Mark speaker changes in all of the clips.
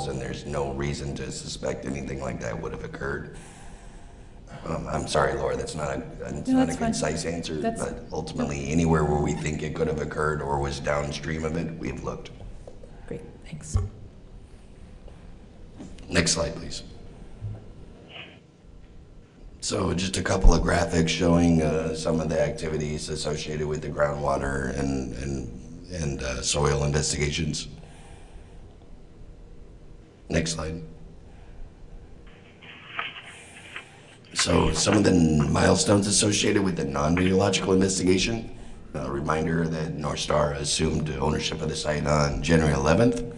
Speaker 1: and there's no reason to suspect anything like that would have occurred. I'm sorry, Laura, that's not
Speaker 2: No,
Speaker 1: not
Speaker 2: that's
Speaker 1: a
Speaker 2: fine.
Speaker 1: concise answer,
Speaker 2: That's-
Speaker 1: but ultimately, anywhere where we think it could have occurred or was downstream of it, we've looked.
Speaker 2: Great, thanks.
Speaker 1: Next slide, please. So just a couple of graphics showing some of the activities associated with the groundwater and soil investigations. Next slide. So some of the milestones associated with the non-radiological investigation. A reminder that North Star assumed ownership of the site on January 11th.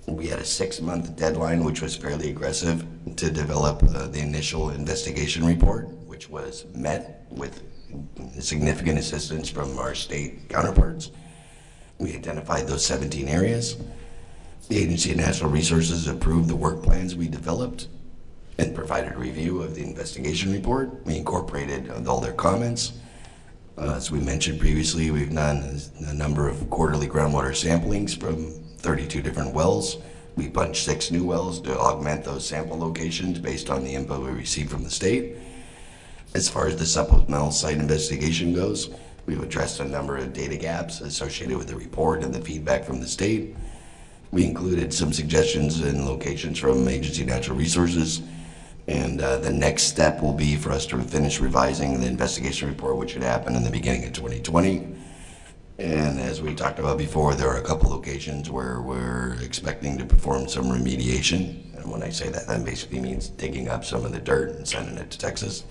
Speaker 1: We had a 6-month deadline, which was fairly aggressive, to develop the initial investigation report, which was met with significant assistance from our state counterparts. We identified those 17 areas. The Agency of Natural Resources approved the work plans we developed and provided a review of the investigation report. We incorporated all their comments. As we mentioned previously, we've done a number of quarterly groundwater samplings from 32 different wells. We punched 6 new wells to augment those sample locations based on the info we received from the state. As far as the supplemental site investigation goes, we've addressed a number of data gaps associated with the report and the feedback from the state. We included some suggestions and locations from Agency of Natural Resources. And the next step will be for us to finish revising the investigation report, which should happen in the beginning of 2020. And as we talked about before, there are a couple locations where we're expecting to perform some remediation. And when I say that, that basically means digging up some of the dirt and sending it to Texas.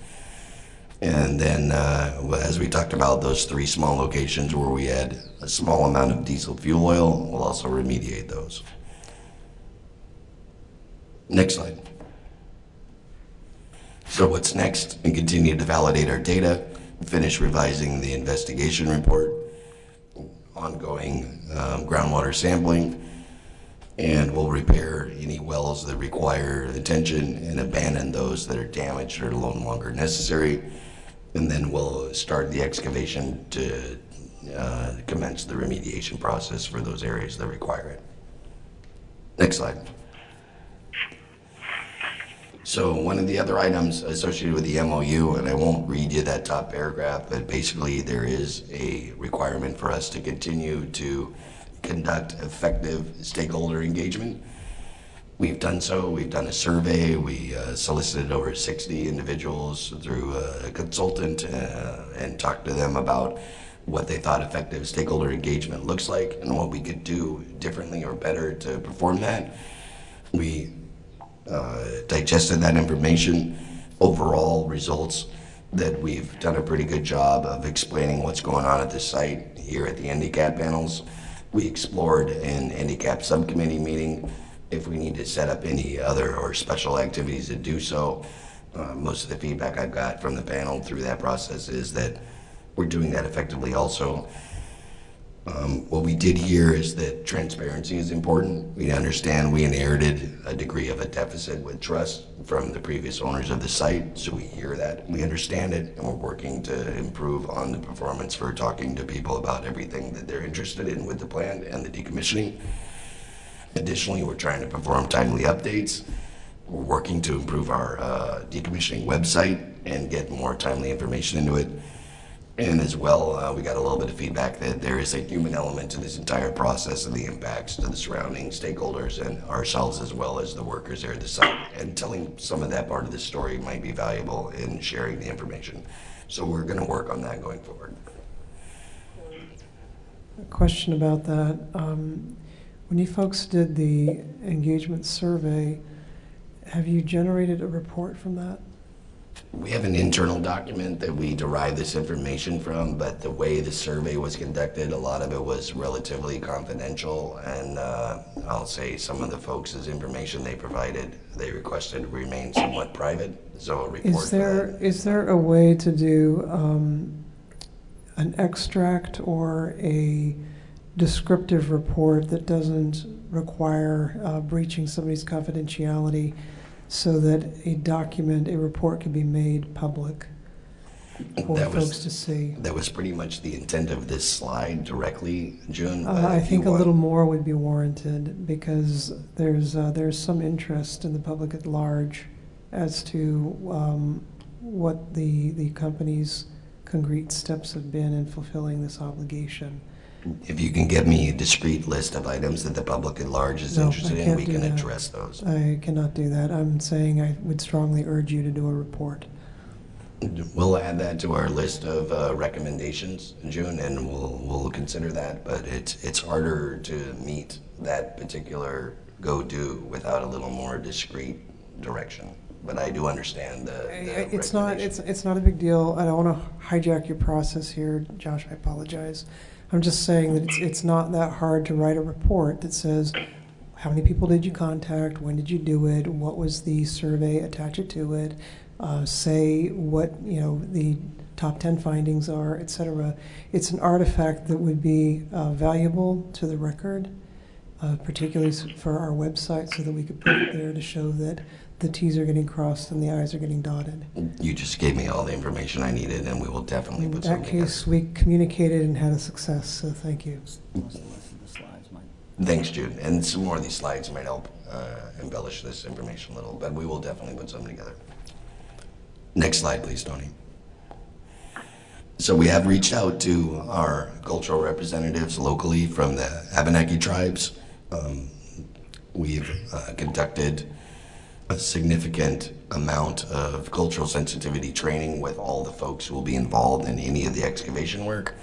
Speaker 1: And then, as we talked about, those 3 small locations where we had a small amount of diesel fuel oil, we'll also remediate those. Next slide. So what's next? And continue to validate our data, finish revising the investigation report, ongoing groundwater sampling, and we'll repair any wells that require attention and abandon those that are damaged or no longer necessary. And then we'll start the excavation to commence the remediation process for those areas that require it. Next slide. So one of the other items associated with the MOU, and I won't read you that top paragraph, but basically there is a requirement for us to continue to conduct effective stakeholder engagement. We've done so. We've done a survey. We solicited over 60 individuals through a consultant and talked to them about what they thought effective stakeholder engagement looks like and what we could do differently or better to perform that. We digested that information. Overall results that we've done a pretty good job of explaining what's going on at the site here at the handicap panels. We explored an handicap subcommittee meeting if we need to set up any other or special activities to do so. Most of the feedback I've got from the panel through that process is that we're doing that effectively also. What we did hear is that transparency is important. We understand we inherited a degree of a deficit with trust from the previous owners of the site, so we hear that, we understand it, and we're working to improve on the performance for talking to people about everything that they're interested in with the plan and the decommissioning. Additionally, we're trying to perform timely updates. We're working to improve our decommissioning website and get more timely information into it. And as well, we got a little bit of feedback that there is a human element to this entire process and the impacts to the surrounding stakeholders and ourselves as well as the workers there at the site. And telling some of that part of the story might be valuable in sharing the information. So we're going to work on that going forward.
Speaker 3: A question about that. When you folks did the engagement survey, have you generated a report from that?
Speaker 1: We have an internal document that we derive this information from, but the way the survey was conducted, a lot of it was relatively confidential, and I'll say some of the folks' information they provided, they requested to remain somewhat private, so a report.
Speaker 3: Is there a way to do an extract or a descriptive report that doesn't require breaching somebody's confidentiality so that a report can be made public? for
Speaker 1: That was-
Speaker 3: folks to see.
Speaker 1: That was pretty much the intent of this slide directly, June. but
Speaker 3: I
Speaker 1: if you
Speaker 3: think a
Speaker 1: want-
Speaker 3: little more would be warranted because there's some interest in the public at large as to what the company's concrete steps have been in fulfilling this obligation.
Speaker 1: If you can give me a discrete list of items that the public at large is
Speaker 3: No, I
Speaker 1: interested in,
Speaker 3: can't
Speaker 1: we
Speaker 3: do
Speaker 1: can
Speaker 3: that.
Speaker 1: address those.
Speaker 3: I cannot do that. I'm saying I would strongly urge you to do a report.
Speaker 1: We'll add that to our list of recommendations in June, and we'll consider that. But it's harder to meet that particular go-do without a little more discrete direction. But I do understand the
Speaker 3: It's not,
Speaker 1: recommendation.
Speaker 3: it's not a big deal. I don't want to hijack your process here, Josh, I apologize. I'm just saying that it's not that hard to write a report that says, how many people did you contact, when did you do it, what was the survey, attach it to it, say what, the top 10 findings are, etc. It's an artifact that would be valuable to the record, particularly for our website, so that we could put it there to show that the T's are getting crossed and the I's are getting dotted.
Speaker 1: You just gave me all the information I needed, and we will definitely
Speaker 3: In
Speaker 1: put
Speaker 3: that
Speaker 1: something together.
Speaker 3: case, we communicated and had a success, so thank you.
Speaker 1: Thanks, Jude. And some more of these slides might help embellish this information a little, but we will definitely put something together. Next slide, please, Tony. So we have reached out to our cultural representatives locally from the Abenaki tribes. We've conducted a significant amount of cultural sensitivity training with all the folks who will be involved in any of the excavation work.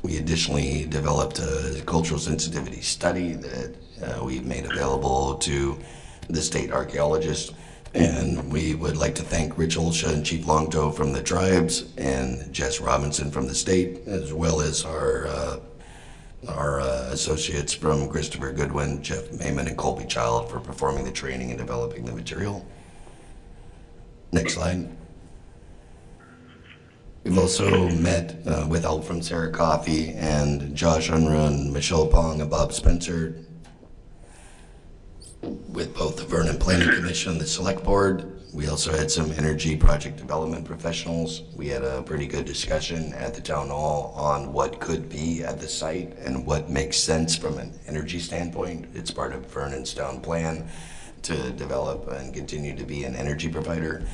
Speaker 1: We additionally developed a cultural sensitivity study that we've made available to the state archaeologists. And we would like to thank Rich Olsha and Chief Longtoe from the tribes and Jess Robinson from the state, as well as our associates from Christopher Goodwin, Jeff Mayman, and Colby Child for performing the training and developing the material. Next slide. We've also met with help from Sarah Coffey and Josh Unruh and Michelle Pong and Bob Spencer with both the Vernon Planning Commission and the Select Board. We also had some energy project development professionals. We had a pretty good discussion at the town hall on what could be at the site and what makes sense from an energy standpoint. It's part of Vernon's town plan to develop and continue to be an energy provider.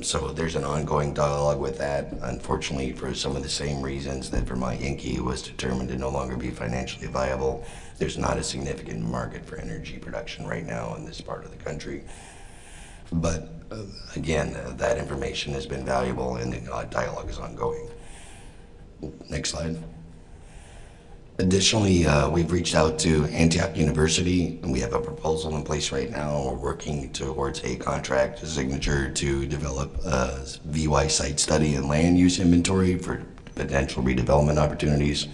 Speaker 1: So there's an ongoing dialogue with that. Unfortunately, for some of the same reasons that Vermont Yankee was determined to no longer be financially viable, there's not a significant market for energy production right now in this part of the country. But again, that information has been valuable and the dialogue is ongoing. Next slide. Additionally, we've reached out to Antioch University, and we have a proposal in place right now. We're working towards a contract signature to develop a VY site study and land use inventory for potential redevelopment opportunities.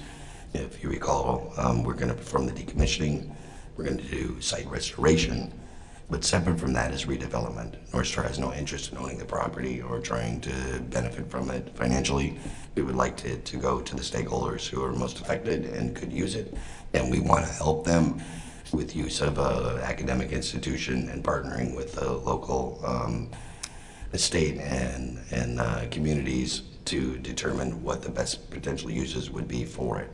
Speaker 1: If you recall, we're going to perform the decommissioning. We're going to do site restoration. But separate from that is redevelopment. North Star has no interest in owning the property or trying to benefit from it financially. We would like to go to the stakeholders who are most affected and could use it. And we want to help them with use of an academic institution and partnering with the local state and communities to determine what the best potential uses would be for it.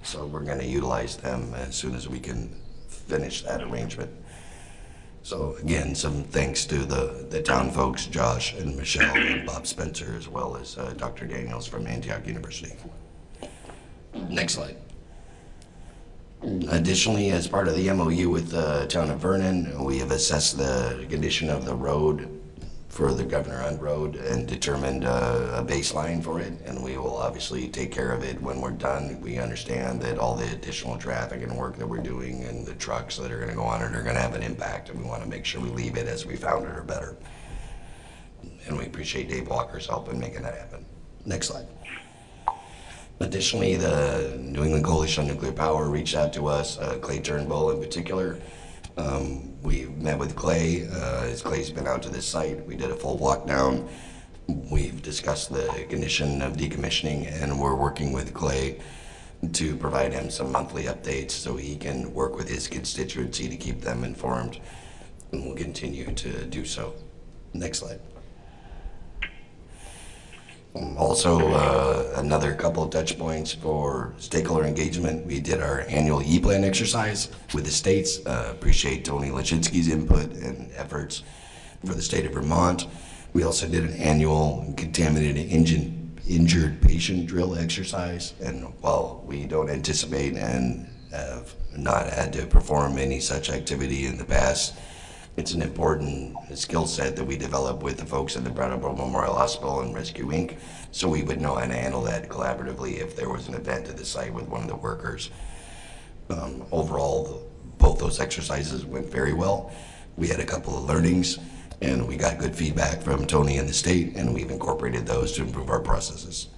Speaker 1: So we're going to utilize them as soon as we can finish that arrangement. So again, some thanks to the town folks, Josh and Michelle and Bob Spencer, as well as Dr. Daniels from Antioch University. Next slide. Additionally, as part of the MOU with the town of Vernon, we have assessed the condition of the road for the Governor Hunt Road and determined a baseline for it, and we will obviously take care of it when we're done. We understand that all the additional traffic and work that we're doing and the trucks that are going to go on it are going to have an impact, and we want to make sure we leave it as we found it or better. And we appreciate Dave Walker's help in making that happen. Next slide. Additionally, the New England Coalition on Nuclear Power reached out to us, Clay Turnbull in particular. We met with Clay, as Clay's been out to this site. We did a full walk down. We've discussed the condition of decommissioning, and we're working with Clay to provide him some monthly updates so he can work with his constituency to keep them informed, and we'll continue to do so. Next slide. Also, another couple of touch points for stakeholder engagement. We did our annual E-plan exercise with the states. Appreciate Tony Lachinsky's input and efforts for the state of Vermont. We also did an annual contaminated injured patient drill exercise. And while we don't anticipate and have not had to perform any such activity in the past, it's an important skill set that we develop with the folks at the Bratt Memorial Hospital and Rescue Inc. So we would know how to handle that collaboratively if there was an event at the site with one of the workers. Overall, both those exercises went very well. We had a couple of learnings, and we got good feedback from Tony and the state, and we've incorporated those to improve our processes.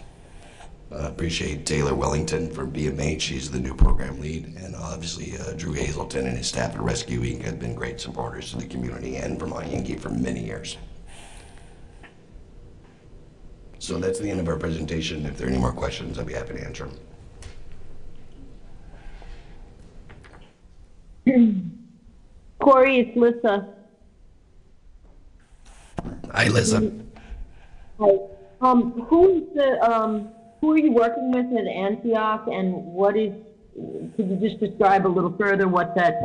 Speaker 1: Appreciate Taylor Wellington for BMH. She's the new program lead. And obviously Drew Hazelton and his staff at Rescue Inc. have been great supporters to the community and Vermont Yankee for many years. So that's the end of our presentation. If there are any more questions, I'll be happy to answer
Speaker 4: them. Corey, it's Lissa.
Speaker 1: Hi, Lisa.
Speaker 4: Hi. Who are you working with at Antioch, and could you just describe a little further what that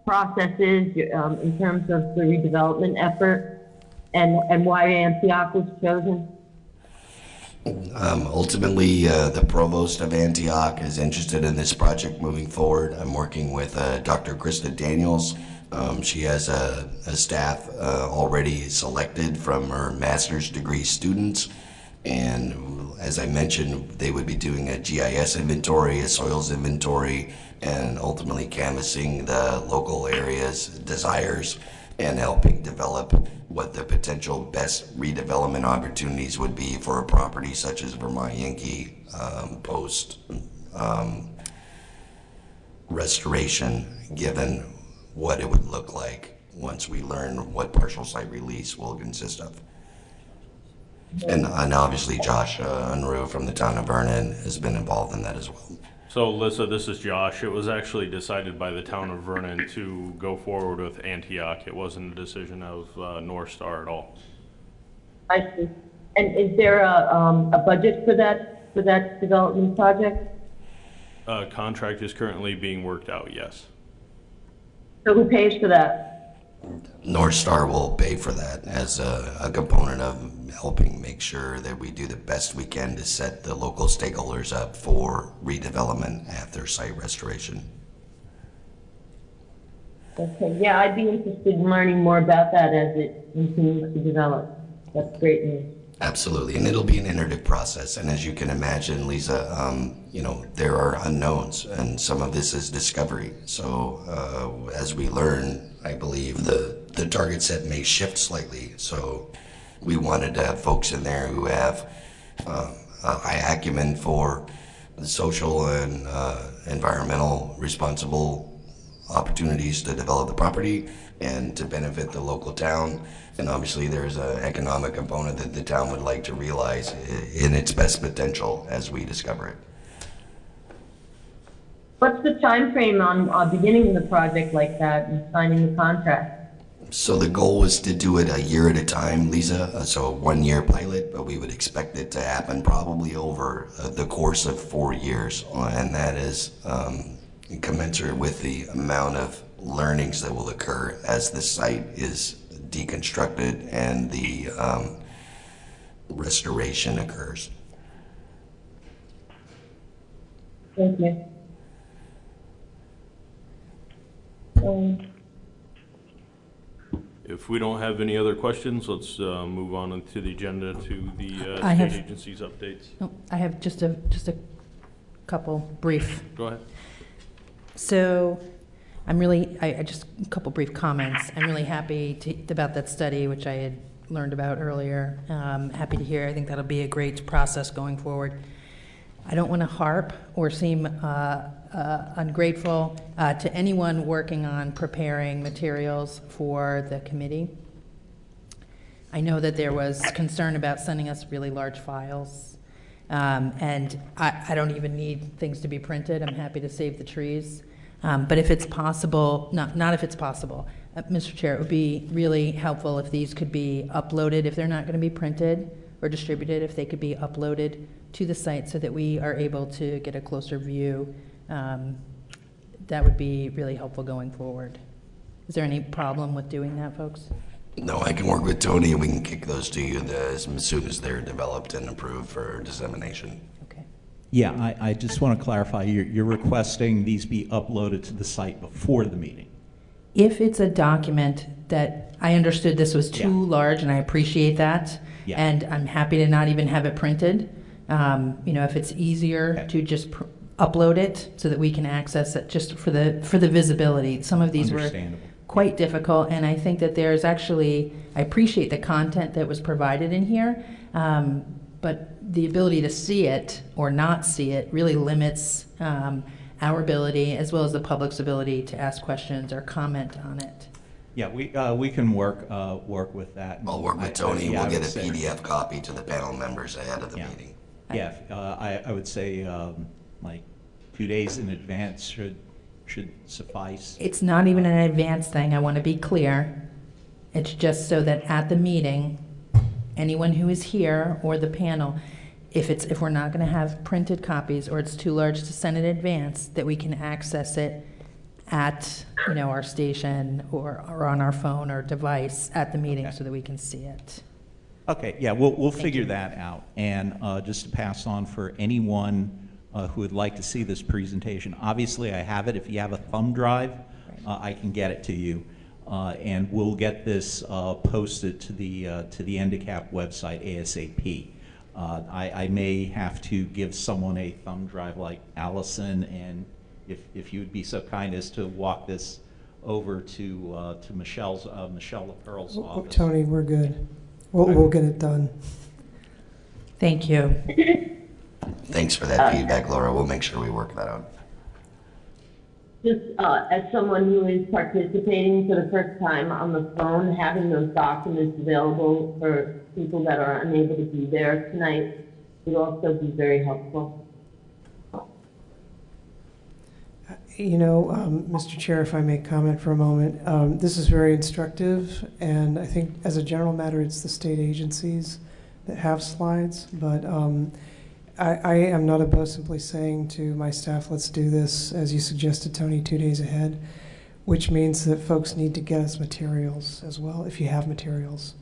Speaker 4: process is in terms of the redevelopment effort and why Antioch was chosen?
Speaker 1: Ultimately, the provost of Antioch is interested in this project moving forward. I'm working with Dr. Krista Daniels. She has a staff already selected from her master's degree students. And as I mentioned, they would be doing a GIS inventory, a soils inventory, and ultimately canvassing the local area's desires and helping develop what the potential best redevelopment opportunities would be for a property such as Vermont Yankee post restoration, given what it would look like once we learn what partial site release will consist of. And obviously Josh Unruh from the town of Vernon has been involved in that as well.
Speaker 5: So, Lissa, this is Josh. It was actually decided by the town of Vernon to go forward with Antioch. It wasn't a decision of North Star at all.
Speaker 4: I see. And is there a budget for that development project?
Speaker 5: Contract is currently being worked out, yes.
Speaker 4: So who pays for that?
Speaker 1: North Star will pay for that as a component of helping make sure that we do the best we can to set the local stakeholders up for redevelopment after site restoration.
Speaker 4: Okay, yeah, I'd be interested in learning more about that as it continues to develop. That's great news.
Speaker 1: Absolutely, and it'll be an iterative process. And as you can imagine, Lisa, there are unknowns, and some of this is discovery. So as we learn, I believe the target set may shift slightly. So we wanted to have folks in there who have a high acumen for the social and environmental responsible opportunities to develop the property and to benefit the local town. And obviously there's an economic component that the town would like to realize in its best potential as we discover it.
Speaker 4: What's the time frame on beginning the project like that and signing the contract?
Speaker 1: So the goal was to do it a year at a time, Lisa, so a 1 year pilot, but we would expect it to happen probably over the course of 4 years. And that is commensurate with the amount of learnings that will occur as the site is deconstructed and the restoration occurs.
Speaker 4: Thank you.
Speaker 5: If we don't have any other questions, let's move on into the agenda to the
Speaker 2: I
Speaker 5: state
Speaker 2: have-
Speaker 5: agencies updates.
Speaker 2: Oh, I have just a couple brief.
Speaker 5: Go ahead.
Speaker 2: So I just a couple brief comments. I'm really happy about that study, which I had learned about earlier. Happy to hear. I think that'll be a great process going forward. I don't want to harp or seem ungrateful to anyone working on preparing materials for the committee. I know that there was concern about sending us really large files, and I don't even need things to be printed. I'm happy to save the trees. But if it's possible, not if it's possible, Mr. Chair, it would be really helpful if these could be uploaded, if they're not going to be printed, or distributed, if they could be uploaded to the site so that we are able to get a closer view, that would be really helpful going forward. Is there any problem with doing that, folks?
Speaker 1: No, I can work with Tony and we can kick those to you as soon as they're developed and approved for dissemination.
Speaker 2: Okay.
Speaker 6: Yeah, I just want to clarify, you're requesting these be uploaded to the site before the meeting?
Speaker 2: If it's a document that, I understood this was too
Speaker 6: Yeah.
Speaker 2: large, and I appreciate that,
Speaker 6: Yeah.
Speaker 2: and I'm happy to not even have it printed. If it's easier
Speaker 6: Okay.
Speaker 2: to just upload it so that we can access it just for the visibility. Some of these were
Speaker 6: Understandable.
Speaker 2: quite difficult, and I think that there's actually, I appreciate the content that was provided in here, but the ability to see it or not see it really limits our ability, as well as the public's ability, to ask questions or comment on it.
Speaker 6: Yeah, we can work with that.
Speaker 1: I'll work with Tony.
Speaker 6: Yeah,
Speaker 1: We'll
Speaker 6: I
Speaker 1: get
Speaker 6: would
Speaker 1: a
Speaker 6: say-
Speaker 1: PDF copy to the panel members ahead of the
Speaker 6: Yeah.
Speaker 1: meeting.
Speaker 6: Yeah, I would say like 2 days in advance should suffice.
Speaker 2: It's not even an advanced thing, I want to be clear. It's just so that at the meeting, anyone who is here or the panel, if we're not going to have printed copies or it's too large to send in advance, that we can access it at, our station or on our phone or device at the meeting
Speaker 6: Okay.
Speaker 2: so that we can see it.
Speaker 6: Okay, yeah, we'll figure that out. And just to pass on for anyone who would like to see this presentation, obviously I have it. If you have a thumb drive, I can get it to you. And we'll get this posted to the Endicap website ASAP. I may have to give someone a thumb drive like Allison, and if you would be so kind as to walk this over to Michelle LaPearl's office.
Speaker 3: Tony, we're good. We'll get it done.
Speaker 2: Thank you.
Speaker 1: Thanks for that feedback, Laura. We'll make sure we work that out.
Speaker 4: Just as someone who is participating for the first time on the phone, having those documents available for people that are unable to be there tonight would also be very helpful.
Speaker 3: Mr. Chair, if I may comment for a moment, this is very instructive, and I think as a general matter, it's the state agencies that have slides, but I am not opposed to simply saying to my staff, let's do this, as you suggested, Tony, 2 days ahead, which means that folks need to get us materials as well, if you have materials.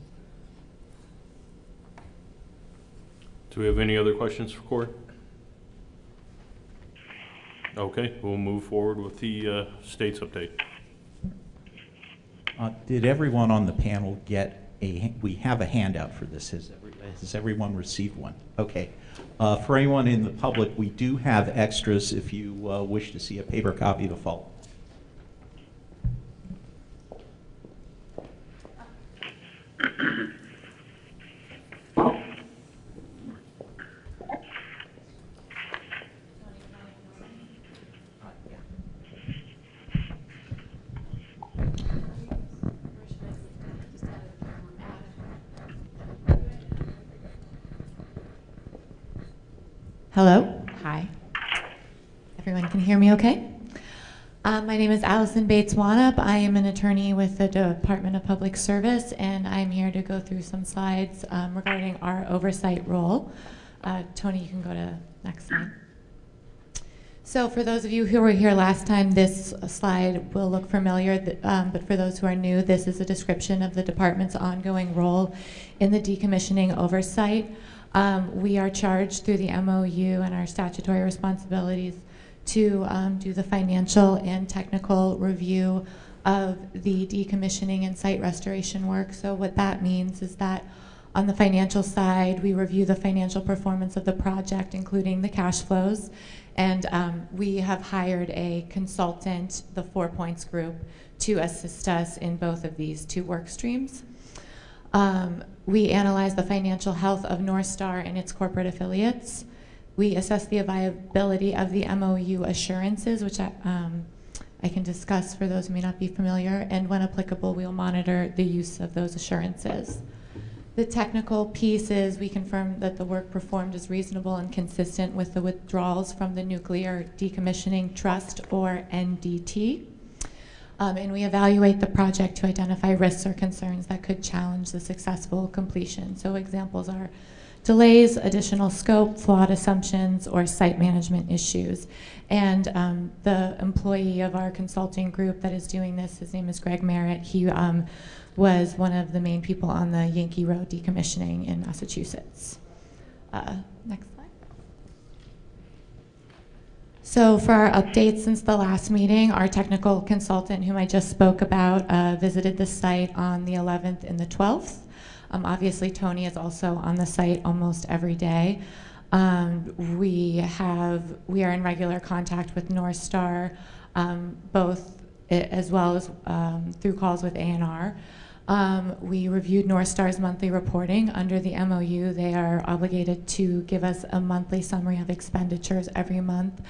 Speaker 5: Do we have any other questions for Corey? Okay, we'll move forward with the state's update.
Speaker 6: Did everyone on the panel get we have a handout for this. Has everyone received one? Okay. For anyone in the public, we do have extras if you wish to see a paper copy to follow.
Speaker 7: Hello. Hi. Everyone can hear me okay? My name is Allison Bates-Wanup. I am an attorney with the Department of Public Service, and I'm here to go through some slides regarding our oversight role. Tony, you can go to next slide. So for those of you who were here last time, this slide will look familiar, but for those who are new, this is a description of the department's ongoing role in the decommissioning oversight. We are charged through the MOU and our statutory responsibilities to do the financial and technical review of the decommissioning and site restoration work. So what that means is that on the financial side, we review the financial performance of the project, including the cash flows. And we have hired a consultant, the 4 Points Group, to assist us in both of these two work streams. We analyze the financial health of North Star and its corporate affiliates. We assess the viability of the MOU assurances, which I can discuss for those who may not be familiar, and when applicable, we'll monitor the use of those assurances. The technical piece is we confirm that the work performed is reasonable and consistent with the withdrawals from the Nuclear Decommissioning Trust, or NDT. And we evaluate the project to identify risks or concerns that could challenge the successful completion. So examples are delays, additional scope, flawed assumptions, or site management issues. And the employee of our consulting group that is doing this, his name is Greg Merritt. He was one of the main people on the Yankee Road decommissioning in Massachusetts. Next slide. So for our updates since the last meeting, our technical consultant, whom I just spoke about, visited the site on the 11th and the 12th. Obviously, Tony is also on the site almost every day. We are in regular contact with North Star, both as well as through calls with A&R. We reviewed North Star's monthly reporting. Under the MOU, they are obligated to give us a monthly summary of expenditures every month.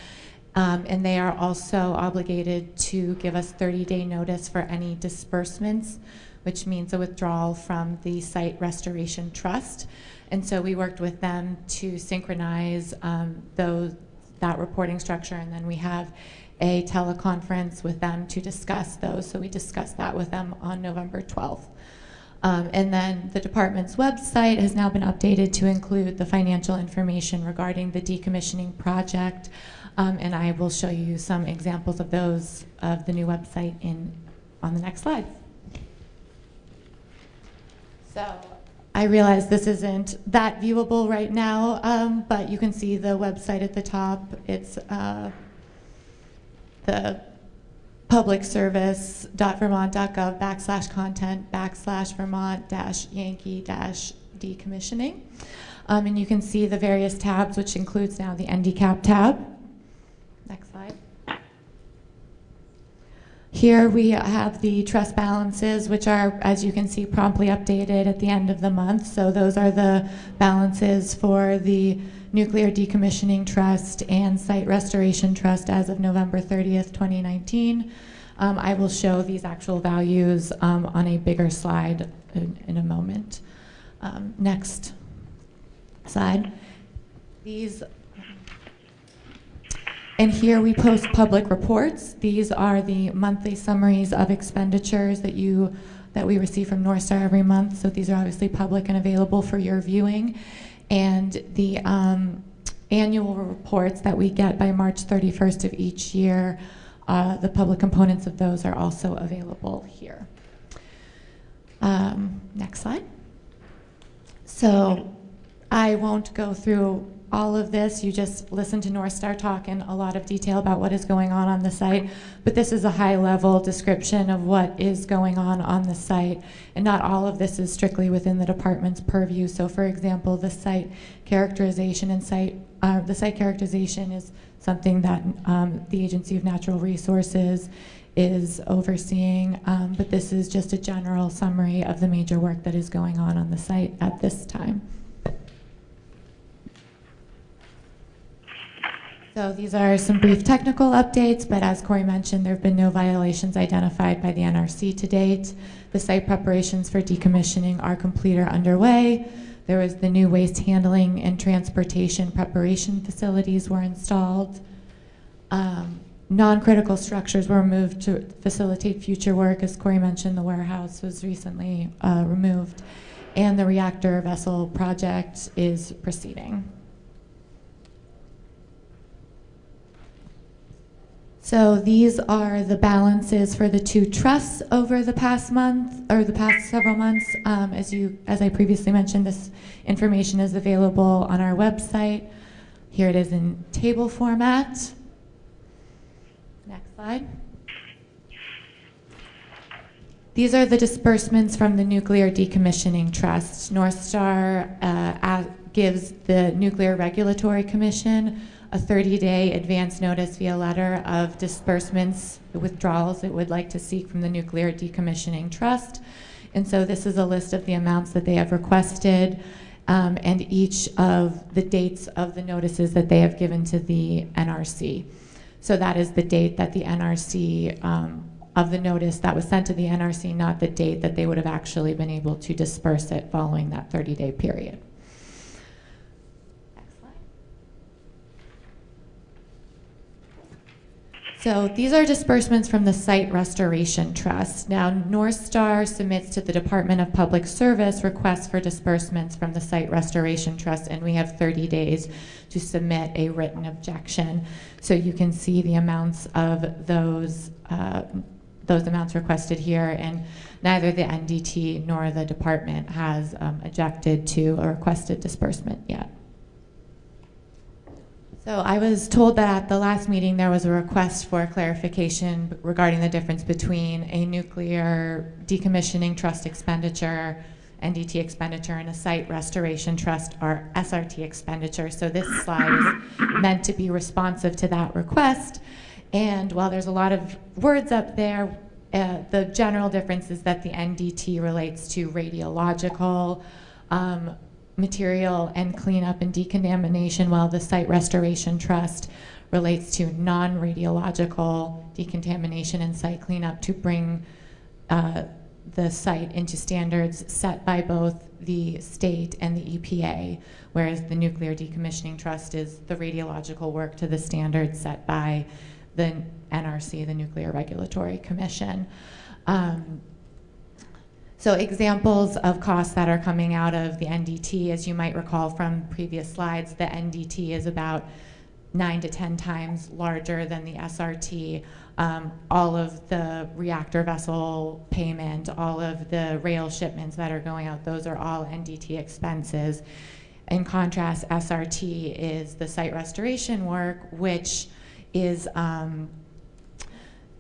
Speaker 7: And they are also obligated to give us 30-day notice for any disbursements, which means a withdrawal from the Site Restoration Trust. And so we worked with them to synchronize that reporting structure, and then we have a teleconference with them to discuss those. So we discussed that with them on November 12th. And then the department's website has now been updated to include the financial information regarding the decommissioning project. And I will show you some examples of those, of the new website on the next slide. So I realize this isn't that viewable right now, but you can see the website at the top. It's the publicservice.vermont.gov/content/Vermont-Yankee-decommissioning. And you can see the various tabs, which includes now the NDCAP tab. Next slide. Here we have the trust balances, which are, as you can see, promptly updated at the end of the month. So those are the balances for the Nuclear Decommissioning Trust and Site Restoration Trust as of November 30th, 2019. I will show these actual values on a bigger slide in a moment. Next slide. And here we post public reports. These are the monthly summaries of expenditures that we receive from North Star every month. So these are obviously public and available for your viewing. And the annual reports that we get by March 31st of each year, the public components of those are also available here. Next slide. So I won't go through all of this. You just listen to North Star talk in a lot of detail about what is going on the site, but this is a high-level description of what is going on the site, and not all of this is strictly within the department's purview. So, for example, the site characterization is something that the Agency of Natural Resources is overseeing, but this is just a general summary of the major work that is going on the site at this time. So these are some brief technical updates, but as Corey mentioned, there have been no violations identified by the NRC to date. The site preparations for decommissioning are complete or underway. There was the new waste handling and transportation preparation facilities were installed. Non-critical structures were moved to facilitate future work. As Corey mentioned, the warehouse was recently removed, and the reactor vessel project is proceeding. So these are the balances for the two trusts over the past month, or the past several months. As I previously mentioned, this information is available on our website. Here it is in table format. Next slide. These are the disbursements from the Nuclear Decommissioning Trust. North Star gives the Nuclear Regulatory Commission a 30-day advance notice via letter of disbursements, withdrawals it would like to seek from the Nuclear Decommissioning Trust. And so this is a list of the amounts that they have requested, and each of the dates of the notices that they have given to the NRC. So that is the date that the NRC, of the notice that was sent to the NRC, not the date that they would have actually been able to disperse it following that 30-day period. So these are disbursements from the Site Restoration Trust. Now, North Star submits to the Department of Public Service requests for disbursements from the Site Restoration Trust, and we have 30 days to submit a written objection. So you can see the amounts of those amounts requested here, and neither the NDT nor the department has objected to a requested disbursement yet. So I was told that at the last meeting there was a request for clarification regarding the difference between a nuclear decommissioning trust expenditure, NDT expenditure, and a site restoration trust, or SRT expenditure. So this slide is meant to be responsive to that request. And while there's a lot of words up there, the general difference is that the NDT relates to radiological material and cleanup and decontamination, while the Site Restoration Trust relates to non-radiological decontamination and site cleanup to bring the site into standards set by both the state and the EPA, whereas the Nuclear Decommissioning Trust is the radiological work to the standards set by the NRC, the Nuclear Regulatory Commission. So examples of costs that are coming out of the NDT, as you might recall from previous slides, the NDT is about 9 to 10 times larger than the SRT. All of the reactor vessel payment, all of the rail shipments that are going out, those are all NDT expenses. In contrast, SRT is the site restoration work, which is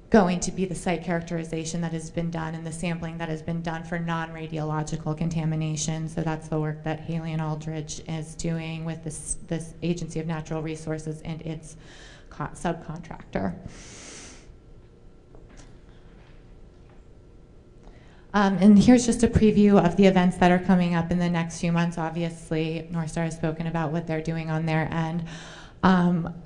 Speaker 7: going to be the site characterization that has been done and the sampling that has been done for non-radiological contamination. So that's the work that Haley and Aldridge is doing with this Agency of Natural Resources and its subcontractor. And here's just a preview of the events that are coming up in the next few months. Obviously, North Star has spoken about what they're doing on their end.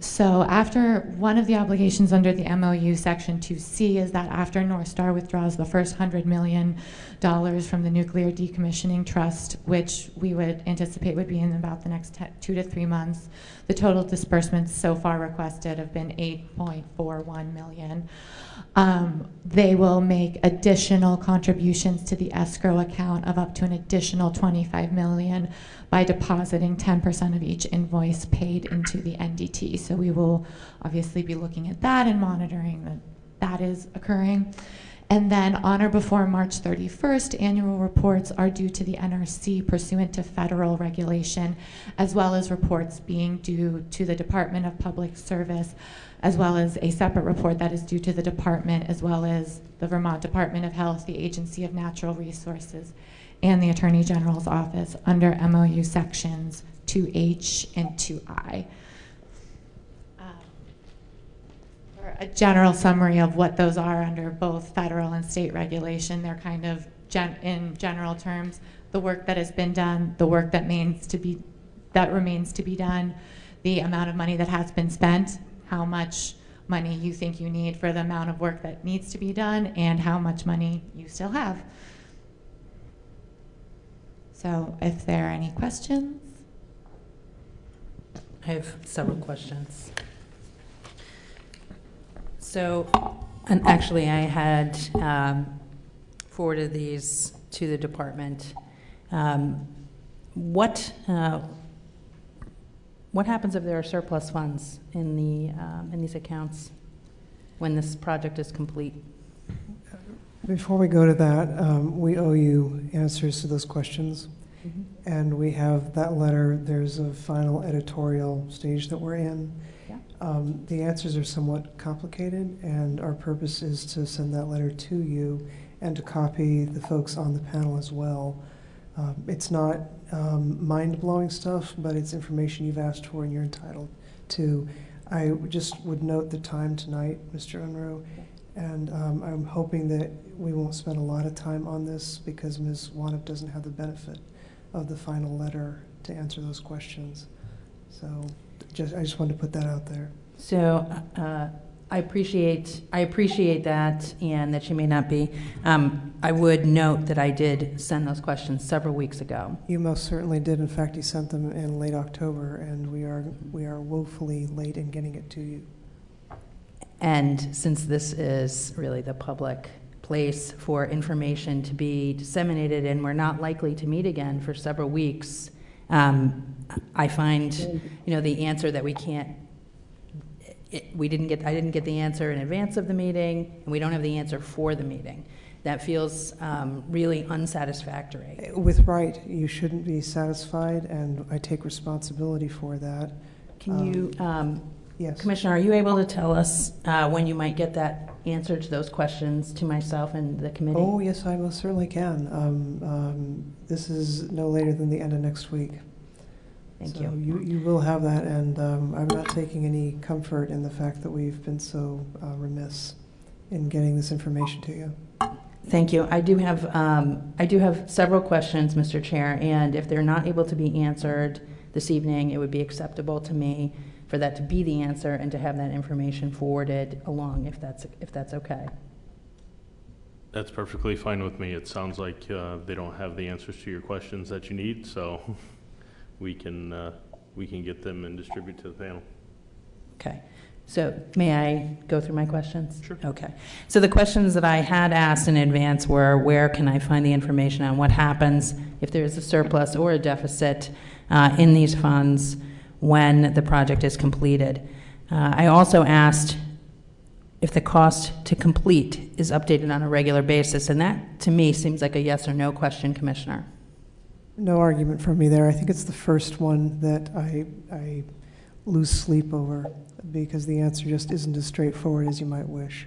Speaker 7: So after one of the obligations under the MOU Section 2C is that after North Star withdraws the first $100 million from the Nuclear Decommissioning Trust, which we would anticipate would be in about the next 2 to 3 months, the total disbursements so far requested have been $8.41 million. They will make additional contributions to the escrow account of up to an additional $25 million by depositing 10% of each invoice paid into the NDT. So we will obviously be looking at that and monitoring that that is occurring. And then on or before March 31st, annual reports are due to the NRC pursuant to federal regulation, as well as reports being due to the Department of Public Service, as well as a separate report that is due to the department, as well as the Vermont Department of Health, the Agency of Natural Resources, and the Attorney General's Office under MOU Sections 2H and 2I. For a general summary of what those are under both federal and state regulation, they're kind of in general terms, the work that has been done, the work that remains to be done, the amount of money that has been spent, how much money you think you need for the amount of work that needs to be done, and how much money you still have. So if there are any questions.
Speaker 2: I have several questions. So, and actually I had forwarded these to the department. What happens if there are surplus funds in these accounts when this project is complete?
Speaker 3: Before we go to that, we owe you answers to those questions. Mm-hmm. And we have that letter. There's a final editorial stage that we're in. Yeah. The answers are somewhat complicated, and our purpose is to send that letter to you and to copy the folks on the panel as well. It's not mind-blowing stuff, but it's information you've asked for and you're entitled to. I just would note the time tonight, Mr. Unruh, and I'm hoping that we won't spend a lot of time on this because Ms. Wanop doesn't have the benefit of the final letter to answer those questions. So I just wanted to put that out there.
Speaker 2: So I appreciate that, and that you may not be. I would note that I did send those questions several weeks ago.
Speaker 3: You most certainly did. In fact, you sent them in late October, and we are woefully late in getting it to you.
Speaker 2: And since this is really the public place for information to be disseminated, and we're not likely to meet again for several weeks, I find, the answer that we can't, I didn't get the answer in advance of the meeting, and we don't have the answer for the meeting. That feels really unsatisfactory.
Speaker 3: With right, you shouldn't be satisfied, and I take responsibility for that.
Speaker 2: Can you,
Speaker 3: Yes.
Speaker 2: Commissioner, are you able to tell us when you might get that answer to those questions to myself and the committee?
Speaker 3: Oh, yes, I most certainly can. This is no later than the end of next week.
Speaker 2: Thank
Speaker 3: So
Speaker 2: you.
Speaker 3: you will have that, and I'm not taking any comfort in the fact that we've been so remiss in getting this information to you.
Speaker 2: Thank you. I do have several questions, Mr. Chair, and if they're not able to be answered this evening, it would be acceptable to me for that to be the answer and to have that information forwarded along, if that's okay.
Speaker 5: That's perfectly fine with me. It sounds like they don't have the answers to your questions that you need, so we can get them and distribute to the panel.
Speaker 2: Okay. So may I go through my questions?
Speaker 5: Sure.
Speaker 2: Okay. So the questions that I had asked in advance were, where can I find the information on what happens if there is a surplus or a deficit in these funds when the project is completed? I also asked if the cost to complete is updated on a regular basis, and that, to me, seems like a yes or no question, Commissioner.
Speaker 3: No argument from me there. I think it's the first one that I lose sleep over, because the answer just isn't as straightforward as you might wish.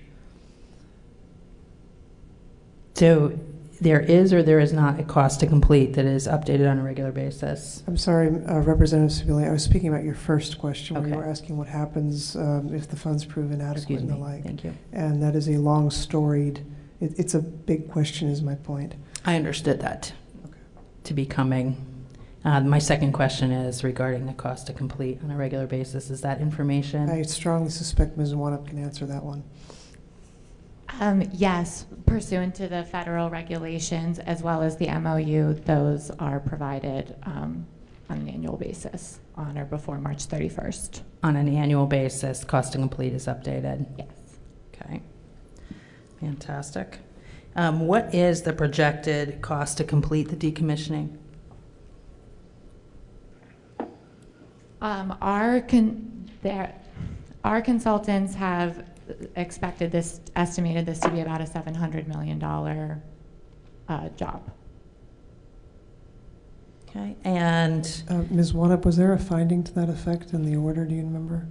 Speaker 2: So there is or there is not a cost to complete that is updated on a regular basis?
Speaker 3: I'm sorry, Representative Sebelian, I was speaking about your first question, where you
Speaker 2: Okay.
Speaker 3: were asking what happens if the funds prove inadequate
Speaker 2: Excuse
Speaker 3: and the
Speaker 2: me.
Speaker 3: like.
Speaker 2: Thank you.
Speaker 3: And that is a long storied, it's a big question is my point.
Speaker 2: I understood that
Speaker 3: Okay.
Speaker 2: to be coming. My second question is regarding the cost to complete on a regular basis. Is that information?
Speaker 3: I strongly suspect Ms. Wanup can answer that one.
Speaker 7: Yes, pursuant to the federal regulations as well as the MOU, those are provided on an annual basis on or before March 31st.
Speaker 2: On an annual basis, cost to complete is updated?
Speaker 7: Yes.
Speaker 2: Okay. Fantastic. What is the projected cost to complete the decommissioning?
Speaker 7: Our consultants have estimated this to be about a $700 million job.
Speaker 2: Okay, and
Speaker 3: Ms. Wanup, was there a finding to that effect in the order? Do you remember?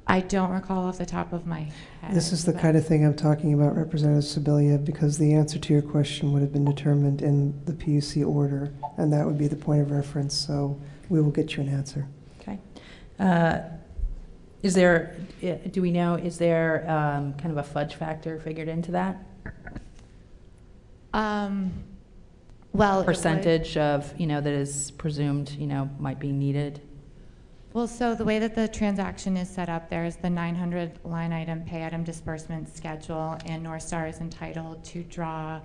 Speaker 7: I don't recall off the top of my head.
Speaker 3: This is the kind of thing I'm talking about, Representative Sibilia, because the answer to your question would have been determined in the PUC order, and that would be the point of reference, so we will get you an answer.
Speaker 2: okay. Is there, do we know, is there kind of a fudge factor figured into that?
Speaker 7: Well,
Speaker 2: Percentage of, that is presumed, might be needed?
Speaker 7: Well, so the way that the transaction is set up, there is the 900 line item pay item disbursement schedule, and North Star is entitled to draw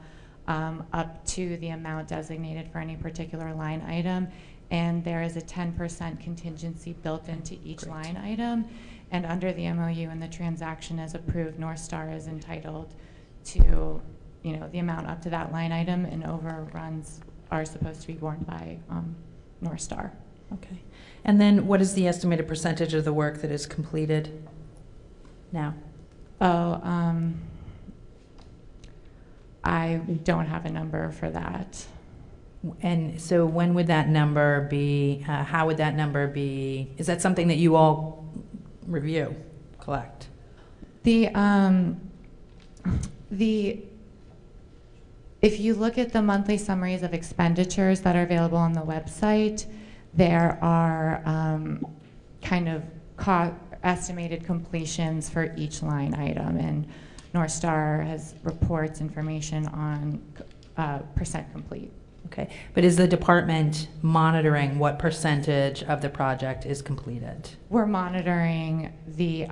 Speaker 7: up to the amount designated for any particular line item, and there is a 10% contingency built into each line item, and under the MOU and the transaction as approved, North Star is entitled to the amount up to that line item, and overruns are supposed to be borne by North Star.
Speaker 2: Okay. And then what is the estimated percentage of the work that is completed now?
Speaker 7: Oh, I don't have a number for that.
Speaker 2: And so when would that number be, how would that number be, is that something that you all review, collect?
Speaker 7: If you look at the monthly summaries of expenditures that are available on the website, there are kind of estimated completions for each line item, and North Star reports information on percent complete.
Speaker 2: Okay, but is the department monitoring what percentage of the project is completed?
Speaker 7: We're monitoring the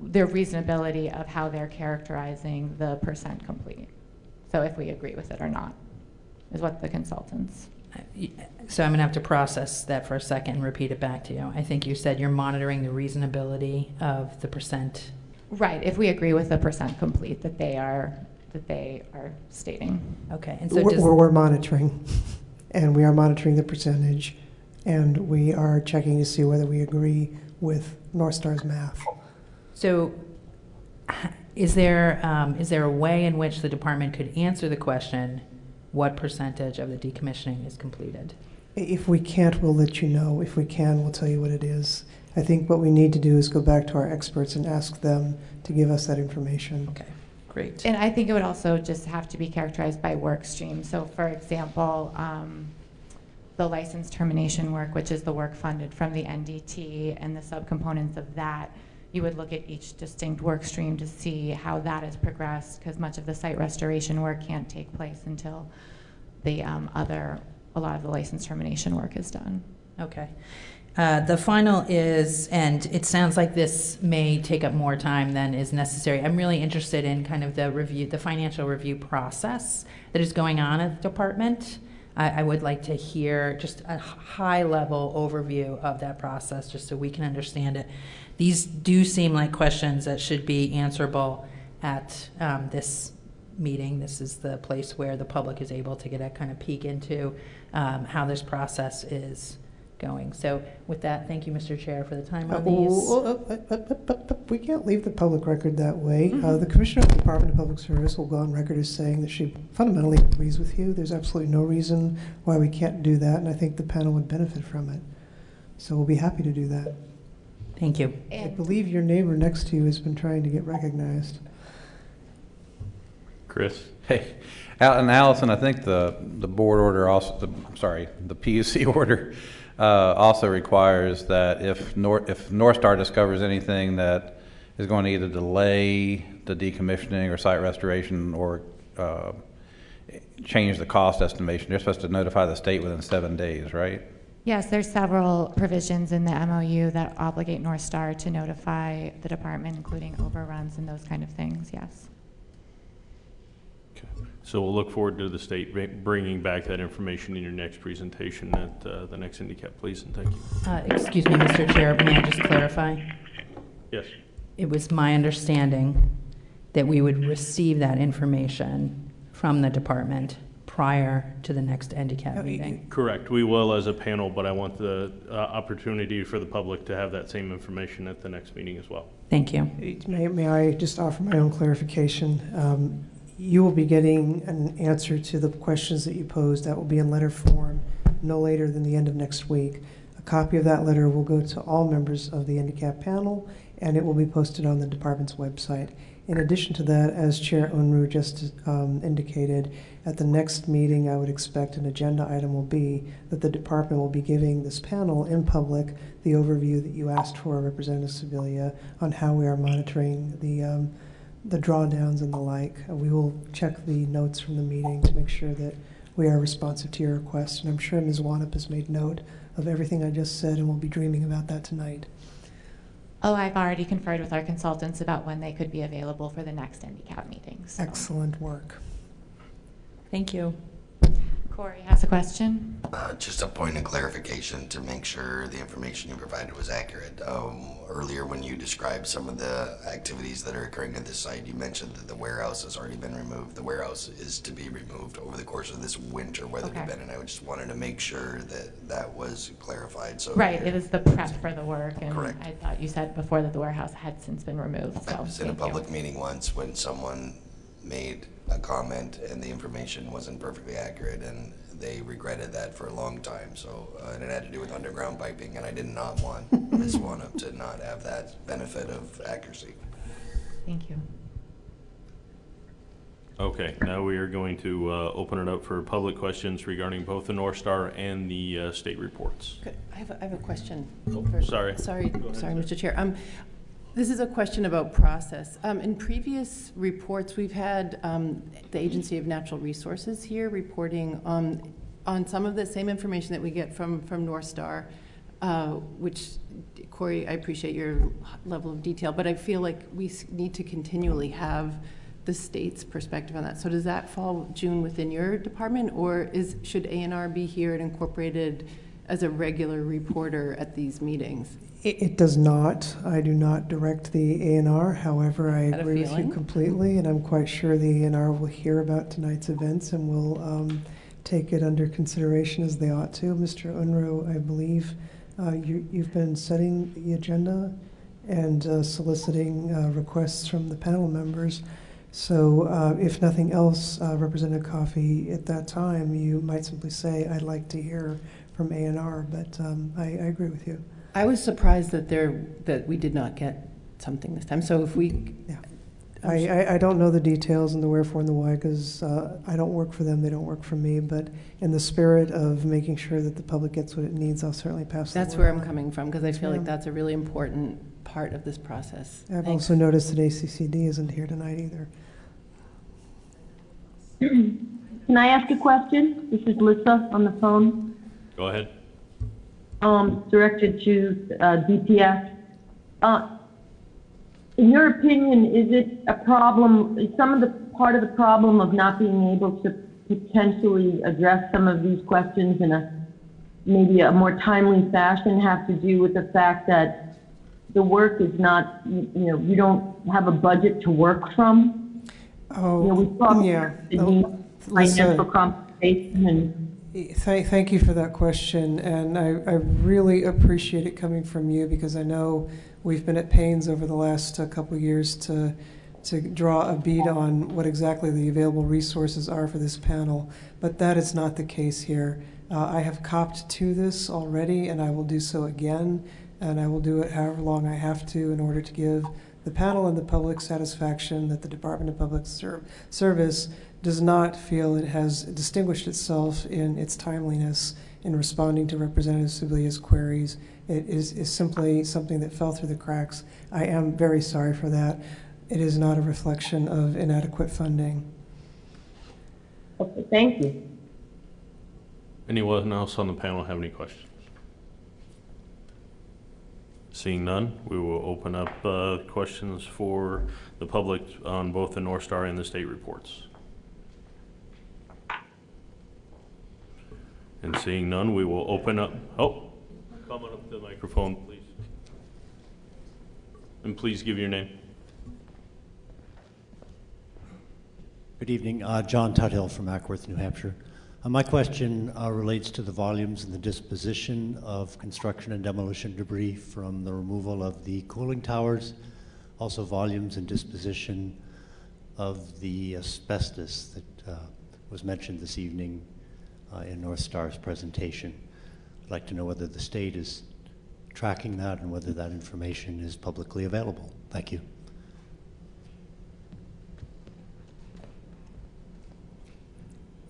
Speaker 7: reasonability of how they're characterizing the percent complete. So if we agree with it or not, is what the consultants.
Speaker 2: so I'm going to have to process that for a second and repeat it back to you. I think you said you're monitoring the reasonability of the percent.
Speaker 7: Right, if we agree with the percent complete that they are stating.
Speaker 2: Okay, and so
Speaker 3: We're monitoring, and we are monitoring the percentage, and we are checking to see whether we agree with North Star's math.
Speaker 2: So is there a way in which the department could answer the question, what percentage of the decommissioning is completed?
Speaker 3: If we can't, we'll let you know. If we can, we'll tell you what it is. I think what we need to do is go back to our experts and ask them to give us that information.
Speaker 2: Okay, great.
Speaker 7: And I think it would also just have to be characterized by work stream. So for example, the license termination work, which is the work funded from the NDT, and the subcomponents of that, you would look at each distinct work stream to see how that has progressed, because much of the site restoration work can't take place until the a lot of the license termination work is done.
Speaker 2: Okay. The final is, and it sounds like this may take up more time than is necessary. I'm really interested in kind of the financial review process that is going on at the department. I would like to hear just a high-level overview of that process, just so we can understand it. These do seem like questions that should be answerable at this meeting. This is the place where the public is able to get a kind of peek into how this process is going. So with that, thank you, Mr. Chair, for the time on these.
Speaker 3: We can't leave the public record that way. The Commissioner of the Department of Public Service will go on record as saying that she fundamentally agrees with you. There's absolutely no reason why we can't do that, and I think the panel would benefit from it. So we'll be happy to do that.
Speaker 2: Thank you.
Speaker 3: I believe your neighbor next to you has been trying to get recognized.
Speaker 5: Chris?
Speaker 8: Hey, and Allison, I think the board order also, the PUC order also requires that if North Star discovers anything that is going to either delay the decommissioning or site restoration or change the cost estimation, they're supposed to notify the state within 7 days, right?
Speaker 7: Yes, there's several provisions in the MOU that obligate North Star to notify the department, including overruns and those kind of things, yes.
Speaker 5: Okay. So we'll look forward to the state bringing back that information in your next presentation at the next handicap, please, and thank you.
Speaker 2: Excuse me, Mr. Chair, may I just clarify?
Speaker 5: Yes.
Speaker 2: It was my understanding that we would receive that information from the department prior to the next handicap meeting.
Speaker 5: Correct. We will as a panel, but I want the opportunity for the public to have that same information at the next meeting as well.
Speaker 2: Thank you.
Speaker 3: May I just offer my own clarification? You will be getting an answer to the questions that you posed. That will be in letter form no later than the end of next week. A copy of that letter will go to all members of the handicap panel, and it will be posted on the department's website. In addition to that, as Chair Unruh just indicated, at the next meeting, I would expect an agenda item will be that the department will be giving this panel in public the overview that you asked for, Representative Sibilia, on how we are monitoring the drawdowns and the like. We will check the notes from the meeting to make sure that we are responsive to your request. And I'm sure Ms. Wanup has made note of everything I just said and will be dreaming about that tonight.
Speaker 7: Oh, I've already conferred with our consultants about when they could be available for the next handicap meeting. So.
Speaker 3: Excellent work.
Speaker 2: Thank you.
Speaker 7: Corey has a question.
Speaker 1: Just a point of clarification to make sure the information you provided was accurate. Earlier when you described some of the activities that are occurring at this site, you mentioned that the warehouse has already been removed. The warehouse is to be removed over the course of this winter weather event, and I just wanted to make sure that that was clarified. So
Speaker 7: right, it is the prep for the work, and
Speaker 1: correct.
Speaker 7: I thought you said before that the warehouse had since been removed. So
Speaker 1: I was in a public meeting once when someone made a comment and the information wasn't perfectly accurate, and they regretted that for a long time. So and it had to do with underground piping, and I did not want Ms. Wanup to not have that benefit of accuracy.
Speaker 7: Thank you.
Speaker 5: Okay, now we are going to open it up for public questions regarding both the North Star and the state reports.
Speaker 9: Good. I have a question.
Speaker 5: Oh, sorry.
Speaker 9: Sorry,
Speaker 5: ahead,
Speaker 9: Mr. Chair. This is a question about process. In previous reports, we've had the Agency of Natural Resources here reporting on some of the same information that we get from North Star, which, Corey, I appreciate your level of detail, but I feel like we need to continually have the state's perspective on that. So does that fall, June, within your department, or should A&R be here and incorporated as a regular reporter at these meetings?
Speaker 3: It does not. I do not direct the A&R. However, I
Speaker 9: Had a
Speaker 3: agree with you
Speaker 9: feeling.
Speaker 3: completely, and I'm quite sure the A&R will hear about tonight's events and will take it under consideration as they ought to. Mr. Unruh, I believe you've been setting the agenda and soliciting requests from the panel members. So if nothing else, Representative Coffey, at that time, you might simply say, I'd like to hear from A&R, but I agree with you.
Speaker 9: I was surprised that we did not get something this time. So if we,
Speaker 3: Yeah. I don't know the details and the wherefore and the why, because I don't work for them, they don't work for me, but in the spirit of making sure that the public gets what it needs, I'll certainly pass the word
Speaker 9: that's where I'm
Speaker 3: on.
Speaker 9: coming from, because I feel like
Speaker 3: ma'am.
Speaker 9: that's a really important part of this process.
Speaker 3: I've
Speaker 9: Thanks.
Speaker 3: also noticed that ACCD isn't here tonight either.
Speaker 4: Can I ask a question? This is Lisa on the phone,
Speaker 5: Go ahead.
Speaker 4: directed to DPS. In your opinion, is it a problem, is part of the problem of not being able to potentially address some of these questions in maybe a more timely fashion have to do with the fact that the work is not, you don't have a budget to work from?
Speaker 3: Oh,
Speaker 4: We talked
Speaker 3: yeah.
Speaker 4: about the need for financial
Speaker 3: Lisa,
Speaker 4: compensation and
Speaker 3: thank you for that question, and I really appreciate it coming from you, because I know we've been at pains over the last couple of years to draw a bead on what exactly the available resources are for this panel, but that is not the case here. I have copped to this already, and I will do so again, and I will do it however long I have to in order to give the panel and the public satisfaction that the Department of Public Service does not feel it has distinguished itself in its timeliness in responding to Representative Sebelia's queries. It is simply something that fell through the cracks. I am very sorry for that. It is not a reflection of inadequate funding.
Speaker 4: okay, thank you.
Speaker 5: Anyone else on the panel have any questions? Seeing none, we will open up questions for the public on both the North Star and the state reports. And seeing none, we will open up. Oh, come on up to the microphone, please. And please give your name.
Speaker 10: Good evening. John Tuthill from Ackworth, New Hampshire. My question relates to the volumes and the disposition of construction and demolition debris from the removal of the cooling towers, also volumes and disposition of the asbestos that was mentioned this evening in North Star's presentation. I'd like to know whether the state is tracking that and whether that information is publicly available. Thank you.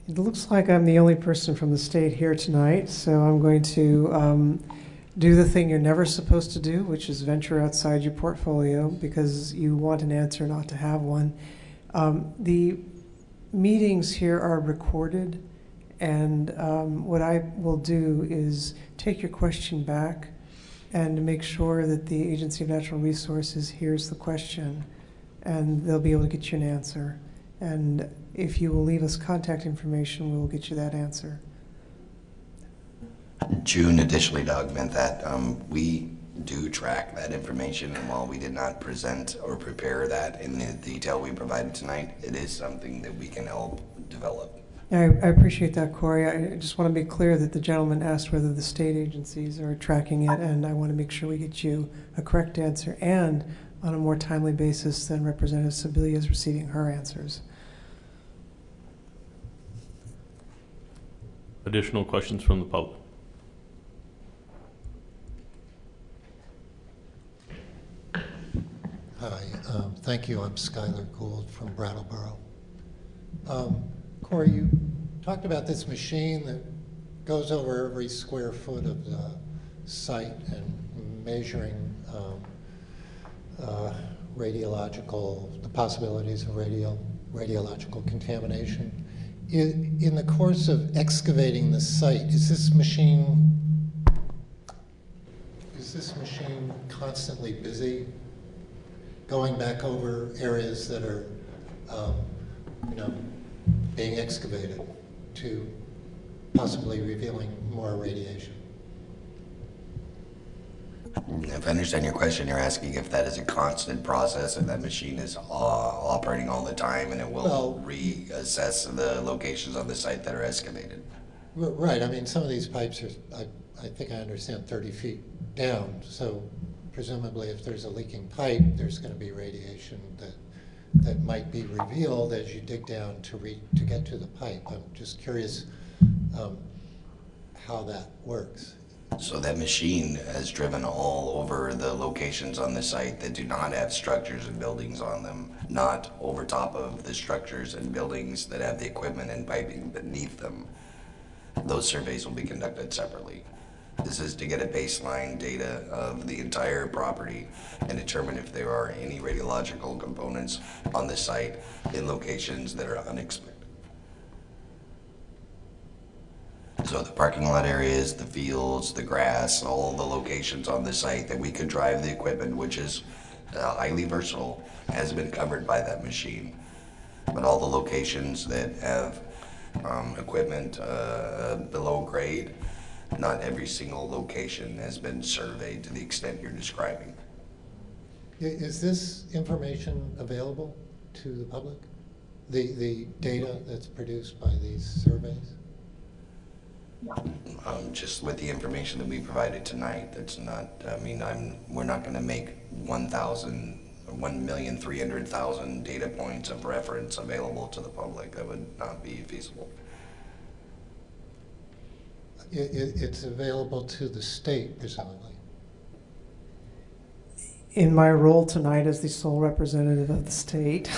Speaker 3: It looks like I'm the only person from the state here tonight, so I'm going to do the thing you're never supposed to do, which is venture outside your portfolio because you want an answer, not to have one. The meetings here are recorded, and what I will do is take your question back and make sure that the Agency of Natural Resources hears the question, and they'll be able to get you an answer. And if you will leave us contact information, we will get you that answer.
Speaker 1: June, additionally to augment that, we do track that information, and while we did not present or prepare that in the detail we provided tonight, it is something that we can help develop.
Speaker 3: I appreciate that, Corey. I just want to be clear that the gentleman asked whether the state agencies are tracking it, and I want to make sure we get you a correct answer and on a more timely basis than Representative Sibilia is receiving her answers.
Speaker 5: Additional questions from the public?
Speaker 11: Hi, thank you. I'm Skylar Gould from Brattleboro. Corey, you talked about this machine that goes over every square foot of the site and measuring the possibilities of radiological contamination. In the course of excavating the site, is this machine constantly busy, going back over areas that are um, you know, being excavated to possibly revealing more radiation.
Speaker 1: If I understand your question, you're asking if that is a constant process and that machine is operating all the time and it will
Speaker 11: Well-
Speaker 1: reassess the locations on the site that are excavated.
Speaker 11: Right, I mean, some of these pipes are, I think I understand, 30 feet down, so presumably if there's a leaking pipe, there's going to be radiation that might be revealed as you dig down to get to the pipe. I'm just curious how that works.
Speaker 1: So that machine has driven all over the locations on the site that do not have structures and buildings on them, not over top of the structures and buildings that have the equipment and piping beneath them. Those surveys will be conducted separately. This is to get a baseline data of the entire property and determine if there are any radiological components on the site in locations that are unexpected. So the parking lot areas, the fields, the grass, all the locations on the site that we could drive the equipment, which is highly versatile, has been covered by that machine. But all the locations that have equipment below grade, not every single location has been surveyed to the extent you're describing.
Speaker 11: Is this information available to the public? The data that's produced by these surveys?
Speaker 1: Just with the information that we provided tonight, that's not, I mean, we're not going to make 1,300,000 data points of reference available to the public. That would not be feasible.
Speaker 11: It's available to the state, presumably.
Speaker 3: In my role tonight as the sole representative of the state,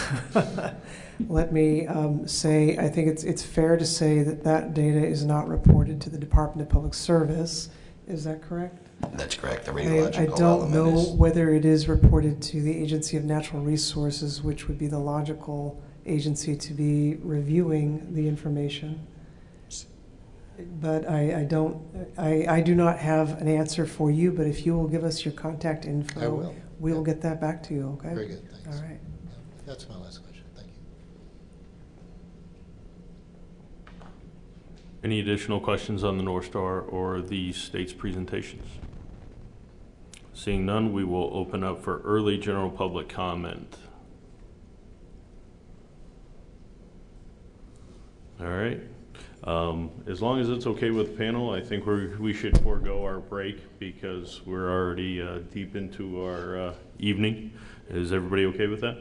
Speaker 3: let me say I think it's fair to say that that data is not reported to the Department of Public Service. Is that correct?
Speaker 1: That's correct. The
Speaker 3: I
Speaker 1: radiological
Speaker 3: don't know
Speaker 1: element is.
Speaker 3: whether it is reported to the Agency of Natural Resources, which would be the logical agency to be reviewing the information. But I do not have an answer for you, but if you will give us your contact info,
Speaker 11: I will.
Speaker 3: we will get that back to you, okay?
Speaker 11: Very good, thanks.
Speaker 3: All right.
Speaker 11: That's my last question, thank you.
Speaker 5: Any additional questions on the North Star or the state's presentations? Seeing none, we will open up for early general public comment. All right. As long as it's okay with the panel, I think we should forego our break because we're already deep into our evening. Is everybody okay with that?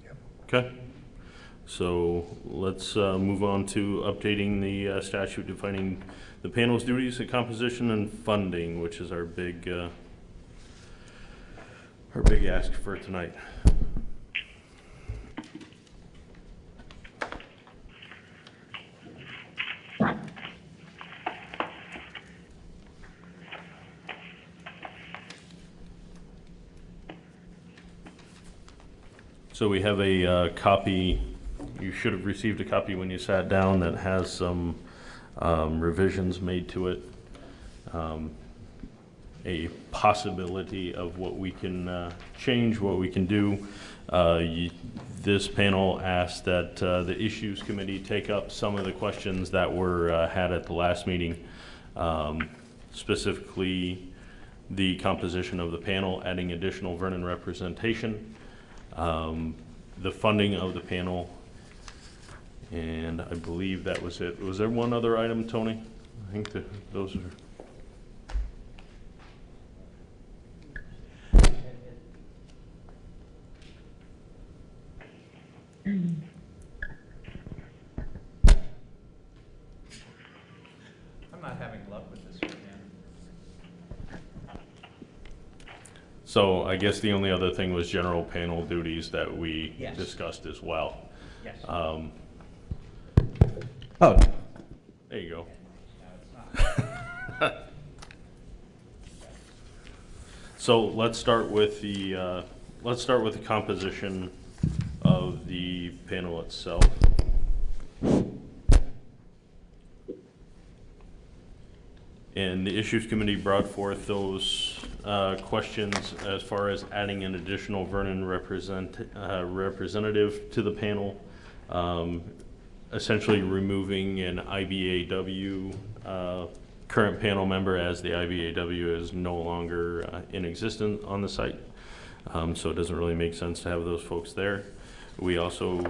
Speaker 5: Yep. Okay. So let's move on to updating the statute defining the panel's duties and composition and funding, which is our big ask for tonight. So we have a copy, you should have received a copy when you sat down that has some revisions made to it. A possibility of what we can change, what we can do. This panel asked that the Issues Committee take up some of the questions that were had at the last meeting, specifically the composition of the panel, adding additional Vernon representation, the funding of the panel, and I believe that was it. Was there one other item, Tony? I think those are...
Speaker 6: I'm not having luck with this right now.
Speaker 5: So I guess the only other thing was general panel duties that we
Speaker 6: Yes.
Speaker 5: discussed as well.
Speaker 6: Yes.
Speaker 5: Oh, there you go. So let's start with the composition of the panel itself. And the Issues Committee brought forth those questions as far as adding an additional Vernon representative to the panel. Essentially removing an IBAW current panel member, as the IBAW is no longer in existence on the site. So it doesn't really make sense to have those folks there. We also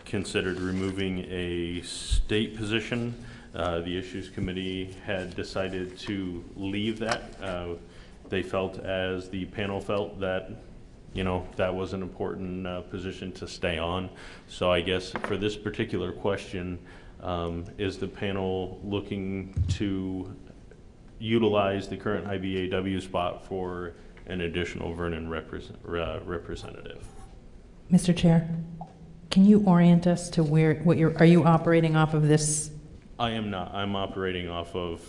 Speaker 5: considered removing a state position. The Issues Committee had decided to leave that. They felt, as the panel felt, that that was an important position to stay on. So I guess for this particular question, is the panel looking to utilize the current IBAW spot for an additional Vernon representative?
Speaker 2: Mr. Chair, can you orient us to are you operating off of this?
Speaker 5: I am not. I'm operating off of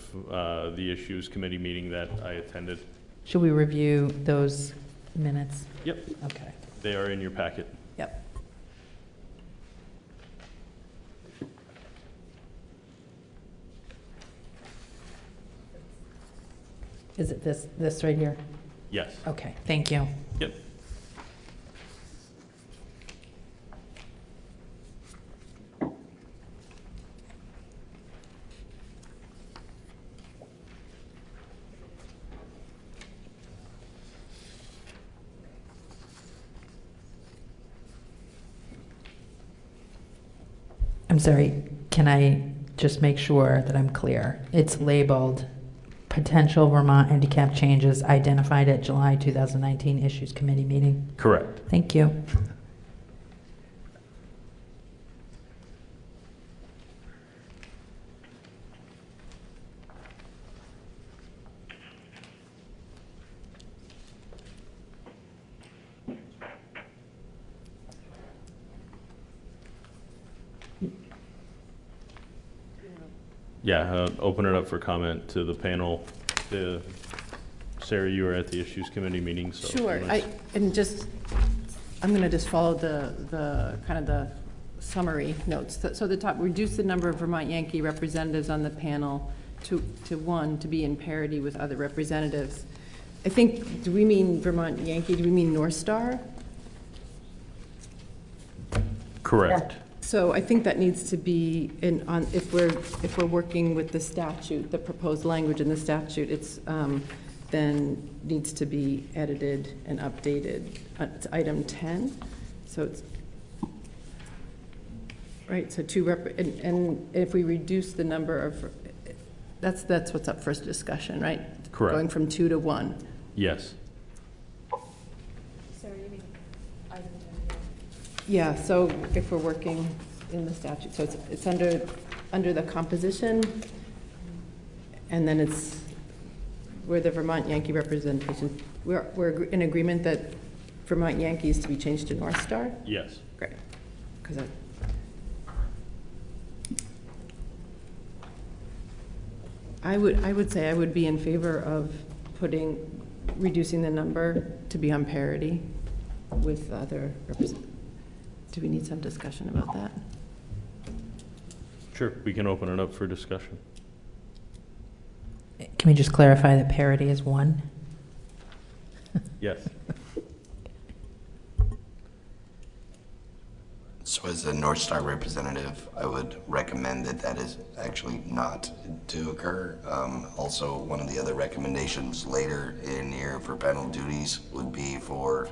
Speaker 5: the Issues Committee meeting that I attended.
Speaker 2: Should we review those minutes?
Speaker 5: Yep.
Speaker 2: Okay.
Speaker 5: They are in your packet.
Speaker 2: Yep. Is it this right here?
Speaker 5: Yes.
Speaker 2: Okay, thank you.
Speaker 5: Yep.
Speaker 2: I'm sorry, can I just make sure that I'm clear? It's labeled potential Vermont handicap changes identified at July 2019 Issues Committee meeting?
Speaker 5: Correct.
Speaker 2: Thank you.
Speaker 5: Yeah, open it up for comment to the panel. Sarah, you were at the Issues Committee meeting, so.
Speaker 9: Sure, I'm going to just follow the kind of the summary notes. So the top, reduce the number of Vermont Yankee representatives on the panel to one, to be in parity with other representatives. I think, do we mean Vermont Yankee? Do we mean North Star?
Speaker 5: Correct.
Speaker 9: So I think that needs to be if we're working with the statute, the proposed language in the statute, it's then needs to be edited and updated. It's item 10. So it's right. So and if we reduce the number of, that's what's up for discussion, right?
Speaker 5: Correct.
Speaker 9: Going from 2 to 1.
Speaker 5: Yes.
Speaker 9: Yeah, so if we're working in the statute, so it's under the composition, and then it's where the Vermont Yankee representation, we're in agreement that Vermont Yankee is to be changed to North Star?
Speaker 5: Yes.
Speaker 9: Great. Because I would say I would be in favor of reducing the number to be on parity with other representatives. Do we need some discussion about that?
Speaker 5: Sure, we can open it up for discussion.
Speaker 2: Can we just clarify that parity is 1?
Speaker 5: Yes.
Speaker 1: So as a North Star representative, I would recommend that is actually not to occur. Also, one of the other recommendations later in here for panel duties would be for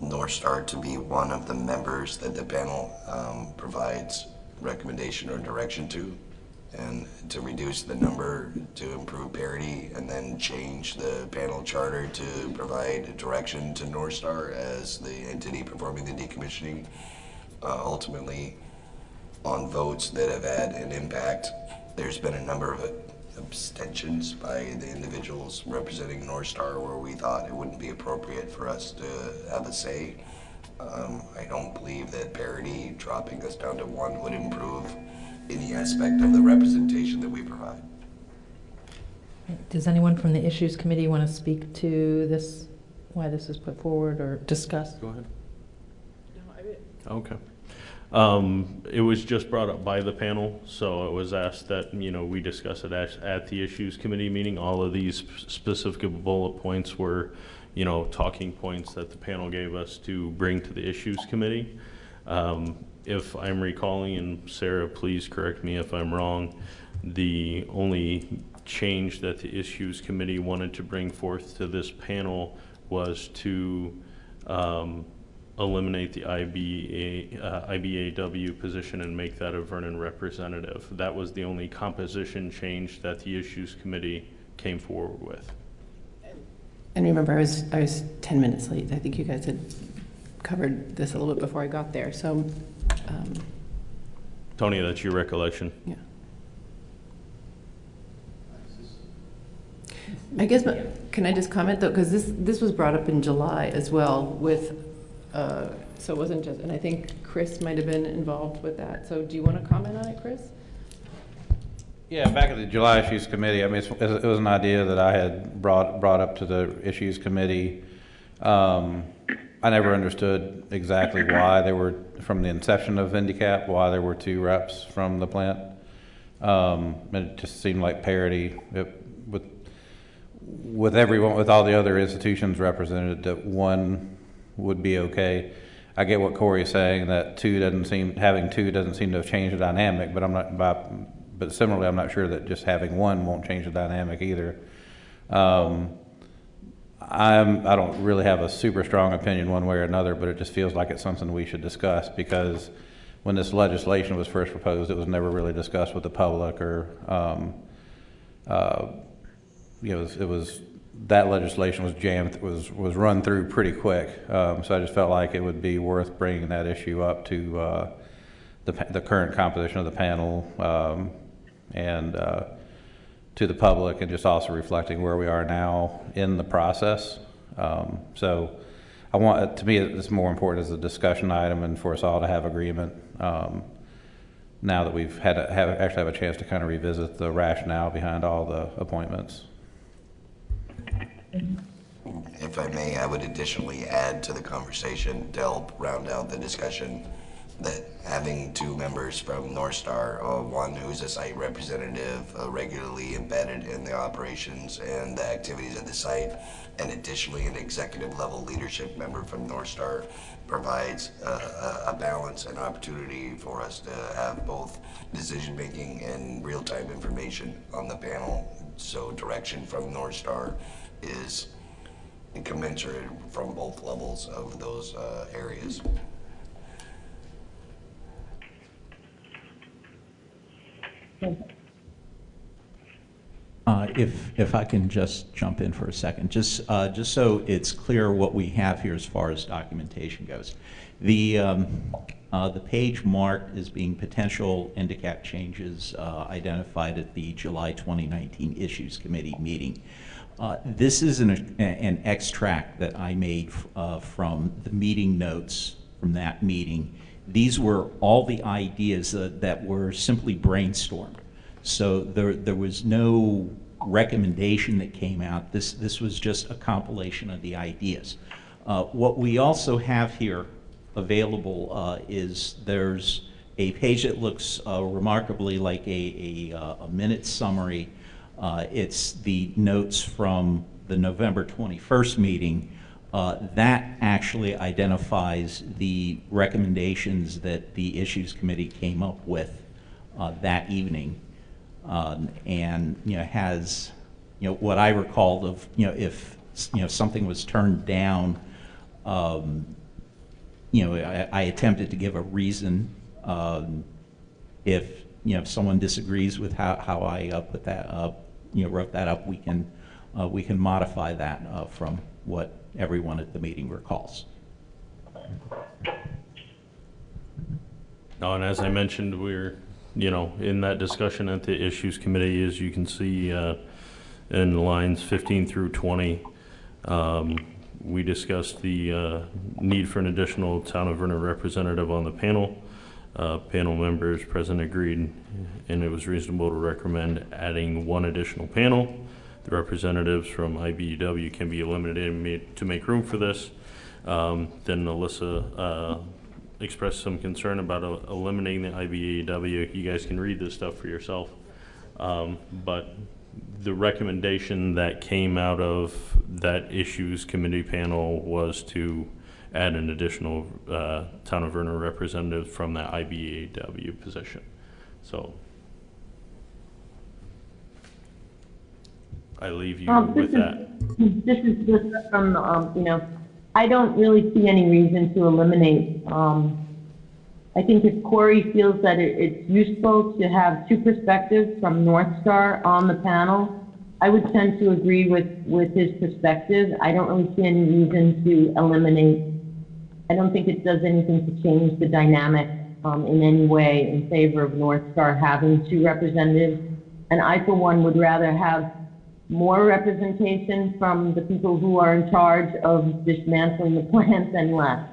Speaker 1: North Star to be one of the members that the panel provides recommendation or direction to, and to reduce the number to improve parity, and then change the panel charter to provide direction to North Star as the entity performing the decommissioning. Ultimately, on votes that have had an impact, there's been a number of abstentions by the individuals representing North Star where we thought it wouldn't be appropriate for us to have a say. I don't believe that parity, dropping us down to 1, would improve any aspect of the representation that we provide.
Speaker 2: Does anyone from the Issues Committee want to speak to this, why this is put forward, or discuss?
Speaker 5: Go ahead. Okay. It was just brought up by the panel, so it was asked that, we discuss it at the issues committee meeting. All of these specific bullet points were, talking points that the panel gave us to bring to the issues committee. If I'm recalling, and Sarah, please correct me if I'm wrong, the only change that the issues committee wanted to bring forth to this panel was to eliminate the IBAW position and make that a Vernon representative. That was the only composition change that the issues committee came forward with.
Speaker 9: And remember, I was 10 minutes late. I think you guys had covered this a little bit before I got there. So,
Speaker 5: Tony, that's your recollection.
Speaker 9: yeah. I guess, can I just comment though, because this was brought up in July as well with, so it wasn't just, and I think Chris might have been involved with that. So do you want to comment on it, Chris?
Speaker 8: Yeah, back at the July Issues Committee, I mean, it was an idea that I had brought up to the Issues Committee. I never understood exactly why there were, from the inception of Vindicap, why there were 2 reps from the plant. It just seemed like parity with everyone, with all the other institutions represented, that 1 would be okay. I get what Corey's saying, that having two doesn't seem to have changed the dynamic, but similarly, I'm not sure that just having 1 won't change the dynamic either. I don't really have a super strong opinion one way or another, but it just feels like it's something we should discuss, because when this legislation was first proposed, it was never really discussed with the public, or it was that legislation was run through pretty quick. So I just felt like it would be worth bringing that issue up to the current composition of the panel, and to the public, and just also reflecting where we are now in the process. So to me, it's more important as a discussion item and for us all to have agreement, now that we've actually have a chance to kind of revisit the rationale behind all the appointments.
Speaker 1: If I may, I would additionally add to the conversation to help round out the discussion that having 2 members from North Star, 1 who's a site representative, regularly embedded in the operations and the activities of the site, and additionally an executive level leadership member from North Star, provides a balance and opportunity for us to have both decision making and real-time information on the panel. So direction from North Star is commensurate from both levels of those areas.
Speaker 6: If I can just jump in for a second, just so it's clear what we have here as far as documentation goes. The page marked as being potential Vindicap changes identified at the July 2019 Issues Committee meeting. This is an extract that I made from the meeting notes from that meeting. These were all the ideas that were simply brainstormed. So there was no recommendation that came out. This was just a compilation of the ideas. What we also have here available is there's a page that looks remarkably like a minute summary. It's the notes from the November 21st meeting. That actually identifies the recommendations that the Issues Committee came up with that evening, and has what I recalled of if something was turned down, I attempted to give a reason. If someone disagrees with how I put that up, wrote that up, we can modify that from what everyone at the meeting recalls.
Speaker 5: No, and as I mentioned, we're in that discussion at the Issues Committee, as you can see in lines 15 through 20. We discussed the need for an additional Town of Vernon representative on the panel. Panel members present agreed, and it was reasonable to recommend adding 1 additional panel. The representatives from IBEW can be eliminated to make room for this. Then Alyssa expressed some concern about eliminating the IBEW. You guys can read this stuff for yourself. But the recommendation that came out of that issues committee panel was to add an additional Town of Vernon representative from that IBEW position. So I leave you with that.
Speaker 4: This is just from, I don't really see any reason to eliminate. I think if Corey feels that it's useful to have two perspectives from North Star on the panel, I would tend to agree with his perspective. I don't really see any reason to eliminate. I don't think it does anything to change the dynamic in any way in favor of North Star having two representatives. And I, for one, would rather have more representation from the people who are in charge of dismantling the plant than less.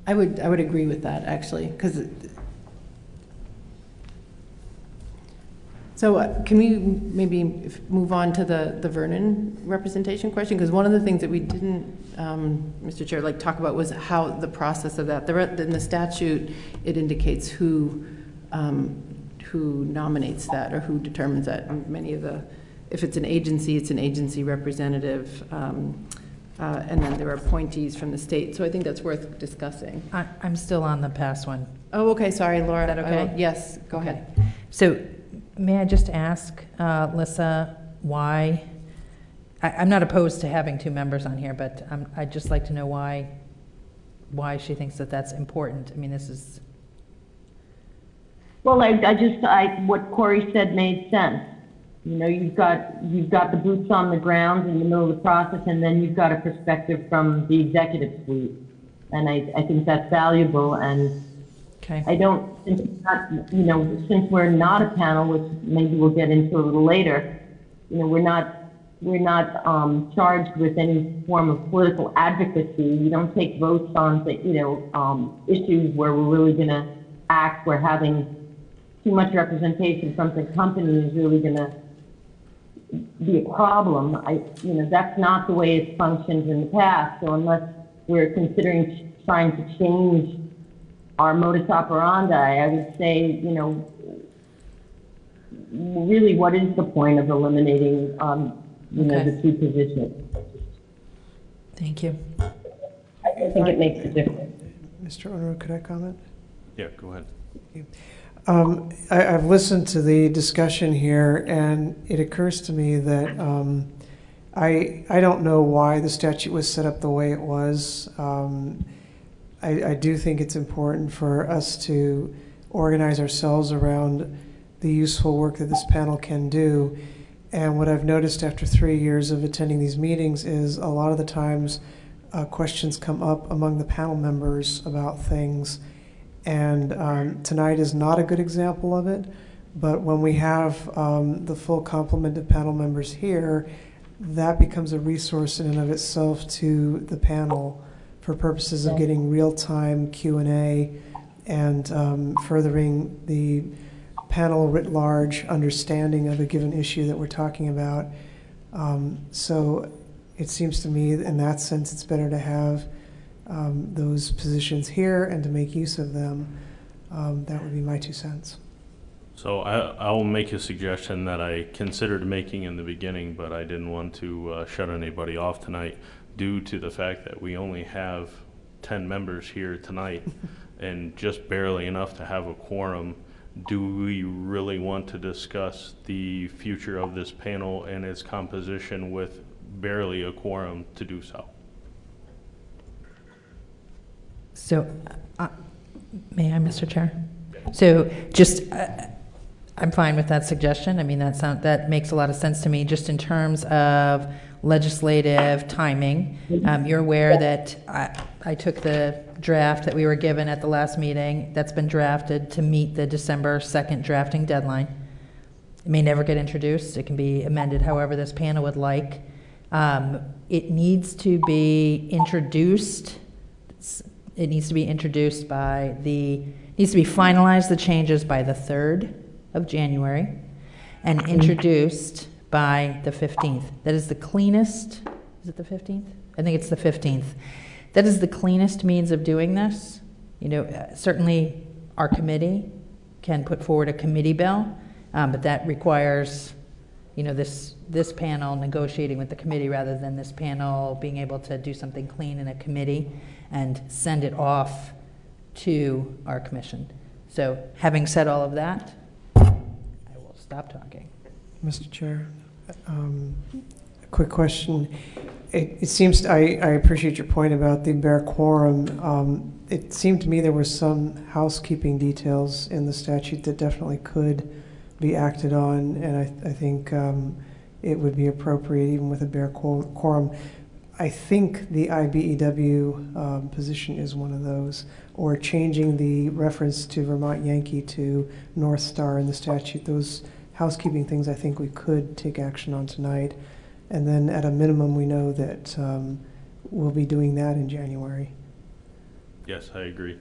Speaker 9: I would agree with that, actually, because so can we maybe move on to the Vernon representation question? Because one of the things that we didn't, Mr. Chair, talk about was how the process of that. In the statute, it indicates who nominates that or who determines that. And many of if it's an agency representative. And then there are appointees from the state. So I think that's worth discussing.
Speaker 2: I'm still on the past one.
Speaker 9: Oh, okay, sorry, Laura.
Speaker 2: Is that okay?
Speaker 9: Yes, go ahead.
Speaker 2: So may I just ask Lissa why, I'm not opposed to having two members on here, but I'd just like to know why she thinks that that's important. I mean, this is...
Speaker 4: Well, what Corey said made sense. You've got the boots on the ground in the middle of the process, and then you've got a perspective from the executive suite. And I think that's valuable. And
Speaker 2: okay.
Speaker 4: I don't think since we're not a panel, which maybe we'll get into a little later, we're not charged with any form of political advocacy. You don't take votes on issues where we're really going to act. We're having too much representation from the company is really going to be a problem. That's not the way it's functioned in the past. So unless we're considering trying to change our modus operandi, I would say, really, what is the point of eliminating, the two positions?
Speaker 2: Thank you.
Speaker 4: I think it makes a difference.
Speaker 3: Mr. Owner, could I comment?
Speaker 5: Yeah, go ahead.
Speaker 3: I've listened to the discussion here, and it occurs to me that I don't know why the statute was set up the way it was. I do think it's important for us to organize ourselves around the useful work that this panel can do. And what I've noticed after 3 years of attending these meetings is a lot of the times questions come up among the panel members about things. And tonight is not a good example of it, but when we have the full complement of panel members here, that becomes a resource in and of itself to the panel for purposes of getting real-time Q&A and furthering the panel writ large understanding of a given issue that we're talking about. So it seems to me in that sense it's better to have those positions here and to make use of them. That would be my 2 cents.
Speaker 5: So I'll make a suggestion that I considered making in the beginning, but I didn't want to shut anybody off tonight due to the fact that we only have 10 members here tonight and just barely enough to have a quorum. Do we really want to discuss the future of this panel and its composition with barely a quorum to do so?
Speaker 2: So, may I, Mr. Chair? So just, I'm fine with that suggestion. I mean, that makes a lot of sense to me, just in terms of legislative timing. You're aware that I took the draft that we were given at the last meeting that's been drafted to meet the December 2nd drafting deadline. It may never get introduced. It can be amended however this panel would like. It needs to be introduced. It needs to be introduced needs to be finalized, the changes, by the 3rd of January and introduced by the 15th. That is the cleanest, is it the 15th? I think it's the 15th. That is the cleanest means of doing this. You know, certainly our committee can put forward a committee bill, but that requires, you know, this panel negotiating with the committee rather than this panel being able to do something clean in a committee and send it off to our commission. So having said all of that, I will stop talking.
Speaker 3: Mr. Chair, a quick question. It seems, I appreciate your point about the bare quorum. It seemed to me there were some housekeeping details in the statute that definitely could be acted on, and I think it would be appropriate even with a bare quorum. I think the IBEW position is one of those, or changing the reference to Vermont Yankee to North Star in the statute. Those housekeeping things I think we could take action on tonight. And then at a minimum, we know that we'll be doing that in January.
Speaker 5: Yes, I agree.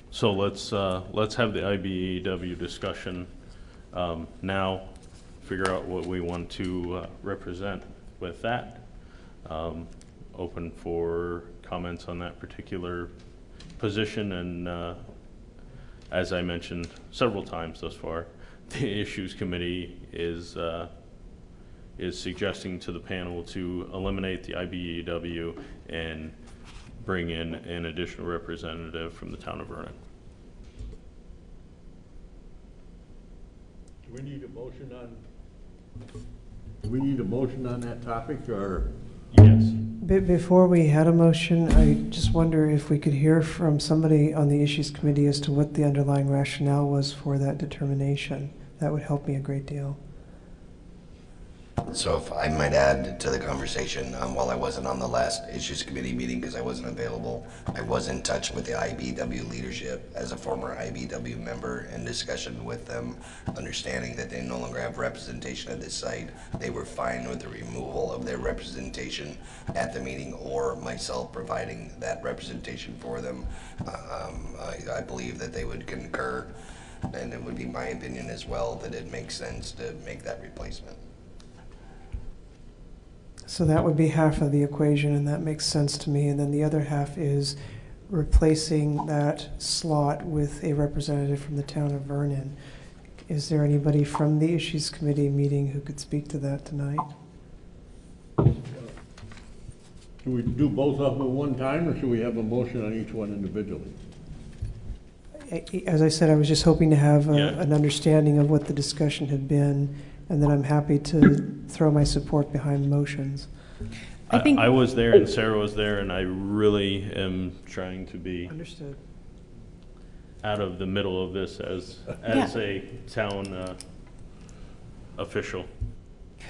Speaker 5: So let's have the IBEW discussion now, figure out what we want to represent with that. Open for comments on that particular position, and as I mentioned several times thus far, the Issues Committee is suggesting to the panel to eliminate the IBEW and bring in an additional representative from the town of Vernon.
Speaker 12: Do we need a motion on that topic, or?
Speaker 5: Yes.
Speaker 3: Before we had a motion, I just wonder if we could hear from somebody on the Issues Committee as to what the underlying rationale was for that determination. That would help me a great deal.
Speaker 1: So if I might add to the conversation, while I wasn't on the last Issues Committee meeting because I wasn't available, I was in touch with the IBEW leadership as a former IBEW member in discussion with them, understanding that they no longer have representation at this site. They were fine with the removal of their representation at the meeting or myself providing that representation for them. I believe that they would concur, and it would be my opinion as well that it makes sense to make that replacement.
Speaker 3: So that would be half of the equation, and that makes sense to me. And then the other half is replacing that slot with a representative from the town of Vernon. Is there anybody from the Issues Committee meeting who could speak to that tonight?
Speaker 12: Can we do both of them at one time, or should we have a motion on each one individually?
Speaker 3: As I said, I was just hoping to have
Speaker 5: Yeah.
Speaker 3: an understanding of what the discussion had been, and then I'm happy to throw my support behind motions.
Speaker 9: I think
Speaker 5: I was there and Sarah was there, and I really am trying to be
Speaker 3: Understood.
Speaker 5: out of the middle of this as a town official.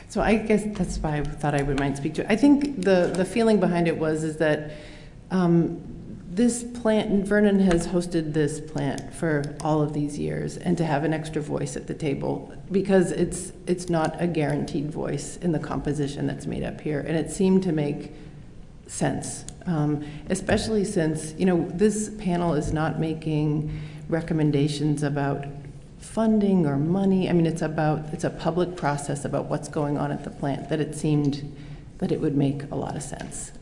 Speaker 9: So I guess that's why I thought I might speak to it. I think the feeling behind it is that this plant, Vernon has hosted this plant for all of these years, and to have an extra voice at the table, because it's not a guaranteed voice in the composition that's made up here, and it seemed to make sense, especially since, you know, this panel is not making recommendations about funding or money. I mean, it's a public process about what's going on at the plant, that it seemed that it would make a lot of sense.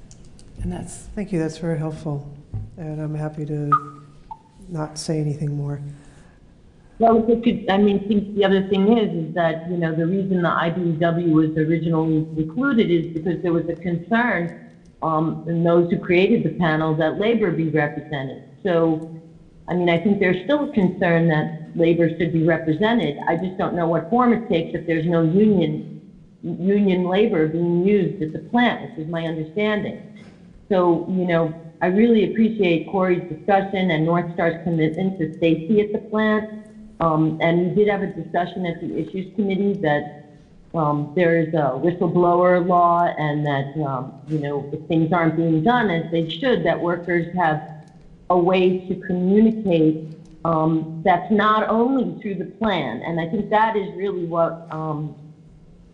Speaker 9: And that's...
Speaker 3: Thank you, that's very helpful. And I'm happy to not say anything more.
Speaker 4: Well, I think the other thing is that, you know, the reason the IBEW was originally included is because there was a concern in those who created the panel that labor be represented. So, I mean, I think there's still a concern that labor should be represented. I just don't know what form it takes if there's no union labor being used at the plant, which is my understanding. So, you know, I really appreciate Corey's discussion and North Star's commitment to safety at the plant. And we did have a discussion at the Issues Committee that there is a whistleblower law, and that, you know, if things aren't being done as they should, that workers have a way to communicate that's not only through the plan. And I think that is really what,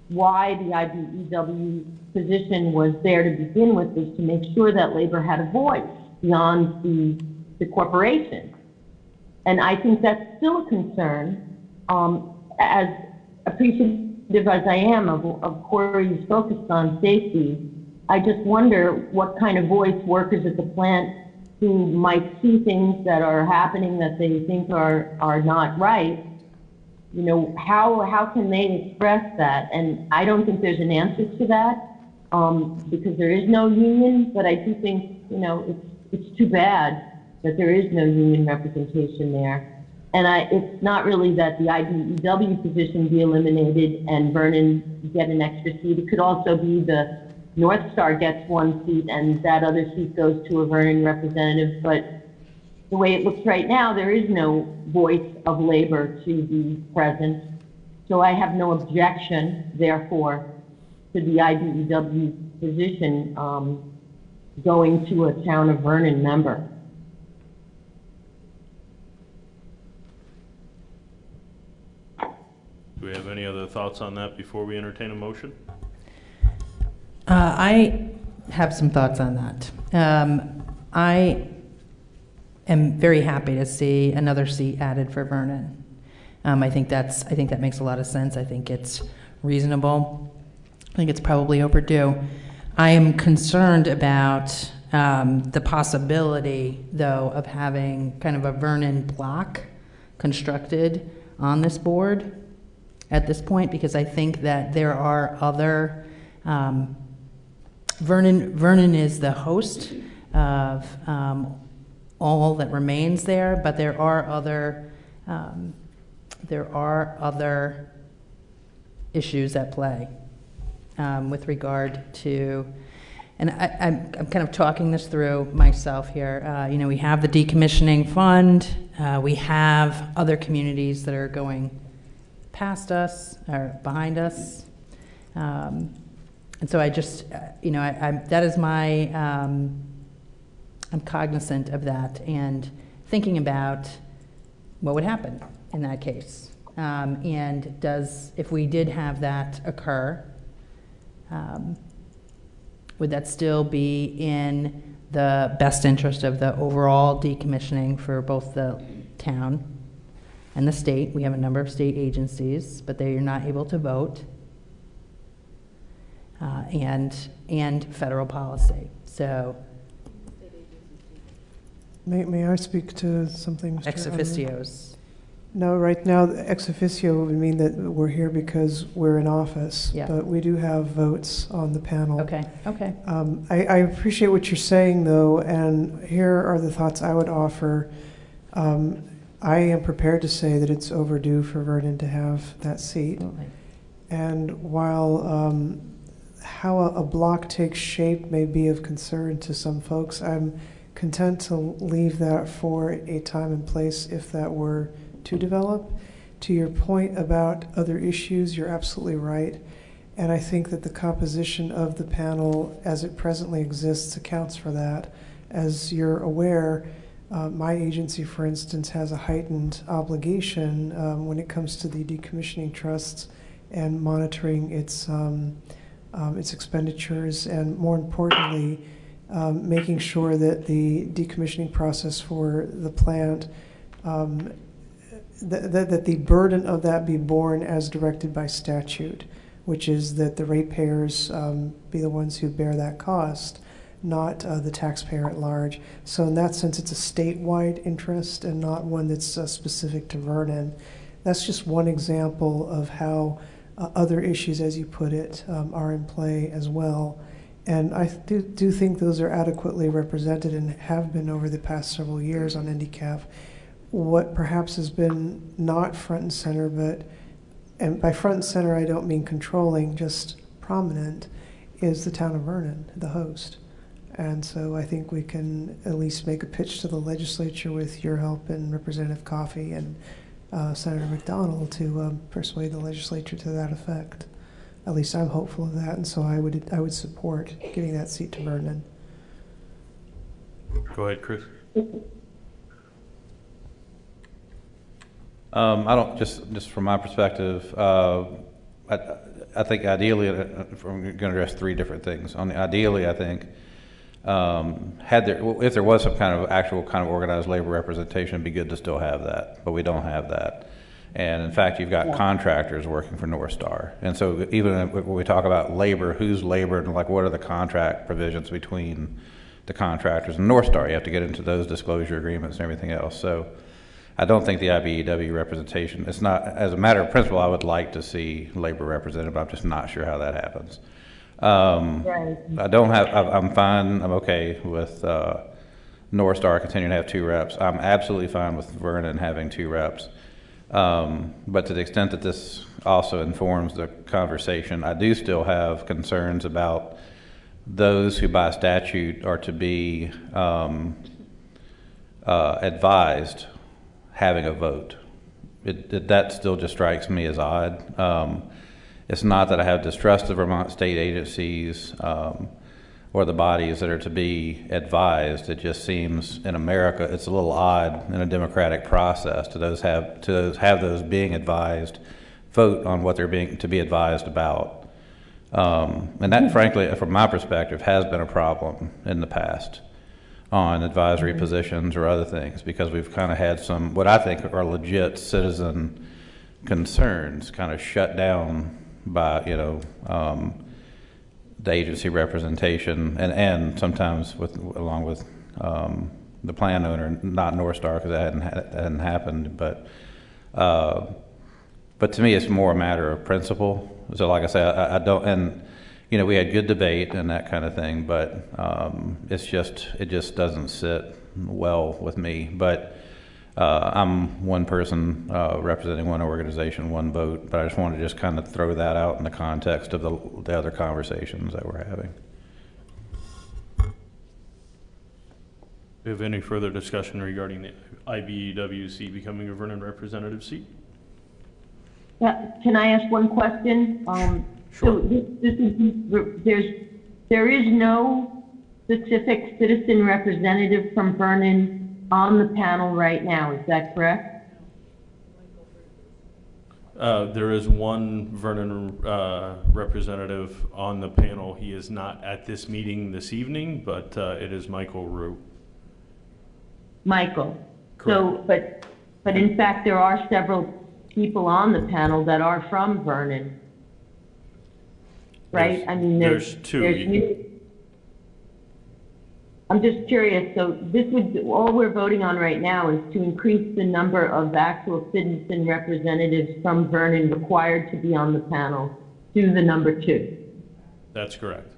Speaker 4: why the IBEW position was there to begin with, is to make sure that labor had a voice beyond the corporation. And I think that's still a concern, as appreciative as I am of Corey's focus on safety. I just wonder what kind of voice workers at the plant who might see things that are happening that they think are not right, you know, how can they express that? And I don't think there's an answer to that, because there is no union, but I do think, you know, it's too bad that there is no union representation there. And it's not really that the IBEW position be eliminated and Vernon get an extra seat. It could also be the North Star gets one seat and that other seat goes to a Vernon representative. But the way it looks right now, there is no voice of labor to be present. So I have no objection, therefore, to the IBEW position going to a Town of Vernon member.
Speaker 5: Do we have any other thoughts on that before we entertain a motion?
Speaker 2: I have some thoughts on that. I am very happy to see another seat added for Vernon. I think that makes a lot of sense. I think it's reasonable. I think it's probably overdue. I am concerned about the possibility, though, of having kind of a Vernon block constructed on this board at this point, because I think that there are other, Vernon is the host of all that remains there, but there are other issues at play with regard to, and I'm kind of talking this through myself here. You know, we have the decommissioning fund, we have other communities that are going past us or behind us, and so I just, you know, that is my, I'm cognizant of that and thinking about what would happen in that case, and if we did have that occur, would that still be in the best interest of the overall decommissioning for both the town and the state? We have a number of state agencies, but they are not able to vote, and federal policy. So,
Speaker 3: May I speak to something, Mr.
Speaker 2: ex
Speaker 3: Underwood?
Speaker 2: officios.
Speaker 3: No, right now, ex officio would mean that we're here because we're in office.
Speaker 2: Yeah.
Speaker 3: But we do have votes on the panel.
Speaker 2: Okay.
Speaker 3: I appreciate what you're saying, though, and here are the thoughts I would offer. I am prepared to say that it's overdue for Vernon to have that seat.
Speaker 2: Absolutely.
Speaker 3: And while how a block takes shape may be of concern to some folks, I'm content to leave that for a time and place if that were to develop. To your point about other issues, you're absolutely right. And I think that the composition of the panel as it presently exists accounts for that. As you're aware, my agency, for instance, has a heightened obligation when it comes to the decommissioning trusts and monitoring its expenditures, and more importantly, making sure that the decommissioning process for the plant, that the burden of that be borne as directed by statute, which is that the ratepayers be the ones who bear that cost, not the taxpayer at large. So in that sense, it's a statewide interest and not one that's specific to Vernon. That's just one example of how other issues, as you put it, are in play as well. And I do think those are adequately represented and have been over the past several years on NDCAF. What perhaps has been not front and center, and by front and center I don't mean controlling, just prominent, is the town of Vernon, the host. And so I think we can at least make a pitch to the legislature with your help and Representative Coffey and Senator McDonald to persuade the legislature to that effect. At least I'm hopeful of that, and so I would support giving that seat to Vernon.
Speaker 5: Go ahead, Chris.
Speaker 8: I don't, just from my perspective, I think ideally, if I'm going to address three different things. Ideally, I think, if there was some kind of actual kind of organized labor representation, it'd be good to still have that, but we don't have that. And in fact, you've got contractors working for North Star. And so even when we talk about labor, who's labor, and like what are the contract provisions between the contractors and North Star? You have to get into those disclosure agreements and everything else. So I don't think the IBEW representation, it's not, as a matter of principle, I would like to see labor represented, but I'm just not sure how that happens.
Speaker 4: Right.
Speaker 8: I'm fine, I'm okay with North Star continuing to have 2 reps. I'm absolutely fine with Vernon having 2 reps. But to the extent that this also informs the conversation, I do still have concerns about those who by statute are to be advised having a vote. That still just strikes me as odd. It's not that I have distrust of Vermont state agencies or the bodies that are to be advised. It just seems in America it's a little odd in a democratic process to have those being advised vote on what they're being to be advised about. And that, frankly, from my perspective, has been a problem in the past on advisory positions or other things, because we've kind of had some, what I think are legit citizen concerns kind of shut down by, the agency representation and sometimes along with the plan owner, not North Star, because that hadn't happened. But to me, it's more a matter of principle. So like I say, I don't, and we had good debate and that kind of thing, but it just doesn't sit well with me. But I'm one person representing one organization, one vote, but I just want to just kind of throw that out in the context of the other conversations that we're having.
Speaker 5: Do we have any further discussion regarding the IBEWC becoming a Vernon representative seat?
Speaker 4: Can I ask one question?
Speaker 5: Sure.
Speaker 4: So there is no specific citizen representative from Vernon on the panel right now, is that correct?
Speaker 5: There is one Vernon representative on the panel. He is not at this meeting this evening, but it is Michael Rue.
Speaker 4: Michael.
Speaker 5: Correct.
Speaker 4: So, but in fact, there are several people on the panel that are from Vernon, right?
Speaker 5: There's 2.
Speaker 4: I'm just curious, so all we're voting on right now is to increase the number of actual citizen representatives from Vernon required to be on the panel to the number 2.
Speaker 5: That's correct.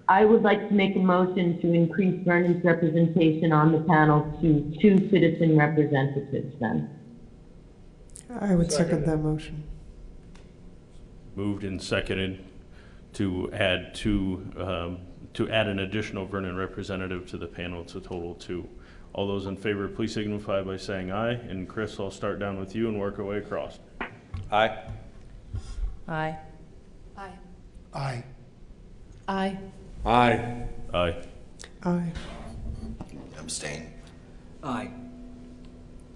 Speaker 4: I would like to make a motion to increase Vernon's representation on the panel to 2 citizen representatives then.
Speaker 3: I would second that motion.
Speaker 5: Moved and seconded to add an additional Vernon representative to the panel. It's a total of 2. All those in favor, please signify by saying aye. And Chris, I'll start down with you and work our way across.
Speaker 8: Aye.
Speaker 2: Aye.
Speaker 7: Aye.
Speaker 11: Aye.
Speaker 9: Aye.
Speaker 12: Aye.
Speaker 5: Aye.
Speaker 3: Aye.
Speaker 1: Abstain.
Speaker 13: Aye.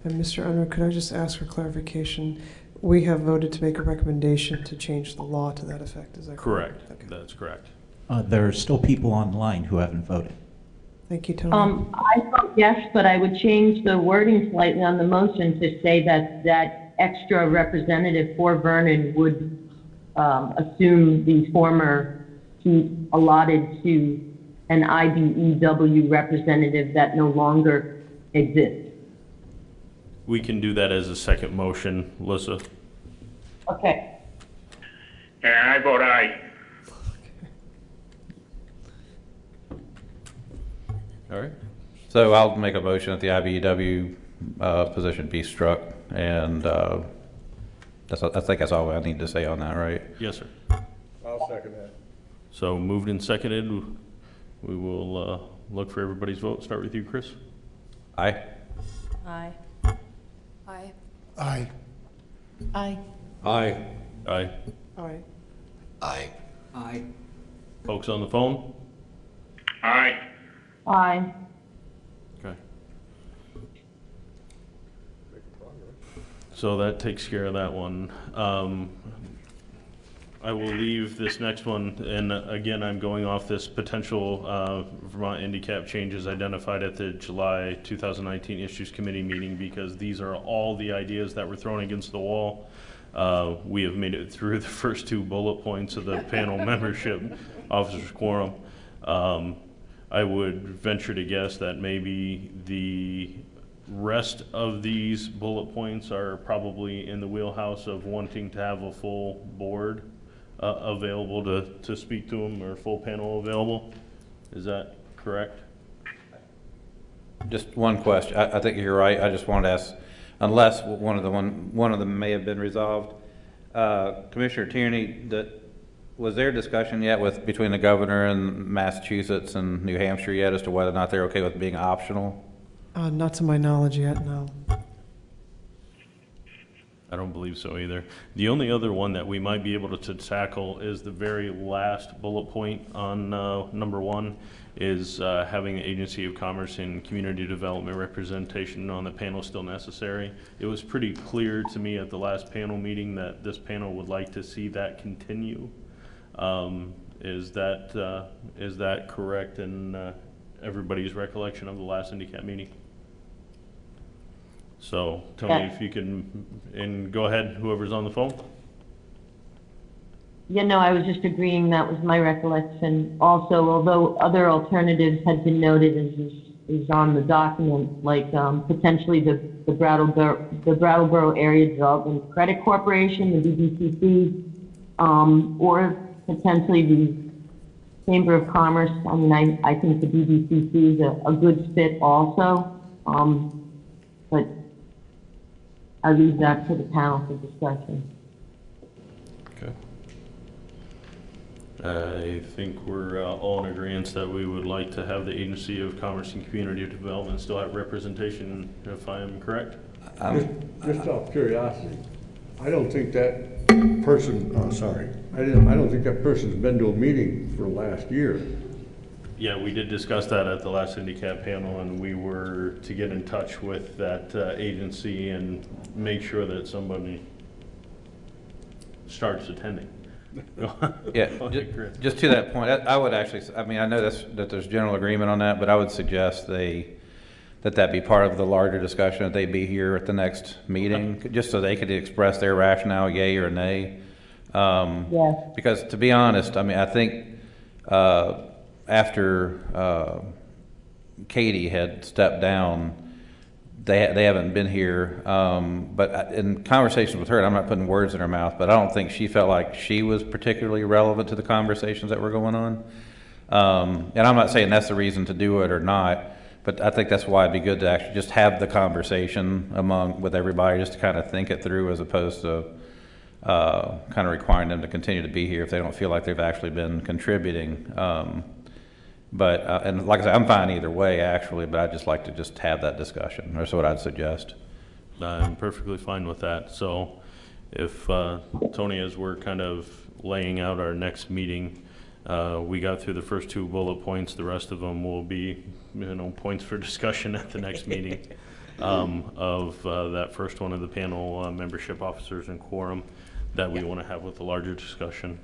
Speaker 3: And Mr. Unruh, could I just ask for clarification? We have voted to make a recommendation to change the law to that effect, is that correct?
Speaker 5: Correct.
Speaker 3: Okay.
Speaker 5: That's correct.
Speaker 6: There are still people online who haven't voted.
Speaker 3: Thank you, Tony.
Speaker 4: I vote yes, but I would change the wording slightly on the motion to say that extra representative for Vernon would assume the former seat allotted to an IBEW representative that no longer exists.
Speaker 5: We can do that as a second motion, Melissa.
Speaker 4: Okay.
Speaker 12: And I vote aye.
Speaker 5: All right.
Speaker 8: So I'll make a motion that the IBEW position be struck, and I think that's all I need to say on that, right?
Speaker 5: Yes, sir.
Speaker 12: I'll second that.
Speaker 5: So moved and seconded. We will look for everybody's vote. Start with you, Chris.
Speaker 8: Aye.
Speaker 2: Aye.
Speaker 7: Aye.
Speaker 11: Aye.
Speaker 9: Aye.
Speaker 5: Aye. Aye.
Speaker 3: Aye.
Speaker 1: Aye.
Speaker 13: Aye.
Speaker 5: Folks on the phone?
Speaker 12: Aye.
Speaker 4: Aye.
Speaker 5: Okay. So that takes care of that one. I will leave this next one, and again, I'm going off this potential Vermont handicap changes identified at the July 2019 Issues Committee meeting, because these are all the ideas that were thrown against the wall. We have made it through the first 2 bullet points of the panel membership officers quorum. I would venture to guess that maybe the rest of these bullet points are probably in the wheelhouse of wanting to have a full board available to speak to them, or full panel available. Is that correct?
Speaker 8: Just one question. I think you're right. I just wanted to ask, unless one of them may have been resolved. Commissioner Tierney, was there discussion yet between the governor and Massachusetts and New Hampshire yet as to whether or not they're okay with being optional?
Speaker 3: Not to my knowledge yet, no.
Speaker 5: I don't believe so either. The only other one that we might be able to tackle is the very last bullet point on number 1, is having the Agency of Commerce and Community Development representation on the panel still necessary. It was pretty clear to me at the last panel meeting that this panel would like to see that continue. Is that correct in everybody's recollection of the last handicap meeting? So, Tony, if you can, and go ahead, whoever's on the phone.
Speaker 4: Yeah, no, I was just agreeing that was my recollection. Also, although other alternatives had been noted is on the document, like potentially the Brattleboro Area Development Credit Corporation, the BDCC, or potentially the Chamber of Commerce. I mean, I think the BDCC is a good fit also, but I leave that to the panel for discussion.
Speaker 5: Okay. I think we're all in agreement that we would like to have the Agency of Commerce and Community Development still have representation, if I am correct.
Speaker 12: Just out of curiosity, I don't think that person, I don't think that person's been to a meeting for last year.
Speaker 5: Yeah, we did discuss that at the last handicap panel, and we were to get in touch with that agency and make sure that somebody starts attending.
Speaker 8: Yeah, just to that point, I would actually, I mean, I know that there's general agreement on that, but I would suggest that be part of the larger discussion, that they be here at the next meeting, just so they could express their rationale, yay or nay.
Speaker 4: Yes.
Speaker 8: Because to be honest, I mean, I think after Katie had stepped down, they haven't been here. But in conversations with her, and I'm not putting words in her mouth, but I don't think she felt like she was particularly relevant to the conversations that were going on. And I'm not saying that's the reason to do it or not, but I think that's why it'd be good to actually just have the conversation with everybody, just to kind of think it through, as opposed to kind of requiring them to continue to be here if they don't feel like they've actually been contributing. But and like I said, I'm fine either way, actually, but I'd just like to just have that discussion. That's what I'd suggest.
Speaker 5: I'm perfectly fine with that. So if, Tony, as we're kind of laying out our next meeting, we got through the first 2 bullet points. The rest of them will be, points for discussion at the next meeting of that first one of the panel membership officers and quorum that we want to have with the larger discussion.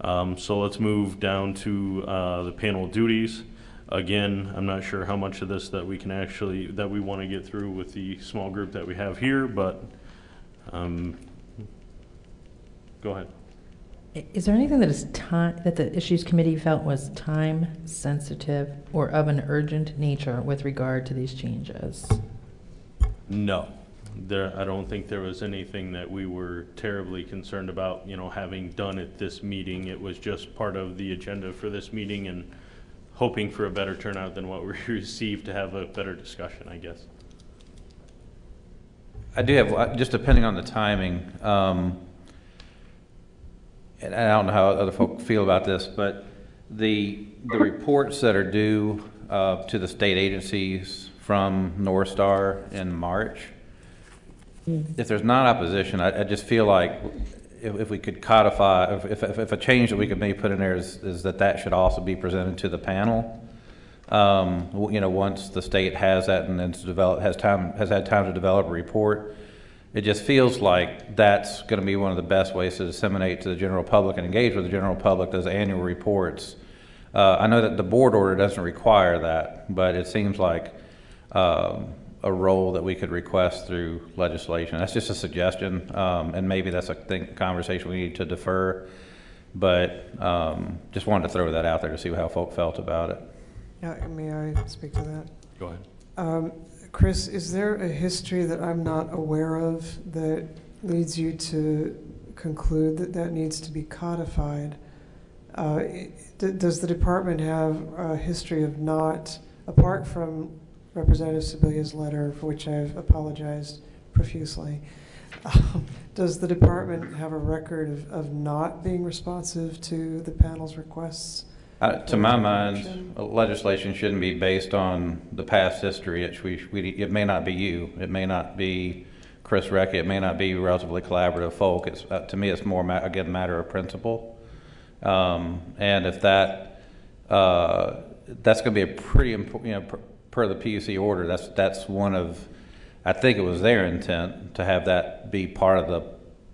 Speaker 5: So let's move down to the panel duties. Again, I'm not sure how much of this that we want to get through with the small group that we have here, but go ahead.
Speaker 2: Is there anything that the Issues Committee felt was time sensitive or of an urgent nature with regard to these changes?
Speaker 5: No. I don't think there was anything that we were terribly concerned about, having done at this meeting. It was just part of the agenda for this meeting and hoping for a better turnout than what we received to have a better discussion, I guess.
Speaker 8: I do have, just depending on the timing, and I don't know how other folk feel about this, but the reports that are due to the state agencies from North Star in March, if there's not opposition, I just feel like if we could codify, if a change that we could maybe put in there is that should also be presented to the panel. Once the state has that and has had time to develop a report, it just feels like that's going to be one of the best ways to disseminate to the general public and engage with the general public, those annual reports. I know that the board order doesn't require that, but it seems like a role that we could request through legislation. That's just a suggestion, and maybe that's a conversation we need to defer, but just wanted to throw that out there to see how folk felt about it.
Speaker 3: Yeah, may I speak to that?
Speaker 5: Go ahead.
Speaker 3: Chris, is there a history that I'm not aware of that leads you to conclude that that needs to be codified? Does the department have a history of not, apart from Representative Sebilia's letter, for which I've apologized profusely, does the department have a record of not being responsive to the panel's requests?
Speaker 8: To my mind, legislation shouldn't be based on the past history. It may not be you. It may not be Chris Recchi. It may not be relatively collaborative folk. It's, to me, it's more, again, a matter of principle. And if that's going to be a pretty important, per the PUC order, that's one of, I think it was their intent to have that be part of the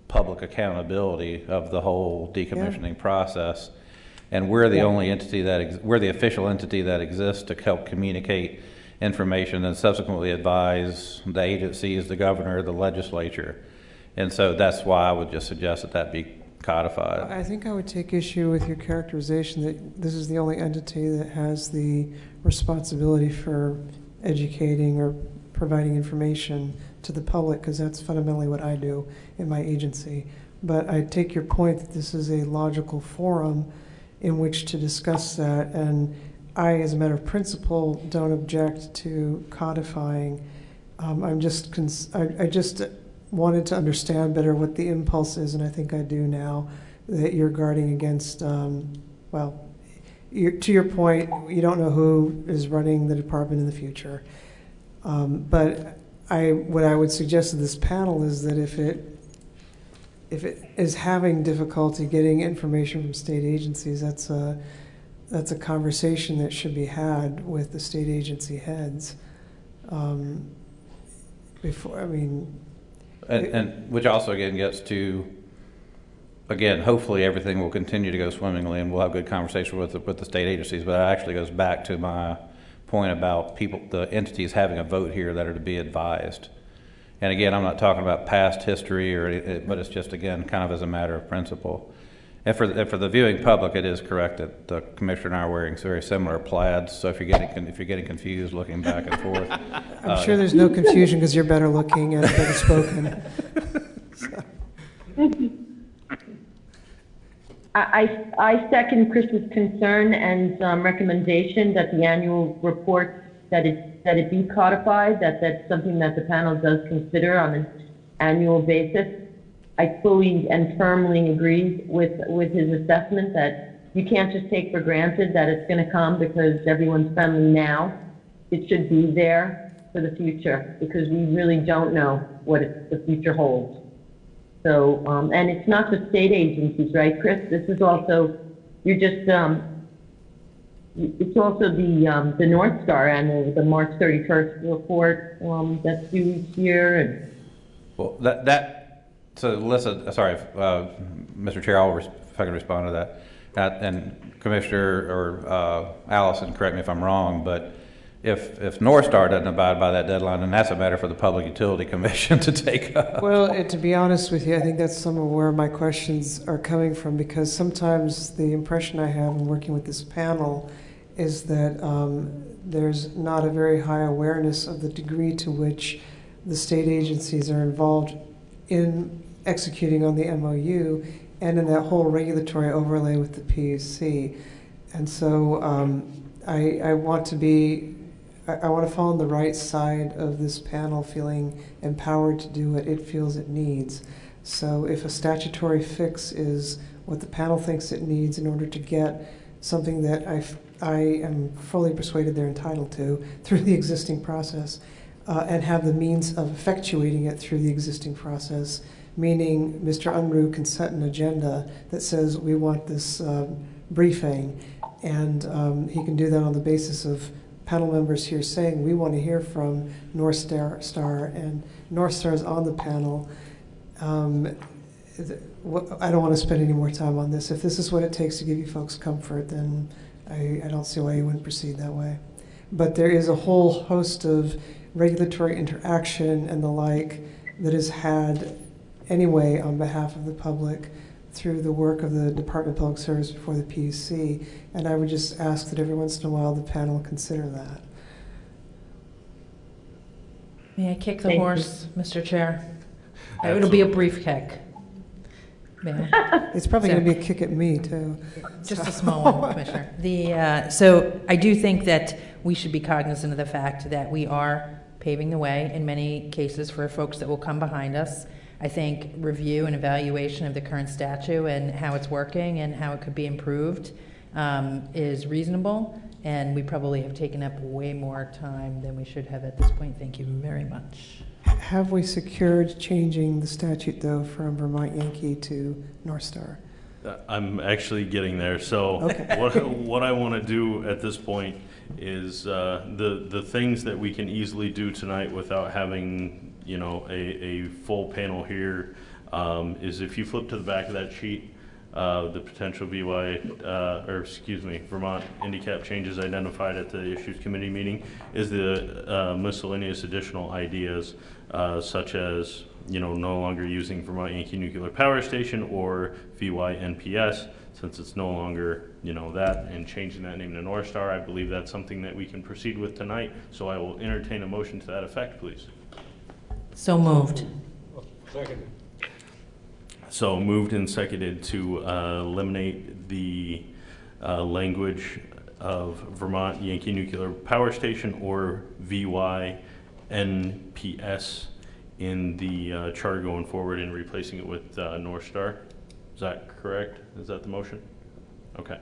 Speaker 8: public accountability of the whole decommissioning process. And we're the only entity we're the official entity that exists to help communicate information and subsequently advise the agencies, the governor, the legislature. And so that's why I would just suggest that that be codified.
Speaker 3: I think I would take issue with your characterization that this is the only entity that has the responsibility for educating or providing information to the public, because that's fundamentally what I do in my agency. But I take your point that this is a logical forum in which to discuss that, and I, as a matter of principle, don't object to codifying. I just wanted to understand better what the impulse is, and I think I do now, that you're guarding against, well, to your point, you don't know who is running the department in the future. But what I would suggest to this panel is that if it is having difficulty getting information from state agencies, that's a conversation that should be had with the state agency heads. Before, I mean,
Speaker 8: and which also again gets to, again, hopefully everything will continue to go swimmingly and we'll have good conversation with the state agencies. But it actually goes back to my point about the entities having a vote here that are to be advised. And again, I'm not talking about past history or anything, but it's just, again, kind of as a matter of principle. And for the viewing public, it is correct that the commissioner and I are wearing very similar plaids. So if you're getting confused looking back and forth,
Speaker 3: I'm sure there's no confusion because you're better looking and better spoken.
Speaker 4: I second Chris's concern and recommendation that the annual report that it be codified, that's something that the panel does consider on an annual basis. I fully and firmly agree with his assessment that you can't just take for granted that it's going to come because everyone's friendly now. It should be there for the future because we really don't know what the future holds. So, and it's not just state agencies, right, Chris? This is also, it's also the North Star and the March 31st report that's due each year. And
Speaker 8: well, so Alyssa, sorry, Mr. Chair, if I can respond to that. And Commissioner or Allison, correct me if I'm wrong, but if North Star doesn't abide by that deadline, then that's a matter for the Public Utility Commission to take up.
Speaker 3: Well, to be honest with you, I think that's some of where my questions are coming from, because sometimes the impression I have in working with this panel is that there's not a very high awareness of the degree to which the state agencies are involved in executing on the MOU and in that whole regulatory overlay with the PUC. And so I want to fall on the right side of this panel, feeling empowered to do what it feels it needs. So if a statutory fix is what the panel thinks it needs in order to get something that I am fully persuaded they're entitled to through the existing process, and have the means of effectuating it through the existing process, meaning Mr. Unruh can set an agenda that says we want this briefing, and he can do that on the basis of panel members here saying we want to hear from North Star, and North Star is on the panel. I don't want to spend any more time on this. If this is what it takes to give you folks comfort, then I don't see why you wouldn't proceed that way. But there is a whole host of regulatory interaction and the like that is had anyway on behalf of the public through the work of the Department of Public Service before the PUC, and I would just ask that every once in a while the panel consider that.
Speaker 2: May I kick the
Speaker 4: Thank
Speaker 2: horse, Mr. Chair? It'll be a brief kick. May I?
Speaker 3: It's probably
Speaker 2: So-
Speaker 3: going to be a kick at me, too.
Speaker 2: Just a small one, Commissioner. So I do think that we should be cognizant of the fact that we are paving the way in many cases for folks that will come behind us. I think review and evaluation of the current statute and how it's working and how it could be improved is reasonable, and we probably have taken up way more time than we should have at this point. Thank you very much.
Speaker 3: Have we secured changing the statute, though, from Vermont Yankee to North Star?
Speaker 5: I'm actually getting there. So
Speaker 3: Okay.
Speaker 5: what I want to do at this point is the things that we can easily do tonight without having a full panel here is if you flip to the back of that sheet, the potential Vermont handicap changes identified at the Issues Committee meeting is the miscellaneous additional ideas such as no longer using Vermont Yankee Nuclear Power Station or VYNPS, since it's no longer that, and changing that name to North Star. I believe that's something that we can proceed with tonight, so I will entertain a motion to that effect, please.
Speaker 2: So moved.
Speaker 12: Second.
Speaker 5: So moved and seconded to eliminate the language of Vermont Yankee Nuclear Power Station or VYNPS in the charter going forward and replacing it with North Star. Is that correct? Is that the motion? Okay.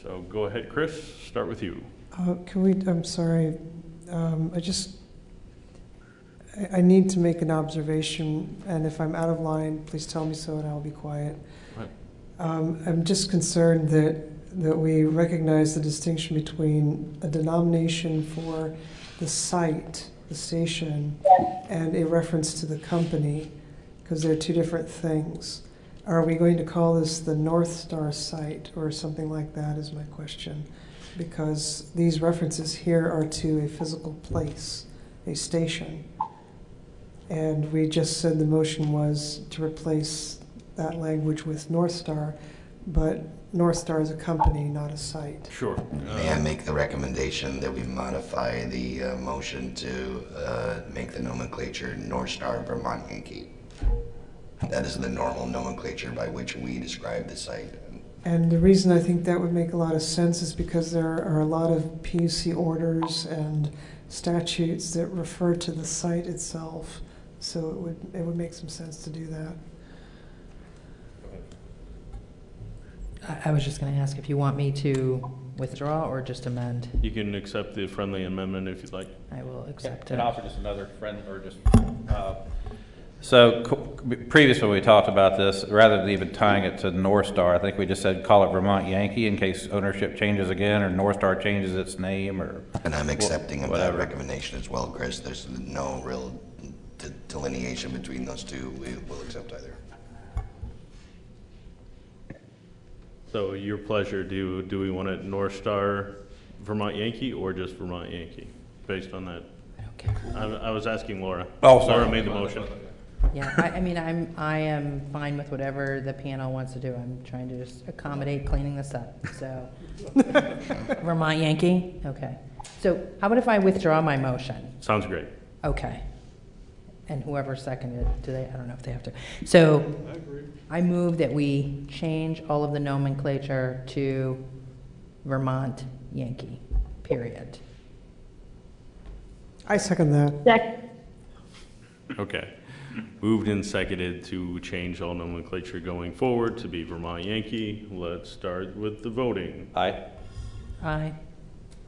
Speaker 5: So go ahead, Chris, start with you.
Speaker 3: I'm sorry, I need to make an observation, and if I'm out of line, please tell me so and I'll be quiet.
Speaker 5: Right.
Speaker 3: I'm just concerned that we recognize the distinction between a denomination for the site, the station, and a reference to the company, because they're two different things. Are we going to call this the North Star site or something like that is my question, because these references here are to a physical place, a station. And we just said the motion was to replace that language with North Star, but North Star is a company, not a site.
Speaker 5: Sure.
Speaker 1: May I make the recommendation that we modify the motion to make the nomenclature North Star Vermont Yankee? That is the normal nomenclature by which we describe the site.
Speaker 3: And the reason I think that would make a lot of sense is because there are a lot of PUC orders and statutes that refer to the site itself. So it would make some sense to do that.
Speaker 2: I was just going to ask if you want me to withdraw or just amend.
Speaker 5: You can accept the friendly amendment if you'd like.
Speaker 2: I will accept
Speaker 8: And
Speaker 2: it.
Speaker 8: also just another friend, or just, previously we talked about this, rather than even tying it to North Star, I think we just said call it Vermont Yankee in case ownership changes again, or North Star changes its name, or.
Speaker 1: And I'm accepting of that
Speaker 8: whatever.
Speaker 1: recommendation as well, Chris. There's no real delineation between those two. We will accept either.
Speaker 5: So your pleasure, do we want it North Star Vermont Yankee or just Vermont Yankee, based on that?
Speaker 2: I don't care.
Speaker 5: I was asking Laura.
Speaker 8: Oh, sorry.
Speaker 5: Laura made the motion.
Speaker 2: Yeah, I am fine with whatever the panel wants to do. I'm trying to just accommodate cleaning this up, so. Vermont Yankee? Okay. So how about if I withdraw my motion?
Speaker 5: Sounds great.
Speaker 2: Okay. And whoever seconded, I don't know if they have to. So I move that we change all of the nomenclature to Vermont Yankee, period.
Speaker 3: I second that.
Speaker 4: Second.
Speaker 5: Okay. Moved and seconded to change all nomenclature going forward to be Vermont Yankee. Let's start with the voting.
Speaker 8: Aye.
Speaker 2: Aye.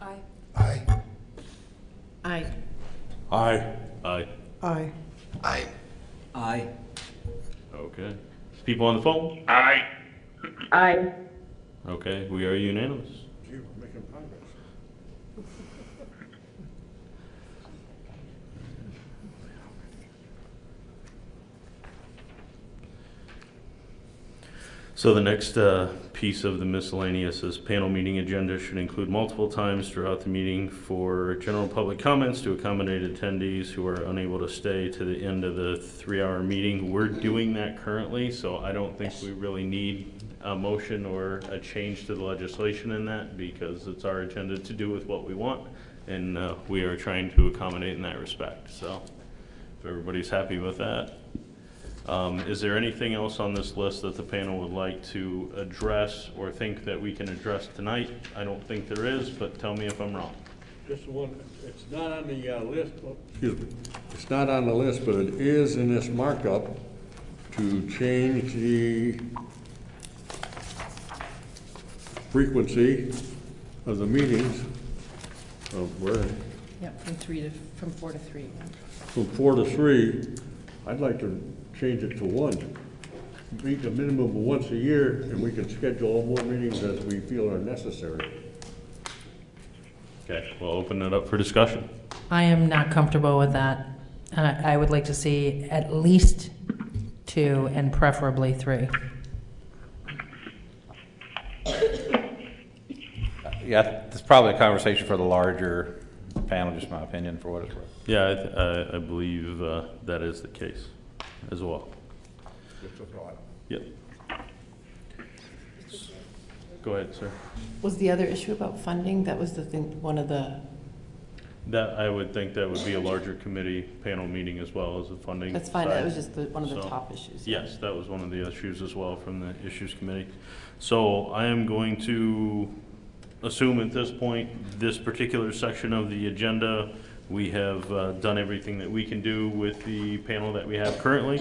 Speaker 1: Aye.
Speaker 9: Aye.
Speaker 5: Aye.
Speaker 3: Aye.
Speaker 1: Aye.
Speaker 6: Aye.
Speaker 5: Okay. People on the phone?
Speaker 4: Aye.
Speaker 5: Okay, we are unanimous.
Speaker 12: Gee, we're making progress.
Speaker 5: So the next piece of the miscellaneous is panel meeting agenda should include multiple times throughout the meeting for general public comments to accommodate attendees who are unable to stay to the end of the 3-hour meeting. We're doing that currently, so I don't think we really need a motion or a change to the legislation in that, because it's our agenda to do with what we want, and we are trying to accommodate in that respect. So if everybody's happy with that. Is there anything else on this list that the panel would like to address or think that we can address tonight? I don't think there is, but tell me if I'm wrong.
Speaker 12: Just one, it's not on the list, excuse me, it's not on the list, but it is in this markup to change the frequency of the meetings of where,
Speaker 9: Yep, from 4 to 3.
Speaker 12: from 4 to 3. I'd like to change it to 1. Meet a minimum of once a year, and we can schedule more meetings as we feel are necessary.
Speaker 5: Okay, we'll open it up for discussion.
Speaker 2: I am not comfortable with that. I would like to see at least 2 and preferably 3.
Speaker 8: Yeah, it's probably a conversation for the larger panel, just my opinion, for what it's worth.
Speaker 5: Yeah, I believe that is the case as well.
Speaker 12: Just a thought.
Speaker 5: Yep. Go ahead, sir.
Speaker 9: Was the other issue about funding? That was the thing, one of the,
Speaker 5: That, I would think that would be a larger committee panel meeting as well as the funding.
Speaker 9: that's fine, that
Speaker 5: side.
Speaker 9: was just one of the
Speaker 5: So,
Speaker 9: top issues.
Speaker 5: Yes, that was one of the issues as well from the issues committee. So I am going to assume at this point, this particular section of the agenda, we have done everything that we can do with the panel that we have currently,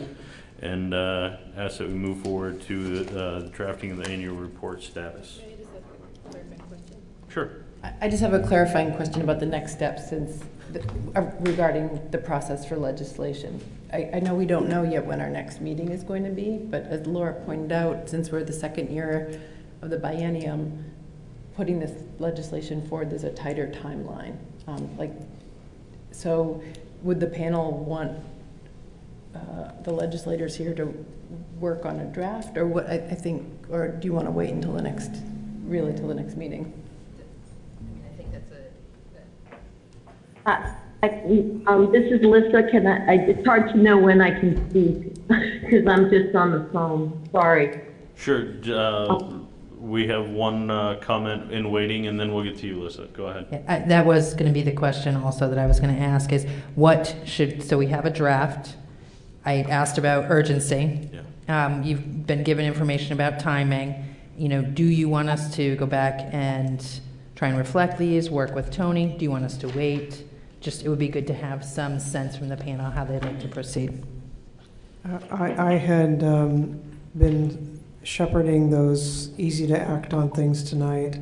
Speaker 5: and ask that we move forward to the drafting of the annual report status.
Speaker 13: May I just have a clarifying question?
Speaker 5: Sure.
Speaker 9: I just have a clarifying question about the next steps regarding the process for legislation. I know we don't know yet when our next meeting is going to be, but as Laura pointed out, since we're the second year of the biennium, putting this legislation forward, there's a tighter timeline. So would the panel want the legislators here to work on a draft, or what? I think, or do you want to wait until the next meeting?
Speaker 13: I think that's
Speaker 4: This is Lisa. It's hard to know when I can speak because I'm just on the phone. Sorry.
Speaker 5: Sure. We have one comment in waiting, and then we'll get to you, Lisa. Go ahead.
Speaker 2: Yeah, that was going to be the question also that I was going to ask is so we have a draft. I asked about urgency.
Speaker 5: Yeah.
Speaker 2: You've been given information about timing. Do you want us to go back and try and reflect these, work with Tony? Do you want us to wait? It would be good to have some sense from the panel how they'd like to proceed.
Speaker 3: I had been shepherding those easy to act on things tonight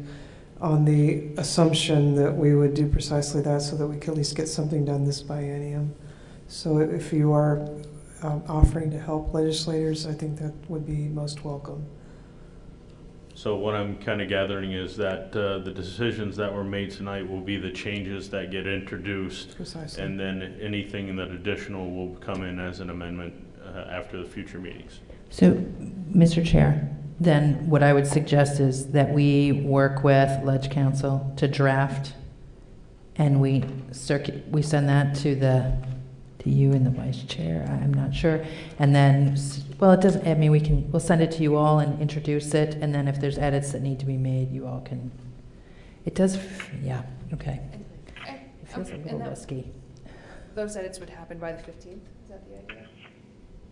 Speaker 3: on the assumption that we would do precisely that so that we could at least get something done this biennium. So if you are offering to help legislators, I think that would be most welcome.
Speaker 5: So what I'm kind of gathering is that the decisions that were made tonight will be the changes that get introduced.
Speaker 3: Precisely.
Speaker 5: And then anything that additional will come in as an amendment after the future meetings.
Speaker 2: So, Mr. Chair, then what I would suggest is that we work with Ledge Council to draft, and we send that to you and the vice chair. I'm not sure, and then it doesn't. I mean, we'll send it to you all and introduce it, and then if there's edits that need to be made, you all can. It does. Yeah. Okay. It feels a little risky.
Speaker 13: Those edits would happen by the 15th, is that the idea?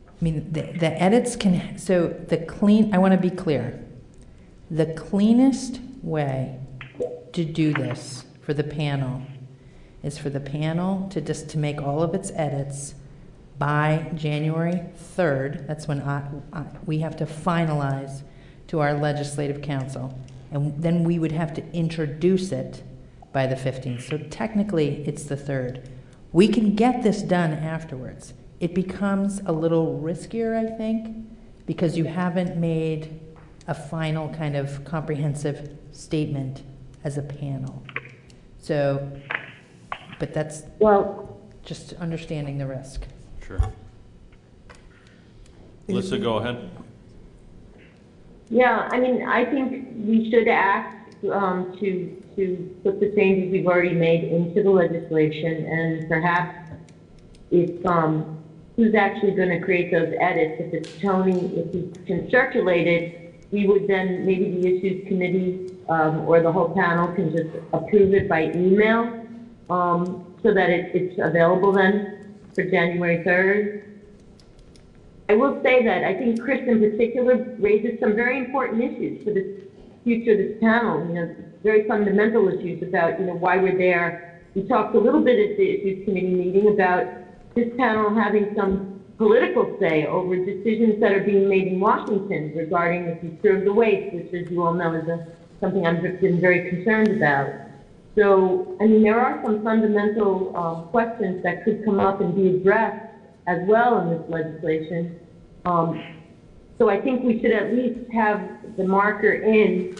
Speaker 2: I mean, the edits can, I want to be clear. The cleanest way to do this for the panel is for the panel to make all of its edits by January 3rd. That's when we have to finalize to our legislative council. And then we would have to introduce it by the 15th. So technically, it's the 3rd. We can get this done afterwards. It becomes a little riskier, I think, because you haven't made a final kind of comprehensive statement as a panel. So, but that's
Speaker 4: Well,
Speaker 2: just understanding the risk.
Speaker 5: Sure. Melissa, go ahead.
Speaker 4: yeah, I mean, I think we should act to put the changes we've already made into the legislation, and perhaps if who's actually going to create those edits, if it's Tony, if he can circulate it, we would then, maybe the issues committee or the whole panel can just approve it by email, so that it's available then for January 3rd. I will say that I think Chris in particular raises some very important issues for the future of this panel, you know, very fundamental issues about, you know, why we're there. We talked a little bit at the issues committee meeting about this panel having some political say over decisions that are being made in Washington regarding the future of the waste, which, as you all know, is something I've been very concerned about. So, I mean, there are some fundamental questions that could come up and be addressed as well in this legislation. So I think we should at least have the marker in,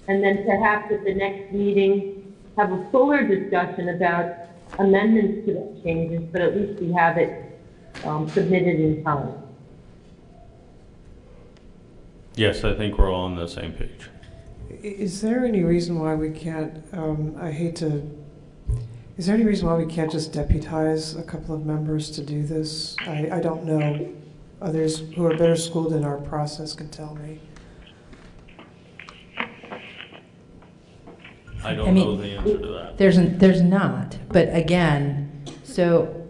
Speaker 4: and then perhaps at the next meeting have a fuller discussion about amendments to those changes, but at least we have it submitted in time.
Speaker 5: Yes, I think we're all on the same page.
Speaker 3: Is there any reason why we can't, is there any reason why we can't just deputize a couple of members to do this? I don't know. Others who are better schooled in our process can tell me.
Speaker 5: I don't know the answer to that.
Speaker 2: There's not, but again, so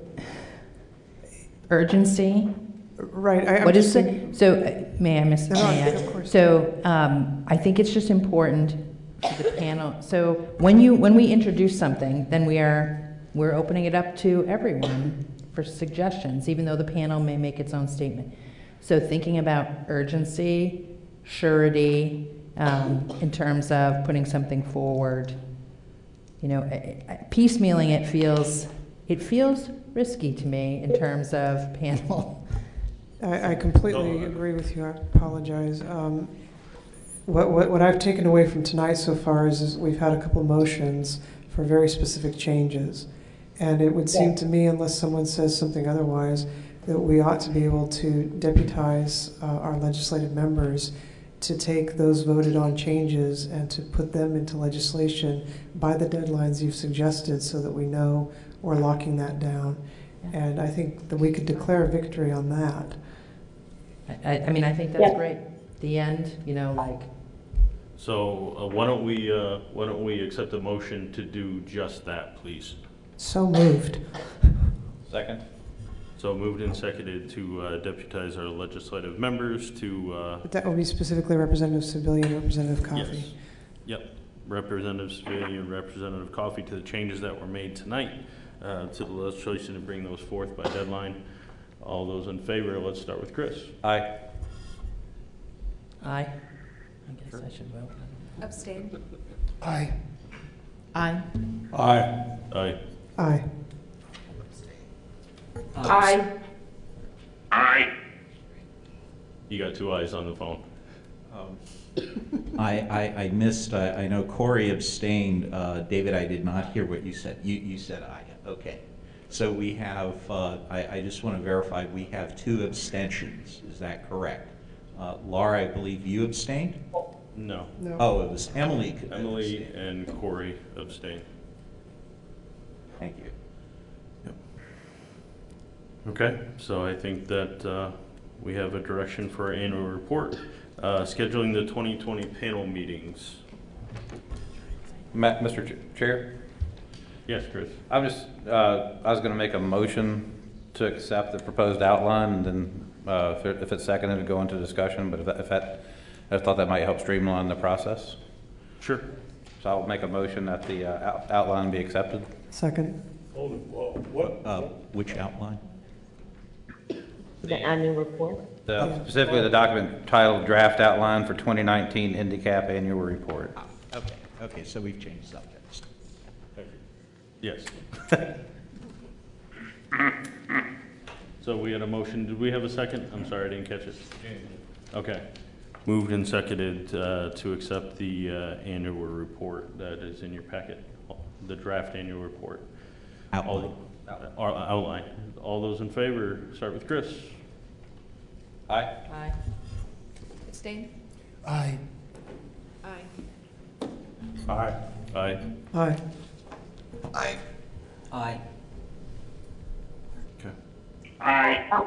Speaker 2: urgency.
Speaker 3: Right.
Speaker 2: What is it? So, may I miss?
Speaker 3: No, of course.
Speaker 2: So, I think it's just important for the panel. So, when we introduce something, then we're opening it up to everyone for suggestions, even though the panel may make its own statement. So, thinking about urgency, surety, in terms of putting something forward, you know, piecemealing it feels risky to me in terms of panel.
Speaker 3: I completely agree with you. I apologize. What I've taken away from tonight so far is we've had a couple motions for very specific changes. And it would seem to me, unless someone says something otherwise, that we ought to be able to deputize our legislative members to take those voted on changes and to put them into legislation by the deadlines you've suggested so that we know we're locking that down. And I think that we could declare a victory on that.
Speaker 2: I mean, I think that's great. The end, you know, like.
Speaker 5: So why don't we accept a motion to do just that, please?
Speaker 3: So moved.
Speaker 8: Second.
Speaker 5: So moved and seconded to deputize our legislative members to.
Speaker 3: But that will be specifically Representative Civilian, Representative Coffey.
Speaker 5: Yes. Yep. Representative Civilian, Representative Coffey to the changes that were made tonight to the legislation to bring those forth by deadline. All those in favor, let's start with Chris.
Speaker 8: Aye.
Speaker 2: Aye. I guess I should vote.
Speaker 13: Abstain.
Speaker 11: Aye.
Speaker 2: Aye.
Speaker 12: Aye.
Speaker 5: Aye.
Speaker 3: Aye.
Speaker 4: Aye.
Speaker 5: Aye. You got two ayes on the phone.
Speaker 6: I missed, I know Corey abstained. David, I did not hear what you said. You said aye. Okay. So we have, I just want to verify, we have 2 abstentions. Is that correct? Laura, I believe you abstained?
Speaker 5: No.
Speaker 6: Oh, it was Emily.
Speaker 5: Emily and Corey abstain.
Speaker 6: Thank you.
Speaker 5: Okay, so I think that we have a direction for our annual report. Scheduling the 2020 panel meetings.
Speaker 8: Mr. Chair?
Speaker 5: Yes, Chris.
Speaker 8: I was going to make a motion to accept the proposed outline, and then if it's seconded, to go into discussion, but I thought that might help streamline the process.
Speaker 5: Sure.
Speaker 8: So I'll make a motion that the outline be accepted.
Speaker 3: Second.
Speaker 6: Which outline?
Speaker 4: The annual report.
Speaker 8: Specifically, the document titled Draft Outline for 2019 IndyCap Annual Report.
Speaker 6: Okay, so we've changed subjects.
Speaker 5: Yes. So we had a motion. Did we have a second? I'm sorry, I didn't catch it. Okay. Moved and seconded to accept the annual report that is in your packet. the draft annual report.
Speaker 6: Outline.
Speaker 5: Outline. All those in favor, start with Chris. Aye.
Speaker 2: Aye.
Speaker 13: Abstain?
Speaker 11: Aye.
Speaker 13: Aye.
Speaker 5: Aye. Aye.
Speaker 3: Aye.
Speaker 1: Aye.
Speaker 6: Aye.
Speaker 5: Okay.
Speaker 4: Aye.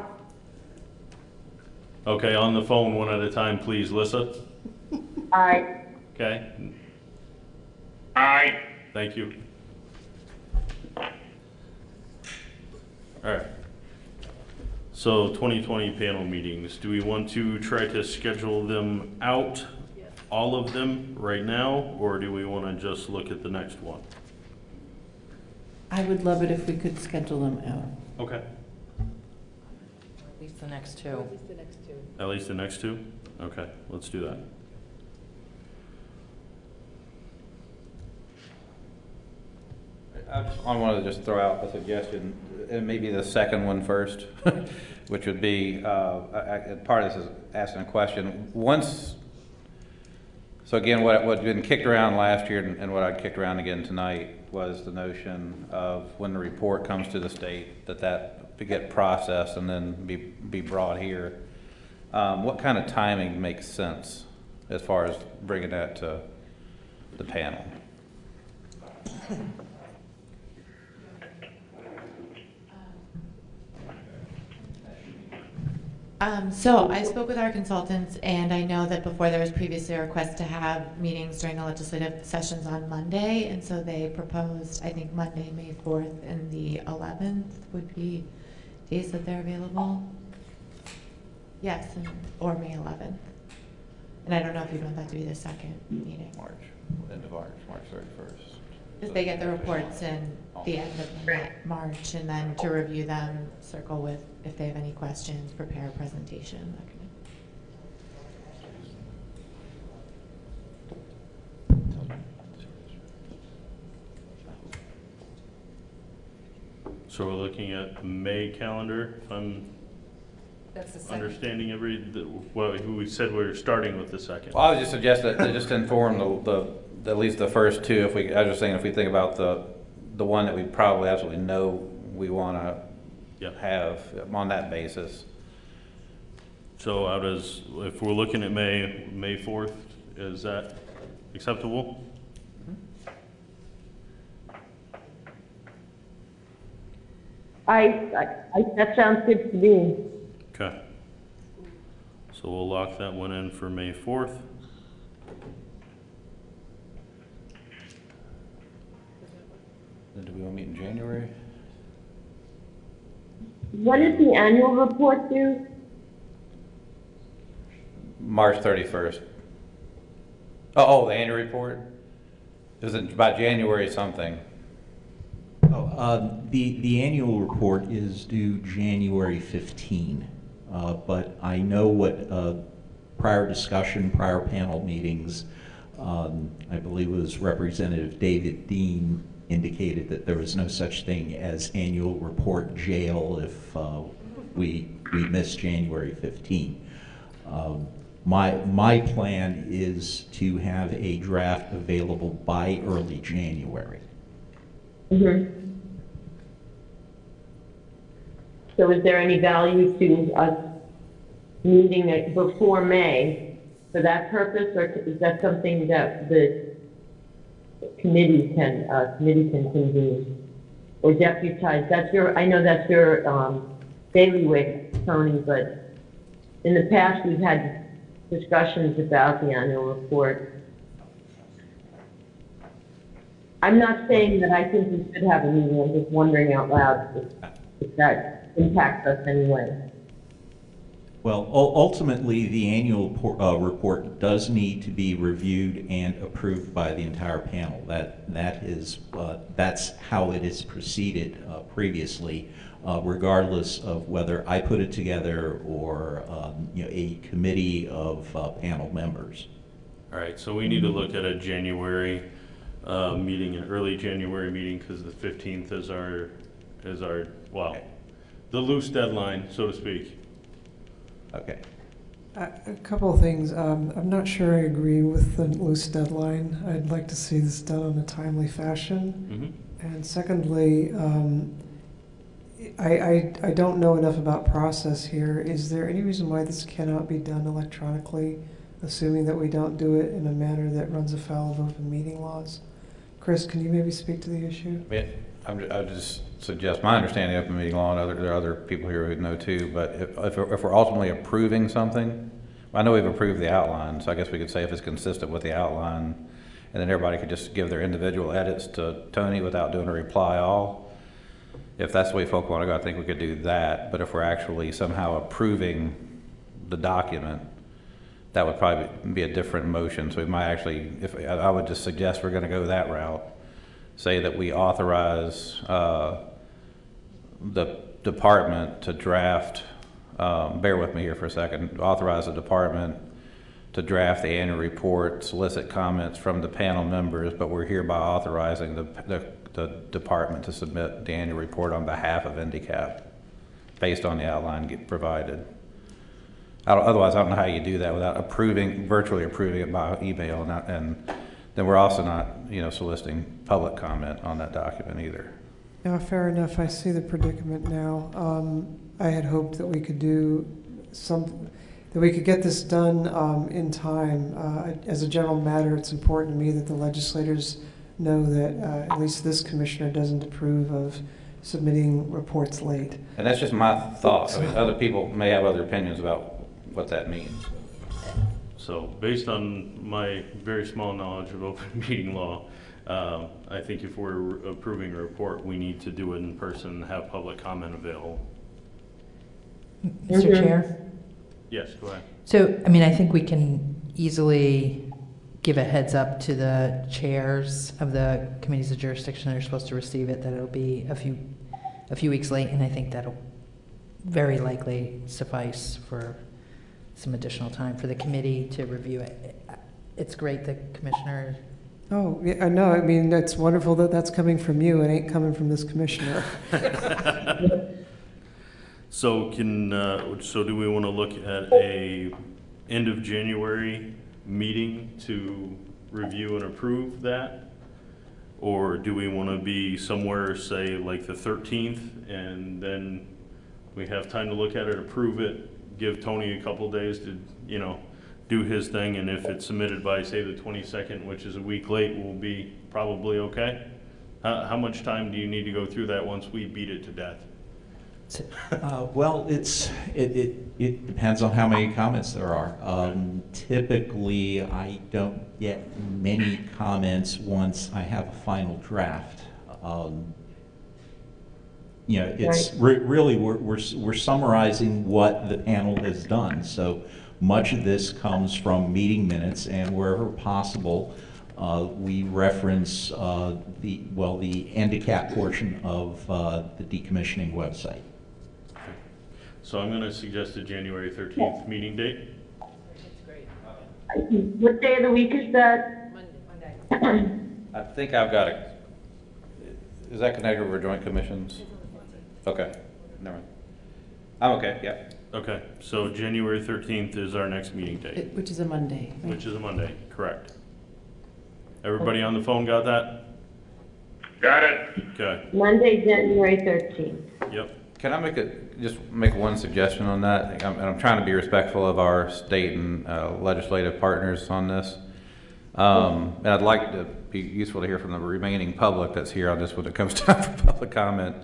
Speaker 5: Okay, on the phone, one at a time, please. Lissa?
Speaker 4: Aye.
Speaker 5: Okay.
Speaker 4: Aye.
Speaker 5: Thank you. All right. So 2020 panel meetings, do we want to try to schedule them out, all of them right now, or do we want to just look at the next one?
Speaker 9: I would love it if we could schedule them out.
Speaker 5: Okay.
Speaker 2: At least the next two.
Speaker 13: the next two.
Speaker 5: At least the next two? Okay, let's do that.
Speaker 8: I wanted to just throw out a suggestion, and maybe the second one first, which would be, part of this is asking a question. So again, what had been kicked around last year and what I kicked around again tonight was the notion of when the report comes to the state, that to get processed and then be brought here. What kind of timing makes sense as far as bringing that to the panel?
Speaker 7: So I spoke with our consultants, and I know that before there was previously a request to have meetings during the legislative sessions on Monday, and so they proposed, I think, Monday, May 4th, and the 11th would be days that they're available. Yes, or May 11th. And I don't know if you'd want that to be the second meeting.
Speaker 8: End of March 31st.
Speaker 7: Because they get the reports in the end of March, and then to review them, circle with, if they have any questions, prepare a presentation, that kind
Speaker 5: So we're looking at May calendar, if I'm
Speaker 2: That's the second.
Speaker 5: understanding what we said we were starting with the second.
Speaker 8: Well, I would just suggest that to just inform at least the first two. I was just saying, if we think about the one that we probably absolutely know we want to have on that basis.
Speaker 5: So if we're looking at May 4th, is that acceptable?
Speaker 4: That sounds good to me.
Speaker 5: Okay. So we'll lock that one in for May 4th.
Speaker 8: Then do we want to meet in January?
Speaker 4: When is the annual report due?
Speaker 8: March 31st. Oh, the annual report? It was about January something.
Speaker 6: The annual report is due January 15, but I know what prior discussion, prior panel meetings, I believe it was Representative David Dean indicated that there was no such thing as annual report jail if we missed January 15. My plan is to have a draft available by early January.
Speaker 4: Mm-hmm. So is there any value to us meeting it before May for that purpose, or is that something that the committee can convene or deputize? I know that's your bailiwick, Tony, but in the past we've had discussions about the annual report. I'm not saying that I think we should have a meeting, I'm just wondering out loud if that impacts us anyway.
Speaker 6: Well, ultimately, the annual report does need to be reviewed and approved by the entire panel. That's how it has proceeded previously, regardless of whether I put it together or a committee of panel members.
Speaker 5: All right, so we need to look at a January meeting, an early January meeting, because the 15th is our the loose deadline, so to speak.
Speaker 6: Okay.
Speaker 3: A couple of things. I'm not sure I agree with the loose deadline. I'd like to see this done in a timely fashion. And secondly, I don't know enough about process here. Is there any reason why this cannot be done electronically, assuming that we don't do it in a manner that runs afoul of open meeting laws? Chris, can you maybe speak to the issue?
Speaker 8: I would just suggest, my understanding of open meeting law, and there are other people here who know too, but if we're ultimately approving something, I know we've approved the outline, so I guess we could say if it's consistent with the outline, and then everybody could just give their individual edits to Tony without doing a reply all. If that's the way folk want to go, I think we could do that. But if we're actually somehow approving the document, that would probably be a different motion. So we might actually, I would just suggest we're going to go that route. Say that we authorize the department to draft, bear with me here for a second, authorize the department to draft the annual report, solicit comments from the panel members, but we're hereby authorizing the department to submit the annual report on behalf of INDICAP based on the outline provided. Otherwise, I don't know how you do that without virtually approving it by email, and then we're also not, soliciting public comment on that document either.
Speaker 3: Yeah, fair enough. I see the predicament now. I had hoped that we could that we could get this done in time. As a general matter, it's important to me that the legislators know that at least this commissioner doesn't approve of submitting reports late.
Speaker 8: And that's just my thought. I mean, other people may have other opinions about what that means.
Speaker 5: So based on my very small knowledge of open meeting law, I think if we're approving a report, we need to do it in person and have public comment available.
Speaker 2: Mr. Chair?
Speaker 5: Yes, go ahead.
Speaker 2: So, I think we can easily give a heads up to the chairs of the committees of jurisdiction that are supposed to receive it, that it'll be a few weeks late, and I think that'll very likely suffice for some additional time for the committee to review it. It's great that Commissioner...
Speaker 3: Oh, yeah, I know. It's wonderful that that's coming from you. It ain't coming from this commissioner.
Speaker 5: So so do we want to look at a end of January meeting to review and approve that? Or do we want to be somewhere, say, like the 13th, and then we have time to look at it, approve it, give Tony a couple days to, do his thing, and if it's submitted by, say, the 22nd, which is a week late, we'll be probably okay? How much time do you need to go through that once we beat it to death?
Speaker 6: Well, it depends on how many comments there are. Typically, I don't get many comments once I have a final draft. It's really we're summarizing what the panel has done. So much of this comes from meeting minutes, and wherever possible, we reference the handicap portion of the decommissioning website.
Speaker 5: So I'm going to suggest a January 13th meeting date.
Speaker 4: What day of the week is that?
Speaker 13: Monday.
Speaker 8: I think I've got is that connected with our joint commissions? Okay, never mind. I'm okay, yeah.
Speaker 5: Okay, so January 13th is our next meeting date.
Speaker 9: Which is a Monday. Right?
Speaker 5: Which is a Monday, correct. Everybody on the phone got that?
Speaker 12: Got it.
Speaker 5: Okay,
Speaker 4: Monday, January 13th.
Speaker 5: yep.
Speaker 8: Can I just make one suggestion on that? I'm trying to be respectful of our state and legislative partners on this. And I'd like to be useful to hear from the remaining public that's here on this when it comes time for public comment.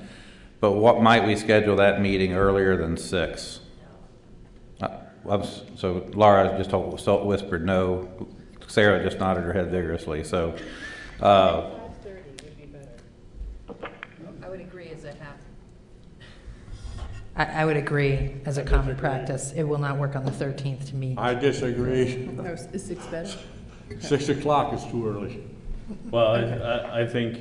Speaker 8: But what might we schedule that meeting earlier than 6? So Laura just whispered no. Sarah just nodded her head vigorously. So
Speaker 2: 5:30 would be better. I would agree as a half. I would agree as a common practice. It will not work on the 13th to meet.
Speaker 12: I disagree.
Speaker 9: Is 6 better?
Speaker 12: 6 o'clock is too early.
Speaker 5: Well, I think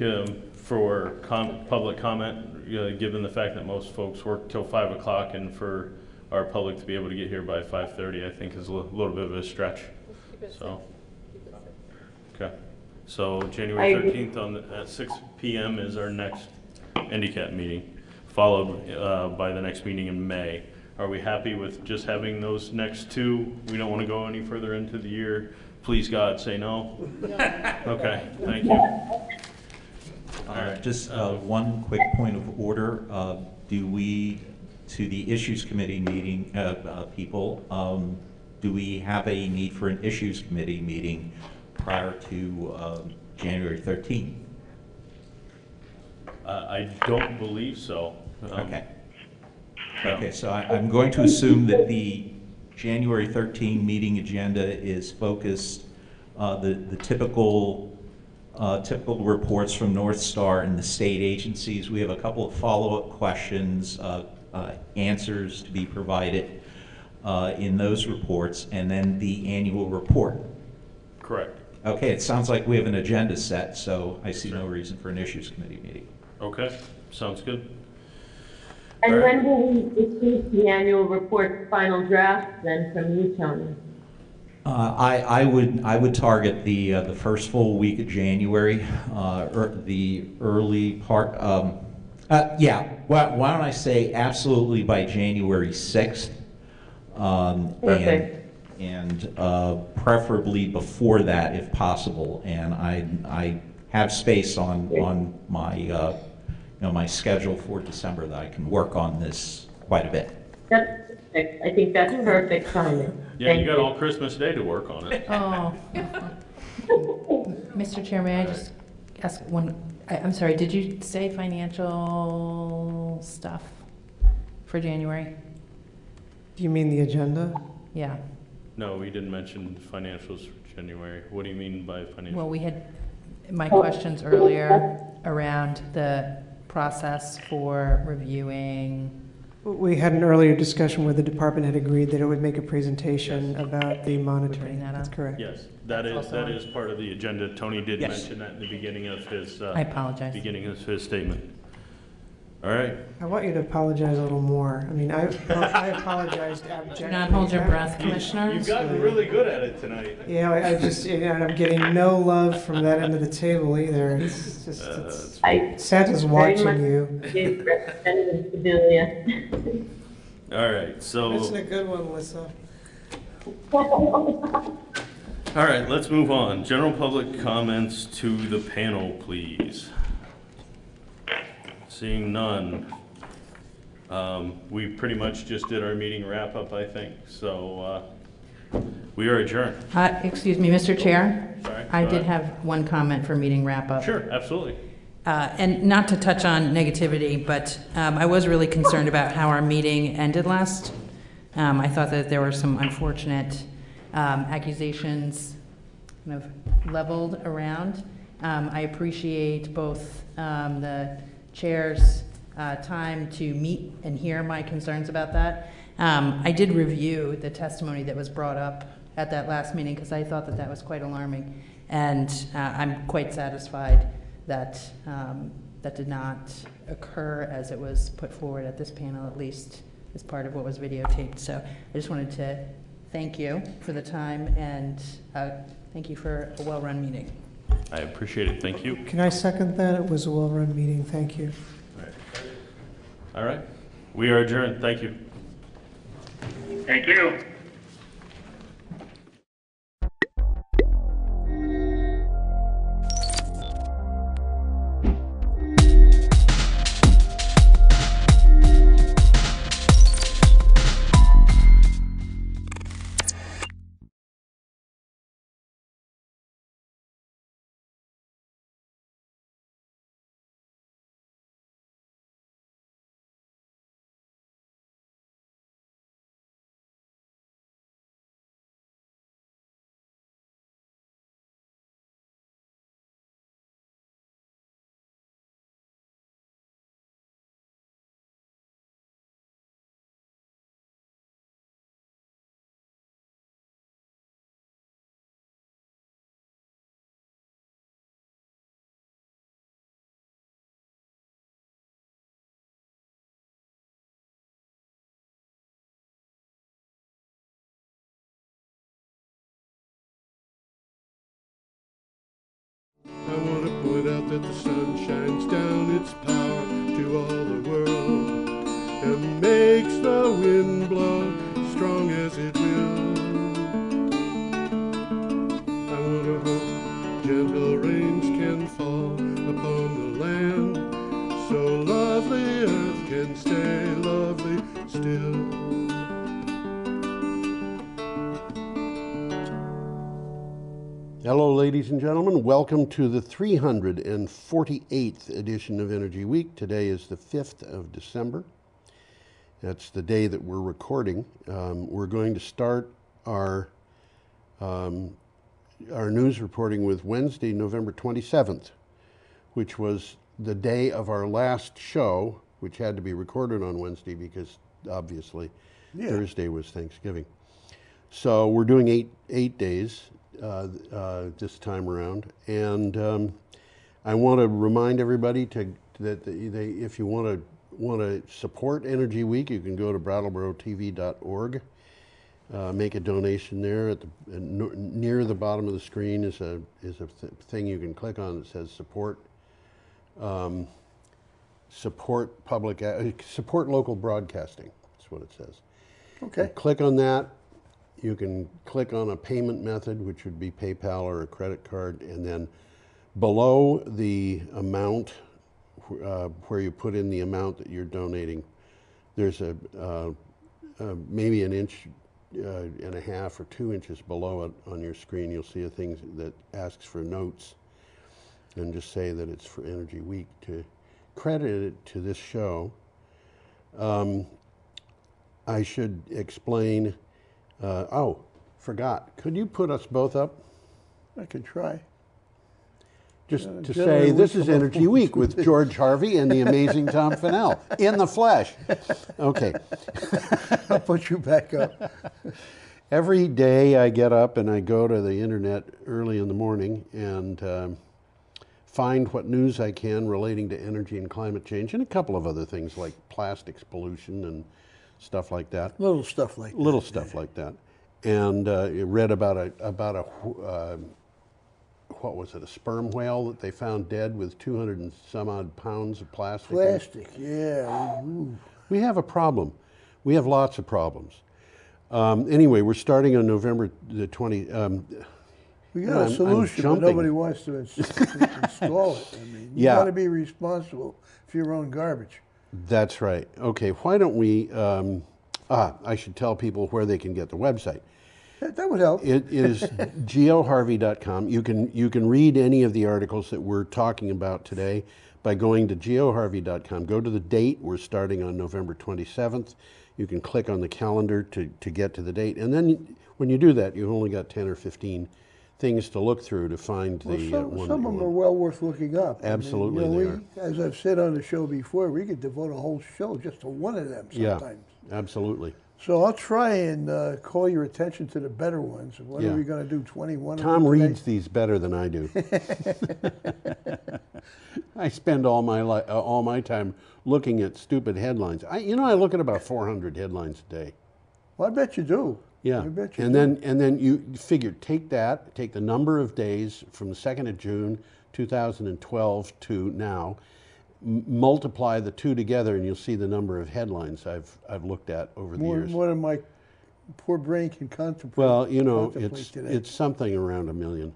Speaker 5: for public comment, given the fact that most folks work till 5 o'clock, and for our public to be able to get here by 5:30, I think is a little bit of a stretch. So, okay. So January 13th at 6 p.m. is our next handicap meeting, followed by the next meeting in May. Are we happy with just having those next two? We don't want to go any further into the year. Please God, say no. Okay, thank you. All right.
Speaker 6: Just one quick point of order. Do we, to the Issues Committee meeting, people, do we have a need for an Issues Committee meeting prior to January 13th?
Speaker 5: I don't believe so.
Speaker 6: Okay.
Speaker 5: No.
Speaker 6: Okay, so I'm going to assume that the January 13 meeting agenda is focused, the typical reports from North Star and the state agencies. We have a couple of follow-up questions, answers to be provided in those reports, and then the annual report.
Speaker 5: Correct.
Speaker 6: Okay, it sounds like we have an agenda set, so I see no reason for an Issues Committee meeting.
Speaker 5: Okay, sounds good.
Speaker 4: And
Speaker 5: All right.
Speaker 4: when will we receive the annual report final draft then from you, Tony?
Speaker 6: I would target the first full week of January, or the early part. Yeah. Why don't I say absolutely by January 6th,
Speaker 4: Perfect.
Speaker 6: and preferably before that if possible. And I have space on my my schedule for December that I can work on this quite a bit.
Speaker 4: That's perfect. I think that's perfect timing.
Speaker 5: Yeah,
Speaker 4: Thank
Speaker 5: you got all Christmas Day to work on it.
Speaker 2: Oh. Mr. Chair, may I just ask one, I'm sorry, did you say financial stuff for January?
Speaker 3: Do you mean the agenda?
Speaker 2: Yeah.
Speaker 5: No, we didn't mention financials for January. What do you mean by financial?
Speaker 2: Well, we had my questions earlier around the process for reviewing.
Speaker 3: We had an earlier discussion where the department had agreed that it would make a presentation about the monitoring.
Speaker 2: that
Speaker 3: That's
Speaker 2: on?
Speaker 3: correct.
Speaker 5: Yes, that is part of the agenda. Tony did
Speaker 6: Yes.
Speaker 5: mention that in the beginning of his,
Speaker 2: I apologize.
Speaker 5: beginning of his statement. All right.
Speaker 3: I want you to apologize a little more. I mean, I apologized abjectly.
Speaker 2: Do not hold your breath, Commissioner.
Speaker 5: You've gotten really good at it tonight.
Speaker 3: Yeah, I just, I'm getting no love from that end of the table either. It's just, Santa's watching you.
Speaker 4: Representative Sedalia.
Speaker 5: All right, so,
Speaker 3: That's a good one, Alyssa.
Speaker 5: all right, let's move on. General public comments to the panel, please. Seeing none. We pretty much just did our meeting wrap-up, I think, so we are adjourned.
Speaker 2: Excuse me, Mr. Chair?
Speaker 5: Sorry,
Speaker 2: I
Speaker 5: go
Speaker 2: did
Speaker 5: ahead.
Speaker 2: have one comment for meeting wrap-up.
Speaker 5: Sure, absolutely.
Speaker 2: And not to touch on negativity, but I was really concerned about how our meeting ended last. I thought that there were some unfortunate accusations kind of leveled around. I appreciate both the chair's time to meet and hear my concerns about that. I did review the testimony that was brought up at that last meeting because I thought that that was quite alarming. And I'm quite satisfied that that did not occur as it was put forward at this panel, at least as part of what was videotaped. So I just wanted to thank you for the time and thank you for a well-run meeting.
Speaker 5: I appreciate it, thank you.
Speaker 3: Can I second that? It was a well-run meeting. Thank you.
Speaker 5: All right, we are adjourned, thank you.
Speaker 14: Thank you.
Speaker 15: I want to point out that the sun shines down its power to all the world and makes the wind and stay lovely still. Hello, ladies and gentlemen. Welcome to the 348th edition of Energy Week. Today is the 5th of December. That's the day that we're recording. We're going to start our news reporting with Wednesday, November 27th, which was the day of our last show, which had to be recorded on Wednesday because obviously Thursday was Thanksgiving. So we're doing eight days this time around, and I want to remind everybody that if you want to support Energy Week, you can go to brattleboro.tv.org. Make a donation there. Near the bottom of the screen is a thing you can click on that says support. Support local broadcasting. That's what it says. Okay. Click on that. You can click on a payment method, which would be PayPal or a credit card, and then below the amount where you put in the amount that you're donating, there's maybe an inch and a half or 2 inches below it on your screen. You'll see a thing that asks for notes, and just say that it's for Energy Week to credit it to this show. I should explain. Forgot. Could you put us both up?
Speaker 16: I could try.
Speaker 15: Just to say, this is Energy Week with George Harvey and the amazing Tom Fennell in the flesh. Okay.
Speaker 16: I'll put you back up.
Speaker 15: Every day I get up and I go to the internet early in the morning and find what news I can relating to energy and climate change and a couple of other things like plastics pollution and stuff like that.
Speaker 16: Little stuff like that.
Speaker 15: Little stuff like that. And read about a what was it, a sperm whale that they found dead with 200 and some odd pounds of plastic.
Speaker 16: Plastic, yeah. Ooh.
Speaker 15: We have a problem. We have lots of problems. Anyway, we're starting on November the 20th.
Speaker 16: We got a solution, but nobody wants to install it. I mean, you got to be responsible for your own garbage.
Speaker 15: That's right. Okay, why don't we, I should tell people where they can get the website.
Speaker 16: That would help.
Speaker 15: It is geoharvey.com. You can read any of the articles that we're talking about today by going to geoharvey.com. Go to the date. We're starting on November 27th. You can click on the calendar to get to the date. And then when you do that, you've only got 10 or 15 things to look through to find the one.
Speaker 16: Some of them are well worth looking up.
Speaker 15: Absolutely,
Speaker 16: I mean,
Speaker 15: they are.
Speaker 16: As I've said on the show before, we could devote a whole show just to one of them sometimes.
Speaker 15: Yeah, absolutely.
Speaker 16: So I'll try and call your attention to the better ones. What are we going to do, 21 of them?
Speaker 15: Tom reads these better than I do. I spend all my time looking at stupid headlines. I look at about 400 headlines a day.
Speaker 16: Well, I bet you do.
Speaker 15: Yeah,
Speaker 16: I bet you
Speaker 15: and
Speaker 16: do.
Speaker 15: then you figure take the number of days from the 2nd of June 2012 to now, multiply the two together, and you'll see the number of headlines I've looked at over the years.
Speaker 16: More than my poor brain can contemplate.
Speaker 15: Well, it's something around 1 million.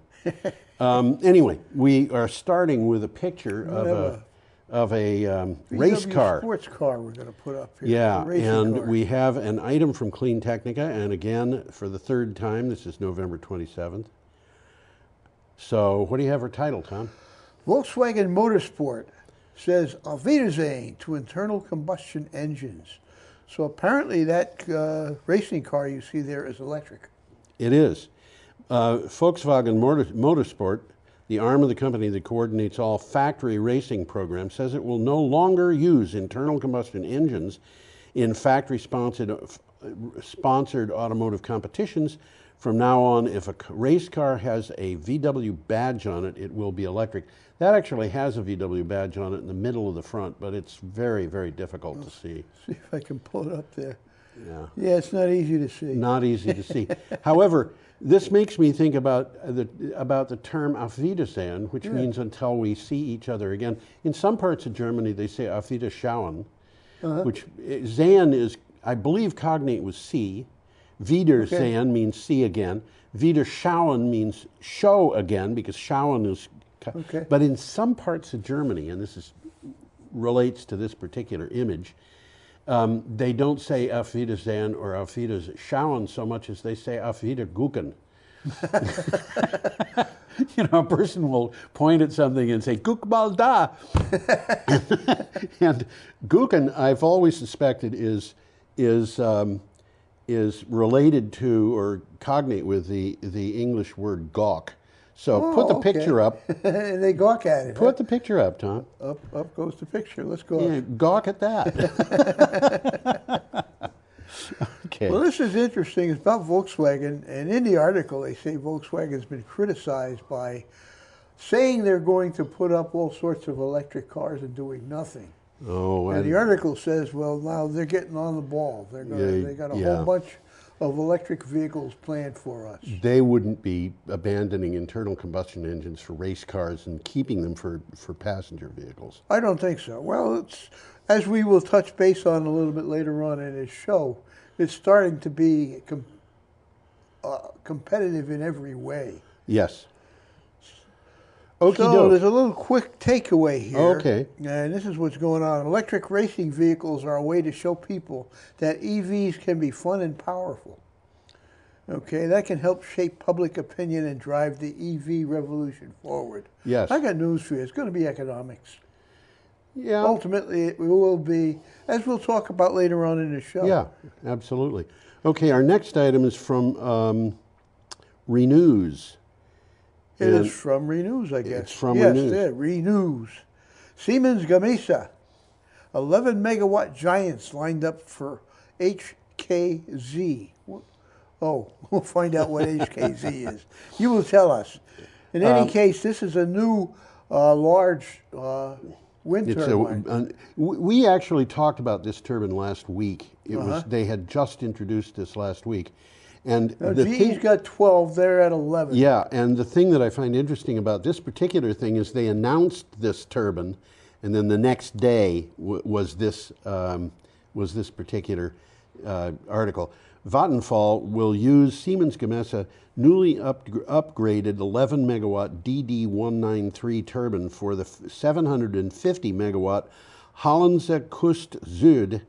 Speaker 15: Anyway, we are starting with a picture of a race car.
Speaker 16: Sports car we're going to put up here.
Speaker 15: Yeah, and we have an item from Clean Technica, and again, for the third time, this is November 27th. So what do you have for title, Tom?
Speaker 16: Volkswagen Motorsport says Auf Wiedersehen to internal combustion engines. So apparently that racing car you see there is electric.
Speaker 15: It is. Volkswagen Motorsport, the arm of the company that coordinates all factory racing programs, says it will no longer use internal combustion engines in factory-sponsored automotive competitions. From now on, if a race car has a VW badge on it, it will be electric. That actually has a VW badge on it in the middle of the front, but it's very, very difficult to see.
Speaker 16: See if I can pull it up there.
Speaker 15: Yeah.
Speaker 16: Yeah, it's not easy to see.
Speaker 15: Not easy to see. However, this makes me think about the term Auf Wiedersehen, which means until we see each other again. In some parts of Germany, they say Auf Wiederschauen, which Sehen is, I believe, cognate with see. Wiedersehen means see again. Wiederschauen means show again, because schauen is. But in some parts of Germany, and this is relates to this particular image. They don't say Auf Wiedersehen or Auf Wiederschauen so much as they say Auf Wiedergucken. You know, a person will point at something and say, "Guck mal da." And Gucken, I've always suspected, is related to or cognate with the English word gawk. So put the picture up.
Speaker 16: And they gawk at it.
Speaker 15: Put the picture up, Tom.
Speaker 16: Up goes the picture. Let's go.
Speaker 15: Yeah, gawk at that. Okay.
Speaker 16: Well, this is interesting. It's about Volkswagen, and in the article they say Volkswagen's been criticized by saying they're going to put up all sorts of electric cars and doing nothing.
Speaker 15: Oh,
Speaker 16: and the article says, well, now they're getting on the ball. They got a whole bunch of electric vehicles planned for us.
Speaker 15: They wouldn't be abandoning internal combustion engines for race cars and keeping them for passenger vehicles.
Speaker 16: I don't think so. Well, it's, as we will touch base on a little bit later on in this show, it's starting to be competitive in every way.
Speaker 15: Yes.
Speaker 16: So there's a little quick takeaway here.
Speaker 15: Okay.
Speaker 16: And this is what's going on. Electric racing vehicles are a way to show people that EVs can be fun and powerful. Okay, that can help shape public opinion and drive the EV revolution forward.
Speaker 15: Yes.
Speaker 16: I got news for you. It's going to be economics.
Speaker 15: Yeah.
Speaker 16: Ultimately, it will be, as we'll talk about later on in the show.
Speaker 15: Yeah, absolutely. Okay, our next item is from Renews.
Speaker 16: It is from Renews, I guess.
Speaker 15: It's from Renews.
Speaker 16: Yes, Renews. Siemens Gamesa, 11 megawatt giants lined up for HKZ. Oh, we'll find out what HKZ is. You will tell us. In any case, this is a new large wind turbine.
Speaker 15: We actually talked about this turbine last week. It was they had just introduced this last week. And
Speaker 16: GE's got 12, they're at 11.
Speaker 15: Yeah, and the thing that I find interesting about this particular thing is they announced this turbine, and then the next day was this particular article. Vattenfall will use Siemens Gamesa newly upgraded 11 megawatt DD193 turbine for the 750 megawatt Hollandse Kust Zuid.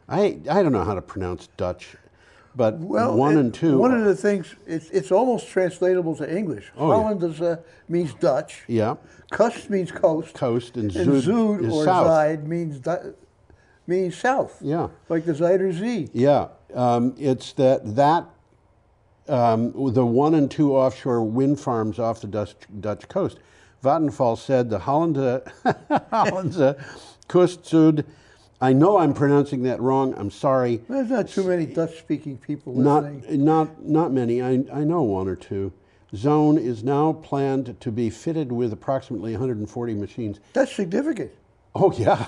Speaker 15: I don't know how to pronounce Dutch. But 1 and 2.
Speaker 16: One of the things, it's almost translatable to English. Holland means Dutch.
Speaker 15: Yeah.
Speaker 16: Kust means coast.
Speaker 15: Coast, and
Speaker 16: Zuid
Speaker 15: is
Speaker 16: or
Speaker 15: south.
Speaker 16: Zuid means south.
Speaker 15: Yeah.
Speaker 16: Like the Zuider Zee.
Speaker 15: Yeah. It's the 1 and 2 offshore wind farms off the Dutch coast. Vattenfall said the Hollandse Kust Zuid. I know I'm pronouncing that wrong. I'm sorry.
Speaker 16: There's not too many Dutch-speaking people listening.
Speaker 15: Not many. I know 1 or 2. Zone is now planned to be fitted with approximately 140 machines.
Speaker 16: That's significant.
Speaker 15: Oh, yeah.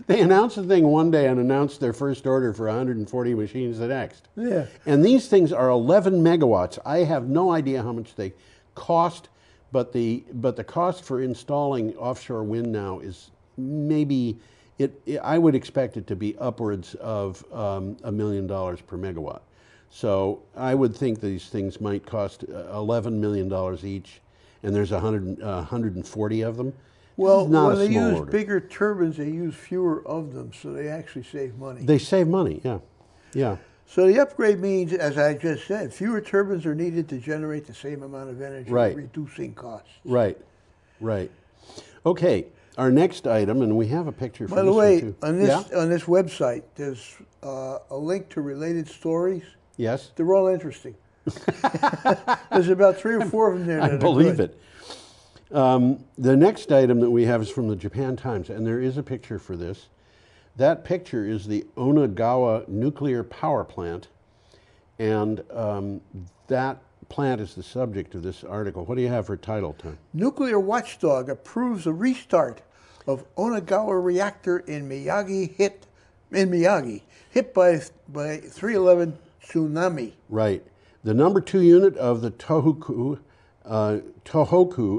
Speaker 15: They announced the thing one day and announced their first order for 140 machines the next.
Speaker 16: Yeah.
Speaker 15: And these things are 11 megawatts. I have no idea how much they cost, but the cost for installing offshore wind now is maybe... I would expect it to be upwards of $1 million per megawatt. So I would think these things might cost $11 million each, and there's 140 of them.
Speaker 16: Well,
Speaker 15: not
Speaker 16: when they use
Speaker 15: order.
Speaker 16: bigger turbines, they use fewer of them, so they actually save money.
Speaker 15: They save money, yeah. Yeah.
Speaker 16: So the upgrade means, as I just said, fewer turbines are needed to generate the same amount of energy, reducing costs.
Speaker 15: Right, right. Okay. Our next item, and we have a picture for
Speaker 16: By
Speaker 15: this
Speaker 16: the way,
Speaker 15: one too.
Speaker 16: on this website, there's a link to related stories.
Speaker 15: Yes.
Speaker 16: They're all interesting. There's about 3 or 4 of them there.
Speaker 15: I believe it. The next item that we have is from the Japan Times, and there is a picture for this. That picture is the Onagawa nuclear power plant, and that plant is the subject of this article. What do you have for title, Tom?
Speaker 16: Nuclear watchdog approves a restart of Onagawa reactor in Miyagi hit by 311 tsunami.
Speaker 15: Right. The number 2 unit of the Tohoku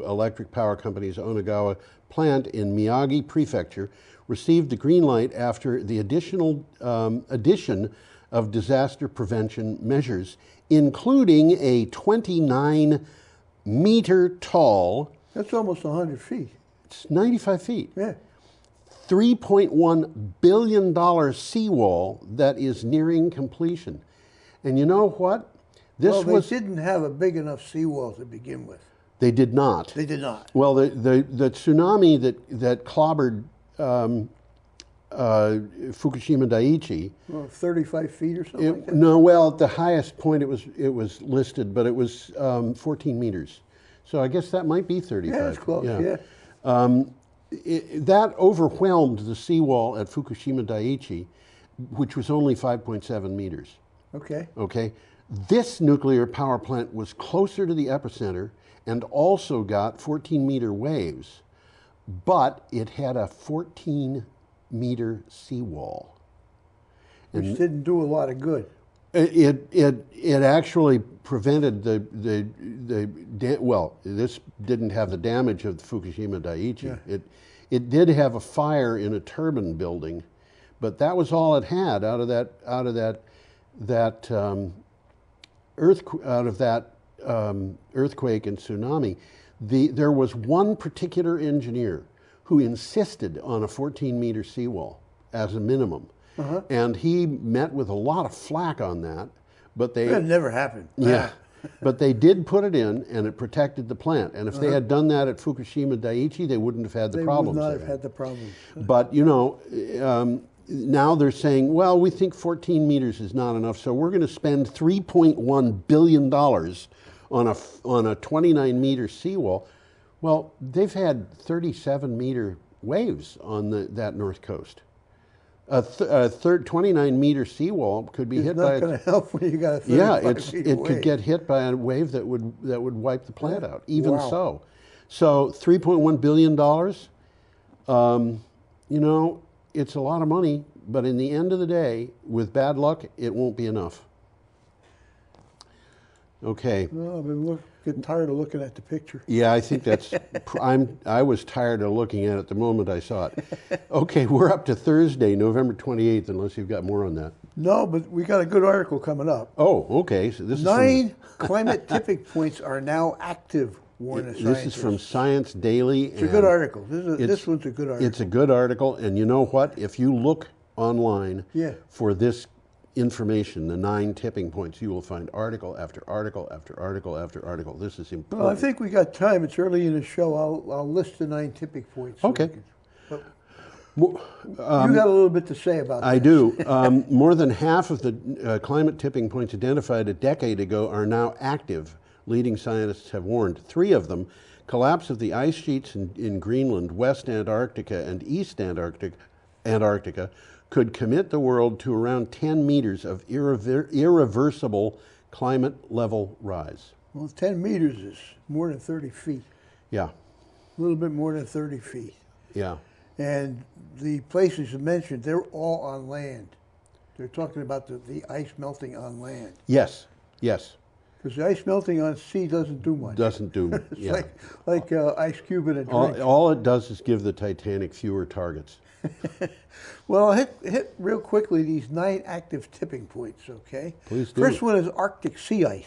Speaker 15: Electric Power Company's Onagawa plant in Miyagi Prefecture received the green light after the addition of disaster prevention measures, including a 29-meter tall...
Speaker 16: That's almost 100 feet.
Speaker 15: It's 95 feet.
Speaker 16: Yeah.
Speaker 15: $3.1 billion seawall that is nearing completion. And you know what?
Speaker 16: Well, they didn't have a big enough seawall to begin with.
Speaker 15: They did not.
Speaker 16: They did not.
Speaker 15: Well, the tsunami that clobbered Fukushima Daiichi.
Speaker 16: Well, 35 feet or something like that?
Speaker 15: No, well, at the highest point it was listed, but it was 14 meters. So I guess that might be 35.
Speaker 16: Yeah, it's close, yeah.
Speaker 15: That overwhelmed the seawall at Fukushima Daiichi, which was only 5.7 meters.
Speaker 16: Okay.
Speaker 15: Okay. This nuclear power plant was closer to the epicenter and also got 14-meter waves, but it had a 14-meter seawall.
Speaker 16: Which didn't do a lot of good.
Speaker 15: It actually prevented well, this didn't have the damage of the Fukushima Daiichi.
Speaker 16: Yeah.
Speaker 15: It did have a fire in a turbine building, but that was all it had out of that earthquake and tsunami. There was one particular engineer who insisted on a 14-meter seawall as a minimum. And he met with a lot of flack on that, but
Speaker 16: That never happened.
Speaker 15: Yeah, but they did put it in, and it protected the plant. And if they had done that at Fukushima Daiichi, they wouldn't have had the problems.
Speaker 16: They would not have had the problems.
Speaker 15: But you know, now they're saying, well, we think 14 meters is not enough, so we're going to spend $3.1 billion on a 29-meter seawall. Well, they've had 37-meter waves on that north coast. A 29-meter seawall could be hit by.
Speaker 16: It's not going to help when you got a 35 feet
Speaker 15: it
Speaker 16: wave.
Speaker 15: could get hit by a wave that would wipe the plant out. Even so $3.1 billion. You know, it's a lot of money, but in the end of the day, with bad luck, it won't be enough. Okay.
Speaker 16: Well, I've been getting tired of looking at the picture.
Speaker 15: Yeah, I think that's. I was tired of looking at it the moment I saw it. Okay, we're up to Thursday, November 28th, unless you've got more on that.
Speaker 16: No, but we got a good article coming up.
Speaker 15: Oh, okay. So this is
Speaker 16: 9 climate tipping points are now active, warn the
Speaker 15: This
Speaker 16: scientists.
Speaker 15: is from Science Daily.
Speaker 16: It's a good article. This one's a good article.
Speaker 15: It's a good article, and you know what? If you look online for this information, the 9 tipping points, you will find article after article after article after article. This is important.
Speaker 16: Well, I think we got time. It's early in the show. I'll list the 9 tipping points. So
Speaker 15: Okay.
Speaker 16: you got a little bit to say about that.
Speaker 15: I do. More than half of the climate tipping points identified a decade ago are now active. Leading scientists have warned. 3 of them, collapse of the ice sheets in Greenland, West Antarctica, and East Antarctica, could commit the world to around 10 meters of irreversible climate level rise.
Speaker 16: Well, 10 meters is more than 30 feet.
Speaker 15: Yeah.
Speaker 16: A little bit more than 30 feet.
Speaker 15: Yeah.
Speaker 16: And the places you mentioned, they're all on land. They're talking about the ice melting on land.
Speaker 15: Yes. Yes.
Speaker 16: Because the ice melting on sea doesn't do much.
Speaker 15: Doesn't do.
Speaker 16: It's
Speaker 15: Yeah.
Speaker 16: like ice cube in a drink.
Speaker 15: All it does is give the Titanic fewer targets.
Speaker 16: Well, I'll hit real quickly these 9 active tipping points, okay?
Speaker 15: Please do.
Speaker 16: First one is Arctic sea ice.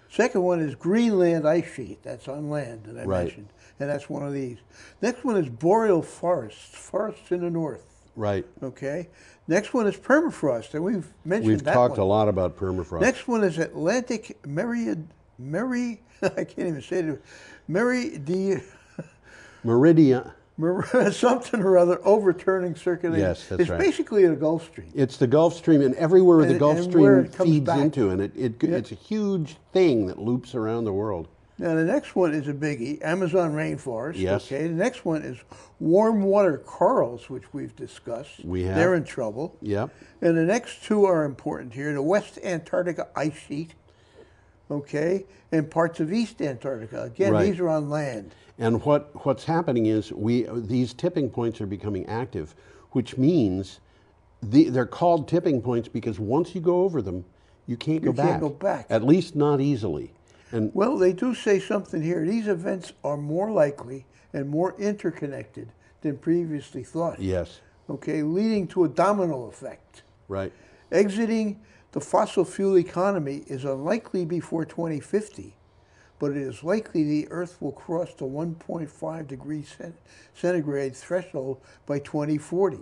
Speaker 16: Second one is Greenland ice sheet. That's on land that I mentioned. And that's one of these. Next one is boreal forests in the north.
Speaker 15: Right.
Speaker 16: Okay. Next one is permafrost, and we've mentioned
Speaker 15: We've
Speaker 16: that
Speaker 15: talked
Speaker 16: one.
Speaker 15: a lot about permafrost.
Speaker 16: Next one is Atlantic I can't even say it.
Speaker 15: Meridian.
Speaker 16: Something or other overturning circulating.
Speaker 15: Yes, that's
Speaker 16: it's
Speaker 15: right.
Speaker 16: basically a Gulf Stream.
Speaker 15: It's the Gulf Stream, and everywhere the Gulf
Speaker 16: and where
Speaker 15: Stream
Speaker 16: it comes
Speaker 15: feeds
Speaker 16: back.
Speaker 15: into, and it's a huge thing that loops around the world.
Speaker 16: Now the next one is a biggie, Amazon rainforest.
Speaker 15: Yes.
Speaker 16: Okay. The next one is warm water corals, which we've discussed.
Speaker 15: We have.
Speaker 16: They're in trouble.
Speaker 15: Yep.
Speaker 16: And the next 2 are important here: the West Antarctica ice sheet, okay, and parts of East Antarctica. Again,
Speaker 15: Right.
Speaker 16: these are on land.
Speaker 15: And what's happening is these tipping points are becoming active, which means they're called tipping points because once you go over them, you can't go
Speaker 16: You
Speaker 15: back.
Speaker 16: can't go back.
Speaker 15: At least not easily. And
Speaker 16: Well, they do say something here. These events are more likely and more interconnected than previously thought.
Speaker 15: yes,
Speaker 16: Okay, leading to a domino effect.
Speaker 15: right.
Speaker 16: Exiting the fossil fuel economy is unlikely before 2050, but it is likely the Earth will cross the 1.5 degrees centigrade threshold by 2040.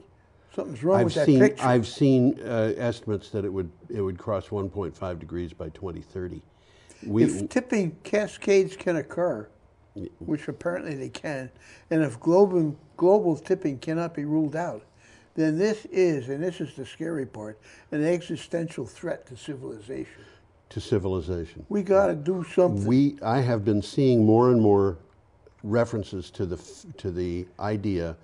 Speaker 16: Something's wrong with that picture.
Speaker 15: I've seen estimates that it would cross 1.5 degrees by 2030.
Speaker 16: If tipping cascades can occur, which apparently they can, and if global tipping cannot be ruled out, then this is, and this is the scary part, an existential threat to civilization.
Speaker 15: To civilization.
Speaker 16: We got to do something.
Speaker 15: I have been seeing more and more references to the idea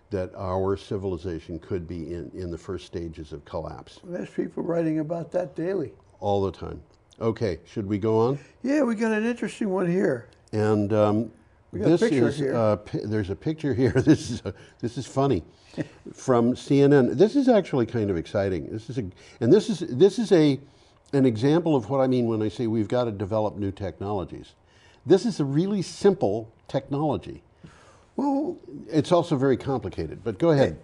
Speaker 15: that our civilization could be in the first stages of collapse.
Speaker 16: There's people writing about that daily.
Speaker 15: All the time. Okay, should we go on?
Speaker 16: Yeah, we got an interesting one here.
Speaker 15: And
Speaker 16: we got a picture here.
Speaker 15: There's a picture here. This is funny, from CNN. This is actually kind of exciting. This is an example of what I mean when I say we've got to develop new technologies. This is a really simple technology.
Speaker 16: Well,
Speaker 15: it's also very complicated, but go ahead.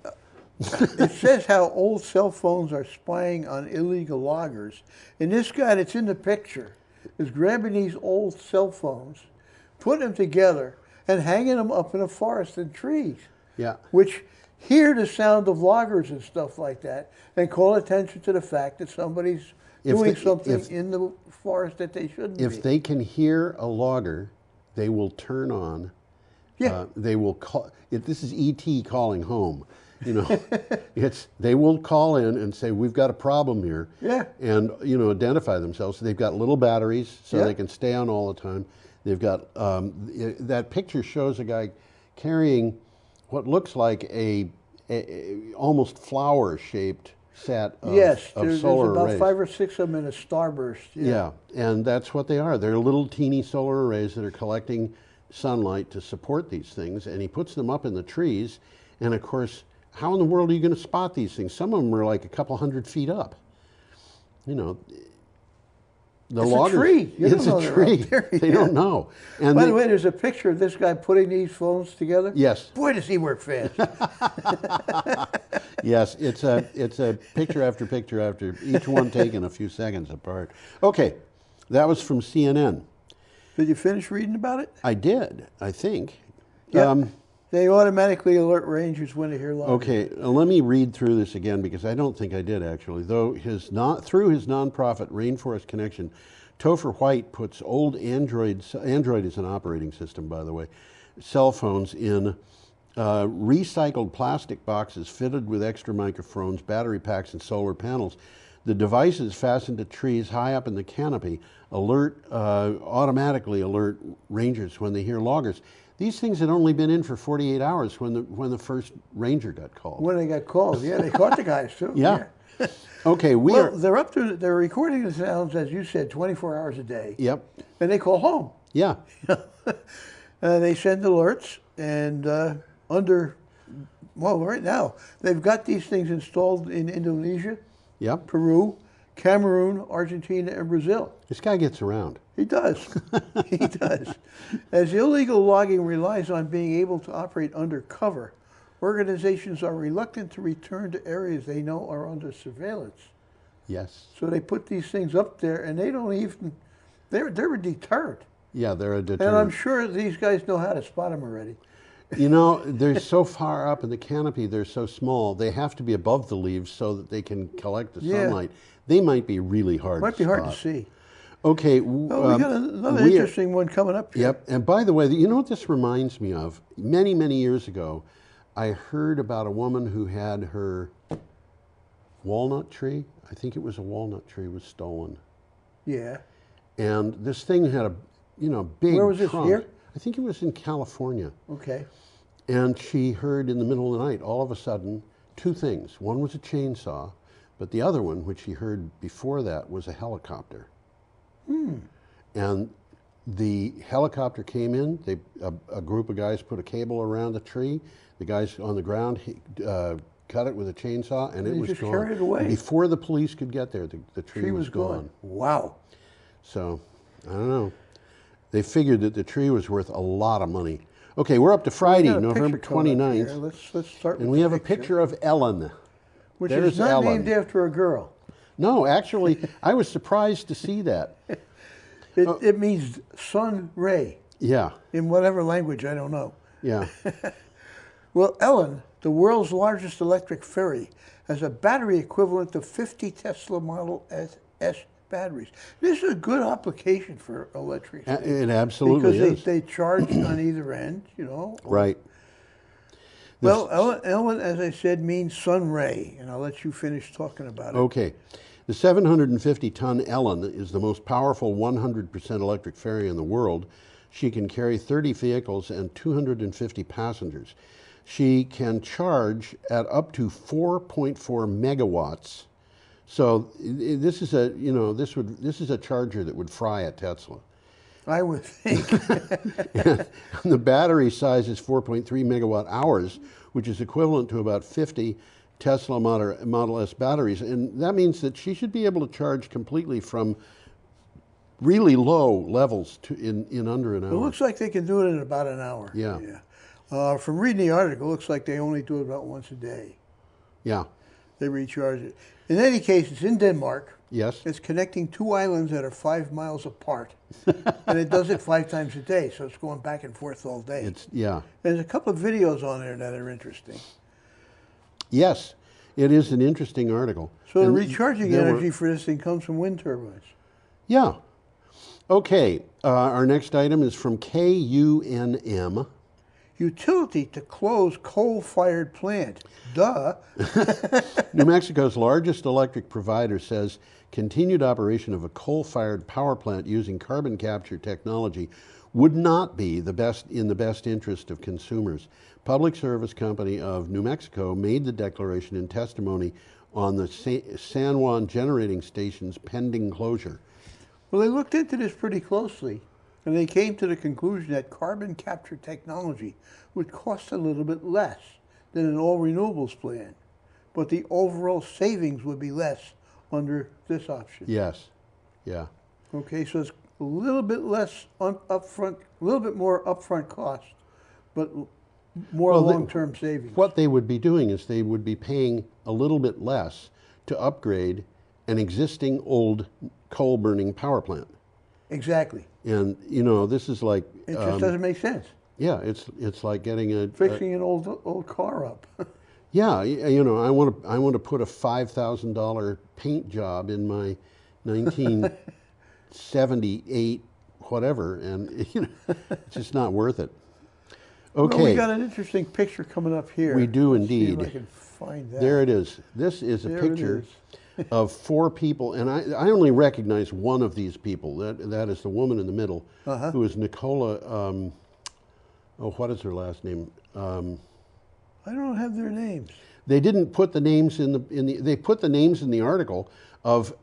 Speaker 16: It says how old cell phones are spying on illegal loggers. And this guy that's in the picture is grabbing these old cell phones, putting them together, and hanging them up in a forest and trees.
Speaker 15: Yeah.
Speaker 16: Which hear the sound of loggers and stuff like that, and call attention to the fact that somebody's doing something in the forest that they shouldn't be.
Speaker 15: If they can hear a logger, they will turn on.
Speaker 16: Yeah.
Speaker 15: They will call. This is ET calling home. You know, they will call in and say, we've got a problem here.
Speaker 16: Yeah.
Speaker 15: And, identify themselves. They've got little batteries so they can stay on all the time. They've got, that picture shows a guy carrying what looks like a almost flower-shaped set of,
Speaker 16: yes,
Speaker 15: of
Speaker 16: there's
Speaker 15: solar
Speaker 16: about
Speaker 15: arrays.
Speaker 16: 5 or 6 of them in a starburst.
Speaker 15: Yeah, and that's what they are. They're little teeny solar arrays that are collecting sunlight to support these things, and he puts them up in the trees, and of course, how in the world are you going to spot these things? Some of them are like a couple 100 feet up. The loggers,
Speaker 16: a tree.
Speaker 15: It's a tree. They don't know. And
Speaker 16: by the way, there's a picture of this guy putting these phones together.
Speaker 15: Yes.
Speaker 16: Boy, does he work fast.
Speaker 15: Yes, it's a picture after picture after, each one taken a few seconds apart. Okay, that was from CNN.
Speaker 16: Did you finish reading about it?
Speaker 15: I did, I think.
Speaker 16: Yep. They automatically alert rangers when they hear loggers.
Speaker 15: Okay, let me read through this again because I don't think I did actually. Through his nonprofit Rainforest Connection, Topher White puts old Android is an operating system, by the way, cell phones in recycled plastic boxes fitted with extra microphones, battery packs, and solar panels. The devices fastened to trees high up in the canopy automatically alert rangers when they hear loggers. These things had only been in for 48 hours when the first ranger got called.
Speaker 16: When they got called, yeah, they caught the guys too.
Speaker 15: Yeah. Okay,
Speaker 16: they're recording the sounds, as you said, 24 hours a day.
Speaker 15: Yep.
Speaker 16: And they call home.
Speaker 15: Yeah.
Speaker 16: They send alerts, and right now, they've got these things installed in Indonesia,
Speaker 15: yep,
Speaker 16: Peru, Cameroon, Argentina, and Brazil.
Speaker 15: This guy gets around.
Speaker 16: He does. He does. As illegal logging relies on being able to operate undercover, organizations are reluctant to return to areas they know are under surveillance.
Speaker 15: Yes.
Speaker 16: So they put these things up there, and they don't even, they're a deterrent.
Speaker 15: Yeah, they're a deterrent.
Speaker 16: And I'm sure these guys know how to spot them already.
Speaker 15: They're so far up in the canopy, they're so small, they have to be above the leaves so that they can collect the sunlight. They might be really hard to spot.
Speaker 16: Might be hard to see.
Speaker 15: Okay.
Speaker 16: We got another interesting one coming up here.
Speaker 15: Yep. And by the way, you know what this reminds me of? Many, many years ago, I heard about a woman who had her walnut tree, I think it was a walnut tree, was stolen.
Speaker 16: Yeah.
Speaker 15: And this thing had a, big
Speaker 16: Where was this,
Speaker 15: trunk.
Speaker 16: here?
Speaker 15: I think it was in California.
Speaker 16: Okay.
Speaker 15: And she heard in the middle of the night, all of a sudden, 2 things. One was a chainsaw, but the other one, which she heard before that, was a helicopter. And the helicopter came in. A group of guys put a cable around the tree. The guys on the ground cut it with a chainsaw, and it was
Speaker 16: just
Speaker 15: gone.
Speaker 16: carried it away.
Speaker 15: Before the police could get there, the tree was gone.
Speaker 16: Wow.
Speaker 15: So, I don't know. They figured that the tree was worth a lot of money. Okay, we're up to Friday, November 29th.
Speaker 16: Let's start.
Speaker 15: And we have a picture of Ellen.
Speaker 16: Which
Speaker 15: There's
Speaker 16: is not
Speaker 15: Ellen.
Speaker 16: named after a girl.
Speaker 15: No, actually, I was surprised to see that.
Speaker 16: It means sun ray
Speaker 15: Yeah,
Speaker 16: in whatever language, I don't know.
Speaker 15: yeah.
Speaker 16: Well, Ellen, the world's largest electric ferry, has a battery equivalent to 50 Tesla Model S batteries. This is a good application for electricity.
Speaker 15: It absolutely
Speaker 16: because
Speaker 15: is.
Speaker 16: they charge on either end, you know.
Speaker 15: Right.
Speaker 16: Well, Ellen, as I said, means sun ray, and I'll let you finish talking about it.
Speaker 15: Okay. The 750-ton Ellen is the most powerful 100% electric ferry in the world. She can carry 30 vehicles and 250 passengers. She can charge at up to 4.4 megawatts. So this is a, you know, this is a charger that would fry a Tesla.
Speaker 16: I would think.
Speaker 15: And the battery size is 4.3 megawatt hours, which is equivalent to about 50 Tesla Model S batteries. And that means that she should be able to charge completely from really low levels to in under an hour.
Speaker 16: It looks like they can do it in about an hour.
Speaker 15: Yeah.
Speaker 16: From reading the article, it looks like they only do it about once a day.
Speaker 15: Yeah.
Speaker 16: They recharge it. In any case, it's in Denmark.
Speaker 15: Yes.
Speaker 16: It's connecting two islands that are 5 miles apart. And it does it 5 times a day, so it's going back and forth all day.
Speaker 15: Yeah.
Speaker 16: There's a couple of videos on there that are interesting.
Speaker 15: Yes, it is an interesting article.
Speaker 16: So the
Speaker 15: And
Speaker 16: recharging
Speaker 15: there
Speaker 16: energy
Speaker 15: were-
Speaker 16: for this thing comes from wind turbines.
Speaker 15: Yeah. Okay, our next item is from KUNM.
Speaker 16: Utility to close coal-fired plant. Duh.
Speaker 15: New Mexico's largest electric provider says continued operation of a coal-fired power plant using carbon capture technology would not be in the best interest of consumers. Public Service Company of New Mexico made the declaration in testimony on the San Juan generating station's pending closure.
Speaker 16: Well, they looked into this pretty closely, and they came to the conclusion that carbon capture technology would cost a little bit less than an all-renewables plan, but the overall savings would be less under this option.
Speaker 15: Yes, yeah.
Speaker 16: Okay, so it's a little bit less upfront, a little bit more upfront cost, but more
Speaker 15: Well,
Speaker 16: long-term savings.
Speaker 15: What they would be doing is they would be paying a little bit less to upgrade an existing old coal-burning power plant.
Speaker 16: Exactly.
Speaker 15: And, you know, this is like...
Speaker 16: It just doesn't make sense.
Speaker 15: Yeah, it's like getting
Speaker 16: Fixing an old car up.
Speaker 15: Yeah, you know, I want to put a $5,000 paint job in my 1978 whatever, and you know, it's just not worth it. Okay.
Speaker 16: Well, we got an interesting picture coming up here.
Speaker 15: We do
Speaker 16: Let's see
Speaker 15: indeed.
Speaker 16: if I can find that.
Speaker 15: There it is. This is a
Speaker 16: There it
Speaker 15: picture
Speaker 16: is.
Speaker 15: of 4 people, and I only recognize one of these people. That is the woman in the middle, who is Nicola. What is her last name?
Speaker 16: I don't have their names.
Speaker 15: They didn't put the names in the They put the names in the article of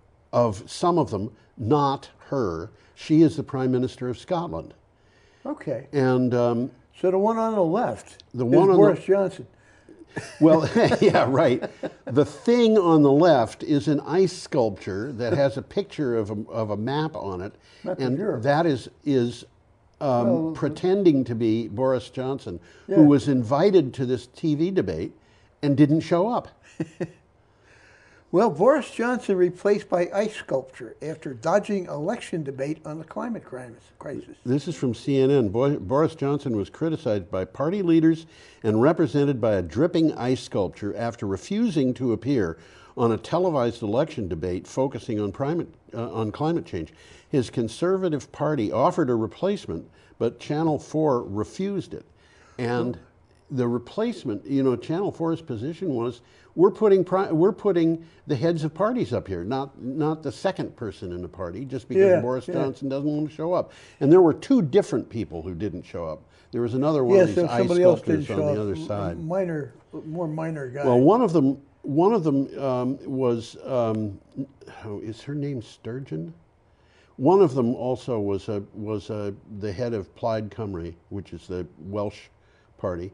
Speaker 15: some of them, not her. She is the Prime Minister of Scotland.
Speaker 16: Okay.
Speaker 15: And
Speaker 16: so the one on the left
Speaker 15: the
Speaker 16: is
Speaker 15: one on
Speaker 16: Boris Johnson.
Speaker 15: Well, yeah, right. The thing on the left is an ice sculpture that has a picture of a map on it, and that is pretending to be Boris Johnson, who was invited to this TV debate and didn't show up.
Speaker 16: Well, Boris Johnson replaced by ice sculpture after dodging election debate on the climate crisis.
Speaker 15: This is from CNN. Boris Johnson was criticized by party leaders and represented by a dripping ice sculpture after refusing to appear on a televised election debate focusing on climate change. His Conservative Party offered a replacement, but Channel 4 refused it. And the replacement, you know, Channel 4's position was, we're putting the heads of parties up here, not the second person in the party, just because Boris Johnson doesn't want to show up. And there were 2 different people who didn't show up. There was another one of these ice sculptors on the other side.
Speaker 16: More minor guy.
Speaker 15: Well, one of them was, is her name Sturgeon? One of them also was the head of Plaid Cymru, which is the Welsh party.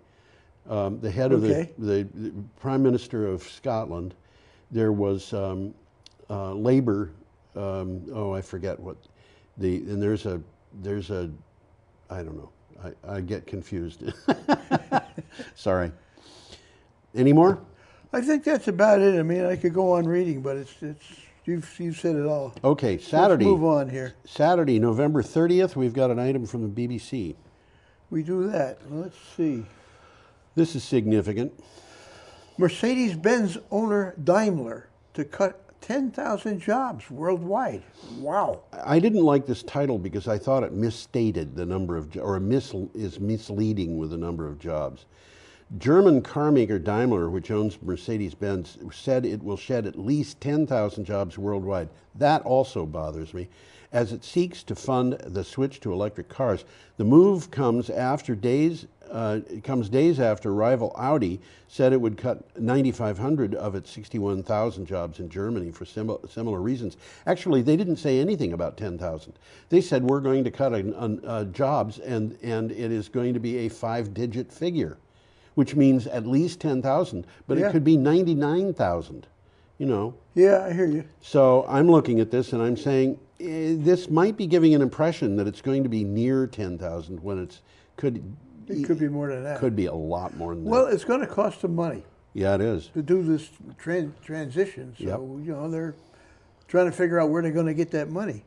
Speaker 15: The head of the Prime Minister of Scotland. There was Labour. I forget what and there's a I don't know. I get confused. Sorry. Any more?
Speaker 16: I think that's about it. I mean, I could go on reading, but it's You've said it all.
Speaker 15: Okay, Saturday.
Speaker 16: Let's move on here.
Speaker 15: Saturday, November 30th, we've got an item from the BBC.
Speaker 16: We do that. Let's see.
Speaker 15: This is significant.
Speaker 16: Mercedes-Benz owner Daimler to cut 10,000 jobs worldwide. Wow.
Speaker 15: I didn't like this title because I thought it misstated the number of, is misleading with the number of jobs. German carmaker Daimler, which owns Mercedes-Benz, said it will shed at least 10,000 jobs worldwide. That also bothers me, as it seeks to fund the switch to electric cars. The move comes days after rival Audi said it would cut 9,500 of its 61,000 jobs in Germany for similar reasons. Actually, they didn't say anything about 10,000. They said we're going to cut jobs, and it is going to be a 5-digit figure, which means at least 10,000, but it could be 99,000, you know.
Speaker 16: Yeah, I hear you.
Speaker 15: So I'm looking at this and I'm saying this might be giving an impression that it's going to be near 10,000 when it could
Speaker 16: be more than that.
Speaker 15: Could be a lot more than
Speaker 16: Well,
Speaker 15: that.
Speaker 16: it's going to cost them money.
Speaker 15: Yeah, it is.
Speaker 16: To do this transition. So, you know, they're trying to figure out where they're going to get that money.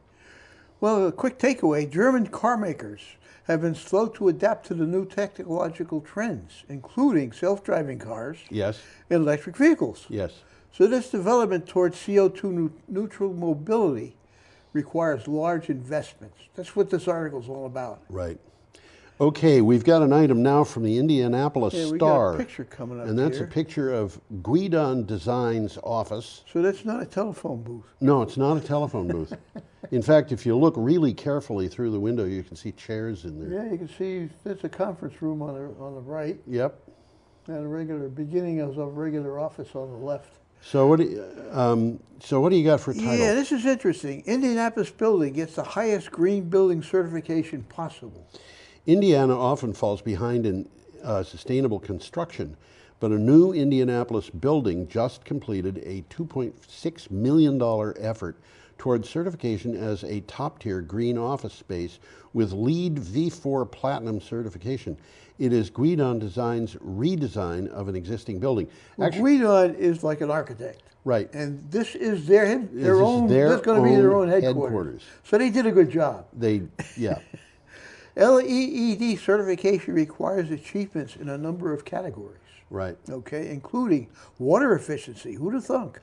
Speaker 16: Well, a quick takeaway, German car makers have been slow to adapt to the new technological trends, including self-driving cars
Speaker 15: Yes.
Speaker 16: and electric vehicles.
Speaker 15: Yes.
Speaker 16: So this development towards CO2 neutral mobility requires large investments. That's what this article is all about.
Speaker 15: Right. Okay, we've got an item now from the Indianapolis
Speaker 16: Yeah, we
Speaker 15: Star.
Speaker 16: got a picture coming up
Speaker 15: and that's
Speaker 16: here.
Speaker 15: a picture of Guidon Design's office.
Speaker 16: So that's not a telephone booth.
Speaker 15: No, it's not a telephone booth. In fact, if you look really carefully through the window, you can see chairs in there.
Speaker 16: Yeah, you can see there's a conference room on the right.
Speaker 15: Yep.
Speaker 16: And a beginning of a regular office on the left.
Speaker 15: So what do you got for title?
Speaker 16: Yeah, this is interesting. Indianapolis building gets the highest green building certification possible.
Speaker 15: Indiana often falls behind in sustainable construction, but a new Indianapolis building just completed a $2.6 million effort towards certification as a top-tier green office space with LEED V4 Platinum certification. It is Guidon Design's redesign of an existing building.
Speaker 16: Well, Guidon is like an architect.
Speaker 15: Right.
Speaker 16: And this is their own,
Speaker 15: their
Speaker 16: this is going to be their own
Speaker 15: own
Speaker 16: headquarters. So they did a good job.
Speaker 15: Yeah.
Speaker 16: LEED certification requires achievements in a number of categories.
Speaker 15: Right.
Speaker 16: Okay, including water efficiency, who'd have thunk,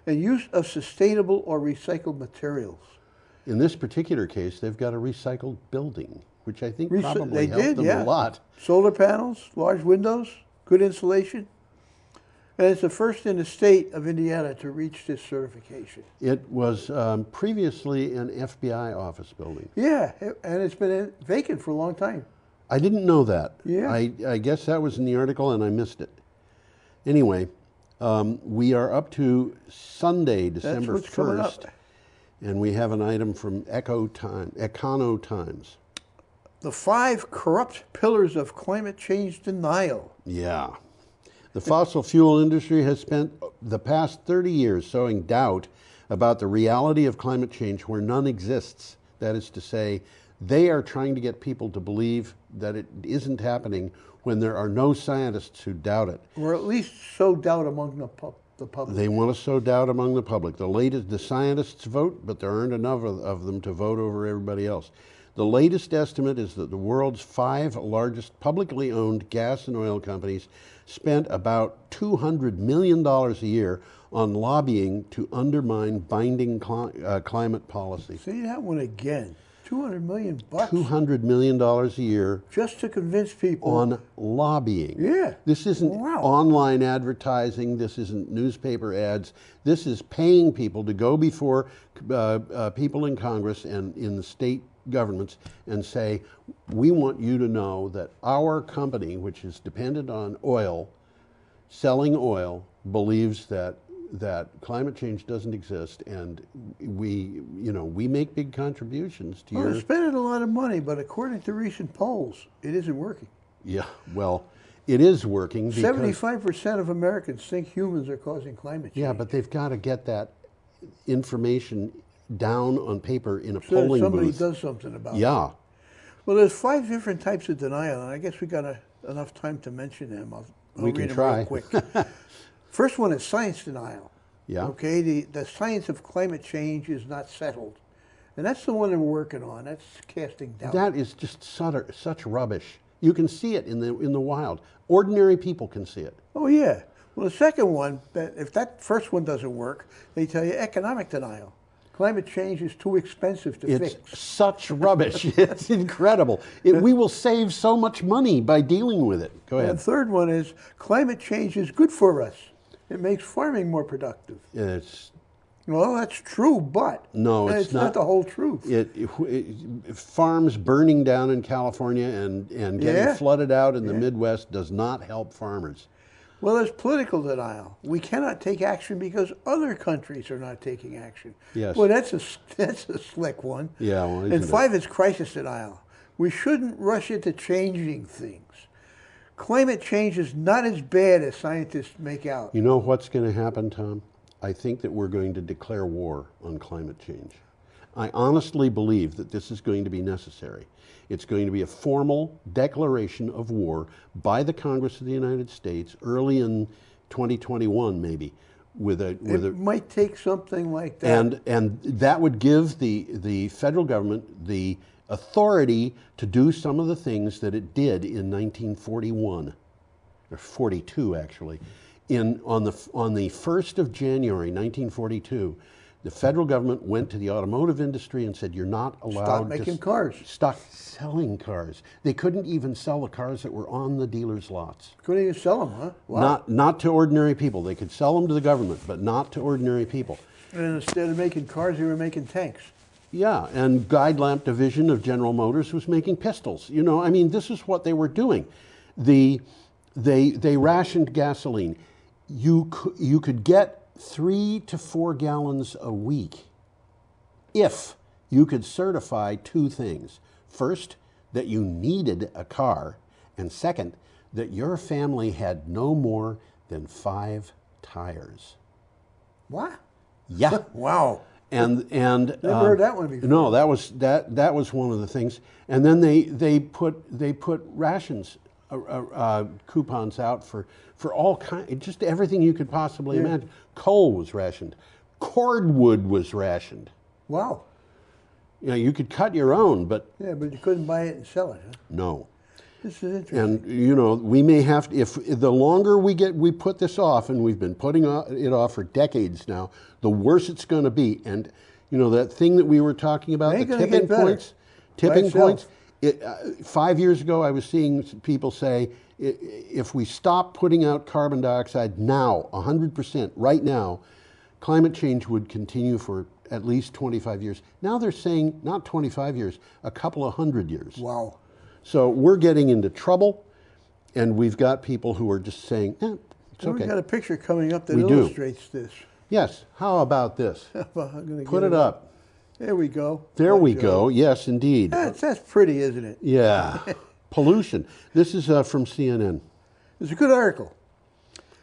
Speaker 16: and use of sustainable or recycled materials.
Speaker 15: In this particular case, they've got a recycled building, which I think probably helped them a lot.
Speaker 16: Solar panels, large windows, good insulation. And it's the first in the state of Indiana to reach this certification.
Speaker 15: It was previously an FBI office building.
Speaker 16: Yeah, and it's been vacant for a long time.
Speaker 15: I didn't know that.
Speaker 16: Yeah.
Speaker 15: I guess that was in the article and I missed it. Anyway, we are up to Sunday, December
Speaker 16: what's coming
Speaker 15: 1st.
Speaker 16: up.
Speaker 15: And we have an item from Econo Times.
Speaker 16: The 5 corrupt pillars of climate change denial.
Speaker 15: Yeah. The fossil fuel industry has spent the past 30 years sowing doubt about the reality of climate change where none exists. That is to say, they are trying to get people to believe that it isn't happening when there are no scientists who doubt it.
Speaker 16: Or at least sow doubt among the public.
Speaker 15: They want to sow doubt among the public. The scientists vote, but there aren't enough of them to vote over everybody else. The latest estimate is that the world's 5 largest publicly owned gas and oil companies spent about $200 million a year on lobbying to undermine binding climate policy.
Speaker 16: See that one again. $200 million bucks.
Speaker 15: $200 million a year.
Speaker 16: Just to convince people.
Speaker 15: On lobbying.
Speaker 16: Yeah.
Speaker 15: This isn't online advertising. This isn't newspaper ads. This is paying people to go before people in Congress and in the state governments and say, we want you to know that our company, which is dependent on oil, selling oil, believes that climate change doesn't exist, and we make big contributions to
Speaker 16: They're spending a lot of money, but according to recent polls, it isn't working.
Speaker 15: Yeah, well, it is working because
Speaker 16: 75% of Americans think humans are causing climate change.
Speaker 15: Yeah, but they've got to get that information down on paper in a
Speaker 16: So
Speaker 15: polling
Speaker 16: somebody
Speaker 15: booth.
Speaker 16: does something about it.
Speaker 15: Yeah.
Speaker 16: Well, there's 5 different types of denial, and I guess we got enough time to mention them. I'll
Speaker 15: We
Speaker 16: read
Speaker 15: can
Speaker 16: them
Speaker 15: try.
Speaker 16: real quick. First one is science denial.
Speaker 15: Yeah.
Speaker 16: Okay, the science of climate change is not settled. And that's the one that we're working on. That's casting doubt.
Speaker 15: That is just such rubbish. You can see it in the wild. Ordinary people can see it.
Speaker 16: Oh, yeah. Well, the second one, that if that first one doesn't work, they tell you economic denial. Climate change is too expensive to fix.
Speaker 15: It's such rubbish. It's incredible. We will save so much money by dealing with it. Go ahead.
Speaker 16: And the third one is climate change is good for us. It makes farming more productive. Well, that's true, but
Speaker 15: no, it's
Speaker 16: not the whole truth.
Speaker 15: Farms burning down in California and getting flooded out in the Midwest does not help farmers.
Speaker 16: Well, there's political denial. We cannot take action because other countries are not taking action.
Speaker 15: Yes.
Speaker 16: Well, that's a slick one.
Speaker 15: Yeah. Well,
Speaker 16: and 5 is crisis denial. We shouldn't rush into changing things. Climate change is not as bad as scientists make out.
Speaker 15: You know what's going to happen, Tom? I think that we're going to declare war on climate change. I honestly believe that this is going to be necessary. It's going to be a formal declaration of war by the Congress of the United States early in 2021, maybe.
Speaker 16: It might take something like that.
Speaker 15: And that would give the federal government the authority to do some of the things that it did in 1941, or 42 actually. On the 1st of January 1942, the federal government went to the automotive industry and said, you're not allowed
Speaker 16: Stop making cars.
Speaker 15: Stop selling cars. They couldn't even sell the cars that were on the dealers' lots.
Speaker 16: Couldn't even sell them, huh? Wow.
Speaker 15: Not to ordinary people. They could sell them to the government, but not to ordinary people.
Speaker 16: And instead of making cars, they were making tanks.
Speaker 15: Yeah, and Guide Lamp Division of General Motors was making pistols. You know, I mean, this is what they were doing. They rationed gasoline. You could get 3 to 4 gallons a week if you could certify 2 things. First, that you needed a car, and second, that your family had no more than 5 tires.
Speaker 16: What?
Speaker 15: Yeah.
Speaker 16: Wow.
Speaker 15: And
Speaker 16: never heard that one before.
Speaker 15: No, that was one of the things. And then they put rations, coupons out for all kind, just everything you could possibly imagine. Coal was rationed, cordwood was rationed.
Speaker 16: Wow.
Speaker 15: You know, you could cut your own, but
Speaker 16: but you couldn't buy it and sell it, huh?
Speaker 15: No.
Speaker 16: This is interesting.
Speaker 15: And you know, we may have to, if the longer we put this off, and we've been putting it off for decades now, the worse it's going to be. And you know, that thing that we were talking about, the tipping points. 5 years ago, I was seeing people say, if we stop putting out carbon dioxide now, 100%, right now, climate change would continue for at least 25 years. Now they're saying not 25 years, a couple of 100 years.
Speaker 16: Wow.
Speaker 15: So we're getting into trouble, and we've got people who are just saying, it's okay.
Speaker 16: We've got a picture coming up that illustrates this.
Speaker 15: Yes. How about this? Put it up.
Speaker 16: There we go.
Speaker 15: There we go. Yes, indeed.
Speaker 16: That's pretty, isn't it?
Speaker 15: Yeah. Pollution. This is from CNN.
Speaker 16: It's a good article.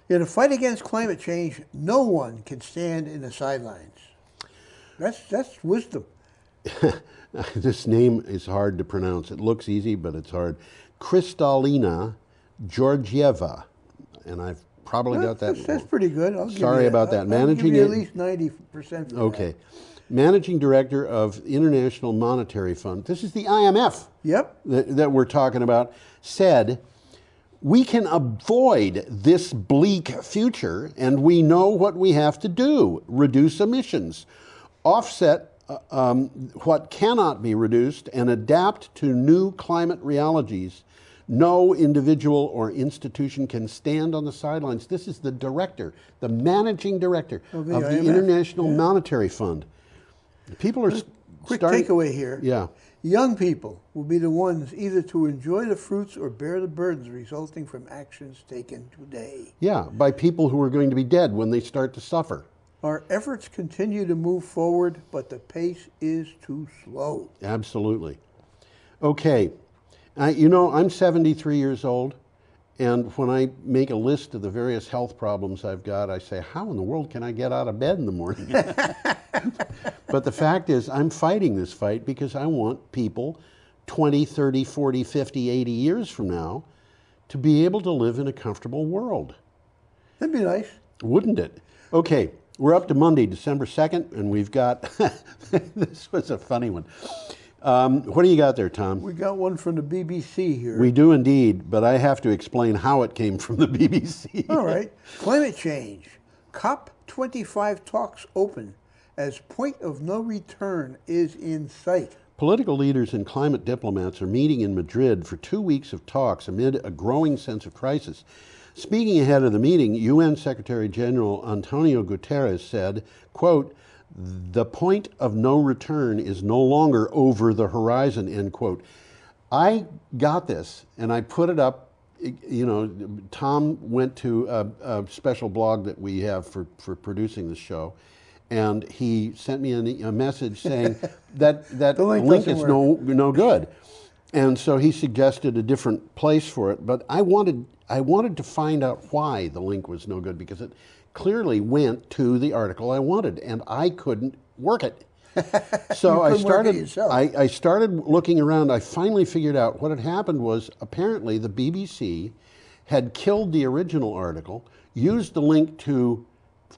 Speaker 16: In a fight against climate change, no one can stand in the sidelines. That's wisdom.
Speaker 15: This name is hard to pronounce. It looks easy, but it's hard. Kristalina Georgieva. And I've probably got that.
Speaker 16: That's pretty good.
Speaker 15: Sorry about that.
Speaker 16: I'll give you at least 90% for
Speaker 15: okay.
Speaker 16: that.
Speaker 15: Managing Director of International Monetary Fund, this is the IMF that we're talking about, said, we can avoid this bleak future, and we know what we have to do: reduce emissions, offset what cannot be reduced, and adapt to new climate realities. No individual or institution can stand on the sidelines. This is the director, the managing director of the International Monetary Fund. People are
Speaker 16: quick takeaway here.
Speaker 15: Yeah.
Speaker 16: Young people will be the ones either to enjoy the fruits or bear the burdens resulting from actions taken today.
Speaker 15: Yeah, by people who are going to be dead when they start to suffer.
Speaker 16: Our efforts continue to move forward, but the pace is too slow.
Speaker 15: Absolutely. Okay. You know, I'm 73 years old, and when I make a list of the various health problems I've got, I say, how in the world can I get out of bed in the morning? But the fact is, I'm fighting this fight because I want people 20, 30, 40, 50, 80 years from now to be able to live in a comfortable world.
Speaker 16: That'd be nice.
Speaker 15: Wouldn't it? Okay, We're up to Monday, December 2nd, and we've got, this was a funny one. What do you got there, Tom?
Speaker 16: We got one from the BBC here.
Speaker 15: We do indeed, but I have to explain how it came from the BBC.
Speaker 16: All right. Climate change. COP25 talks open as point of no return is in sight.
Speaker 15: Political leaders and climate diplomats are meeting in Madrid for 2 weeks of talks amid a growing sense of crisis. Speaking ahead of the meeting, UN Secretary General Antonio Guterres said, quote, "The point of no return is no longer over the horizon," end quote. I got this and I put it up. You know, Tom went to a special blog that we have for producing the show, and he sent me a message saying that the link is no good. And so he suggested a different place for it, but I wanted to find out why the link was no good, because it clearly went to the article I wanted, and I couldn't work it. So I started looking around. I finally figured out what had happened was apparently the BBC had killed the original article, used the link to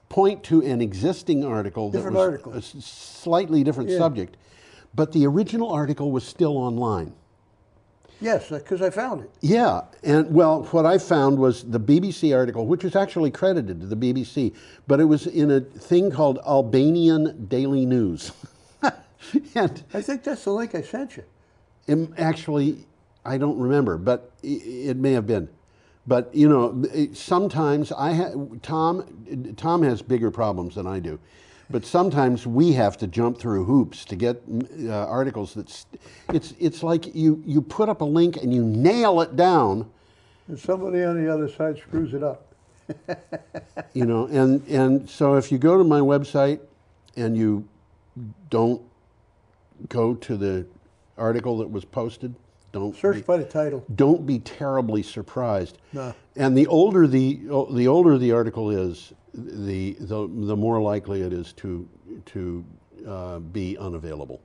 Speaker 15: point to an existing article that was a slightly different subject, but the original article was still online.
Speaker 16: Yes, because I found it.
Speaker 15: Yeah, and well, what I found was the BBC article, which was actually credited to the BBC, but it was in a thing called Albanian Daily News. And
Speaker 16: I think that's the link I sent you.
Speaker 15: Actually, I don't remember, but it may have been. But you know, sometimes Tom has bigger problems than I do. But sometimes we have to jump through hoops to get articles it's like you put up a link and you nail it down.
Speaker 16: And somebody on the other side screws it up.
Speaker 15: You know, and so if you go to my website and you don't go to the article that was posted, don't
Speaker 16: search by the title.
Speaker 15: Don't be terribly surprised.
Speaker 16: No.
Speaker 15: And the older the article is, the more likely it is to be unavailable.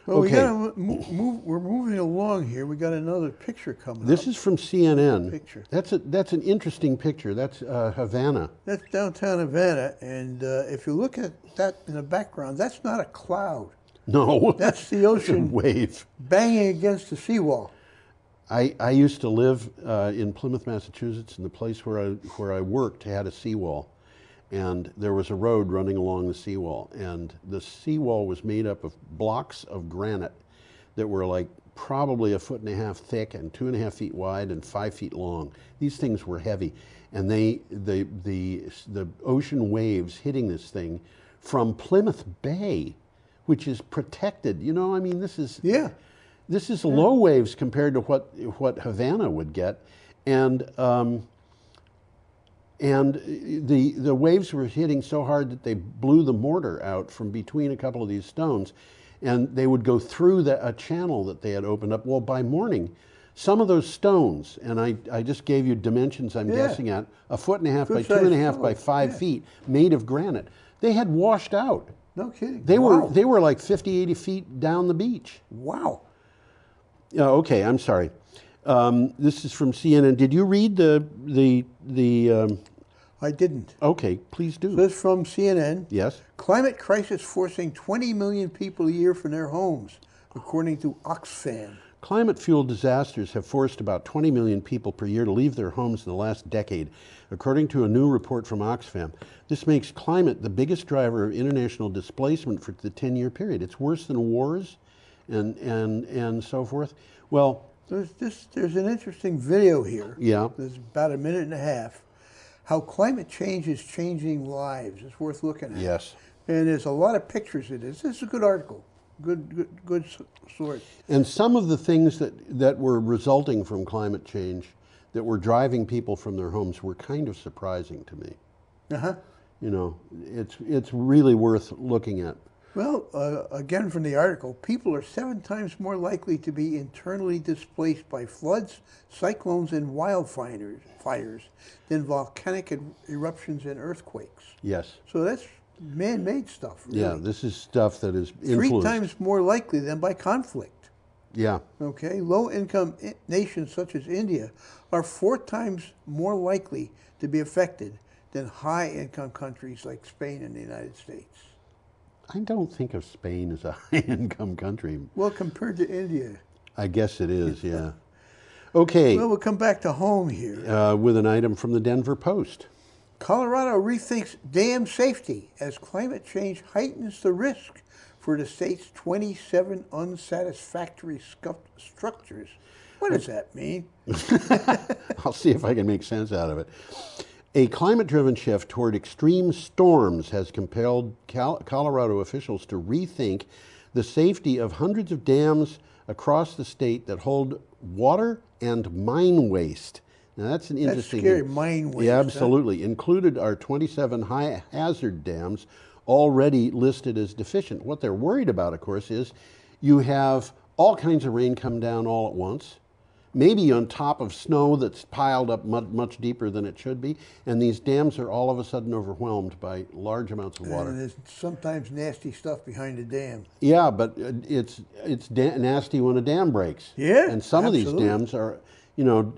Speaker 16: Well,
Speaker 15: okay.
Speaker 16: We're moving along here. We got another picture coming up.
Speaker 15: This is from CNN.
Speaker 16: Picture.
Speaker 15: That's an interesting picture. That's Havana.
Speaker 16: That's downtown Havana, and if you look at that in the background, that's not a cloud.
Speaker 15: No,
Speaker 16: that's the ocean
Speaker 15: wave
Speaker 16: banging against the seawall.
Speaker 15: I used to live in Plymouth, Massachusetts, and the place where I worked had a seawall, and there was a road running along the seawall, and the seawall was made up of blocks of granite that were like probably 1.5 feet thick and 2.5 feet wide and 5 feet long. These things were heavy, and the ocean waves hitting this thing from Plymouth Bay, which is protected. You know, I mean, this is low waves compared to what Havana would get, and the waves were hitting so hard that they blew the mortar out from between a couple of these stones, and they would go through a channel that they had opened up. Well, by morning, some of those stones, and I just gave you dimensions I'm guessing at, 1.5 feet by 2.5 by 5 feet, made of granite, they had washed out.
Speaker 16: No kidding.
Speaker 15: They were like 50, 80 feet down the beach.
Speaker 16: Wow.
Speaker 15: Okay, I'm sorry. This is from CNN. Did you read the
Speaker 16: I didn't.
Speaker 15: Okay, please do.
Speaker 16: This is from CNN.
Speaker 15: Yes.
Speaker 16: Climate crisis forcing 20 million people a year from their homes, according to Oxfam.
Speaker 15: Climate-fueled disasters have forced about 20 million people per year to leave their homes in the last decade, according to a new report from Oxfam. This makes climate the biggest driver of international displacement for the 10-year period. It's worse than wars and so forth. Well,
Speaker 16: there's an interesting video here.
Speaker 15: Yeah.
Speaker 16: There's about 1.5 minutes. How climate change is changing lives. It's worth looking at.
Speaker 15: Yes.
Speaker 16: And there's a lot of pictures in this. This is a good article. Good source.
Speaker 15: And some of the things that were resulting from climate change that were driving people from their homes were kind of surprising to me.
Speaker 16: Uh-huh.
Speaker 15: You know, it's really worth looking at.
Speaker 16: Well, again from the article, people are 7 times more likely to be internally displaced by floods, cyclones, and wildfires than volcanic eruptions and earthquakes.
Speaker 15: Yes.
Speaker 16: So that's man-made stuff, really.
Speaker 15: Yeah, this is stuff that is influenced.
Speaker 16: 3 times more likely than by conflict.
Speaker 15: Yeah.
Speaker 16: Okay, low-income nations such as India are 4 times more likely to be affected than high-income countries like Spain and the United States.
Speaker 15: I don't think of Spain as a high-income country.
Speaker 16: Well, compared to India.
Speaker 15: I guess it is, yeah. Okay.
Speaker 16: Well, we'll come back to home here.
Speaker 15: With an item from the Denver Post.
Speaker 16: Colorado rethinks dam safety as climate change heightens the risk for the state's 27 unsatisfactory structures. What does that mean?
Speaker 15: I'll see if I can make sense out of it. A climate-driven shift toward extreme storms has compelled Colorado officials to rethink the safety of hundreds of dams across the state that hold water and mine waste. Now that's an interesting.
Speaker 16: That's scary, mine waste.
Speaker 15: Yeah, absolutely. Included are 27 high-hazard dams already listed as deficient. What they're worried about, of course, is you have all kinds of rain come down all at once, maybe on top of snow that's piled up much deeper than it should be, and these dams are all of a sudden overwhelmed by large amounts of water.
Speaker 16: And there's sometimes nasty stuff behind the dam.
Speaker 15: Yeah, but it's nasty when a dam breaks.
Speaker 16: Yeah,
Speaker 15: and some
Speaker 16: absolutely.
Speaker 15: of these dams are, you know,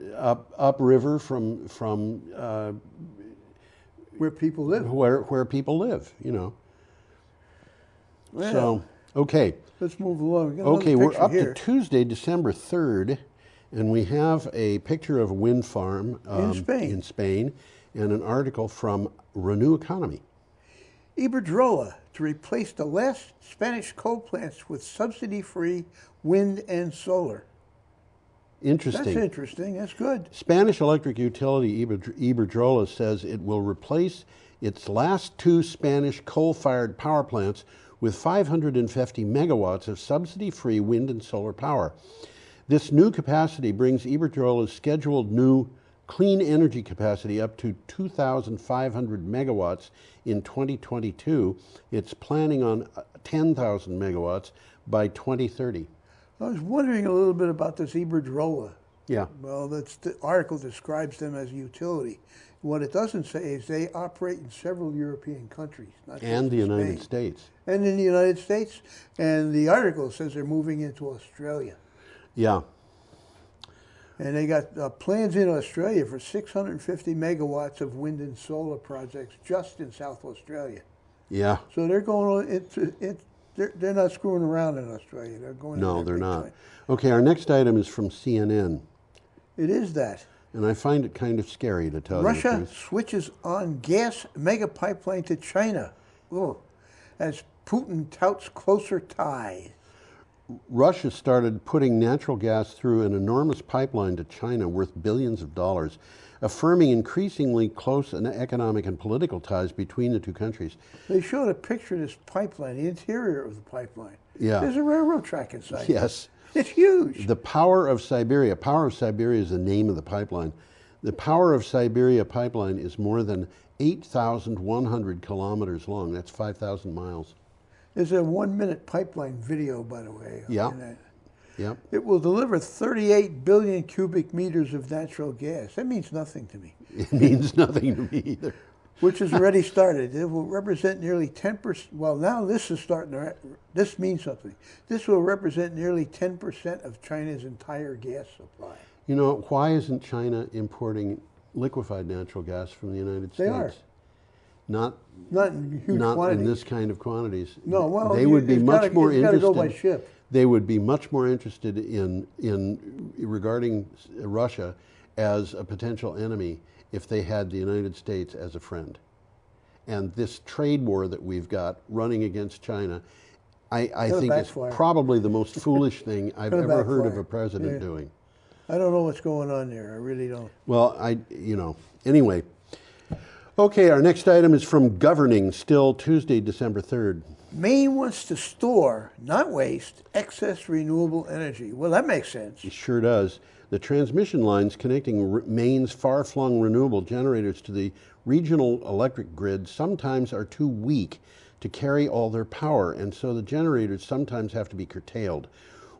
Speaker 15: upriver from
Speaker 16: where people live.
Speaker 15: Where people live, you know.
Speaker 16: Well,
Speaker 15: so okay.
Speaker 16: Let's move along.
Speaker 15: Okay, we're up
Speaker 16: here.
Speaker 15: to Tuesday, December 3rd, and we have a picture of a wind farm in Spain and an article from Renew Economy.
Speaker 16: Iberdrola to replace the last Spanish coal plants with subsidy-free wind and solar.
Speaker 15: Interesting.
Speaker 16: That's interesting. That's good.
Speaker 15: Spanish electric utility Iberdrola says it will replace its last two Spanish coal-fired power plants with 550 megawatts of subsidy-free wind and solar power. This new capacity brings Iberdrola's scheduled new clean energy capacity up to 2,500 megawatts in 2022. It's planning on 10,000 megawatts by 2030.
Speaker 16: I was wondering a little bit about this Iberdrola.
Speaker 15: Yeah.
Speaker 16: Well, the article describes them as a utility. What it doesn't say is they operate in several European countries. Not
Speaker 15: And the
Speaker 16: just
Speaker 15: United
Speaker 16: Spain.
Speaker 15: States.
Speaker 16: And in the United States. And the article says they're moving into Australia.
Speaker 15: Yeah.
Speaker 16: And they got plans in Australia for 650 megawatts of wind and solar projects just in South Australia.
Speaker 15: Yeah.
Speaker 16: So they're going into it. They're not screwing around in Australia. They're going.
Speaker 15: No,
Speaker 16: in there
Speaker 15: they're
Speaker 16: big
Speaker 15: not.
Speaker 16: time.
Speaker 15: Okay, our next item is from CNN.
Speaker 16: It is that.
Speaker 15: And I find it kind of scary to tell you the
Speaker 16: Russia
Speaker 15: truth.
Speaker 16: switches on gas mega pipeline to China. Ugh. As Putin touts closer ties.
Speaker 15: Russia started putting natural gas through an enormous pipeline to China worth billions of dollars, affirming increasingly close economic and political ties between the two countries.
Speaker 16: They showed a picture of this pipeline, the interior of the pipeline.
Speaker 15: Yeah.
Speaker 16: There's a railroad track inside.
Speaker 15: Yes.
Speaker 16: It's huge.
Speaker 15: The Power of Siberia is the name of the pipeline. The Power of Siberia pipeline is more than 8,100 kilometers long. That's 5,000 miles.
Speaker 16: There's a 1-minute pipeline video, by the way.
Speaker 15: Yeah.
Speaker 16: in that.
Speaker 15: Yep.
Speaker 16: It will deliver 38 billion cubic meters of natural gas. That means nothing to me.
Speaker 15: It means nothing to me either.
Speaker 16: Which has already started. It will represent nearly 10%. Well, now this is starting to, this means something. This will represent nearly 10% of China's entire gas supply.
Speaker 15: You know, why isn't China importing liquefied natural gas from the United States?
Speaker 16: They are.
Speaker 15: Not
Speaker 16: in huge
Speaker 15: not
Speaker 16: quantities.
Speaker 15: in this kind of quantities.
Speaker 16: No, well,
Speaker 15: they would be much more
Speaker 16: it's gotta
Speaker 15: interested.
Speaker 16: go by ship.
Speaker 15: They would be much more interested in regarding Russia as a potential enemy if they had the United States as a friend. And this trade war that we've got running against China, I think is probably the most foolish thing I've ever heard of a president doing.
Speaker 16: I don't know what's going on there. I really don't.
Speaker 15: Well, anyway. Okay, our next item is from Governing, still Tuesday, December 3rd.
Speaker 16: Maine wants to store, not waste, excess renewable energy. Well, that makes sense.
Speaker 15: It sure does. The transmission lines connecting Maine's far-flung renewable generators to the regional electric grid sometimes are too weak to carry all their power, and so the generators sometimes have to be curtailed.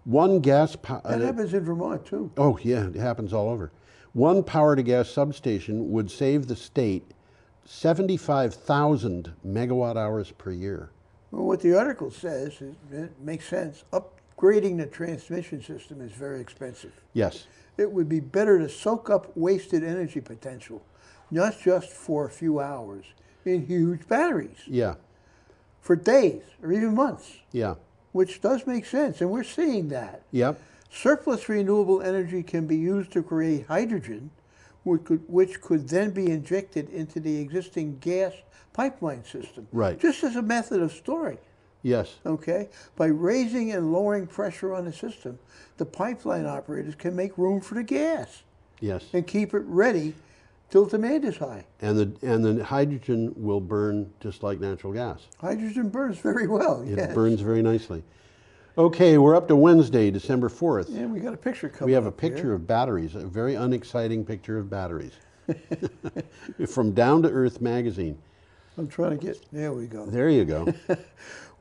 Speaker 16: That happens in Vermont, too.
Speaker 15: Oh, yeah, it happens all over. One power-to-gas substation would save the state 75,000 megawatt hours per year.
Speaker 16: Well, what the article says, it makes sense. Upgrading the transmission system is very expensive.
Speaker 15: Yes.
Speaker 16: It would be better to soak up wasted energy potential not just for a few hours, in huge batteries
Speaker 15: Yeah,
Speaker 16: for days or even months,
Speaker 15: yeah,
Speaker 16: which does make sense, and we're seeing that.
Speaker 15: yep,
Speaker 16: Surplus renewable energy can be used to create hydrogen, which could then be injected into the existing gas pipeline system,
Speaker 15: right,
Speaker 16: just as a method of storing.
Speaker 15: yes,
Speaker 16: Okay? By raising and lowering pressure on the system, the pipeline operators can make room for the gas
Speaker 15: yes.
Speaker 16: and keep it ready till demand is high.
Speaker 15: And the hydrogen will burn just like natural gas.
Speaker 16: Hydrogen burns very well,
Speaker 15: It
Speaker 16: yes.
Speaker 15: burns very nicely. Okay, we're up to Wednesday, December 4th.
Speaker 16: And we got a picture coming
Speaker 15: We have a
Speaker 16: up
Speaker 15: picture
Speaker 16: here.
Speaker 15: of batteries, a very unexciting picture of batteries. From Down to Earth magazine.
Speaker 16: I'm trying to get, there we go.
Speaker 15: There you go.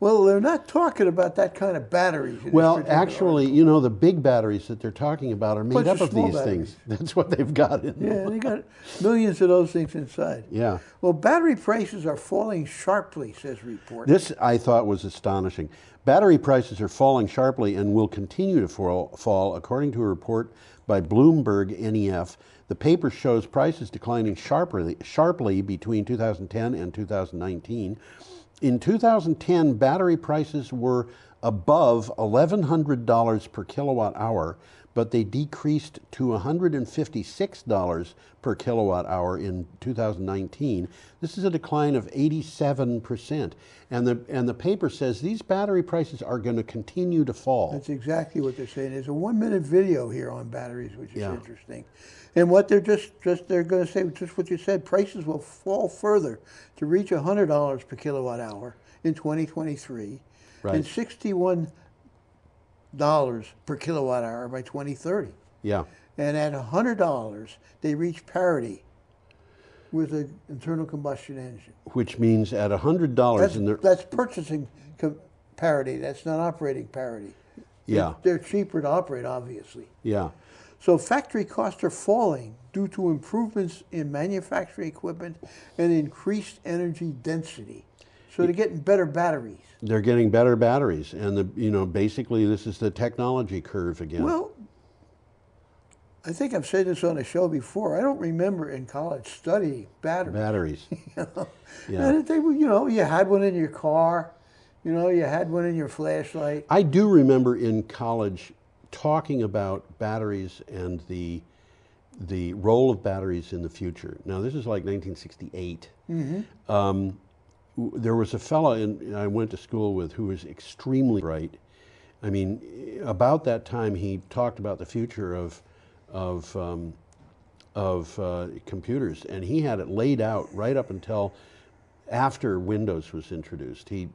Speaker 16: Well, they're not talking about that kind of batteries. in this
Speaker 15: Well,
Speaker 16: particular
Speaker 15: actually,
Speaker 16: article.
Speaker 15: you know, the big batteries that they're talking about are made
Speaker 16: Bunch
Speaker 15: up
Speaker 16: of
Speaker 15: of
Speaker 16: small
Speaker 15: these
Speaker 16: batteries.
Speaker 15: things. That's what they've got in
Speaker 16: Yeah,
Speaker 15: them.
Speaker 16: they got millions of those things inside.
Speaker 15: Yeah.
Speaker 16: Well, battery prices are falling sharply, says report.
Speaker 15: This I thought was astonishing. Battery prices are falling sharply and will continue to fall according to a report by Bloomberg NEF. The paper shows prices declining sharply between 2010 and 2019. In 2010, battery prices were above $1,100 per kilowatt hour, but they decreased to $156 per kilowatt hour in 2019. This is a decline of 87%. And the paper says these battery prices are going to continue to fall.
Speaker 16: That's exactly what they're saying. There's a 1-minute video here on batteries, which is
Speaker 15: Yeah.
Speaker 16: interesting. And what they're they're going to say, just what you said, prices will fall further to reach $100 per kilowatt hour in 2023
Speaker 15: Right.
Speaker 16: and $61 per kilowatt hour by 2030.
Speaker 15: Yeah.
Speaker 16: And at $100, they reach parity with an internal combustion engine.
Speaker 15: Which means at $100 in their...
Speaker 16: That's purchasing parity. That's not operating parity.
Speaker 15: Yeah.
Speaker 16: They're cheaper to operate, obviously.
Speaker 15: Yeah.
Speaker 16: So factory costs are falling due to improvements in manufacturing equipment and increased energy density. So they're getting better batteries.
Speaker 15: They're getting better batteries, and basically this is the technology curve again.
Speaker 16: Well, I think I've said this on a show before. I don't remember in college studying batteries.
Speaker 15: Batteries.
Speaker 16: You know?
Speaker 15: Yeah.
Speaker 16: And they were, you had one in your car. You had one in your flashlight.
Speaker 15: I do remember in college talking about batteries and the role of batteries in the future. Now this is like 1968.
Speaker 16: Mm-hmm.
Speaker 15: There was a fellow I went to school with who was extremely bright. I mean, about that time he talked about the future of computers, and he had it laid out right up until after Windows was introduced. The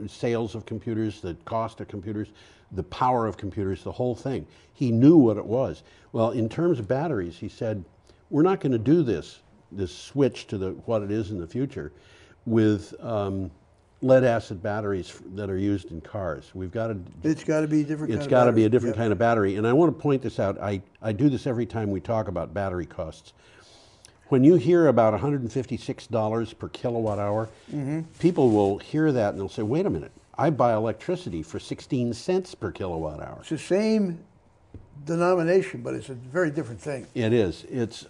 Speaker 15: sales of computers, the cost of computers, the power of computers, the whole thing. He knew what it was. Well, in terms of batteries, he said, we're not going to do this switch to what it is in the future with lead acid batteries that are used in cars. We've got to.
Speaker 16: It's got to be a different.
Speaker 15: It's
Speaker 16: kind
Speaker 15: got
Speaker 16: of
Speaker 15: to be a
Speaker 16: battery.
Speaker 15: different
Speaker 16: Yep.
Speaker 15: kind of battery. And I want to point this out. I do this every time we talk about battery costs. When you hear about $156 per kilowatt hour,
Speaker 16: Mm-hmm.
Speaker 15: people will hear that and they'll say, wait a minute, I buy electricity for 16 cents per kilowatt hour.
Speaker 16: It's the same denomination, but it's a very different thing.
Speaker 15: It is. It's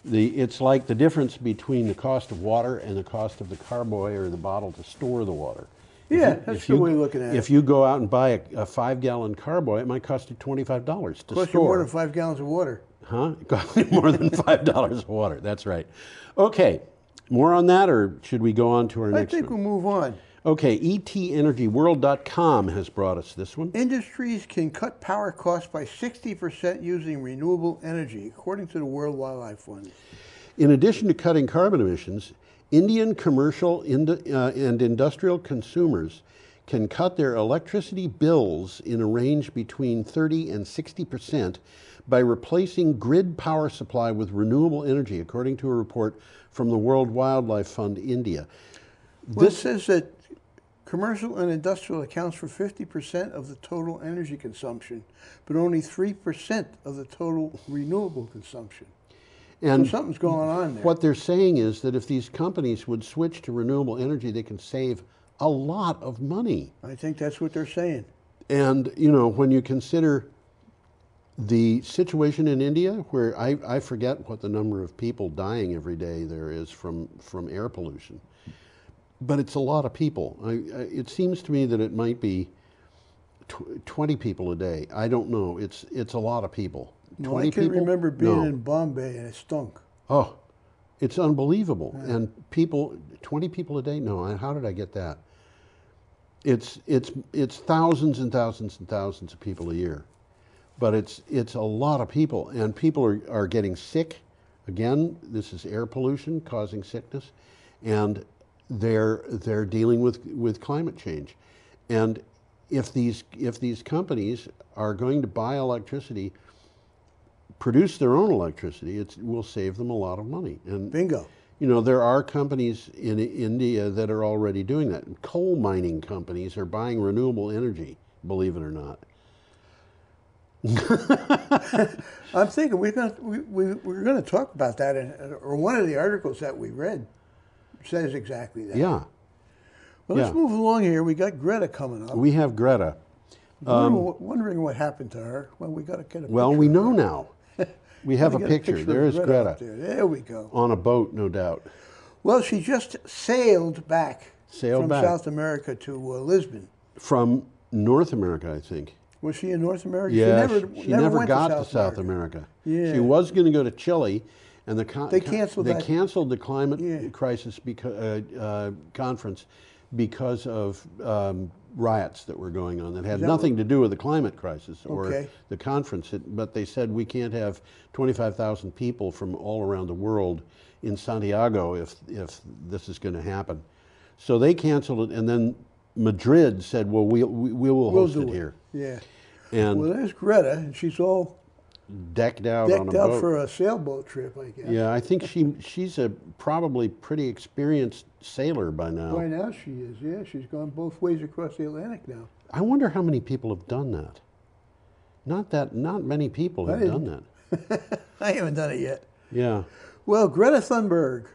Speaker 15: it's like the difference between the cost of water and the cost of the carboy or the bottle to store the water.
Speaker 16: Yeah, that's the way of looking at it.
Speaker 15: If you go out and buy a 5-gallon carboy, it might cost you $25 to
Speaker 16: Costs
Speaker 15: store.
Speaker 16: you more than 5 gallons of water.
Speaker 15: Huh? It costs you more than $5 of water. That's right. Okay, more on that, or should we go on to our
Speaker 16: I
Speaker 15: next
Speaker 16: think
Speaker 15: one?
Speaker 16: we'll move on.
Speaker 15: Okay, ETEnergyworld.com has brought us this one.
Speaker 16: Industries can cut power costs by 60% using renewable energy, according to the World Wildlife Fund.
Speaker 15: In addition to cutting carbon emissions, Indian commercial and industrial consumers can cut their electricity bills in a range between 30 and 60% by replacing grid power supply with renewable energy, according to a report from the World Wildlife Fund, India.
Speaker 16: Well, it says that commercial and industrial accounts for 50% of the total energy consumption, but only 3% of the total renewable consumption.
Speaker 15: And
Speaker 16: so something's going on there.
Speaker 15: What they're saying is that if these companies would switch to renewable energy, they can save a lot of money.
Speaker 16: I think that's what they're saying.
Speaker 15: And, when you consider The situation in India, where I forget what the number of people dying every day there is from air pollution, but it's a lot of people. It seems to me that it might be 20 people a day. I don't know. It's a lot of people.
Speaker 16: No, I can remember being in Bombay and it stunk.
Speaker 15: Oh, it's unbelievable. Yeah. And 20 people a day? No, how did I get that? It's thousands and thousands and thousands of people a year. But it's a lot of people, and people are getting sick. Again, this is air pollution causing sickness, and they're dealing with climate change. And if these companies are going to buy electricity, produce their own electricity, it will save them a lot of money. And
Speaker 16: bingo.
Speaker 15: You know, there are companies in India that are already doing that. Coal mining companies are buying renewable energy, believe it or not.
Speaker 16: I'm thinking we're going to talk about that, or one of the articles that we read says exactly that.
Speaker 15: Yeah.
Speaker 16: Well, let's move along here. We got Greta coming up.
Speaker 15: We have Greta.
Speaker 16: Wondering what happened to her. Well, we got to get a picture.
Speaker 15: Well, we know now. We have a picture. There is Greta.
Speaker 16: There we go.
Speaker 15: On a boat, no doubt.
Speaker 16: Well, she just sailed back from South America to Lisbon.
Speaker 15: From North America, I think.
Speaker 16: Was she in North America?
Speaker 15: Yeah, she never went got to South America.
Speaker 16: Yeah.
Speaker 15: She was going to go to Chile, and they canceled the climate crisis conference because of riots that were going on that had nothing to do with the climate crisis or the conference. But they said we can't have 25,000 people from all around the world in Santiago if this is going to happen. So they canceled it, and then Madrid said, well, we will host it here.
Speaker 16: Yeah.
Speaker 15: And
Speaker 16: well, there's Greta, and she's all
Speaker 15: decked out on a boat
Speaker 16: for a sailboat trip, I guess.
Speaker 15: Yeah, I think she's a probably pretty experienced sailor by now.
Speaker 16: By now she is. Yeah, she's gone both ways across the Atlantic now.
Speaker 15: I wonder how many people have done that. Not many people have done that.
Speaker 16: I haven't done it yet.
Speaker 15: Yeah.
Speaker 16: Well, Greta Thunberg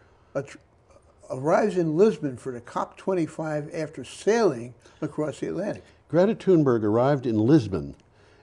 Speaker 16: arrives in Lisbon for the COP25 after sailing across the Atlantic.
Speaker 15: Greta Thunberg arrived in Lisbon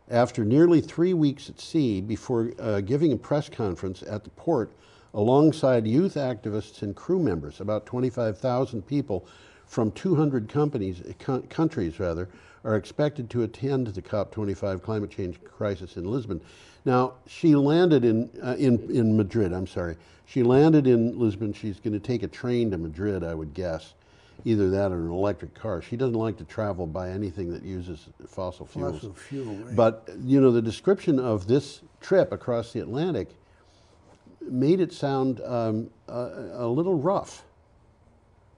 Speaker 15: after nearly 3 weeks at sea before giving a press conference at the port alongside youth activists and crew members. About 25,000 people from 200 countries are expected to attend the COP25 climate change crisis in Lisbon. Now, she landed in Madrid, I'm sorry. She landed in Lisbon. She's going to take a train to Madrid, I would guess. Either that or an electric car. She doesn't like to travel by anything that uses fossil fuels.
Speaker 16: Fossil fuel, right.
Speaker 15: But, you know, the description of this trip across the Atlantic made it sound a little rough.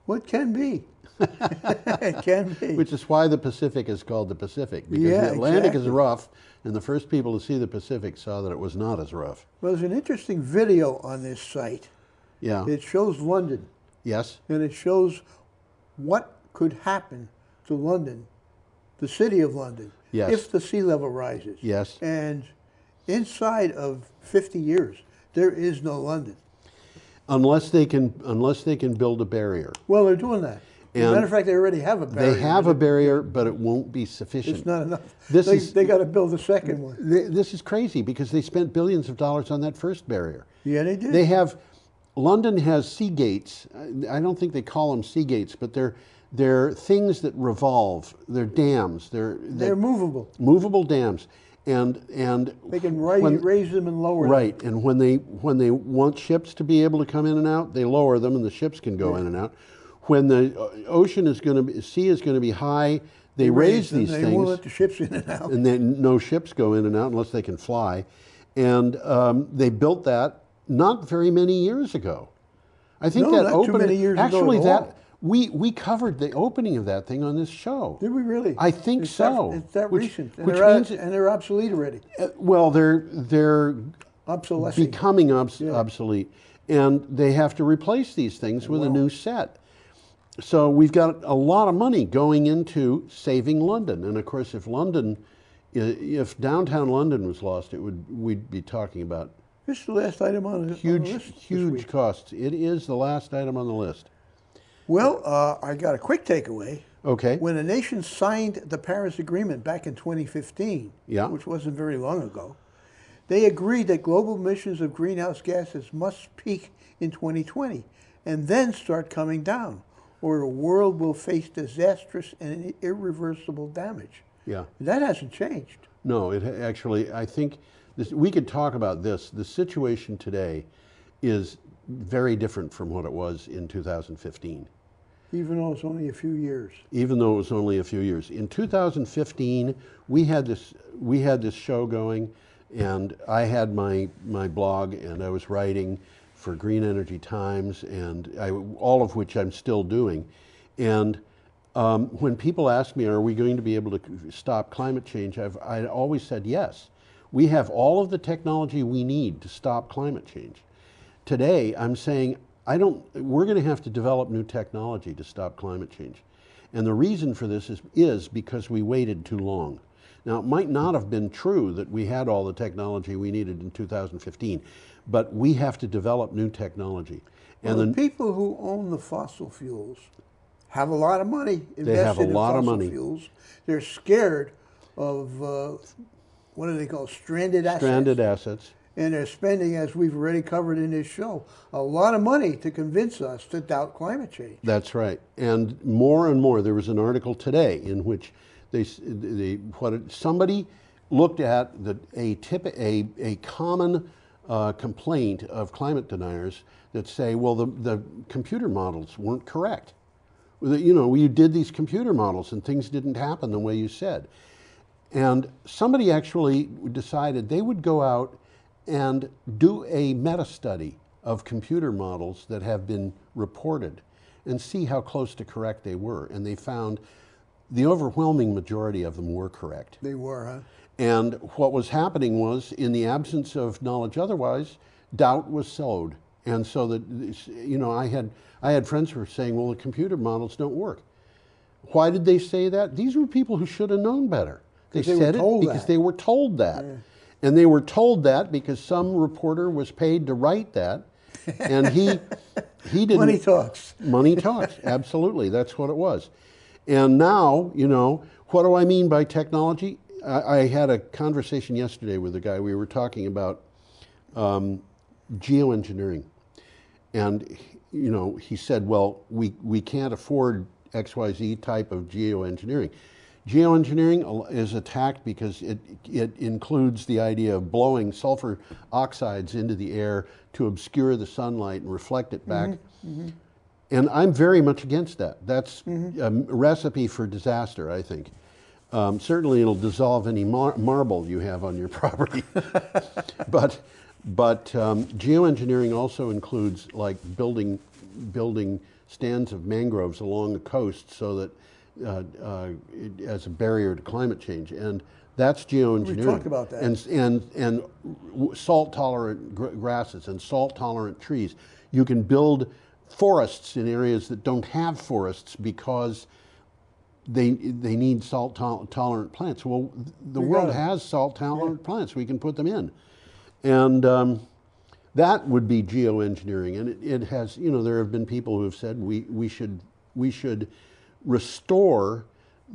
Speaker 16: Well, it can be. It can be.
Speaker 15: Which is why the Pacific is called the Pacific. Because the Atlantic is rough, and the first people to see the Pacific saw that it was not as rough.
Speaker 16: Well, there's an interesting video on this site.
Speaker 15: Yeah.
Speaker 16: It shows London.
Speaker 15: Yes.
Speaker 16: And it shows what could happen to London, the city of London, if the sea level rises.
Speaker 15: Yes.
Speaker 16: And inside of 50 years, there is no London.
Speaker 15: Unless they can build a barrier.
Speaker 16: Well, they're doing that. As a matter of fact, they already have a barrier.
Speaker 15: They have a barrier, but it won't be sufficient.
Speaker 16: It's not enough. They got to build a second one.
Speaker 15: This is crazy because they spent billions of dollars on that first barrier.
Speaker 16: Yeah, they did.
Speaker 15: London has sea gates. I don't think they call them sea gates, but they're things that revolve. They're dams. They're
Speaker 16: movable.
Speaker 15: Movable dams, and
Speaker 16: they can raise them and lower them.
Speaker 15: Right, and when they want ships to be able to come in and out, they lower them, and the ships can go in and out. When the sea is going to be high, they raise these things.
Speaker 16: They won't let the ships in and out.
Speaker 15: And then no ships go in and out unless they can fly. And they built that not very many years ago. I think that
Speaker 16: not too many years
Speaker 15: actually
Speaker 16: ago at all.
Speaker 15: we covered the opening of that thing on this show.
Speaker 16: Did we really?
Speaker 15: I think so.
Speaker 16: It's that recent, and they're obsolete already.
Speaker 15: Well, they're
Speaker 16: obsolescent,
Speaker 15: becoming obsolete, and they have to replace these things with a new set. So we've got a lot of money going into saving London, and of course, if downtown London was lost, we'd be talking about.
Speaker 16: This is the last item on the list.
Speaker 15: Huge costs. It is the last item on the list.
Speaker 16: Well, I got a quick takeaway.
Speaker 15: Okay.
Speaker 16: When a nation signed the Paris Agreement back in 2015,
Speaker 15: yeah,
Speaker 16: which wasn't very long ago, They agreed that global emissions of greenhouse gases must peak in 2020 and then start coming down, or the world will face disastrous and irreversible damage.
Speaker 15: Yeah.
Speaker 16: That hasn't changed.
Speaker 15: No, it actually, I think we could talk about this. The situation today is very different from what it was in 2015.
Speaker 16: Even though it's only a few years.
Speaker 15: Even though it was only a few years. In 2015, we had this show going, and I had my blog, and I was writing for Green Energy Times, and all of which I'm still doing. And when people ask me, are we going to be able to stop climate change, I always said yes. We have all of the technology we need to stop climate change. Today, I'm saying, we're going to have to develop new technology to stop climate change. And the reason for this is because we waited too long. Now, it might not have been true that we had all the technology we needed in 2015, but we have to develop new technology.
Speaker 16: And the people who own the fossil fuels have a lot of money invested in fossil fuels. They're scared of, what do they call, stranded assets.
Speaker 15: Stranded assets.
Speaker 16: And they're spending, as we've already covered in this show, a lot of money to convince us to doubt climate change.
Speaker 15: That's right. And more, there was an article today in which somebody looked at a common complaint of climate deniers that say, well, the computer models weren't correct. You know, you did these computer models and things didn't happen the way you said. And somebody actually decided they would go out and do a meta-study of computer models that have been reported and see how close to correct they were. And they found the overwhelming majority of them were correct.
Speaker 16: They were, huh?
Speaker 15: And what was happening was, in the absence of knowledge otherwise, doubt was sowed. And so that, you know, I had friends who were saying, well, the computer models don't work. Why did they say that? These were people who should have known better. They said it because they were told that. Yeah. And they were told that because some reporter was paid to write that. And he didn't.
Speaker 16: Money talks.
Speaker 15: Money talks, absolutely. That's what it was. And now, you know, what do I mean by technology? I had a conversation yesterday with a guy. We were talking about geoengineering. And, you know, he said, well, we can't afford XYZ type of geoengineering. Geoengineering is attacked because it includes the idea of blowing sulfur oxides into the air to obscure the sunlight and reflect it back. Mm-hmm. And I'm very much against that. That's a recipe for disaster, I think. Certainly it'll dissolve any marble you have on your property. But geoengineering also includes like building stands of mangroves along the coast so that as a barrier to climate change, and that's geoengineering.
Speaker 16: We talked about that.
Speaker 15: And salt-tolerant grasses and salt-tolerant trees. You can build forests in areas that don't have forests because they need salt-tolerant plants. Well, the world has salt-tolerant plants. We can put them in, and that would be geoengineering. And it has, you know, there have been people who have said we should restore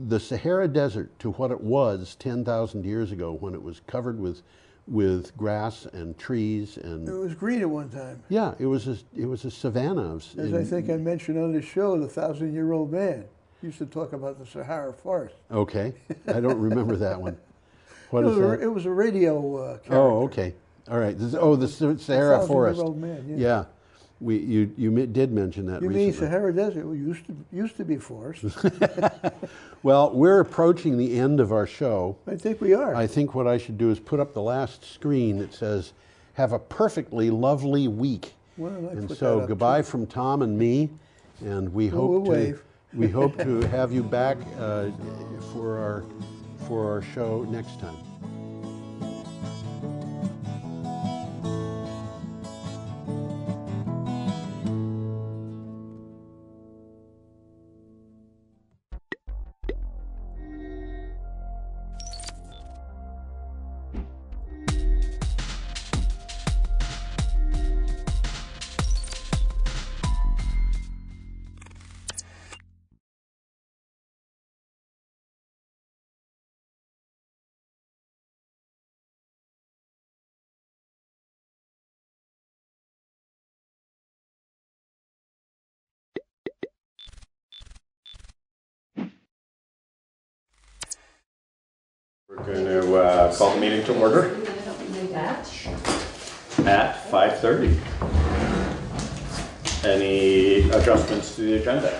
Speaker 15: the Sahara Desert to what it was 10,000 years ago, when it was covered with grass and trees, and
Speaker 16: it was green at one time.
Speaker 15: Yeah, it was a savanna.
Speaker 16: As I think I mentioned on the show, the 1,000-year-old man used to talk about the Sahara forest.
Speaker 15: Okay, I don't remember that one. What is that?
Speaker 16: It was a radio character.
Speaker 15: Oh, okay, all right. The Sahara forest.
Speaker 16: 1,000-year-old man.
Speaker 15: Yeah. You did mention that recently.
Speaker 16: You mean Sahara Desert used to be forest.
Speaker 15: Well, we're approaching the end of our show.
Speaker 16: I think we are.
Speaker 15: I think what I should do is put up the last screen that says, have a perfectly lovely week.
Speaker 16: Well,
Speaker 15: and so goodbye from Tom and me, and we hope to have you back for our show next time.
Speaker 5: We're going to call the meeting to order at 5:30. Any adjustments to the agenda?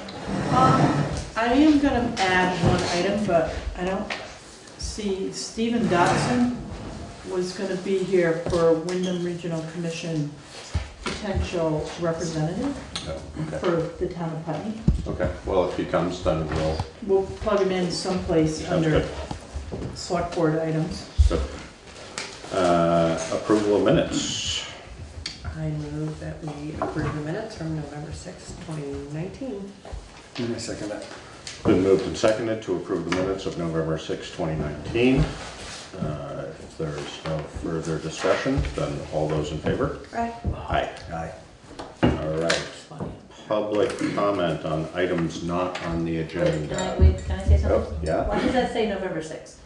Speaker 17: I am going to add one item, but I don't see Stephen Dotson was going to be here for Wyndham Regional Commission potential representative for the town of Putney.
Speaker 5: Okay, well, if he comes, then
Speaker 17: We'll plug him in someplace
Speaker 5: Sounds
Speaker 17: under
Speaker 5: good.
Speaker 17: select board items.
Speaker 5: Good. Approval of minutes.
Speaker 18: I move that we approve the minutes from November 6, 2019.
Speaker 12: I second that.
Speaker 5: Been moved and seconded to approve the minutes of November 6, 2019. If there's no further discussion, then all those in favor?
Speaker 18: Aye.
Speaker 5: Aye.
Speaker 12: Aye.
Speaker 5: All right. Public comment on items not on the agenda.
Speaker 19: Can I say something?
Speaker 5: Oh, yeah?
Speaker 19: Why does that say November 6th?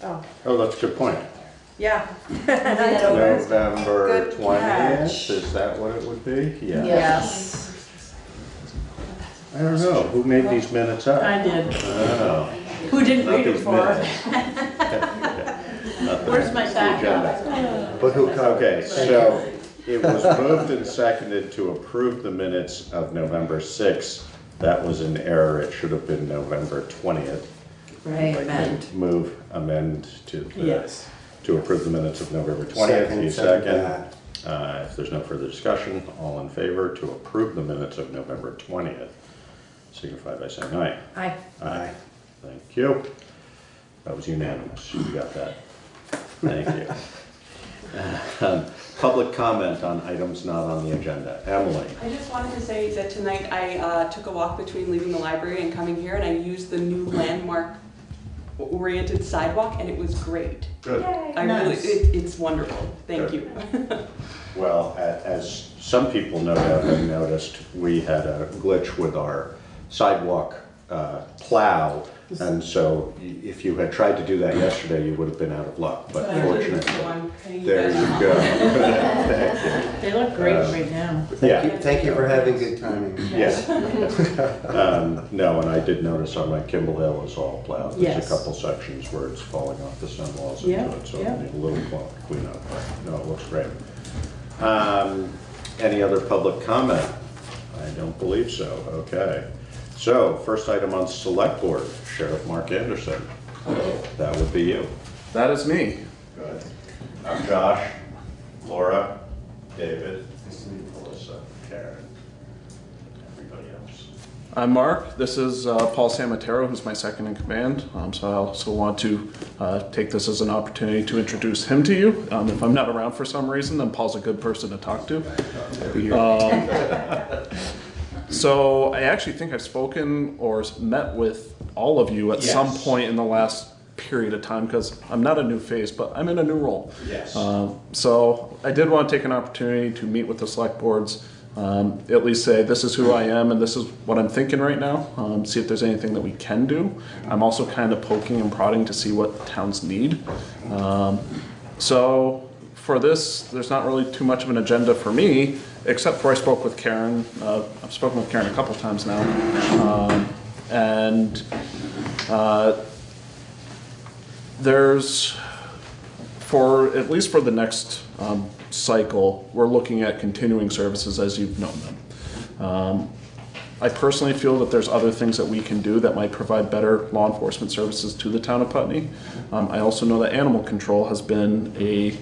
Speaker 18: Oh,
Speaker 5: Oh, that's a good point.
Speaker 18: yeah.
Speaker 5: November
Speaker 18: Good
Speaker 5: 20th,
Speaker 18: catch.
Speaker 5: is that what it would be? Yeah.
Speaker 18: Yes.
Speaker 5: I don't know, who made these minutes up?
Speaker 17: I did.
Speaker 5: Oh.
Speaker 17: Who didn't
Speaker 5: Not
Speaker 17: read it
Speaker 5: these
Speaker 17: for?
Speaker 5: minutes. Not the-
Speaker 17: Where's my
Speaker 5: the
Speaker 17: backup?
Speaker 5: agenda.
Speaker 12: But who
Speaker 5: Okay, so it was moved and seconded to approve the minutes of November 6th. That was an error, it should have been November 20th.
Speaker 18: Right.
Speaker 5: Amend to,
Speaker 17: Yes.
Speaker 5: to approve the minutes of November 20th.
Speaker 12: Second,
Speaker 5: You
Speaker 12: second
Speaker 5: second. If there's no further discussion, all in favor to approve the minutes of November 20th, signify by saying aye.
Speaker 18: Aye.
Speaker 5: Aye. Thank you. That was unanimous. You got that. Thank you. Public comment on items not on the agenda. Emily.
Speaker 20: I just wanted to say that tonight I took a walk between leaving the library and coming here, and I used the new landmark-oriented sidewalk, and it was great.
Speaker 5: Good.
Speaker 20: It's wonderful. Thank you.
Speaker 5: Well, as some people no doubt have noticed, we had a glitch with our sidewalk plow, and so if you had tried to do that yesterday, you would have been out of luck, but fortunately, there you go. Thank you.
Speaker 17: They look great right now.
Speaker 12: Thank you for having good timing.
Speaker 5: Yes. No, and I did notice on my Kimball Hill is all plowed. There's
Speaker 17: Yes.
Speaker 5: a couple sections where it's falling off the stone walls into
Speaker 17: Yeah,
Speaker 5: it, so
Speaker 17: yeah.
Speaker 5: I need a little cleanup, but no, it looks great. Any other public comment? I don't believe so. Okay. So, first item on select board, Sheriff Mark Anderson. That would be you.
Speaker 21: That is me.
Speaker 5: Good. I'm Josh, Laura, David, Melissa, Karen, everybody else.
Speaker 21: I'm Mark. This is Paul Samatero, who's my second in command. So I also want to take this as an opportunity to introduce him to you. If I'm not around for some reason, then Paul's a good person to talk to. So I actually think I've spoken or met with all of you at some point in the last period of time, because I'm not a new face, but I'm in a new role.
Speaker 5: Yes.
Speaker 21: So I did want to take an opportunity to meet with the select boards, at least say this is who I am and this is what I'm thinking right now, see if there's anything that we can do. I'm also kind of poking and prodding to see what towns need. So for this, there's not really too much of an agenda for me, except for I spoke with Karen. I've spoken with Karen a couple times now. There's, for at least for the next cycle, we're looking at continuing services as you've known them. I personally feel that there's other things that we can do that might provide better law enforcement services to the town of Putney. I also know that animal control has been a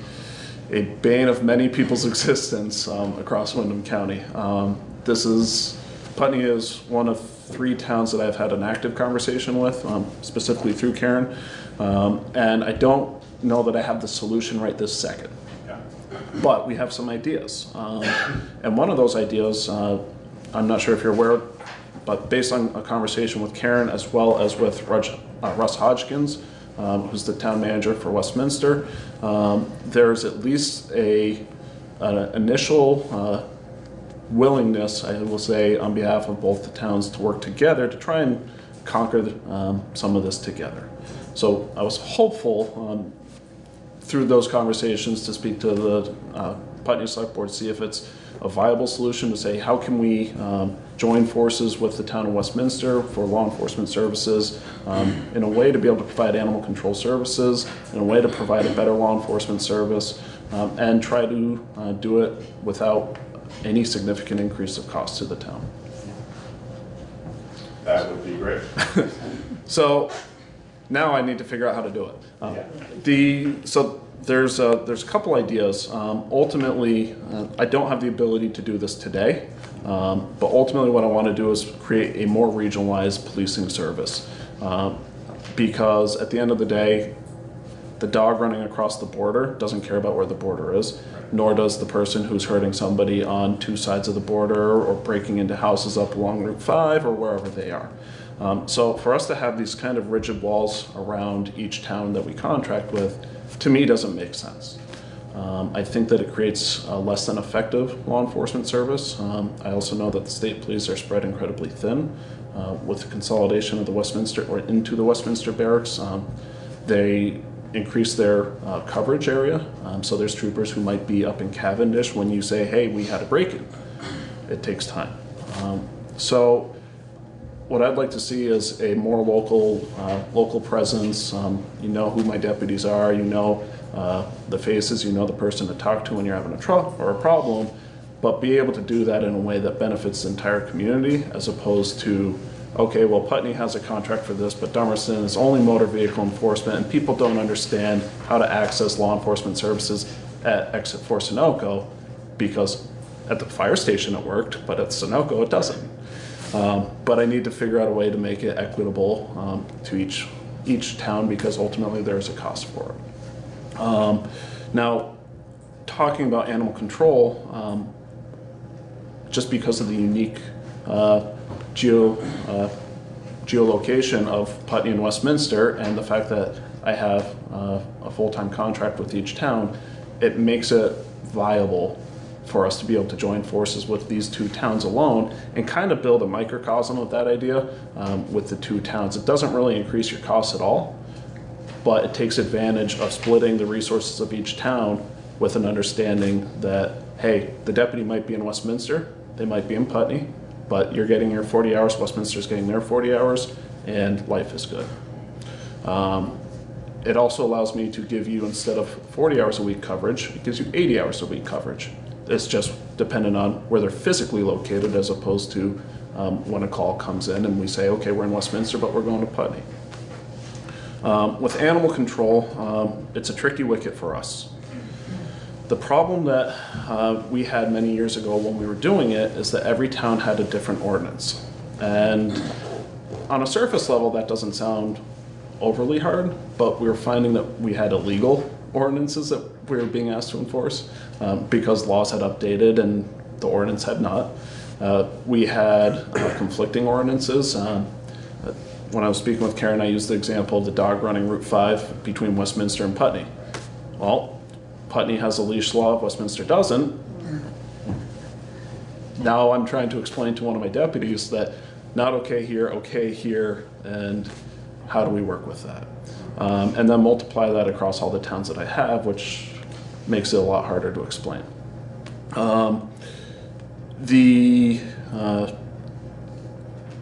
Speaker 21: bane of many people's existence across Wyndham County. Putney is one of 3 towns that I've had an active conversation with, specifically through Karen, and I don't know that I have the solution right this second. But we have some ideas, and one of those ideas, I'm not sure if you're aware, but based on a conversation with Karen as well as with Russ Hodgkins, who's the town manager for Westminster, there's at least an initial willingness, I will say, on behalf of both the towns to work together to try and conquer some of this together. So I was hopeful through those conversations to speak to the Putney Select Board, see if it's a viable solution to say, how can we join forces with the town of Westminster for law enforcement services in a way to be able to provide animal control services, in a way to provide a better law enforcement service, and try to do it without any significant increase of cost to the town.
Speaker 5: That would be great.
Speaker 21: So now I need to figure out how to do it. So there's a couple ideas. Ultimately, I don't have the ability to do this today, but ultimately what I want to do is create a more regionalized policing service, because at the end of the day, the dog running across the border doesn't care about where the border is, nor does the person who's hurting somebody on two sides of the border or breaking into houses up along Route 5 or wherever they are. So for us to have these kind of rigid walls around each town that we contract with, to me, doesn't make sense. I think that it creates a less than effective law enforcement service. I also know that the state police are spread incredibly thin. With the consolidation of the Westminster, or into the Westminster barracks, they increase their coverage area. So there's troopers who might be up in Cavendish when you say, hey, we had a break-in. It takes time. So what I'd like to see is a more local presence. You know who my deputies are, you know the faces, you know the person to talk to when you're having a trouble or a problem, but be able to do that in a way that benefits the entire community, as opposed to, okay, well, Putney has a contract for this, but Dummerston is only motor vehicle enforcement, and people don't understand how to access law enforcement services at Exit 4 Sunoco, because at the fire station it worked, but at Sunoco it doesn't. But I need to figure out a way to make it equitable to each town, because ultimately there's a cost for it. Now, talking about animal control, just because of the unique geolocation of Putney and Westminster, and the fact that I have a full-time contract with each town, it makes it viable for us to be able to join forces with these two towns alone and kind of build a microcosm of that idea with the two towns. It doesn't really increase your costs at all, but it takes advantage of splitting the resources of each town with an understanding that, hey, the deputy might be in Westminster, they might be in Putney, but you're getting your 40 hours, Westminster's getting their 40 hours, and life is good. It also allows me to give you, instead of 40 hours a week coverage, it gives you 80 hours a week coverage. It's just dependent on where they're physically located, as opposed to when a call comes in and we say, okay, we're in Westminster, but we're going to Putney. With animal control, it's a tricky wicket for us. The problem that we had many years ago when we were doing it is that every town had a different ordinance. And on a surface level, that doesn't sound overly hard, but we were finding that we had illegal ordinances that we were being asked to enforce because laws had updated and the ordinance had not. We had conflicting ordinances. When I was speaking with Karen, I used the example of the dog running Route 5 between Westminster and Putney. Well, Putney has a leash law, Westminster doesn't. Now I'm trying to explain to one of my deputies that not okay here, and how do we work with that? And then multiply that across all the towns that I have, which makes it a lot harder to explain.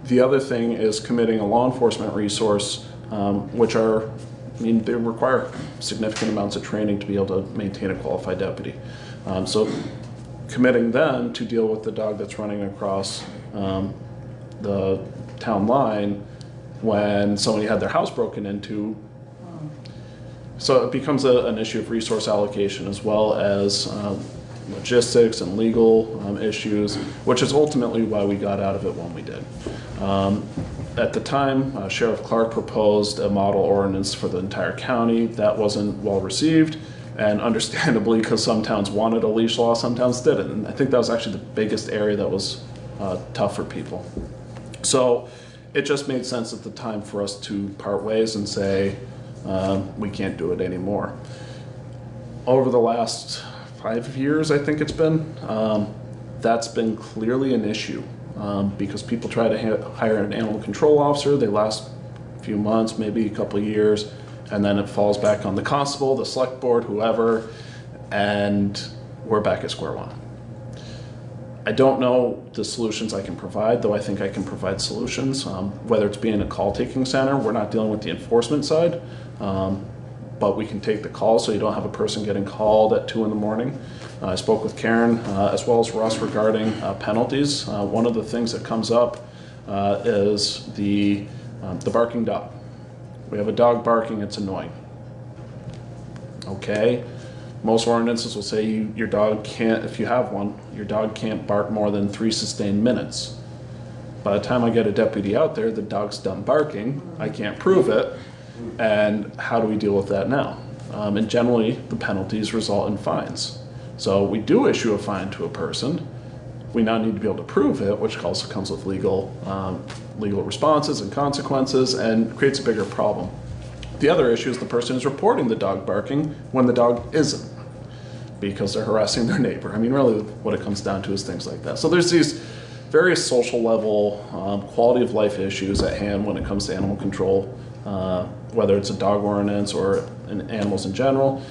Speaker 21: The other thing is committing a law enforcement resource, which they require significant amounts of training to be able to maintain a qualified deputy. So committing them to deal with the dog that's running across the town line when somebody had their house broken into. So it becomes an issue of resource allocation, as well as logistics and legal issues, which is ultimately why we got out of it when we did. At the time, Sheriff Clark proposed a model ordinance for the entire county. That wasn't well received, and understandably, because some towns wanted a leash law, some towns didn't. And I think that was actually the biggest area that was tough for people. So it just made sense at the time for us to part ways and say, we can't do it anymore. Over the last 5 years, I think it's been, that's been clearly an issue. Because people try to hire an animal control officer, they last a few months, maybe a couple of years, and then it falls back on the constable, the select board, whoever, and we're back at square one. I don't know the solutions I can provide, though I think I can provide solutions. Whether it's being a call-taking center, we're not dealing with the enforcement side, but we can take the call so you don't have a person getting called at 2 in the morning. I spoke with Karen as well as Russ regarding penalties. One of the things that comes up is the barking dog. We have a dog barking, it's annoying. Okay. Most ordinances will say your dog can't, if you have one, your dog can't bark more than 3 sustained minutes. By the time I get a deputy out there, the dog's done barking, I can't prove it, and how do we deal with that now? And generally, the penalties result in fines. So we do issue a fine to a person, we now need to be able to prove it, which also comes with legal responses and consequences, and creates a bigger problem. The other issue is the person is reporting the dog barking when the dog isn't, because they're harassing their neighbor. I mean, really what it comes down to is things like that. So there's these various social level, quality of life issues at hand when it comes to animal control, whether it's a dog ordinance or animals in general.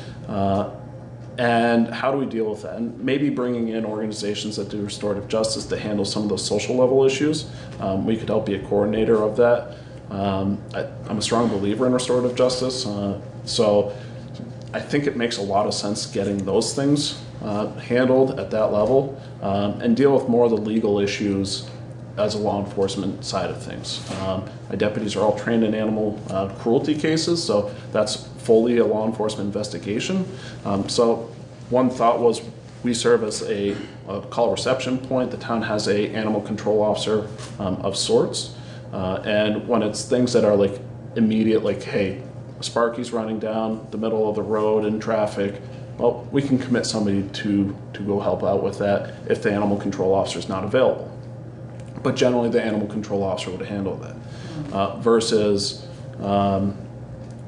Speaker 21: And how do we deal with that? And maybe bringing in organizations that do restorative justice to handle some of those social level issues. We could help be a coordinator of that. I'm a strong believer in restorative justice, so I think it makes a lot of sense getting those things handled at that level, and deal with more of the legal issues as a law enforcement side of things. My deputies are all trained in animal cruelty cases, so that's fully a law enforcement investigation. So one thought was we serve as a call reception point. The town has a animal control officer of sorts. And when it's things that are like immediate, like, hey, Sparky's running down the middle of the road in traffic, well, we can commit somebody to go help out with that if the animal control officer is not available. But generally the animal control officer would handle that. Versus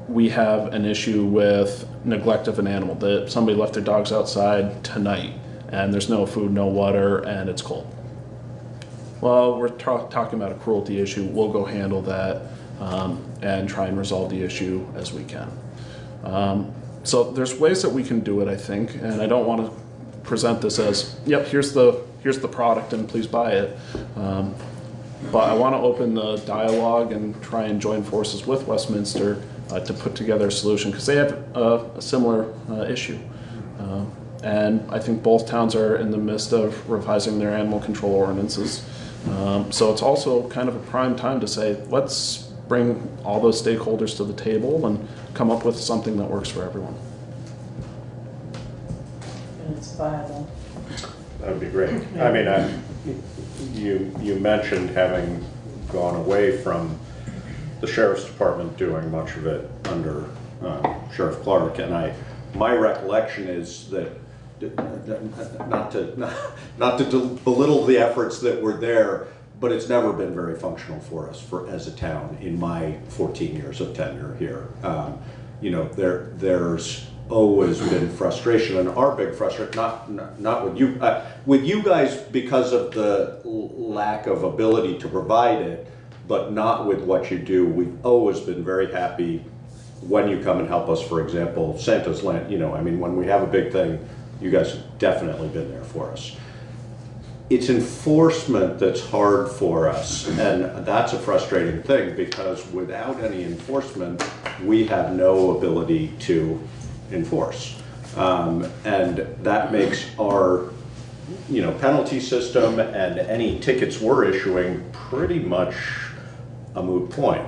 Speaker 21: we have an issue with neglect of an animal, that somebody left their dogs outside tonight and there's no food, no water, and it's cold. Well, we're talking about a cruelty issue. We'll go handle that and try and resolve the issue as we can. So there's ways that we can do it, I think, and I don't want to present this as, yep, here's the product and please buy it. But I want to open the dialogue and try and join forces with Westminster to put together a solution, because they have a similar issue. And I think both towns are in the midst of revising their animal control ordinances. So it's also kind of a prime time to say, let's bring all those stakeholders to the table and come up with something that works for everyone.
Speaker 17: And it's viable.
Speaker 10: That would be great. I mean, you mentioned having gone away from the sheriff's department doing much of it under Sheriff Clark, and my recollection is that not to belittle the efforts that were there, but it's never been very functional for us as a town in my 14 years of tenure here. You know, there's always been frustration, and our big frustration, not with you guys because of the lack of ability to provide it, but not with what you do. We've always been very happy when you come and help us. For example, Santa's Land, you know, I mean, when we have a big thing, you guys have definitely been there for us. It's enforcement that's hard for us, and that's a frustrating thing, because without any enforcement, we have no ability to enforce. And that makes our penalty system and any tickets we're issuing pretty much a moot point,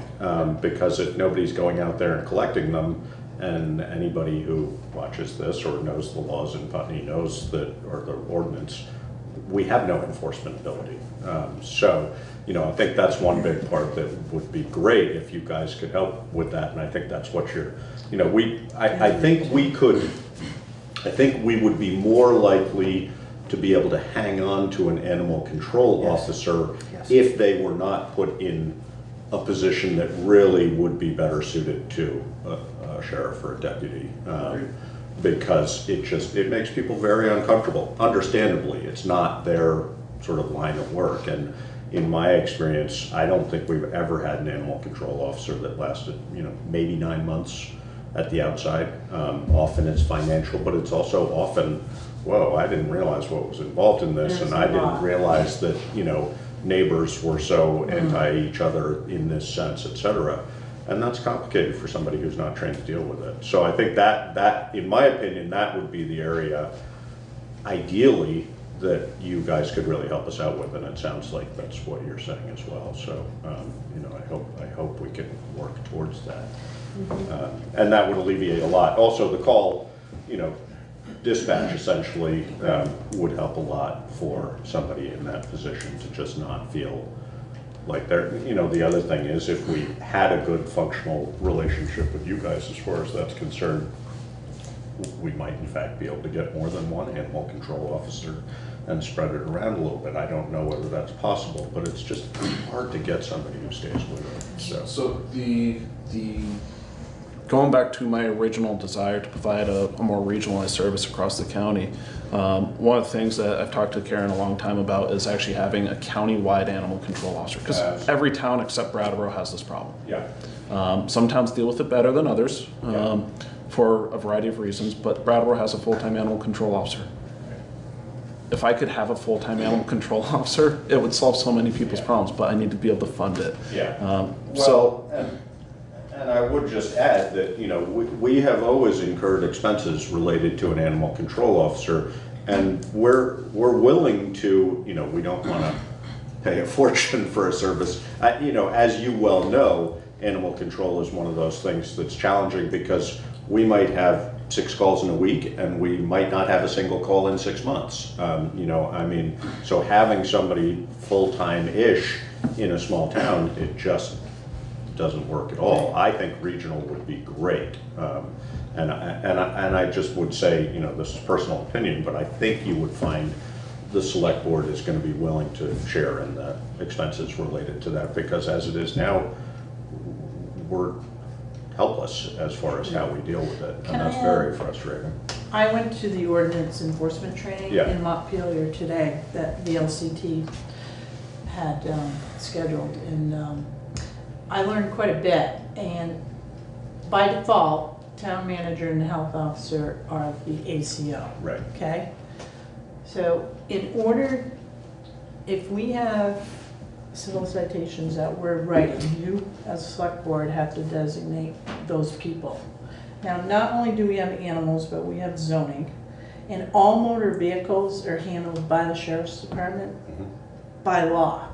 Speaker 10: because if nobody's going out there and collecting them, and anybody who watches this or knows the laws in Putney knows that, or the ordinance, we have no enforcement ability. So, I think that's one big part that would be great if you guys could help with that, and I think that's what you're, I think we would be more likely to be able to hang on to an animal control officer if they were not put in a position that really would be better suited to a sheriff or a deputy, because it makes people very uncomfortable. Understandably, it's not their sort of line of work, and in my experience, I don't think we've ever had an animal control officer that lasted, maybe 9 months at the outside. Often it's financial, but it's also often whoa, I didn't realize what was involved in this, and I didn't realize that, neighbors were so anti each other in this sense, et cetera. And that's complicated for somebody who's not trained to deal with it. So I think that, in my opinion, that would be the area, ideally, that you guys could really help us out with, and it sounds like that's what you're saying as well. So, I hope we can work towards that. And that would alleviate a lot. Also, the call, dispatch essentially would help a lot for somebody in that position to just not feel like they're, the other thing is if we had a good functional relationship with you guys as far as that's concerned, we might in fact be able to get more than one animal control officer and spread it around a little bit. I don't know whether that's possible, but it's just hard to get somebody who stays with it.
Speaker 21: So the going back to my original desire to provide a more regionalized service across the county, one of the things that I've talked to Karen a long time about is actually having a county-wide animal control officer, because every town except Brattleboro has this problem.
Speaker 10: Yeah.
Speaker 21: Some towns deal with it better than others for a variety of reasons, but Brattleboro has a full-time animal control officer. If I could have a full-time animal control officer, it would solve so many people's problems, but I need to be able to fund it.
Speaker 10: Yeah. And I would just add that, we have always incurred expenses related to an animal control officer, and we're willing to, we don't want to pay a fortune for a service. As you well know, animal control is one of those things that's challenging because we might have 6 calls in a week and we might not have a single call in 6 months. So having somebody full-time-ish in a small town, it just doesn't work at all. I think regional would be great. And I just would say, this is personal opinion, but I think you would find the select board is going to be willing to share in the expenses related to that, because as it is now, we're helpless as far as how we deal with it, and that's very frustrating.
Speaker 17: I went to the ordinance enforcement training in Montpelier today that the LCT had scheduled, and I learned quite a bit. And by default, town manager and the health officer are the ACO.
Speaker 10: Right.
Speaker 17: Okay? So in order, if we have civil citations that we're writing, you as a select board have to designate those people. Now, not only do we have animals, but we have zoning, and all motor vehicles are handled by the sheriff's department by law.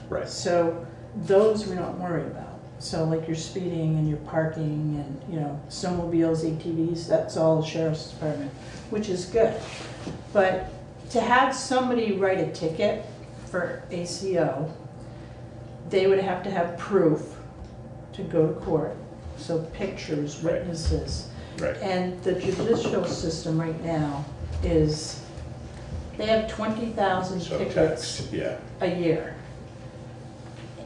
Speaker 10: Right.
Speaker 17: So those we don't worry about. So like your speeding and your parking and, snowmobiles, ATVs, that's all the sheriff's department, which is good. But to have somebody write a ticket for ACO, they would have to have proof to go to court. So pictures, witnesses.
Speaker 10: Right.
Speaker 17: And the judicial system right now is, they have 20,000 tickets a year.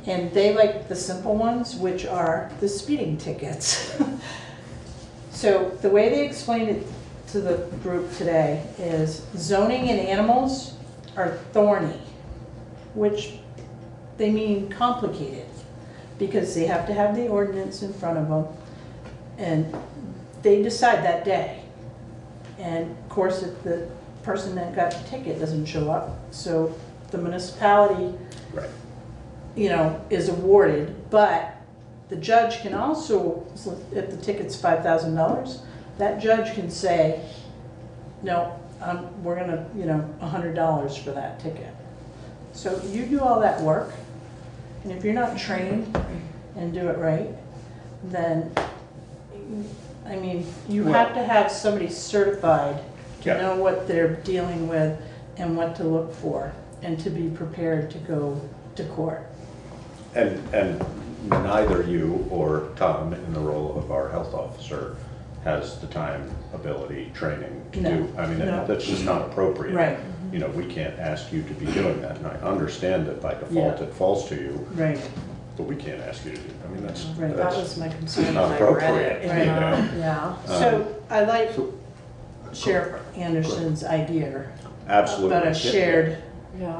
Speaker 17: And they like the simple ones, which are the speeding tickets. So the way they explained it to the group today is zoning and animals are thorny, which they mean complicated, because they have to have the ordinance in front of them, and they decide that day. And of course, if the person that got the ticket doesn't show up, so the municipality, is awarded, but the judge can also, if the ticket's $5,000, that judge can say, no, we're gonna, $100 for that ticket. So you do all that work, and if you're not trained and do it right, then, you have to have somebody certified to know what they're dealing with and what to look for, and to be prepared to go to court.
Speaker 10: And neither you or Tom, in the role of our health officer, has the time, ability, training to do. That's just not appropriate.
Speaker 17: Right.
Speaker 10: We can't ask you to be doing that, and I understand that by default it falls to you.
Speaker 17: Right.
Speaker 10: But we can't ask you to do. That's
Speaker 17: Right.
Speaker 10: that's
Speaker 17: That was my concern
Speaker 10: not
Speaker 17: when I read
Speaker 10: appropriate.
Speaker 17: it. Right.
Speaker 18: Yeah.
Speaker 17: So I like Sheriff Anderson's idea
Speaker 10: Absolutely.
Speaker 17: about a shared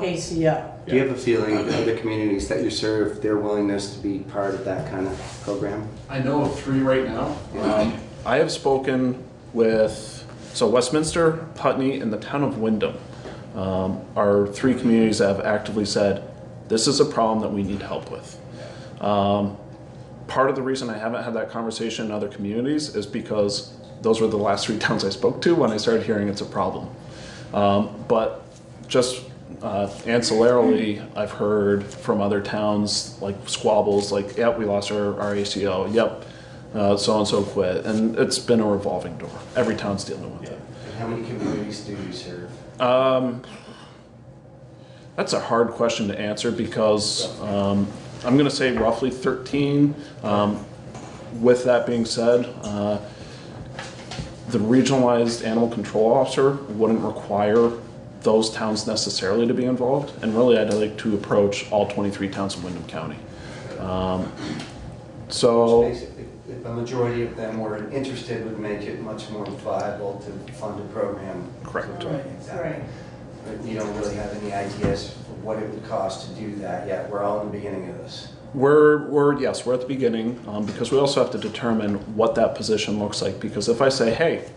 Speaker 17: ACO.
Speaker 11: Do you have a feeling of the communities that you serve, their willingness to be part of that kind of program?
Speaker 21: I know of 3 right now. I have spoken with So Westminster, Putney, and the town of Wyndham are 3 communities that have actively said, this is a problem that we need help with. Part of the reason I haven't had that conversation in other communities is because those were the last 3 towns I spoke to when I started hearing it's a problem. But just ancillarily, I've heard from other towns, like squabbles, like, yep, we lost our ACO, yep, so-and-so quit, and it's been a revolving door. Every town's dealing with it.
Speaker 11: And how many communities do you serve?
Speaker 21: That's a hard question to answer because I'm going to say roughly 13. With that being said, the regionalized animal control officer wouldn't require those towns necessarily to be involved, and really I'd like to approach all 23 towns in Wyndham County.
Speaker 11: So if a majority of them were interested, would make it much more viable to fund a program.
Speaker 21: Correct.
Speaker 11: Exactly. But you don't really have any ideas of what it would cost to do that yet. We're all in the beginning of this.
Speaker 21: Yes, we're at the beginning, because we also have to determine what that position looks like. Because if I say, hey,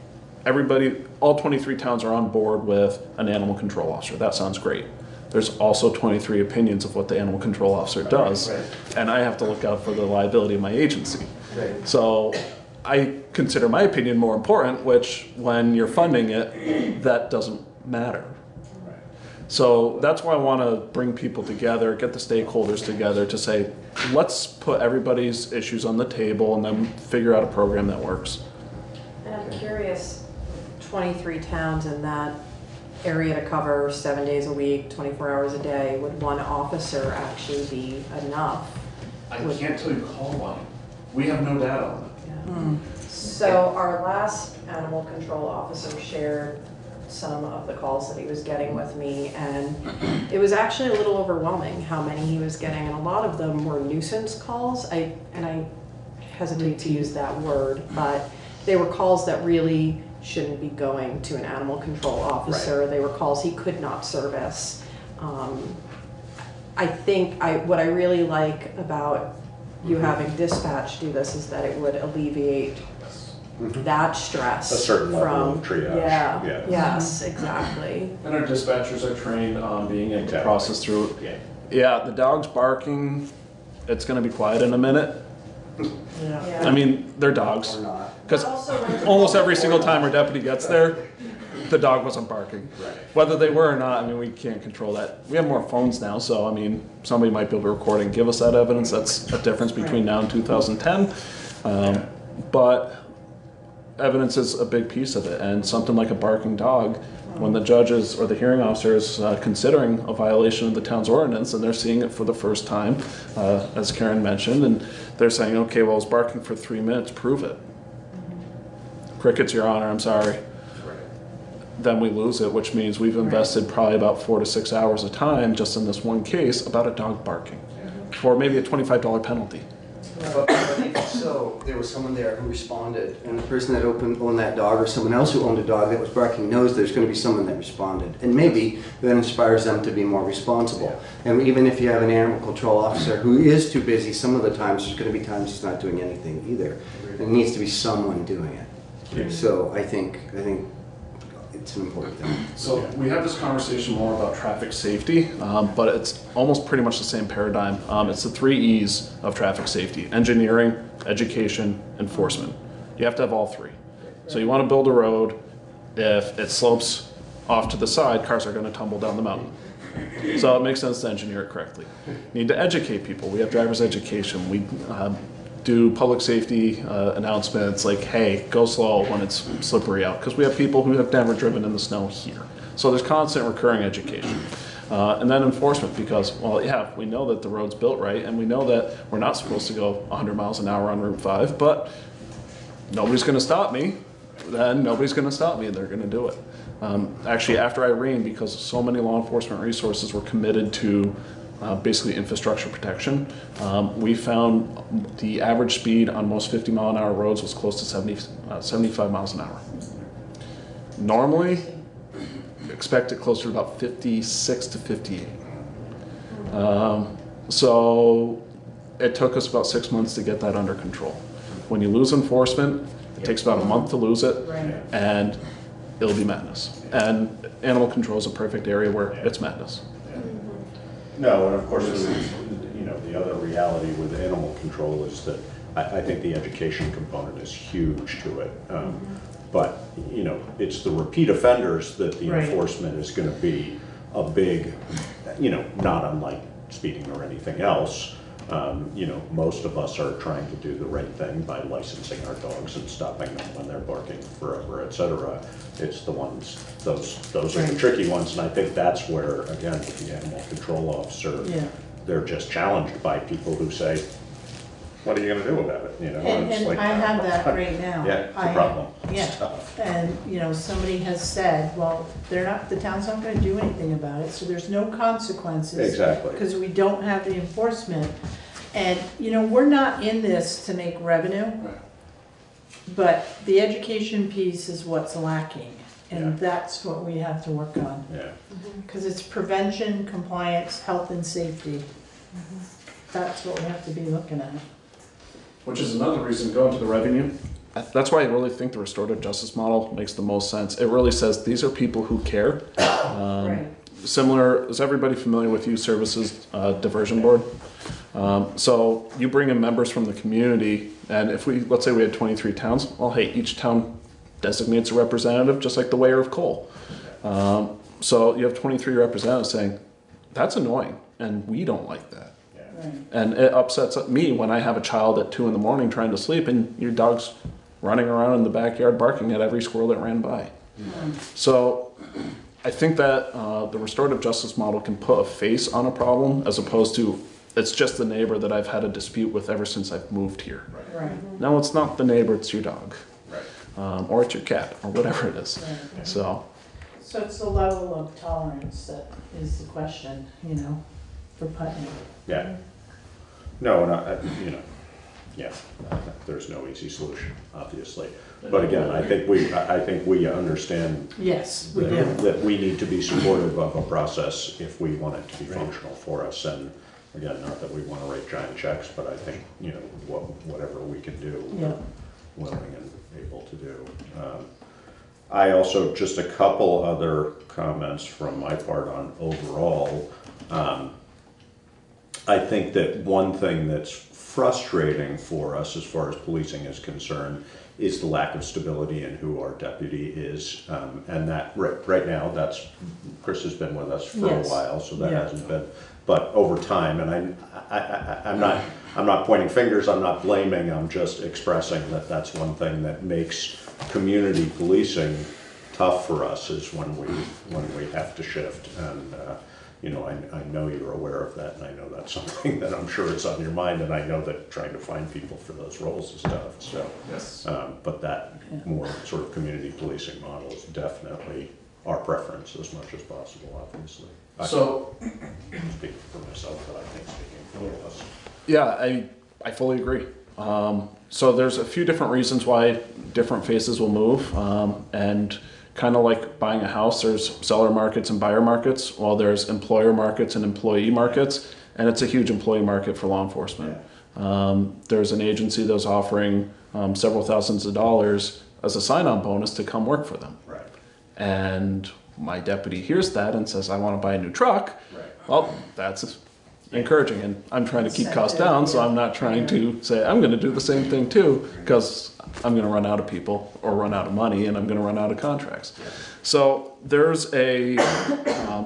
Speaker 21: everybody, all 23 towns are on board with an animal control officer, that sounds great. There's also 23 opinions of what the animal control officer does, and I have to look out for the liability of my agency.
Speaker 11: Right.
Speaker 21: So I consider my opinion more important, which when you're funding it, that doesn't matter. So that's why I want to bring people together, get the stakeholders together to say, let's put everybody's issues on the table and then figure out a program that works.
Speaker 18: And I'm curious, 23 towns in that area to cover 7 days a week, 24 hours a day, would one officer actually be enough?
Speaker 21: I can't tell you call one. We have no data on it.
Speaker 18: So our last animal control officer shared some of the calls that he was getting with me, and it was actually a little overwhelming how many he was getting, and a lot of them were nuisance calls. I hesitate to use that word, but they were calls that really shouldn't be going to an animal control officer. Right. They were calls he could not service. I think what I really like about you having dispatch do this is that it would alleviate that stress.
Speaker 10: A certain level
Speaker 18: from
Speaker 10: of triage.
Speaker 18: Yeah. Yes, exactly.
Speaker 21: And our dispatchers are trained on being able to process through it. Yeah, the dog's barking. It's going to be quiet in a minute.
Speaker 18: Yeah.
Speaker 21: I mean, they're dogs. Because almost every single time our deputy gets there, the dog wasn't barking. Whether they were or not, I mean, we can't control that. We have more phones now, so I mean, somebody might be able to record and give us that evidence. That's a difference between now and 2010. But evidence is a big piece of it, and something like a barking dog, when the judges or the hearing officer is considering a violation of the town's ordinance and they're seeing it for the first time, as Karen mentioned, and they're saying, okay, well, it's barking for 3 minutes, prove it. Crickets, Your Honor, I'm sorry. Then we lose it, which means we've invested probably about 4 to 6 hours of time just in this one case about a dog barking for maybe a $25 penalty.
Speaker 11: But so there was someone there who responded, and the person that owned that dog, or someone else who owned a dog that was barking, knows there's going to be someone that responded, and maybe that inspires them to be more responsible. And even if you have an animal control officer who is too busy, some of the times there's going to be times he's not doing anything either. There needs to be someone doing it. So I think it's an important thing.
Speaker 21: So we have this conversation more about traffic safety, but it's almost pretty much the same paradigm. It's the 3 E's of traffic safety: engineering, education, enforcement. You have to have all 3. So you want to build a road. If it slopes off to the side, cars are going to tumble down the mountain. So it makes sense to engineer it correctly. You need to educate people. We have driver's education. We do public safety announcements like, hey, go slow when it's slippery out, because we have people who have never driven in the snow here. So there's constant recurring education. And then enforcement, because, well, yeah, we know that the road's built right, and we know that we're not supposed to go 100 miles an hour on Route 5, but nobody's going to stop me. Then nobody's going to stop me, and they're going to do it. Actually, after Irene, because so many law enforcement resources were committed to basically infrastructure protection, we found the average speed on most 50-mile-an-hour roads was close to 75 miles an hour. Normally, expect it closer to about 56 to 58. So it took us about 6 months to get that under control. When you lose enforcement, it takes about a month to lose it, and it'll be madness. And animal control is a perfect area where it's madness.
Speaker 10: No, and of course, you know, the other reality with animal control is that I think the education component is huge to it. But, you know, it's the repeat offenders that the enforcement is going to be a big, you know, not unlike speeding or anything else. You know, most of us are trying to do the right thing by licensing our dogs and stopping them when they're barking forever, et cetera. It's the ones, those are the tricky ones, and I think that's where, again, with the animal control officer, they're just challenged by people who say, what are you gonna do about it? You know,
Speaker 17: And,
Speaker 10: it's
Speaker 17: and
Speaker 10: like,
Speaker 17: I have that right now.
Speaker 10: Yeah, it's a problem.
Speaker 17: Yeah, and, you know, somebody has said, well, the town's not gonna do anything about it, so there's no consequences.
Speaker 10: Exactly.
Speaker 17: Because we don't have the enforcement. And, you know, we're not in this to make revenue, but the education piece is what's lacking. And that's what we have to work on.
Speaker 10: Yeah.
Speaker 17: Because it's prevention, compliance, health and safety. That's what we have to be looking at.
Speaker 21: Which is another reason going to the revenue. That's why I really think the restorative justice model makes the most sense. It really says these are people who care. Similar, is everybody familiar with Youth Services Diversion Board? So you bring in members from the community, and if let's say we had 23 towns, well, hey, each town designates a representative, just like the mayor of Cole. So you have 23 representatives saying, that's annoying, and we don't like that. And it upsets me when I have a child at 2 a.m. trying to sleep and your dog's running around in the backyard barking at every squirrel that ran by. So I think that the restorative justice model can put a face on a problem as opposed to it's just the neighbor that I've had a dispute with ever since I've moved here. No, it's not the neighbor, it's your dog. Or it's your cat, or whatever it is. So
Speaker 17: it's the level of tolerance that is the question, you know, for Putney.
Speaker 10: Yeah. No, and you know, yeah, there's no easy solution, obviously. But again, I think we understand
Speaker 17: Yes, we do.
Speaker 10: that we need to be supportive of a process if we want it to be functional for us. And again, not that we want to write giant checks, but I think, you know, whatever we can do, we're willing and able to do. I also, just a couple other comments from my part on overall. I think that one thing that's frustrating for us as far as policing is concerned is the lack of stability in who our deputy is. And that right now, Chris has been with us for a while, so that hasn't been, but over time, and I'm not pointing fingers, I'm not blaming, I'm just expressing that that's one thing that makes community policing tough for us is when we have to shift. And you know, I know you're aware of that, and I know that's something that I'm sure is on your mind, and I know that trying to find people for those roles is tough. So, but that more sort of community policing model is definitely our preference as much as possible, obviously.
Speaker 21: So,
Speaker 10: speaking for myself, but I think speaking for all of us.
Speaker 21: Yeah, I fully agree. So there's a few different reasons why different faces will move, and kind of like buying a house, there's seller markets and buyer markets. Well, there's employer markets and employee markets, and it's a huge employee market for law enforcement. There's an agency that's offering several thousands of dollars as a sign-on bonus to come work for them. And my deputy hears that and says, I want to buy a new truck. Well, that's encouraging, and I'm trying to keep costs down, so I'm not trying to say I'm going to do the same thing too, because I'm going to run out of people or run out of money, and I'm going to run out of contracts. So there's a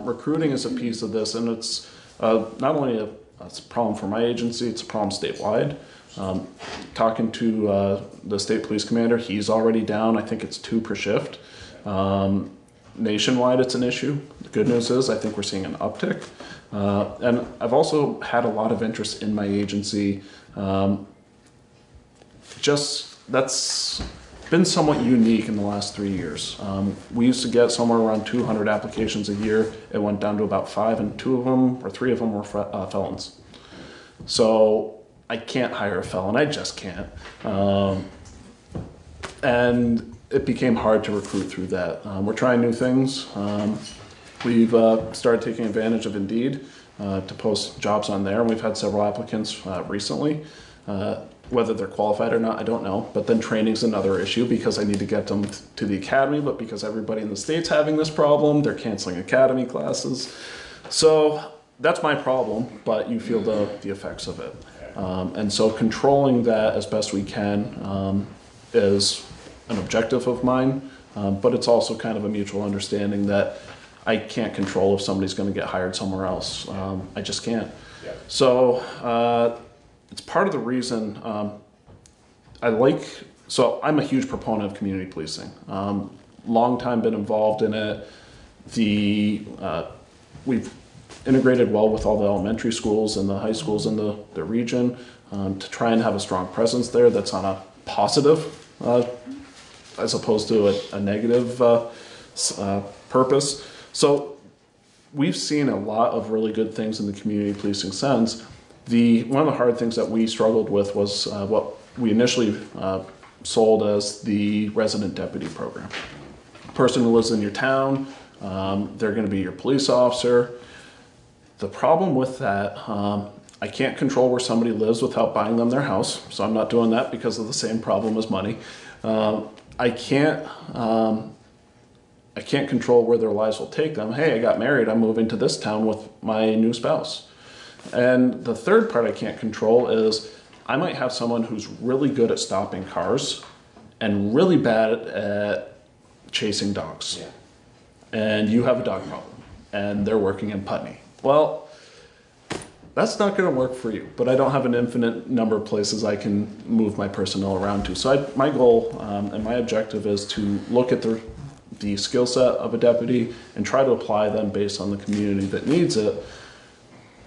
Speaker 21: recruiting is a piece of this, and it's not only it's a problem for my agency, it's a problem statewide. Talking to the state police commander, he's already down, I think it's 2 per shift. Nationwide, it's an issue. The good news is I think we're seeing an uptick. And I've also had a lot of interest in my agency. That's been somewhat unique in the last 3 years. We used to get somewhere around 200 applications a year. It went down to about 5, and 2 of them or 3 of them were felons. So I can't hire a felon. I just can't. And it became hard to recruit through that. We're trying new things. We've started taking advantage of Indeed to post jobs on there, and we've had several applicants recently. Whether they're qualified or not, I don't know. But then training's another issue because I need to get them to the academy, but because everybody in the state's having this problem, they're canceling academy classes. So that's my problem, but you feel the effects of it. And so controlling that as best we can is an objective of mine, but it's also kind of a mutual understanding that I can't control if somebody's going to get hired somewhere else. I just can't. So it's part of the reason so I'm a huge proponent of community policing. Long time been involved in it. We've integrated well with all the elementary schools and the high schools in the region to try and have a strong presence there that's on a positive as opposed to a negative purpose. So we've seen a lot of really good things in the community policing sense. One of the hard things that we struggled with was what we initially sold as the resident deputy program. Person who lives in your town, they're going to be your police officer. The problem with that, I can't control where somebody lives without buying them their house, so I'm not doing that because of the same problem as money. I can't control where their lives will take them. Hey, I got married, I'm moving to this town with my new spouse. And the third part I can't control is I might have someone who's really good at stopping cars and really bad at chasing dogs. Yeah. And you have a dog problem and they're working in Putney. Well, that's not going to work for you, but I don't have an infinite number of places I can move my personnel around to. So my goal and my objective is to look at the skill set of a deputy and try to apply them based on the community that needs it.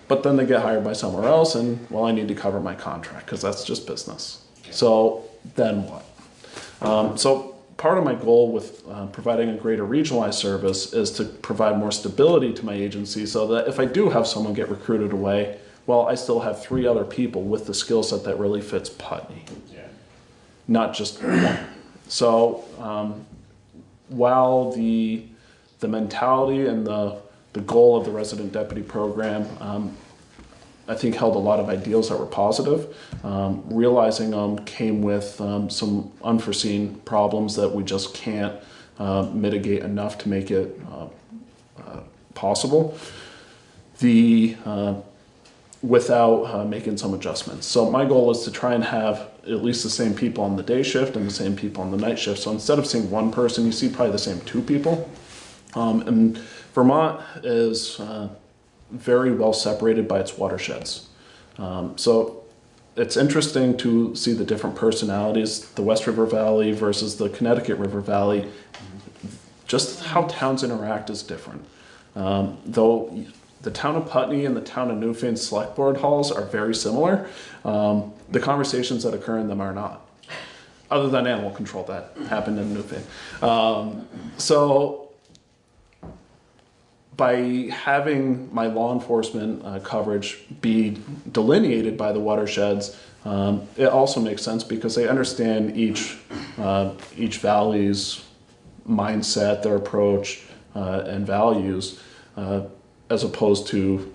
Speaker 21: But then they get hired by somewhere else and, well, I need to cover my contract because that's just business. So then what? So part of my goal with providing a greater regionalized service is to provide more stability to my agency so that if I do have someone get recruited away, well, I still have 3 other people with the skill set that really fits Putney, not just one. So while the mentality and the goal of the resident deputy program, I think held a lot of ideals that were positive. Realizing them came with some unforeseen problems that we just can't mitigate enough to make it possible. Without making some adjustments. So my goal is to try and have at least the same people on the day shift and the same people on the night shift. So instead of seeing one person, you see probably the same 2 people. And Vermont is very well separated by its watersheds. So it's interesting to see the different personalities, the West River Valley versus the Connecticut River Valley. Just how towns interact is different. Though the town of Putney and the town of Newfane select board halls are very similar, the conversations that occur in them are not. Other than animal control that happened in Newfane. So by having my law enforcement coverage be delineated by the watersheds, it also makes sense because they understand each valley's mindset, their approach, and values, as opposed to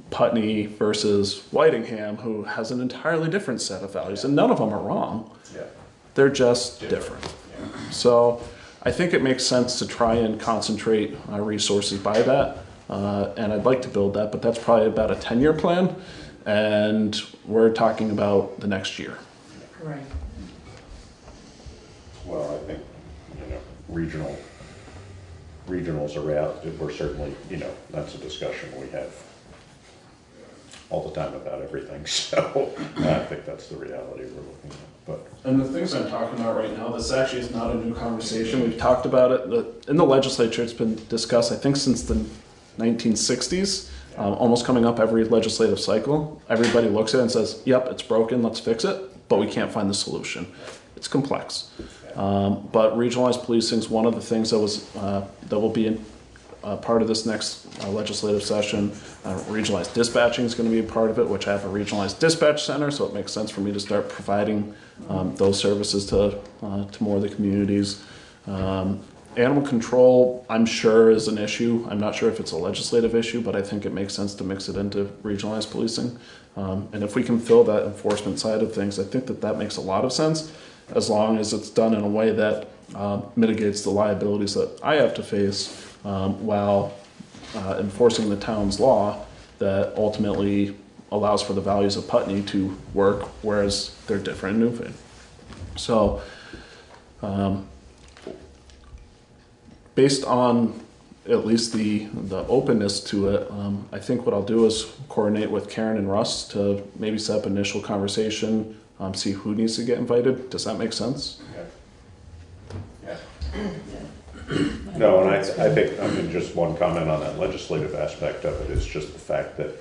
Speaker 21: Putney versus Whitingham, who has an entirely different set of values, and none of them are wrong. Yeah. They're just different. Yeah. So I think it makes sense to try and concentrate resources by that, and I'd like to build that, but that's probably about a 10-year plan, and we're talking about the next year.
Speaker 17: Right.
Speaker 10: Well, I think, regionals are out. We're certainly, that's a discussion we have all the time about everything. So I think that's the reality we're looking at.
Speaker 21: And the things I'm talking about right now, this actually is not a new conversation. We've talked about it in the legislature. It's been discussed, I think, since the 1960s, almost coming up every legislative cycle. Everybody looks at it and says, yep, it's broken, let's fix it, but we can't find the solution. It's complex. But regionalized policing is one of the things that will be part of this next legislative session. Regionalized dispatching is going to be a part of it, which I have a regionalized dispatch center, so it makes sense for me to start providing those services to more of the communities. Animal control, I'm sure, is an issue. I'm not sure if it's a legislative issue, but I think it makes sense to mix it into regionalized policing. And if we can fill that enforcement side of things, I think that that makes a lot of sense, as long as it's done in a way that mitigates the liabilities that I have to face while enforcing the town's law that ultimately allows for the values of Putney to work, whereas they're different in Newfane. So, based on at least the openness to it, I think what I'll do is coordinate with Karen and Russ to maybe set up initial conversation, see who needs to get invited. Does that make sense?
Speaker 10: Yeah. No, and I think, I mean, just one comment on that legislative aspect of it is just the fact that,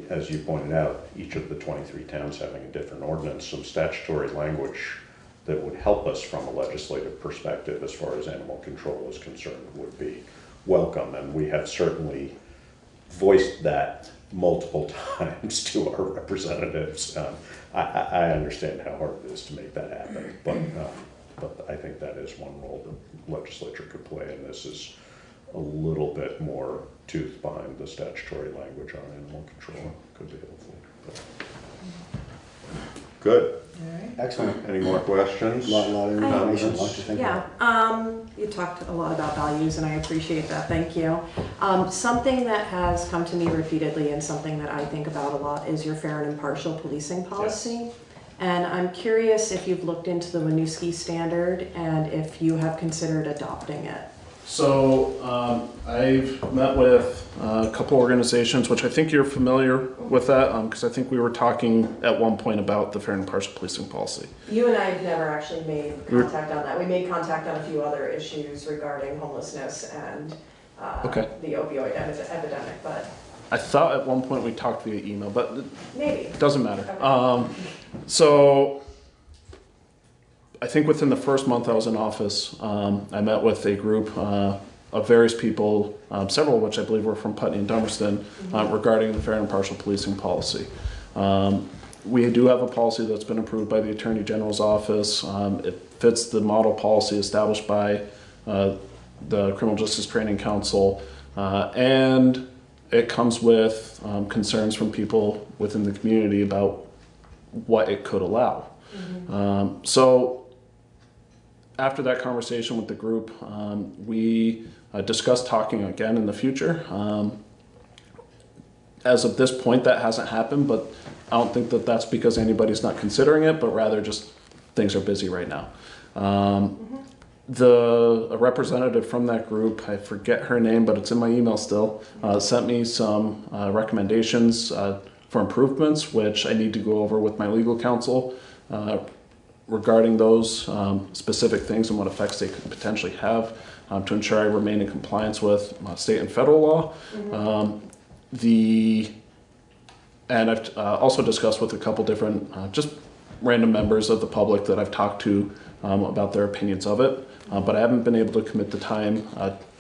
Speaker 10: as you pointed out, each of the 23 towns having a different ordinance, some statutory language that would help us from a legislative perspective as far as animal control is concerned would be welcome. And we have certainly voiced that multiple times to our representatives. I understand how hard it is to make that happen, but I think that is one role the legislature could play, and this is a little bit more tooth behind the statutory language on animal control. Could be helpful. But. Good.
Speaker 11: Excellent.
Speaker 10: Any more questions?
Speaker 11: Lot of information, lots to think about.
Speaker 18: Yeah, you talked a lot about values, and I appreciate that. Thank you. Something that has come to me repeatedly and something that I think about a lot is your fair and impartial policing policy. Yes. And I'm curious if you've looked into the Winooski standard and if you have considered adopting it.
Speaker 21: So I've met with a couple organizations, which I think you're familiar with that, because I think we were talking at one point about the fair and impartial policing policy.
Speaker 18: You and I have never actually made contact on that. We made contact on a few other issues regarding homelessness and the opioid epidemic, but...
Speaker 21: I thought at one point we talked via email, but
Speaker 18: maybe.
Speaker 21: It doesn't matter.
Speaker 18: Okay.
Speaker 21: So I think within the first month I was in office, I met with a group of various people, several of which I believe were from Putney and Dummerston, regarding the fair and impartial policing policy. We do have a policy that's been approved by the Attorney General's office. It fits the model policy established by the Criminal Justice Training Council, and it comes with concerns from people within the community about what it could allow. So after that conversation with the group, we discussed talking again in the future. As of this point, that hasn't happened, but I don't think that that's because anybody's not considering it, but rather just things are busy right now. A representative from that group, I forget her name, but it's in my email still, sent me some recommendations for improvements, which I need to go over with my legal counsel regarding those specific things and what effects they could potentially have to ensure I remain in compliance with state and federal law. And I've also discussed with a couple different just random members of the public that I've talked to about their opinions of it, but I haven't been able to commit the time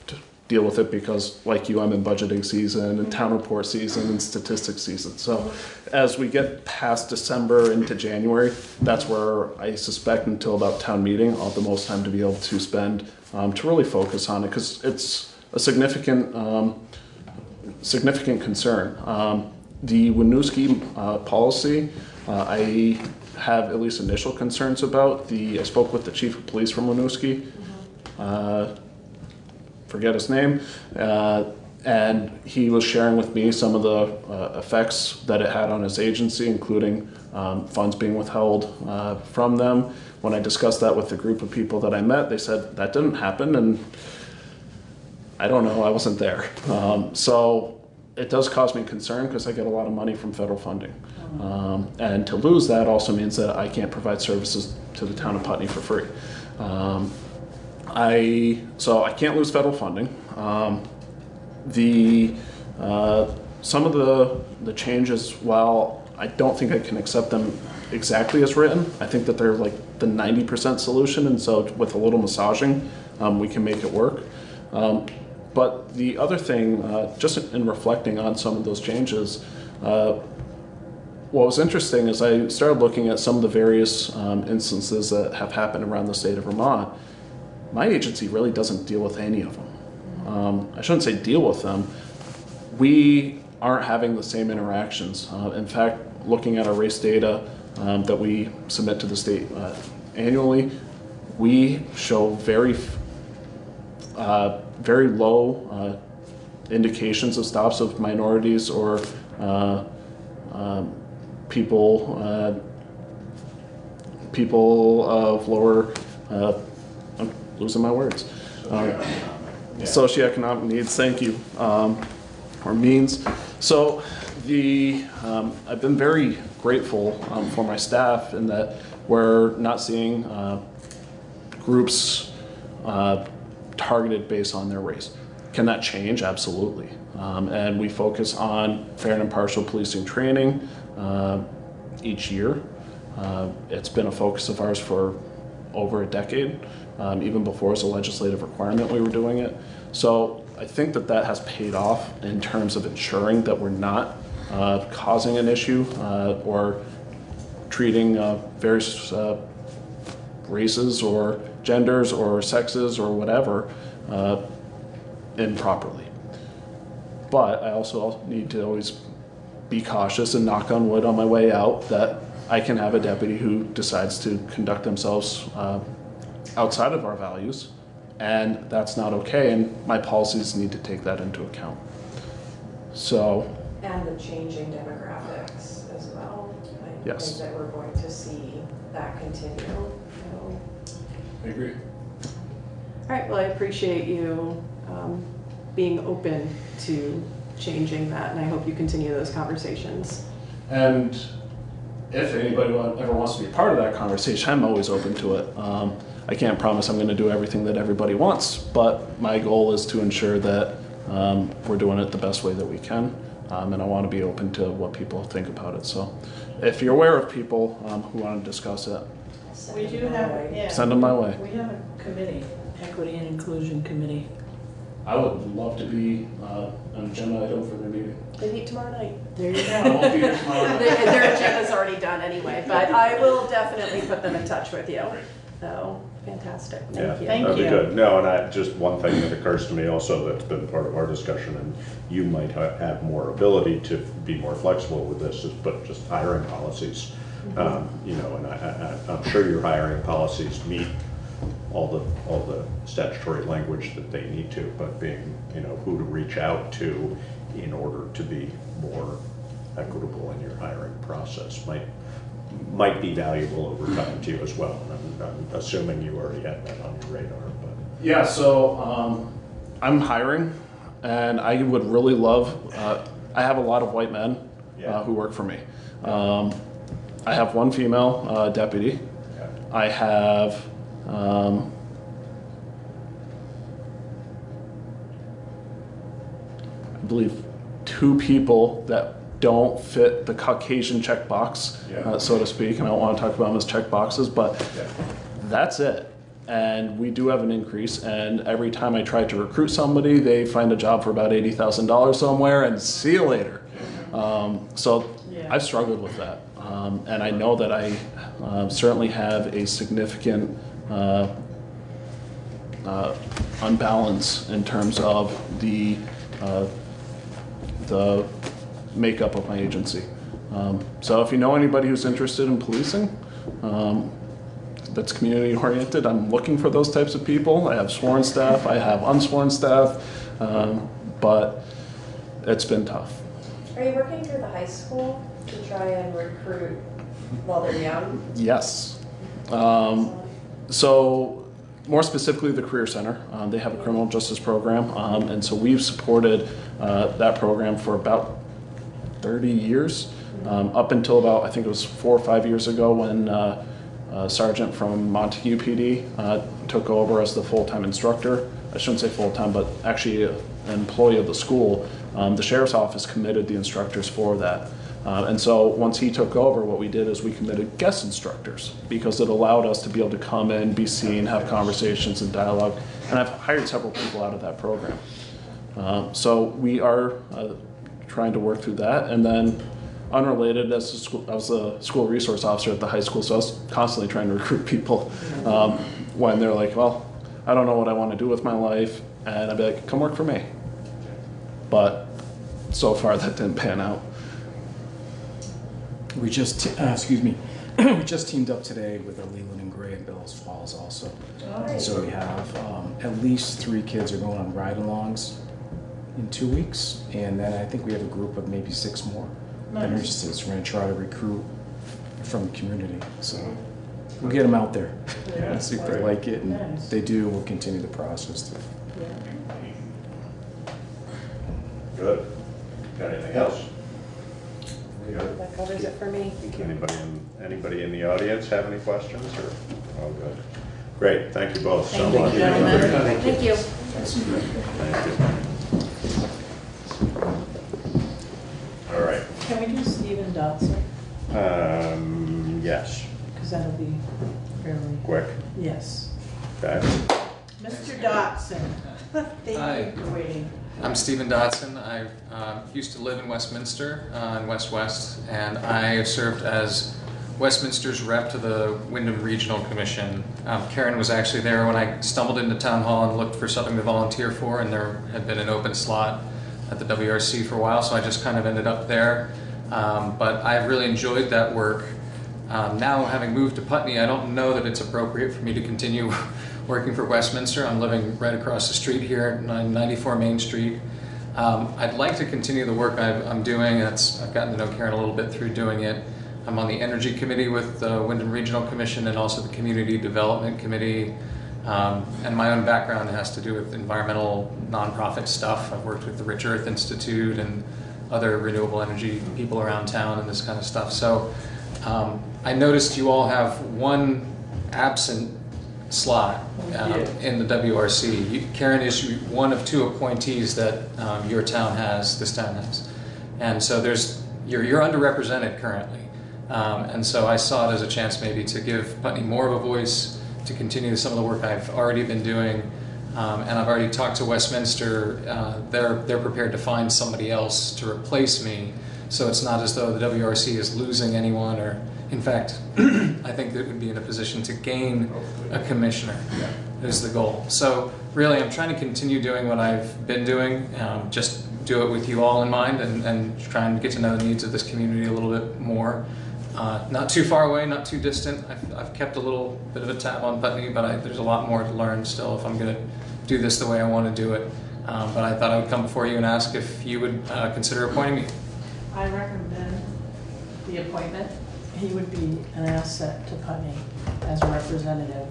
Speaker 21: to deal with it because, like you, I'm in budgeting season and town report season and statistics season. So as we get past December into January, that's where I suspect until about town meeting, I'll have the most time to be able to spend to really focus on it, because it's a significant concern. The Winooski policy, I have at least initial concerns about. I spoke with the chief of police from Winooski, forget his name, and he was sharing with me some of the effects that it had on his agency, including funds being withheld from them. When I discussed that with the group of people that I met, they said that didn't happen, and I don't know, I wasn't there. So it does cause me concern because I get a lot of money from federal funding. And to lose that also means that I can't provide services to the town of Putney for free. So I can't lose federal funding. Some of the changes, while I don't think I can accept them exactly as written, I think that they're like the 90% solution, and so with a little massaging, we can make it work. But the other thing, just in reflecting on some of those changes, what was interesting is I started looking at some of the various instances that have happened around the state of Vermont, my agency really doesn't deal with any of them. I shouldn't say deal with them. We aren't having the same interactions. In fact, looking at our race data that we submit to the state annually, we show very low indications of stops of minorities or people of lower, I'm losing my words, socioeconomic needs, thank you, or means. So I've been very grateful for my staff in that we're not seeing groups targeted based on their race. Can that change? Absolutely. And we focus on fair and impartial policing training each year. It's been a focus of ours for over a decade. Even before as a legislative requirement we were doing it. So I think that has paid off in terms of ensuring that we're not causing an issue or treating various races or genders or sexes or whatever improperly. But I also need to always be cautious and knock on wood on my way out that I can have a deputy who decides to conduct themselves outside of our values, and that's not okay, and my policies need to take that into account. So.
Speaker 18: And the changing demographics as well. I
Speaker 21: Yes.
Speaker 18: think that we're going to see that continue. So.
Speaker 21: I agree.
Speaker 18: All right, well, I appreciate you being open to changing that, and I hope you continue those conversations.
Speaker 21: And if anybody ever wants to be a part of that conversation, I'm always open to it. I can't promise I'm going to do everything that everybody wants, but my goal is to ensure that we're doing it the best way that we can, and I want to be open to what people think about it. So if you're aware of people who want to discuss it,
Speaker 17: We do have, yeah.
Speaker 21: send them my way.
Speaker 17: We have a committee, Equity and Inclusion Committee.
Speaker 21: I would love to be an agenda item for the meeting.
Speaker 18: They meet tomorrow night.
Speaker 17: There you
Speaker 21: I
Speaker 17: go.
Speaker 21: won't be here tomorrow night.
Speaker 18: Their agenda's already done anyway, but I will definitely put them in touch with you. So, fantastic. Thank you.
Speaker 17: Thank
Speaker 10: That'd be
Speaker 17: you.
Speaker 10: good. No, and just one thing that occurs to me also that's been part of our discussion, and you might have more ability to be more flexible with this, is but just hiring policies. You know, and I'm sure your hiring policies meet all the statutory language that they need to, but being, you know, who to reach out to in order to be more equitable in your hiring process might be valuable over time to you as well. And I'm assuming you already had that on your radar, but.
Speaker 21: Yeah, so I'm hiring, and I would really love, I have a lot of white men who work for me. I have one female deputy. I have I believe 2 people that don't fit the Caucasian checkbox, so to speak, and I don't want to talk about them as checkboxes, but that's it. And we do have an increase, and every time I try to recruit somebody, they find a job for about $80,000 somewhere, and see you later. So I've struggled with that, and I know that I certainly have a significant unbalance in terms of the makeup of my agency. So if you know anybody who's interested in policing, that's community oriented, I'm looking for those types of people. I have sworn staff, I have unsworn staff, but it's been tough.
Speaker 18: Are you working through the high school to try and recruit while they're young?
Speaker 21: Yes. So more specifically the Career Center, they have a criminal justice program, and so we've supported that program for about 30 years, up until about, I think it was 4 or 5 years ago when a sergeant from Montague PD took over as the full-time instructor. I shouldn't say full-time, but actually an employee of the school. The sheriff's office committed the instructors for that. And so once he took over, what we did is we committed guest instructors because it allowed us to be able to come in, be seen, have conversations and dialogue. And I've hired several people out of that program. So we are trying to work through that. And then unrelated, I was a school resource officer at the high school, so I was constantly trying to recruit people when they're like, well, I don't know what I want to do with my life, and I'd be like, come work for me. But so far that didn't pan out.
Speaker 1: We just, excuse me, we just teamed up today with Leland and Gray in Bellows Falls also. And so we have at least 3 kids are going on ride-alongs in 2 weeks, and then I think we have a group of maybe 6 more that are interested. So we're going to try to recruit from the community. So we'll get them out there and see if they like it, and if they do, we'll continue the process.
Speaker 10: Good. Got anything else? Good.
Speaker 18: That covers it for me.
Speaker 10: Anybody in the audience have any questions, or, oh, good. Great, thank you both so
Speaker 18: Thank you,
Speaker 10: much.
Speaker 18: gentlemen. Thank you.
Speaker 10: Thank you. All right.
Speaker 17: Can we do Stephen Dotson?
Speaker 10: Yes.
Speaker 17: Because that'll be fairly.
Speaker 10: Quick.
Speaker 17: Yes.
Speaker 10: Okay.
Speaker 17: Mr. Dotson. Thank
Speaker 22: Hi.
Speaker 17: you for waiting.
Speaker 22: I'm Stephen Dotson. I used to live in Westminster, in West, and I served as Westminster's rep to the Wyndham Regional Commission. Karen was actually there when I stumbled into town hall and looked for something to volunteer for, and there had been an open slot at the WRC for a while, so I just kind of ended up there. But I've really enjoyed that work. Now, having moved to Putney, I don't know that it's appropriate for me to continue working for Westminster. I'm living right across the street here at 94 Main Street. I'd like to continue the work I'm doing. I've gotten to know Karen a little bit through doing it. I'm on the Energy Committee with the Wyndham Regional Commission and also the Community Development Committee. And my own background has to do with environmental nonprofit stuff. I've worked with the Rich Earth Institute and other renewable energy people around town and this kind of stuff. So I noticed you all have one absent slot in the WRC. Karen is one of 2 appointees that this town has. And so you're underrepresented currently. And so I saw it as a chance maybe to give Putney more of a voice, to continue some of the work I've already been doing. And I've already talked to Westminster. They're prepared to find somebody else to replace me. So it's not as though the WRC is losing anyone, or in fact, I think that it would be in a position to gain a commissioner is the goal. So really, I'm trying to continue doing what I've been doing, just do it with you all in mind, and try and get to know the needs of this community a little bit more. Not too far away, not too distant. I've kept a little bit of a tab on Putney, but there's a lot more to learn still if I'm going to do this the way I want to do it. But I thought I would come before you and ask if you would consider appointing me.
Speaker 17: I recommend the appointment. He would be an asset to Putney as a representative.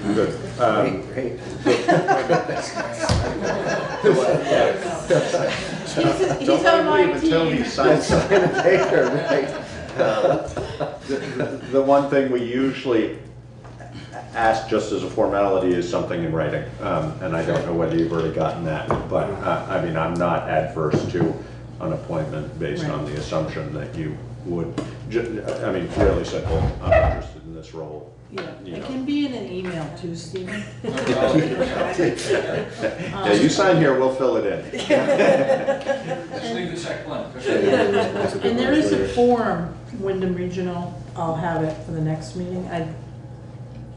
Speaker 10: Good.
Speaker 11: Great.
Speaker 17: He's on my
Speaker 10: Until he
Speaker 17: team.
Speaker 10: signs
Speaker 11: That's going to take her, right?
Speaker 10: The one thing we usually ask just as a formality is something in writing. And I don't know whether you've already gotten that, but I mean, I'm not adverse to an appointment based on the assumption that you would. I mean, fairly simple. I'm interested in this role.
Speaker 17: Yeah,
Speaker 10: You
Speaker 17: it
Speaker 10: know.
Speaker 17: can be in an email too, Stephen.
Speaker 10: Yeah, you sign here, we'll fill it in.
Speaker 22: Just leave the check blank.
Speaker 17: And there is a form, Wyndham Regional, I'll have it for the next meeting. I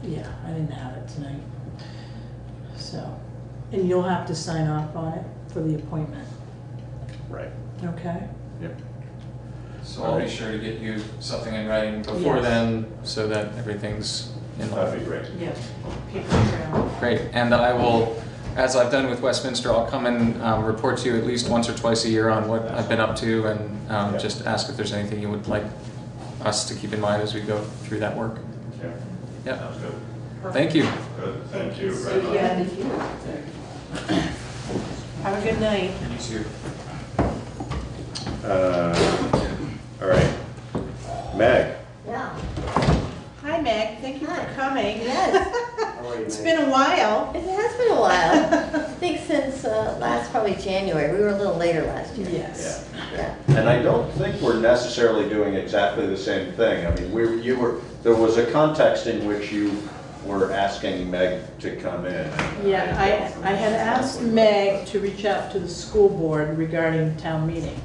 Speaker 17: didn't have it tonight. So, and you'll have to sign off on it for the appointment,
Speaker 10: Right.
Speaker 17: okay?
Speaker 10: Yep.
Speaker 22: So I'll be sure to get you something in writing before then, so that everything's in line.
Speaker 10: That'd be great.
Speaker 17: Yeah. Paper trail.
Speaker 22: Great, and I will, as I've done with Westminster, I'll come and report to you at least once or twice a year on what I've been up to, and just ask if there's anything you would like us to keep in mind as we go through that work.
Speaker 10: Yeah.
Speaker 22: Yep.
Speaker 10: Sounds good.
Speaker 22: Thank you.
Speaker 10: Good. Thank you.
Speaker 17: So, yeah, have a good night.
Speaker 22: You too.
Speaker 10: All right. Meg.
Speaker 17: Yeah. Hi, Meg. Thank you for coming.
Speaker 23: Yes.
Speaker 17: It's been a while.
Speaker 23: It has been a while. I think since last probably January. We were a little later last year.
Speaker 17: Yes.
Speaker 23: Yeah.
Speaker 10: And I don't think we're necessarily doing exactly the same thing. I mean, there was a context in which you were asking Meg to come in.
Speaker 17: Yeah, I had asked Meg to reach out to the school board regarding town meeting.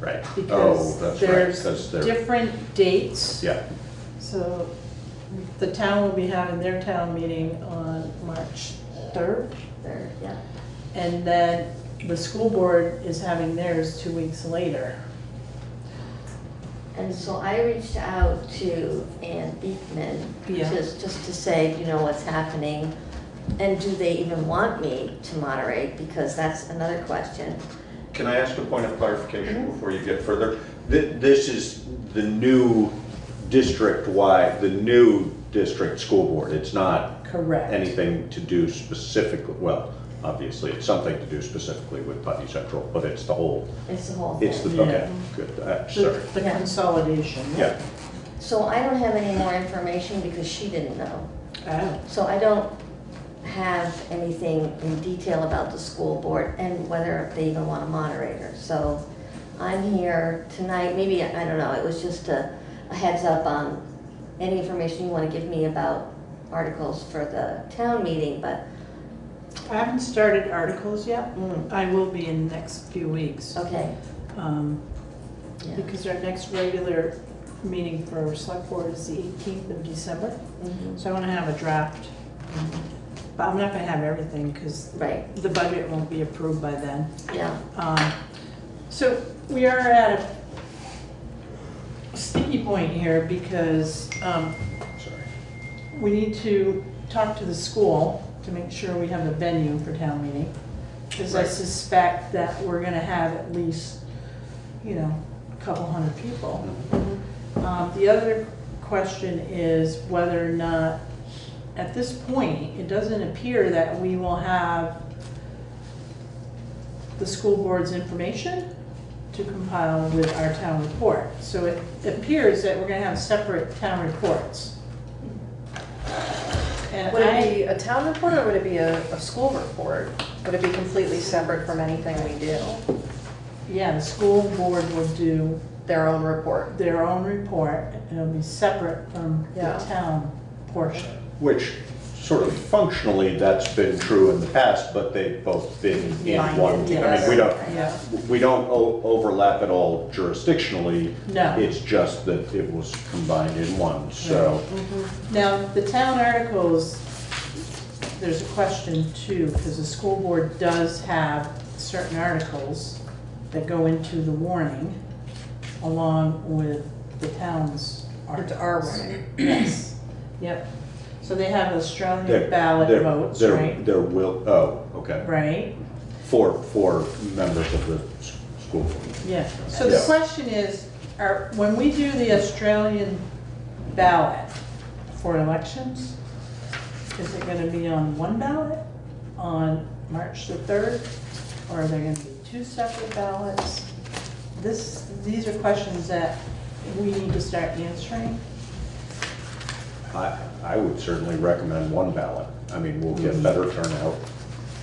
Speaker 10: Right.
Speaker 17: Because
Speaker 10: that's
Speaker 17: there's
Speaker 10: right. 'Cause
Speaker 17: different dates.
Speaker 10: Yeah.
Speaker 17: So the town will be having their town meeting on March 3rd.
Speaker 23: Third, yeah.
Speaker 17: And then the school board is having theirs 2 weeks later.
Speaker 23: And so I reached out to Ann Beekman,
Speaker 17: Yeah.
Speaker 23: just to say, do you know what's happening? And do they even want me to moderate? Because that's another question.
Speaker 10: Can I ask a point of clarification before you get further? This is the new district-wide, the new district school board. It's not
Speaker 17: Correct.
Speaker 10: anything to do specifically, well, obviously, it's something to do specifically with Putney Central, but it's the whole.
Speaker 23: It's the whole thing.
Speaker 10: It's the,
Speaker 17: Yeah.
Speaker 10: okay, good, sorry.
Speaker 17: The consolidation.
Speaker 10: Yeah,
Speaker 23: So I don't have any more information because she didn't know.
Speaker 17: Oh.
Speaker 23: So I don't have anything in detail about the school board and whether they even want a moderator. So I'm here tonight, maybe, I don't know, it was just a heads up on any information you want to give me about articles for the town meeting, but.
Speaker 17: I haven't started articles yet.
Speaker 23: Mm.
Speaker 17: I will be in the next few weeks.
Speaker 23: Okay. Yeah.
Speaker 17: Because our next regular meeting for select board is the 18th of December.
Speaker 23: Mhm.
Speaker 17: So I want to have a draft. But I'm not going to have everything because
Speaker 23: Right.
Speaker 17: the budget won't be approved by then.
Speaker 23: Yeah.
Speaker 17: So we are at a sticky point here because we need to talk to the school to make sure we have a venue for town meeting. Because I
Speaker 10: Right.
Speaker 17: suspect that we're going to have at least, you know, a couple hundred people. The other question is whether or not, at this point, it doesn't appear that we will have the school board's information to compile with our town report. So it appears that we're gonna have separate town reports. And
Speaker 18: Would it be a town report or would it be a school report? Would it be completely separate from anything we do?
Speaker 17: Yeah, the school board will do
Speaker 18: their own report,
Speaker 17: and it'll be separate from the
Speaker 18: Yeah.
Speaker 17: town portion.
Speaker 10: which sort of functionally, that's been true in the past, but they've both been in one. I mean,
Speaker 17: Yeah.
Speaker 10: we don't overlap at all jurisdictionally.
Speaker 17: No.
Speaker 10: It's just that it was combined in one, so.
Speaker 17: Now, the town articles, there's a question too, because the school board does have certain articles that go into the warning along with the town's articles.
Speaker 18: Into our warning.
Speaker 17: Yes, yep. So they have Australian
Speaker 10: There-
Speaker 17: ballot
Speaker 10: there-
Speaker 17: votes,
Speaker 10: there-
Speaker 17: right?
Speaker 10: There will, oh, okay.
Speaker 17: Right,
Speaker 10: For members of the school board.
Speaker 17: yeah. So the
Speaker 10: Yeah.
Speaker 17: question is, when we do the Australian ballot for elections, is it gonna be on one ballot on March the 3rd? Or are there gonna be two separate ballots? These are questions that we need to start answering.
Speaker 10: I would certainly recommend one ballot. I mean, we'll get better turnout.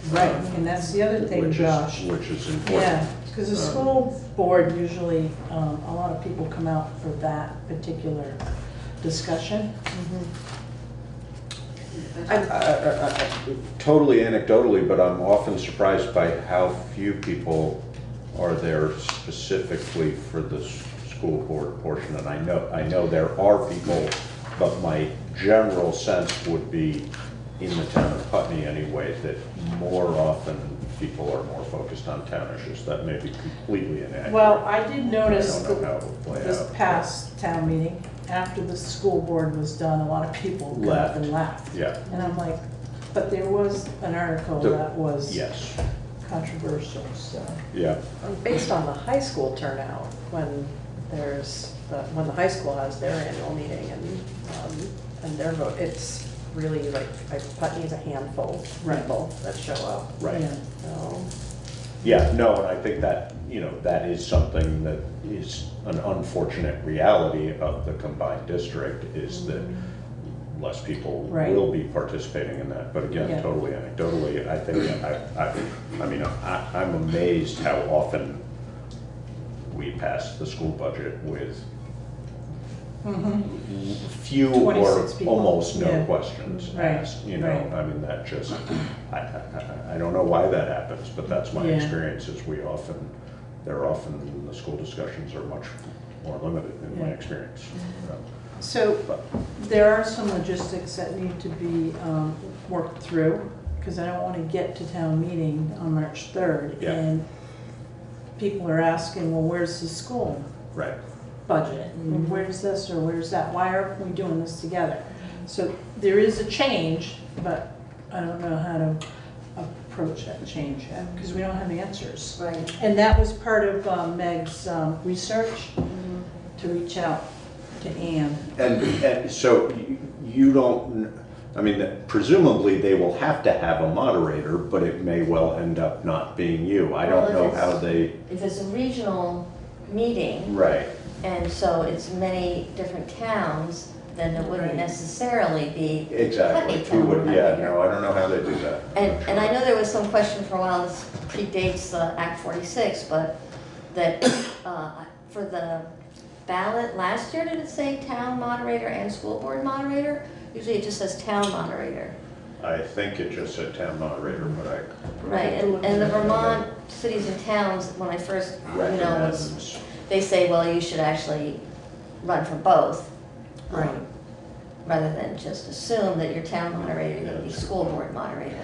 Speaker 17: Right, and that's the other thing, Josh.
Speaker 10: Which is important.
Speaker 17: Yeah, because the school board usually, a lot of people come out for that particular discussion.
Speaker 10: Totally anecdotally, but I'm often surprised by how few people are there specifically for the school board portion. And I know there are people, but my general sense would be in the town of Putney anyway, that more often people are more focused on town issues. That may be completely inaccurate.
Speaker 17: Well, I did notice
Speaker 10: I don't know how it will play
Speaker 17: this
Speaker 10: out.
Speaker 17: past town meeting, after the school board was done, a lot of people got up and left.
Speaker 10: Yeah.
Speaker 17: And I'm like, but there was an article that was
Speaker 10: Yes.
Speaker 17: controversial, so.
Speaker 10: Yeah.
Speaker 18: Based on the high school turnout, when when the high school has their annual meeting and their vote, it's really like Putney's a handful of people that show up.
Speaker 10: Right.
Speaker 17: Yeah.
Speaker 18: So,
Speaker 10: Yeah, no, and I think that, that is something that is an unfortunate reality of the combined district, is that less people
Speaker 17: Right.
Speaker 10: will be participating in that. But again,
Speaker 17: Yeah.
Speaker 10: totally anecdotally, I think, I'm amazed how often we pass the school budget with few or
Speaker 17: 26 people.
Speaker 10: almost no
Speaker 17: Yeah.
Speaker 10: questions
Speaker 17: Right,
Speaker 10: asked,
Speaker 17: right.
Speaker 10: I mean, that just, I don't know why that happens, but that's my
Speaker 17: Yeah.
Speaker 10: experience, is the school discussions are much more limited in my
Speaker 17: Yeah.
Speaker 10: experience. So,
Speaker 17: So there are some logistics that need to be worked through, because I don't want to get to town meeting on March 3rd.
Speaker 10: Yeah.
Speaker 17: And people are asking, well, where's the school
Speaker 10: Right.
Speaker 17: budget? And where's this or where's that? Why aren't we doing this together? So there is a change, but I don't know how to approach that change yet, because we don't have answers.
Speaker 23: Right.
Speaker 17: And that was part of Meg's research, to reach out to Anne.
Speaker 10: And so you don't, I mean, presumably they will have to have a moderator, but it may well end up not being you. I don't know how they.
Speaker 23: If it's a regional meeting.
Speaker 10: Right.
Speaker 23: And so it's many different towns, then it wouldn't necessarily be
Speaker 10: Exactly.
Speaker 23: Putney
Speaker 10: Who
Speaker 23: Town
Speaker 10: would,
Speaker 23: moderator.
Speaker 10: yeah, no, I don't know how they do that.
Speaker 23: And I know there was some question for a while, this predates Act 46, but that for the ballot last year, did it say town moderator and school board moderator? Usually it just says town moderator.
Speaker 10: I think it just said town moderator, but I.
Speaker 23: Right, and the Vermont cities and towns, when I first,
Speaker 10: Recommends.
Speaker 23: they say, well, you should actually run for both.
Speaker 17: Right.
Speaker 23: Rather than just assume that your town moderator, you're gonna be school board moderator.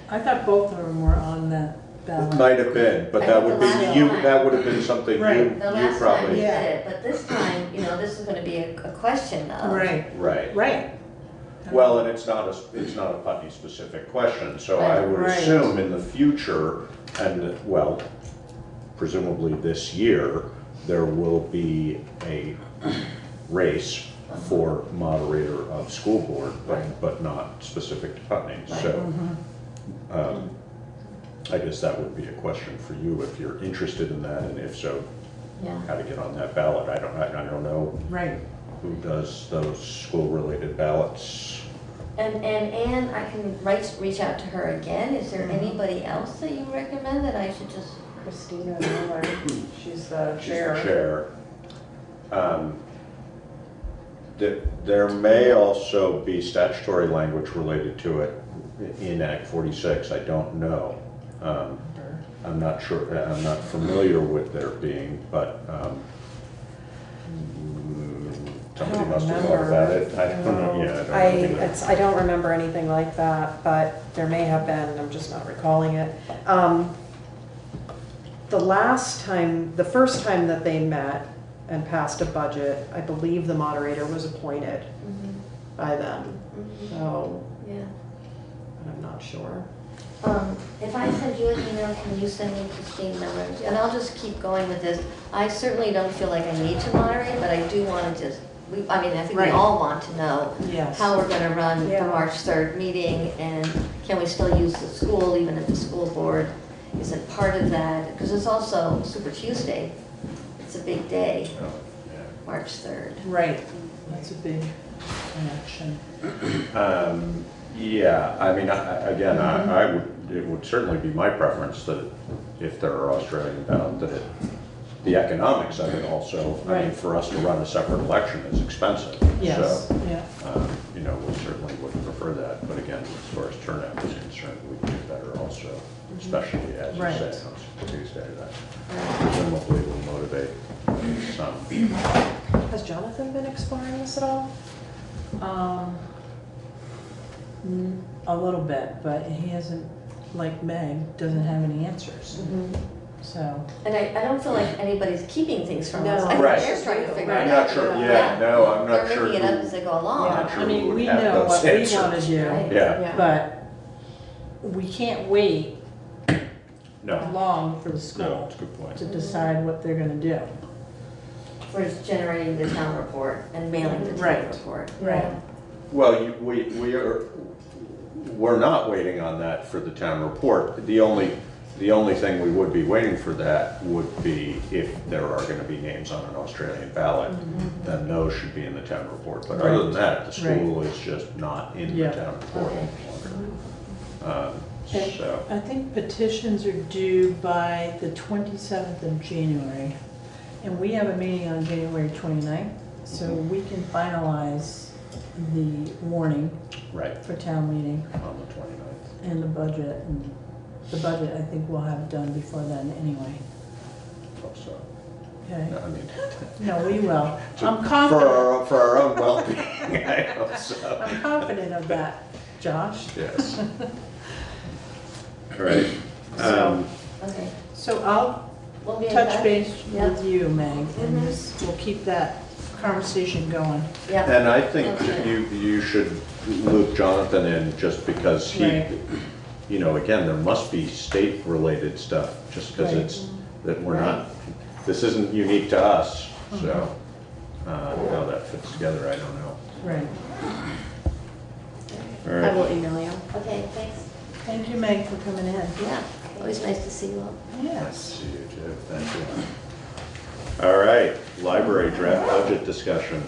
Speaker 17: I thought both of them were on that ballot.
Speaker 10: It might have been, but that would be you, that would have been something you
Speaker 23: The last time we
Speaker 10: probably.
Speaker 23: did it, but this time, this is gonna be a question of.
Speaker 17: Right.
Speaker 10: Right. Well, and it's not a Putney specific question, so I would
Speaker 23: Right.
Speaker 10: assume in the future, and well, presumably this year, there will be a race for moderator of school board, but not specific to Putney. So I guess that would be a question for you if you're interested in that, and if so, how to get on that ballot. I don't know
Speaker 17: Right.
Speaker 10: who does those school-related ballots.
Speaker 23: And Anne, I can reach out to her again. Is there anybody else that you recommend that I should just?
Speaker 18: Christina Miller, she's the chair.
Speaker 10: She's the chair. There may also be statutory language related to it in Act 46. I don't know. I'm not sure. I'm not familiar with there being, but somebody must have thought about it. I don't know. Yeah,
Speaker 18: I don't remember anything like that, but there may have been. I'm just not recalling it. The first time that they met and passed a budget, I believe the moderator was appointed by them. So
Speaker 23: Yeah.
Speaker 18: I'm not sure.
Speaker 23: If I send you an email, can you send me Christine numbers? And I'll just keep going with this. I certainly don't feel like I need to moderate, but I do want to just, I think we all want to know how we're going to run the March 3rd meeting, and can we still use the school even if the school board isn't part of that? Because it's also Super Tuesday. It's a big day, March 3rd.
Speaker 17: Right. That's a big connection.
Speaker 10: Yeah, I mean, it would certainly be my preference that if there are Australian bound, that the economics of it also, I mean, for us to run a separate election is expensive.
Speaker 17: Yes,
Speaker 10: So,
Speaker 17: yeah.
Speaker 10: we certainly would prefer that, but again, as far as turnout is concerned, we can do better also, especially as you say, on Tuesday, that presumably will motivate some.
Speaker 18: Has Jonathan been exploring this at all?
Speaker 17: A little bit, but he hasn't, like Meg, doesn't have any answers. So.
Speaker 23: And I don't feel like anybody's keeping things from us. I think
Speaker 10: Right.
Speaker 23: they're trying to figure it
Speaker 10: I'm
Speaker 23: out.
Speaker 10: not sure, I'm not sure.
Speaker 23: They're making it up as they go along.
Speaker 10: I'm not sure
Speaker 17: I mean,
Speaker 10: who would
Speaker 17: we
Speaker 10: have
Speaker 17: know
Speaker 10: those
Speaker 17: what we
Speaker 10: answers.
Speaker 17: want to do.
Speaker 10: Yeah.
Speaker 17: But we can't wait
Speaker 10: No.
Speaker 17: long for the
Speaker 10: No,
Speaker 17: school
Speaker 10: that's a good point.
Speaker 17: to decide what they're going to do.
Speaker 23: For just generating the town report and mailing the town report.
Speaker 17: Right.
Speaker 10: Well, we're not waiting on that for the town report. The only thing we would be waiting for that would be if there are going to be names on an Australian ballot, then those should be in the town report. But other than that, the school is just not in the town report any longer. So.
Speaker 17: I think petitions are due by the 27th of January. And we have a meeting on January 29th, so we can finalize the warning for town meeting.
Speaker 10: On the 29th.
Speaker 17: And the budget. And the budget, I think we'll have done before then anyway.
Speaker 10: Hope so.
Speaker 17: Okay.
Speaker 10: No, I mean,
Speaker 17: No, we will. I'm
Speaker 10: for
Speaker 17: confident.
Speaker 10: for our own well-being, I hope so.
Speaker 17: I'm confident of that, Josh.
Speaker 10: Yes. All right.
Speaker 23: Okay.
Speaker 17: So I'll
Speaker 23: We'll be in
Speaker 17: touch base
Speaker 23: Yeah.
Speaker 17: with you, Meg, and
Speaker 23: Mhm.
Speaker 17: we'll keep that conversation going.
Speaker 23: Yeah.
Speaker 10: And I think that
Speaker 23: Okay.
Speaker 10: you should loop Jonathan in just because he,
Speaker 17: Right.
Speaker 10: you know, again, there must be state-related stuff, just because
Speaker 17: Right.
Speaker 10: it's, that we're not, this isn't unique to us, so how that fits together, I don't know.
Speaker 17: Right.
Speaker 10: All
Speaker 18: I
Speaker 10: right.
Speaker 18: will email you.
Speaker 23: Okay, thanks.
Speaker 17: Thank you, Meg, for coming in.
Speaker 23: Yeah, always nice to see you all.
Speaker 10: Nice
Speaker 17: Yes.
Speaker 10: to see you too, thank you. All right, library draft budget discussion.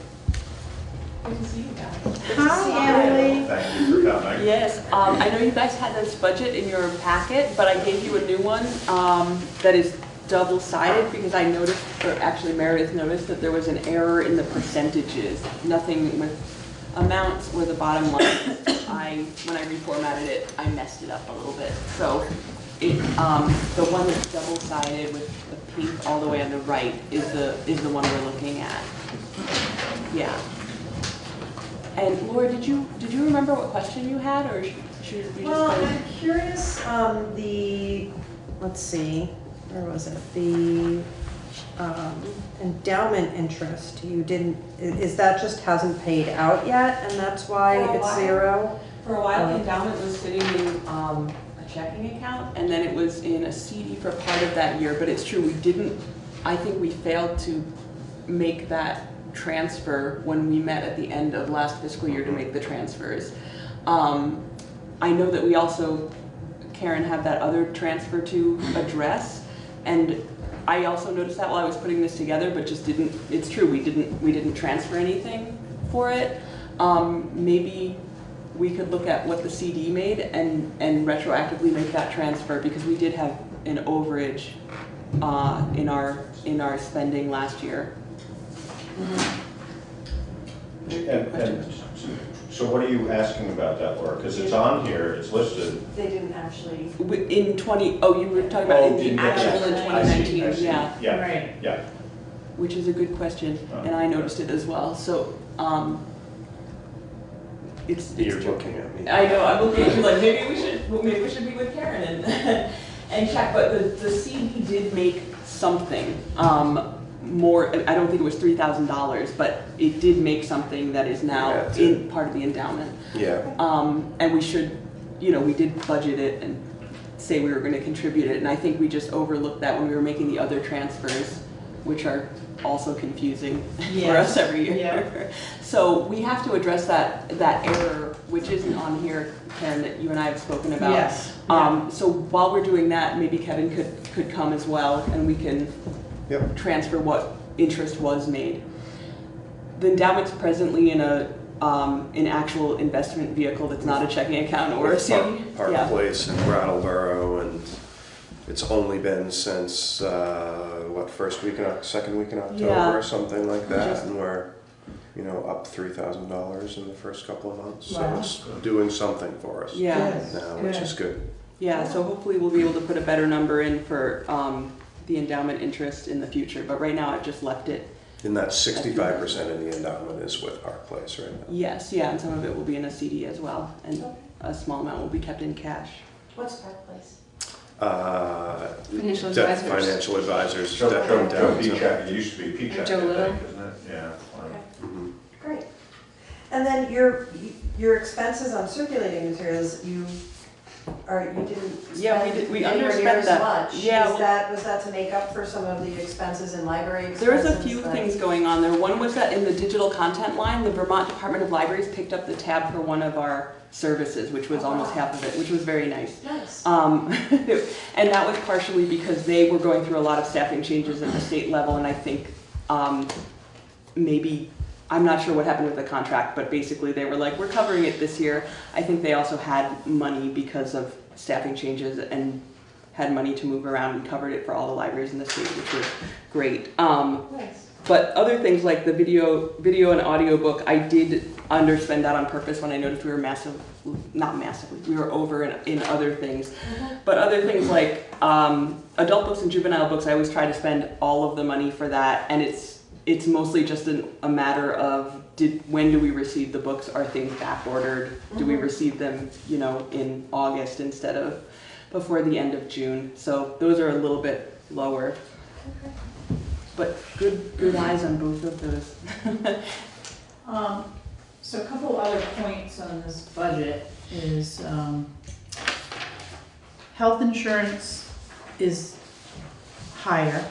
Speaker 20: Good to see you guys.
Speaker 17: Hi, Emily.
Speaker 10: Thank you for coming.
Speaker 20: Yes, I know you guys had this budget in your packet, but I gave you a new one that is double-sided because I noticed, or actually Meredith noticed, that there was an error in the percentages. Nothing with amounts or the bottom line. When I reformatted it, I messed it up a little bit. So it, the one that's double-sided with the pink all the way on the right is the one we're looking at. Yeah. And Laura, did you remember what question you had, or should we just
Speaker 18: Well,
Speaker 20: go?
Speaker 18: I'm curious, let's see, where was it? The endowment interest, you didn't, is that just hasn't paid out yet, and that's why
Speaker 20: For a
Speaker 18: it's
Speaker 20: while.
Speaker 18: zero?
Speaker 20: For a while, the endowment was sitting in a checking account, and then it was in a CD for part of that year, but it's true, I think we failed to make that transfer when we met at the end of last fiscal year to make the transfers. I know that we also, Karen, had that other transfer to address, and I also noticed that while I was putting this together, but just didn't, it's true, we didn't transfer anything for it. Maybe we could look at what the CD made and retroactively make that transfer, because we did have an overage in our spending last year.
Speaker 10: And so what are you asking about that, Laura? Because it's on here, it's listed.
Speaker 18: They didn't actually.
Speaker 20: In 20, oh, you were talking about in the actual in 2019,
Speaker 10: I see.
Speaker 20: yeah.
Speaker 10: Yeah,
Speaker 17: Right.
Speaker 10: yeah.
Speaker 20: Which is a good question, and I noticed it as well, so, it's
Speaker 11: You're
Speaker 20: true.
Speaker 11: looking at me.
Speaker 20: I know, I'm looking at you like, maybe we should be with Karen and, and check, but the CD did make something, more, I don't think it was $3,000, but it did make something that is now
Speaker 11: Yeah, it
Speaker 20: in part of the endowment.
Speaker 11: Yeah.
Speaker 20: And we should, we did budget it and say we were gonna contribute it, and I think we just overlooked that when we were making the other transfers, which are also confusing for
Speaker 17: Yes.
Speaker 20: us every year.
Speaker 17: Yeah.
Speaker 20: So we have to address that error, which isn't on here, Karen, that you and I have spoken about.
Speaker 17: Yes.
Speaker 20: So while we're doing that, maybe Kevin could come as well, and we can
Speaker 11: Yep.
Speaker 20: transfer what interest was made. The endowment's presently in an actual investment vehicle that's not a checking account or a CD.
Speaker 11: Park
Speaker 20: Yeah.
Speaker 11: Place in Brattleboro, and it's only been since, second week in October,
Speaker 20: Yeah.
Speaker 11: or something like that,
Speaker 20: Just-
Speaker 11: and we're, up $3,000 in the first couple of months. So
Speaker 17: Wow.
Speaker 11: it's doing something for us
Speaker 20: Yeah.
Speaker 11: now, which is good.
Speaker 20: Yeah, so hopefully we'll be able to put a better number in for the endowment interest in the future, but right now I've just left it.
Speaker 11: And that 65% of the endowment is with Park Place right now.
Speaker 20: Yes, yeah, and some of it will be in a CD as well, and a small amount will be kept in cash.
Speaker 18: What's Park Place?
Speaker 20: Financial
Speaker 11: Debt
Speaker 20: advisors.
Speaker 11: Financial advisors.
Speaker 10: Joe
Speaker 11: down
Speaker 10: P-check, it used to be P-check,
Speaker 18: Joe
Speaker 10: I
Speaker 18: Little?
Speaker 10: think, isn't it? Yeah.
Speaker 11: Mhm.
Speaker 18: Great. And then your expenses on circulating materials, you didn't
Speaker 20: Yeah, we
Speaker 18: spend
Speaker 20: did- we
Speaker 18: anywhere
Speaker 20: underspent
Speaker 18: near as
Speaker 20: that.
Speaker 18: much.
Speaker 20: Yeah,
Speaker 18: Was that to make up for some of the expenses in library expenses?
Speaker 20: There was a few
Speaker 18: that-
Speaker 20: things going on there. One was that in the digital content line, the Vermont Department of Libraries picked up the tab for one of our services, which was almost half of it, which was very nice.
Speaker 18: Nice.
Speaker 20: And that was partially because they were going through a lot of staffing changes at the state level, and I think maybe, I'm not sure what happened with the contract, but basically they were like, we're covering it this year. I think they also had money because of staffing changes and had money to move around and covered it for all the libraries in the state, which was great.
Speaker 18: Nice.
Speaker 20: But other things like the video and audiobook, I did underspend that on purpose when I noticed we were not massively, we were over in other things. But other things like adult books and juvenile books, I always try to spend all of the money for that, and it's mostly just a matter of when do we receive the books? Are things back ordered? Do we receive them, in August instead of before the end of June? So those are a little bit lower. But good eyes on both of those.
Speaker 17: So a couple other points on this budget is health insurance is higher.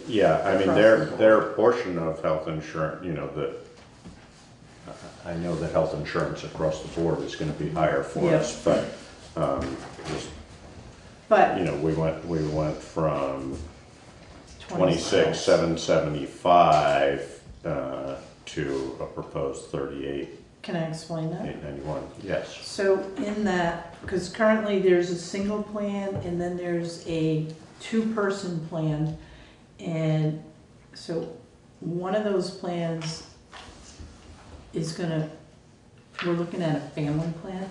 Speaker 10: Yeah, I mean, their portion of health insurance, I know that health insurance across the board is going to be higher for us, but we went from 26,775 to a proposed 38.
Speaker 17: Can I explain that?
Speaker 10: 891, yes.
Speaker 17: So in that, because currently there's a single plan and then there's a two-person plan. And so one of those plans is we're looking at a family plan,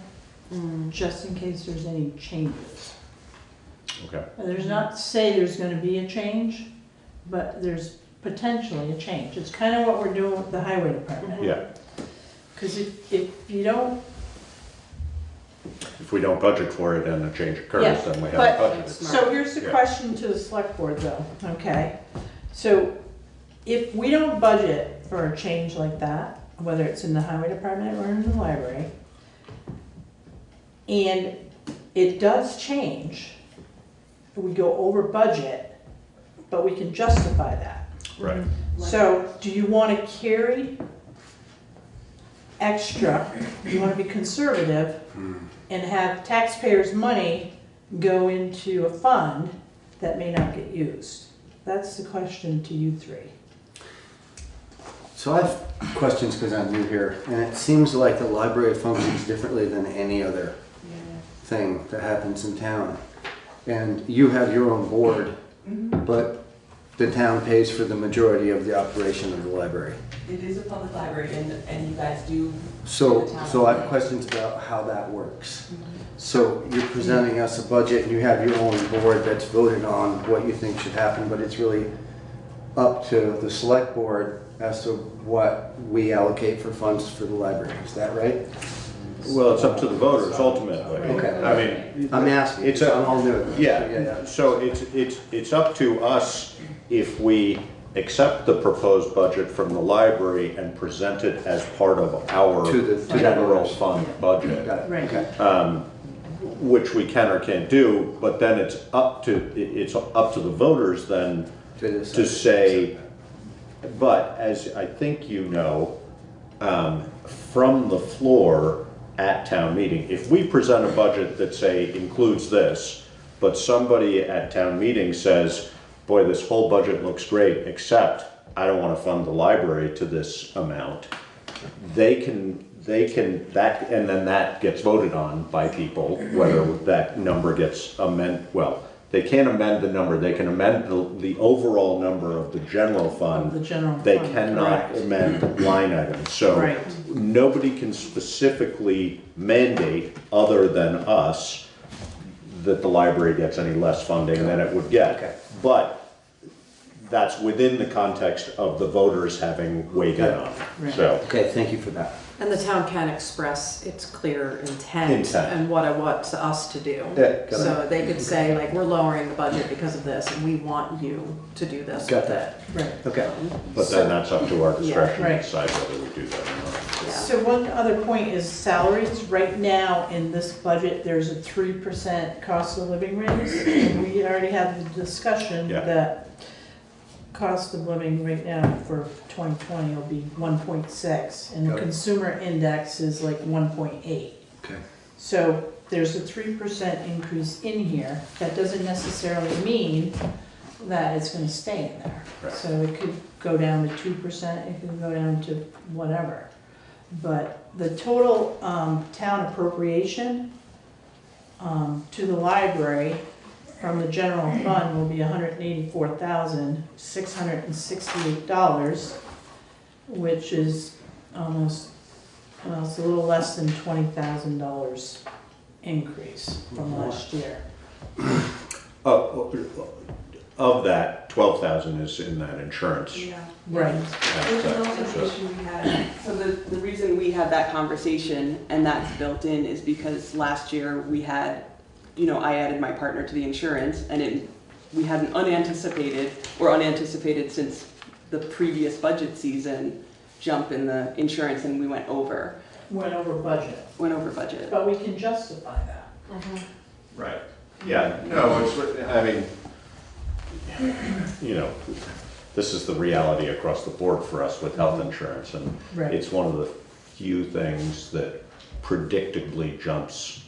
Speaker 17: just in case there's any changes.
Speaker 10: Okay.
Speaker 17: There's not to say there's gonna be a change, but there's potentially a change. It's kind of what we're doing with the highway department.
Speaker 10: Yeah.
Speaker 17: Because if you don't.
Speaker 10: If we don't budget for it and a change occurs, then we have
Speaker 17: but,
Speaker 10: budgeted.
Speaker 17: So here's the question to the select board though, okay? So if we don't budget for a change like that, whether it's in the highway department or in the library, and it does change, we go over budget, but we can justify that.
Speaker 10: Right.
Speaker 17: So do you want to carry extra, do you want to be conservative and have taxpayers' money go into a fund that may not get used? That's the question to you three.
Speaker 11: So I have questions because I'm new here, and it seems like the library functions differently than any other thing that happens in town. And you have your own board, but the town pays for the majority of the operation of the library.
Speaker 20: It is a public library, and you guys do.
Speaker 11: So I have questions about how that works. So you're presenting us a budget, and you have your own board that's voted on what you think should happen, but it's really up to the select board as to what we allocate for funds for the library. Is that right?
Speaker 10: Well, it's up to the voters ultimately.
Speaker 11: Okay.
Speaker 10: I mean,
Speaker 11: I'm asking. I'm all new.
Speaker 10: Yeah. So it's up to us if we accept the proposed budget from the library and present it as part of our general fund budget.
Speaker 11: Got it.
Speaker 17: Right.
Speaker 11: Okay.
Speaker 10: Which we can or can't do, but then it's up to the voters then to say. But as I think you know, from the floor at town meeting, if we present a budget that say includes this, but somebody at town meeting says, boy, this whole budget looks great, except I don't want to fund the library to this amount, they can that, and then that gets voted on by people, whether that number gets amended. Well, they can't amend the number, they can amend the overall number of the general fund. They cannot amend line items. So nobody can specifically mandate, other than us, that the library gets any less funding than it would get.
Speaker 11: Okay.
Speaker 10: But that's within the context of the voters having weighed in on it. So.
Speaker 11: Okay, thank you for that.
Speaker 18: And the town can express its clear intent and what it wants us to do.
Speaker 11: Yeah,
Speaker 18: so they could say, like, we're lowering the budget because of this, and we want you to do this with it.
Speaker 17: Right.
Speaker 11: Okay.
Speaker 10: But then that's up to our discretion
Speaker 17: Yeah.
Speaker 10: to decide whether we do that or not.
Speaker 17: So one other point is salaries. Right now in this budget, there's a 3% cost of living raise. And we already had the discussion that cost of living right now for 2020 will be 1.6 and the consumer index is like 1.8.
Speaker 11: Okay.
Speaker 17: So there's a 3% increase in here. That doesn't necessarily mean that it's going to stay in there.
Speaker 10: Right.
Speaker 17: So it could go down to 2%, it could go down to whatever. But the total town appropriation to the library from the general fund will be $184,668, which is almost it's a little less than $20,000 increase from last year.
Speaker 10: Of that, 12,000 is in that insurance.
Speaker 20: Yeah.
Speaker 17: Right.
Speaker 20: Which is also the issue we had. So the reason we had that conversation and that's built in is because last year we had, I added my partner to the insurance and we had an unanticipated since the previous budget season jump in the insurance and we went over.
Speaker 17: Went over budget.
Speaker 20: Went over budget.
Speaker 17: But we can justify that.
Speaker 10: Right. Yeah, no, I mean, this is the reality across the board for us with health insurance, and
Speaker 17: Right.
Speaker 10: it's one of the few things that predictably jumps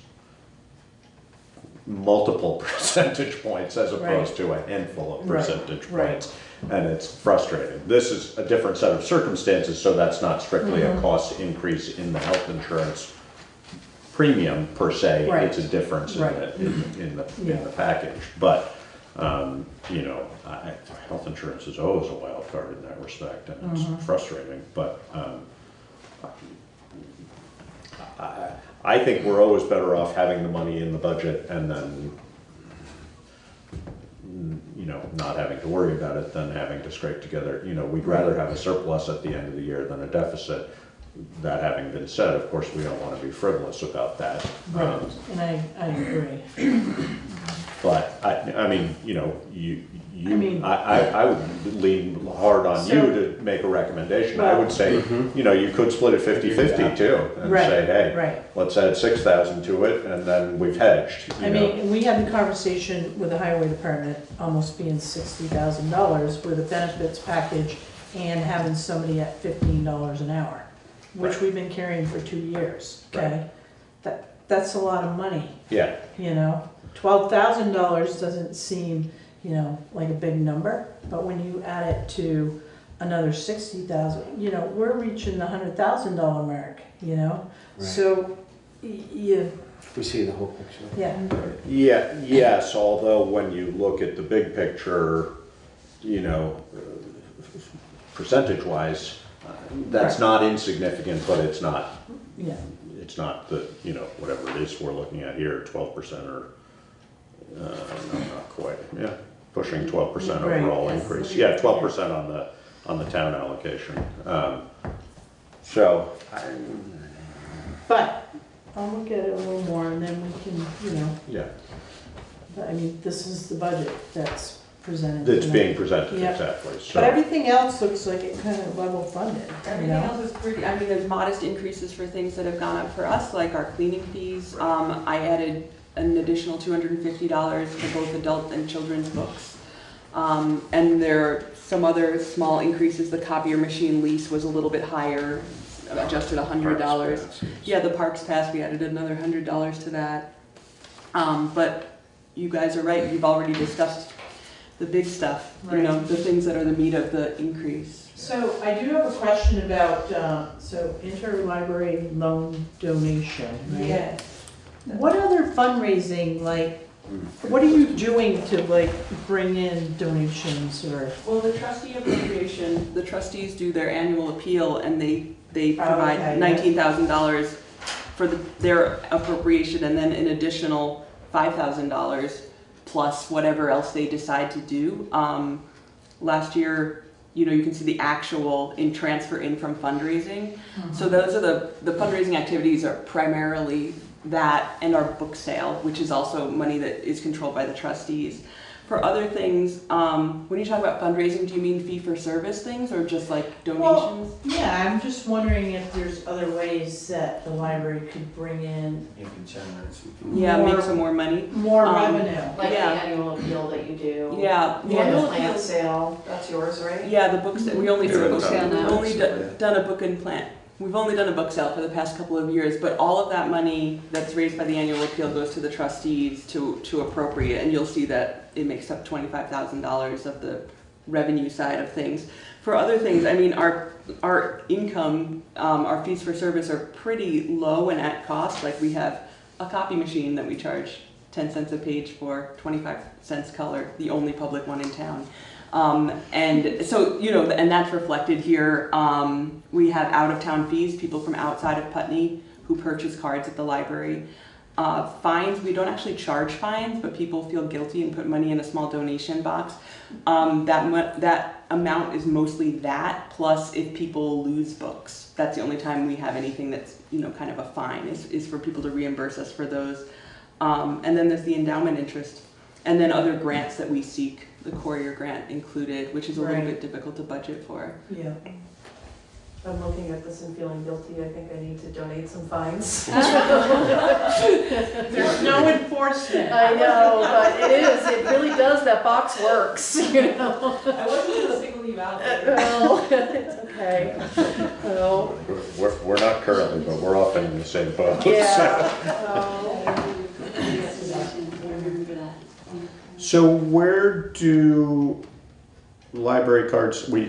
Speaker 10: multiple percentage points as opposed to a handful of percentage points. And it's frustrating. This is a different set of circumstances, so that's not strictly a cost increase in the health insurance premium per se.
Speaker 17: Right.
Speaker 10: It's a difference in the package. But health insurance is always a wild card in that respect, and it's frustrating. But I think we're always better off having the money in the budget and then not having to worry about it than having to scrape together. We'd rather have a surplus at the end of the year than a deficit. That having been said, of course, we don't want to be frivolous about that.
Speaker 17: Right, and I agree.
Speaker 10: But I mean, I would lean hard on you to make a recommendation. I would say, you could split it 50-50 too, and say, hey, let's add 6,000 to it, and then we've hedged.
Speaker 17: I mean, we had a conversation with the highway department almost being $60,000 with a benefits package and having somebody at $15 an hour, which we've been carrying for 2 years. Okay, that's a lot of money.
Speaker 10: Yeah.
Speaker 17: $12,000 doesn't seem, like a big number, but when you add it to another 60,000, we're reaching the $100,000 mark, So,
Speaker 11: we see the whole picture.
Speaker 10: Yes, although when you look at the big picture, percentage-wise, that's not insignificant, but it's not.
Speaker 17: Yeah.
Speaker 10: It's not the, whatever it is we're looking at here, 12% or, no, not quite, pushing 12% overall increase. 12% on the town allocation.
Speaker 17: But I'll look at it a little more and then we can, I mean, this is the budget that's presented.
Speaker 10: That's being presented, exactly.
Speaker 17: But everything else looks like it kind of level funded.
Speaker 20: Everything else is pretty, there's modest increases for things that have gone up for us, like our cleaning fees. I added an additional $250 for both adult and children's books. And there are some other small increases. The copier machine lease was a little bit higher, adjusted $100. Yeah, the Parks Pass, we added another $100 to that. But you guys are right, you've already discussed the big stuff, the things that are the meat of the increase.
Speaker 17: So I do have a question about, interlibrary loan donation, right?
Speaker 20: Yes.
Speaker 17: What other fundraising, what are you doing to bring in donations or?
Speaker 20: Well, the trustee appropriation, the trustees do their annual appeal and they provide $19,000 for their appropriation and then an additional $5,000 plus whatever else they decide to do. Last year, you can see the actual transfer in from fundraising. So those are the fundraising activities are primarily that and our book sale, which is also money that is controlled by the trustees. For other things, when you talk about fundraising, do you mean fee-for-service things or just donations?
Speaker 17: Well, yeah, I'm just wondering if there's other ways that the library could bring in.
Speaker 20: Make some more money.
Speaker 17: More revenue.
Speaker 18: Like the annual appeal that you do.
Speaker 20: Yeah.
Speaker 18: The annual plant sale, that's yours, right?
Speaker 20: Yeah, the books that we only done a book and plant. We've only done a book sale for the past couple of years, but all of that money that's raised by the annual appeal goes to the trustees to appropriate, and you'll see that it makes up $25,000 of the revenue side of things. For other things, our income, our fees for service are pretty low and at cost. We have a copy machine that we charge 10 cents a page for, 25 cents color, the only public one in town. And so, you know, and that's reflected here. We have out-of-town fees, people from outside of Putney who purchase cards at the library. Fines, we don't actually charge fines, but people feel guilty and put money in a small donation box. That amount is mostly that, plus if people lose books. That's the only time we have anything that's, you know, kind of a fine, is for people to reimburse us for those. And then there's the endowment interest. And then other grants that we seek, the Courier grant included, which is a little bit difficult to budget for.
Speaker 17: Yeah.
Speaker 18: I'm looking at this and feeling guilty. I think I need to donate some fines.
Speaker 17: There's no enforcement.
Speaker 18: I know, but it is. It really does. That box works. You know.
Speaker 20: I wasn't going to single you out.
Speaker 18: Well, it's okay. Well,
Speaker 10: We're not currently, but we're often in the same boat.
Speaker 18: yeah.
Speaker 10: So where do library cards, you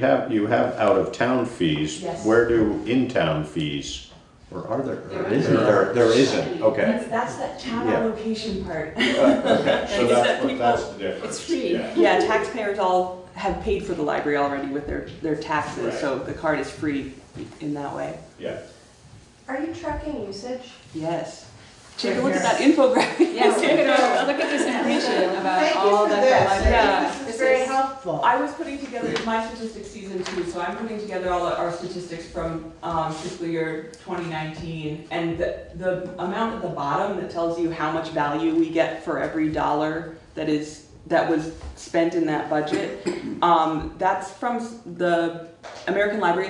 Speaker 10: have out-of-town fees.
Speaker 20: Yes.
Speaker 10: Where do in-town fees, or are there?
Speaker 20: There isn't.
Speaker 10: There isn't, okay.
Speaker 20: That's that town
Speaker 10: Yeah.
Speaker 20: allocation part.
Speaker 10: Okay, so that's the difference.
Speaker 20: It's free.
Speaker 10: Yeah.
Speaker 20: Yeah, taxpayers all have paid for the library already with their taxes,
Speaker 10: Right.
Speaker 20: so the card is free in that way.
Speaker 10: Yeah.
Speaker 18: Are you tracking usage?
Speaker 20: Yes. Take a look at that infographic.
Speaker 19: Yeah, look at this information about
Speaker 17: Thank you
Speaker 19: all
Speaker 17: for
Speaker 19: the
Speaker 17: this.
Speaker 19: library.
Speaker 20: Yeah.
Speaker 17: This is very helpful.
Speaker 20: I was putting together my statistics season 2, so I'm putting together all our statistics from fiscal year 2019, and the amount at the bottom that tells you how much value we get for every dollar that was spent in that budget. That's from the American Library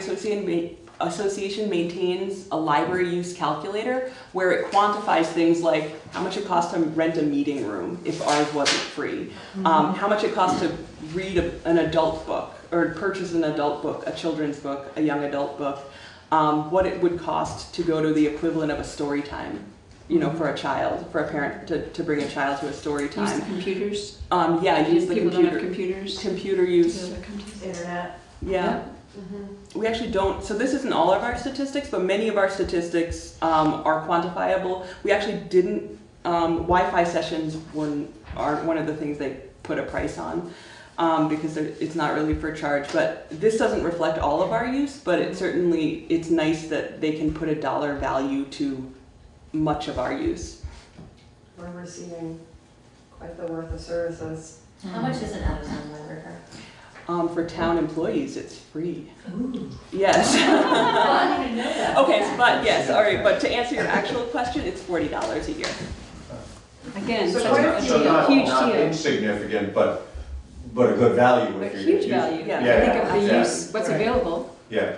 Speaker 20: Association maintains a library use calculator where it quantifies things like how much it costs to rent a meeting room if ours wasn't free, how much it costs to read an adult book or purchase an adult book, a children's book, a young adult book, what it would cost to go to the equivalent of a story time, you know, for a child, for a parent to bring a child to a story time.
Speaker 19: Use the computers?
Speaker 20: Yeah, use the
Speaker 19: People
Speaker 20: computer.
Speaker 19: don't have computers?
Speaker 20: Computer use.
Speaker 18: Internet.
Speaker 20: Yeah. We actually don't, so this isn't all of our statistics, but many of our statistics are quantifiable. We actually didn't, Wi-Fi sessions aren't one of the things they put a price on because it's not really for charge. But this doesn't reflect all of our use, but it's nice that they can put a dollar value to much of our use.
Speaker 18: We're receiving quite the worth of services.
Speaker 23: How much is an out-of-town library card?
Speaker 20: For town employees, it's free. Ooh. Yes.
Speaker 23: I didn't even know that.
Speaker 20: Okay, but yes, all right, but to answer your actual question, it's $40 a year.
Speaker 19: Again,
Speaker 18: So
Speaker 19: such
Speaker 18: quite
Speaker 19: a
Speaker 18: a
Speaker 19: huge
Speaker 10: Not
Speaker 19: deal.
Speaker 10: insignificant, but a good value
Speaker 19: A
Speaker 10: if you're
Speaker 19: huge
Speaker 10: gonna use
Speaker 19: value.
Speaker 10: it.
Speaker 20: Yeah.
Speaker 19: Think of the
Speaker 10: Yeah.
Speaker 19: use, what's
Speaker 20: Right.
Speaker 19: available.
Speaker 10: Yeah.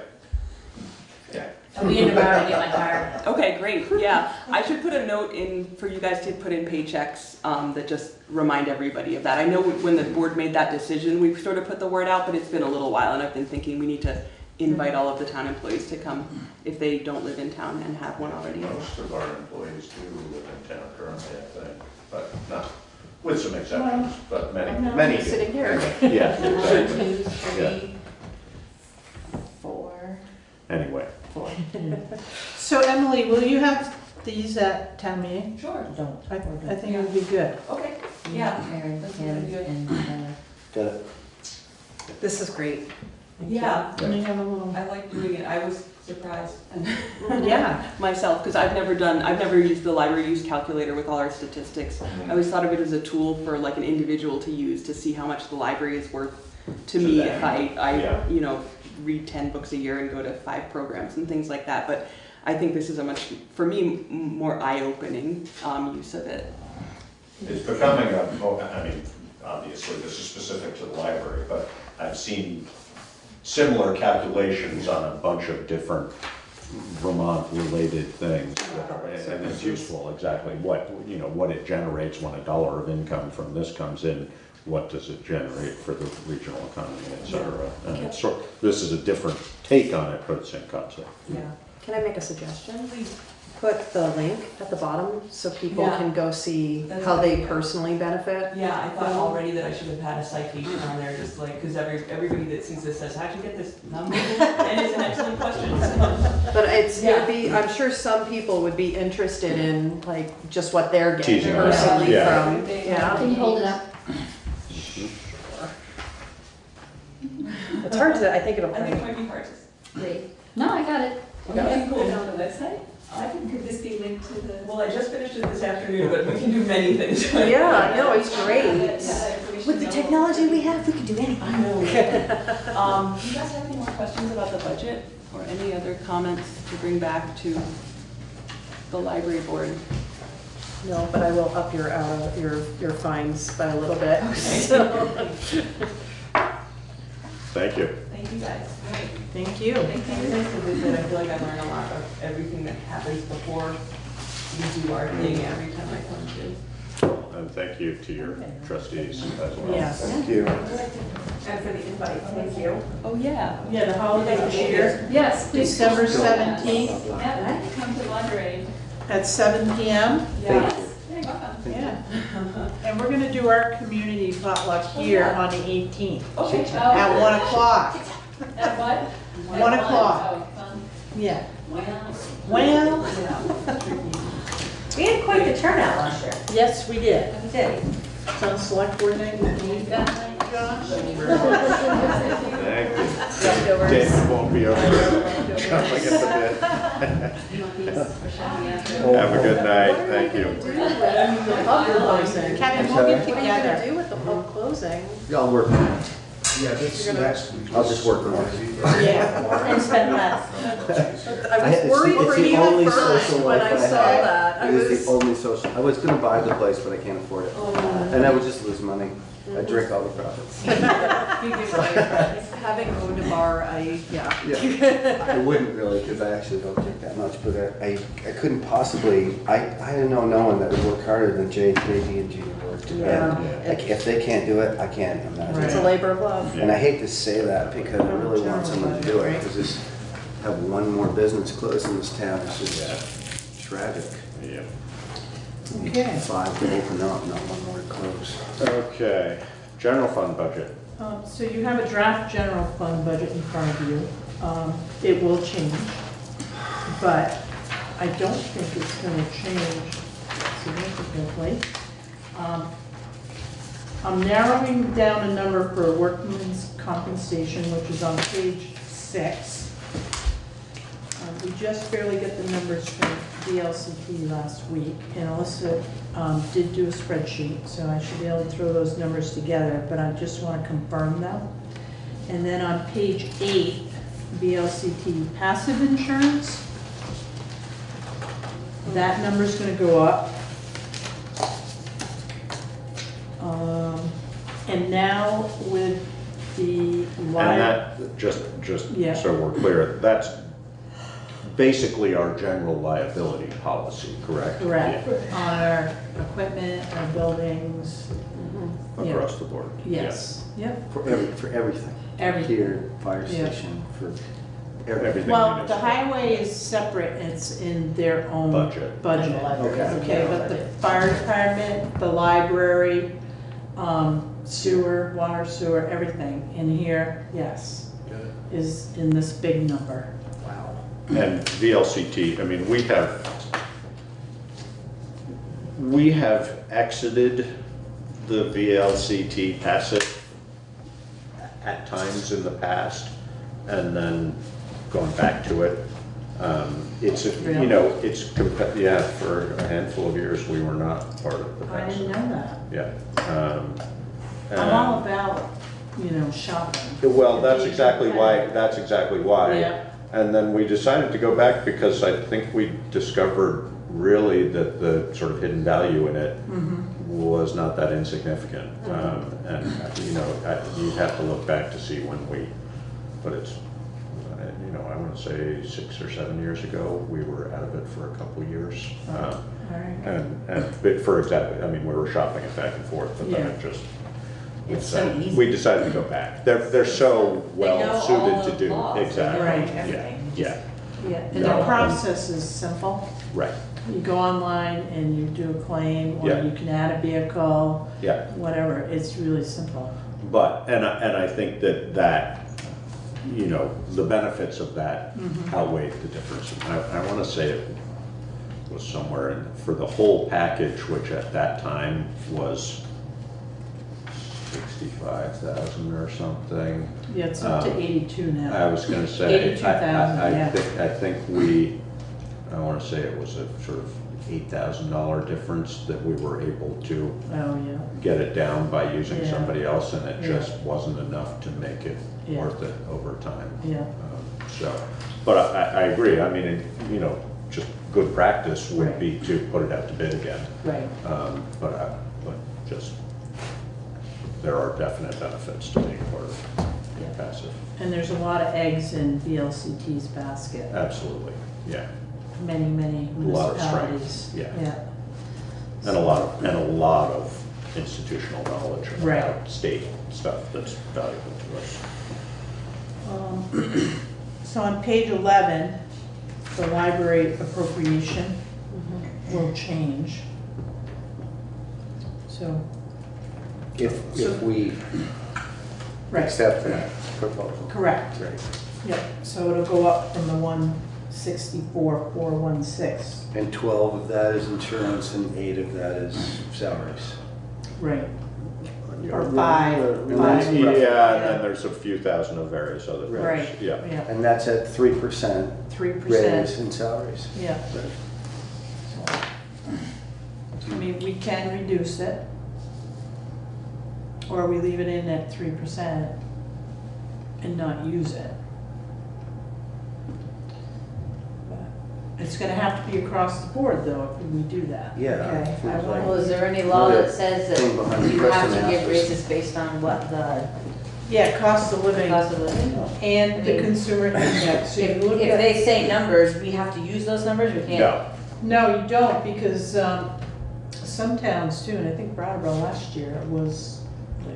Speaker 10: Yeah.
Speaker 23: I'll be in tomorrow to get my card.
Speaker 20: Okay, great, yeah. I should put a note in for you guys to put in paychecks that just remind everybody of that. I know when the board made that decision, we sort of put the word out, but it's been a little while, and I've been thinking we need to invite all of the town employees to come if they don't live in town and have one already.
Speaker 10: Most of our employees do live in town currently, I think, but not, with some exceptions, but many do.
Speaker 18: Sitting here.
Speaker 10: Yeah, exactly.
Speaker 23: 2, 3,
Speaker 10: Yeah.
Speaker 23: 4.
Speaker 10: Anyway.
Speaker 17: So Emily, will you have these at town meeting?
Speaker 20: Sure.
Speaker 17: I think it would be good.
Speaker 20: Okay, yeah.
Speaker 23: Aaron,
Speaker 20: That's
Speaker 23: Kim,
Speaker 20: really good.
Speaker 23: and
Speaker 10: Got it.
Speaker 18: This is great.
Speaker 20: Yeah,
Speaker 17: And you have a little,
Speaker 20: I like doing it. I was surprised
Speaker 17: yeah.
Speaker 20: myself because I've never used the library use calculator with all our statistics. I always thought of it as a tool for like an individual to use to see how much the library is worth to me
Speaker 10: them.
Speaker 20: if I
Speaker 10: Yeah.
Speaker 20: you know, read 10 books a year and go to 5 programs and things like that. But I think this is a much, for me, more eye-opening use of it.
Speaker 10: It's becoming I mean, obviously this is specific to the library, but I've seen similar calculations on a bunch of different Vermont-related things. And it's useful, exactly, what it generates when $1 of income from this comes in. What does it generate for the regional economy, et cetera? And it's this is a different take on it, but it's the same concept.
Speaker 18: Yeah. Can I make a suggestion? Please. Put the link at the bottom so people
Speaker 20: Yeah.
Speaker 18: can go see
Speaker 20: That's
Speaker 18: how
Speaker 20: a
Speaker 18: they
Speaker 20: good idea.
Speaker 18: personally benefit.
Speaker 20: Yeah, I thought already that I should have had a citation on there, just like, because everybody that sees this says, how'd you get this number? And it's an excellent question.
Speaker 18: But it
Speaker 20: Yeah.
Speaker 18: would be, I'm sure some people would be interested in like just what they're getting
Speaker 10: Teasing
Speaker 18: personally
Speaker 10: Yeah.
Speaker 18: from, yeah.
Speaker 23: Can you hold it up?
Speaker 7: It's hard to, I think it'll.
Speaker 19: I think it might be hard to read.
Speaker 7: No, I got it.
Speaker 19: You can pull down the website? Could this be linked to the? Well, I just finished it this afternoon, but we can do many things.
Speaker 7: Yeah, no, it's great.
Speaker 19: With the
Speaker 7: technology we have, we can do anything.
Speaker 19: I know. Do you guys have any more questions about the budget or any other comments to bring back to the library board?
Speaker 7: No, but I will up your fines by a little bit. So.
Speaker 10: Thank you.
Speaker 19: Thank you guys.
Speaker 17: Thank you.
Speaker 19: Thank you guys for visiting. I feel like I learn a lot of everything that happens before we do our thing every time I come to.
Speaker 10: And thank you to your trustees as well.
Speaker 17: Yes.
Speaker 11: Thank you.
Speaker 19: And for the invite, thank you. Oh, yeah.
Speaker 17: Yeah, the holiday this year,
Speaker 19: Yes, please.
Speaker 17: December 17th
Speaker 19: Yeah, come to the library.
Speaker 17: at 7 p.m.
Speaker 19: Yes. You're welcome.
Speaker 17: Yeah. And we're gonna do our community potluck here on the 18th.
Speaker 19: Okay.
Speaker 17: At 1 o'clock.
Speaker 19: At what?
Speaker 17: 1 o'clock.
Speaker 19: Oh, fun.
Speaker 17: Yeah.
Speaker 19: Well.
Speaker 17: Well,
Speaker 23: We had quite the turnout last year.
Speaker 17: yes, we did.
Speaker 23: We did.
Speaker 17: It's on select board night with you, Josh.
Speaker 10: Thank you. David won't be over there jumping at the bit. Have a good night. Thank you.
Speaker 17: The pub closing. Kevin, we'll get
Speaker 7: What are you
Speaker 17: together.
Speaker 7: gonna do with the pub closing?
Speaker 11: Yeah, I'll work on it.
Speaker 8: Yeah, this next week.
Speaker 11: I'll just work more.
Speaker 17: Yeah.
Speaker 23: And spend less.
Speaker 7: I was worried for you at first when I saw that.
Speaker 11: It is the only social, I was gonna buy the place, but I can't afford it. And I would just lose money. I drink all the profits.
Speaker 7: Having owned a bar, yeah.
Speaker 11: I wouldn't really, because I actually don't drink that much, but I couldn't possibly, I didn't know no one that would work harder than JD and Gina worked.
Speaker 7: Yeah.
Speaker 11: Like, if they can't do it, I can't imagine.
Speaker 7: It's a labor of love.
Speaker 11: And I hate to say that because I really want someone to do it, because just have one more business close in this town is just tragic.
Speaker 10: Yeah.
Speaker 17: Okay.
Speaker 11: 5 to open up, not one more to close.
Speaker 10: Okay, general fund budget.
Speaker 17: So you have a draft general fund budget in front of you. It will change, but I don't think it's going to change significantly. I'm narrowing down a number for workman's compensation, which is on page 6. We just barely get the numbers from VLCT last week, and Alyssa did do a spreadsheet, so I should be able to throw those numbers together, but I just want to confirm them. And then on page 8, VLCT passive insurance, that number's going to go up. And now with the
Speaker 10: And that, just
Speaker 17: Yeah.
Speaker 10: so we're clear, that's basically our general liability policy, correct?
Speaker 17: Correct, on our equipment, our buildings.
Speaker 10: Yeah.
Speaker 17: Yeah.
Speaker 10: Across the board?
Speaker 17: Yes, yep.
Speaker 11: For everything.
Speaker 17: Everything.
Speaker 11: Here, fire
Speaker 17: Yeah.
Speaker 11: station, for everything.
Speaker 17: Well, the highway is separate, it's in their own
Speaker 10: Budget.
Speaker 11: Okay.
Speaker 17: Okay, but the fire department, the library, sewer, water, sewer, everything in here, yes, is in this big number.
Speaker 11: Wow.
Speaker 10: And VLCT, I mean, we have exited the VLCT passive at times in the past and then gone back to it. It's, you know, yeah, for a handful of years, we were not part of the
Speaker 17: I
Speaker 10: passive.
Speaker 17: didn't know that.
Speaker 10: Yeah.
Speaker 17: I'm all about, shopping.
Speaker 10: Well, that's exactly why,
Speaker 17: Yeah.
Speaker 10: And then we decided to go back because I think we discovered really that the sort of hidden value in it was not that insignificant. And, you'd have to look back to see when but it's, I want to say 6 or 7 years ago, we were out of it for a couple years. We were shopping it back and forth, but then it just,
Speaker 23: It's so easy.
Speaker 10: we decided to go back. They're so well
Speaker 23: know all
Speaker 10: suited to
Speaker 23: the
Speaker 10: do.
Speaker 23: laws.
Speaker 10: Exactly.
Speaker 17: Right.
Speaker 10: Yeah.
Speaker 17: Yeah, and
Speaker 10: No,
Speaker 17: the process is simple.
Speaker 10: Right.
Speaker 17: You go online and you do a claim, or
Speaker 10: Yeah.
Speaker 17: you can add a vehicle,
Speaker 10: Yeah.
Speaker 17: whatever, it's really simple.
Speaker 10: But, and I think that, the benefits of that outweigh the difference. And I want to say it was somewhere for the whole package, which at that time was 65,000 or something.
Speaker 17: Yeah, it's up to 82 now.
Speaker 10: I was going to say,
Speaker 17: 82,000, yeah.
Speaker 10: I think we, I want to say it was a sort of $8,000 difference that we were able to get it down by using somebody else, and it just wasn't enough to make it worth it over time.
Speaker 17: Yeah.
Speaker 10: But I agree. I mean, you know, just good practice would be to put it out to bid again.
Speaker 17: Right.
Speaker 10: But just, there are definite benefits to being part of passive.
Speaker 17: And there's a lot of eggs in VLCT's basket.
Speaker 10: Absolutely, yeah.
Speaker 17: Many
Speaker 10: A lot of
Speaker 17: municipalities.
Speaker 10: strength, yeah. And a lot of institutional knowledge about state stuff that's valuable to us.
Speaker 17: So on page 11, the library appropriation will change. So.
Speaker 11: If we accept that proposal.
Speaker 17: Correct.
Speaker 11: Right.
Speaker 17: Yep, so it'll go up from the 164,416.
Speaker 11: And 12 of that is insurance and 8 of that is salaries.
Speaker 17: Right.
Speaker 10: Or
Speaker 17: five.
Speaker 10: And then there's a few thousand of various other things.
Speaker 17: Right.
Speaker 10: Yeah.
Speaker 11: And that's at 3%.
Speaker 17: 3%.
Speaker 11: Raise in salaries.
Speaker 17: Yeah. I mean, we can reduce it, or we leave it in at 3% and not use it. It's gonna have to be across the board though, if we do that.
Speaker 11: Yeah.
Speaker 17: Okay.
Speaker 6: Well, is there any law that says that you have to give raises based on what the?
Speaker 17: Yeah, cost of living.
Speaker 6: Cost of living.
Speaker 17: And the consumer index. So
Speaker 6: If
Speaker 17: you look at-
Speaker 6: they say numbers, we have to use those numbers, we can't?
Speaker 17: No, you don't, because some towns too, and I think Brattleboro last year was like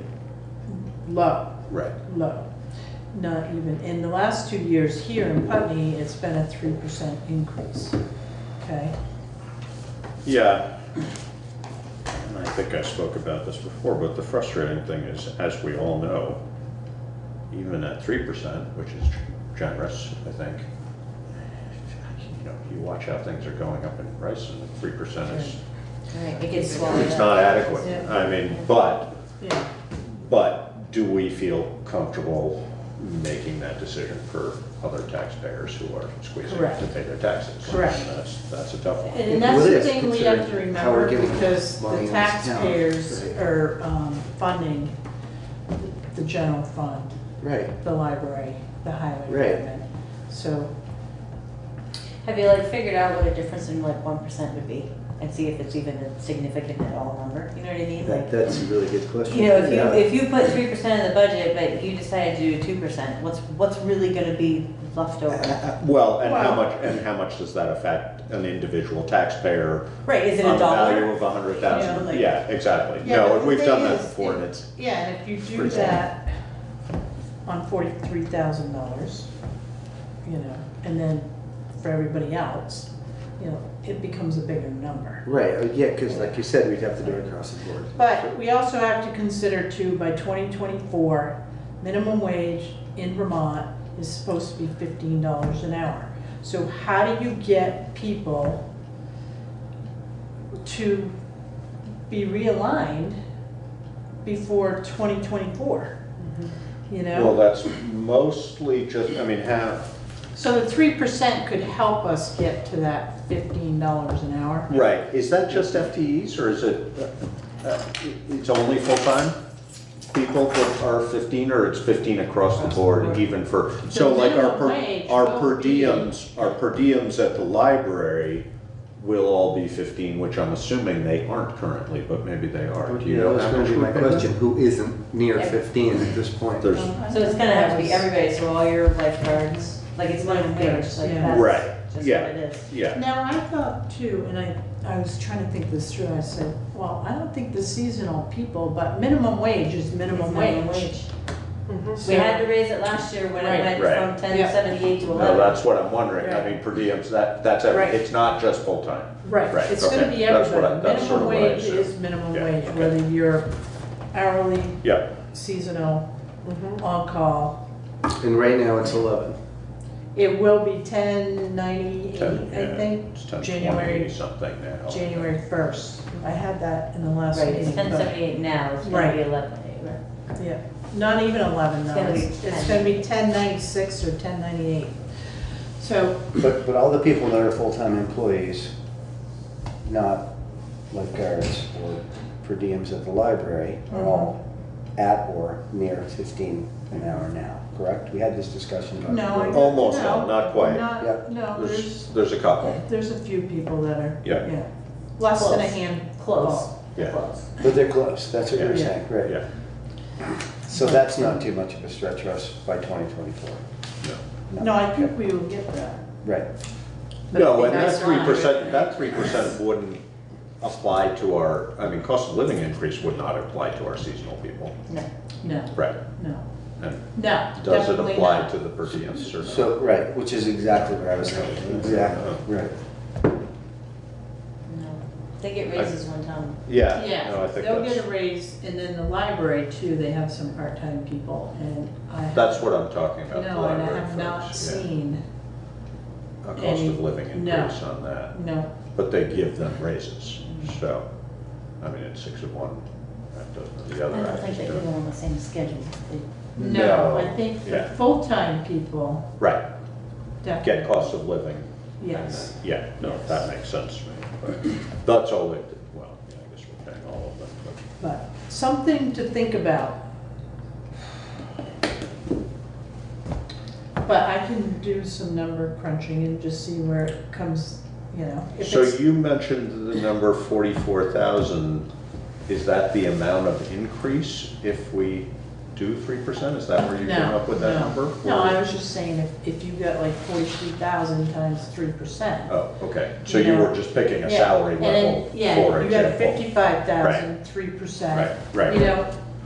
Speaker 17: low.
Speaker 10: Right.
Speaker 17: Low. Not even, in the last 2 years here in Putney, it's been a 3% increase, okay?
Speaker 10: Yeah. And I think I spoke about this before, but the frustrating thing is, as we all know, even at 3%, which is generous, I think, you know, you watch how things are going up in price, and 3% is,
Speaker 6: Right, it gets swallowed
Speaker 10: it's
Speaker 6: up.
Speaker 10: not adequate.
Speaker 17: Yeah.
Speaker 10: I mean, but do we feel comfortable making that decision for other taxpayers who are squeezing
Speaker 17: Correct.
Speaker 10: to pay their taxes?
Speaker 17: Correct.
Speaker 10: And that's a tough one.
Speaker 17: And that's
Speaker 11: Well, it
Speaker 17: the
Speaker 11: is,
Speaker 17: thing we have to
Speaker 11: considering how we're
Speaker 17: remember,
Speaker 11: giving
Speaker 17: because
Speaker 11: money
Speaker 17: the
Speaker 11: in this town.
Speaker 17: taxpayers
Speaker 11: Right.
Speaker 17: are funding the general fund,
Speaker 11: Right.
Speaker 17: the library, the highway
Speaker 11: Right.
Speaker 17: department. So,
Speaker 6: Have you like figured out what a difference in like 1% would be? And see if it's even a significant at all number, you know what I mean? Like,
Speaker 11: That's a really good question.
Speaker 6: you know, if you put 3% in the budget, but you decide to do 2%, what's really gonna be left over?
Speaker 10: Well, and how much does that affect an individual taxpayer?
Speaker 6: Right, is it a
Speaker 10: on the
Speaker 6: dollar?
Speaker 10: value of 100,000?
Speaker 17: You know, like-
Speaker 10: Yeah, exactly.
Speaker 17: Yeah,
Speaker 10: No,
Speaker 17: but the
Speaker 10: we've done
Speaker 17: thing
Speaker 10: that
Speaker 17: is,
Speaker 10: before, and it's,
Speaker 17: yeah, and if you do
Speaker 10: pretty
Speaker 17: that on $43,000, you know, and then for everybody else, you know, it becomes a bigger number.
Speaker 11: Right, yeah, because like you said, we'd have to do it across the board.
Speaker 17: But we also have to consider too, by 2024, minimum wage in Vermont is supposed to be $15 an hour. So how do you get people to be realigned before 2024? You know?
Speaker 10: well, that's mostly just, I mean,
Speaker 17: So the 3% could help us get to that $15 an hour.
Speaker 10: right, is that just FTEs, or is it, it's only full-time people that are 15, or it's 15 across the board, even for, so like our per diems at the library will all be 15, which I'm assuming they aren't currently, but maybe they are. Do you know
Speaker 11: That's
Speaker 10: how
Speaker 11: going to be
Speaker 10: much
Speaker 11: my
Speaker 10: we pay
Speaker 11: question, who isn't near 15 at this point?
Speaker 10: There's,
Speaker 6: So it's gonna have to be everybody, so all your lifeguards, like it's minimum wage, like
Speaker 17: Yeah.
Speaker 6: that's
Speaker 10: right,
Speaker 6: just
Speaker 10: yeah,
Speaker 6: what it is.
Speaker 10: yeah.
Speaker 17: Now, I thought too, and I was trying to think this through, I said, well, I don't think the seasonal people, but minimum wage is minimum
Speaker 6: It's
Speaker 17: wage.
Speaker 6: minimum wage.
Speaker 17: So-
Speaker 6: We had to raise it last year when it went
Speaker 10: Right.
Speaker 6: from 1078 to
Speaker 10: No,
Speaker 6: 11.
Speaker 10: that's what I'm wondering, I
Speaker 17: Right.
Speaker 10: mean, per diems, that's every,
Speaker 17: Right.
Speaker 10: it's not just full-time.
Speaker 17: Right, it's
Speaker 10: okay.
Speaker 17: gonna be
Speaker 10: That's what I-
Speaker 17: everybody.
Speaker 10: that's sort
Speaker 17: Minimum
Speaker 10: of what I
Speaker 17: wage
Speaker 10: assumed.
Speaker 17: is minimum
Speaker 10: Yeah,
Speaker 17: wage,
Speaker 10: okay.
Speaker 17: whether you're hourly,
Speaker 10: Yeah,
Speaker 17: seasonal, on-call.
Speaker 11: And right now it's 11.
Speaker 17: It will be 1098,
Speaker 10: 10,
Speaker 17: I
Speaker 10: yeah,
Speaker 17: think,
Speaker 10: it's 10,
Speaker 17: January,
Speaker 10: 20 something now.
Speaker 17: January 1st. I had that in the last
Speaker 6: Right,
Speaker 17: meeting.
Speaker 6: it's
Speaker 17: but-
Speaker 6: 1078 now, it's gonna
Speaker 17: Right.
Speaker 6: be 11,
Speaker 17: Yeah, not even 11
Speaker 23: It's
Speaker 17: though.
Speaker 23: gonna be
Speaker 17: It's
Speaker 23: 10.
Speaker 17: gonna be 1096 or 1098. So,
Speaker 11: But all the people that are full-time employees, not lifeguards or per diems at the library, are all at or near 15 an hour now, correct? We had this discussion about.
Speaker 17: no,
Speaker 10: Almost, no, not quite.
Speaker 17: Not, no,
Speaker 10: There's a couple.
Speaker 17: there's a few people that are,
Speaker 10: Yeah.
Speaker 17: yeah, less than a
Speaker 23: Close.
Speaker 17: hand.
Speaker 23: Close.
Speaker 10: Yeah.
Speaker 23: Close.
Speaker 11: But they're close, that's what you're
Speaker 10: Yeah.
Speaker 11: saying, right?
Speaker 10: Yeah.
Speaker 11: So that's not too much of a stretch for us by 2024.
Speaker 17: No, I think we will get that.
Speaker 11: Right.
Speaker 10: No, and that
Speaker 17: That's
Speaker 10: 3%, that 3% wouldn't apply to our, I mean, cost of living increase would not apply to our seasonal people.
Speaker 23: No.
Speaker 17: No,
Speaker 10: Right.
Speaker 17: no,
Speaker 10: And
Speaker 17: no,
Speaker 10: does it
Speaker 17: definitely
Speaker 10: apply
Speaker 17: not.
Speaker 10: to the per diems or not?
Speaker 11: So, right, which is exactly where I was going. Exactly, right.
Speaker 6: No. They get raises one time.
Speaker 10: Yeah, no, I
Speaker 17: Yeah,
Speaker 10: think
Speaker 17: they'll get
Speaker 10: that's,
Speaker 17: a raise, and then the library too, they have some part-time people, and I have.
Speaker 10: that's what I'm talking about, the
Speaker 17: No, and I
Speaker 10: library
Speaker 17: have not
Speaker 10: folks, yeah.
Speaker 17: seen,
Speaker 10: A cost
Speaker 17: any-
Speaker 10: of living
Speaker 17: no.
Speaker 10: increase on that,
Speaker 17: no,
Speaker 10: but they give them raises, so, I mean, it's 6 of one, that doesn't, the
Speaker 6: I
Speaker 10: other.
Speaker 6: don't think they do it on the same schedule. They-
Speaker 17: no, I think for
Speaker 10: Yeah.
Speaker 17: full-time people,
Speaker 10: Right,
Speaker 17: definitely.
Speaker 10: get cost of living.
Speaker 17: Yes.
Speaker 10: Yeah, no,
Speaker 17: Yes.
Speaker 10: that makes sense to me, but that's all they, well, yeah, I guess we're paying all of them, but.
Speaker 17: But something to think about. But I can do some number crunching and just see where it comes, you know. If
Speaker 10: So
Speaker 17: it's-
Speaker 10: you mentioned the number 44,000, is that the amount of increase if we do 3%? Is that where you came
Speaker 17: No,
Speaker 10: up with that
Speaker 17: no.
Speaker 10: number?
Speaker 17: No, I was just saying if you got like 43,000 times 3%.
Speaker 10: Oh, okay, so
Speaker 17: You
Speaker 10: you
Speaker 17: know,
Speaker 10: were just picking a
Speaker 17: yeah,
Speaker 10: salary
Speaker 17: and then-
Speaker 10: level,
Speaker 17: Yeah,
Speaker 10: for
Speaker 17: you got
Speaker 10: example.
Speaker 17: 55,000, 3%.
Speaker 10: Right, right,
Speaker 17: You
Speaker 10: right.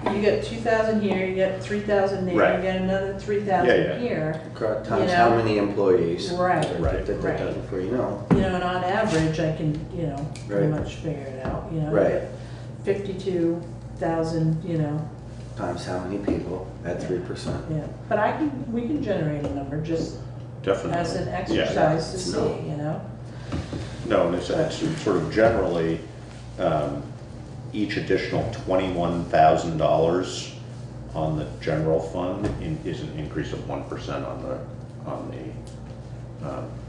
Speaker 17: know, you got 2,000 here, you got 3,000 there,
Speaker 10: Right.
Speaker 17: you got another
Speaker 10: Yeah,
Speaker 17: 3,000
Speaker 10: yeah.
Speaker 17: here.
Speaker 11: Times
Speaker 17: You
Speaker 11: how
Speaker 17: know?
Speaker 11: many employees.
Speaker 17: Right.
Speaker 10: Right.
Speaker 11: That, before you know.
Speaker 17: You know, and on average, I can, you know, pretty
Speaker 11: Right.
Speaker 17: much figure it out, you know.
Speaker 11: Right.
Speaker 17: 52,000, you know,
Speaker 11: Times how many people at 3%.
Speaker 17: yeah. But we can generate a number just
Speaker 10: Definitely.
Speaker 17: as an
Speaker 10: Yeah.
Speaker 17: exercise to
Speaker 11: It's
Speaker 17: see,
Speaker 11: no.
Speaker 17: you know.
Speaker 10: No, and it's sort of generally, each additional $21,000 on the general fund is an increase of 1% on the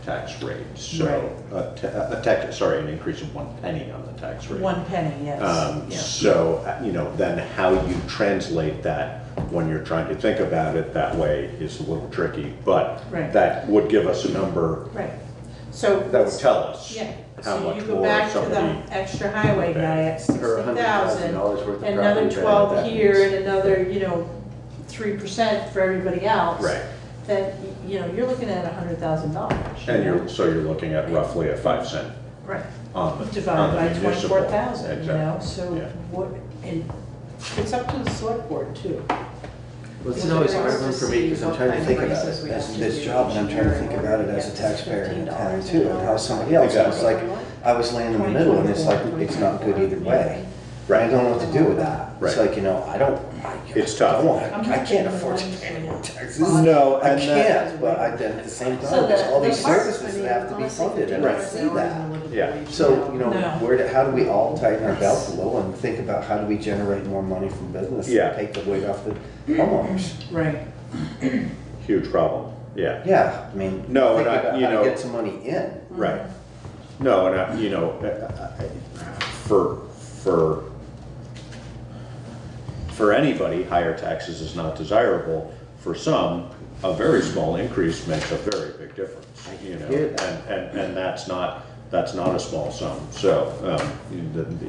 Speaker 10: tax rate. So, an increase of 1 penny on the tax rate.
Speaker 17: 1 penny, yes. Yeah.
Speaker 10: So, then how you translate that when you're trying to think about it that way is a little tricky, but
Speaker 17: Right.
Speaker 10: that would give us a number
Speaker 17: Right. So.
Speaker 10: that would tell us
Speaker 17: Yeah.
Speaker 10: how
Speaker 17: So
Speaker 10: much
Speaker 17: you go
Speaker 10: more
Speaker 17: back to
Speaker 10: somebody.
Speaker 17: the extra highway guy at
Speaker 11: Or $100,000
Speaker 17: 60,000,
Speaker 11: worth of
Speaker 17: another
Speaker 11: property value,
Speaker 17: 12
Speaker 11: that
Speaker 17: here
Speaker 11: means.
Speaker 17: and another, 3% for everybody else.
Speaker 10: Right.
Speaker 17: Then, you're looking at $100,000.
Speaker 10: And you're looking at roughly a 5 cent
Speaker 17: Right.
Speaker 10: on the
Speaker 17: Divided by
Speaker 10: municipal.
Speaker 17: 24,000,
Speaker 10: Exactly.
Speaker 17: so
Speaker 10: Yeah.
Speaker 17: what, and it's up to the select board too.
Speaker 11: Well, it's
Speaker 17: Well,
Speaker 11: always a
Speaker 17: they're
Speaker 11: hard
Speaker 17: also
Speaker 11: one for me because I'm
Speaker 17: seeing
Speaker 11: trying to
Speaker 17: what
Speaker 11: think
Speaker 17: kind of
Speaker 11: about
Speaker 17: raises
Speaker 11: it
Speaker 17: we
Speaker 11: as
Speaker 17: have to
Speaker 11: this
Speaker 17: do
Speaker 11: job, and I'm
Speaker 17: each
Speaker 11: trying to
Speaker 17: year
Speaker 11: think
Speaker 17: in
Speaker 11: about
Speaker 17: order
Speaker 11: it
Speaker 17: to
Speaker 11: as a
Speaker 17: get this
Speaker 11: taxpayer in the town
Speaker 17: $15
Speaker 11: too, and how somebody else. And it's like, I was laying in the middle and it's like, it's not good either way. Right, I don't know what to do with that. It's
Speaker 10: Right.
Speaker 11: like,
Speaker 10: It's tough.
Speaker 11: I can't afford to pay any more taxes.
Speaker 10: No,
Speaker 11: I
Speaker 10: and
Speaker 11: can't, but then at the same
Speaker 23: So
Speaker 11: time, there's
Speaker 23: the-
Speaker 11: all
Speaker 23: the
Speaker 11: these
Speaker 23: part-
Speaker 11: services that have to be funded, and I
Speaker 10: Right.
Speaker 11: see that.
Speaker 10: Yeah.
Speaker 11: So,
Speaker 17: No.
Speaker 11: how do we all tighten our belts a little and think about how do we generate more money from business?
Speaker 10: Yeah.
Speaker 11: And take the weight off the homeowners.
Speaker 17: Right.
Speaker 10: Huge problem, yeah.
Speaker 11: Yeah, I mean,
Speaker 10: No,
Speaker 11: think
Speaker 10: and
Speaker 11: about how to get some money in.
Speaker 10: Right. No, and for anybody, higher taxes is not desirable. For some, a very small increase makes a very big difference,
Speaker 11: hear that.
Speaker 10: and that's not a small sum. So,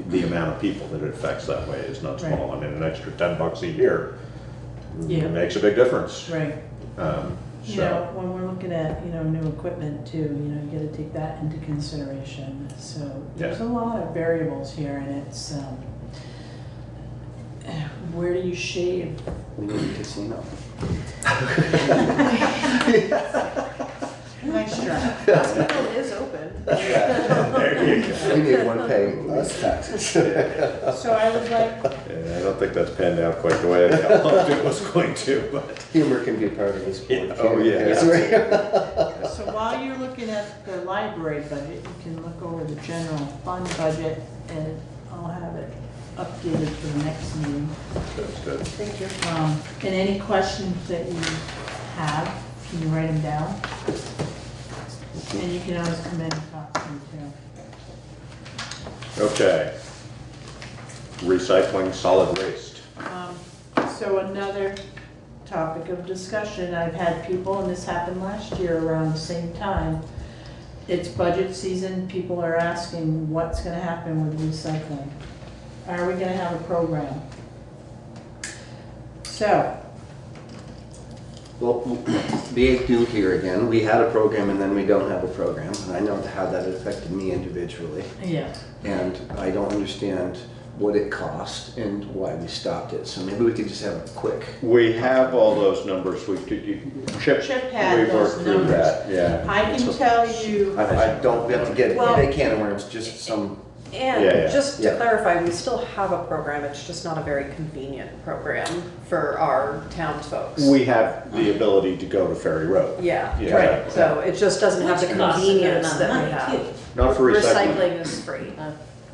Speaker 10: the amount of people that it affects that way is not small.
Speaker 17: Right.
Speaker 10: I mean, an extra $10 a year
Speaker 17: Yeah.
Speaker 10: makes a big difference.
Speaker 17: Right.
Speaker 10: So,
Speaker 17: When we're looking at, new equipment too, you gotta take that into consideration. So there's a lot of variables here and it's, where do you shave?
Speaker 11: We need a casino.
Speaker 17: Nice try.
Speaker 7: Hospital is open.
Speaker 10: there you go.
Speaker 11: We need one paying us taxes.
Speaker 17: So I was like,
Speaker 10: Yeah, I don't think that's panned out quite the way I hoped it was going to, but.
Speaker 11: Humor can be part of this sport.
Speaker 10: Oh, yeah.
Speaker 17: so while you're looking at the library budget, you can look over the general fund budget and I'll have it updated for the next meeting.
Speaker 10: That's good.
Speaker 7: Thank you.
Speaker 17: And any questions that you have, can you write them down? And you can always come in and talk to me too.
Speaker 10: Okay. Recycling solid waste.
Speaker 17: So another topic of discussion, I've had people, and this happened last year around the same time. It's budget season, people are asking what's gonna happen with recycling. Are we gonna have a program? So,
Speaker 11: Well, be due here again. We had a program and then we don't have a program. And I know how that affected me individually.
Speaker 17: yeah,
Speaker 11: And I don't understand what it cost and why we stopped it. So maybe we could just have a quick.
Speaker 10: We have all those numbers. Chip
Speaker 17: had
Speaker 10: we
Speaker 17: those
Speaker 10: worked through
Speaker 17: numbers.
Speaker 10: that, yeah.
Speaker 17: I can tell you,
Speaker 11: I don't, we have to get
Speaker 18: Well-
Speaker 11: a big can of worms, just some.
Speaker 18: And
Speaker 10: Yeah, yeah.
Speaker 18: just to
Speaker 11: Yeah.
Speaker 18: clarify, we still have a program, it's just not a very convenient program for our townsfolk.
Speaker 10: We have the ability to go to Ferry Road.
Speaker 18: Yeah,
Speaker 10: Yeah.
Speaker 18: right, so it just doesn't have the
Speaker 23: Which costs a good
Speaker 18: convenience
Speaker 23: amount
Speaker 18: that
Speaker 23: of
Speaker 18: we
Speaker 23: money,
Speaker 18: have.
Speaker 23: too.
Speaker 10: Not for recycling.
Speaker 18: Recycling is free,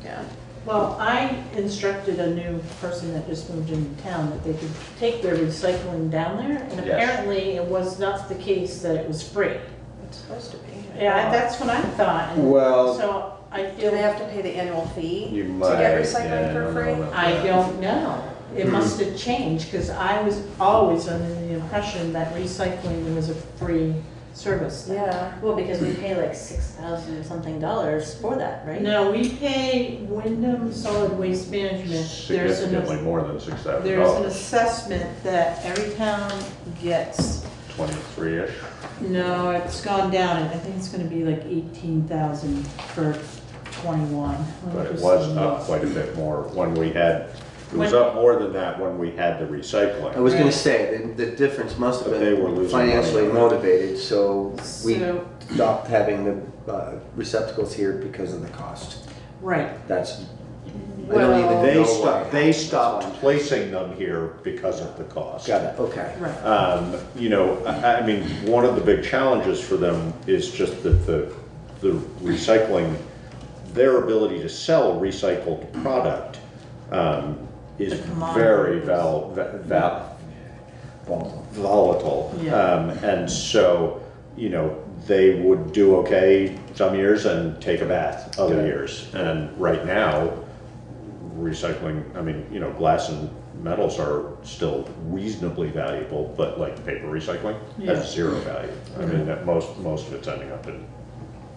Speaker 18: yeah.
Speaker 17: well, I instructed a new person that just moved into town that they could take their recycling down there, and
Speaker 10: Yes.
Speaker 17: apparently it was not the case that it was free.
Speaker 18: It's supposed to be.
Speaker 17: Yeah, that's what I thought, and
Speaker 10: Well-
Speaker 17: so I
Speaker 18: Do
Speaker 17: feel,
Speaker 18: they have to pay the annual fee
Speaker 10: You
Speaker 18: to
Speaker 10: might,
Speaker 18: get
Speaker 10: yeah,
Speaker 18: recycling for free?
Speaker 17: I don't know. It must have changed, because I was always under the impression that recycling was a free service.
Speaker 18: Yeah.
Speaker 23: Well, because we pay like $6,000 something for that, right?
Speaker 17: No, we pay Wyndham Solid Waste Management.
Speaker 10: Significantly more than $6,000.
Speaker 17: There's an assessment that every town gets.
Speaker 10: 23-ish.
Speaker 17: No, it's gone down. I think it's gonna be like 18,000 for 21.
Speaker 10: But it was up quite a bit more when we had, it was up more than that when we had the recycling.
Speaker 11: I was gonna say, the difference must have
Speaker 10: But they were
Speaker 11: been
Speaker 10: losing
Speaker 11: financially
Speaker 10: money.
Speaker 11: motivated, so we
Speaker 17: So-
Speaker 11: stopped having the receptacles here because of the cost.
Speaker 17: Right.
Speaker 11: That's, I don't even know
Speaker 10: They
Speaker 11: why.
Speaker 10: stopped, they stopped placing them here because of the cost.
Speaker 11: Got it, okay.
Speaker 17: Right.
Speaker 10: You know, I mean, one of the big challenges for them is just that the recycling, their ability to sell recycled product is very volatile.
Speaker 17: Yeah.
Speaker 10: And so, you know, they would do okay some years and take a bath other
Speaker 11: Good.
Speaker 10: years. And right now, recycling, I mean, you know, glass and metals are still reasonably valuable, but like paper recycling
Speaker 17: Yeah.
Speaker 10: has zero value. I mean, that most of it's ending up in,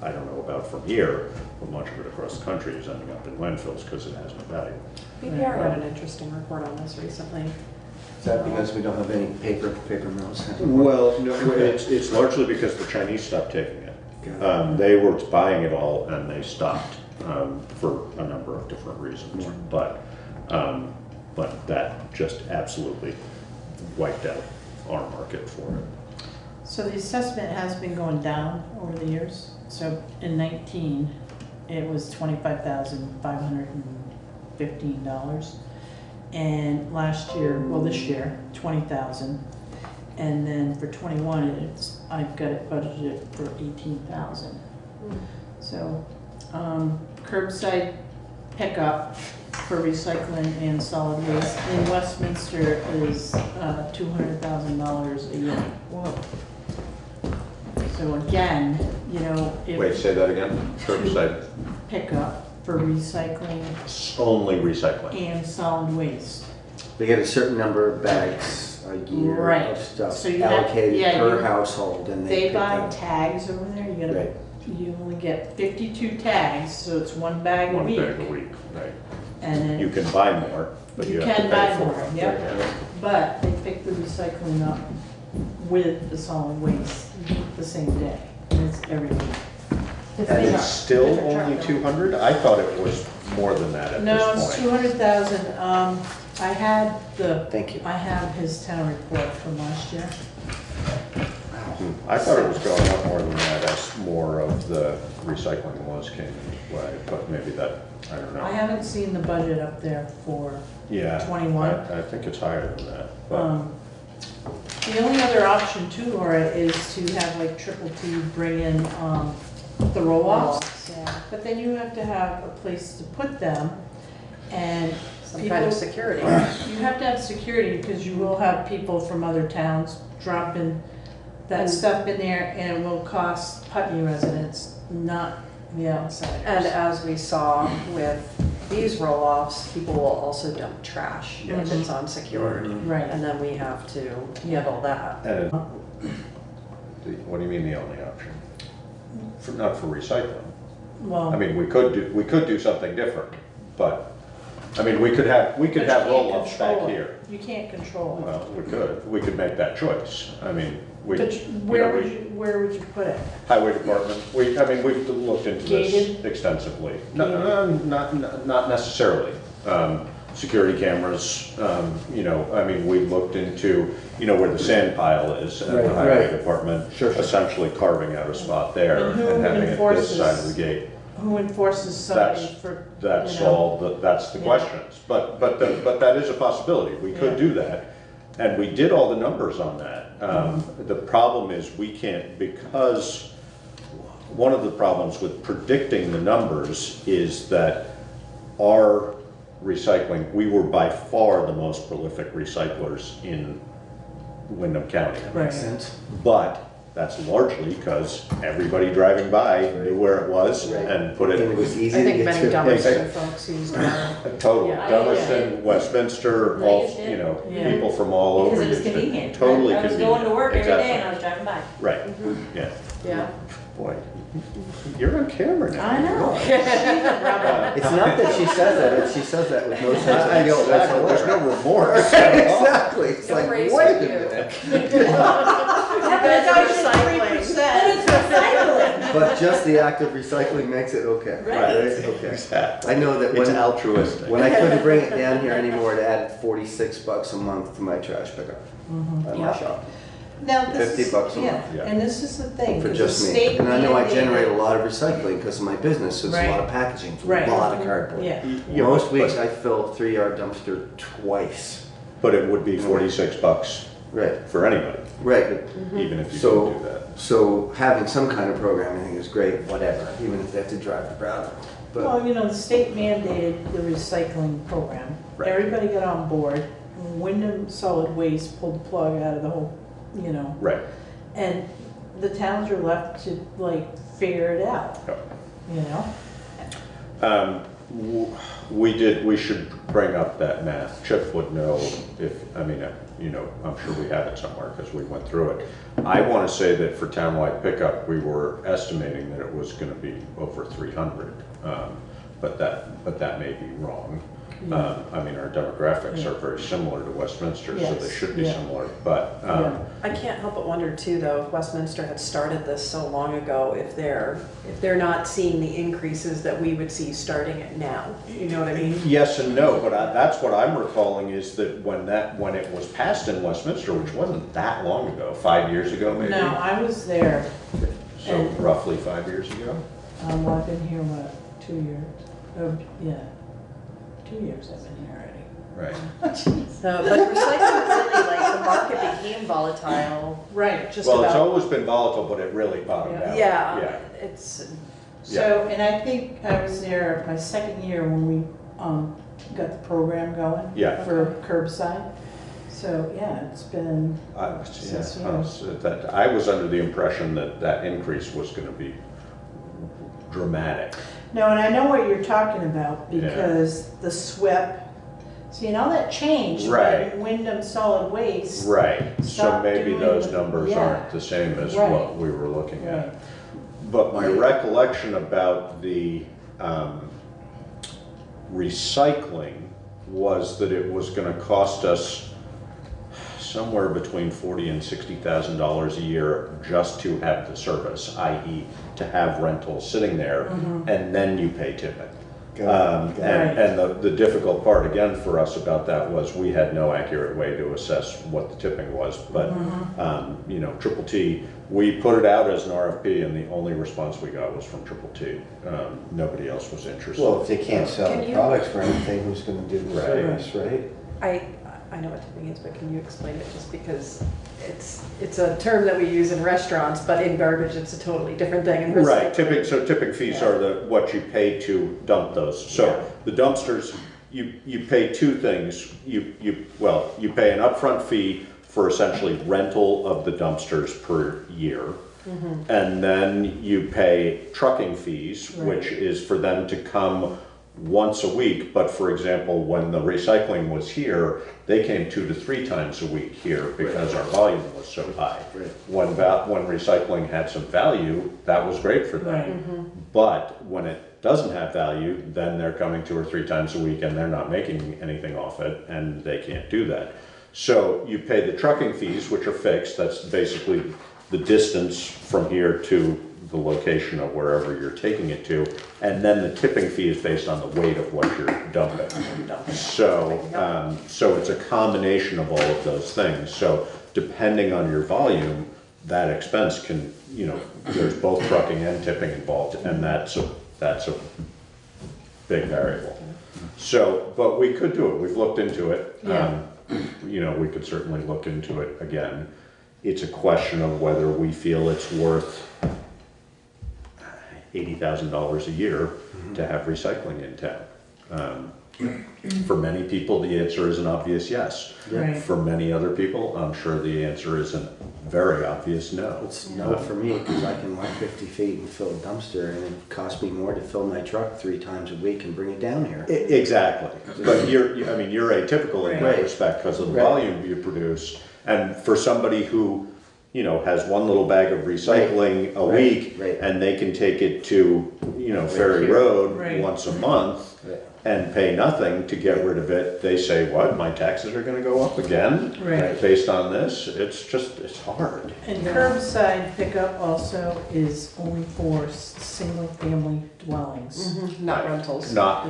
Speaker 10: I don't know about from here, but much of it across the country is ending up in landfills because it has no value.
Speaker 18: BPR had an interesting report on this recently.
Speaker 11: Is that because we don't have any paper mills?
Speaker 10: Well, no, it's largely because the Chinese stopped taking it. They were buying it all and they stopped for a number of different reasons. But that just absolutely wiped out our market for it.
Speaker 17: So the assessment has been going down over the years. So in 19, it was $25,515. And last year, well, this year, 20,000. And then for 21, I've got it budgeted for 18,000. So curbside pickup for recycling and solid waste in Westminster is $200,000 a year.
Speaker 10: Wow.
Speaker 17: So again, you know, if
Speaker 10: Wait, say that again? Curbside,
Speaker 17: pickup for recycling
Speaker 10: only recycling.
Speaker 17: and solid waste.
Speaker 11: They get a certain number of bags a year
Speaker 17: Right.
Speaker 11: of stuff
Speaker 17: So you have-
Speaker 11: allocated
Speaker 17: yeah,
Speaker 11: per
Speaker 17: you-
Speaker 11: household, and
Speaker 17: They
Speaker 11: pick
Speaker 17: buy
Speaker 11: up.
Speaker 17: tags over there,
Speaker 11: Right.
Speaker 17: you only get 52 tags, so it's one bag a
Speaker 10: One
Speaker 17: week.
Speaker 10: bag a week, right.
Speaker 17: And then
Speaker 10: You can buy more, but you have to
Speaker 17: can
Speaker 10: pay
Speaker 17: buy
Speaker 10: for
Speaker 17: more,
Speaker 10: it.
Speaker 17: yep.
Speaker 10: Yeah.
Speaker 17: But they pick the recycling up with the solid waste the same day, and it's every week.
Speaker 10: And it's still only 200? I thought it was more than that at
Speaker 17: No,
Speaker 10: this
Speaker 17: it's
Speaker 10: point.
Speaker 17: 200,000. I had
Speaker 11: Thank you.
Speaker 17: I have his town report from last year.
Speaker 10: I thought it was going up more than that as more of the recycling was came into play, but maybe that, I don't know.
Speaker 17: I haven't seen the budget up there for
Speaker 10: Yeah,
Speaker 17: 21.
Speaker 10: I think it's higher than that, but
Speaker 17: The only other option too, Laura, is to have like Triple T bring in the roll-offs.
Speaker 18: Yeah.
Speaker 17: But then you have to have a place to put them, and
Speaker 18: some kind of security.
Speaker 17: You have to have security because you will have people from other towns dropping that stuff in there, and it will cost Putney residents, not the outsiders.
Speaker 18: And as we saw with these roll-offs, people will also dump trash if it's unsecured.
Speaker 17: Right.
Speaker 18: And then we have to handle that.
Speaker 10: And what do you mean the only option? Not for recycling.
Speaker 17: Well,
Speaker 10: I mean, we could do something different, but, I mean, we could have roll-offs back here.
Speaker 17: You can't control it.
Speaker 10: Well, we could make that choice. I mean,
Speaker 17: But where would you put it?
Speaker 10: Highway department, we've looked into this
Speaker 17: Gated?
Speaker 10: extensively. No, not necessarily. Security cameras, I mean, we looked into, where the sand pile is, and the highway department essentially carving out a spot there and having it this side of the gate.
Speaker 17: Who enforces somebody for,
Speaker 10: That's the questions. But that is a possibility. We could do that. And we did all the numbers on that. The problem is we can't, because one of the problems with predicting the numbers is that our recycling, we were by far the most prolific recyclers in Windham County.
Speaker 11: That makes sense.
Speaker 10: But that's largely because everybody driving by knew where it was and put it.
Speaker 11: And it was easy
Speaker 18: I
Speaker 11: to
Speaker 18: think
Speaker 11: get
Speaker 18: many
Speaker 11: to.
Speaker 18: Dummerston folks used our.
Speaker 10: Totally.
Speaker 18: Yeah.
Speaker 10: Dummerston, Westminster,
Speaker 6: I
Speaker 10: all,
Speaker 6: used it.
Speaker 10: people from all over.
Speaker 6: Because it was
Speaker 10: used
Speaker 6: convenient.
Speaker 10: Totally
Speaker 6: I was
Speaker 10: convenient.
Speaker 6: going to work every day and I
Speaker 10: Exactly.
Speaker 6: was driving by.
Speaker 10: Right, yeah.
Speaker 18: Yeah.
Speaker 10: Boy, you're on camera now.
Speaker 6: I know.
Speaker 11: It's not that she says that, she says that with no sense of guilt whatsoever.
Speaker 10: There's no remorse.
Speaker 11: Exactly, it's
Speaker 18: Don't
Speaker 11: like,
Speaker 18: raise
Speaker 11: wait a
Speaker 18: you.
Speaker 11: minute. But just the act of recycling makes it okay.
Speaker 6: Right.
Speaker 11: Okay.
Speaker 10: Exactly.
Speaker 11: I know that
Speaker 10: It's
Speaker 11: when
Speaker 10: altruistic.
Speaker 11: When I couldn't bring it down here anymore, it added $46 a month to my trash pickup at my shop.
Speaker 17: now this is,
Speaker 11: $50 a month.
Speaker 10: Yeah.
Speaker 17: and this is the thing.
Speaker 11: For
Speaker 17: 'cause
Speaker 11: just
Speaker 17: the
Speaker 11: me.
Speaker 17: state
Speaker 11: And I know I
Speaker 17: mandated-
Speaker 11: generate a lot of recycling because of my business, so it's a lot of packaging, it's
Speaker 17: Right.
Speaker 11: a lot of cardboard.
Speaker 17: Yeah.
Speaker 10: Yeah,
Speaker 11: Most
Speaker 10: but-
Speaker 11: weeks I fill a 3-yard dumpster twice.
Speaker 10: But it would be $46
Speaker 11: Right.
Speaker 10: for anybody,
Speaker 11: Right, but
Speaker 10: even if you
Speaker 11: So-
Speaker 10: didn't do that.
Speaker 11: so having some kind of program I think is great, whatever, even if they have to drive to Bratt. But
Speaker 17: Well, the state mandated the recycling program.
Speaker 10: Right.
Speaker 17: Everybody got on board. Wyndham Solid Waste pulled the plug out of the whole,
Speaker 10: Right.
Speaker 17: and the towns are left to figure it out,
Speaker 10: We should bring up that math. Chip would know if, I'm sure we have it somewhere because we went through it. I want to say that for townwide pickup, we were estimating that it was going to be over 300, but that may be wrong. Our demographics are very similar to Westminster, so they
Speaker 17: Yes,
Speaker 10: should be
Speaker 17: yeah.
Speaker 10: similar, but,
Speaker 18: I can't help but wonder too, though, if Westminster had started this so long ago, if they're not seeing the increases that we would see starting it now. You know what I mean?
Speaker 10: yes and no, but that's what I'm recalling is that when it was passed in Westminster, which wasn't that long ago, 5 years ago maybe?
Speaker 17: No, I was there.
Speaker 10: So roughly 5 years ago?
Speaker 17: Well, I've been here, 2 years? Oh, yeah. 2 years I've been here already.
Speaker 10: Right.
Speaker 18: But recycling really, the market became volatile.
Speaker 17: Right.
Speaker 18: Just
Speaker 10: Well, it's
Speaker 18: about.
Speaker 10: always been volatile, but it really bottomed out.
Speaker 18: Yeah, it's.
Speaker 17: So, and I think I was there my second year when we got the program going for curbside. So, yeah, it's been 6 years.
Speaker 10: I was under the impression that increase was going to be dramatic.
Speaker 17: No, and I know what you're talking about because the SWIP, all that changed
Speaker 10: Right.
Speaker 17: when Wyndham Solid Waste.
Speaker 10: Right, so
Speaker 17: stopped
Speaker 10: maybe
Speaker 17: doing
Speaker 10: those
Speaker 17: the-
Speaker 10: numbers aren't the same as
Speaker 17: Right.
Speaker 10: what we were looking at.
Speaker 17: Right.
Speaker 10: But my recollection about the recycling was that it was going to cost us somewhere between $40,000 and $60,000 a year just to have the service, i.e. to have rentals sitting there, and then you pay tipping. And the difficult part again for us about that was we had no accurate way to assess what the tipping was, but Triple T, we put it out as an RFP and the only response we got was from Triple T. Nobody else was interested.
Speaker 11: well, if they can't sell the products for anything, who's going to do the service, right?
Speaker 18: I know what tipping is, but can you explain it just because it's a term that we use in restaurants, but in garbage it's a totally different thing in recycling.
Speaker 10: Right, tipping fees are what you pay to dump those. So the dumpsters, you pay two things. You pay an upfront fee for essentially rental of the dumpsters per year.
Speaker 18: Mm-hmm.
Speaker 10: And then you pay trucking fees, which is for them to come once a week. But for example, when the recycling was here, they came 2 to 3 times a week here because our volume was so high. When recycling had some value, that was great for them. But when it doesn't have value, then they're coming 2 or 3 times a week and they're not making anything off it, and they can't do that. So you pay the trucking fees, which are fixed. That's basically the distance from here to the location of wherever you're taking it to, and then the tipping fee is based on the weight of what you're dumping. So, so it's a combination of all of those things. So depending on your volume, that expense can, there's both trucking and tipping involved, and that's a big variable. So, but we could do it. We've looked into it. We could certainly look into it again. It's a question of whether we feel it's worth $80,000 a year to have recycling in town. For many people, the answer is an obvious yes.
Speaker 11: Right.
Speaker 10: For many other people, I'm sure the answer is a very obvious no.
Speaker 11: It's no for me, because I can walk 50 feet and fill a dumpster, and it costs me more to fill my truck 3 times a week and bring it down here.
Speaker 10: Exactly. But you're atypical in that respect because of the volume you produce. And for somebody who, has one little bag of recycling a week, and they can take it to, Ferry Road once a month and pay nothing to get rid of it, they say, what, my taxes are gonna go up again? Based on this? It's hard.
Speaker 17: And curbside pickup also is only for single-family dwellings.
Speaker 18: Not rentals.
Speaker 10: Not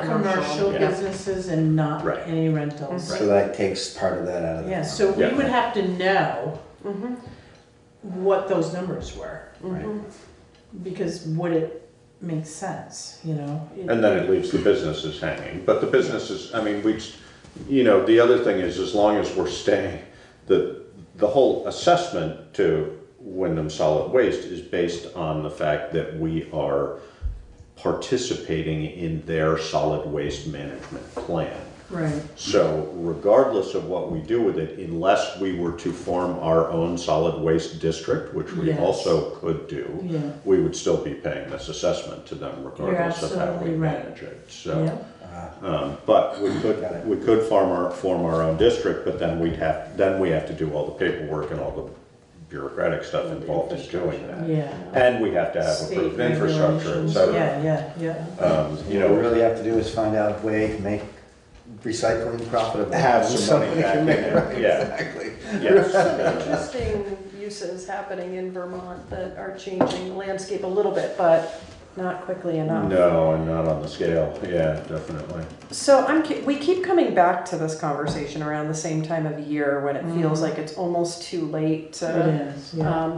Speaker 17: commercial businesses and not any rentals.
Speaker 11: So that takes part of that out of the.
Speaker 17: Yeah, so we would have to know what those numbers were. Because would it make sense,
Speaker 10: And then it leaves the businesses hanging. But the businesses, the other thing is, as long as we're staying, the whole assessment to Wyndham Solid Waste is based on the fact that we are participating in their solid waste management plan.
Speaker 17: Right.
Speaker 10: So regardless of what we do with it, unless we were to form our own solid waste district, which we also could do, we would still be paying this assessment to them regardless of how we manage it. So, but we could form our own district, but then we have to do all the paperwork and all the bureaucratic stuff involved in doing that. And we have to have approved infrastructure, et cetera.
Speaker 11: We really have to do is find out a way to make recycling profitable.
Speaker 10: Have some money back in there.
Speaker 11: Exactly.
Speaker 10: Yes.
Speaker 18: Some interesting uses happening in Vermont that are changing the landscape a little bit, but not quickly enough.
Speaker 10: No, and not on the scale. Yeah, definitely.
Speaker 18: So we keep coming back to this conversation around the same time of year when it feels like it's almost too late to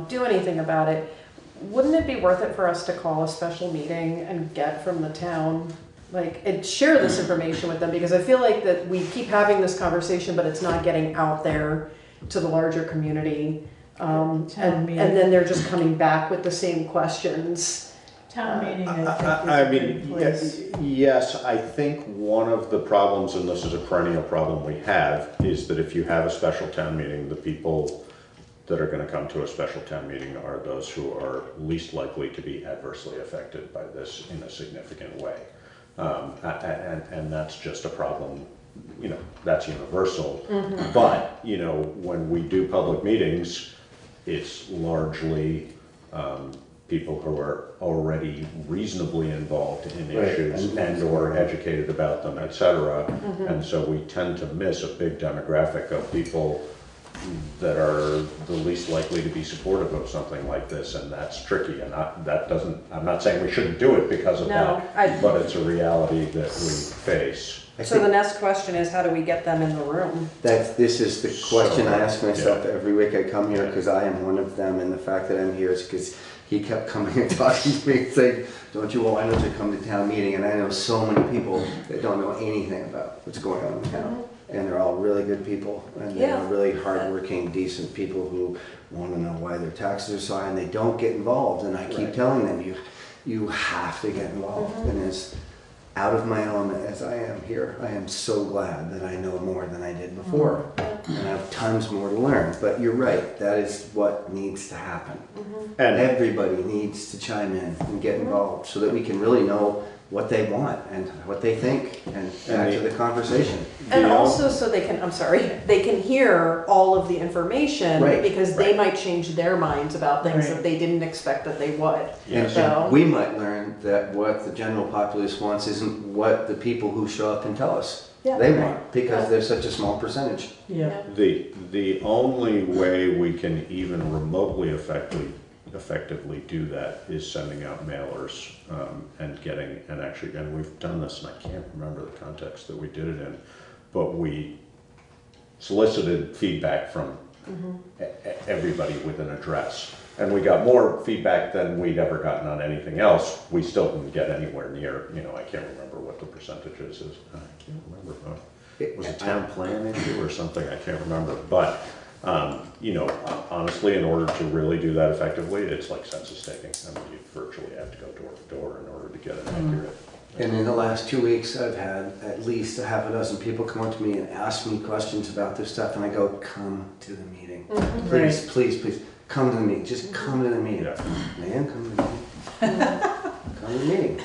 Speaker 18: do anything about it. Wouldn't it be worth it for us to call a special meeting and get from the town, and share this information with them? Because I feel like that we keep having this conversation, but it's not getting out there to the larger community. And then they're just coming back with the same questions.
Speaker 17: Town meeting, I think,
Speaker 10: yes, I think one of the problems, and this is a perennial problem we have, is that if you have a special town meeting, the people that are going to come to a special town meeting are those who are least likely to be adversely affected by this in a significant way. And that's just a problem, that's universal. But, when we do public meetings, it's largely people who are already reasonably involved in issues and or educated about them, et cetera. And so we tend to miss a big demographic of people that are the least likely to be supportive of something like this, and that's tricky. And I'm not saying we shouldn't do it because of that, but it's a reality that we face.
Speaker 18: So the next question is, how do we get them in the room?
Speaker 11: This is the question I ask myself every week I come here, because I am one of them, and the fact that I'm here is because he kept coming and talking to me and saying, why don't you come to town meeting? And I know so many people that don't know anything about what's going on in town. And they're all really good people, and they're really hardworking, decent people who want to know why their taxes are so high, and they don't get involved. And I keep telling them, you have to get involved. And as out of my element as I am here, I am so glad that I know more than I did before. And I have tons more to learn. But you're right, that is what needs to happen. And everybody needs to chime in and get involved so that we can really know what they want and what they think and add to the conversation.
Speaker 18: And also so they can, I'm sorry, they can hear all of the information because they might change their minds about things that they didn't expect that they would.
Speaker 11: And we might learn that what the general populace wants isn't what the people who show up and tell us they want, because they're such a small percentage.
Speaker 10: The only way we can even remotely effectively do that is sending out mailers and we've done this, and I can't remember the context that we did it in, but we solicited feedback from everybody with an address, and we got more feedback than we'd ever gotten on anything else. We still didn't get anywhere near, I can't remember what the percentages is. I can't remember. It was a town plan issue or something, I can't remember, but honestly, in order to really do that effectively, it's like census taking. I mean, you virtually have to go door to door in order to get an accurate.
Speaker 11: And in the last 2 weeks, I've had at least a half a dozen people come up to me and ask me questions about this stuff, and I go, come to the meeting. Please, please, please, come to the meeting. Just come to the meeting. Man, come to the meeting. Come to the meeting.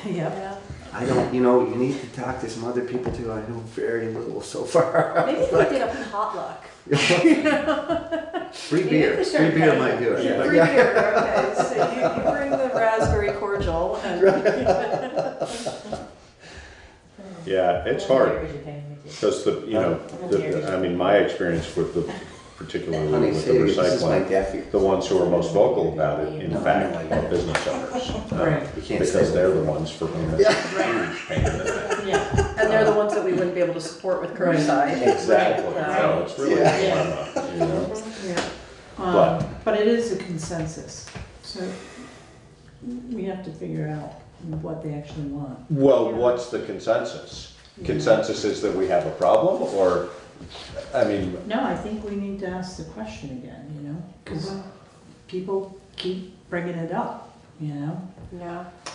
Speaker 11: I don't, you need to talk to some other people too. I know very little so far.
Speaker 18: Maybe we did a potluck.
Speaker 11: Free beer. Free beer might do it.
Speaker 18: Free beer, okay. So you bring the raspberry cordial and...
Speaker 10: Yeah, it's hard. Because my experience with particularly with the recycling, the ones who are most vocal about it, in fact, are business owners. Because they're the ones for whom it's a huge pain in the neck.
Speaker 18: And they're the ones that we wouldn't be able to support with curbside.
Speaker 10: Exactly. No, it's really a dilemma,
Speaker 17: But it is a consensus, so we have to figure out what they actually want.
Speaker 10: Well, what's the consensus? Consensus is that we have a problem, or,
Speaker 17: No, I think we need to ask the question again, because people keep bringing it up,
Speaker 18: Yeah.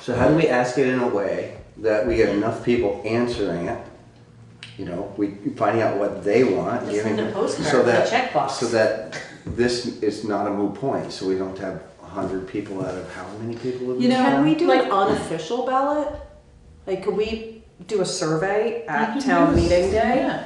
Speaker 11: So how do we ask it in a way that we get enough people answering it? We finding out what they want,
Speaker 6: Just send a postcard
Speaker 11: so
Speaker 6: with a
Speaker 11: that
Speaker 6: checkbox.
Speaker 11: so that this is not a moot point. So we don't have 100 people out of how many people live in
Speaker 18: Can
Speaker 11: town?
Speaker 18: we do an unofficial ballot? Like, could we do a survey at town meeting day?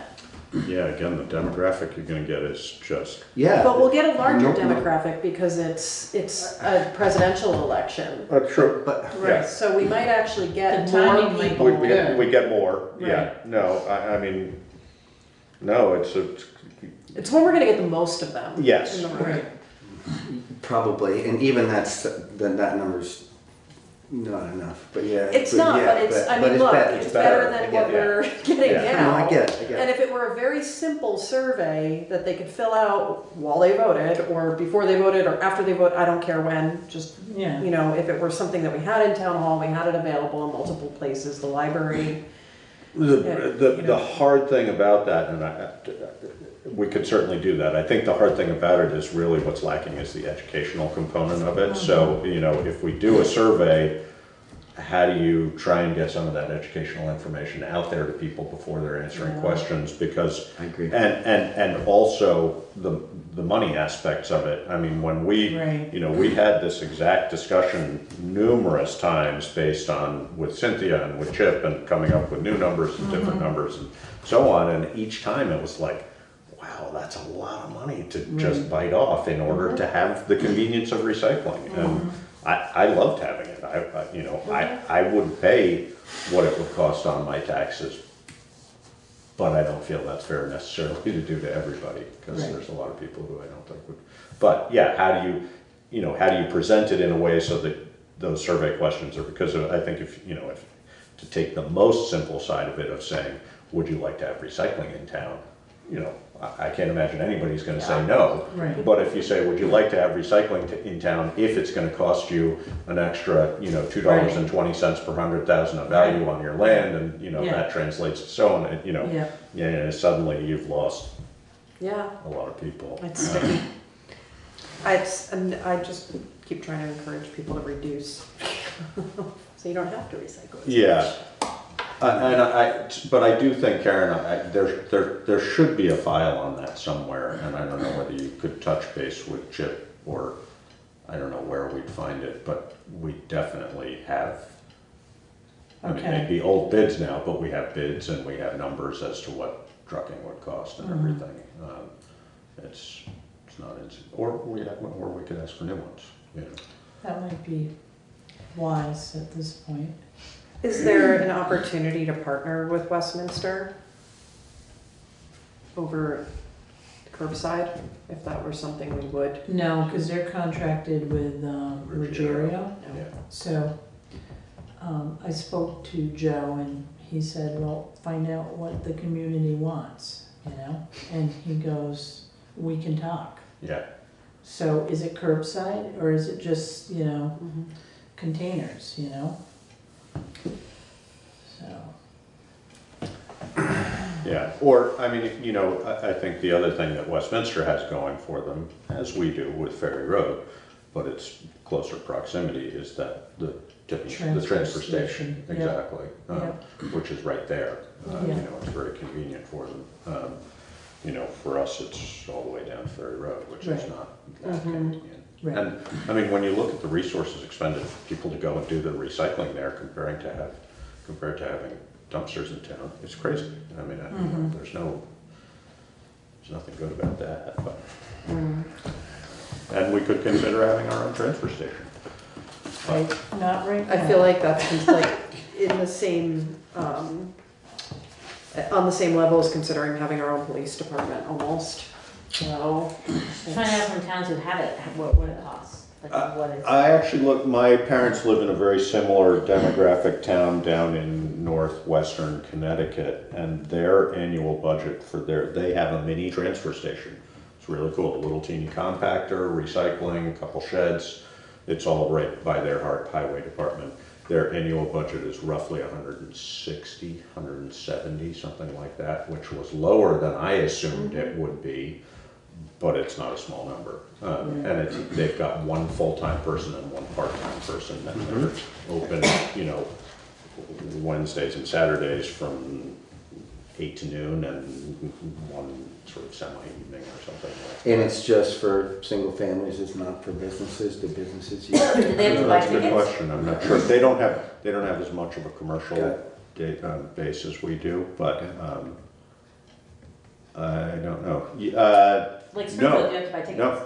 Speaker 10: yeah, again, the demographic you're gonna get is just.
Speaker 11: Yeah.
Speaker 18: But we'll get a larger demographic because it's a presidential election.
Speaker 10: True,
Speaker 11: but
Speaker 18: So we might actually get
Speaker 17: The
Speaker 18: more
Speaker 17: timing might
Speaker 18: people.
Speaker 10: we get more, yeah. No, no,
Speaker 18: It's when we're gonna get the most of them.
Speaker 10: Yes.
Speaker 18: In the room.
Speaker 11: Probably, and even that number's not enough. But yeah,
Speaker 18: It's not, but it's, it's better than what we're getting now.
Speaker 11: No, I get it.
Speaker 18: And if it were a very simple survey that they could fill out while they voted, or before they voted, or after they vote, I don't care when, just, if it were something that we had in town hall, we had it available in multiple places, the library.
Speaker 10: The hard thing about that, and we could certainly do that. I think the hard thing about it is really what's lacking is the educational component of it. So, if we do a survey, how do you try and get some of that educational information out there to people before they're answering questions? Because,
Speaker 11: I agree.
Speaker 10: And also the money aspects of it. I mean, when we had this exact discussion numerous times based on with Cynthia and with Chip and coming up with new numbers and different numbers and so on. And each time it was like, wow, that's a lot of money to just bite off in order to have the convenience of recycling. And I loved having it. I would pay what it would cost on my taxes, but I don't feel that's fair necessarily to do to everybody, because there's a lot of people who I don't think would. But yeah, how do you present it in a way so that those survey questions are, because I think if to take the most simple side of it of saying, would you like to have recycling in town? I can't imagine anybody's going to say no.
Speaker 17: Right.
Speaker 10: But if you say, would you like to have recycling in town if it's going to cost you an extra, $2.20 per 100,000 of value on your land, and that translates to so on, suddenly you've lost a lot of people.
Speaker 18: It's sticky. I just keep trying to encourage people to reduce, so you don't have to recycle.
Speaker 10: Yeah. But I do think, Karen, there should be a file on that somewhere, and I don't know whether you could touch base with Chip, or I don't know where we'd find it, but we definitely have. I mean, they'd be old bids now, but we have bids and we have numbers as to what trucking would cost and everything. It's not insane, or we could ask for new ones, you know.
Speaker 17: That might be wise at this point.
Speaker 18: Is there an opportunity to partner with Westminster over curbside, if that were something we would?
Speaker 17: No, because they're contracted with Ruggiero.
Speaker 10: Yeah.
Speaker 17: So I spoke to Joe and he said, well, find out what the community wants, you know? And he goes, we can talk.
Speaker 10: Yeah.
Speaker 17: So is it curbside or is it just, you know, containers, you know? So.
Speaker 10: Yeah, or, I mean, you know, I think the other thing that Westminster has going for them, as we do with Ferry Road, but it's closer proximity, is that the transfer station.
Speaker 17: Yep.
Speaker 10: Exactly.
Speaker 17: Yep.
Speaker 10: Which is right there. You
Speaker 17: Yeah.
Speaker 10: know, it's very convenient for them. You know, for us, it's all the way down Ferry Road, which is not that convenient.
Speaker 17: Right.
Speaker 10: And, I mean, when you look at the resources expended for people to go and do the recycling there compared to having dumpsters in town, it's crazy. I mean, there's nothing good about that, but. And we could consider having our own transfer station.
Speaker 17: Not right now.
Speaker 18: I feel like that's like in the same, on the same level as considering having our own police department almost. So.
Speaker 6: Find out from towns who have it, what it costs. Like what it's.
Speaker 10: I actually my parents live in a very similar demographic town down in northwestern Connecticut, and their annual budget they have a mini transfer station. It's really cool, a little teeny compactor, recycling, a couple sheds. It's all right by their highway department. Their annual budget is roughly 160, 170, something like that, which was lower than I assumed it would be, but it's not a small number. And they've got one full-time person and one part-time person, and they're open, you know, Wednesdays and Saturdays from 8 to noon, and one sort of semi-evening or something like that.
Speaker 11: And it's just for single families, it's not for businesses, do businesses use it?
Speaker 6: Do they have to buy
Speaker 10: That's a good
Speaker 6: tickets?
Speaker 10: question, I'm not sure. They don't have as much of a commercial base as we do, but I don't know.
Speaker 6: Like Springfield, you have to buy tickets?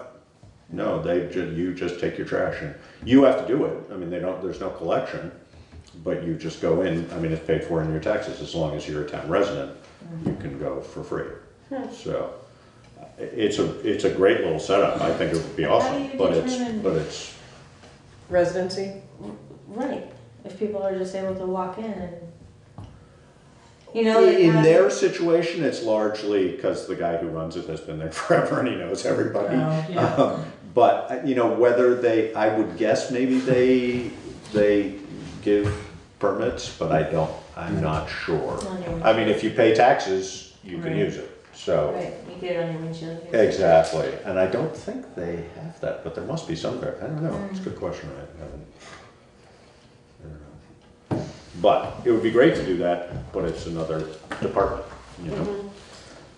Speaker 10: No, you just take your trash in. You have to do it. I mean, there's no collection, but you just go in. I mean, it's paid for in your taxes. As long as you're a town resident, you can go for free. So it's a great little setup. I think it would be awesome, but it's
Speaker 18: Residency?
Speaker 6: Right, if people are just able to walk in and, you know. like
Speaker 10: in
Speaker 6: how-
Speaker 10: their situation, it's largely because the guy who runs it has been there forever and he knows everybody.
Speaker 17: Oh, yeah.
Speaker 10: But you know, whether I would guess maybe they give permits, but I'm not sure. I mean, if you pay taxes, you can use it. So
Speaker 6: Right, you get it on your windshield.
Speaker 10: exactly, and I don't think they have that, but there must be somewhere. I don't know. It's a good question. I don't know. But it would be great to do that, but it's another department, you know.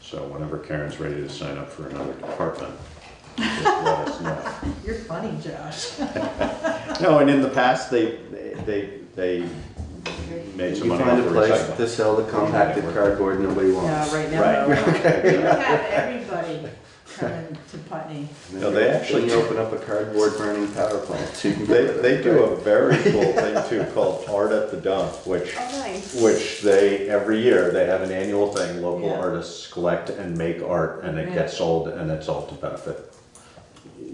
Speaker 10: So whenever Karen's ready to sign up for another department, just let us know.
Speaker 17: You're funny, Josh.
Speaker 10: No, and in the past they made some
Speaker 11: You
Speaker 10: money
Speaker 11: find
Speaker 10: off
Speaker 11: a
Speaker 10: the
Speaker 11: place
Speaker 10: recycling.
Speaker 11: to sell the compacted cardboard nobody wants.
Speaker 17: Yeah, right now.
Speaker 10: Right.
Speaker 17: We have everybody coming to Putney.
Speaker 10: No, they actually
Speaker 11: Then you open up a cardboard burning power plant. So you can
Speaker 10: They do a very cool thing too called Art at the Dump, which every year they have an annual thing. Local artists collect and make art, and it gets sold, and it's all to benefit.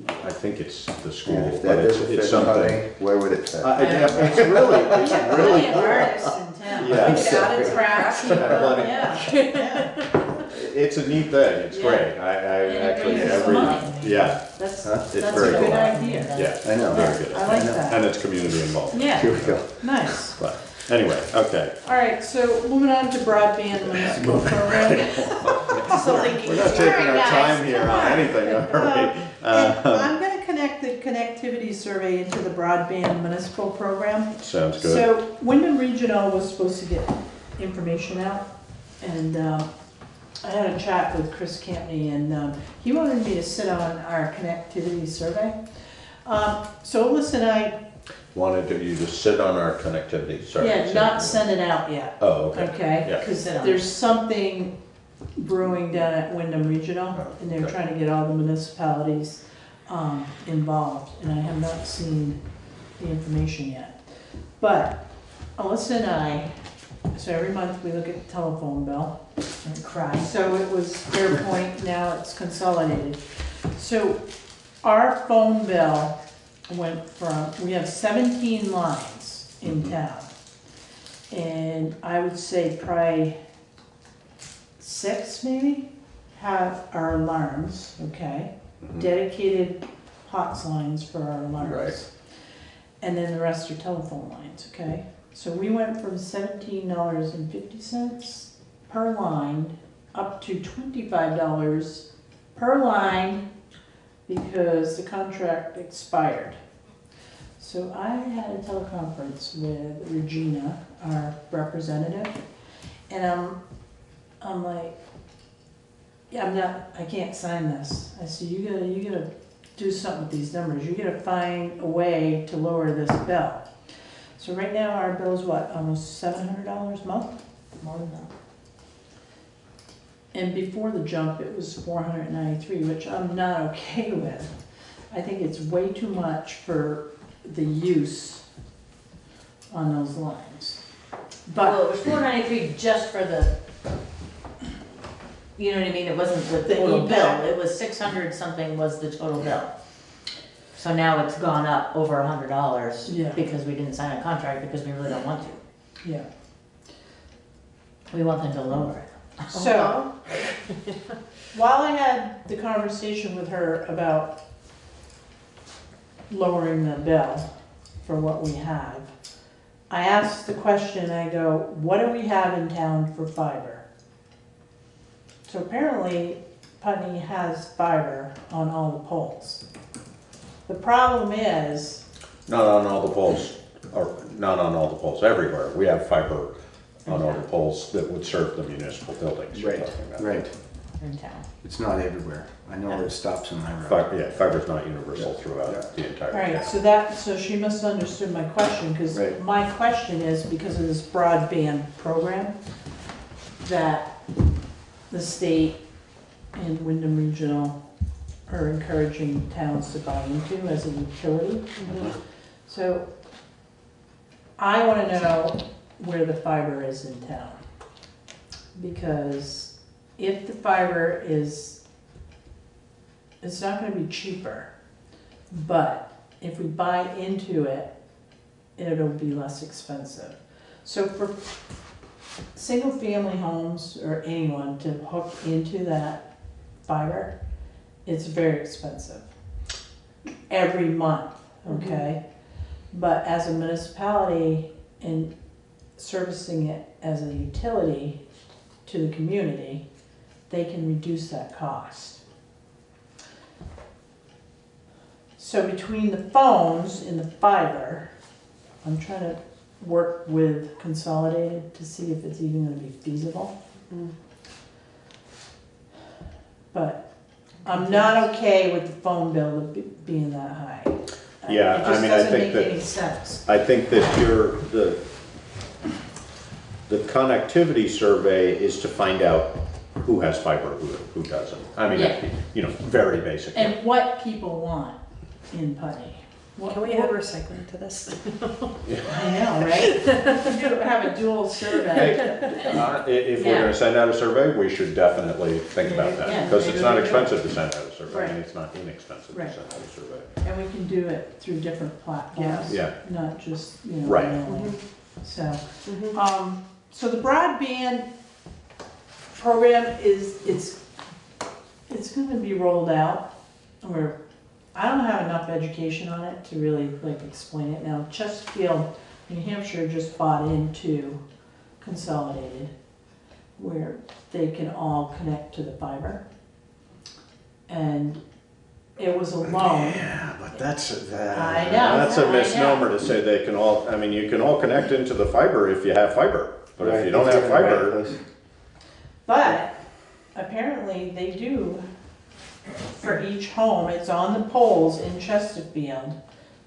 Speaker 10: I think it's the school,
Speaker 11: If
Speaker 10: but
Speaker 11: that doesn't fit
Speaker 10: it's something.
Speaker 11: Putney, where would it fit?
Speaker 10: It's really cool.
Speaker 17: Artists in town.
Speaker 10: Yeah.
Speaker 17: We've got it craft people,
Speaker 10: Plenty.
Speaker 17: yeah.
Speaker 10: It's a neat thing. It's great. I actually
Speaker 17: brings us money.
Speaker 10: it's
Speaker 17: That's
Speaker 10: very
Speaker 17: a
Speaker 10: cool.
Speaker 17: good idea.
Speaker 10: Yeah,
Speaker 11: I know.
Speaker 10: very good.
Speaker 17: I like that.
Speaker 10: And it's community involved.
Speaker 17: Yeah.
Speaker 11: Here we go.
Speaker 17: Nice.
Speaker 10: But anyway, okay.
Speaker 17: All right, so moving on to broadband municipal program. Something.
Speaker 10: We're not taking our time here on anything, are we?
Speaker 17: I'm going to connect the connectivity survey into the broadband municipal program.
Speaker 10: Sounds good.
Speaker 17: So Wyndham Regional was supposed to get information out, and I had a chat with Chris Campney, and he wanted me to sit on our connectivity survey. So Alyssa and I,
Speaker 10: Wanted you to sit on our connectivity, sorry.
Speaker 17: yeah, not send it out yet.
Speaker 10: Oh, okay.
Speaker 17: Okay,
Speaker 10: Yeah.
Speaker 17: because there's something brewing down at Wyndham Regional, and they're trying to get all the municipalities involved, and I have not seen the information yet. But Alyssa and I, so every month we look at the telephone bill and cry. So it was Fairpoint, now it's consolidated. So our phone bill went from, we have 17 lines in town. And I would say probably 6 maybe have our alarms, okay? Dedicated HOTS lines for our alarms.
Speaker 10: Right.
Speaker 17: And then the rest are telephone lines, okay? So we went from $17.50 per line up to $25 per line because the contract expired. So I had a teleconference with Regina, our representative, and I'm like, yeah, I can't sign this. I said, you gotta do something with these numbers. You gotta find a way to lower this bill. So right now our bill is what, almost $700 a month?
Speaker 6: More than that.
Speaker 17: And before the jump, it was $493, which I'm not okay with. I think it's way too much for the use on those lines. But
Speaker 6: Well, it was $493 just for the, you know what I mean, it wasn't the
Speaker 17: total
Speaker 6: bill,
Speaker 17: bill.
Speaker 6: it was 600 something was the total bill. So now it's gone up over $100
Speaker 17: Yeah.
Speaker 6: because we didn't sign a contract because we really don't want to.
Speaker 17: Yeah.
Speaker 6: We want them to lower it.
Speaker 17: So, while I had the conversation with her about lowering the bill for what we have, I asked the question, I go, what do we have in town for fiber? So apparently Putney has fiber on all the poles. The problem is,
Speaker 10: Not on all the poles, or not on all the poles, everywhere. We have fiber on all the poles that would serve the municipal buildings you're
Speaker 11: Right,
Speaker 10: talking about.
Speaker 11: right.
Speaker 6: In town.
Speaker 11: It's not everywhere. I know where it stops on my road.
Speaker 10: Yeah, fiber's not universal throughout the entire
Speaker 17: all right,
Speaker 10: town.
Speaker 17: so she misunderstood my question, because
Speaker 11: Right.
Speaker 17: my question is because of this broadband program that the state and Wyndham Regional are encouraging towns to buy into as a utility. So I want to know where the fiber is in town. Because if the fiber is, it's not going to be cheaper, but if we buy into it, it'll be less expensive. So for single family homes or anyone to hook into that fiber, it's very expensive every month, okay? But as a municipality and servicing it as a utility to the community, they can reduce that cost. So between the phones and the fiber, I'm trying to work with Consolidated to see if it's even going to be feasible. But I'm not okay with the phone bill being that high.
Speaker 10: Yeah,
Speaker 17: It
Speaker 10: I
Speaker 17: just
Speaker 10: mean, I
Speaker 17: doesn't
Speaker 10: think
Speaker 17: make any
Speaker 10: that,
Speaker 17: sense.
Speaker 10: I think that the connectivity survey is to find out who has fiber, who doesn't. I mean,
Speaker 17: Yeah.
Speaker 10: you know, very basic.
Speaker 17: And what people want in Putney.
Speaker 7: Can we add recycling to this?
Speaker 17: I know, right? Have a dual survey.
Speaker 10: If we're gonna send out a survey, we should definitely think about that,
Speaker 17: Yeah,
Speaker 10: because it's
Speaker 17: maybe
Speaker 10: not
Speaker 17: we do.
Speaker 10: expensive to send out a survey, and
Speaker 17: Right.
Speaker 10: it's not inexpensive to
Speaker 17: Right.
Speaker 10: send out a survey.
Speaker 17: And we can do it through different platforms.
Speaker 10: Yeah.
Speaker 17: Not just, you know.
Speaker 10: Right.
Speaker 17: mailing. So the broadband program it's gonna be rolled out, or I don't have enough education on it to really like explain it now. Chesterfield, New Hampshire just bought into Consolidated, where they can all connect to the fiber. And it was a loan.
Speaker 10: Yeah, but that's
Speaker 17: I know,
Speaker 10: that's a
Speaker 17: I know.
Speaker 10: misnomer to say they can all, I mean, you can all connect into the fiber if you have fiber. But if you don't have fiber,
Speaker 17: But apparently they do, for each home, it's on the poles in Chesterfield,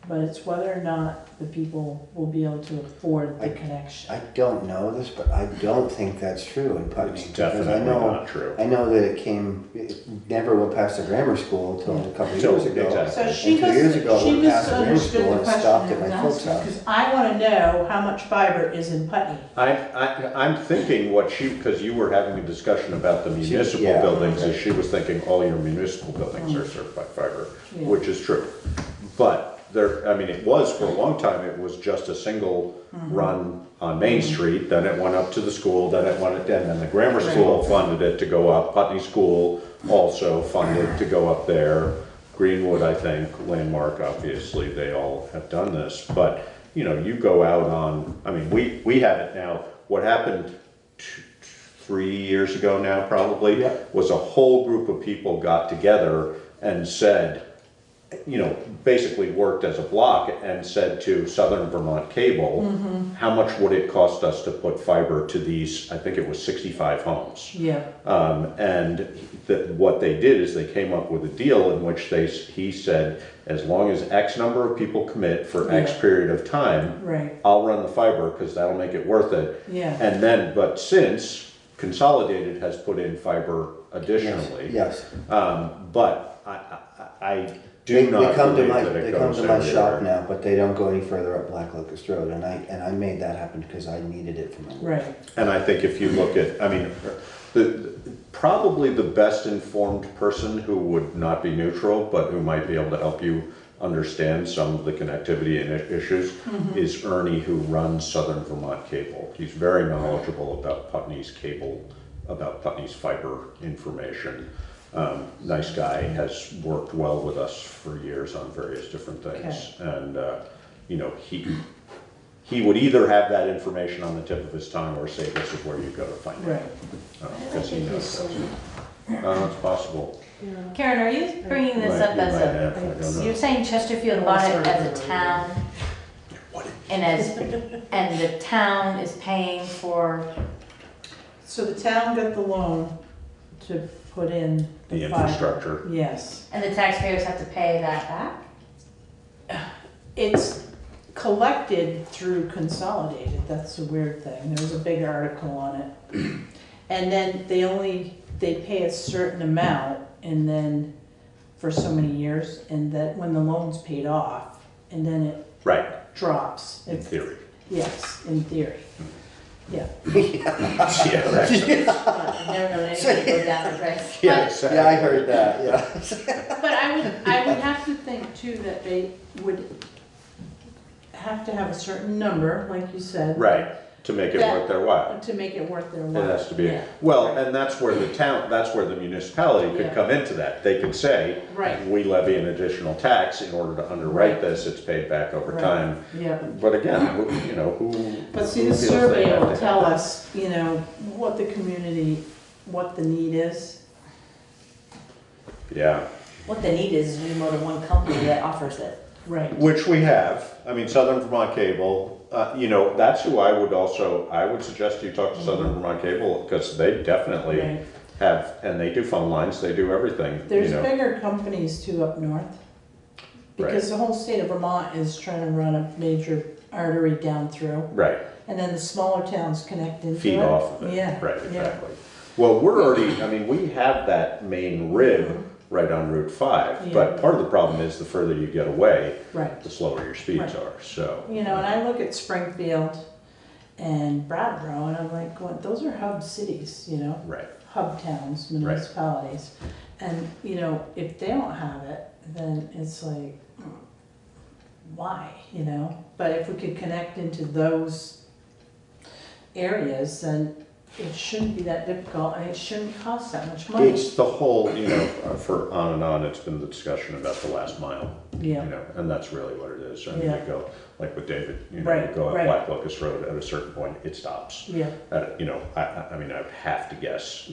Speaker 17: but it's whether or not the people will be able to afford the connection.
Speaker 11: I don't know this, but I don't think that's true in Putney.
Speaker 10: It's definitely not true.
Speaker 11: I know that it never went past the grammar school until a couple of years ago.
Speaker 10: Exactly.
Speaker 17: So she
Speaker 11: And 2 years ago,
Speaker 17: she
Speaker 11: it went past the grammar
Speaker 17: misunderstood
Speaker 11: school
Speaker 17: the
Speaker 11: and it stopped
Speaker 17: question
Speaker 11: at
Speaker 17: I
Speaker 11: my
Speaker 17: was
Speaker 11: folks'
Speaker 17: asking,
Speaker 11: house.
Speaker 17: because I want to know how much fiber is in Putney.
Speaker 10: I'm thinking because you were having a discussion about the municipal
Speaker 11: yeah.
Speaker 10: buildings, is she was thinking all your municipal buildings are served by fiber,
Speaker 17: Yeah.
Speaker 10: which is true. But it was for a long time, it was just a single run on Main Street, then it went up to the school, then and then the grammar school funded it to go up, Putney School also funded to go up there, Greenwood, I think, Landmark, obviously, they all have done this, but, you go out on, we have it now, what happened 3 years ago now, probably, was a whole group of people got together and said, basically worked as a block and said to Southern Vermont Cable, how much would it cost us to put fiber to these, I think it was 65 homes.
Speaker 17: Yeah.
Speaker 10: What they did is they came up with a deal in which he said, as long as X number of people commit for X period of time, I'll run the fiber because that'll make it worth it.
Speaker 17: Yeah.
Speaker 10: But since Consolidated has put in fiber additionally, but I do not
Speaker 11: They come to
Speaker 10: believe
Speaker 11: my,
Speaker 10: that it
Speaker 11: they come
Speaker 10: goes
Speaker 11: to my shop
Speaker 10: everywhere.
Speaker 11: now, but they don't go any further up Black Locust Road, and I made that happen because I needed it for my work.
Speaker 17: Right.
Speaker 10: And I think if you look at, probably the best informed person who would not be neutral, but who might be able to help you understand some of the connectivity and issues is Ernie, who runs Southern Vermont Cable. He's very knowledgeable about Putney's cable, about Putney's fiber information. Nice guy, has worked well with us for years on various different things. And, he would either have that information on the tip of his tongue or say, this is where you go to find it. Because he knows. It's possible.
Speaker 6: Karen, are you bringing this up as you're saying Chesterfield bought it as a town? And the town is paying for?
Speaker 17: So the town got the loan to put in
Speaker 10: The
Speaker 17: fiber.
Speaker 10: infrastructure.
Speaker 17: Yes.
Speaker 6: And the taxpayers have to pay that back?
Speaker 17: It's collected through Consolidated. That's the weird thing. There was a big article on it. And then they pay a certain amount and then for so many years, and that when the loan's paid off, and then it drops.
Speaker 10: In theory.
Speaker 17: Yes, in theory. Yeah.
Speaker 10: Yeah,
Speaker 6: I've never known anybody go down the price.
Speaker 11: Yeah, I heard that, yeah.
Speaker 17: But I would have to think too that they would have to have a certain number, like you said.
Speaker 10: Right, to make it worth their while.
Speaker 17: To make it worth their while.
Speaker 10: It has to be, well, and that's where the municipality could come into that. They could say, we levy an additional tax in order to underwrite this, it's paid back over time.
Speaker 17: Yeah.
Speaker 10: But again, who?
Speaker 17: But see,
Speaker 10: who
Speaker 17: the
Speaker 10: feels they
Speaker 17: survey
Speaker 10: have
Speaker 17: will
Speaker 10: to
Speaker 17: tell
Speaker 10: have
Speaker 17: us, what the community, what the need is.
Speaker 10: that? Yeah.
Speaker 6: What the need is we more than one company that offers it.
Speaker 17: Right.
Speaker 10: Which we have. Southern Vermont Cable, that's who I would suggest you talk to Southern Vermont Cable, because they definitely have, and they do phone lines, they do everything.
Speaker 17: There's bigger companies too up north. Because the whole state of Vermont is trying to run a major artery down through.
Speaker 10: Right.
Speaker 17: And then the smaller towns connect into it.
Speaker 10: Feed off of it.
Speaker 17: Yeah.
Speaker 10: Right, exactly. Well, we're already, we have that main rib right on Route 5, but part of the problem is the further you get away, the slower your speeds are, so.
Speaker 17: And I look at Springfield and Brattleboro and I'm like, those are hub cities, hub towns, municipalities. And, if they don't have it, then it's like, why, But if we could connect into those areas, then it shouldn't be that difficult, and it shouldn't cost that much money.
Speaker 10: It's the whole, for on and on, it's been the discussion about the last mile. And that's really what it is. You go, like with David, you go up Black Locust Road, at a certain point, it stops. I would have to guess,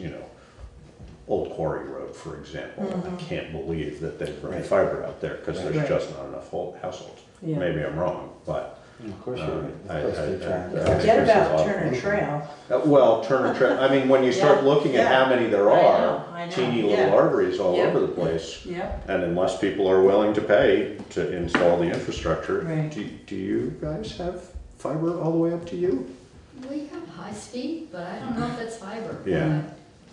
Speaker 10: Old Quarry Road, for example. I can't believe that they've run fiber out there, because there's just not enough households. Maybe I'm wrong, but
Speaker 11: Of course you're right.
Speaker 10: I
Speaker 11: Of course they're trying.
Speaker 10: think
Speaker 17: Forget
Speaker 10: there's a
Speaker 17: about
Speaker 10: lot of
Speaker 17: Turner
Speaker 10: room.
Speaker 17: Trail.
Speaker 10: Well, Turner Trail, I mean, when you start
Speaker 17: Yeah,
Speaker 10: looking at
Speaker 17: yeah.
Speaker 10: how many there
Speaker 17: I
Speaker 10: are,
Speaker 17: know, I know,
Speaker 10: teeny
Speaker 17: yeah.
Speaker 10: little arteries all
Speaker 17: Yep.
Speaker 10: over the place.
Speaker 17: Yep.
Speaker 10: And unless people are willing to pay to install the infrastructure,
Speaker 17: Right.
Speaker 10: do you guys have fiber all the way up to you?
Speaker 4: We have high speed, but I don't know if that's fiber.
Speaker 10: Yeah.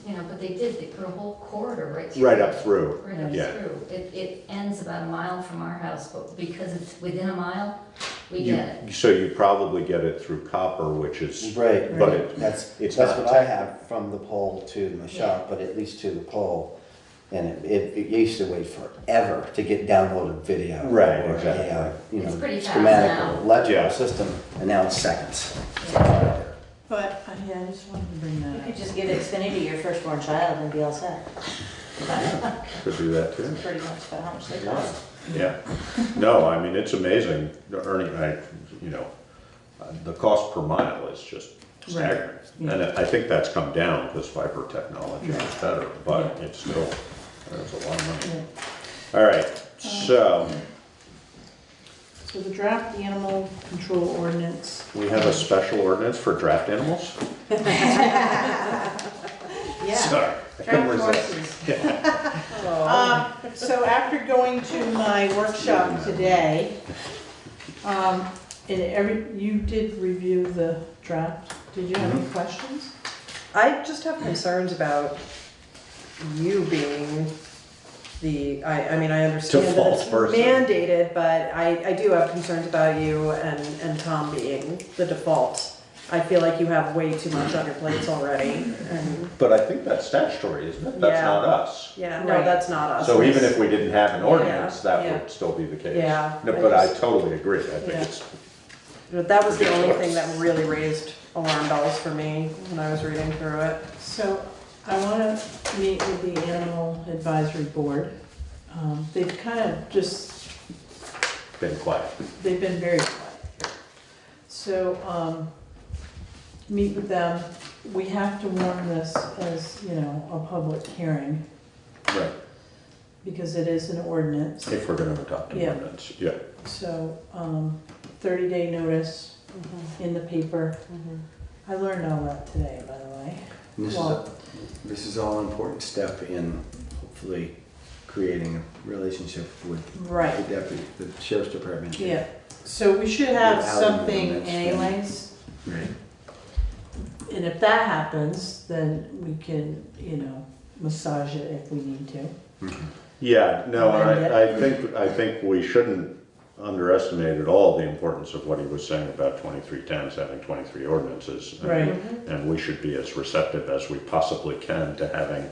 Speaker 4: You know, but they put a whole corridor right through.
Speaker 10: Right up through.
Speaker 4: Right up
Speaker 10: Yeah.
Speaker 4: through. It ends about a mile from our house, but because it's within a mile, we
Speaker 10: You-
Speaker 4: get it.
Speaker 10: So you probably get it through copper, which is.
Speaker 11: Right,
Speaker 10: But
Speaker 11: right.
Speaker 10: it's
Speaker 11: That's
Speaker 10: not
Speaker 11: what I have from the pole to my shop, but at least to the pole. And it used to wait forever to get downloaded video.
Speaker 10: Right,
Speaker 11: or
Speaker 10: exactly.
Speaker 11: a, you
Speaker 4: It's
Speaker 11: know,
Speaker 4: pretty fast
Speaker 11: schematic
Speaker 4: now.
Speaker 11: or electrical
Speaker 10: Yeah.
Speaker 11: system, and now it's seconds.
Speaker 17: But, yeah, I just wanted to bring that
Speaker 6: You
Speaker 17: up.
Speaker 6: could just give Xfinity your firstborn child and be all set.
Speaker 10: Could do that too.
Speaker 6: Pretty much about how much they cost.
Speaker 10: Yeah. No, I mean, it's amazing, the cost per mile is just staggering.
Speaker 17: Yeah.
Speaker 10: And I think that's come down because fiber technology is better, but it's still, there's a lot of money. All right, so
Speaker 17: So the draft animal control ordinance.
Speaker 10: we have a special ordinance for draft animals?
Speaker 17: Yeah.
Speaker 10: Sorry, I couldn't
Speaker 17: Draft
Speaker 10: resist.
Speaker 17: horses. So after going to my workshop today, you did review the draft. Did you have any questions?
Speaker 18: I just have concerns about you being I mean, I understand that
Speaker 10: Default
Speaker 18: it's
Speaker 10: person.
Speaker 18: mandated, but I do have concerns about you and Tom being the default. I feel like you have way too much on your plates already, and
Speaker 10: But I think that's statutory, isn't it? That's
Speaker 18: Yeah.
Speaker 10: not us.
Speaker 18: yeah, no, that's not us.
Speaker 10: So even if we didn't have an ordinance,
Speaker 18: Yeah,
Speaker 10: that
Speaker 18: yeah.
Speaker 10: would still be the case.
Speaker 18: Yeah,
Speaker 10: No,
Speaker 18: I
Speaker 10: but I
Speaker 18: just-
Speaker 10: totally agree. I think
Speaker 18: Yeah.
Speaker 10: it's,
Speaker 18: But that was the only
Speaker 10: ridiculous.
Speaker 18: thing that really raised alarm bells for me when I was reading through it.
Speaker 17: So I want to meet with the Animal Advisory Board. They've kind of just,
Speaker 10: been quiet.
Speaker 17: they've been very quiet. So, meet with them. We have to warn this as, a public hearing
Speaker 10: Right.
Speaker 17: because it is an ordinance.
Speaker 10: If we're gonna adopt an
Speaker 17: Yeah.
Speaker 10: ordinance, yeah.
Speaker 17: So, 30-day notice in the paper. I learned all that today, by the way.
Speaker 11: This is all an important step in hopefully creating a relationship with
Speaker 17: Right.
Speaker 11: the deputy, the sheriff's department.
Speaker 17: Yeah, so we should have
Speaker 11: Without an
Speaker 17: something
Speaker 11: ordinance, then-
Speaker 17: anyways.
Speaker 11: Right.
Speaker 17: And if that happens, then we can, massage it if we need to.
Speaker 10: Yeah, no,
Speaker 17: Amend
Speaker 10: and I think we shouldn't underestimate at all the importance of what he was saying about 23 towns having 23 ordinances.
Speaker 17: Right.
Speaker 10: And we should be as receptive as we possibly can to having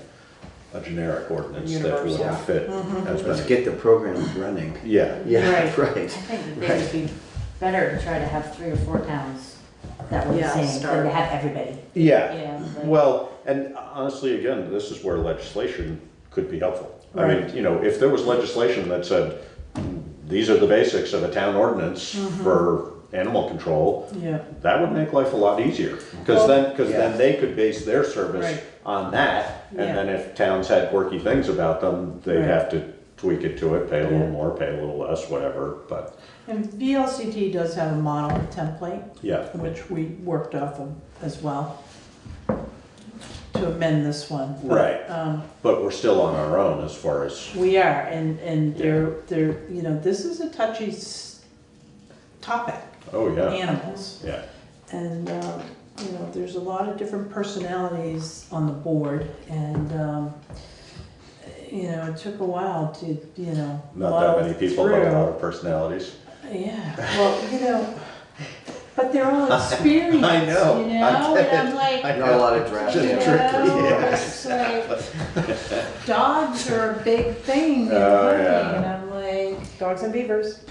Speaker 10: a generic ordinance that would
Speaker 18: Universal.
Speaker 10: fit as
Speaker 11: Let's
Speaker 10: many.
Speaker 11: get the program running.
Speaker 10: Yeah.
Speaker 11: Yeah,
Speaker 17: Right.
Speaker 11: right.
Speaker 6: I think that it would be better to try to have 3 or 4 towns that were the
Speaker 18: Yeah,
Speaker 6: same than
Speaker 18: start.
Speaker 6: to have everybody.
Speaker 10: Yeah,
Speaker 6: Yeah, like-
Speaker 10: well, and honestly, again, this is where legislation could be helpful. I
Speaker 17: Right.
Speaker 10: mean, if there was legislation that said, these are the basics of a town ordinance for animal control,
Speaker 17: Yeah,
Speaker 10: that would make life a lot easier.
Speaker 17: Well-
Speaker 10: Because then they could base their service
Speaker 17: Right.
Speaker 10: on that,
Speaker 17: Yeah.
Speaker 10: and then if towns had quirky things about them, they'd
Speaker 17: Right.
Speaker 10: have to tweak it to it, pay a
Speaker 17: Yeah.
Speaker 10: little more, pay a little less, whatever, but,
Speaker 17: and VLCT does have a model template,
Speaker 10: yeah.
Speaker 17: which we worked off of as well, to amend this one. But,
Speaker 10: Right. But we're still on our own as far as,
Speaker 17: We are, and they're, this is a touchy topic,
Speaker 10: oh, yeah,
Speaker 17: animals.
Speaker 10: yeah.
Speaker 17: And, there's a lot of different personalities on the board, and, it took a while to,
Speaker 10: Not
Speaker 17: muddle
Speaker 10: that many people, but a
Speaker 17: through.
Speaker 10: lot of personalities.
Speaker 17: Yeah, well, but they're all experienced,
Speaker 10: I know,
Speaker 17: and
Speaker 10: I get
Speaker 17: I'm
Speaker 10: it.
Speaker 17: like,
Speaker 10: I
Speaker 11: Not a lot of draft.
Speaker 10: Just
Speaker 17: you
Speaker 10: trickery,
Speaker 17: know,
Speaker 10: yeah.
Speaker 17: it's like, dogs are a big thing in
Speaker 10: Oh,
Speaker 17: hunting,
Speaker 10: yeah.
Speaker 17: and I'm like,
Speaker 18: Dogs and beavers.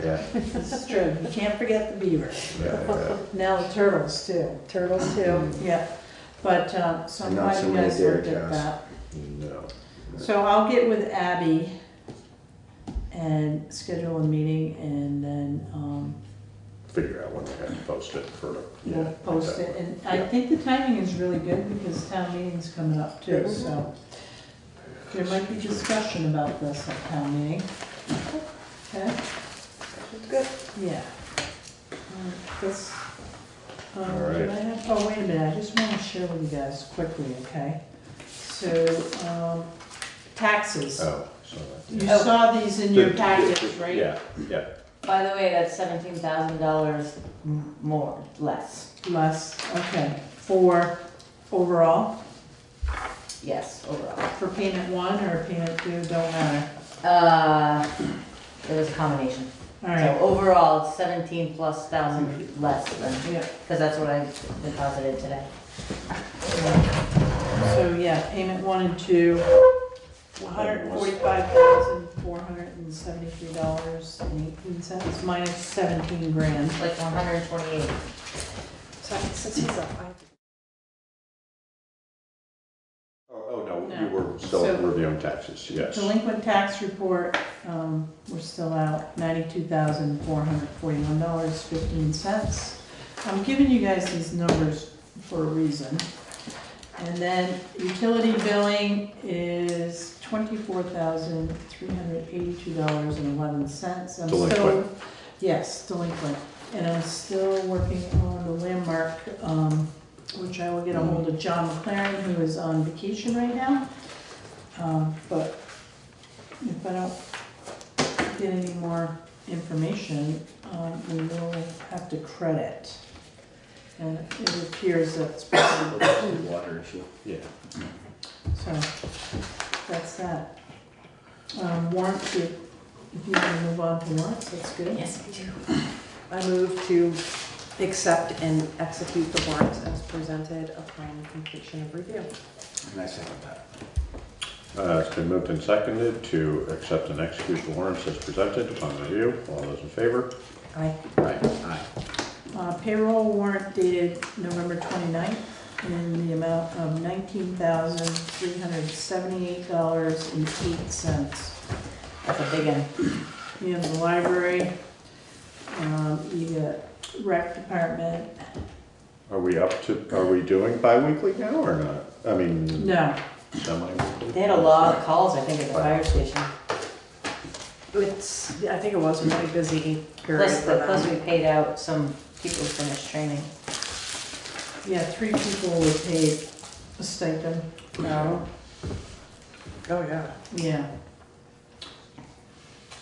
Speaker 10: Yeah,
Speaker 17: it's true, you can't forget the beavers.
Speaker 10: yeah,
Speaker 17: Now the turtles too.
Speaker 18: Turtles too.
Speaker 17: Yeah, but, so I'm
Speaker 11: And not
Speaker 17: glad
Speaker 11: so
Speaker 17: you
Speaker 11: many
Speaker 17: guys
Speaker 11: dairy
Speaker 17: looked at
Speaker 11: cows.
Speaker 17: that.
Speaker 10: no.
Speaker 17: So I'll get with Abby and schedule a meeting, and then,
Speaker 10: Figure out when we have to post it for, yeah.
Speaker 17: we'll post it. And I think the timing is really good because town meeting's coming up too, so there might be discussion about this at town meeting. Okay?
Speaker 18: Good.
Speaker 17: Yeah. This,
Speaker 10: All
Speaker 17: did I
Speaker 10: right.
Speaker 17: have, oh, wait a minute, I just want to share with you guys quickly, okay? So, taxes.
Speaker 10: Oh, so
Speaker 17: You saw these in your packets, right?
Speaker 10: Yeah, yeah.
Speaker 6: By the way, that's $17,000 more, less.
Speaker 17: Less, okay. For overall,
Speaker 6: Yes, overall.
Speaker 17: for payment one or payment two, don't matter.
Speaker 6: It was a combination.
Speaker 17: All right.
Speaker 6: So overall, it's 17 plus thousand less than,
Speaker 17: Yeah.
Speaker 6: because that's what I deposited today.
Speaker 17: So, yeah, payment one and two, $145,473.18 minus 17 grand.
Speaker 6: Like 128.
Speaker 18: So since he's up, I
Speaker 10: Oh, no,
Speaker 17: No.
Speaker 10: you were still
Speaker 17: So-
Speaker 10: reviewing taxes, yes.
Speaker 17: Delinquent tax report, we're still out $92,441.15. I'm giving you guys these numbers for a reason. And then utility billing is $24,382.11.
Speaker 10: Delinquent.
Speaker 17: Yes, delinquent. And I'm still working on the landmark, which I will get a hold of John McLaren, who is on vacation right now. But if I don't get any more information, we will have to credit. And it appears that's probably,
Speaker 10: Water issue. Yeah.
Speaker 17: so that's that. Warrants, if you can move on to warrants, that's good.
Speaker 6: Yes, we do.
Speaker 18: I move to accept and execute the warrants as presented upon completion of review.
Speaker 11: And I second that.
Speaker 10: It's been moved and seconded to accept and execute the warrants as presented upon review. All those in favor?
Speaker 6: Aye.
Speaker 10: Aye. Aye.
Speaker 17: Payroll warrant dated November 29th in the amount of $19,378.08.
Speaker 6: That's a big one.
Speaker 17: You have the library, you got rec department,
Speaker 10: Are we doing bi-weekly now or not? I mean,
Speaker 17: no,
Speaker 10: semi-weekly?
Speaker 6: They had a lot of calls, I think, at the fire station.
Speaker 18: I think it was a really busy period for
Speaker 6: Plus
Speaker 18: them.
Speaker 6: we paid out some people who finished training.
Speaker 17: yeah, 3 people were paid a stipend.
Speaker 18: Oh, yeah.
Speaker 17: Yeah,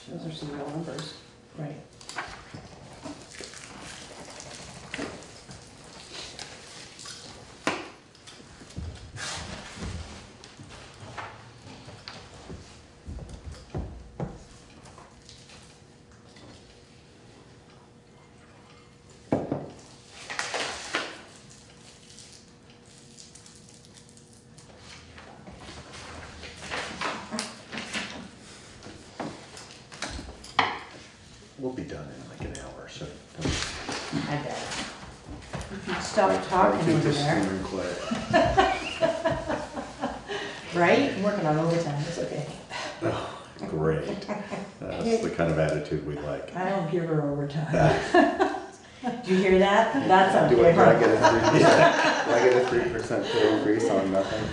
Speaker 18: Those are some real numbers.
Speaker 17: right.
Speaker 10: We'll be done in like an hour, so.
Speaker 6: I bet.
Speaker 17: If you stop talking over there.
Speaker 6: Right? I'm working on overtime, it's okay.
Speaker 10: Great. That's the kind of attitude we like.
Speaker 17: I don't give her overtime.
Speaker 6: Did you hear that? That's a
Speaker 11: Do I
Speaker 6: big
Speaker 11: get a 3%, do I get a 3% pay increase on nothing?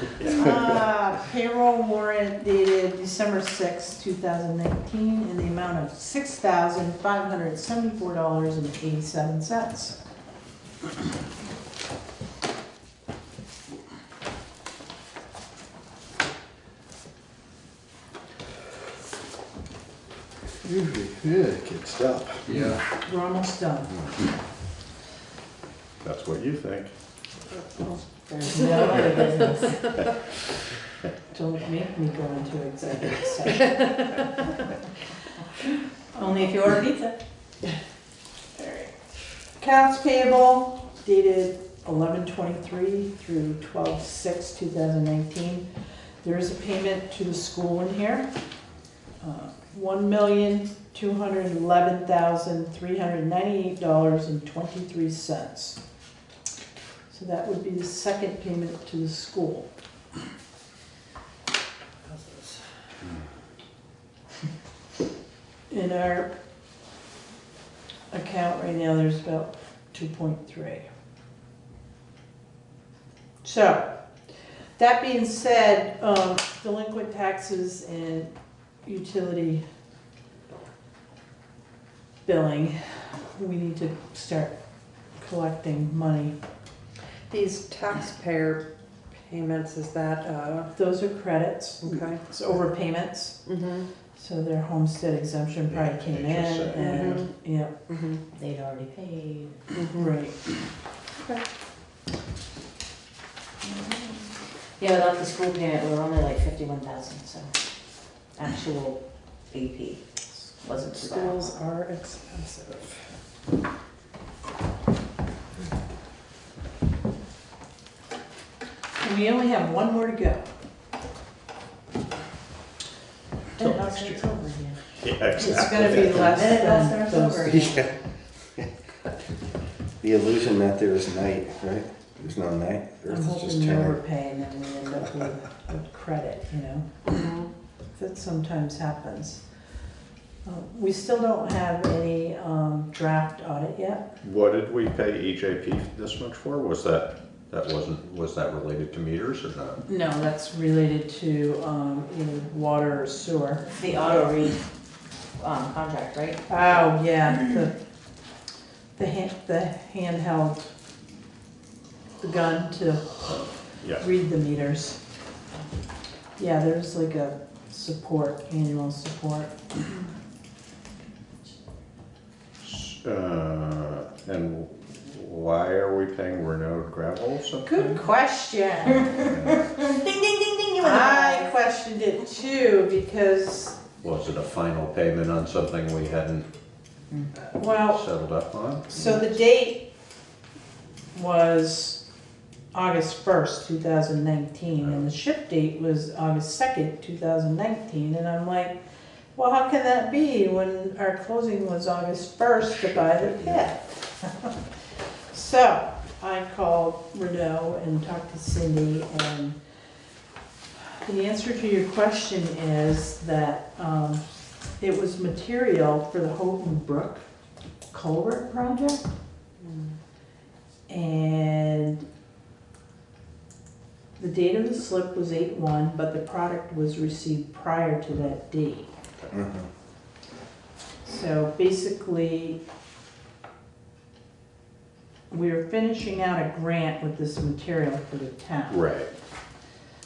Speaker 17: Payroll warrant dated December 6, 2019 in the amount of $6,574.87.
Speaker 11: Usually, yeah, good stuff.
Speaker 10: Yeah.
Speaker 17: We're almost done.
Speaker 10: That's what you think.
Speaker 6: There's no other business.
Speaker 17: Don't make me go into executive session.
Speaker 6: Only if you order pizza.
Speaker 17: Accounts payable dated 11/23 through 12/6/2019. There is a payment to the school in here. $1,211,398.23. So that would be the second payment to the school. In our account right now, there's about 2.3. So, that being said, delinquent taxes and utility billing, we need to start collecting money.
Speaker 18: These taxpayer payments, is that,
Speaker 17: Those are credits.
Speaker 18: okay.
Speaker 17: It's overpayments.
Speaker 18: Mm-hmm.
Speaker 17: So their homestead exemption probably came in
Speaker 10: HSA.
Speaker 17: and, yeah,
Speaker 18: Mm-hmm.
Speaker 6: They'd already paid.
Speaker 17: right.
Speaker 18: Okay.
Speaker 6: Yeah, without the school payment, we were only like 51,000, so actual AP wasn't too bad.
Speaker 18: Schools are expensive.
Speaker 17: And we only have one more to go.
Speaker 10: Till
Speaker 6: And
Speaker 10: next
Speaker 6: also it's
Speaker 10: year.
Speaker 6: over again.
Speaker 10: Yeah,
Speaker 17: It's
Speaker 10: exactly.
Speaker 17: gonna be less
Speaker 6: Then it all
Speaker 17: than
Speaker 6: starts
Speaker 17: those.
Speaker 6: over again.
Speaker 11: The illusion that there is night, right? There's no night.
Speaker 17: I'm
Speaker 11: Earth is
Speaker 17: hoping
Speaker 11: just
Speaker 17: we
Speaker 11: turning.
Speaker 17: overpay and then we end up with credit, you know? That sometimes happens. We still don't have any draft audit yet.
Speaker 10: What did we pay EJP this much for? Was that related to meters or not?
Speaker 17: No, that's related to either water or sewer.
Speaker 6: The auto read contract, right?
Speaker 17: Oh, yeah, the handheld, the gun to
Speaker 10: Yeah.
Speaker 17: read the meters. Yeah, there's like a support, annual support.
Speaker 10: And why are we paying Renault gravel or something?
Speaker 17: Good question.
Speaker 6: Ding, ding, ding, ding, you win.
Speaker 17: I questioned it too because,
Speaker 10: Was it a final payment on something we hadn't
Speaker 17: well,
Speaker 10: settled up on?
Speaker 17: so the date was August 1st, 2019, and the ship date was August 2nd, 2019, and I'm like, well, how can that be when our closing was August 1st to buy the pit? So I called Renault and talked to Cindy, and the answer to your question is that it was material for the Houghton Brook culvert project. And the date of the slip was 8/1, but the product was received prior to that date.
Speaker 11: Mhm.
Speaker 17: So basically, we were finishing out a grant with this material for the town.
Speaker 10: Right.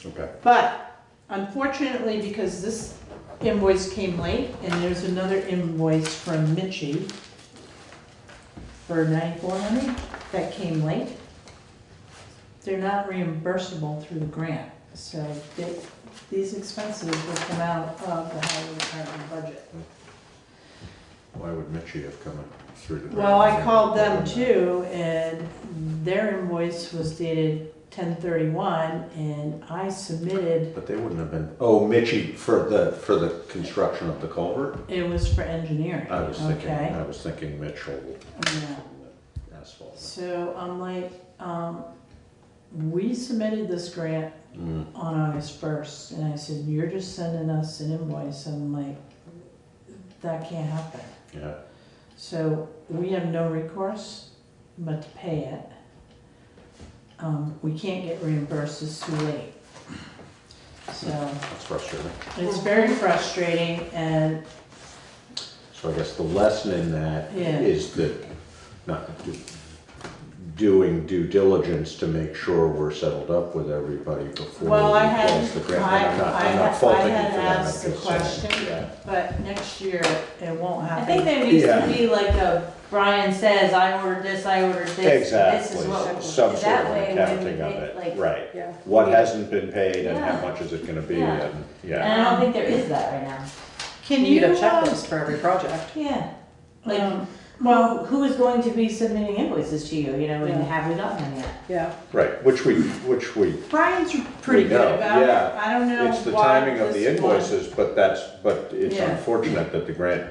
Speaker 10: Okay.
Speaker 17: But unfortunately, because this invoice came late, and there's another invoice from Mitchie for $9,400 that came late, they're not reimbursable through the grant. So these expenses will come out of the highway department budget.
Speaker 10: Why would Mitchie have come in through the?
Speaker 17: Well, I
Speaker 10: grant?
Speaker 17: called them too, and their invoice was dated 10/31, and I submitted,
Speaker 10: But they wouldn't have been, oh, Mitchie for the construction of the culvert?
Speaker 17: it was for engineering,
Speaker 10: I was
Speaker 17: okay?
Speaker 10: thinking Mitchell
Speaker 17: Yeah.
Speaker 10: asphalt.
Speaker 17: So I'm like, we submitted this grant on August 1st, and I said, you're just sending us an invoice. I'm like, that can't happen.
Speaker 10: Yeah.
Speaker 17: So we have no recourse but to pay it. We can't get reimbursed, it's too late. So
Speaker 10: That's frustrating.
Speaker 17: it's very frustrating, and
Speaker 10: So I guess the lesson in that
Speaker 17: Yeah.
Speaker 10: is that not doing due diligence to make sure we're settled up with everybody before
Speaker 17: well, I
Speaker 10: we
Speaker 17: had,
Speaker 10: close the grant. And I'm not
Speaker 17: I
Speaker 10: faulting you
Speaker 17: had
Speaker 10: for that, I'm
Speaker 17: asked the
Speaker 10: just saying,
Speaker 17: question,
Speaker 10: yeah.
Speaker 17: but next year it won't happen.
Speaker 6: I think there needs
Speaker 10: Yeah.
Speaker 6: to be like a, Brian says, I ordered this, this
Speaker 10: Exactly,
Speaker 6: is what.
Speaker 10: some sort
Speaker 6: that
Speaker 10: of
Speaker 6: way when we
Speaker 10: accounting of
Speaker 6: pay,
Speaker 10: it,
Speaker 6: like-
Speaker 10: right.
Speaker 18: Yeah.
Speaker 10: What hasn't been paid and
Speaker 6: Yeah.
Speaker 10: how much is it gonna be,
Speaker 6: Yeah.
Speaker 10: and, yeah.
Speaker 6: And I don't think there is that right now.
Speaker 17: Can
Speaker 18: You
Speaker 17: you,
Speaker 18: need a checklist for every project.
Speaker 6: Yeah. Like,
Speaker 17: well,
Speaker 6: who is going to be submitting invoices to you, you know, and
Speaker 18: Yeah.
Speaker 6: have we gotten them yet?
Speaker 18: Yeah.
Speaker 10: Right, which we,
Speaker 17: Brian's pretty
Speaker 10: we
Speaker 17: good
Speaker 10: know,
Speaker 17: about it.
Speaker 10: yeah.
Speaker 17: I don't know
Speaker 10: It's the
Speaker 17: why
Speaker 10: timing of the
Speaker 17: this one-
Speaker 10: invoices, but it's
Speaker 17: Yeah.
Speaker 10: unfortunate that the grant,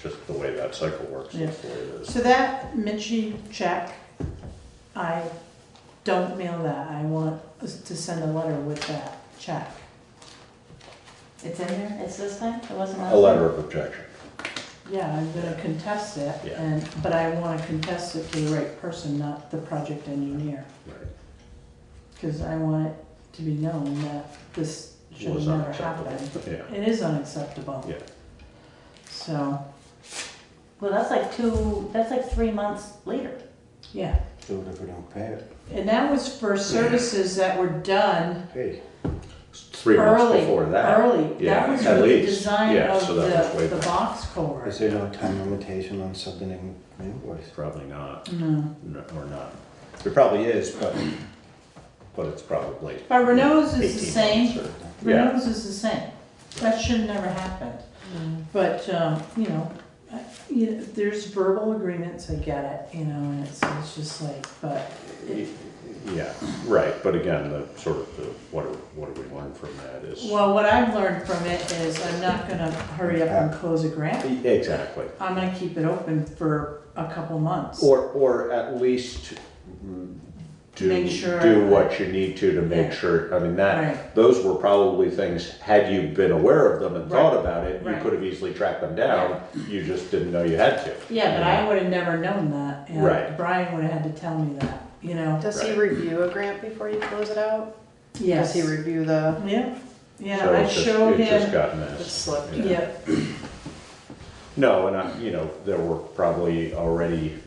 Speaker 10: just the way that cycle works,
Speaker 17: Yeah.
Speaker 10: that's the way it is.
Speaker 17: So that Mitchie check, I don't mail that. I want us to send a letter with that check.
Speaker 6: It's in there, it's this time, it wasn't last
Speaker 10: A
Speaker 6: time?
Speaker 10: letter of objection.
Speaker 17: Yeah, I'm gonna contest it,
Speaker 10: Yeah.
Speaker 17: but I wanna contest it to the right person, not the project engineer.
Speaker 10: Right.
Speaker 17: Cause I want it to be known that this should
Speaker 10: Was
Speaker 17: have never
Speaker 10: unacceptable.
Speaker 17: happened.
Speaker 10: Yeah.
Speaker 17: It is unacceptable.
Speaker 10: Yeah.
Speaker 17: So,
Speaker 6: Well, that's like 3 months later.
Speaker 17: Yeah.
Speaker 11: Do it if we don't pay it.
Speaker 17: And that was for services that were done
Speaker 10: Hey, 3 months
Speaker 17: early.
Speaker 10: before that.
Speaker 17: Early.
Speaker 10: Yeah,
Speaker 17: That was
Speaker 10: at
Speaker 17: for the
Speaker 10: least.
Speaker 17: design
Speaker 10: Yeah,
Speaker 17: of
Speaker 10: so that was way
Speaker 17: the
Speaker 10: back.
Speaker 17: box core.
Speaker 11: Is there no time limitation on submitting an invoice?
Speaker 10: Probably not.
Speaker 17: No.
Speaker 10: Or not. There probably is, but it's probably.
Speaker 17: But Renault's is
Speaker 10: 18
Speaker 17: the same.
Speaker 10: months or- Yeah.
Speaker 17: Renault's is the same. That should never happen. But, there's verbal agreements, I get it, and it's just like, but.
Speaker 10: Yeah, right, but again, the sort of what do we learn from that is.
Speaker 17: Well, what I've learned from it is I'm not gonna hurry up and close a grant.
Speaker 10: Exactly.
Speaker 17: I'm gonna keep it open for a couple months.
Speaker 10: Or at least
Speaker 17: Make sure
Speaker 10: do what you need to make
Speaker 17: Yeah.
Speaker 10: sure, I mean,
Speaker 17: Right.
Speaker 10: those were probably things, had you been aware of them and thought about it, you
Speaker 17: Right.
Speaker 10: could have easily tracked them down, you just didn't know you had to.
Speaker 17: Yeah, but I would have never known that.
Speaker 10: Right.
Speaker 17: Brian would have had to tell me that,
Speaker 18: Does he review a grant before you close it out?
Speaker 17: Yes.
Speaker 18: Does he review the?
Speaker 17: Yeah, yeah,
Speaker 10: So
Speaker 17: I
Speaker 10: it's just-
Speaker 17: showed
Speaker 10: it just
Speaker 17: him.
Speaker 10: got missed.
Speaker 18: It slipped.
Speaker 10: Yeah.
Speaker 17: Yep.
Speaker 10: No, and there were probably already,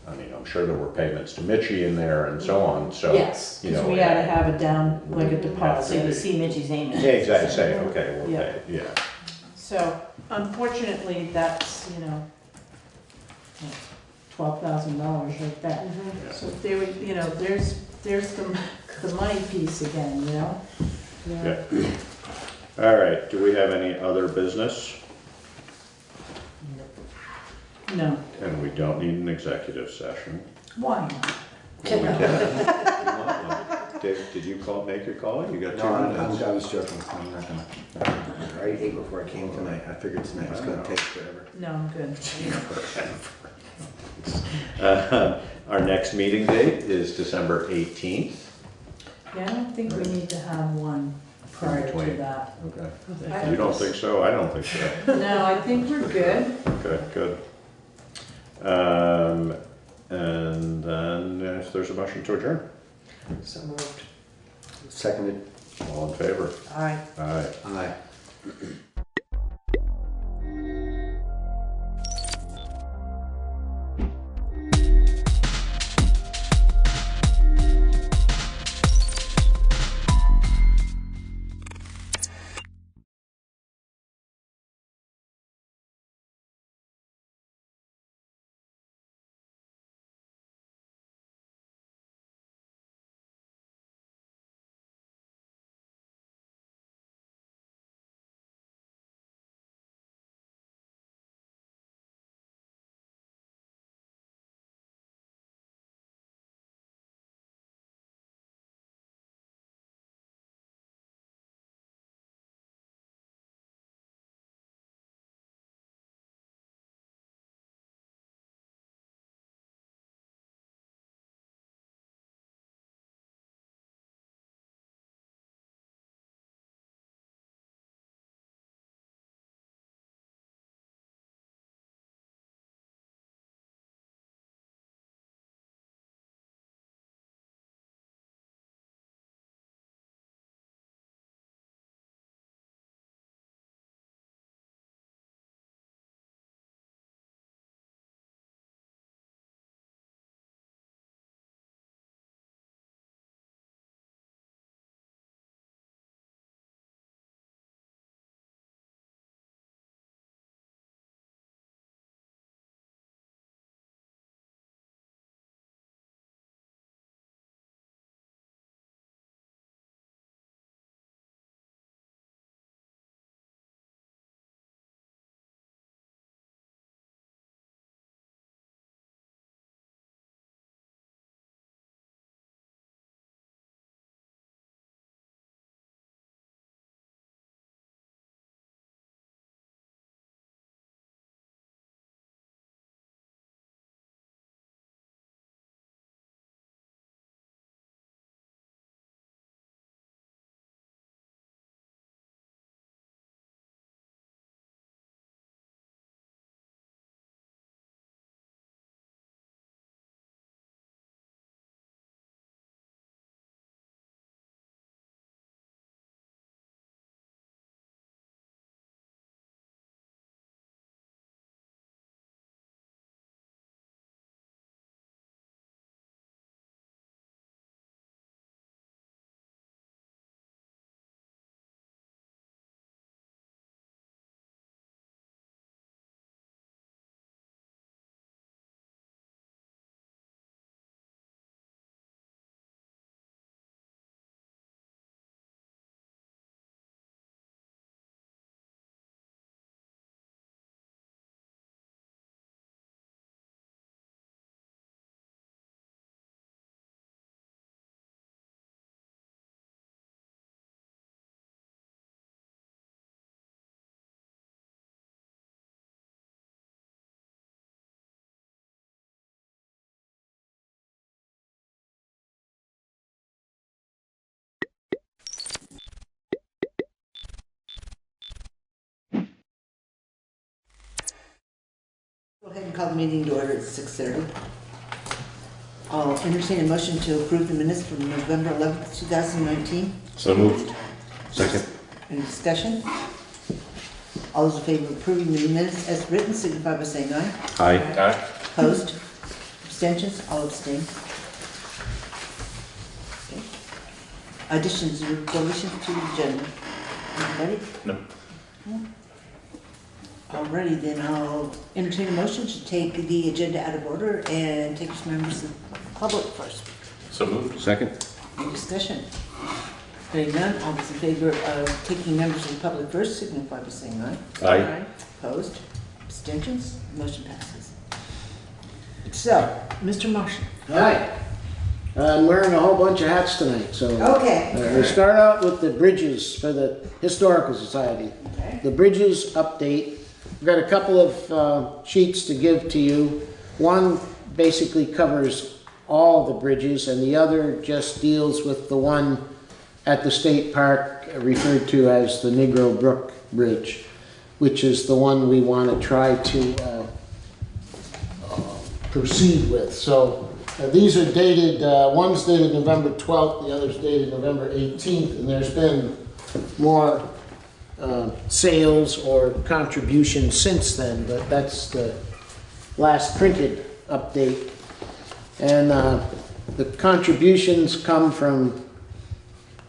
Speaker 10: I'm sure there were payments to Mitchie in there and so on, so.
Speaker 17: Yes, because we had to have it down like a deposit.
Speaker 6: So you see Mitchie's name.
Speaker 10: Yeah, exactly, say, okay, we'll
Speaker 17: Yeah.
Speaker 10: pay, yeah.
Speaker 17: So unfortunately, that's, $12,000 like that. So there would, there's the money piece again,
Speaker 10: Yeah. All right, do we have any other business?
Speaker 17: No.
Speaker 10: And we don't need an executive session.
Speaker 17: Why not?
Speaker 10: Well, we can. Did you make your call? You got 2 minutes.
Speaker 11: I was joking. I'm not gonna. I ate before I came tonight. I figured tonight was gonna take forever.
Speaker 17: No, I'm good.
Speaker 10: Our next meeting date is December 18th.
Speaker 17: Yeah, I don't think we need to have one prior to
Speaker 10: Between.
Speaker 17: that.
Speaker 10: Okay. You don't think so? I don't think so.
Speaker 17: No, I think we're good.
Speaker 10: Okay, good. And then if there's a motion to adjourn.
Speaker 11: So moved. Seconded.
Speaker 10: All in favor?
Speaker 17: Aye.
Speaker 10: Aye.
Speaker 11: Aye.
Speaker 2: Go ahead and call the meeting to order at 6:30. I'll entertain a motion to approve the minutes from November 11th, 2019.
Speaker 10: So moved. Second.
Speaker 2: Any discussion? All those in favor of approving the minutes as written signify by saying aye.
Speaker 10: Aye.
Speaker 2: Opposed? Abstentions? All abstain. Okay. Additions or deletions to the agenda? Anybody?
Speaker 10: No.
Speaker 2: Alrighty, then I'll entertain a motion to take the agenda out of order and take some members of the public first.
Speaker 10: So moved. Second.
Speaker 2: Any discussion? Hearing none, all those in favor of taking members of the public first signify by saying aye.
Speaker 10: Aye.
Speaker 2: Opposed? Abstentions? Motion passes. So, Mr. Marshall.
Speaker 9: Hi. I'm wearing a whole bunch of hats tonight, so.
Speaker 2: Okay.
Speaker 9: We'll start out with the bridges for the Historical Society.
Speaker 2: Okay.
Speaker 9: The bridges update. We've got a couple of sheets to give to you. One basically covers all the bridges, and the other just deals with the one at the state park referred to as the Negro Brook Bridge, which is the one we want to try to proceed with. So these are dated, one's dated November 12th, the other's dated November 18th, and there's been more sales or contributions since then, but that's the last printed update. And the contributions come from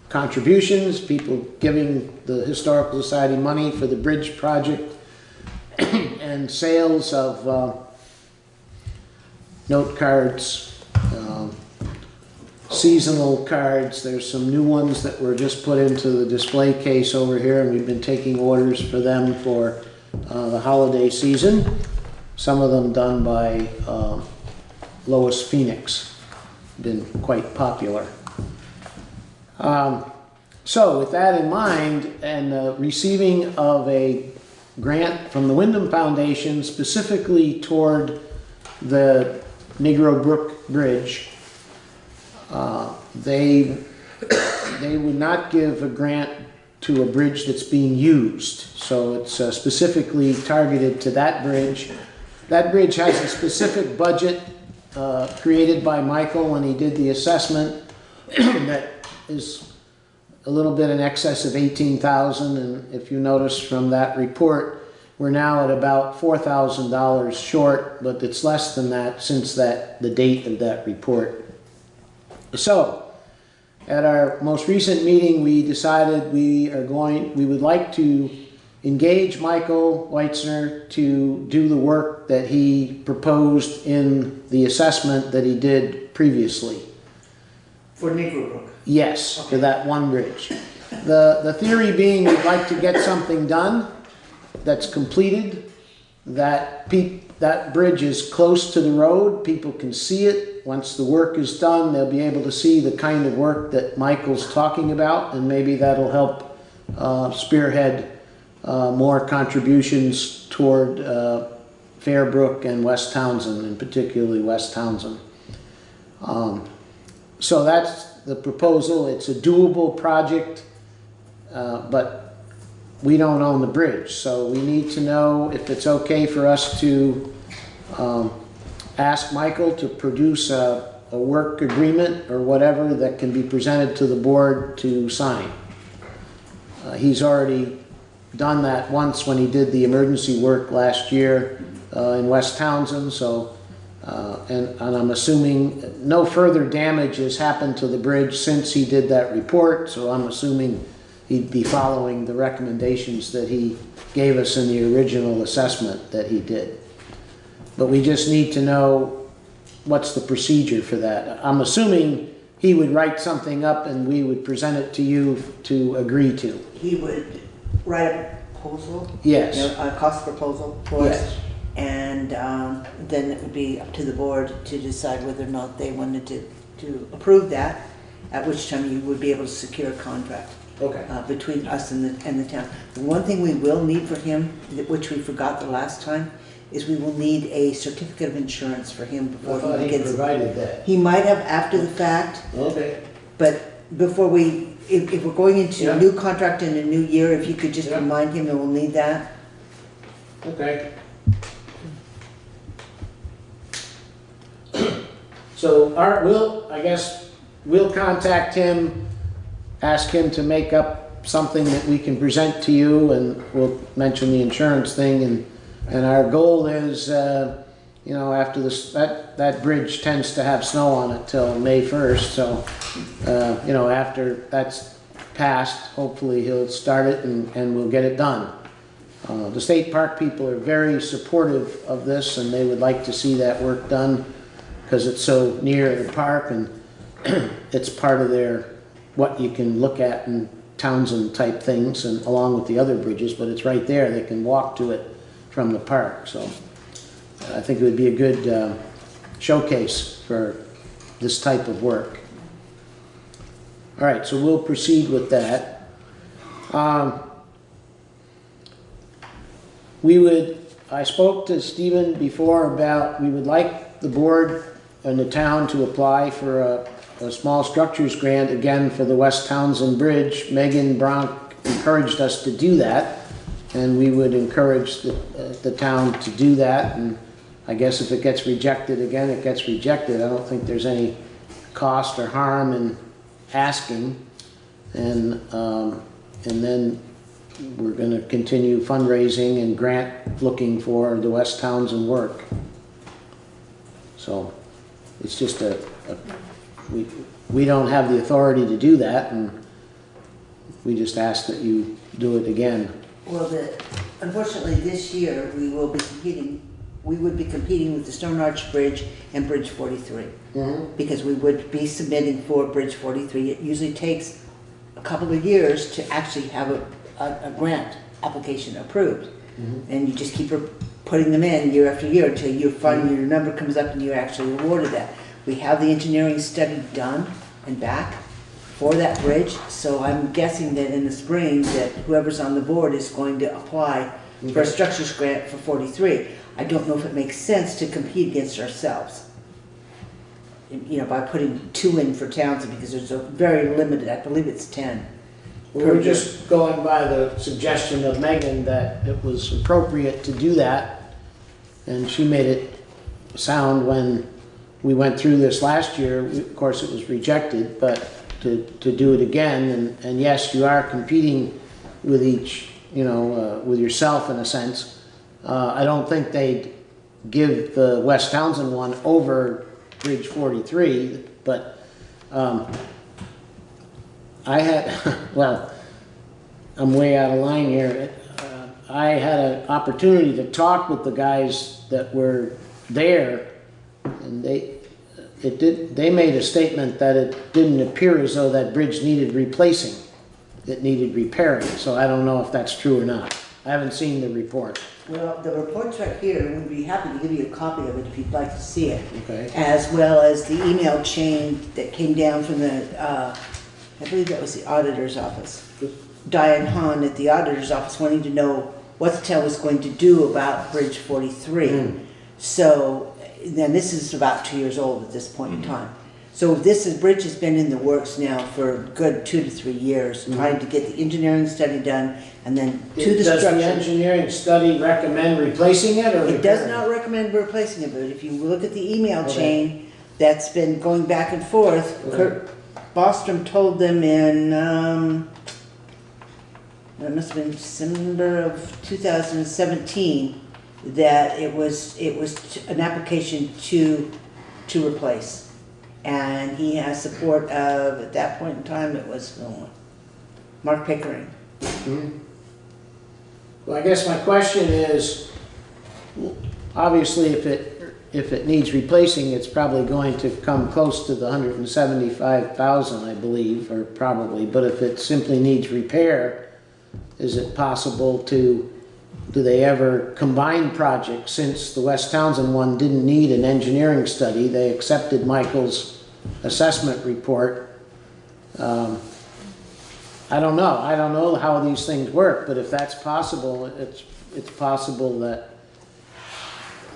Speaker 9: contributions, people giving the Historical Society money for the bridge project, and sales of note cards, seasonal cards. There's some new ones that were just put into the display case over here, and we've been taking orders for them for the holiday season. Some of them done by Lois Phoenix. Been quite popular. So with that in mind, and receiving of a grant from the Wyndham Foundation specifically toward the Negro Brook Bridge, they would not give a grant to a bridge that's being used. So it's specifically targeted to that bridge. That bridge has a specific budget created by Michael when he did the assessment that is a little bit in excess of $18,000, and if you notice from that report, we're now at about $4,000 short, but it's less than that since the date of that report. So, at our most recent meeting, we decided we would like to engage Michael Weitzner to do the work that he proposed in the assessment that he did previously.
Speaker 2: For Negro Brook?
Speaker 9: Yes, okay. For that one bridge. The theory being we'd like to get something done that's completed, that bridge is close to the road, people can see it. Once the work is done, they'll be able to see the kind of work that Michael's talking about, and maybe that'll help spearhead more contributions toward Fairbrook and West Townsend, and particularly West Townsend. So that's the proposal. It's a doable project, but we don't own the bridge, so we need to know if it's okay for us to ask Michael to produce a work agreement or whatever that can be presented to the board to sign. He's already done that once when he did the emergency work last year in West Townsend, so and I'm assuming no further damage has happened to the bridge since he did that report, so I'm assuming he'd be following the recommendations that he gave us in the original assessment that he did. But we just need to know what's the procedure for that. I'm assuming he would write something up and we would present it to you to agree to.
Speaker 2: He would write a proposal?
Speaker 9: Yes.
Speaker 2: A cost proposal for us?
Speaker 9: Yes.
Speaker 2: And then it would be up to the board to decide whether or not they wanted to approve that, at which time you would be able to secure a contract.
Speaker 9: Okay.
Speaker 2: Between us and the town. The one thing we will need for him, which we forgot the last time, is we will need a certificate of insurance for him before
Speaker 9: I thought
Speaker 2: he
Speaker 9: he
Speaker 2: gets.
Speaker 9: provided that.
Speaker 2: He might have after the fact.
Speaker 9: Okay.
Speaker 2: But before if we're going into
Speaker 9: Yeah.
Speaker 2: a new contract in a new year, if you could just remind him that we'll need that.
Speaker 9: Okay. So Art we'll contact him, ask him to make up something that we can present to you, and we'll mention the insurance thing, and our goal is, you know, after this, that bridge tends to have snow on it till May 1st, so, you know, after that's passed, hopefully he'll start it and we'll get it done. The state park people are very supportive of this, and they would like to see that work done because it's so near the park, and it's part of their, what you can look at in Townsend type things, and along with the other bridges, but it's right there. They can walk to it from the park. So I think it would be a good showcase for this type of work. All right, so we'll proceed with that. I spoke to Stephen before about, we would like the board and the town to apply for a small structures grant again for the West Townsend Bridge. Megan Bronk encouraged us to do that, and we would encourage the town to do that. And I guess if it gets rejected again, it gets rejected. I don't think there's any cost or harm in asking. And then we're going to continue fundraising and grant looking for the West Townsend work. So it's just we don't have the authority to do that, and we just ask that you do it again.
Speaker 2: Well, unfortunately this year we would be competing with the Stone Arch Bridge and Bridge 43.
Speaker 9: Mm-hmm.
Speaker 2: Because we would be submitting for Bridge 43. It usually takes a couple of years to actually have a grant application approved.
Speaker 9: Mm-hmm.
Speaker 2: And you just keep putting them in year after year until your number comes up and you're actually awarded that. We have the engineering study done and back for that bridge, so I'm guessing that in the spring that whoever's on the board is going to apply for a structures grant for 43. I don't know if it makes sense to compete against ourselves, you know, by putting 2 in for Townsend, because there's a very limited, I believe it's 10.
Speaker 9: We were just going by the suggestion of Megan that it was appropriate to do that, and she made it sound when we went through this last year. Of course, it was rejected, but to do it again, and yes, you are competing with each, you know, with yourself in a sense. I don't think they'd give the West Townsend one over Bridge 43, but I had, well, I'm way out of line here. I had an opportunity to talk with the guys that were there, and they made a statement that it didn't appear as though that bridge needed replacing. It needed repairing, so I don't know if that's true or not. I haven't seen the report.
Speaker 2: Well, the report's right here, and we'd be happy to give you a copy of it if you'd like to see it.
Speaker 9: Okay.
Speaker 2: As well as the email chain that came down from the, I believe that was the auditor's office. Diane Hahn at the auditor's office wanting to know what the town was going to do about Bridge 43. So then this is about 2 years old at this point in time. So bridge has been in the works now for a good 2 to 3 years, trying to get the engineering study done, and then to the structure.
Speaker 9: Does the engineering study recommend replacing it, or
Speaker 2: it does not recommend replacing it, but if you look at the email chain that's been going back and forth, Kurt Bostrom told them in, it must have been December of 2017, that it was an application to replace. And he has support of, at that point in time, it was Mark Pickering.
Speaker 9: Well, I guess my question is, obviously if it needs replacing, it's probably going to come close to the 175,000, I believe, or probably. But if it simply needs repair, is it possible do they ever combine projects? Since the West Townsend one didn't need an engineering study, they accepted Michael's assessment report. I don't know how these things work, but if that's possible, it's possible that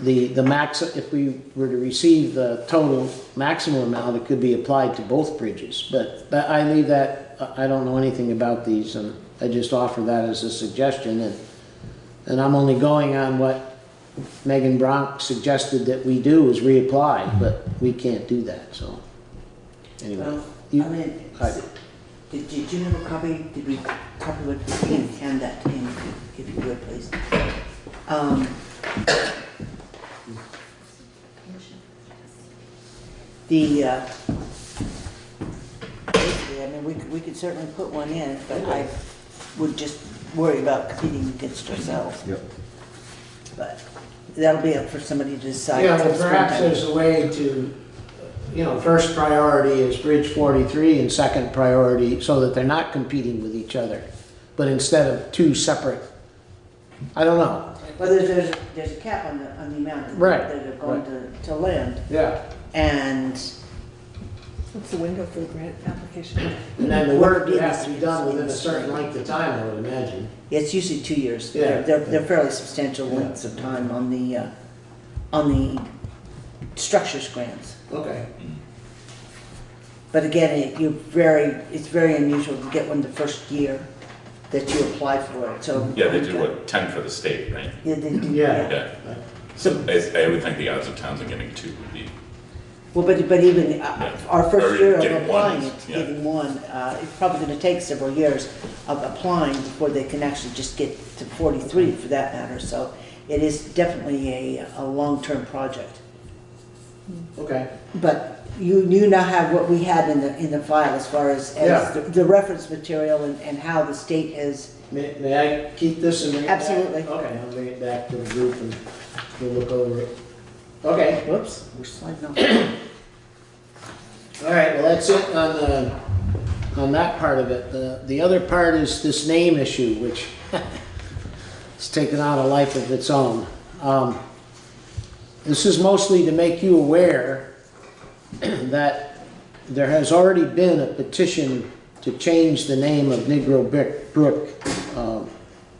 Speaker 9: if we were to receive the total maximum amount, it could be applied to both bridges. But I leave that, I don't know anything about these, and I just offer that as a suggestion, and I'm only going on what Megan Bronk suggested that we do is reapply, but we can't do that, so. Anyway.
Speaker 2: Well,
Speaker 9: you-
Speaker 2: I mean,
Speaker 9: I-
Speaker 2: did you have a copy? Did we copy what we can hand that to him if you would, please? Basically, I mean, we could certainly put one in, but I would just worry about competing against ourselves.
Speaker 9: Yep.
Speaker 2: But that'll be up for somebody to decide.
Speaker 9: Yeah, well, perhaps there's a way to, first priority is Bridge 43 and second priority, so that they're not competing with each other, but instead of two separate, I don't know.
Speaker 2: Well, there's a cap on the amount
Speaker 9: Right,
Speaker 2: that are going
Speaker 9: right.
Speaker 2: to lend.
Speaker 9: Yeah.
Speaker 2: And
Speaker 7: What's the window for the grant application?
Speaker 9: And then the work would have to be done within a certain length of time, I would imagine.
Speaker 2: it's usually 2 years.
Speaker 9: Yeah.
Speaker 2: They're fairly substantial lengths of time on the structures grants.
Speaker 9: Okay.
Speaker 2: But again, it's very unusual to get one the first year that you apply for it, so.
Speaker 3: Yeah, they do what, 10 for the state, right?
Speaker 2: Yeah, they do,
Speaker 9: Yeah.
Speaker 3: Yeah. So I would think the odds of towns are getting 2 would be.
Speaker 2: Well, but even our
Speaker 3: Or
Speaker 2: first year of
Speaker 3: getting
Speaker 2: applying
Speaker 3: one,
Speaker 2: it,
Speaker 3: yeah.
Speaker 2: getting one, it's probably gonna take several years of applying before they can actually just get to 43 for that matter, so it is definitely a long-term project.
Speaker 9: Okay.
Speaker 2: But you now have what we had in the file as far as
Speaker 9: Yeah.
Speaker 2: the reference material and how the state has.
Speaker 9: May I keep this and bring it back?
Speaker 2: Absolutely.
Speaker 9: Okay, I'll bring it back to the group and we'll look over it. Okay.
Speaker 2: Whoops, we're sliding off.
Speaker 9: All right, well, that's it on that part of it. The other part is this name issue, which has taken on a life of its own. This is mostly to make you aware that there has already been a petition to change the name of Negro Brook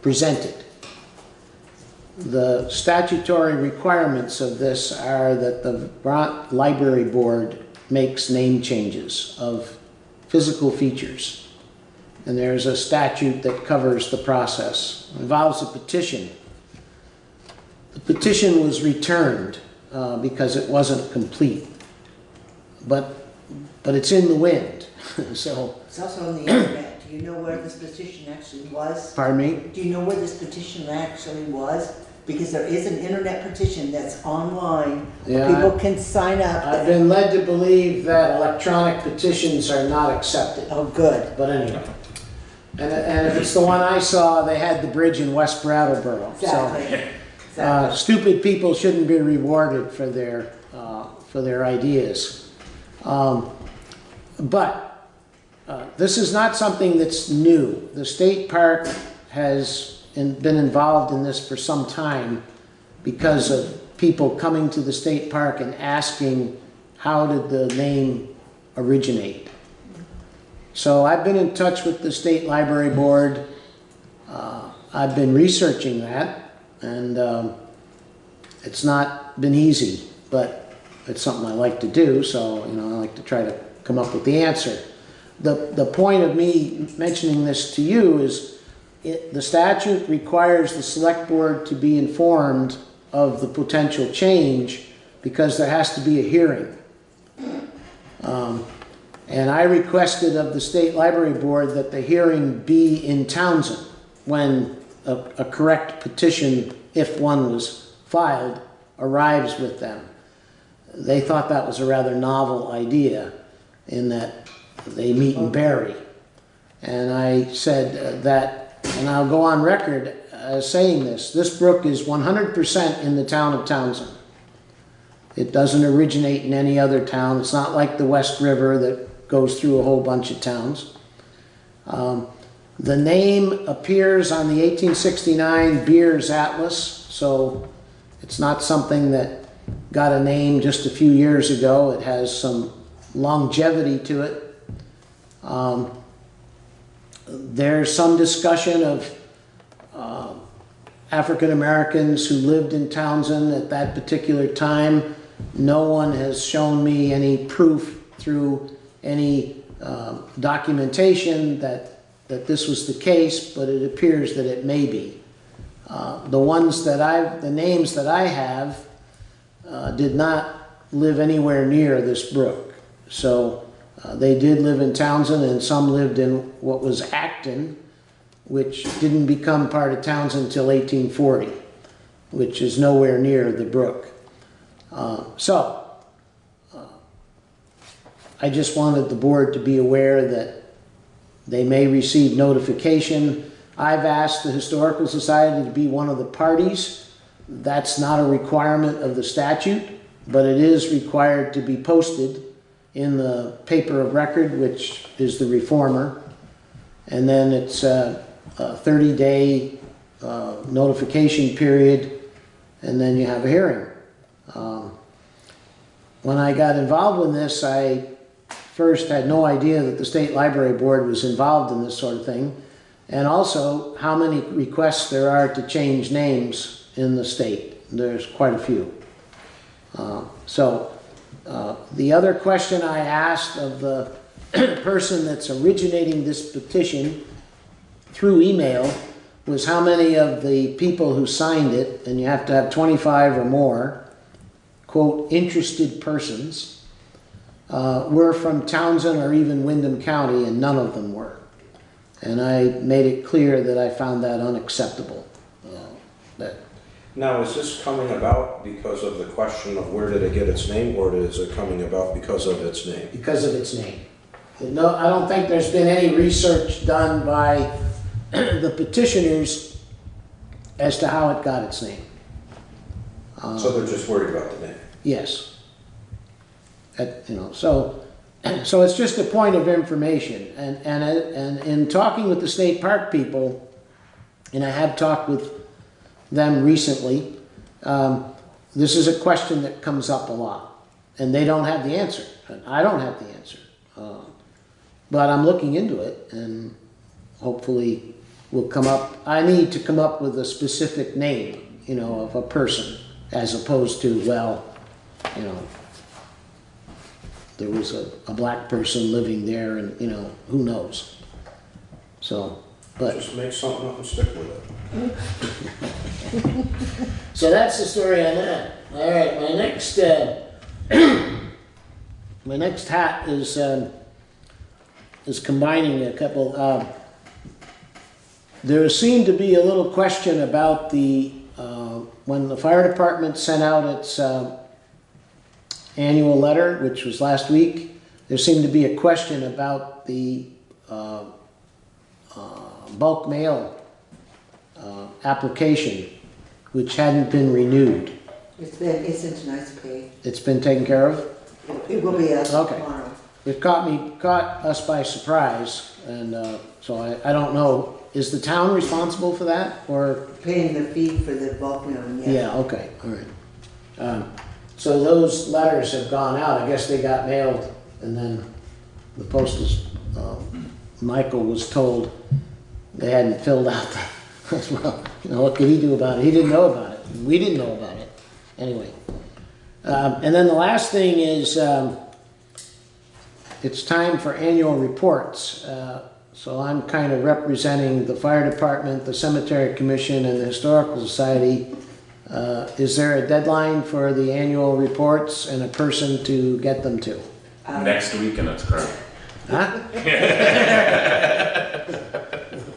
Speaker 9: presented. The statutory requirements of this are that the Bratt Library Board makes name changes of physical features. And there's a statute that covers the process. It involves a petition. The petition was returned because it wasn't complete. But it's in the wind, so.
Speaker 2: It's also on the internet. Do you know where this petition actually was?
Speaker 9: Pardon me?
Speaker 2: Do you know where this petition actually was? Because there is an internet petition that's online.
Speaker 9: Yeah,
Speaker 2: People can sign up.
Speaker 9: I've been led to believe that electronic petitions are not accepted.
Speaker 2: Oh, good.
Speaker 9: But anyway. And if it's the one I saw, they had the bridge in West Brattleboro.
Speaker 2: Exactly.
Speaker 9: So, stupid people shouldn't be rewarded for their ideas. But this is not something that's new. The state park has been involved in this for some time because of people coming to the state park and asking, how did the name originate? So I've been in touch with the State Library Board. I've been researching that, and it's not been easy, but it's something I like to do, so I like to try to come up with the answer. The point of me mentioning this to you is the statute requires the select board to be informed of the potential change because there has to be a hearing. And I requested of the State Library Board that the hearing be in Townsend when a correct petition, if one was filed, arrives with them. They thought that was a rather novel idea in that they meet in Barry. And I said that, and I'll go on record as saying this brook is 100% in the town of Townsend. It doesn't originate in any other town. It's not like the West River that goes through a whole bunch of towns. The name appears on the 1869 Beers Atlas, so it's not something that got a name just a few years ago. It has some longevity to it. There's some discussion of African Americans who lived in Townsend at that particular time. No one has shown me any proof through any documentation that this was the case, but it appears that it may be. The names that I have did not live anywhere near this brook. So they did live in Townsend, and some lived in what was Acton, which didn't become part of Townsend until 1840, which is nowhere near the brook. I just wanted the board to be aware that they may receive notification. I've asked the Historical Society to be one of the parties. That's not a requirement of the statute, but it is required to be posted in the paper of record, which is the Reformer. And then it's a 30-day notification period, and then you have a hearing. When I got involved in this, I first had no idea that the State Library Board was involved in this sort of thing, and also how many requests there are to change names in the state. There's quite a few. The other question I asked of the person that's originating this petition through email was how many of the people who signed it, and you have to have 25 or more, quote, interested persons, were from Townsend or even Windham County, and none of them were. And I made it clear that I found that unacceptable.
Speaker 15: Now, is this coming about because of the question of where did it get its name, or is it coming about because of its name?
Speaker 9: Because of its name. No, I don't think there's been any research done by the petitioners as to how it got its name.
Speaker 15: So they're just worried about the name?
Speaker 9: Yes. So it's just a point of information. And in talking with the state park people, and I have talked with them recently, this is a question that comes up a lot. And they don't have the answer. And I don't have the answer. But I'm looking into it, and hopefully we'll come up. I need to come up with a specific name, of a person, as opposed to, there was a black person living there, and who knows.
Speaker 15: Just make something up and stick with it.
Speaker 9: So that's the story on that. All right, my next hat is combining a couple. There seemed to be a little question about when the fire department sent out its annual letter, which was last week. There seemed to be a question about the bulk mail application, which hadn't been renewed.
Speaker 2: It's in tonight's pay.
Speaker 9: It's been taken care of?
Speaker 2: It will be
Speaker 9: okay.
Speaker 2: Tomorrow.
Speaker 9: It caught us by surprise, and so I don't know. Is the town responsible for that, or
Speaker 2: paying the fee for the bulk mailing?
Speaker 9: Yeah. Okay. All right. So those letters have gone out. I guess they got mailed, and then the postal Michael was told they hadn't filled out the. Well, what could he do about it? He didn't know about it. We didn't know about it. Anyway. And then the last thing is it's time for annual reports. So I'm kind of representing the fire department, the cemetery commission, and the historical society. Is there a deadline for the annual reports and a person to get them to?
Speaker 3: Next week, and it's correct.
Speaker 9: Huh?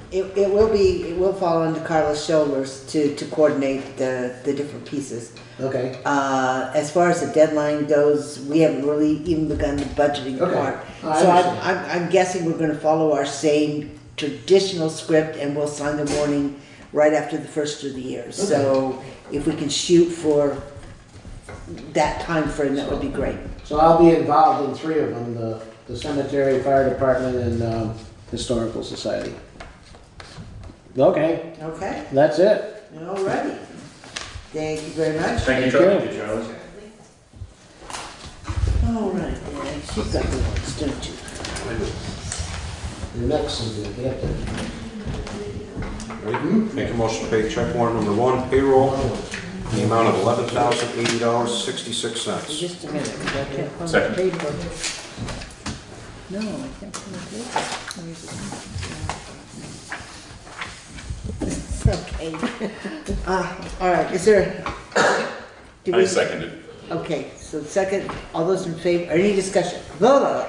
Speaker 2: It will fall under Carla's shoulders to coordinate the different pieces.
Speaker 9: Okay.
Speaker 2: As far as the deadline goes, we haven't really even begun the budgeting part. So I'm guessing we're going to follow our same traditional script, and we'll sign the warning right after the first of the year. Okay. So if we can shoot for that time frame, that would be great.
Speaker 9: So I'll be involved in 3 of them, the cemetery, fire department, and historical society. Okay.
Speaker 2: Okay.
Speaker 9: That's it.
Speaker 2: All righty. Thank you very much.
Speaker 3: Thank you, Charlie.
Speaker 2: All right. You've got the ones, don't you?
Speaker 9: Your next is the gift.
Speaker 15: Make a motion to pay check warrant number 1, payroll, in the amount of $11,080.66.
Speaker 2: Just a minute, because I can't find the
Speaker 3: Second.
Speaker 2: paper. No, I can't find the paper. Where is it? Okay. All right, is there?
Speaker 3: I seconded.
Speaker 2: Okay, so second, all those in favor, any discussion? Blah, blah, blah.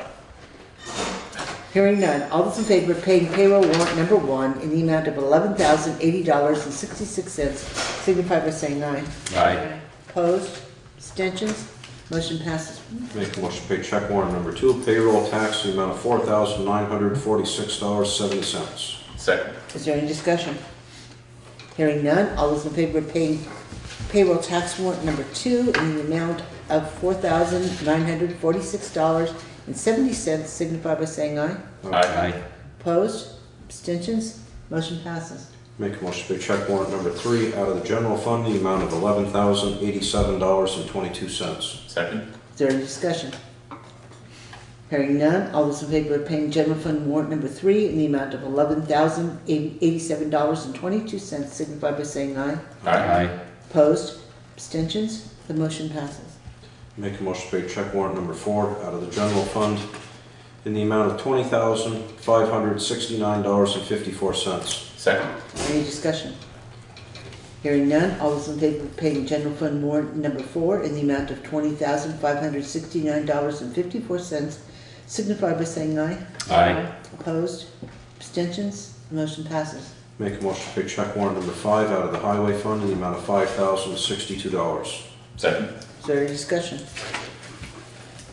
Speaker 2: Hearing none, all those in favor of paying payroll warrant number 1 in the amount of $11,080.66, signify by saying aye.
Speaker 10: Aye.
Speaker 2: Opposed? Abstentions? Motion passes.
Speaker 10: Make a motion to pay check warrant number 2, payroll tax, the amount of $4,946.70.
Speaker 3: Second.
Speaker 2: Is there any discussion? Hearing none, all those in favor of paying payroll tax warrant number 2 in the amount of $4,946.70, signify by saying aye.
Speaker 3: Aye.
Speaker 2: Opposed? Abstentions? Motion passes.
Speaker 10: Make a motion to pay check warrant number 3 out of the general fund, the amount of $11,087.22.
Speaker 3: Second.
Speaker 2: Is there any discussion? Hearing none, all those in favor of paying general fund warrant number 3 in the amount of $11,087.22, signify by saying aye.
Speaker 3: Aye.
Speaker 2: Opposed? Abstentions? The motion passes.
Speaker 10: Make a motion to pay check warrant number 4 out of the general fund in the amount of $20,569.54.
Speaker 3: Second.
Speaker 2: Any discussion? Hearing none, all those in favor of paying general fund warrant number 4 in the amount of $20,569.54, signify by saying aye.
Speaker 3: Aye.
Speaker 2: Opposed? Abstentions? The motion passes.
Speaker 10: Make a motion to pay check warrant number 5 out of the highway fund in the amount of $5,062.
Speaker 3: Second.
Speaker 2: Is there any discussion?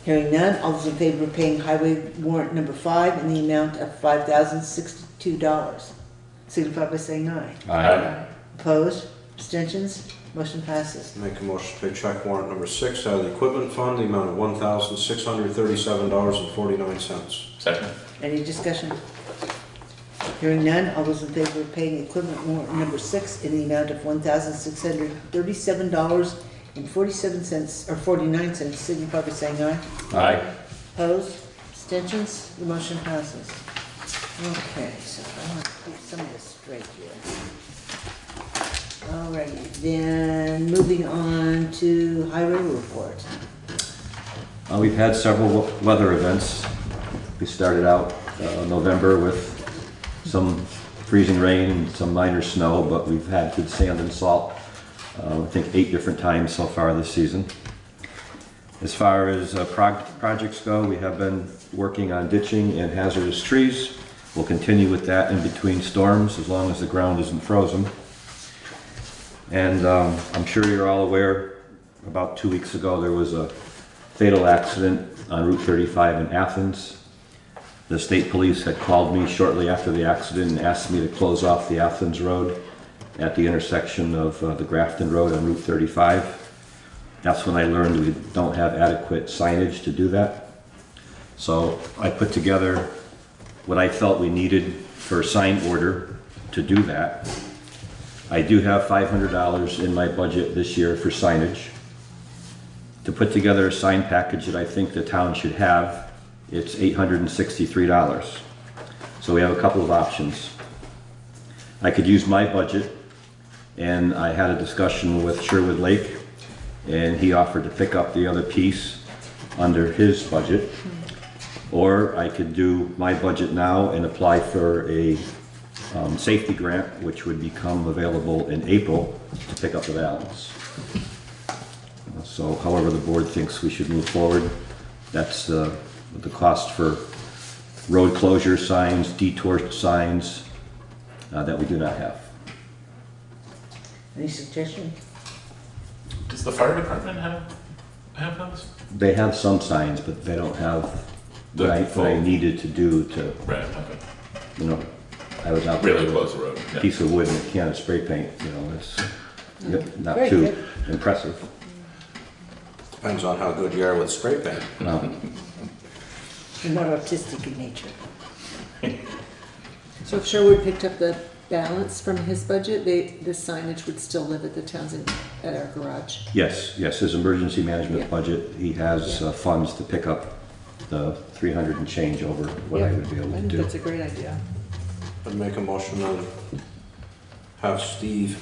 Speaker 2: Hearing none, all those in favor of paying highway warrant number 5 in the amount of $5,062, signify by saying aye.
Speaker 3: Aye.
Speaker 2: Opposed? Abstentions? Motion passes.
Speaker 10: Make a motion to pay check warrant number 6 out of the equipment fund, the amount of $1,637.49.
Speaker 3: Second.
Speaker 2: Any discussion? Hearing none, all those in favor of paying equipment warrant number 6 in the amount of $1,637.47 or 49 cents, signify by saying aye.
Speaker 3: Aye.
Speaker 2: Opposed? Abstentions? The motion passes. Okay, so I want to get some of this straight here. All right, then moving on to highway report.
Speaker 13: We've had several weather events. We started out November with some freezing rain and some minor snow, but we've had good sand and salt, I think 8 different times so far this season. As far as projects go, we have been working on ditching and hazardous trees. We'll continue with that in between storms as long as the ground isn't frozen. And I'm sure you're all aware, about 2 weeks ago there was a fatal accident on Route 35 in Athens. The state police had called me shortly after the accident and asked me to close off the Athens Road at the intersection of the Grafton Road on Route 35. That's when I learned we don't have adequate signage to do that. So I put together what I felt we needed for a sign order to do that. I do have $500 in my budget this year for signage. To put together a sign package that I think the town should have, it's $863. So we have a couple of options. I could use my budget, and I had a discussion with Sherwood Lake, and he offered to pick up the other piece under his budget. Or I could do my budget now and apply for a safety grant, which would become available in April to pick up the balance. So however the board thinks we should move forward, that's the cost for road closure signs, detour signs that we do not have.
Speaker 2: Any suggestion?
Speaker 3: Does the fire department have those?
Speaker 13: They have some signs, but they don't have what I needed to do to,
Speaker 3: Right, okay.
Speaker 13: you know, I was out there
Speaker 3: Really
Speaker 13: with
Speaker 3: close the road,
Speaker 13: a
Speaker 3: yeah.
Speaker 13: piece of wood and a can of spray paint, you know, it's not
Speaker 2: Very
Speaker 13: too
Speaker 2: good.
Speaker 13: impressive.
Speaker 10: Depends on how good you are with spray paint.
Speaker 13: No.
Speaker 2: You're not artistic in nature.
Speaker 7: So if Sherwood picked up the balance from his budget, this signage would still live at the Townsend, at our garage.
Speaker 13: Yes, his emergency management budget, he has funds to pick up the 300 and change over what I would be able
Speaker 7: I
Speaker 13: to
Speaker 7: think
Speaker 13: do.
Speaker 7: that's a great idea.
Speaker 10: I'd make a motion to have Steve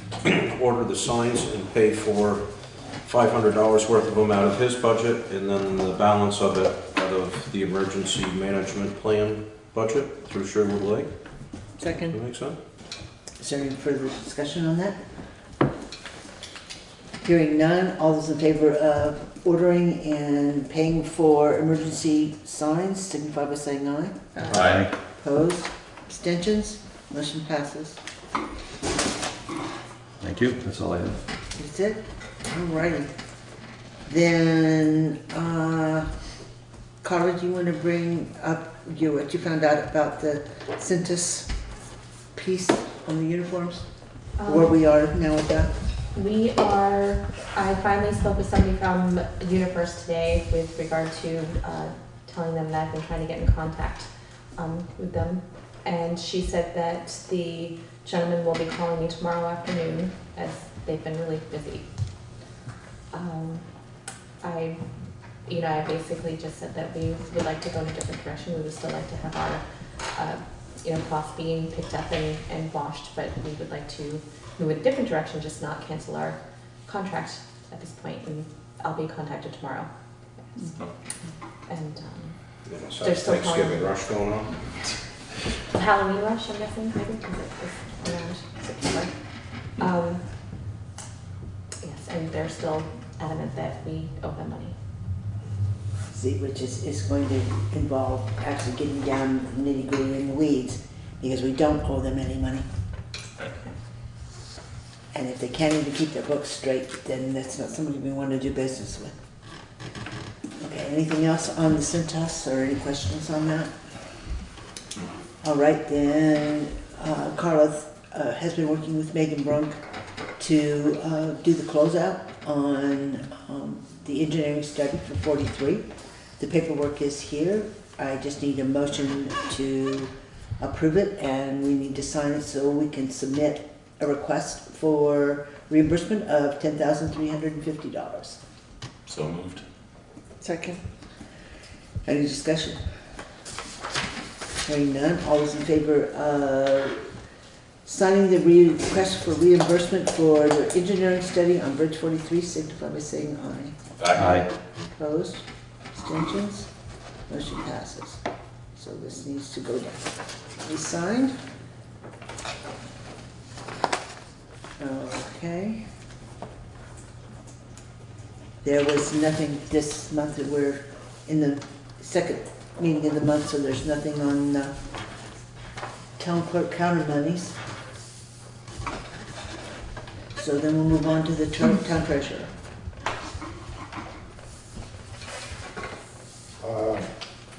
Speaker 10: order the signs and pay for $500 worth of them out of his budget, and then the balance of it out of the emergency management plan budget through Sherwood Lake.
Speaker 7: Second.
Speaker 10: Does that make sense?
Speaker 2: Is there any further discussion on that? Hearing none, all those in favor of ordering and paying for emergency signs, signify by saying aye.
Speaker 13: Aye.
Speaker 2: Opposed? Abstentions? Motion passes.
Speaker 13: Thank you, that's all I have.
Speaker 2: That's it? Alrighty. Then, Carla, do you want to bring up what you found out about the Cintas piece on the uniforms? Where we are now with that?
Speaker 12: I finally spoke with somebody from UniFirst today with regard to telling them that I've been trying to get in contact with them. And she said that the gentleman will be calling me tomorrow afternoon as they've been really busy. I basically just said that we would like to go in a different direction. We would still like to have our, cloth being picked up and washed, but we would like to move in a different direction, just not cancel our contract at this point, and I'll be contacted tomorrow. And there's still
Speaker 8: Thanksgiving rush going on.
Speaker 12: Halloween rush, I'm guessing, maybe, because it's around September. Yes, and they're still adamant that we owe them money.
Speaker 2: See, which is going to involve actually getting down nitty gritty in the weeds, because we don't owe them any money. And if they can't even keep their books straight, then that's not somebody we want to do business with. Okay, anything else on the Cintas or any questions on that? All right, then Carla has been working with Megan Brunk to do the closeout on the engineering study for 43. The paperwork is here. I just need a motion to approve it, and we need to sign it so we can submit a request for reimbursement of $10,350.
Speaker 3: So moved.
Speaker 7: Second.
Speaker 2: Any discussion? Hearing none, all those in favor of signing the request for reimbursement for the engineering study on Bridge 43, signify by saying aye.
Speaker 13: Aye.
Speaker 2: Opposed? Abstentions? Motion passes. So this needs to go down. Be signed. Okay. There was nothing this month. That we're in the second meeting of the month, so there's nothing on town clerk counter monies. So then we'll move on to the town treasurer.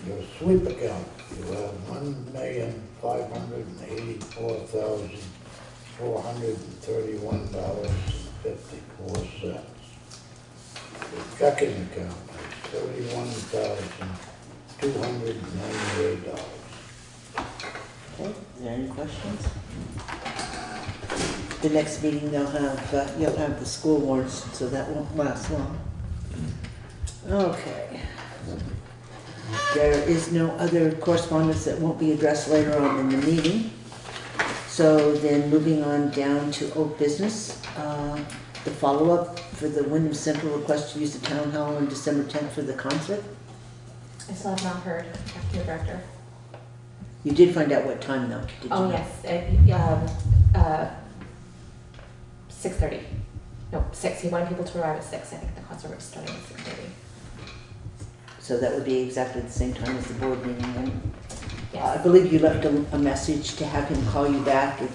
Speaker 14: Your sweep account, you have $1,584,431.54. The checking account is $31,298.
Speaker 2: Okay, is there any questions? The next meeting they'll have, you'll have the school warrants, so that won't last long. Okay. There is no other correspondence that won't be addressed later on in the meeting. So then moving on down to old business, the follow-up for the Wyndham Central request to use the town hall on December 10th for the concert.
Speaker 12: I still have not heard back from the director.
Speaker 2: You did find out what time though, did you?
Speaker 12: Oh,
Speaker 2: know?
Speaker 12: yes, 6:30. No, 6. He wanted people to arrive at 6. I think the concert was starting at 6:30.
Speaker 2: So that would be exactly the same time as the board meeting, and I believe you left a message to have him call you back if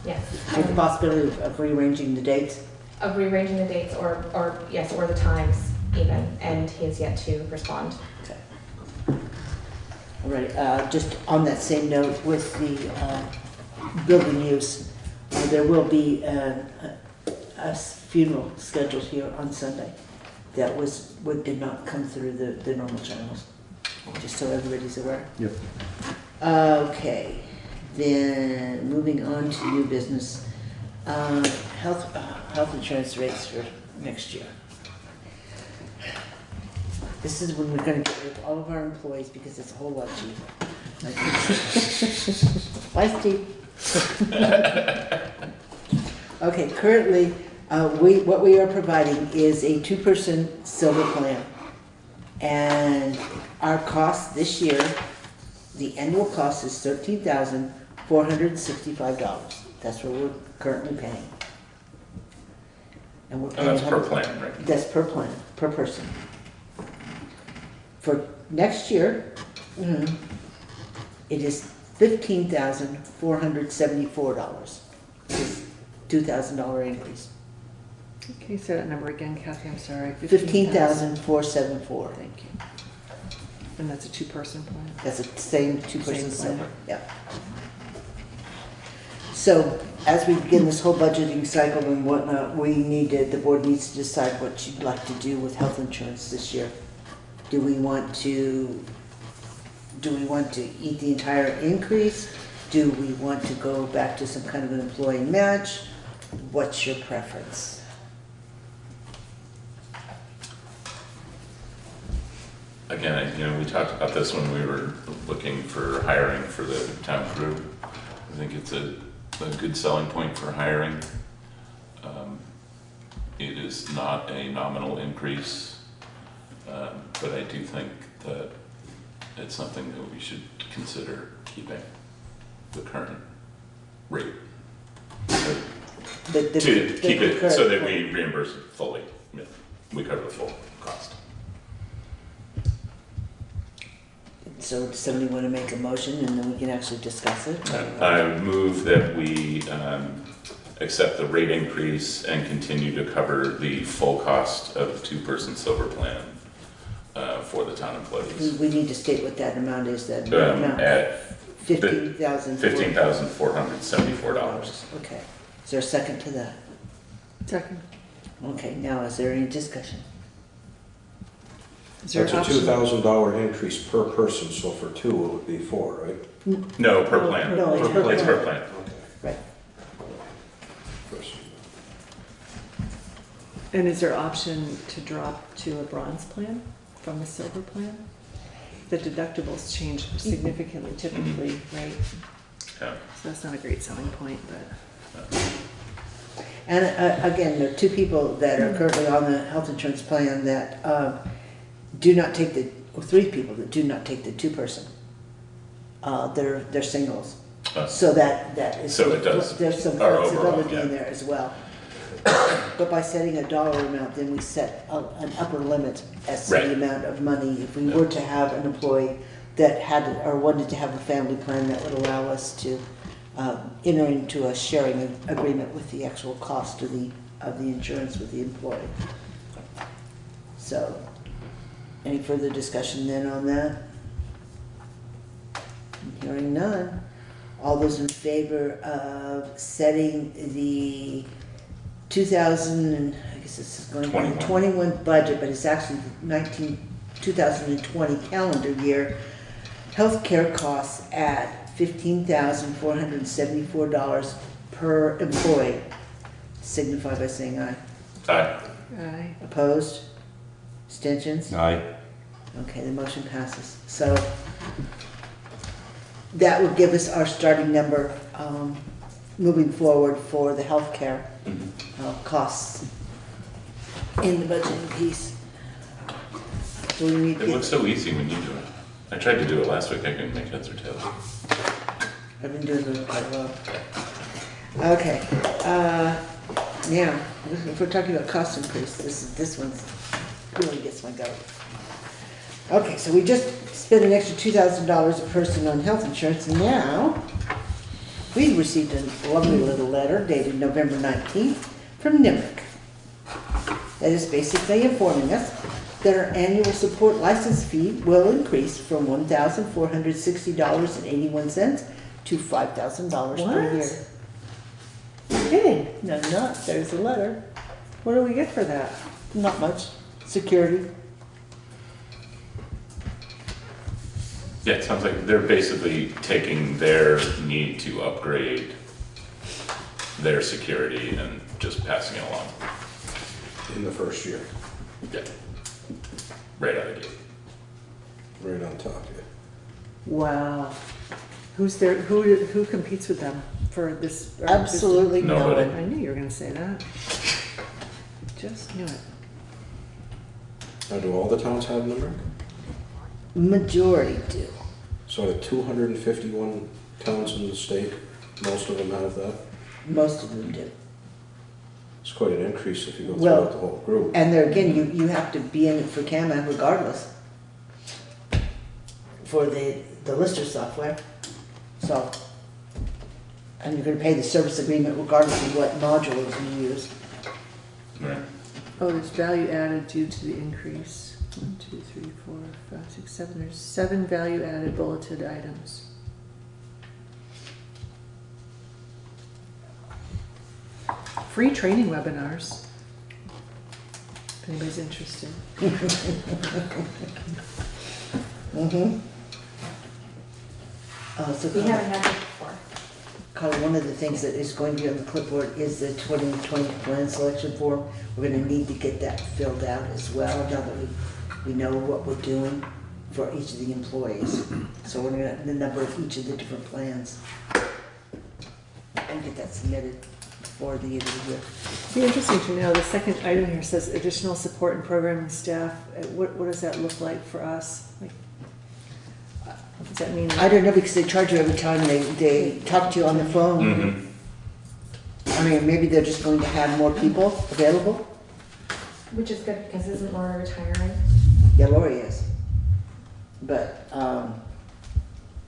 Speaker 12: Yes.
Speaker 2: with the possibility of rearranging the dates.
Speaker 12: Of rearranging the dates or the times even, and he has yet to respond.
Speaker 2: Okay. All right, just on that same note with the building use, there will be a funeral scheduled here on Sunday. That did not come through the normal channels, just so everybody's aware.
Speaker 13: Yep.
Speaker 2: Okay, then moving on to new business, health insurance rates for next year. This is when we're going to get rid of all of our employees because it's a whole lot cheaper. Bye, Steve. Okay, currently, what we are providing is a 2-person silver plan. And our cost this year, the annual cost is $13,499. $465. That's what we're currently paying. And we're
Speaker 3: And
Speaker 2: paying.
Speaker 3: that's per plan, right?
Speaker 2: That's per plan, per person. For next year, it is $15,474. $2,000 increase.
Speaker 7: Can you say that number again, Kathy? I'm sorry.
Speaker 2: 15,474.
Speaker 7: Thank you. And that's a two-person plan?
Speaker 2: That's the same two-person
Speaker 7: Same plan.
Speaker 2: plan. Yeah. So as we begin this whole budgeting cycle and whatnot, the board needs to decide what you'd like to do with health insurance this year. Do we want to eat the entire increase? Do we want to go back to some kind of an employee match? What's your preference?
Speaker 3: Again, we talked about this when we were looking for hiring for the town crew. I think it's a good selling point for hiring. It is not a nominal increase, but I do think that it's something that we should consider keeping the current rate. To keep it so that we reimburse it fully. Yeah, we cover the full cost.
Speaker 2: So does somebody want to make a motion and then we can actually discuss it?
Speaker 3: I move that we accept the rate increase and continue to cover the full cost of the two-person silver plan for the town employees.
Speaker 2: We need to state what that amount is, that amount.
Speaker 3: At
Speaker 2: $15,474. Okay. Is there a second to that?
Speaker 7: Second.
Speaker 2: Okay, now is there any discussion?
Speaker 7: Is there
Speaker 8: That's a
Speaker 7: option?
Speaker 8: $2,000 increase per person, so for two it would be 4, right?
Speaker 3: No, per plan.
Speaker 2: No, it's per
Speaker 3: It's
Speaker 2: plan.
Speaker 3: per plan.
Speaker 2: Right.
Speaker 8: Person.
Speaker 7: And is there option to drop to a bronze plan from a silver plan? The deductibles change significantly typically, right?
Speaker 3: Yeah.
Speaker 7: So that's not a great selling point, but.
Speaker 2: And again, there are two people that are currently on the health insurance plan that do not take or three people that do not take the two-person. They're singles. So that is,
Speaker 3: So it does.
Speaker 2: There's some
Speaker 3: Or overall,
Speaker 2: flexibility
Speaker 3: yeah.
Speaker 2: in there as well. But by setting a dollar amount, then we set an upper limit as to
Speaker 3: Right.
Speaker 2: the amount of money. If we were to have an employee that had or wanted to have a family plan, that would allow us to enter into a sharing agreement with the actual cost of the insurance with the employee. So, any further discussion then on that? Hearing none. All those in favor of setting the 2021 budget, but it's actually 2020 calendar year, healthcare costs at $15,474 per employee, signify by saying aye.
Speaker 3: Aye.
Speaker 7: Aye.
Speaker 2: Opposed? Abstentions?
Speaker 13: Aye.
Speaker 2: Okay, the motion passes. So that would give us our starting number moving forward for the healthcare costs in the budgeting piece. Do we need
Speaker 3: It looks so easy when you do it. I tried to do it last week. I couldn't make heads or tails.
Speaker 2: I've been doing those quite well. Okay, now, if we're talking about cost increase, this one's really gets my goat. Okay, so we just spent an extra $2,000 a person on health insurance, and now we received a lovely little letter dated November 19th from NIMRIC. That is basically informing us that our annual support license fee will increase from $1,460.81 to $5,000 per year.
Speaker 7: Kidding? No, not. There's a letter. What do we get for that?
Speaker 2: Not much. Security.
Speaker 3: Yeah, it sounds like they're basically taking their need to upgrade their security and just passing it along.
Speaker 8: In the first year,
Speaker 3: Yeah. Right out of the gate.
Speaker 8: right on top, yeah.
Speaker 7: Wow. Who's there? Who competes with them for this?
Speaker 2: Absolutely no
Speaker 3: Nobody.
Speaker 2: one.
Speaker 7: I knew you were going to say that. Just knew it.
Speaker 8: Now, do all the towns have NIMRIC?
Speaker 2: Majority do.
Speaker 8: So the 251 towns in the state, most of them have that.
Speaker 2: Most of them do.
Speaker 8: It's quite an increase if you go
Speaker 2: Well,
Speaker 8: throughout the whole group.
Speaker 2: And there again, you have to be in it for CAMA regardless. For the lister software. So, and you're gonna pay the service agreement regardless of what modules you use.
Speaker 3: Right.
Speaker 7: Oh, there's value added due to the increase. 1, 2, 3, 4, 5, 6, 7. There's 7 value added bulleted items. Free training webinars. If anybody's interested.
Speaker 2: Mm-hmm. So
Speaker 12: We haven't had this before.
Speaker 2: Carla, one of the things that is going to be on the clipboard is the 2020 plan selection form. We're gonna need to get that filled out as well, now that we know what we're doing for each of the employees. So we're gonna, the number of each of the different plans. And get that submitted before the end of the year.
Speaker 7: It'd be interesting to know, the second item here says additional support and programming staff. What does that look like for us? Like, what does that mean?
Speaker 2: I don't know, because they charge you every time they talk to you on the phone.
Speaker 3: Mm-hmm.
Speaker 2: I mean, maybe they're just going to have more people available.
Speaker 12: Which is good, because isn't Laura retiring?
Speaker 2: Yeah, Lori is. But,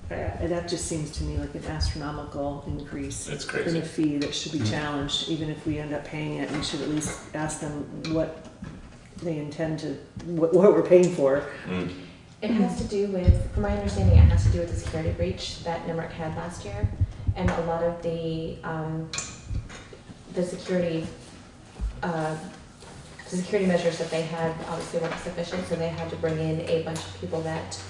Speaker 7: that just seems to me like an astronomical increase.
Speaker 3: It's crazy.
Speaker 7: In a fee that should be challenged. Even if we end up paying it, we should at least ask them what they intend to, what we're paying for.
Speaker 3: Mm.
Speaker 12: It has to do with, from my understanding, it has to do with the security breach that NIMRIC had last year. And a lot of the security measures that they had obviously weren't sufficient, so they had to bring in a bunch of people that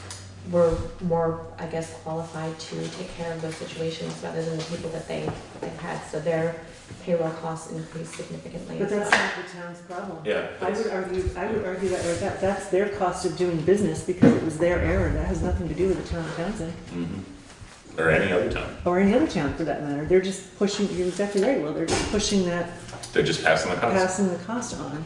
Speaker 12: were more, I guess, qualified to take care of those situations rather than the people that they had. So their payroll costs increased significantly.
Speaker 7: But that's not the town's problem.
Speaker 3: Yeah.
Speaker 7: I would argue that's their cost of doing business because it was their error. That has nothing to do with the town of Townsend.
Speaker 3: Mm-hmm. Or any other town.
Speaker 7: Or any other town for that matter. They're just pushing, you're exactly right, Will, they're just pushing that.
Speaker 3: They're just passing the cost.
Speaker 7: Passing the cost on.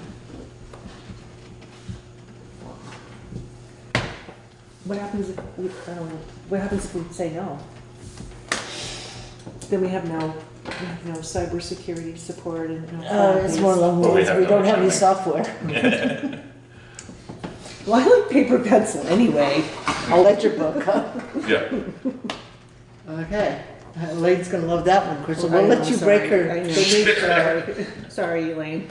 Speaker 7: What happens if we, I don't know, what happens if we say no? Then we have no cybersecurity support and no.
Speaker 2: it's more along the lines, we don't have any software.
Speaker 7: Well, I like paper pencil anyway.
Speaker 2: I'll let your book go.
Speaker 3: Yeah.
Speaker 2: Okay. Elaine's gonna love that one, Crystal. We'll let you break her.
Speaker 7: Sorry, Elaine.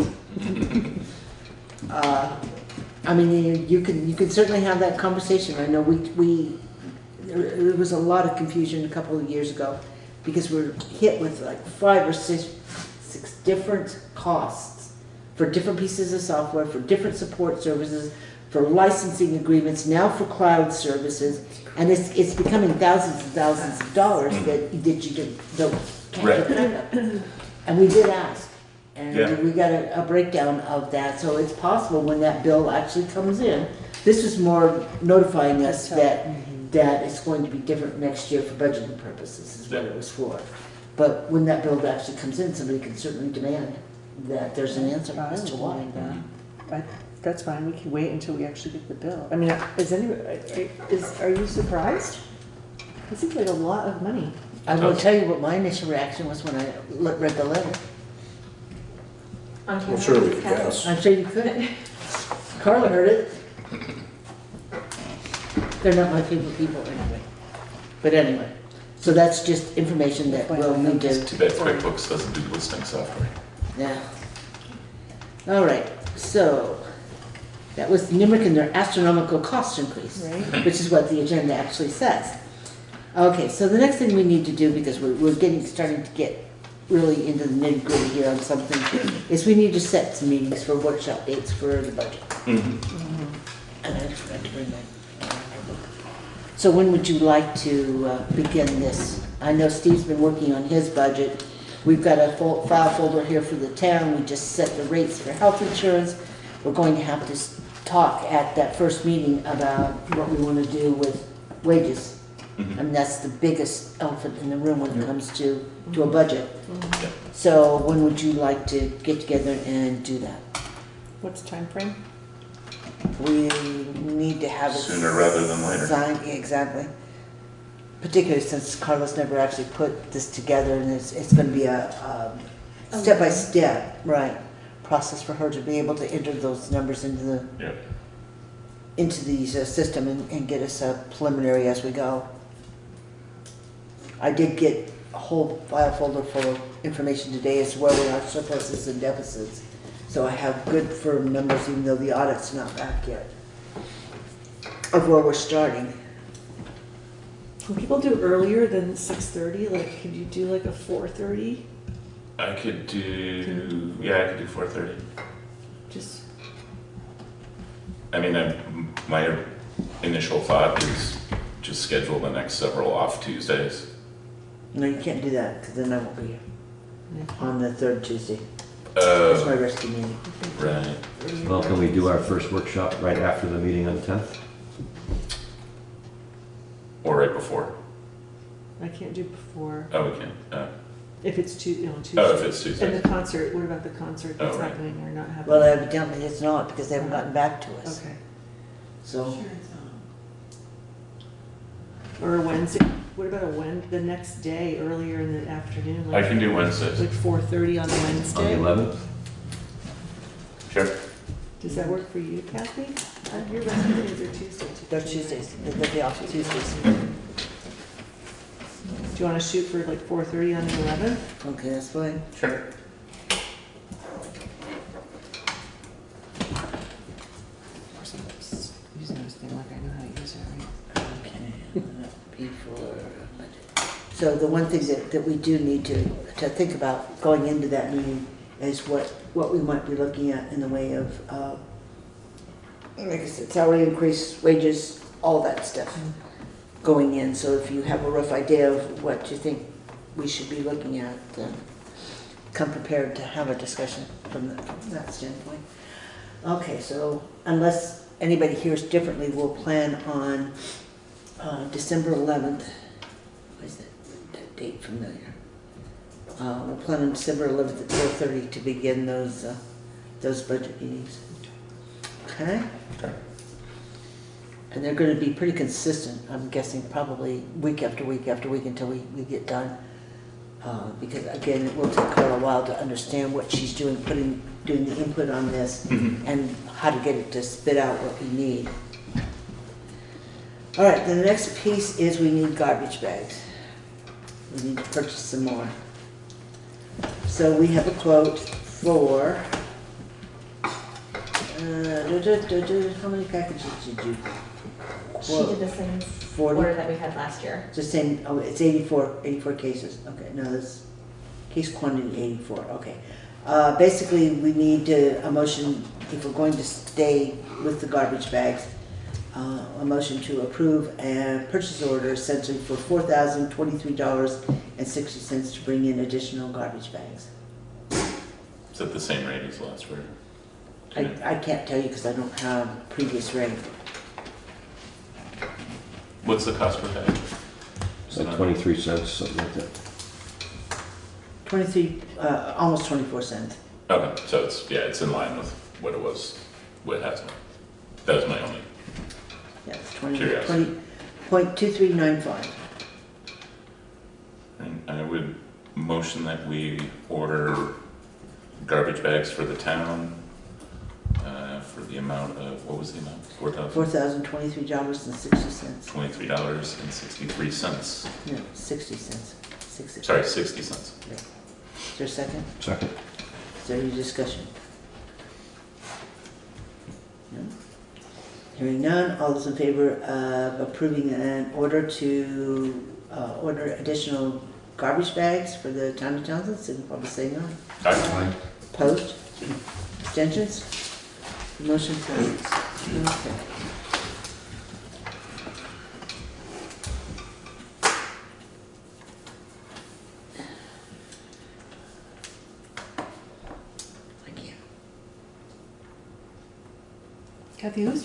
Speaker 2: I mean, you can certainly have that conversation. I know there was a lot of confusion a couple of years ago because we're hit with like 5 or 6 different costs for different pieces of software, for different support services, for licensing agreements, now for cloud services, and it's becoming thousands and thousands of dollars that you can't get up. And we did ask. And we got a breakdown of that, so it's possible when that bill actually comes in. This is more notifying us that it's going to be different next year for budgeting purposes, is what it was for. But when that bill actually comes in, somebody can certainly demand that there's an answer as to why.
Speaker 7: That's fine, we can wait until we actually get the bill. I mean, are you surprised? It seems like a lot of money.
Speaker 2: I will tell you what my initial reaction was when I read the letter.
Speaker 8: I'm sure we could guess.
Speaker 2: I'm sure you could. Carla heard it. They're not my favorite people anyway. But anyway, so that's just information that we'll need to.
Speaker 3: Too bad QuickBooks doesn't do listing software.
Speaker 2: Yeah. All right, so that was NIMRIC and their astronomical cost increase, which is what the agenda actually says. Okay, so the next thing we need to do, because we're starting to get really into the nitty gritty here on something, is we need to set some meetings for workshop dates for the budget. And I forgot to bring my book. So when would you like to begin this? I know Steve's been working on his budget. We've got a file folder here for the town. We just set the rates for health insurance. We're going to have to talk at that first meeting about what we want to do with wages. And that's the biggest elephant in the room when it comes to a budget. So when would you like to get together and do that?
Speaker 7: What's the time frame?
Speaker 2: We need to have it
Speaker 3: Sooner rather than later.
Speaker 2: signed, exactly. particularly since Carlos never actually put this together, and it's gonna be a step-by-step, right, process for her to be able to enter those numbers into the, into the system and get us a preliminary as we go. I did get a whole file folder full of information today as to where we are surpluses and deficits. So I have good firm numbers, even though the audit's not back yet, of where we're starting.
Speaker 7: Can people do earlier than 6:30? Like, could you do like a 4:30?
Speaker 3: I could do, yeah, I could do 4:30.
Speaker 7: Just.
Speaker 3: I mean, my initial thought is just schedule the next several off Tuesdays.
Speaker 2: No, you can't do that, because then I won't be here on the third Tuesday. That's my rescue meeting.
Speaker 3: Right.
Speaker 13: Well, can we do our first workshop right after the meeting on the 10th?
Speaker 3: Or right before?
Speaker 7: I can't do before.
Speaker 3: Oh, we can.
Speaker 7: If it's Tuesday.
Speaker 3: Oh, if it's Tuesday.
Speaker 7: And the concert, what about the concert that's
Speaker 3: Oh, right.
Speaker 7: happening or not happening?
Speaker 2: Well, evidently it's not, because they haven't gotten back to us.
Speaker 7: Okay.
Speaker 2: So,
Speaker 7: Or a Wednesday. What about the next day, earlier in the afternoon?
Speaker 3: I can do Wednesdays.
Speaker 7: Like 4:30 on the Wednesday?
Speaker 13: On the 11th?
Speaker 3: Sure.
Speaker 7: Does that work for you, Kathy? Your rescue meetings are Tuesdays.
Speaker 2: they're Tuesdays, they'll be off Tuesdays.
Speaker 7: Do you want to shoot for like 4:30 on the 11th?
Speaker 2: Okay, that's fine.
Speaker 3: Sure.
Speaker 6: Using this thing like I know how to use it, right?
Speaker 2: Okay, before budget. So the one thing that we do need to think about going into that meeting is what we might be looking at in the way of, like I said, salary increase, wages, all that stuff going in. So if you have a rough idea of what you think we should be looking at, then come prepared to have a discussion from that standpoint. Okay, so unless anybody hears differently, we'll plan on December 11th. Why is that date familiar? We'll plan on December 11th at 4:30 to begin those budget meetings. Okay?
Speaker 3: Okay.
Speaker 2: And they're going to be pretty consistent, I'm guessing, probably week after week after week until we get done. Because again, it will take her a while to understand what she's doing, doing the input on this, and how to get it to spit out what we need. All right, the next piece is we need garbage bags. We need to purchase some more. So we have a quote for, how many packages did you?
Speaker 12: She did the same
Speaker 2: 40?
Speaker 12: order that we had last year.
Speaker 2: It's the same, oh, it's 84 cases. Okay, no, that's case quantity 84, okay. Basically, we need a motion, if we're going to stay with the garbage bags, a motion to approve a purchase order essentially for $4,023.60 to bring in additional garbage bags.
Speaker 3: Is that the same rate as last year?
Speaker 2: I can't tell you because I don't have previous rate.
Speaker 3: What's the cost per bag?
Speaker 13: It's like 23 cents, something like that.
Speaker 2: 23, almost 24 cents.
Speaker 3: Okay, so it's in line with what it was, what it has been. That was my only
Speaker 2: Yeah, it's
Speaker 3: curiosity.
Speaker 2: 20.2395.
Speaker 3: And I would motion that we order garbage bags for the town for the amount of, what was the amount?
Speaker 2: $4,023.60.
Speaker 3: $23.63.
Speaker 2: No, 60 cents. 60.
Speaker 3: Sorry, 60 cents.
Speaker 2: Yeah. Is there a second?
Speaker 13: Second.
Speaker 2: Is there any discussion? No? Hearing none, all those in favor of approving an order to order additional garbage bags for the town of Townsend, signify by saying aye.
Speaker 3: Aye.
Speaker 2: Opposed? Abstentions? Motion carries. Okay.
Speaker 7: Kathy, who's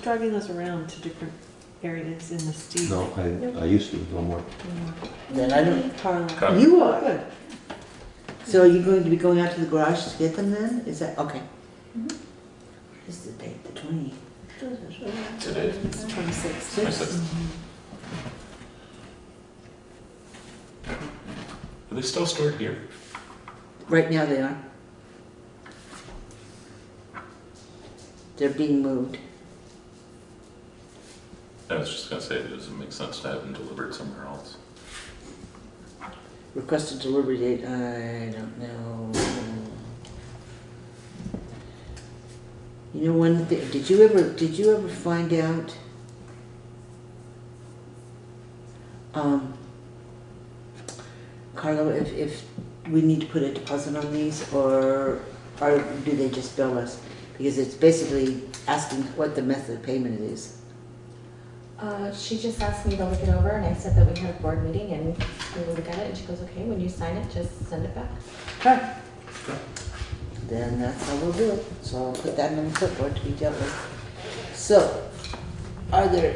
Speaker 7: driving those around to different areas in the state?
Speaker 13: No, I used to, no more.
Speaker 2: Then I don't.
Speaker 7: Carla.
Speaker 2: You are.
Speaker 7: Good.
Speaker 2: So are you going to be going out to the garage to get them then? Is that, okay. What is the date, the 20?
Speaker 3: Today.
Speaker 7: It's 26.
Speaker 3: 26. they still stored here?
Speaker 2: Right now they are. They're being moved.
Speaker 3: I was just gonna say, does it make sense to have them delivered somewhere else?
Speaker 2: Requested delivery date, I don't know. You know, did you ever find out, Carlo, if we need to put a deposit on these, or do they just bill us? Because it's basically asking what the method of payment is.
Speaker 12: She just asked me to look it over, and I said that we had a board meeting and we will look at it, and she goes, okay, when you sign it, just send it back.
Speaker 2: Okay. Then that's how we'll do it. So I'll put that in the clipboard to be dealt with. So,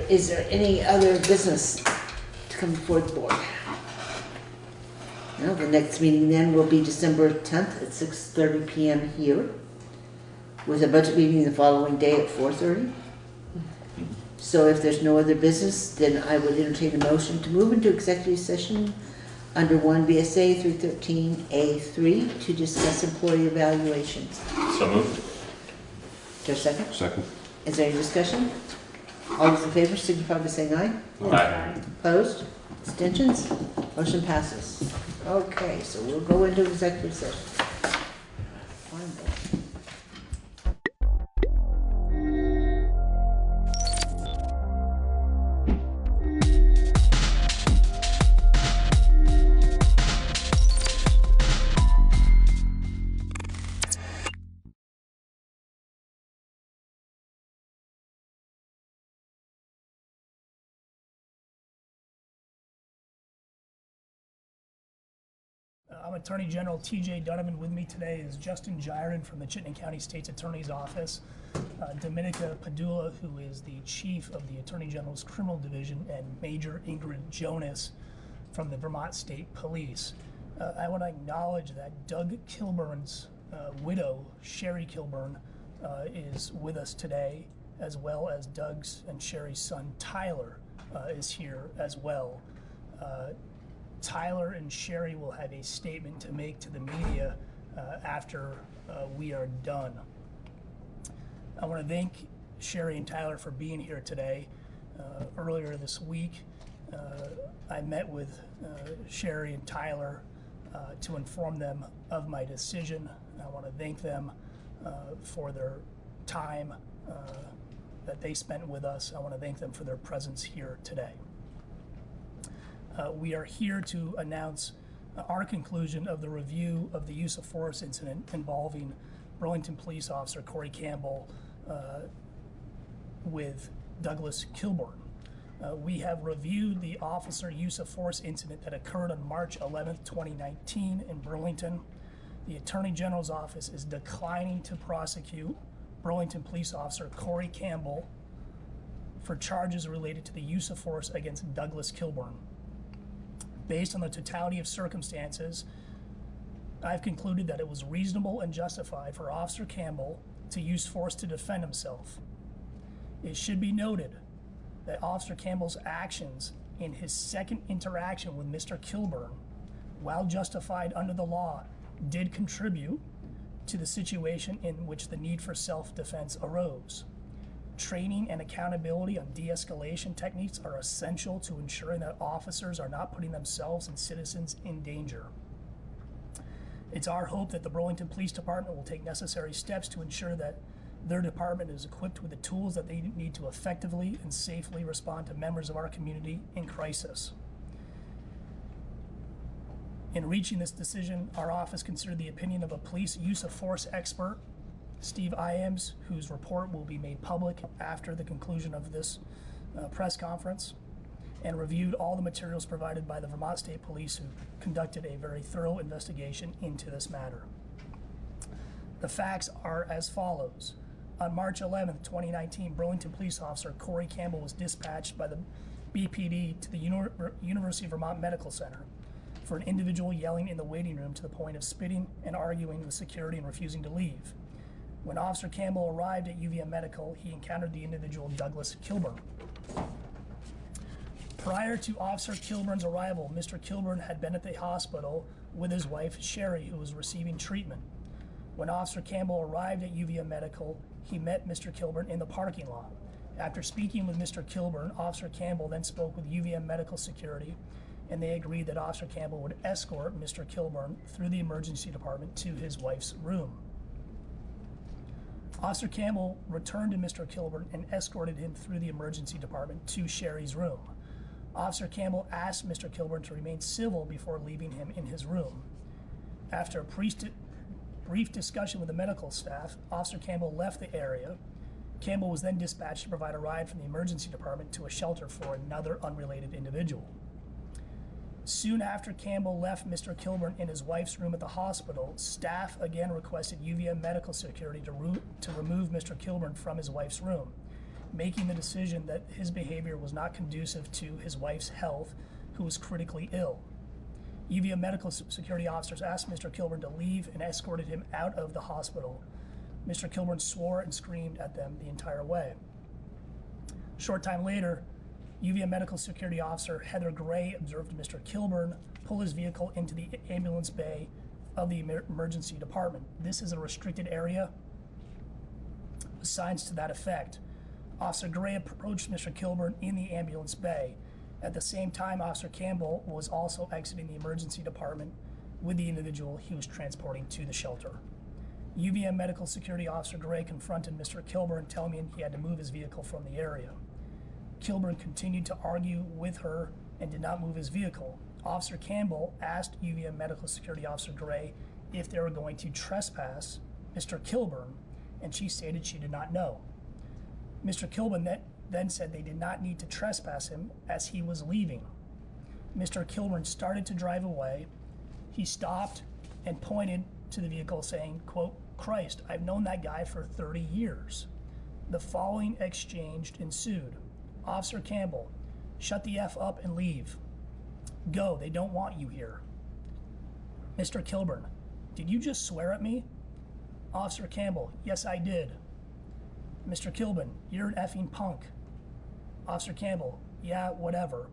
Speaker 2: is there any other business to come before the board? No, the next meeting then will be December 10th at 6:30 p.m. here, with a budget meeting the following day at 4:30. So if there's no other business, then I would entertain a motion to move into executive session under 1 VSA 313A3 to discuss employee evaluations.
Speaker 3: So moved.
Speaker 2: Is there a second?
Speaker 13: Second.
Speaker 2: Is there any discussion? All those in favor signify by saying aye.
Speaker 3: Aye.
Speaker 2: Opposed? Abstentions? Motion passes. Okay, so we'll go into executive session.
Speaker 5: I'm Attorney General T.J. Donovan. With me today is Justin Giron from the Chittenden County State's Attorney's Office, Dominica Padula, who is the Chief of the Attorney General's Criminal Division, and Major Ingrid Jonas from the Vermont State Police. I want to acknowledge that Doug Kilburn's widow, Sherry Kilburn, is with us today, as well as Doug's and Sherry's son, Tyler, is here as well. Tyler and Sherry will have a statement to make to the media after we are done. I want to thank Sherry and Tyler for being here today. Earlier this week, I met with Sherry and Tyler to inform them of my decision. I want to thank them for their time that they spent with us. I want to thank them for their presence here today. We are here to announce our conclusion of the review of the use of force incident involving Burlington Police Officer Corey Campbell with Douglas Kilburn. We have reviewed the officer use of force incident that occurred on March 11th, 2019 in Burlington. The Attorney General's office is declining to prosecute Burlington Police Officer Corey Campbell for charges related to the use of force against Douglas Kilburn. Based on the totality of circumstances, I've concluded that it was reasonable and justified for Officer Campbell to use force to defend himself. It should be noted that Officer Campbell's actions in his second interaction with Mr. Kilburn, while justified under the law, did contribute to the situation in which the need for self-defense arose. Training and accountability on de-escalation techniques are essential to ensuring that officers are not putting themselves and citizens in danger. It's our hope that the Burlington Police Department will take necessary steps to ensure that their department is equipped with the tools that they need to effectively and safely respond to members of our community in crisis. In reaching this decision, our office considered the opinion of a police use of force expert, Steve Iams, whose report will be made public after the conclusion of this press conference, and reviewed all the materials provided by the Vermont State Police, who conducted a very thorough investigation into this matter. The facts are as follows. On March 11th, 2019, Burlington Police Officer Corey Campbell was dispatched by the BPD to the University of Vermont Medical Center for an individual yelling in the waiting room to the point of spitting and arguing with security and refusing to leave. When Officer Campbell arrived at UVM Medical, he encountered the individual Douglas Kilburn. Prior to Officer Kilburn's arrival, Mr. Kilburn had been at the hospital with his wife, Sherry, who was receiving treatment. When Officer Campbell arrived at UVM Medical, he met Mr. Kilburn in the parking lot. After speaking with Mr. Kilburn, Officer Campbell then spoke with UVM Medical Security, and they agreed that Officer Campbell would escort Mr. Kilburn through the emergency department to his wife's room. Officer Campbell returned to Mr. Kilburn and escorted him through the emergency department to Sherry's room. Officer Campbell asked Mr. Kilburn to remain civil before leaving him in his room. After a brief discussion with the medical staff, Officer Campbell left the area. Campbell was then dispatched to provide a ride from the emergency department to a shelter for another unrelated individual. Soon after Campbell left Mr. Kilburn in his wife's room at the hospital, staff again requested UVM Medical Security to remove Mr. Kilburn from his wife's room, making the decision that his behavior was not conducive to his wife's health, who was critically ill. UVM Medical Security officers asked Mr. Kilburn to leave and escorted him out of the hospital. Mr. Kilburn swore and screamed at them the entire way. A short time later, UVM Medical Security Officer Heather Gray observed Mr. Kilburn pull his vehicle into the ambulance bay of the emergency department. This is a restricted area with signs to that effect. Officer Gray approached Mr. Kilburn in the ambulance bay. At the same time, Officer Campbell was also exiting the emergency department with the individual he was transporting to the shelter. UVM Medical Security Officer Gray confronted Mr. Kilburn, telling him he had to move his vehicle from the area. Kilburn continued to argue with her and did not move his vehicle. Officer Campbell asked UVM Medical Security Officer Gray if they were going to trespass Mr. Kilburn, and she stated she did not know. Mr. Kilburn then said they did not need to trespass him as he was leaving. Mr. Kilburn started to drive away. He stopped and pointed to the vehicle saying, quote, "Christ, I've known that guy for 30 years. The following exchange ensued. Officer Campbell, shut the F up and leave. Go, they don't want you here. Mr. Kilburn, did you just swear at me? Officer Campbell, yes I did. Mr. Kilburn, you're an effing punk. Officer Campbell, yeah, whatever.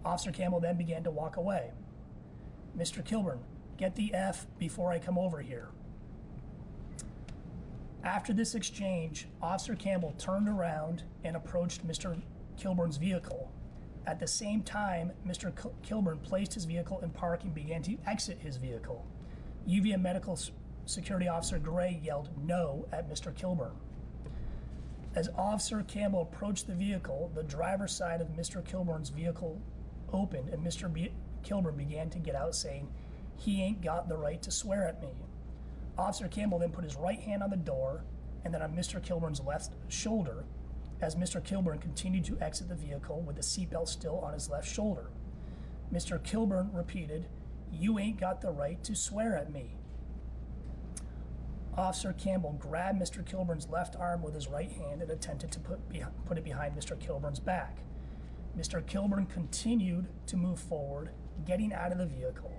Speaker 5: Officer Campbell then began to walk away. Mr. Kilburn, get the F before I come over here. After this exchange, Officer Campbell turned around and approached Mr. Kilburn's vehicle. At the same time, Mr. Kilburn placed his vehicle in park and began to exit his vehicle. UVM Medical Security Officer Gray yelled no at Mr. Kilburn. As Officer Campbell approached the vehicle, the driver's side of Mr. Kilburn's vehicle opened and Mr. Kilburn began to get out, saying, "He ain't got the right to swear at me." Officer Campbell then put his right hand on the door and then on Mr. Kilburn's left shoulder as Mr. Kilburn continued to exit the vehicle with the seatbelt still on his left shoulder. Mr. Kilburn repeated, "You ain't got the right to swear at me." Officer Campbell grabbed Mr. Kilburn's left arm with his right hand and attempted to put it behind Mr. Kilburn's back. Mr. Kilburn continued to move forward, getting out of the vehicle.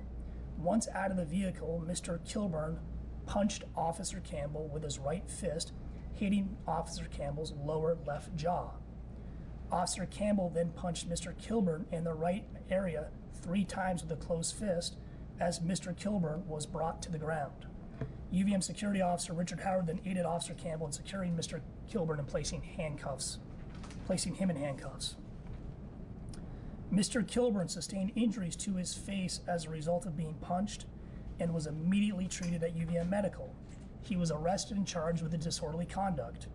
Speaker 5: Once out of the vehicle, Mr. Kilburn punched Officer Campbell with his right fist, hitting Officer Campbell's lower left jaw. Officer Campbell then punched Mr. Kilburn in the right area 3 times with a closed fist as Mr. Kilburn was brought to the ground. UVM Security Officer Richard Howard then aided Officer Campbell in securing Mr. Kilburn and placing him in handcuffs. Mr. Kilburn sustained injuries to his face as a result of being punched and was immediately treated at UVM Medical. He was arrested and charged with disorderly conduct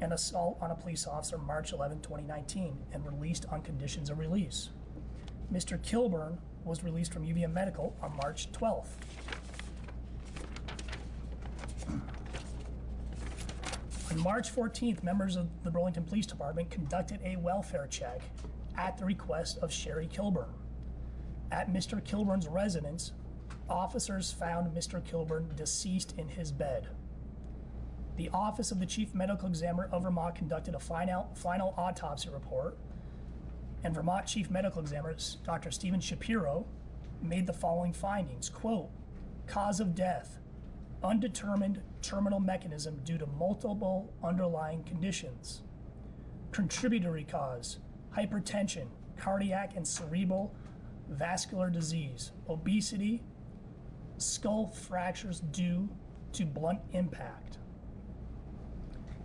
Speaker 5: and assault on a police officer March 11, 2019, and released on conditions of release. Mr. Kilburn was released from UVM Medical on March 12th. On March 14th, members of the Burlington Police Department conducted a welfare check at the request of Sherry Kilburn. At Mr. Kilburn's residence, officers found Mr. Kilburn deceased in his bed. The Office of the Chief Medical Examiner of Vermont conducted a final autopsy report, and Vermont Chief Medical Examiner Dr. Stephen Shapiro made the following findings, quote, "Cause of death, undetermined terminal mechanism due to multiple underlying conditions. Contributory cause, hypertension, cardiac and cerebral vascular disease, obesity, skull fractures due to blunt impact.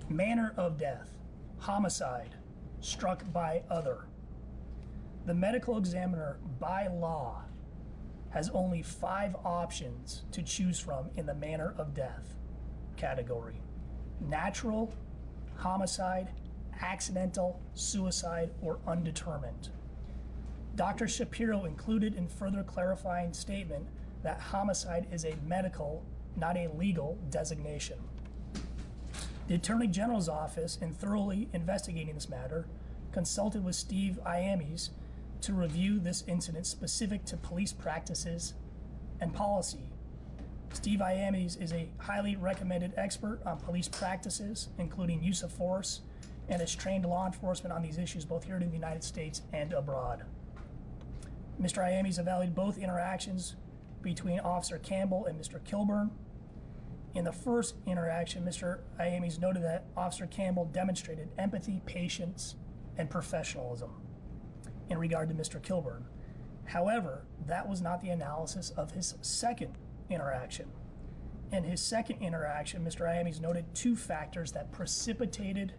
Speaker 5: Manner of death, homicide, struck by other. The medical examiner, by law, has only 5 options to choose from in the manner of death category: natural, homicide, accidental, suicide, or undetermined. Dr. Shapiro included in further clarifying statement that homicide is a medical, not a legal designation. The Attorney General's office, in thoroughly investigating this matter, consulted with Steve Iames to review this incident specific to police practices and policy. Steve Iames is a highly recommended expert on police practices, including use of force, and has trained law enforcement on these issues both here in the United States and abroad. Mr. Iames evaluated both interactions between Officer Campbell and Mr. Kilburn. In the first interaction, Mr. Iames noted that Officer Campbell demonstrated empathy, patience, and professionalism in regard to Mr. Kilburn. However, that was not the analysis of his second interaction. In his second interaction, Mr. Iames noted 2 factors that precipitated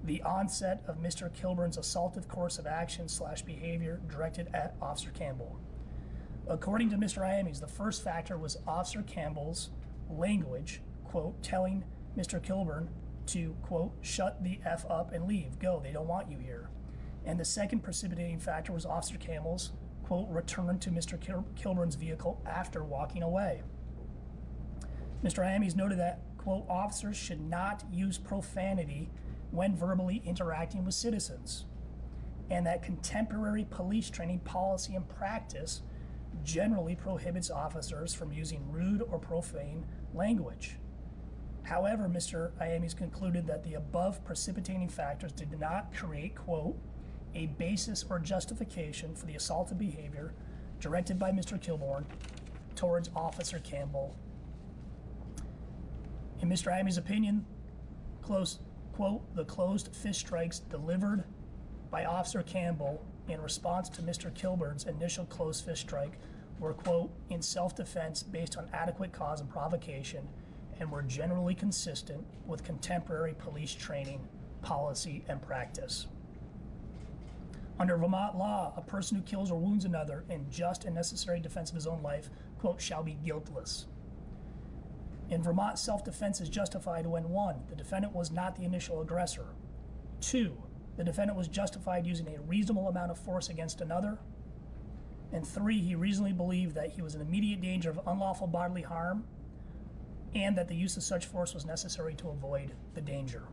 Speaker 5: the onset of Mr. Kilburn's assaultive course of action / behavior directed at Officer Campbell. According to Mr. Iames, the first factor was Officer Campbell's language, quote, telling Mr. Kilburn to, quote, shut the F up and leave, go, they don't want you here. And the second precipitating factor was Officer Campbell's, quote, return to Mr. Kilburn's vehicle after walking away. Mr. Iames noted that, quote, officers should not use profanity when verbally interacting with citizens, and that contemporary police training policy and practice generally prohibits officers from using rude or profane language. However, Mr. Iames concluded that the above precipitating factors did not create, quote, a basis or justification for the assaultive behavior directed by Mr. Kilburn towards Officer Campbell. In Mr. Iames' opinion, quote, the closed fist strikes delivered by Officer Campbell in response to Mr. Kilburn's initial closed fist strike were, quote, in self-defense based on adequate cause and provocation, and were generally consistent with contemporary police training, policy, and practice. Under Vermont law, a person who kills or wounds another in just and necessary defense of his own life, quote, shall be guiltless. In Vermont, self-defense is justified when 1, the defendant was not the initial aggressor, 2, the defendant was justified using a reasonable amount of force against another, and 3, he reasonably believed that he was in immediate danger of unlawful bodily harm and that the use of such force was necessary to avoid the danger.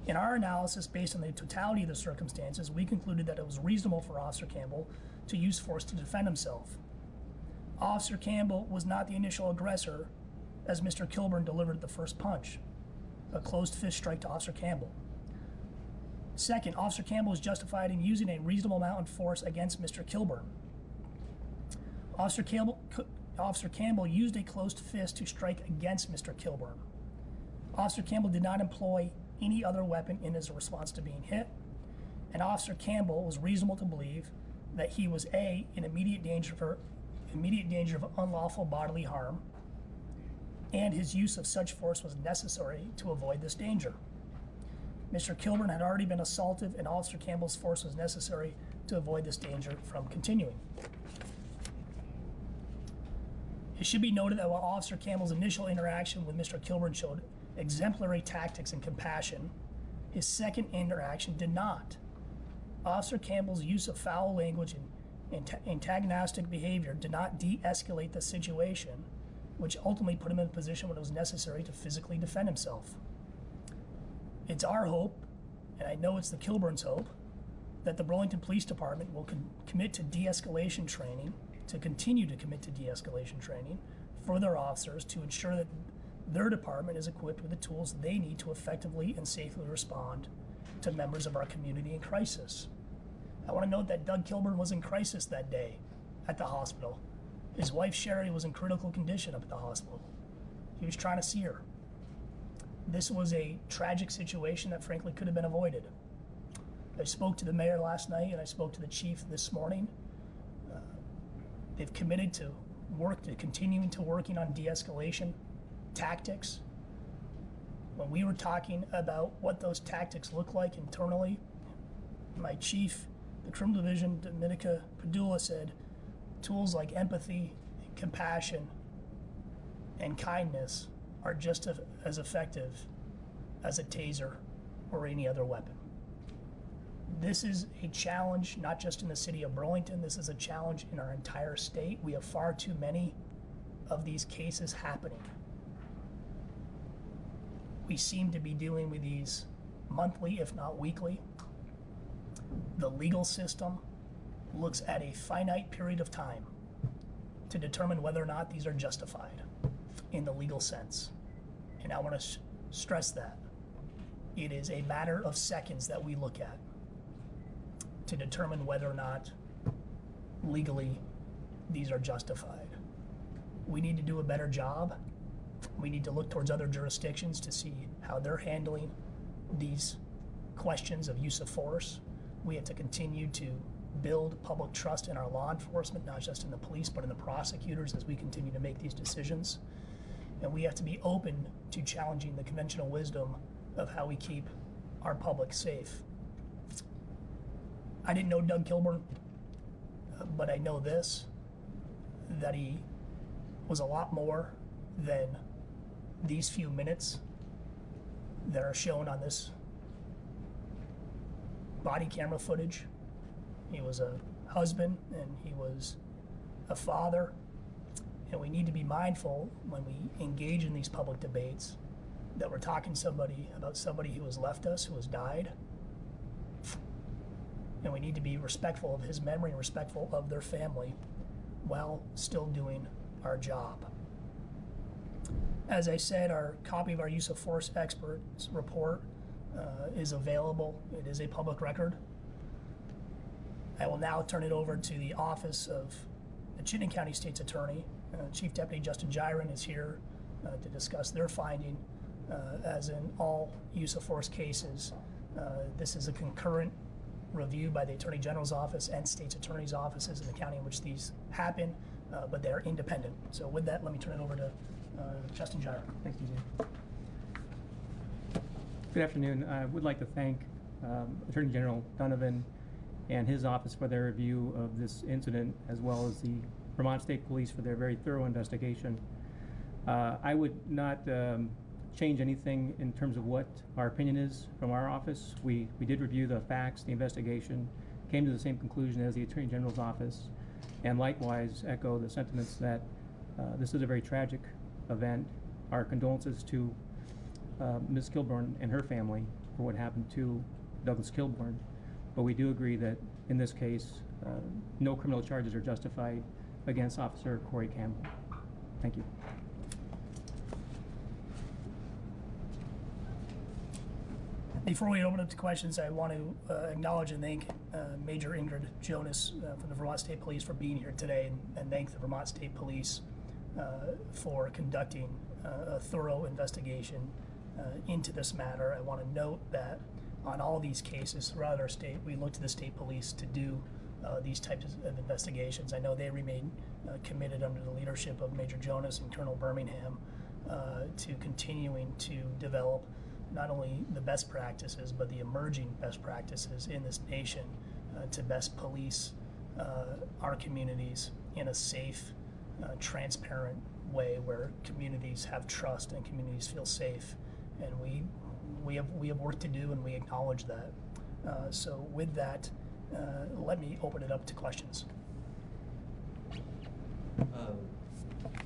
Speaker 5: In our analysis, based on the totality of the circumstances, we concluded that it was reasonable for Officer Campbell to use force to defend himself. Officer Campbell was not the initial aggressor, as Mr. Kilburn delivered the first punch, a closed fist strike to Officer Campbell. Second, Officer Campbell was justified in using a reasonable amount of force against Mr. Kilburn. Officer Campbell used a closed fist to strike against Mr. Kilburn. Officer Campbell did not employ any other weapon in his response to being hit, and Officer Campbell was reasonable to believe that he was A, in immediate danger of unlawful bodily harm, and his use of such force was necessary to avoid this danger. Mr. Kilburn had already been assaulted, and Officer Campbell's force was necessary to avoid this danger from continuing. It should be noted that while Officer Campbell's initial interaction with Mr. Kilburn showed exemplary tactics and compassion, his second interaction did not. Officer Campbell's use of foul language and antagonistic behavior did not de-escalate the situation, which ultimately put him in a position when it was necessary to physically defend himself. It's our hope, and I know it's the Kilburn's hope, that the Burlington Police Department will commit to de-escalation training, to continue to commit to de-escalation training for their officers to ensure that their department is equipped with the tools they need to effectively and safely respond to members of our community in crisis. I want to note that Doug Kilburn was in crisis that day at the hospital. His wife Sherry was in critical condition up at the hospital. He was trying to see her. This was a tragic situation that frankly could have been avoided. I spoke to the mayor last night and I spoke to the chief this morning. They've committed to continuing to working on de-escalation tactics. When we were talking about what those tactics look like internally, my chief, the criminal division, Dominica Padula, said tools like empathy, compassion, and kindness are just as effective as a taser or any other weapon. This is a challenge not just in the city of Burlington, this is a challenge in our entire state. We have far too many of these cases happening. We seem to be dealing with these monthly, if not weekly. The legal system looks at a finite period of time to determine whether or not these are justified in the legal sense. And I want to stress that. It is a matter of seconds that we look at to determine whether or not legally these are justified. We need to do a better job. We need to look towards other jurisdictions to see how they're handling these questions of use of force. We have to continue to build public trust in our law enforcement, not just in the police, but in the prosecutors as we continue to make these decisions. And we have to be open to challenging the conventional wisdom of how we keep our public safe. I didn't know Doug Kilburn, but I know this, that he was a lot more than these few minutes that are shown on this body camera footage. He was a husband and he was a father, and we need to be mindful when we engage in these public debates that we're talking about somebody who has left us, who has died, and we need to be respectful of his memory and respectful of their family while still doing our job. As I said, our copy of our use of force experts report is available. It is a public record. I will now turn it over to the office of the Chittenden County State's Attorney. Chief Deputy Justin Gyron is here to discuss their finding. As in all use of force cases, this is a concurrent review by the Attorney General's office and State's Attorney's offices in the county in which these happen, but they're independent. So with that, let me turn it over to Justin Gyron.
Speaker 1: Thanks, DJ. Good afternoon. I would like to thank Attorney General Donovan and his office for their review of this incident, as well as the Vermont State Police for their very thorough investigation. I would not change anything in terms of what our opinion is from our office. We did review the facts, the investigation, came to the same conclusion as the Attorney General's office, and likewise echo the sentiments that this is a very tragic event. Our condolences to Ms. Kilburn and her family for what happened to Douglas Kilburn, but we do agree that in this case, no criminal charges are justified against Officer Corey Campbell. Thank you.
Speaker 5: Before we open up to questions, I want to acknowledge and thank Major Ingrid Jonas from the Vermont State Police for being here today, and thank the Vermont State Police for conducting a thorough investigation into this matter. I want to note that on all these cases throughout our state, we look to the state police to do these types of investigations. I know they remain committed under the leadership of Major Jonas and Colonel Birmingham to continuing to develop not only the best practices, but the emerging best practices in this nation to best police our communities in a safe, transparent way where communities have trust and communities feel safe. And we have work to do, and we acknowledge that. So with that, let me open it up to questions.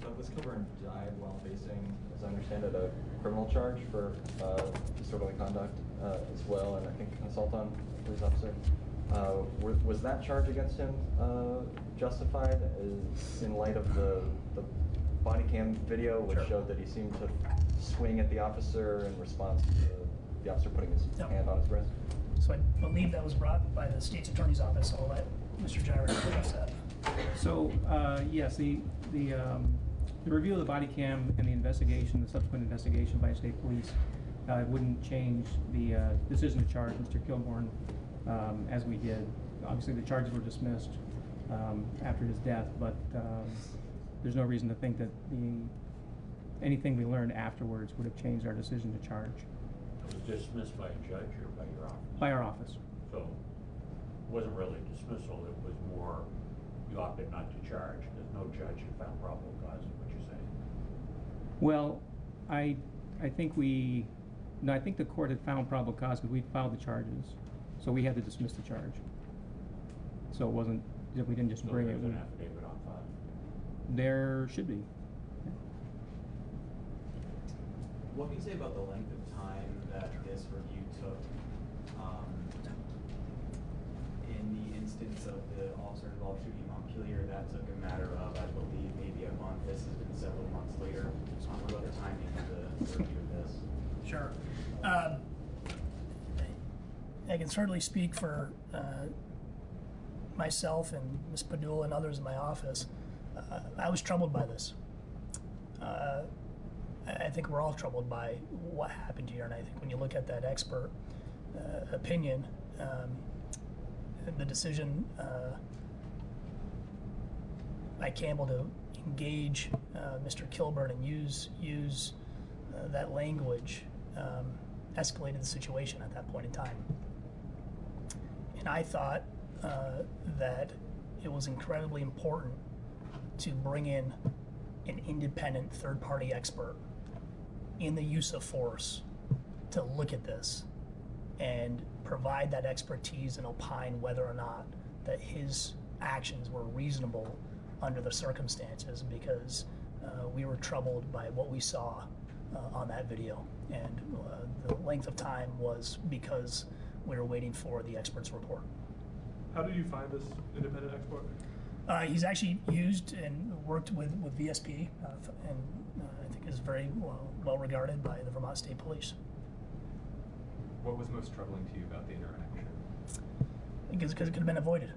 Speaker 16: Douglas Kilburn died while facing, as I understand it, a criminal charge for disorderly conduct as well, and I think assault on a police officer. Was that charge against him justified in light of the body cam video, which showed that he seemed to swing at the officer in response to the officer putting his hand on his wrist?
Speaker 5: So I believe that was brought by the State's Attorney's Office. I'll let Mr. Gyron address that.
Speaker 1: So yes, the review of the body cam and the investigation, the subsequent investigation by state police, wouldn't change the decision to charge Mr. Kilburn as we did. Obviously, the charges were dismissed after his death, but there's no reason to think that anything we learned afterwards would have changed our decision to charge.
Speaker 20: It was dismissed by a judge or by your office?
Speaker 1: By our office.
Speaker 20: So it wasn't really dismissal, it was more, you opted not to charge, because no judge had found probable cause, is what you're saying?
Speaker 1: Well, I think I think the court had found probable cause because we filed the charges, so we had to dismiss the charge. So it wasn't, we didn't just bring it.
Speaker 20: So there's an affidavit on file?
Speaker 1: There should be.
Speaker 21: What can you say about the length of time that this review took? In the instance of the officer involved shooting Montpelier, that took a matter of, I believe, maybe a month. This has been several months later. What about the timing of the review of this?
Speaker 5: Sure. I can certainly speak for myself and Ms. Padula and others in my office. I was troubled by this. I think we're all troubled by what happened here, and I think when you look at that expert opinion, the decision by Campbell to engage Mr. Kilburn and use that language escalated the situation at that point in time. And I thought that it was incredibly important to bring in an independent third-party expert in the use of force to look at this and provide that expertise and opine whether or not that his actions were reasonable under the circumstances, because we were troubled by what we saw on that video, and the length of time was because we were waiting for the expert's report.
Speaker 22: How did you find this independent expert?
Speaker 5: He's actually used and worked with VSP, and I think is very well regarded by the Vermont State Police.
Speaker 16: What was most troubling to you about the interaction?
Speaker 5: Because it could have been avoided.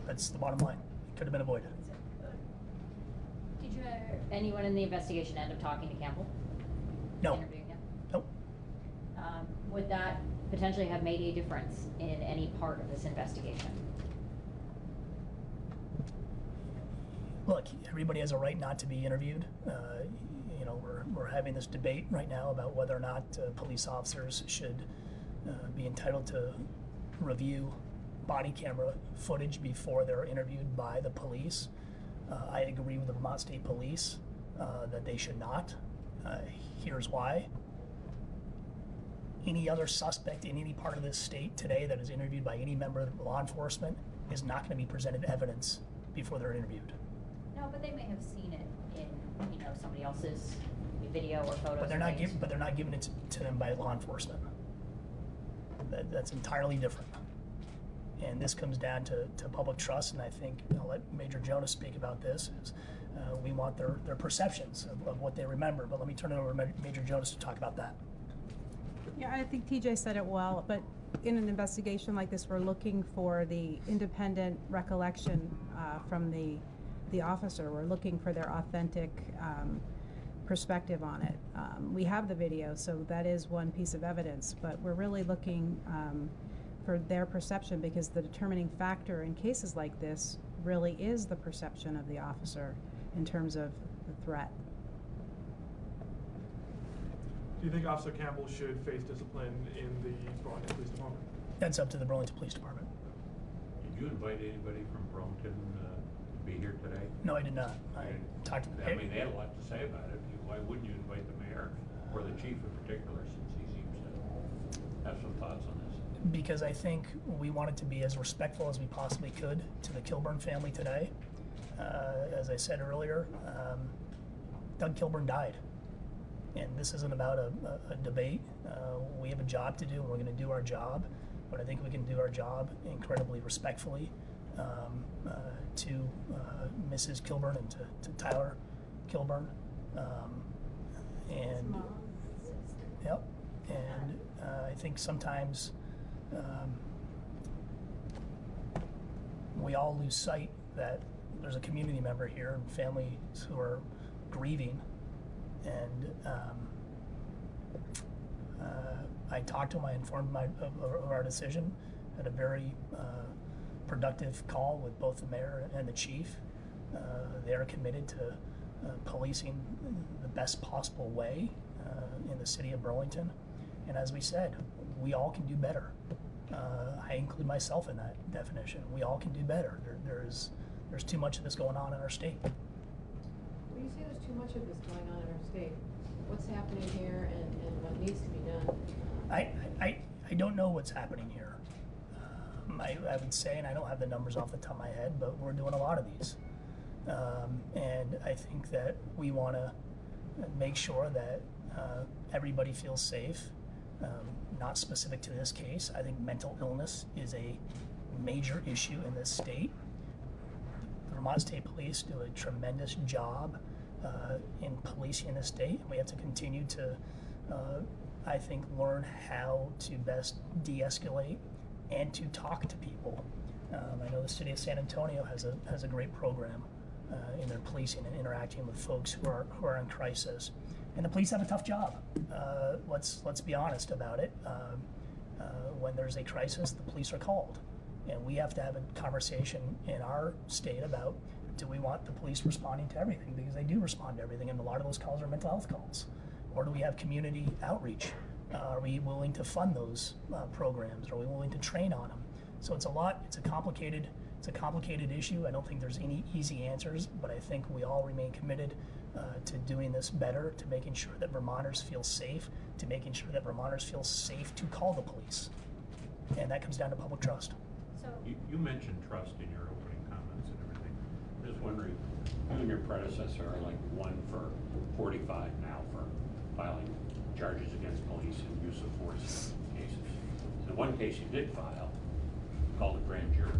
Speaker 5: That's the bottom line. It could have been avoided.
Speaker 24: Did you anyone in the investigation end up talking to Campbell?
Speaker 5: No.
Speaker 24: Interviewing him?
Speaker 5: Nope.
Speaker 24: Would that potentially have made a difference in any part of this investigation?
Speaker 5: Look, everybody has a right not to be interviewed. You know, we're having this debate right now about whether or not police officers should be entitled to review body camera footage before they're interviewed by the police. I agree with the Vermont State Police that they should not. Here's why. Any other suspect in any part of this state today that is interviewed by any member of law enforcement is not going to be presented evidence before they're interviewed.
Speaker 24: No, but they may have seen it in, you know, somebody else's video or photos.
Speaker 5: But they're not giving it to them by law enforcement. That's entirely different. And this comes down to public trust, and I think I'll let Major Jonas speak about this. We want their perceptions of what they remember. But let me turn it over to Major Jonas to talk about that.
Speaker 25: Yeah, I think TJ said it well, but in an investigation like this, we're looking for the independent recollection from the officer. We're looking for their authentic perspective on it. We have the video, so that is one piece of evidence, but we're really looking for their perception, because the determining factor in cases like this really is the perception of the officer in terms of the threat.
Speaker 22: Do you think Officer Campbell should face discipline in the Burlington Police Department?
Speaker 5: That's up to the Burlington Police Department.
Speaker 20: Did you invite anybody from Burlington to be here today?
Speaker 5: No, I did not. I talked to
Speaker 20: I mean, they had a lot to say about it. Why wouldn't you invite the mayor, or the chief in particular, since he seems to have some thoughts on this?
Speaker 5: Because I think we wanted to be as respectful as we possibly could to the Kilburn family today. As I said earlier, Doug Kilburn died. And this isn't about a debate. We have a job to do, and we're going to do our job. But I think we can do our job incredibly respectfully to Mrs. Kilburn and to Tyler Kilburn. And yep. And I think sometimes we all lose sight that there's a community member here and families who are grieving. And I talked to him, I informed him of our decision, had a very productive call with both the mayor and the chief. They are committed to policing the best possible way in the city of Burlington. And as we said, we all can do better. I include myself in that definition. We all can do better. There's too much of this going on in our state.
Speaker 7: When you say there's too much of this going on in our state, what's happening here and what needs to be done?
Speaker 5: I don't know what's happening here. I would say, and I don't have the numbers off the top of my head, but we're doing a lot of these. And I think that we want to make sure that everybody feels safe. Not specific to this case. I think mental illness is a major issue in this state. The Vermont State Police do a tremendous job in policing the state. We have to continue to, I think, learn how to best de-escalate and to talk to people. I know the city of San Antonio has a great program in their policing and interacting with folks who are in crisis. And the police have a tough job. Let's be honest about it. When there's a crisis, the police are called. And we have to have a conversation in our state about, do we want the police responding to everything? Because they do respond to everything, and a lot of those calls are mental health calls. Or do we have community outreach? Are we willing to fund those programs? Are we willing to train on them? So it's a complicated issue. I don't think there's any easy answers, but I think we all remain committed to doing this better, to making sure that Vermonters feel safe, to making sure that Vermonters feel safe to call the police. And that comes down to public trust.
Speaker 20: You mentioned trust in your opening comments and everything. I'm just wondering, you and your predecessor are like 1 for 45 now for filing charges against police and use of force cases. So one case you did file, called a grand jury.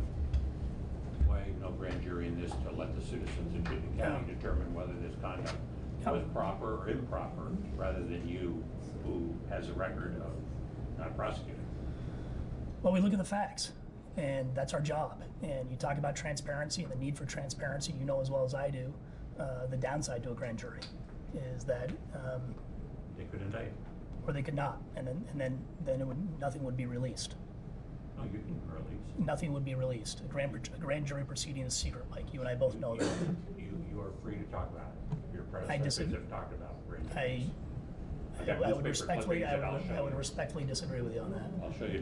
Speaker 20: Why no grand jury in this to let the citizens in Chittenden County determine whether this conduct was proper or improper, rather than you, who has a record of not prosecuting?
Speaker 5: Well, we look at the facts, and that's our job. And you talk about transparency and the need for transparency. You know as well as I do, the downside to a grand jury is that
Speaker 20: they could indict,
Speaker 5: or they could not, and then nothing would be released.
Speaker 20: No, you can release.
Speaker 5: Nothing would be released. A grand jury proceeding is secret, Mike. You and I both know that.
Speaker 20: You are free to talk about it. Your predecessors have talked about grand juries.
Speaker 5: I would respectfully disagree with you on that.
Speaker 20: I'll show you.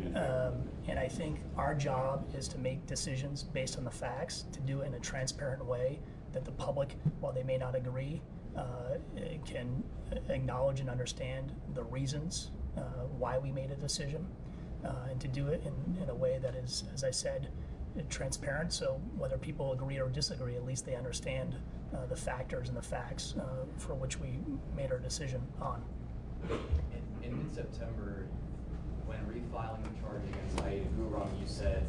Speaker 5: And I think our job is to make decisions based on the facts, to do it in a transparent way that the public, while they may not agree, can acknowledge and understand the reasons why we made a decision, and to do it in a way that is, as I said, transparent. So whether people agree or disagree, at least they understand the factors and the facts for which we made our decision on.
Speaker 21: In mid-September, when refiling the charge against Aida Gurung, you said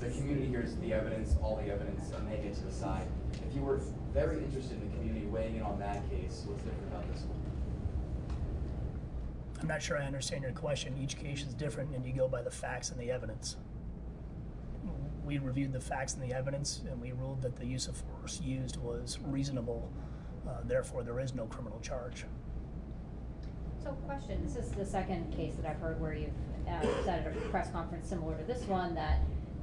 Speaker 21: the community hears the evidence, all the evidence, and they get to decide. If you were very interested in the community weighing in on that case, what's different about this one?
Speaker 5: I'm not sure I understand your question. Each case is different, and you go by the facts and the evidence. We reviewed the facts and the evidence, and we ruled that the use of force used was reasonable. Therefore, there is no criminal charge.
Speaker 24: So question, this is the second case that I've heard where you've said at a press conference similar to this one that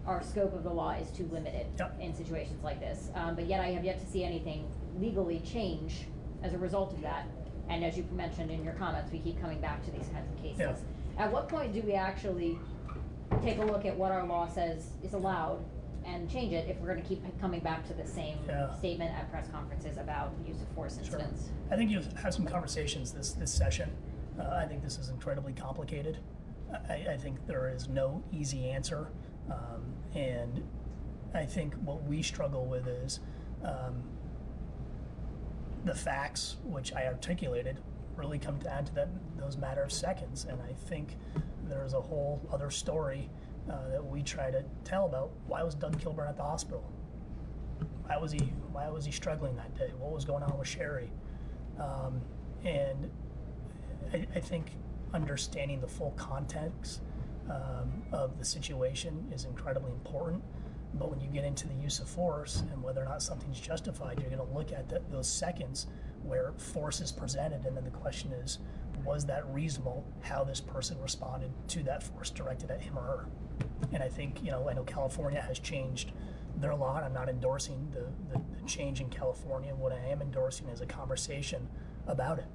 Speaker 24: our scope of the law is too limited in situations like this. But yet I have yet to see anything legally change as a result of that. And as you mentioned in your comments, we keep coming back to these kinds of cases. Yeah. At what point do we actually take a look at what our law says is allowed and change it if we're going to keep coming back to the same statement at press conferences about use of force incidents?
Speaker 5: Sure. I think you'll have some conversations this session. I think this is incredibly complicated. I think there is no easy answer. And I think what we struggle with is the facts, which I articulated, really come down to those matter of seconds. And I think there's a whole other story that we try to tell about why was Doug Kilburn at the hospital? Why was he struggling that day? What was going on with Sherry? And I think understanding the full context of the situation is incredibly important. But when you get into the use of force and whether or not something's justified, you're going to look at those seconds where force is presented, and then the question is, was that reasonable how this person responded to that force directed at him or her? And I think, I know California has changed their law, and I'm not endorsing the change in California. What I am endorsing is a conversation about it.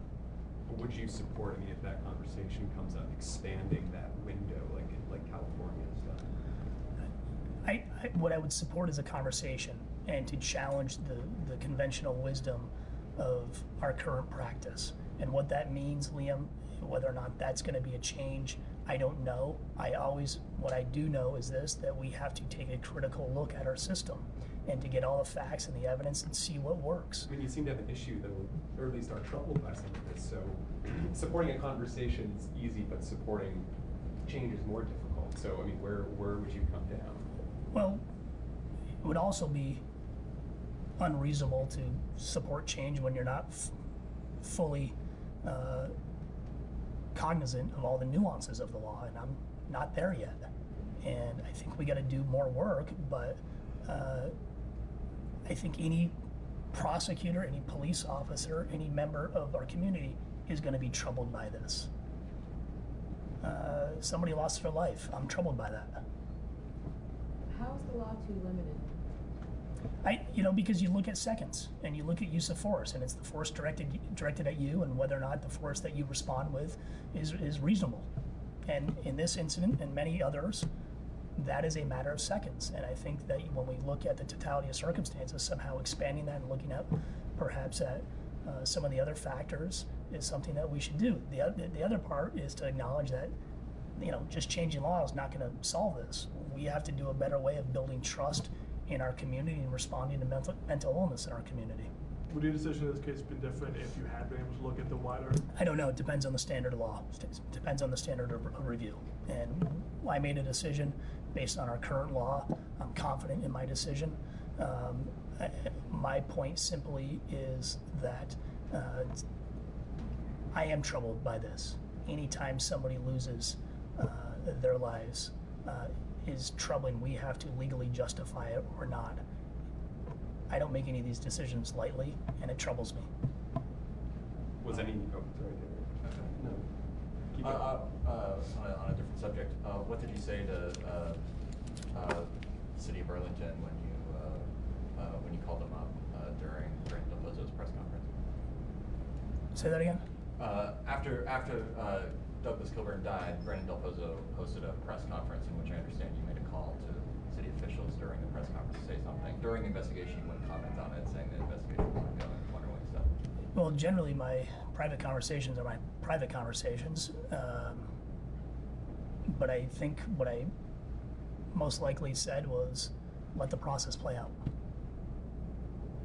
Speaker 4: Would you support any if that conversation comes up, expanding that window like California has done?
Speaker 5: What I would support is a conversation and to challenge the conventional wisdom of our current practice. And what that means, Liam, whether or not that's going to be a change, I don't know. What I do know is this, that we have to take a critical look at our system and to get all the facts and the evidence and see what works.
Speaker 4: I mean, you seem to have an issue, though, or at least are troubled by some of this. So supporting a conversation is easy, but supporting change is more difficult. So, I mean, where would you come down?
Speaker 5: Well, it would also be unreasonable to support change when you're not fully cognizant of all the nuances of the law, and I'm not there yet. And I think we got to do more work, but I think any prosecutor, any police officer, any member of our community is going to be troubled by this. Somebody lost their life. I'm troubled by that.
Speaker 12: How is the law too limited?
Speaker 5: Because you look at seconds and you look at use of force, and it's the force directed at you, and whether or not the force that you respond with is reasonable. And in this incident and many others, that is a matter of seconds. And I think that when we look at the totality of circumstances, somehow expanding that and looking at perhaps at some of the other factors is something that we should do. The other part is to acknowledge that just changing law is not going to solve this. We have to do a better way of building trust in our community and responding to mental illness in our community.
Speaker 22: Would your decision in this case have been different if you had been able to look at the wider?
Speaker 5: I don't know. It depends on the standard of law. It depends on the standard of review. And I made a decision based on our current law. I'm confident in my decision. My point simply is that I am troubled by this. Anytime somebody loses their lives is troubling. We have to legally justify it or not. I don't make any of these decisions lightly, and it troubles me.
Speaker 4: Was any? Oh, sorry, David. No. Keep going.
Speaker 16: On a different subject, what did you say to the city of Burlington when you called them up during Del Pozo's press conference?
Speaker 5: Say that again.
Speaker 16: After Douglas Kilburn died, Brandon Del Pozo hosted a press conference in which I understand you made a call to city officials during the press conference to say something. During the investigation, you wouldn't comment on it, saying the investigation was ongoing. Wondering what you said.
Speaker 5: Well, generally my private conversations are my private conversations, but I think what I most likely said was, let the process play out.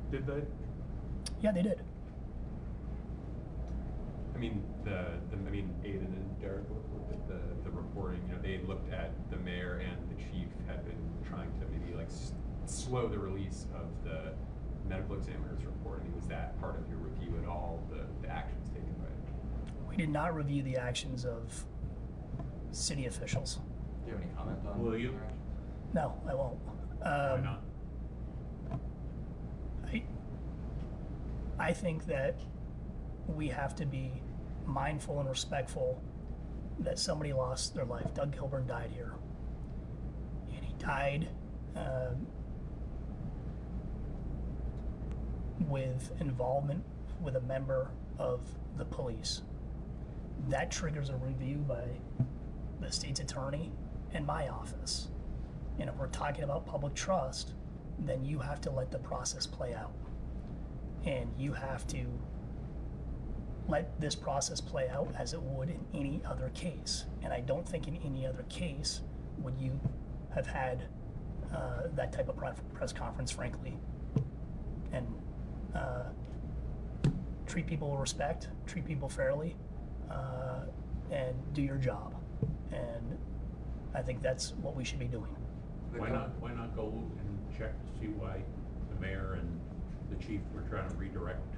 Speaker 22: Did they?
Speaker 5: Yeah, they did.
Speaker 4: I mean, Aiden and Derek looked at the reporting. They looked at the mayor and the chief had been trying to maybe slow the release of the medical examiner's report. I mean, was that part of your review at all? The actions taken by it?
Speaker 5: We did not review the actions of city officials.
Speaker 16: Do you have any comment on?
Speaker 22: Will you?
Speaker 5: No, I won't.
Speaker 22: Why not?
Speaker 5: I think that we have to be mindful and respectful that somebody lost their life. Doug Kilburn died here. And he died with involvement with a member of the police. That triggers a review by the state's attorney and my office. And if we're talking about public trust, then you have to let the process play out. And you have to let this process play out as it would in any other case. And I don't think in any other case would you have had that type of press conference, frankly. And treat people with respect, treat people fairly, and do your job. And I think that's what we should be doing.
Speaker 20: Why not go and check to see why the mayor and the chief were trying to redirect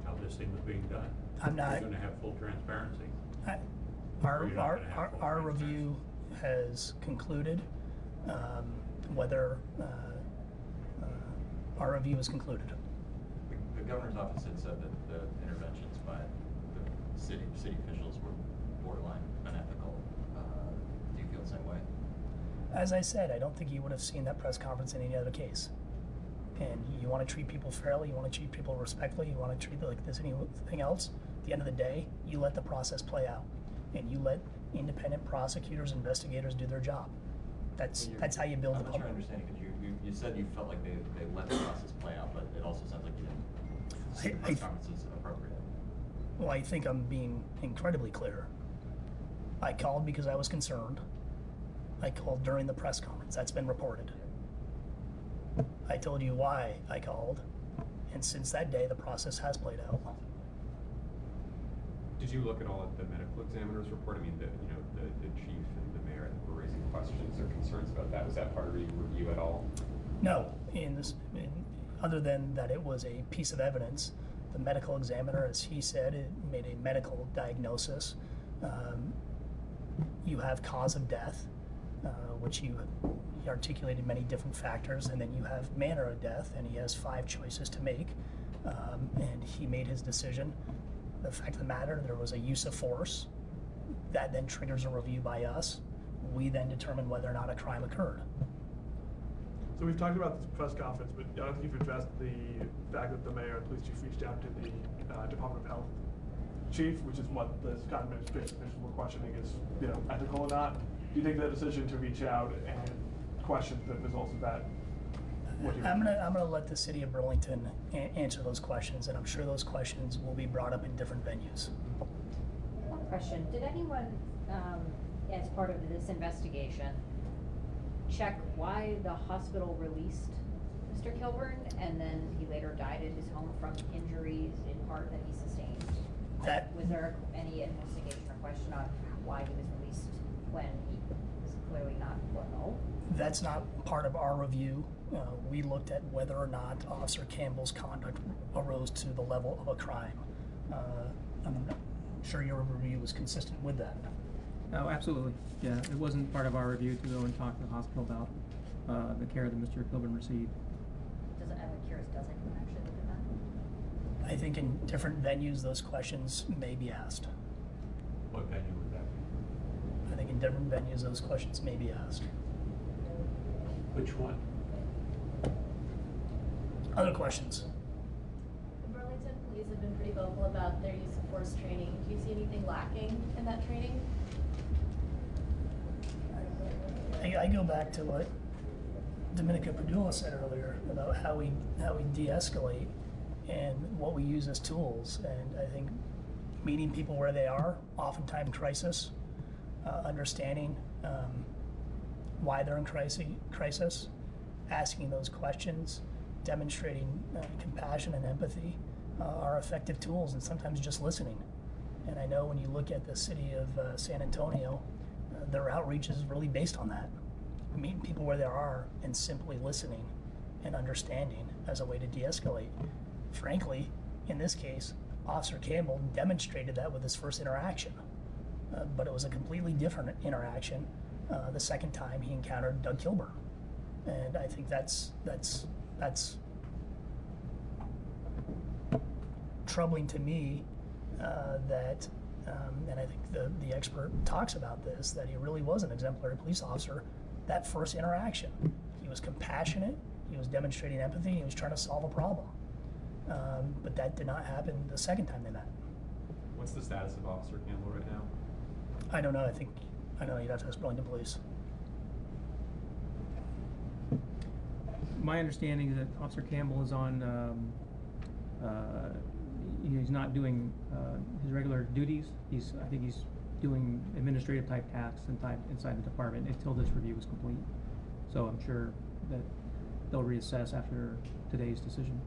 Speaker 20: how this thing was being done?
Speaker 5: I'm not.
Speaker 20: You're going to have full transparency.
Speaker 5: Our review has concluded. Whether our review is concluded.
Speaker 16: The governor's office had said that the interventions by the city officials were borderline unethical. Do you feel the same way?
Speaker 5: As I said, I don't think you would have seen that press conference in any other case. And you want to treat people fairly, you want to treat people respectfully, you want to treat it like there's anything else. At the end of the day, you let the process play out. And you let independent prosecutors, investigators do their job. That's how you build
Speaker 16: I'm
Speaker 5: the
Speaker 16: not sure I
Speaker 5: public.
Speaker 16: understand, because you said you felt like they let the process play out, but it also sounds like you didn't see the press conferences appropriate.
Speaker 5: Well, I think I'm being incredibly clear. I called because I was concerned. I called during the press conference. That's been reported. I told you why I called, and since that day, the process has played out.
Speaker 4: Did you look at all at the medical examiner's report? I mean, the chief and the mayor were raising questions or concerns about that. Was that part of your review at all?
Speaker 5: No, other than that it was a piece of evidence. The medical examiner, as he said, it made a medical diagnosis. You have cause of death, which he articulated many different factors, and then you have manner of death, and he has 5 choices to make, and he made his decision. The fact of the matter, there was a use of force. That then triggers a review by us. We then determine whether or not a crime occurred.
Speaker 22: So we've talked about this press conference, but I don't think you've addressed the fact that the mayor and police chief reached out to the Department of Health chief, which is what the Scott administration officials were questioning is, ethical or not. Do you think that decision to reach out and question the results of that?
Speaker 5: I'm gonna let the city of Burlington answer those questions, and I'm sure those questions will be brought up in different venues.
Speaker 24: One question, did anyone, as part of this investigation, check why the hospital released Mr. Kilburn and then he later died at his home from injuries in part that he sustained? Was there any investigation or question on why he was released when he was clearly not well?
Speaker 5: That's not part of our review. We looked at whether or not Officer Campbell's conduct arose to the level of a crime. I'm sure your review was consistent with that.
Speaker 1: Oh, absolutely. Yeah, it wasn't part of our review to go and talk to the hospital about the care that Mr. Kilburn received.
Speaker 24: I'm curious, does anyone actually look at that?
Speaker 5: I think in different venues, those questions may be asked.
Speaker 20: What venue would that be?
Speaker 5: I think in different venues, those questions may be asked.
Speaker 20: Which one?
Speaker 5: Other questions?
Speaker 11: The Burlington police have been pretty vocal about their use of force training. Do you see anything lacking in that training?
Speaker 5: I go back to what Dominica Padula said earlier about how we de-escalate and what we use as tools. And I think meeting people where they are, oftentimes crisis, understanding why they're in crisis, asking those questions, demonstrating compassion and empathy are effective tools, and sometimes just listening. And I know when you look at the city of San Antonio, their outreach is really based on that. Meeting people where they are and simply listening and understanding as a way to de-escalate. Frankly, in this case, Officer Campbell demonstrated that with his first interaction, but it was a completely different interaction the second time he encountered Doug Kilburn. And I think that's troubling to me that, and I think the expert talks about this, that he really was an exemplary police officer. That first interaction, he was compassionate, he was demonstrating empathy, he was trying to solve a problem. But that did not happen the second time they met.
Speaker 4: What's the status of Officer Campbell right now?
Speaker 5: I don't know. I know you'd have to ask Burlington Police.
Speaker 1: My understanding is that Officer Campbell is on, he's not doing his regular duties. I think he's doing administrative type tasks inside the department until this review is complete. So I'm sure that they'll reassess after today's decision.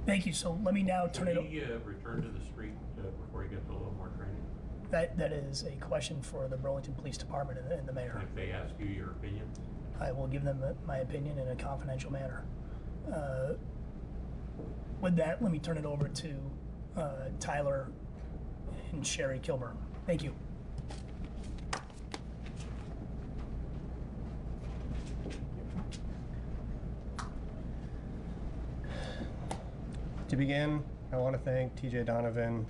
Speaker 5: Thank you. So let me now turn it over.
Speaker 20: Did he return to the street before he gets a little more training?
Speaker 5: That is a question for the Burlington Police Department and the mayor.
Speaker 20: If they ask you your opinion?
Speaker 5: I will give them my opinion in a confidential manner. With that, let me turn it over to Tyler and Sherry Kilburn. Thank you.
Speaker 17: To begin, I want to thank TJ Donovan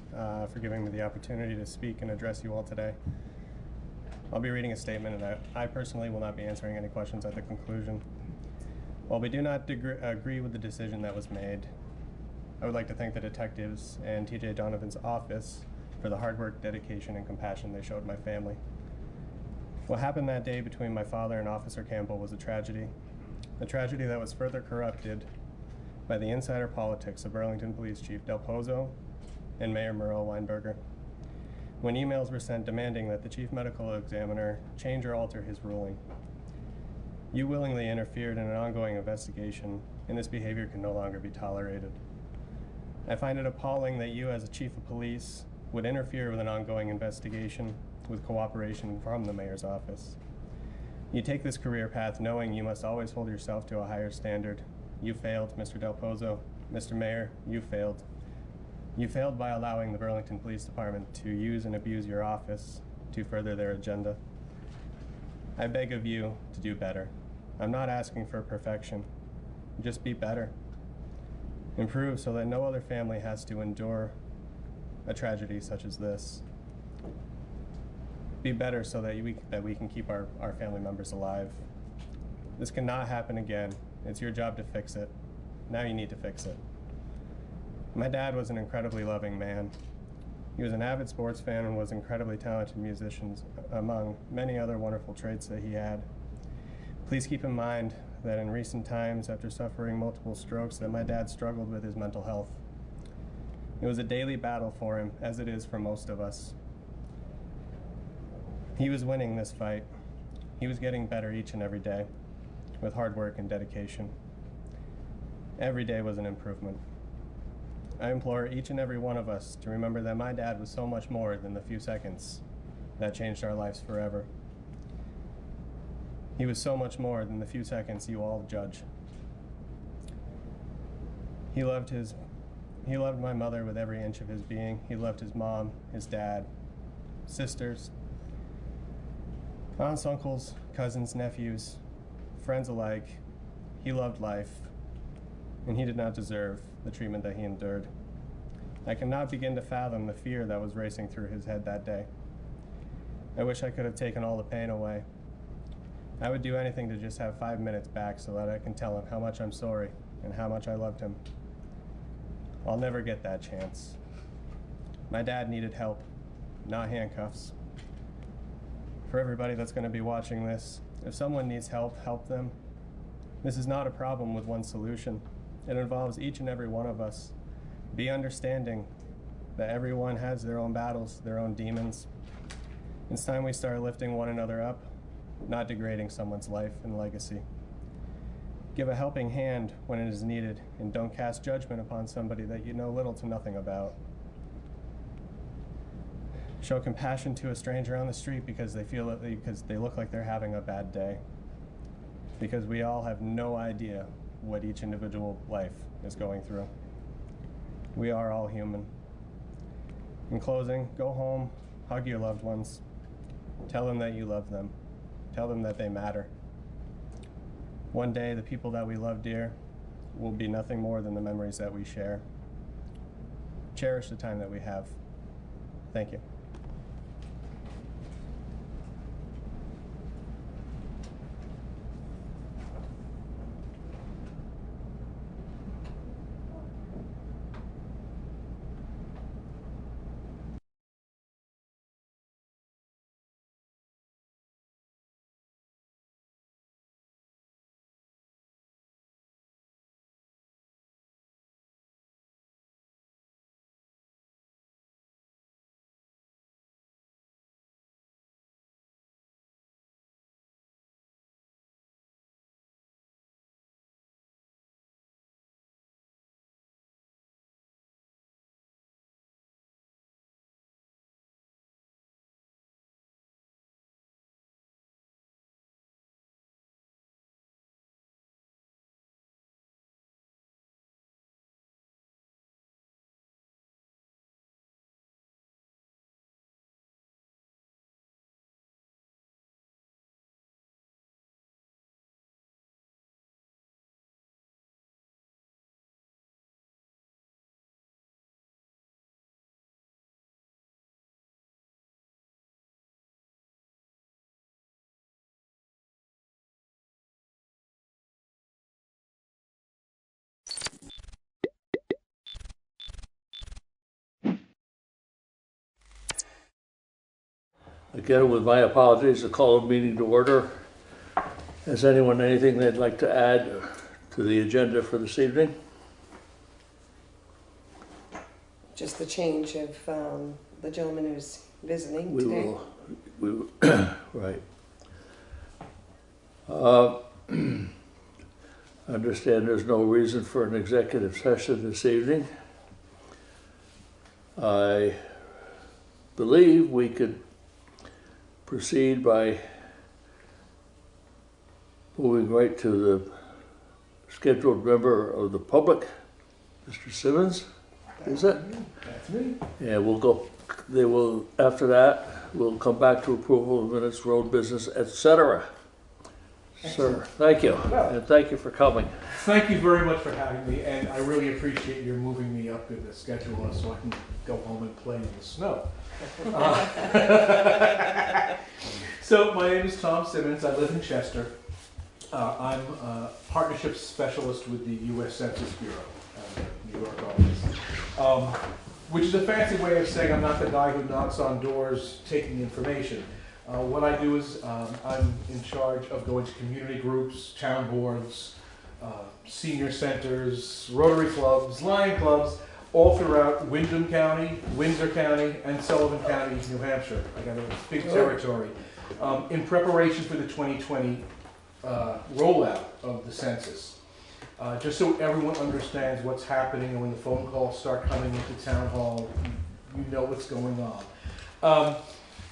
Speaker 17: for giving me the opportunity to speak and address you all today. I'll be reading a statement, and I personally will not be answering any questions at the conclusion. While we do not agree with the decision that was made, I would like to thank the detectives and TJ Donovan's office for the hard work, dedication, and compassion they showed my family. What happened that day between my father and Officer Campbell was a tragedy that was further corrupted by the insider politics of Burlington Police Chief Del Pozo and Mayor Merle Weinberger. When emails were sent demanding that the chief medical examiner change or alter his ruling, you willingly interfered in an ongoing investigation, and this behavior can no longer be tolerated. I find it appalling that you, as a chief of police, would interfere with an ongoing investigation with cooperation from the mayor's office. You take this career path knowing you must always hold yourself to a higher standard. You failed, Mr. Del Pozo. Mr. Mayor, you failed. You failed by allowing the Burlington Police Department to use and abuse your office to further their agenda. I beg of you to do better. I'm not asking for perfection. Just be better. Improve so that no other family has to endure a tragedy such as this. Be better so that we can keep our family members alive. This cannot happen again. It's your job to fix it. Now you need to fix it. My dad was an incredibly loving man. He was an avid sports fan and was incredibly talented musician, among many other wonderful traits that he had. Please keep in mind that in recent times, after suffering multiple strokes, that my dad struggled with his mental health. It was a daily battle for him, as it is for most of us. He was winning this fight. He was getting better each and every day, with hard work and dedication. Every day was an improvement. I implore each and every one of us to remember that my dad was so much more than the few seconds that changed our lives forever. He was so much more than the few seconds you all judge. He loved my mother with every inch of his being. He loved his mom, his dad, sisters, aunts, uncles, cousins, nephews, friends alike. He loved life, and he did not deserve the treatment that he endured. I cannot begin to fathom the fear that was racing through his head that day. I wish I could have taken all the pain away. I would do anything to just have 5 minutes back so that I can tell him how much I'm sorry and how much I loved him. I'll never get that chance. My dad needed help, not handcuffs. For everybody that's going to be watching this, if someone needs help, help them. This is not a problem with one solution. It involves each and every one of us. Be understanding that everyone has their own battles, their own demons. It's time we start lifting one another up, not degrading someone's life and legacy. Give a helping hand when it is needed, and don't cast judgment upon somebody that you know little to nothing about. Show compassion to a stranger on the street because they look like they're having a bad day. Because we all have no idea what each individual life is going through. We are all human. In closing, go home, hug your loved ones, tell them that you love them, tell them that they matter. One day, the people that we love dear will be nothing more than the memories that we share. Cherish the time that we have. Thank you.
Speaker 9: Again, with my apologies, I call the meeting to order. Has anyone anything they'd like to add to the agenda for this evening?
Speaker 15: Just the change of the gentleman who's visiting
Speaker 9: We
Speaker 15: today.
Speaker 9: will, right. I understand there's no reason for an executive session this evening. I believe we could proceed by moving right to the scheduled member of the public, Mr. Simmons, is it?
Speaker 18: That's me.
Speaker 9: Yeah, we'll go, they will, after that, we'll come back to approval of minutes, road business, etc. Sir, thank you, and thank you for coming.
Speaker 18: Thank you very much for having me, and I really appreciate your moving me up in the schedule so I can go home and play in the snow. So my name is Tom Simmons. I live in Chester. I'm a partnerships specialist with the U.S. Census Bureau, New York office, which is a fancy way of saying I'm not the guy who knocks on doors taking information. What I do is I'm in charge of going to community groups, town boards, senior centers, Rotary clubs, Lion clubs, all throughout Windham County, Windsor County, and Sullivan County, New Hampshire. I got a big territory. In preparation for the 2020 rollout of the census. Just so everyone understands what's happening, and when the phone calls start coming into town hall, you know what's going on.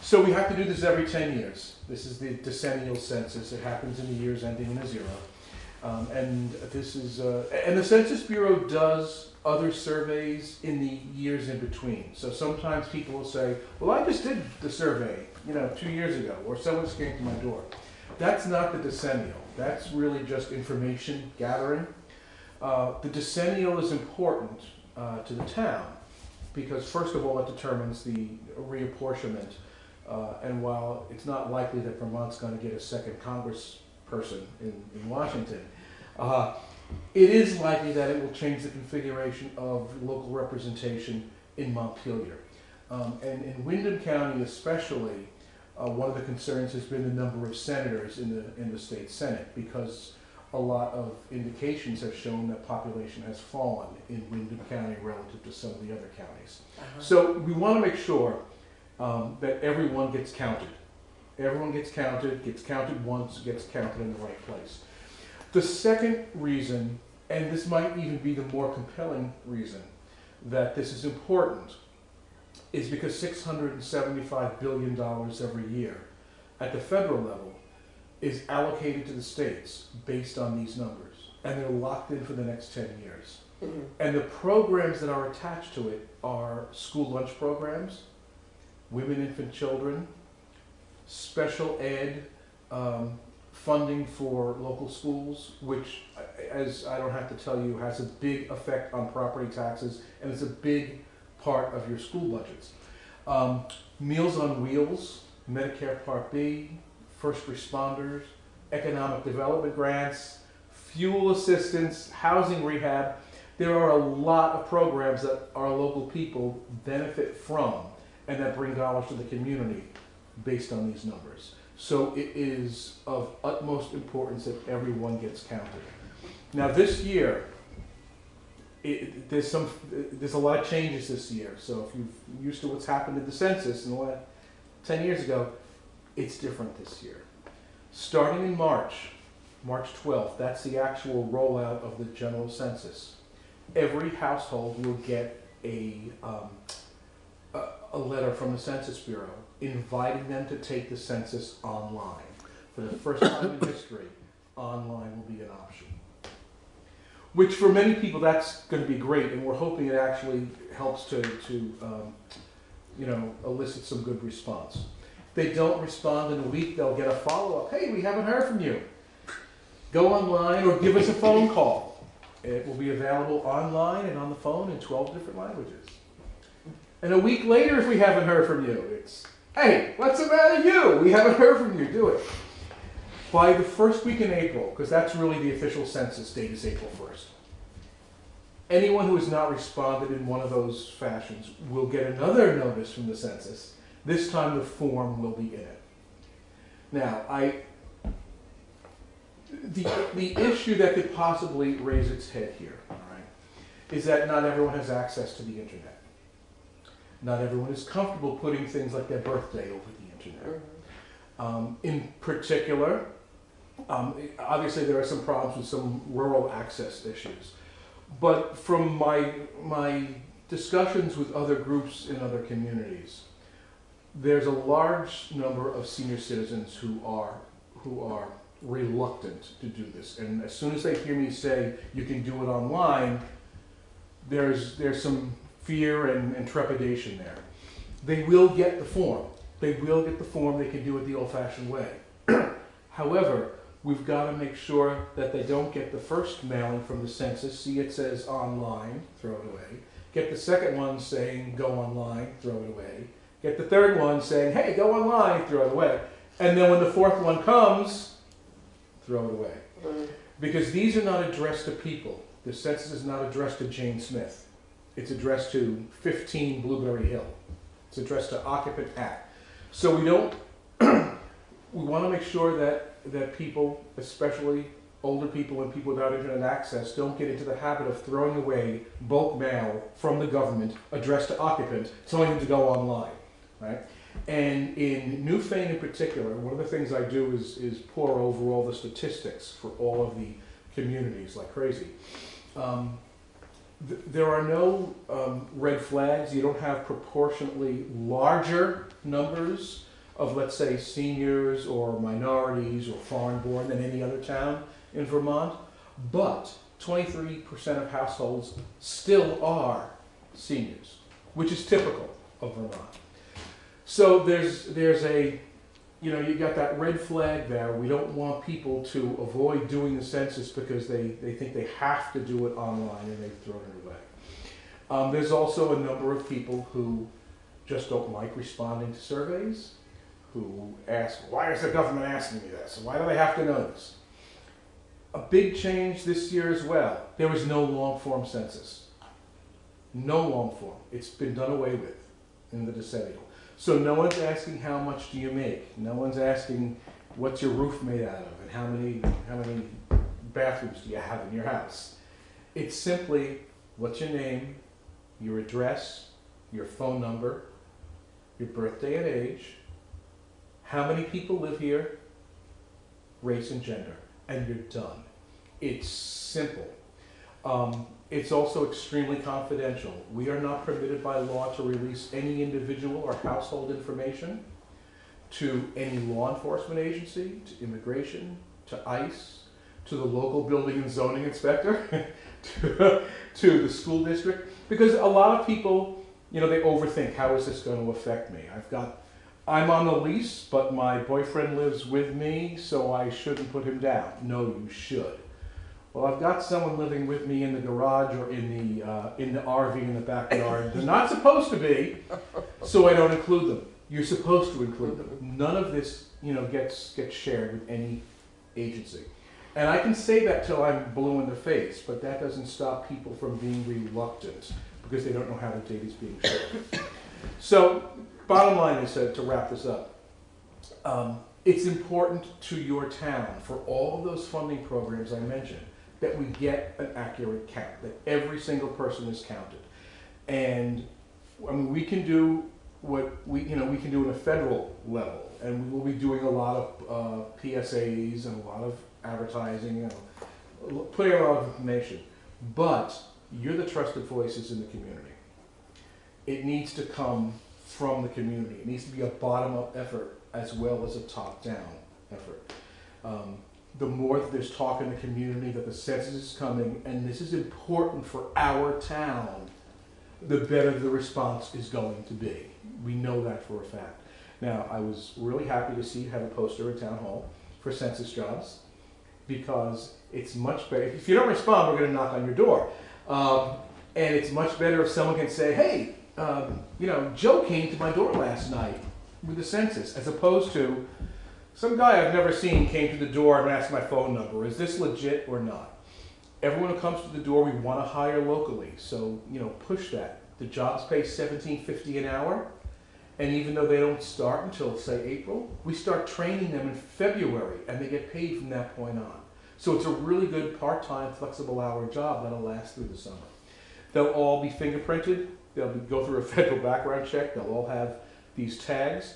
Speaker 18: So we have to do this every 10 years. This is the decennial census. It happens in the years ending in a 0. And this is, and the Census Bureau does other surveys in the years in between. So sometimes people will say, well, I just did the survey, 2 years ago, or someone just came to my door. That's not the decennial. That's really just information gathering. The decennial is important to the town because, first of all, it determines the reapportionment. And while it's not likely that Vermont's going to get a second congressperson in Washington, it is likely that it will change the configuration of local representation in Montpelier. And in Windham County especially, one of the concerns has been the number of senators in the state Senate, because a lot of indications have shown that population has fallen in Windham County relative to some of the other counties. So we want to make sure that everyone gets counted. Everyone gets counted once, gets counted in the right place. The second reason, and this might even be the more compelling reason that this is important, is because $675 billion every year at the federal level is allocated to the states based on these numbers, and they're locked in for the next 10 years. Mm-hmm. And the programs that are attached to it are school lunch programs, women, infant, children, special ed, funding for local schools, which, as I don't have to tell you, has a big effect on property taxes, and it's a big part of your school budgets. Meals on Wheels, Medicare Part B, first responders, economic development grants, fuel assistance, housing rehab. There are a lot of programs that our local people benefit from and that bring dollars to the community based on these numbers. So it is of utmost importance that everyone gets counted. Now this year, there's a lot of changes this year. So if you're used to what's happened in the census and 10 years ago, it's different this year. Starting in March 12th, that's the actual rollout of the general census. Every household will get a letter from the Census Bureau inviting them to take the census online. For the first time in history, online will be an option. Which for many people, that's going to be great, and we're hoping it actually helps to elicit some good response. If they don't respond in a week, they'll get a follow-up. Hey, we haven't heard from you. Go online or give us a phone call. It will be available online and on the phone in 12 different languages. And a week later, if we haven't heard from you, it's, hey, what's the matter with you? We haven't heard from you, do it. By the first week in April, because that's really the official census date is April 1st, anyone who has not responded in one of those fashions will get another notice from the census This time the form will be in it. Now, the issue that could possibly raise its head here, all right, is that not everyone has access to the internet. Not everyone is comfortable putting things like their birthday over the internet. In particular, obviously there are some problems with some rural access issues. But from my discussions with other groups in other communities, there's a large number of senior citizens who are reluctant to do this. And as soon as they hear me say you can do it online, there's some fear and trepidation there. They will get the form. They will get the form. They can do it the old-fashioned way. However, we've got to make sure that they don't get the first mailing from the census, see it says online, throw it away. Get the second one saying go online, throw it away. Get the third one saying, hey, go online, throw it away. And then when the fourth one comes, throw it away. Because these are not addressed to people. The census is not addressed to Jane Smith. It's addressed to 15 Blueberry Hill. It's addressed to occupant at. So we don't, we want to make sure that people, especially older people and people without internet access, don't get into the habit of throwing away bulk mail from the government addressed to occupant, telling them to go online, right? And in Newfane in particular, one of the things I do is pour over all the statistics for all of the communities like crazy. There are no red flags. You don't have proportionately larger numbers of, let's say, seniors or minorities or foreign-born than any other town in Vermont. But 23% of households still are seniors, which is typical of Vermont. So there's a, you got that red flag there. We don't want people to avoid doing the census because they think they have to do it online and they've thrown it away. There's also a number of people who just don't like responding to surveys, who ask, why is the government asking me this? Why do they have to know this? A big change this year as well. There was no long form census. No long form. It's been done away with in the decennial. So no one's asking how much do you make. No one's asking what's your roof made out of and how many bathrooms do you have in your house. It's simply what's your name, your address, your phone number, your birthday and age, how many people live here, race and gender, and you're done. It's simple. It's also extremely confidential. We are not permitted by law to release any individual or household information to any law enforcement agency, to immigration, to ICE, to the local building and zoning inspector, to the school district. Because a lot of people, they overthink, how is this going to affect me? I'm on a lease, but my boyfriend lives with me, so I shouldn't put him down. No, you should. Well, I've got someone living with me in the garage or in the RV in the backyard. They're not supposed to be, so I don't include them. You're supposed to include them. None of this, gets shared with any agency. And I can say that till I'm blue in the face, but that doesn't stop people from being reluctant because they don't know how the data is being shared. So, bottom line is to wrap this up. It's important to your town for all of those funding programs I mentioned that we get an accurate count, that every single person is counted. And we can do what we can do at a federal level, and we will be doing a lot of PSAs and a lot of advertising and putting out a lot of information. But you're the trusted voices in the community. It needs to come from the community. It needs to be a bottom-up effort as well as a top-down effort. The more that there's talk in the community that the census is coming, and this is important for our town, the better the response is going to be. We know that for a fact. Now, I was really happy to see you have a poster at Town Hall for census jobs, because it's much better. If you don't respond, we're going to knock on your door. And it's much better if someone can say, hey, Joe came to my door last night with the census, as opposed to some guy I've never seen came to the door and asked my phone number. Is this legit or not? Everyone who comes to the door, we want to hire locally. So, push that. The jobs pay $17.50 an hour, And even though they don't start until, say, April, we start training them in February, and they get paid from that point on. So it's a really good part-time, flexible hour job that'll last through the summer. They'll all be fingerprinted. They'll go through a federal background check. They'll all have these tags.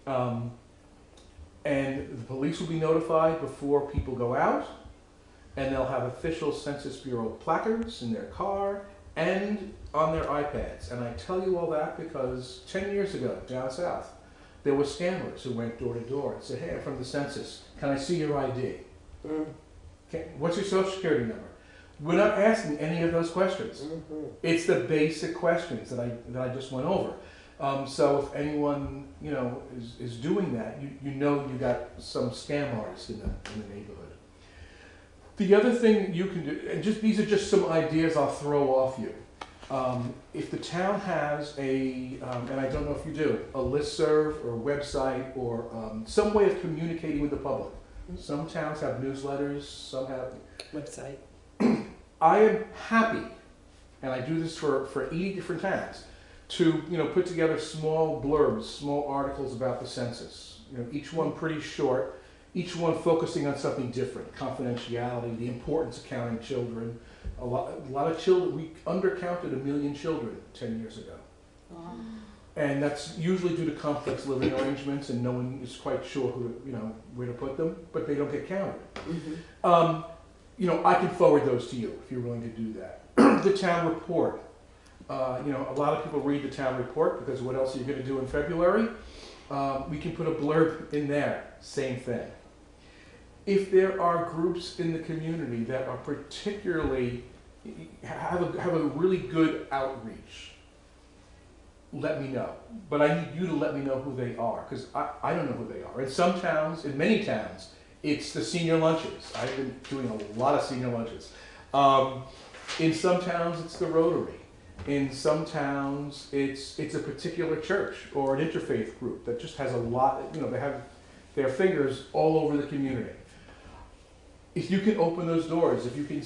Speaker 18: And the police will be notified before people go out. And they'll have official Census Bureau placards in their car and on their iPads. And I tell you all that because 10 years ago, down south, there were scammers who went door to door and said, hey, I'm from the census. Can I see your ID? What's your social security number? We're not asking any of those questions. It's the basic questions that I just went over. So if anyone is doing that, you know you got some scam artists in the neighborhood. The other thing you can do, and these are just some ideas I'll throw off you. If the town has and I don't know if you do, a listserv or a website or some way of communicating with the public. Some towns have newsletters, some have
Speaker 15: website.
Speaker 18: I am happy, and I do this for 80 different towns, to put together small blurbs, small articles about the census. Each one pretty short, each one focusing on something different: confidentiality, the importance of counting children. A lot of children. We undercounted 1 million children 10 years ago. Wow. And that's usually due to complex living arrangements, and no one is quite sure where to put them, but they don't get counted. I can forward those to you if you're willing to do that. The town report. A lot of people read the town report because what else are you going to do in February? We can put a blurb in there. Same thing. If there are groups in the community that are particularly have a really good outreach, let me know. But I need you to let me know who they are, because I don't know who they are. In some towns, in many towns, it's the senior lunches. I've been doing a lot of senior lunches. In some towns, it's the Rotary. In some towns, it's a particular church or an interfaith group that just has a lot. They have their fingers all over the community. If you can open those doors, if you can,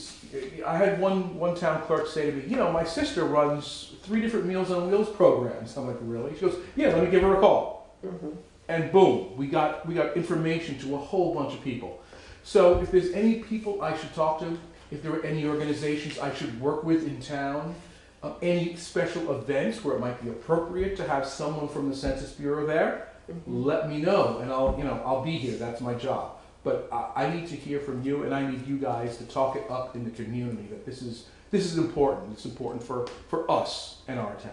Speaker 18: I had one town clerk say to me, my sister runs 3 different Meals on Wheels programs. I'm like, really? She goes, yeah, let me give her a call. And boom, we got information to a whole bunch of people. So if there's any people I should talk to, if there are any organizations I should work with in town, any special events where it might be appropriate to have someone from the Census Bureau there, let me know, and I'll be here. That's my job. But I need to hear from you, and I need you guys to talk it up in the community that this is important. It's important for us and our town.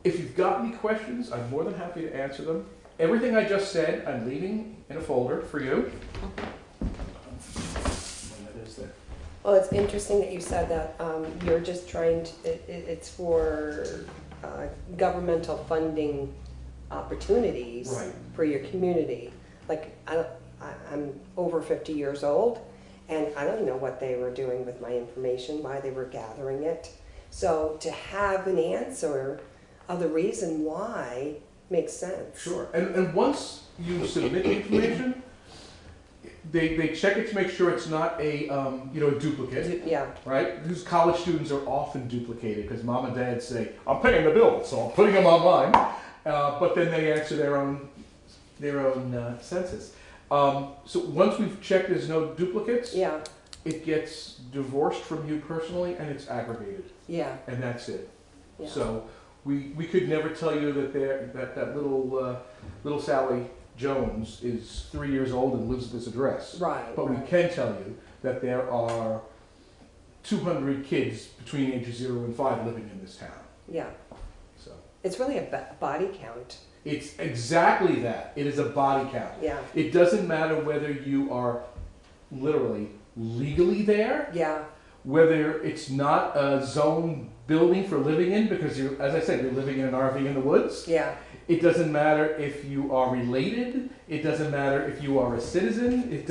Speaker 18: If you've got any questions, I'm more than happy to answer them. Everything I just said, I'm leaving in a folder for you.
Speaker 15: Well, it's interesting that you said that you're just trying to, it's for governmental funding opportunities for your community. Like, I'm over 50 years old, and I don't know what they were doing with my information, why they were gathering it. So to have an answer of the reason why makes sense.
Speaker 18: Sure. And once you submit the information, they check it to make sure it's not a duplicate.
Speaker 15: Yeah.
Speaker 18: Right? Because college students are often duplicated because mom and dad say, I'm paying the bill, so I'm putting them on mine. But then they answer their own census. So once we've checked there's no duplicates, it gets divorced from you personally and it's aggregated.
Speaker 15: Yeah.
Speaker 18: And that's it.
Speaker 15: Yeah.
Speaker 18: So we could never tell you that little Sally Jones is 3 years old and lives at this address.
Speaker 15: Right.
Speaker 18: But we can tell you that there are 200 kids between ages 0 and 5 living in this town.
Speaker 15: Yeah.
Speaker 18: So
Speaker 15: it's really a body count.
Speaker 18: It's exactly that. It is a body count.
Speaker 15: Yeah.
Speaker 18: It doesn't matter whether you are literally legally there.
Speaker 15: Yeah.
Speaker 18: Whether it's not a zone building for living in because as I said, you're living in an RV in the woods.
Speaker 15: Yeah.
Speaker 18: It doesn't matter if you are related. It doesn't matter if you are a citizen.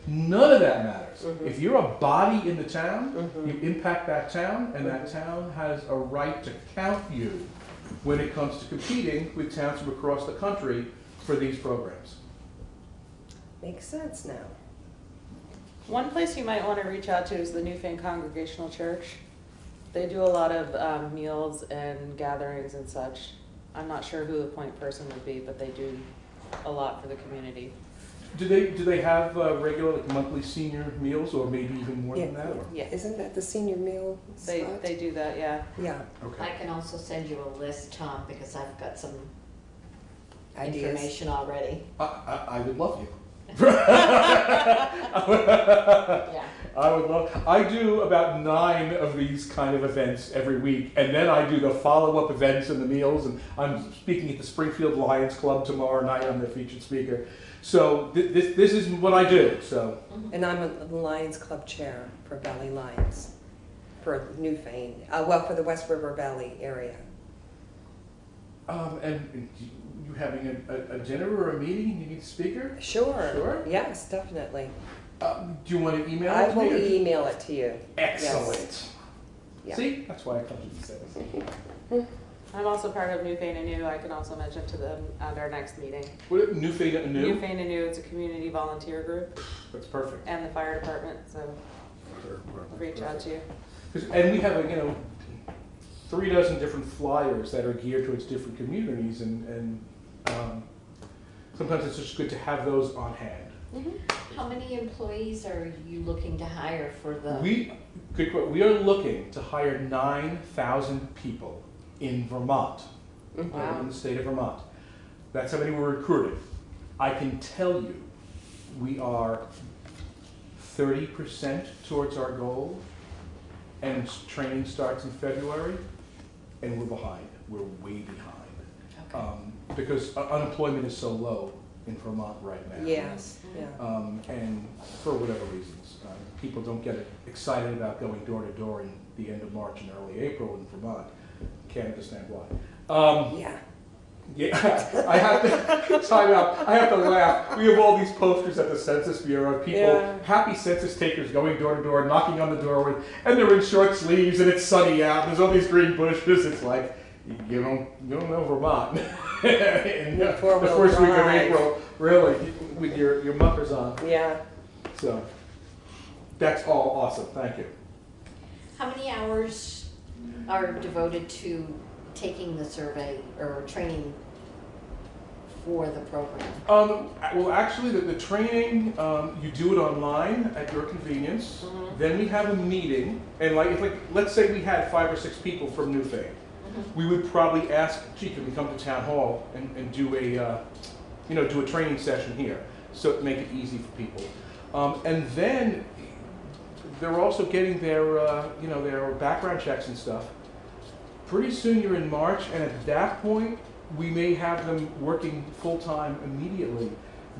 Speaker 18: None of that matters. If you're a body in the town, you impact that town, and that town has a right to count you when it comes to competing with towns from across the country for these programs.
Speaker 15: Makes sense now.
Speaker 8: One place you might want to reach out to is the Newfane Congregational Church. They do a lot of meals and gatherings and such. I'm not sure who the point person would be, but they do a lot for the community.
Speaker 18: Do they have regular, like, monthly senior meals, or maybe even more than that? Or?
Speaker 15: Yeah, isn't that the senior meal spot?
Speaker 8: They do that, yeah.
Speaker 15: Yeah.
Speaker 18: Okay.
Speaker 6: I can also send you a list, Tom, because I've got some
Speaker 15: Ideas.
Speaker 6: information already.
Speaker 18: I would love you.
Speaker 6: Yeah.
Speaker 18: I would love. I do about 9 of these kind of events every week, and then I do the follow-up events and the meals. And I'm speaking at the Springfield Lions Club tomorrow night. I'm the featured speaker. So this is what I do. So.
Speaker 15: And I'm a Lions Club chair for Valley Lions for Newfane. Well, for the West River Valley area.
Speaker 18: And you having a dinner or a meeting? And you need a speaker?
Speaker 15: Sure.
Speaker 18: Sure.
Speaker 15: Yes, definitely.
Speaker 18: Do you want to email it
Speaker 15: I
Speaker 18: to me?
Speaker 15: will email it to you.
Speaker 18: Excellent.
Speaker 15: Yes. Yeah.
Speaker 18: See, that's why I come to the service.
Speaker 8: I'm also part of Newfane Anew. I can also mention to them at our next meeting.
Speaker 18: What, Newfane Anew?
Speaker 8: Newfane Anew, it's a community volunteer group.
Speaker 18: That's perfect.
Speaker 8: And the fire department, so I'll reach out to you.
Speaker 18: And we have 3 dozen different flyers that are geared towards different communities, and sometimes it's just good to have those on hand.
Speaker 6: How many employees are you looking to hire for the?
Speaker 18: We are looking to hire 9,000 people in Vermont, in the state of Vermont. That's how many we're recruiting. I can tell you, we are 30% towards our goal, and training starts in February, and we're behind. We're way behind.
Speaker 6: Okay.
Speaker 18: Because unemployment is so low in Vermont right now.
Speaker 15: Yes. Yeah.
Speaker 18: And for whatever reasons, people don't get excited about going door to door in the end of March and early April in Vermont. Can't understand why.
Speaker 15: Yeah.
Speaker 18: Yeah, I have to time out. I have to laugh. We have all these posters at the Census Bureau of people, happy census takers going door to door, knocking on the door, and they're in short sleeves, and it's sunny out. There's all these green bushes. It's like you don't know Vermont. And the first week of April, really, with your muffers on.
Speaker 15: Yeah.
Speaker 18: So that's all awesome. Thank you.
Speaker 6: How many hours are devoted to taking the survey or training for the program?
Speaker 18: Well, actually, the training, you do it online at your convenience. Then we have a meeting, and let's say we had 5 or 6 people from Newfane. We would probably ask, gee, can we come to town hall and do a training session here, so to make it easy for people. And then they're also getting their background checks and stuff. Pretty soon you're in March, and at that point, we may have them working full-time immediately,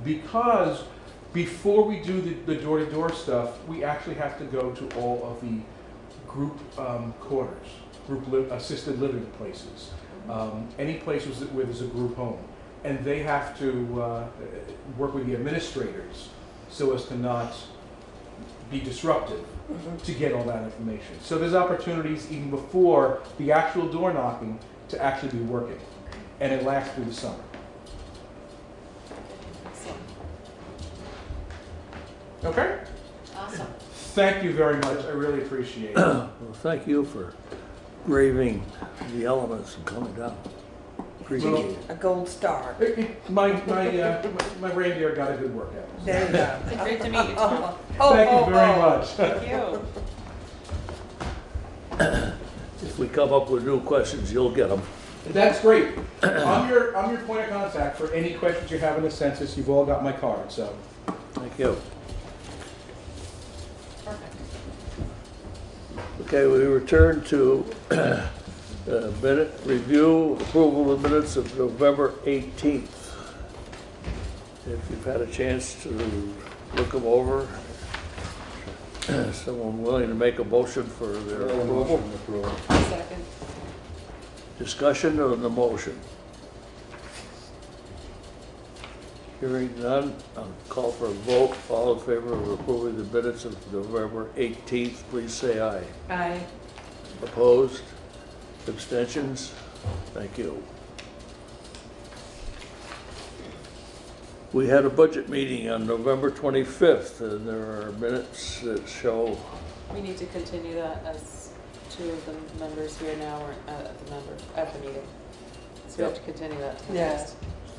Speaker 18: because before we do the door-to-door stuff, we actually have to go to all of the group quarters, assisted living places, any places where there's a group home. And they have to work with the administrators so as to not be disruptive to get all that information. So there's opportunities even before the actual door knocking to actually be working. And it lasts through the summer. Okay?
Speaker 6: Awesome.
Speaker 18: Thank you very much. I really appreciate it.
Speaker 9: Well, thank you for braving the elements and coming down. Appreciate it.
Speaker 15: A gold star.
Speaker 18: My reindeer got a good workout.
Speaker 15: There you go.
Speaker 8: Great to meet you, Tom.
Speaker 18: Thank you very much.
Speaker 8: Thank you.
Speaker 9: If we come up with new questions, you'll get them.
Speaker 18: That's great. I'm your point of contact for any questions you have in the census. You've all got my card, so.
Speaker 9: Thank you. Okay, we return to minute review, approval of minutes of November 18th. If you've had a chance to look them over, someone willing to make a motion for their approval?
Speaker 15: Second.
Speaker 9: Discussion on the motion. Hearing none, I'll call for a vote. All in favor of approving the minutes of November 18th, please say aye.
Speaker 15: Aye.
Speaker 9: Opposed? Abstentions? Thank you. We had a budget meeting on November 25th, and there are minutes that show.
Speaker 8: We need to continue that as 2 of the members here now are at the meeting. So we have to continue that.
Speaker 15: Yeah.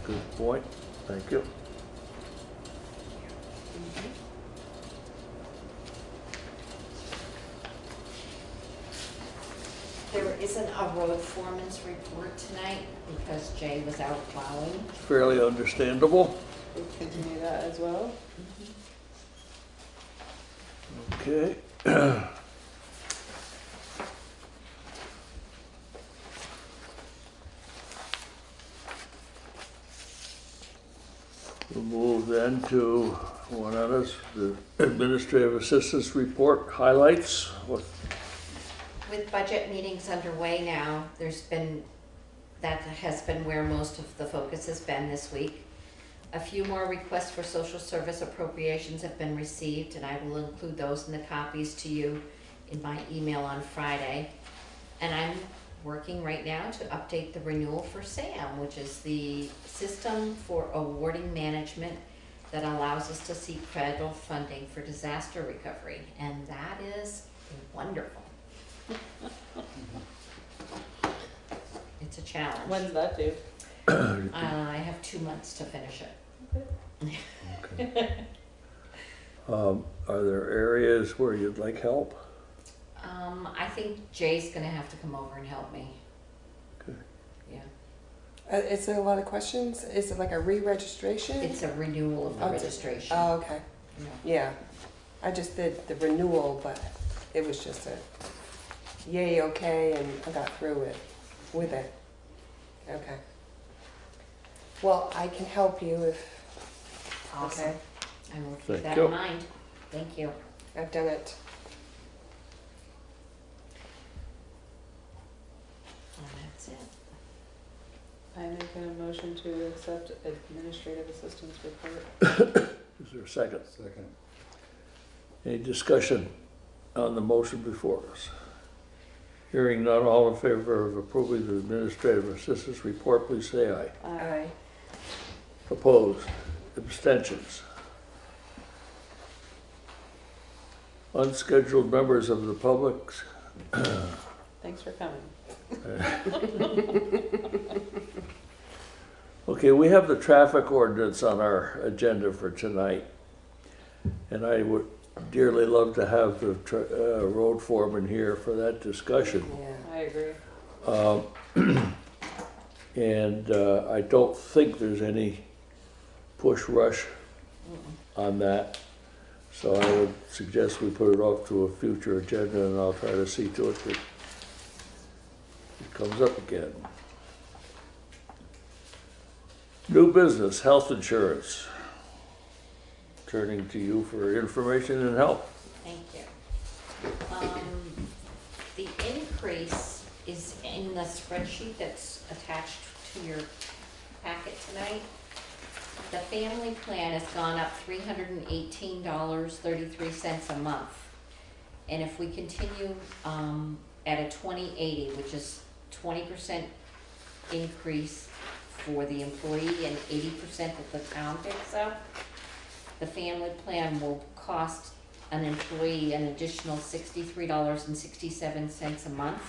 Speaker 9: Good point. Thank you.
Speaker 6: There isn't a road foreman's report tonight because Jay was out plowing.
Speaker 9: Fairly understandable.
Speaker 8: We'll continue that as well.
Speaker 9: Okay. We'll move then to one of us, the administrative assistance report highlights.
Speaker 6: With budget meetings underway now, that has been where most of the focus has been this week. A few more requests for social service appropriations have been received, and I will include those in the copies to you in my email on Friday. And I'm working right now to update the renewal for SAM, which is the system for awarding management that allows us to seek federal funding for disaster recovery. And that is wonderful. It's a challenge.
Speaker 8: When's that due?
Speaker 6: I have 2 months to finish it.
Speaker 9: Okay. Are there areas where you'd like help?
Speaker 6: I think Jay's gonna have to come over and help me.
Speaker 9: Okay.
Speaker 6: Yeah.
Speaker 15: Is there a lot of questions? Is it like a re-registration?
Speaker 6: It's a renewal of the registration.
Speaker 15: Oh, okay.
Speaker 6: Yeah.
Speaker 15: Yeah. I just did the renewal, but it was just a yay, okay, and I got through it with it. Okay. Well, I can help you if.
Speaker 6: Awesome.
Speaker 15: Okay.
Speaker 6: I will keep
Speaker 9: Thank
Speaker 6: that
Speaker 9: you.
Speaker 6: in mind. Thank you.
Speaker 15: I've done it.
Speaker 6: And that's it.
Speaker 8: I make a motion to accept administrative assistance report.
Speaker 9: Is there a second? Second. Any discussion on the motion before us? Hearing none, all in favor of approving the administrative assistance report, please say aye.
Speaker 15: Aye.
Speaker 9: Opposed? Abstentions? Unscheduled members of the public?
Speaker 8: Thanks for coming.
Speaker 9: Okay, we have the traffic ordinance on our agenda for tonight. And I would dearly love to have the road foreman here for that discussion.
Speaker 8: I agree.
Speaker 9: And I don't think there's any push rush on that. So I would suggest we put it off to a future agenda, and I'll try to see to it that it comes up again. New business, health insurance. Turning to you for information and help.
Speaker 6: Thank you. The increase is in the spreadsheet that's attached to your packet tonight. The family plan has gone up $318.33 a month. And if we continue at a 2080, which is 20% increase for the employee and 80% that the town picks up, the family plan will cost an employee an additional $63.67 a month.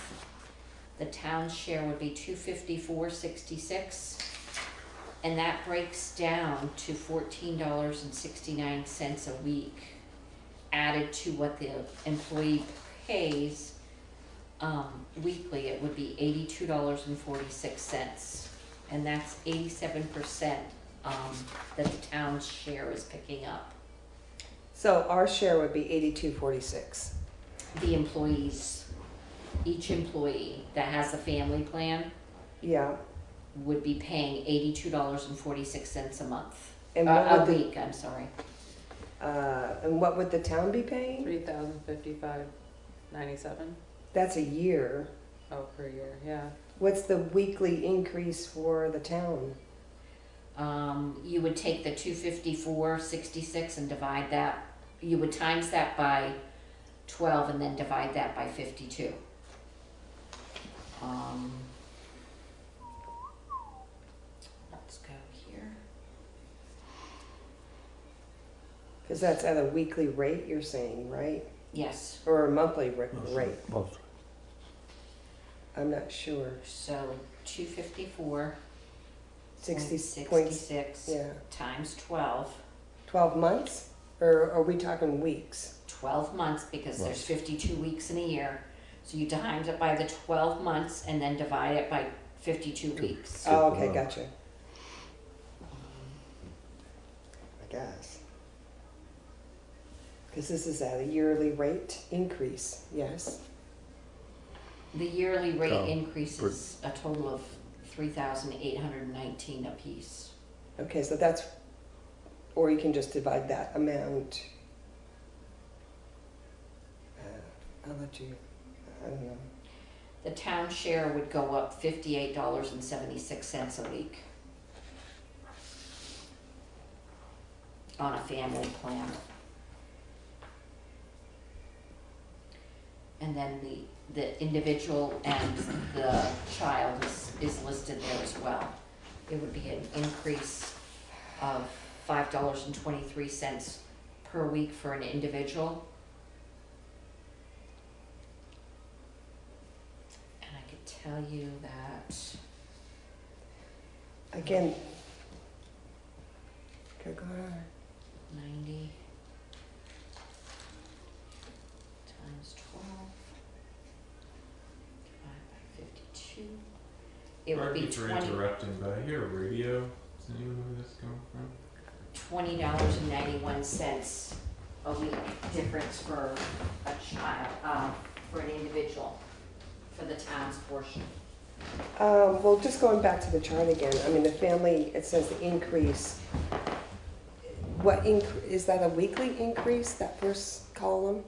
Speaker 6: The town's share would be $254.66, and that breaks down to $14.69 a week, added to what the employee pays weekly. It would be $82.46, and that's 87%. That the town's share is picking up.
Speaker 15: So our share would be $82.46.
Speaker 6: The employees, each employee that has a family plan,
Speaker 15: yeah,
Speaker 6: would be paying $82.46 a month.
Speaker 15: And
Speaker 6: a week, I'm sorry.
Speaker 15: And what would the town be paying?
Speaker 8: $3,055.97.
Speaker 15: That's a year.
Speaker 8: Oh, per year, yeah.
Speaker 15: What's the weekly increase for the town?
Speaker 6: You would take the $254.66 and divide that. You would times that by 12 and then divide that by 52. Let's go here.
Speaker 15: Because that's at a weekly rate, you're saying, right?
Speaker 6: Yes.
Speaker 15: Or a monthly rate?
Speaker 9: Monthly.
Speaker 15: I'm not sure.
Speaker 6: So 254.
Speaker 15: 66, yeah.
Speaker 6: Times 12.
Speaker 15: 12 months? Or are we talking weeks?
Speaker 6: 12 months, because there's 52 weeks in a year. So you times it by the 12 months and then divide it by 52 weeks.
Speaker 15: Oh, okay, gotcha. I guess. Because this is at a yearly rate increase, yes?
Speaker 6: The yearly rate increase is a total of $3,819 apiece.
Speaker 15: Okay, so that's, or you can just divide that amount. I'll let you, I don't know.
Speaker 6: The town share would go up $58.76 a week on a family plan. And then the individual and the child is listed there as well. It would be an increase of $5.23 per week for an individual. And I could tell you that
Speaker 15: Again, okay, go on.
Speaker 6: 90 times 12 divided by 52. It would be
Speaker 4: Pardon me for interrupting, but I hear a radio. Does anyone know where that's coming from?
Speaker 6: $20.91 a week difference for a child, for an individual, for the town's portion.
Speaker 15: Well, just going back to the chart again, I mean, the family, it says the increase. Is that a weekly increase, that first column?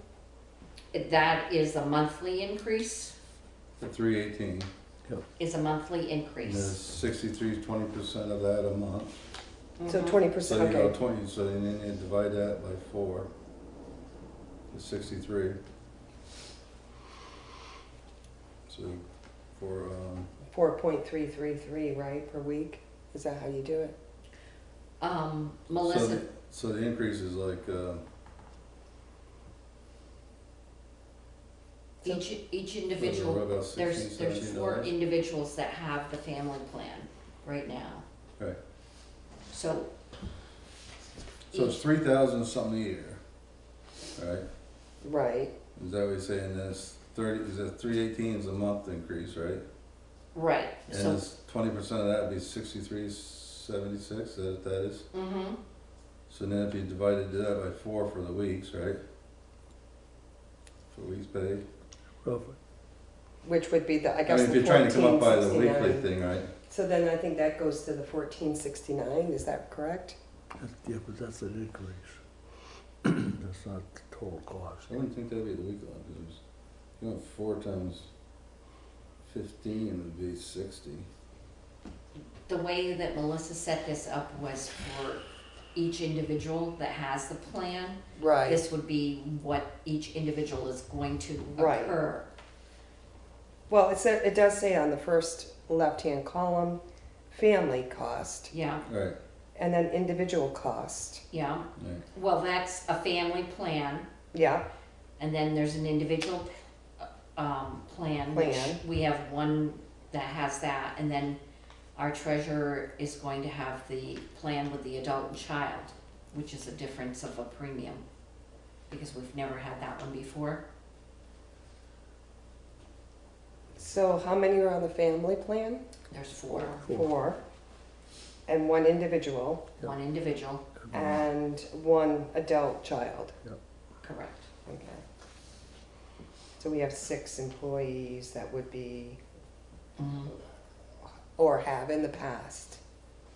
Speaker 6: That is a monthly increase,
Speaker 10: The 318.
Speaker 6: is a monthly
Speaker 10: And
Speaker 6: increase.
Speaker 10: there's 63 is 20% of that a month.
Speaker 15: So
Speaker 6: Mhm.
Speaker 15: 20%,
Speaker 10: So you go
Speaker 15: okay.
Speaker 10: 20, so then you divide that by 4. It's 63. So for
Speaker 15: 4.333, right, per week? Is that how you do it?
Speaker 6: Melissa,
Speaker 10: so the increase is like
Speaker 6: each individual,
Speaker 10: about
Speaker 6: there's
Speaker 10: $16,
Speaker 6: four
Speaker 10: $17.
Speaker 6: individuals that have the family plan right now.
Speaker 10: Right.
Speaker 6: So
Speaker 10: So it's 3,000 something a year, right?
Speaker 15: Right.
Speaker 10: Is that what you're saying? Then it's 30. Is that 318 is a month increase, right?
Speaker 6: Right.
Speaker 10: And
Speaker 6: So
Speaker 10: it's 20% of that would be 63.76. That what that is.
Speaker 6: mhm.
Speaker 10: So then if you divided that by 4 for the weeks, right? For weeks paid.
Speaker 9: Roughly.
Speaker 15: Which would be
Speaker 10: I
Speaker 15: guess
Speaker 10: mean, if
Speaker 15: the
Speaker 10: you're trying to come up by the
Speaker 15: 1469.
Speaker 10: weekly thing, right?
Speaker 15: So then I think that goes to the 1469, is that correct?
Speaker 9: Yeah, but that's an increase. That's not the total cost.
Speaker 10: I wouldn't think that'd be the weekly one because you know 4 times 15 would be 60.
Speaker 6: The way that Melissa set this up was for each individual that has the plan.
Speaker 15: Right.
Speaker 6: This would be what each individual is going to
Speaker 15: Right.
Speaker 6: occur.
Speaker 15: Well, it does say on the first left-hand column, family cost,
Speaker 6: Yeah,
Speaker 10: Right.
Speaker 15: and then individual cost.
Speaker 6: yeah.
Speaker 10: Right.
Speaker 6: Well, that's a family plan,
Speaker 15: Yeah,
Speaker 6: and then there's an individual plan, which
Speaker 15: Plan.
Speaker 6: we have one that has that, and then our treasurer is going to have the plan with the adult and child, which is a difference of a premium, because we've never had that one before.
Speaker 15: so how many are on the family plan?
Speaker 6: There's four.
Speaker 15: 4. And 1 individual,
Speaker 6: One individual,
Speaker 15: and 1 adult child.
Speaker 6: correct.
Speaker 15: Okay. So we have 6 employees that would be,
Speaker 6: Mhm.
Speaker 15: or have in the past,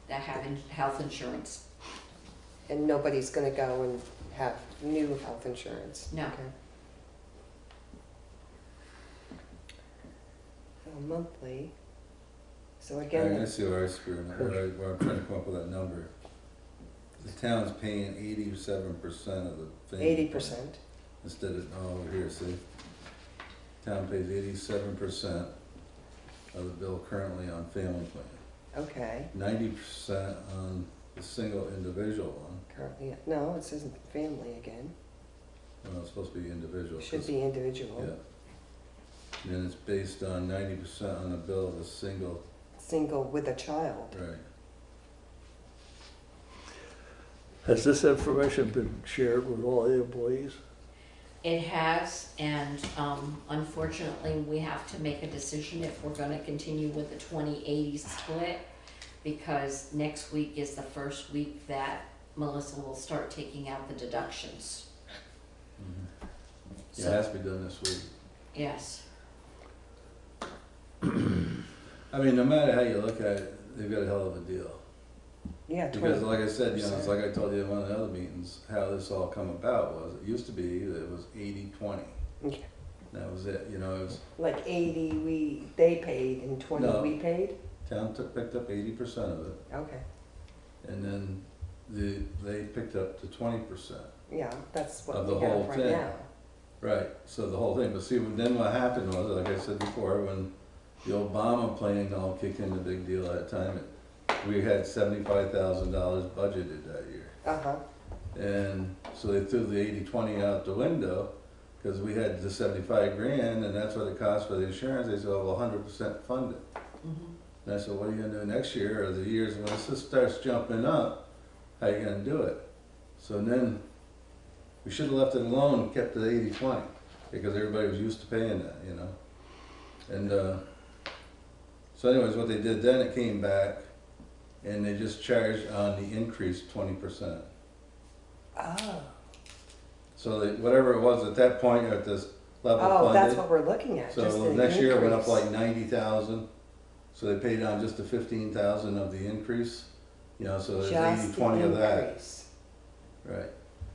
Speaker 6: That have health insurance.
Speaker 15: and nobody's gonna go and have new health insurance.
Speaker 6: No.
Speaker 15: Okay. So monthly, so
Speaker 10: I
Speaker 15: again,
Speaker 10: see where I screwed up. Where I'm trying to come up with that number. The town's paying 87% of the family
Speaker 15: 80%.
Speaker 10: plan. Instead of, over here, see? Town pays 87% of the bill currently on family plan.
Speaker 15: Okay,
Speaker 10: 90% on the single individual one.
Speaker 15: currently, no, it says family again.
Speaker 10: Well, it's supposed to be individual.
Speaker 15: Should
Speaker 10: 'cause-
Speaker 15: be individual.
Speaker 10: Yeah. And it's based on 90% on the bill of a single.
Speaker 15: Single with a child.
Speaker 10: Right.
Speaker 9: Has this information been shared with all the employees?
Speaker 6: It has, and unfortunately, we have to make a decision if we're gonna continue with the 20/80 split, because next week is the first week that Melissa will start taking out the deductions.
Speaker 10: Mm-hmm. Yeah,
Speaker 6: So-
Speaker 10: it has to be done this week.
Speaker 6: Yes.
Speaker 10: I mean, no matter how you look at it, they've got a hell of a deal.
Speaker 15: Yeah,
Speaker 10: Because like I said, you know, it's like I told you in one of the other meetings, how this all come about was, it used to be that it was 80/20.
Speaker 15: Okay.
Speaker 10: That was it, you know, it was.
Speaker 15: Like 80 they paid and 20
Speaker 10: No.
Speaker 15: we paid?
Speaker 10: Town picked up 80% of it,
Speaker 15: Okay.
Speaker 10: and then they picked up to 20%
Speaker 15: Yeah, that's what
Speaker 10: of the
Speaker 15: we
Speaker 10: whole
Speaker 15: have right
Speaker 10: thing.
Speaker 15: now.
Speaker 10: Right, so the whole thing, but see, then what happened was, like I said before, when the Obama plan all kicked in, the big deal at the time, we had $75,000 budgeted that year.
Speaker 15: Uh-huh.
Speaker 10: And so they threw the 80/20 out the window, because we had the 75 grand, and that's what it cost for the insurance. They said, oh, well, 100% funded. And I said, what are you gonna do next year, or the years when this starts jumping up, how you gonna do it? So then, we should have left it alone and kept the 80/20, because everybody was used to paying that, you know? And, so anyways, what they did then, it came back, and they just charged on the increase 20%.
Speaker 15: Oh.
Speaker 10: So they, whatever it was at that point, at this level funded.
Speaker 15: Oh, that's what we're looking at, just
Speaker 10: So
Speaker 15: the
Speaker 10: next year it went up
Speaker 15: increase.
Speaker 10: like 90,000, so they paid on just the 15,000 of the increase, you know, so there's
Speaker 15: Just
Speaker 10: 80/20
Speaker 15: the
Speaker 10: of that.
Speaker 15: increase.
Speaker 10: Right,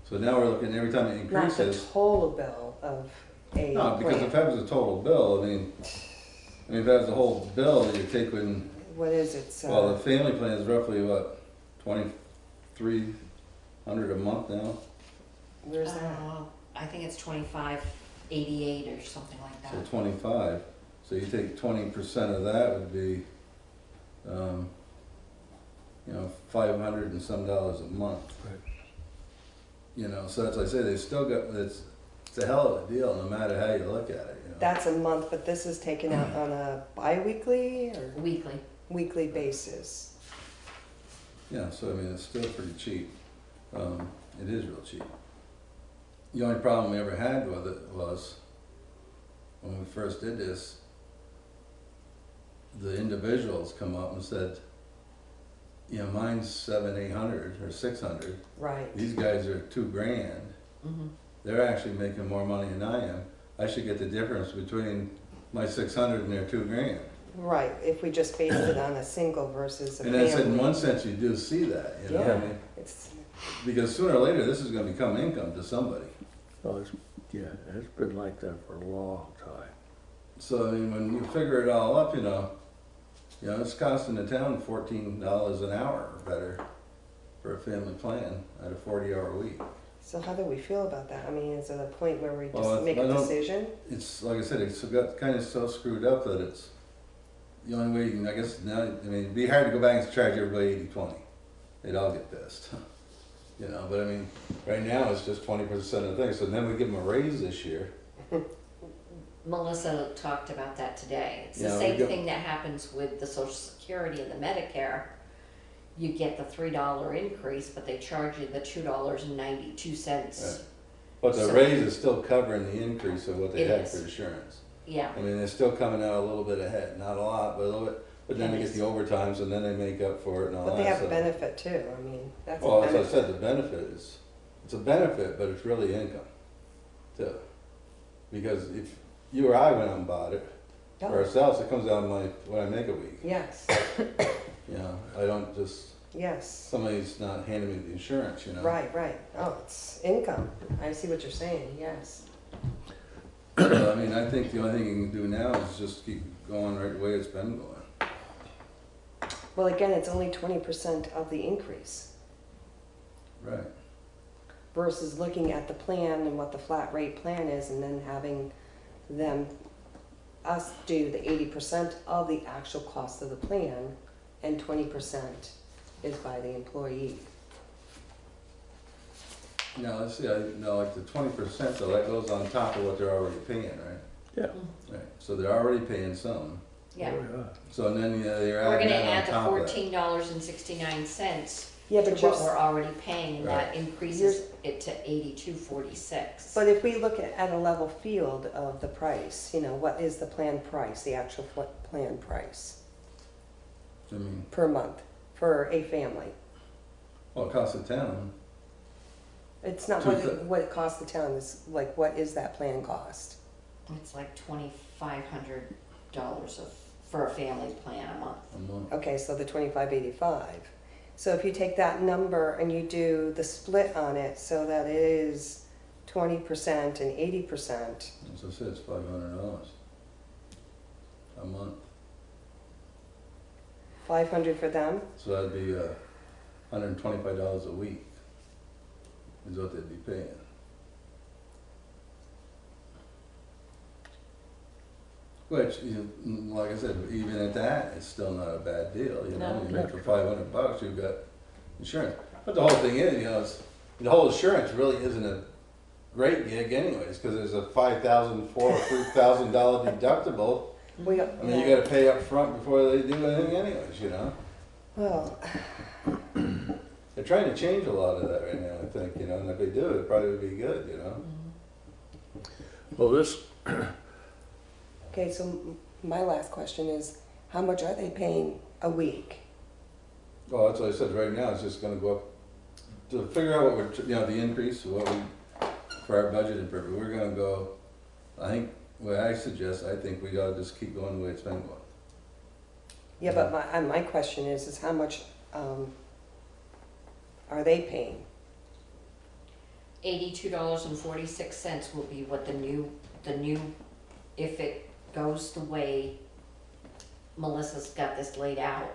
Speaker 10: so now we're looking, every time it
Speaker 15: Not the
Speaker 10: increases.
Speaker 15: total bill of a
Speaker 10: No, because
Speaker 15: plan.
Speaker 10: if that was a total bill, I mean, if that was the whole bill, you're taking,
Speaker 15: What is it,
Speaker 10: well, the family plan is roughly what, 2,300 a month now?
Speaker 15: Where's that?
Speaker 6: I think it's 2588 or something like that.
Speaker 10: So 25, so you take 20% of that would be, you know, $500 and some dollars a month.
Speaker 9: Right.
Speaker 10: You know, so as I say, they still got, it's a hell of a deal, no matter how you look at it, you know.
Speaker 15: That's a month, but this is taken out on a bi-weekly or?
Speaker 6: Weekly.
Speaker 15: Weekly basis.
Speaker 10: Yeah, so I mean, it's still pretty cheap. It is real cheap. The only problem we ever had with it was, when we first did this, the individuals come up and said, you know, mine's $700, $800 or $600.
Speaker 15: Right.
Speaker 10: These guys are $2,000.
Speaker 6: Mhm.
Speaker 10: They're actually making more money than I am. I should get the difference between my 600 and their $2,000.
Speaker 15: Right, if we just based it on a single versus a
Speaker 10: And
Speaker 15: family.
Speaker 10: I said, in one sense, you do see that, you know.
Speaker 15: Yeah,
Speaker 10: I mean,
Speaker 15: it's,
Speaker 10: because sooner or later, this is going to become income to somebody.
Speaker 9: Oh, yeah, it's been like that for a long time.
Speaker 10: So I mean, when you figure it all up, you know, it's costing the town $14 an hour or better for a family plan at a 40-hour week.
Speaker 15: so how do we feel about that? I mean, is it a point where we
Speaker 10: Well,
Speaker 15: just make
Speaker 10: I
Speaker 15: a
Speaker 10: don't-
Speaker 15: decision?
Speaker 10: It's like I said, it's got kind of so screwed up that it's the only way you can, I guess now, I mean, it'd be hard to go back and charge everybody 80/20. They'd all get pissed. You know, but I mean, right now it's just 20% of the thing. So then we give them a raise this year.
Speaker 6: Melissa talked about that today. It's the
Speaker 10: Yeah, we
Speaker 6: same
Speaker 10: got-
Speaker 6: thing that happens with the Social Security and the Medicare. You get the $3 increase, but they charge you the $2.92.
Speaker 10: Right. But the
Speaker 6: So-
Speaker 10: raise is still covering the increase of what they
Speaker 6: It
Speaker 10: had
Speaker 6: is.
Speaker 10: for insurance.
Speaker 6: Yeah.
Speaker 10: I mean, they're still coming out a little bit ahead, not a lot, but a little bit. But then they get the overtimes, and then they make up for it and all that.
Speaker 15: But they have
Speaker 10: so-
Speaker 15: benefit too, I mean, that's a
Speaker 10: Well, as I
Speaker 15: benefit.
Speaker 10: said, the benefit is, it's a benefit, but it's really income, too. Because if you or I went out and bought it,
Speaker 15: Oh.
Speaker 10: for ourselves, it comes out of what I make a week.
Speaker 15: Yes,
Speaker 10: You know, I don't just,
Speaker 15: yes,
Speaker 10: somebody's not handing me the insurance, you know.
Speaker 15: right, right. Oh, it's income. I see what you're saying, yes.
Speaker 10: So, I mean, I think the only thing you can do now is just keep going right the way it's been going.
Speaker 15: Well, again, it's only 20% of the increase
Speaker 10: Right.
Speaker 15: versus looking at the plan and what the flat rate plan is and then having us do the 80% of the actual cost of the plan and 20% is by the employee.
Speaker 10: Now, let's see, like the 20%, though, that goes on top of what they're already paying, right?
Speaker 9: Yeah.
Speaker 10: Right, so they're already paying some.
Speaker 6: Yeah.
Speaker 10: So then you're
Speaker 6: We're
Speaker 10: adding
Speaker 6: gonna
Speaker 10: that on
Speaker 6: add the
Speaker 10: top of that.
Speaker 6: $14.69
Speaker 15: Yeah,
Speaker 6: to
Speaker 15: but
Speaker 6: what
Speaker 15: you're-
Speaker 6: we're already paying, and that
Speaker 10: Right.
Speaker 6: increases it to $82.46.
Speaker 15: But if we look at a level field of the price, you know, what is the plan price, the actual plan price
Speaker 10: I mean,
Speaker 15: per month for a family?
Speaker 10: well, it costs the town.
Speaker 15: It's not what it costs the town, it's like, what is that plan cost?
Speaker 6: It's like $2,500 for a family plan a month.
Speaker 10: A month.
Speaker 15: Okay, so the 2585. So if you take that number and you do the split on it so that it is 20% and 80%.
Speaker 10: So say it's $500 a month.
Speaker 15: 500 for them?
Speaker 10: So that'd be $125 a week is what they'd be paying. Which, like I said, even at that, it's still not a bad deal. You know, you make for $500, you've got insurance. But the whole thing is, you know, the whole insurance really isn't a great gig, anyways, because there's a $5,000, $3,000 deductible. I mean, you got to pay up front before they do anything, anyways. You know.
Speaker 15: Well,
Speaker 10: they're trying to change a lot of that right now, I think. You know, and if they do, it probably would be good. You know.
Speaker 9: Well, this.
Speaker 15: Okay, so my last question is, how much are they paying a week?
Speaker 10: Well, that's what I said. Right now, it's just going to go up to figure out what we're, you know, the increase of what we for our budget and purpose. We're going to go. I think what I suggest. I think we got to just keep going the way it's been going.
Speaker 15: Yeah, but my question is how much are they paying?
Speaker 6: $82.46 will be what the new, if it goes the way Melissa's got this laid out.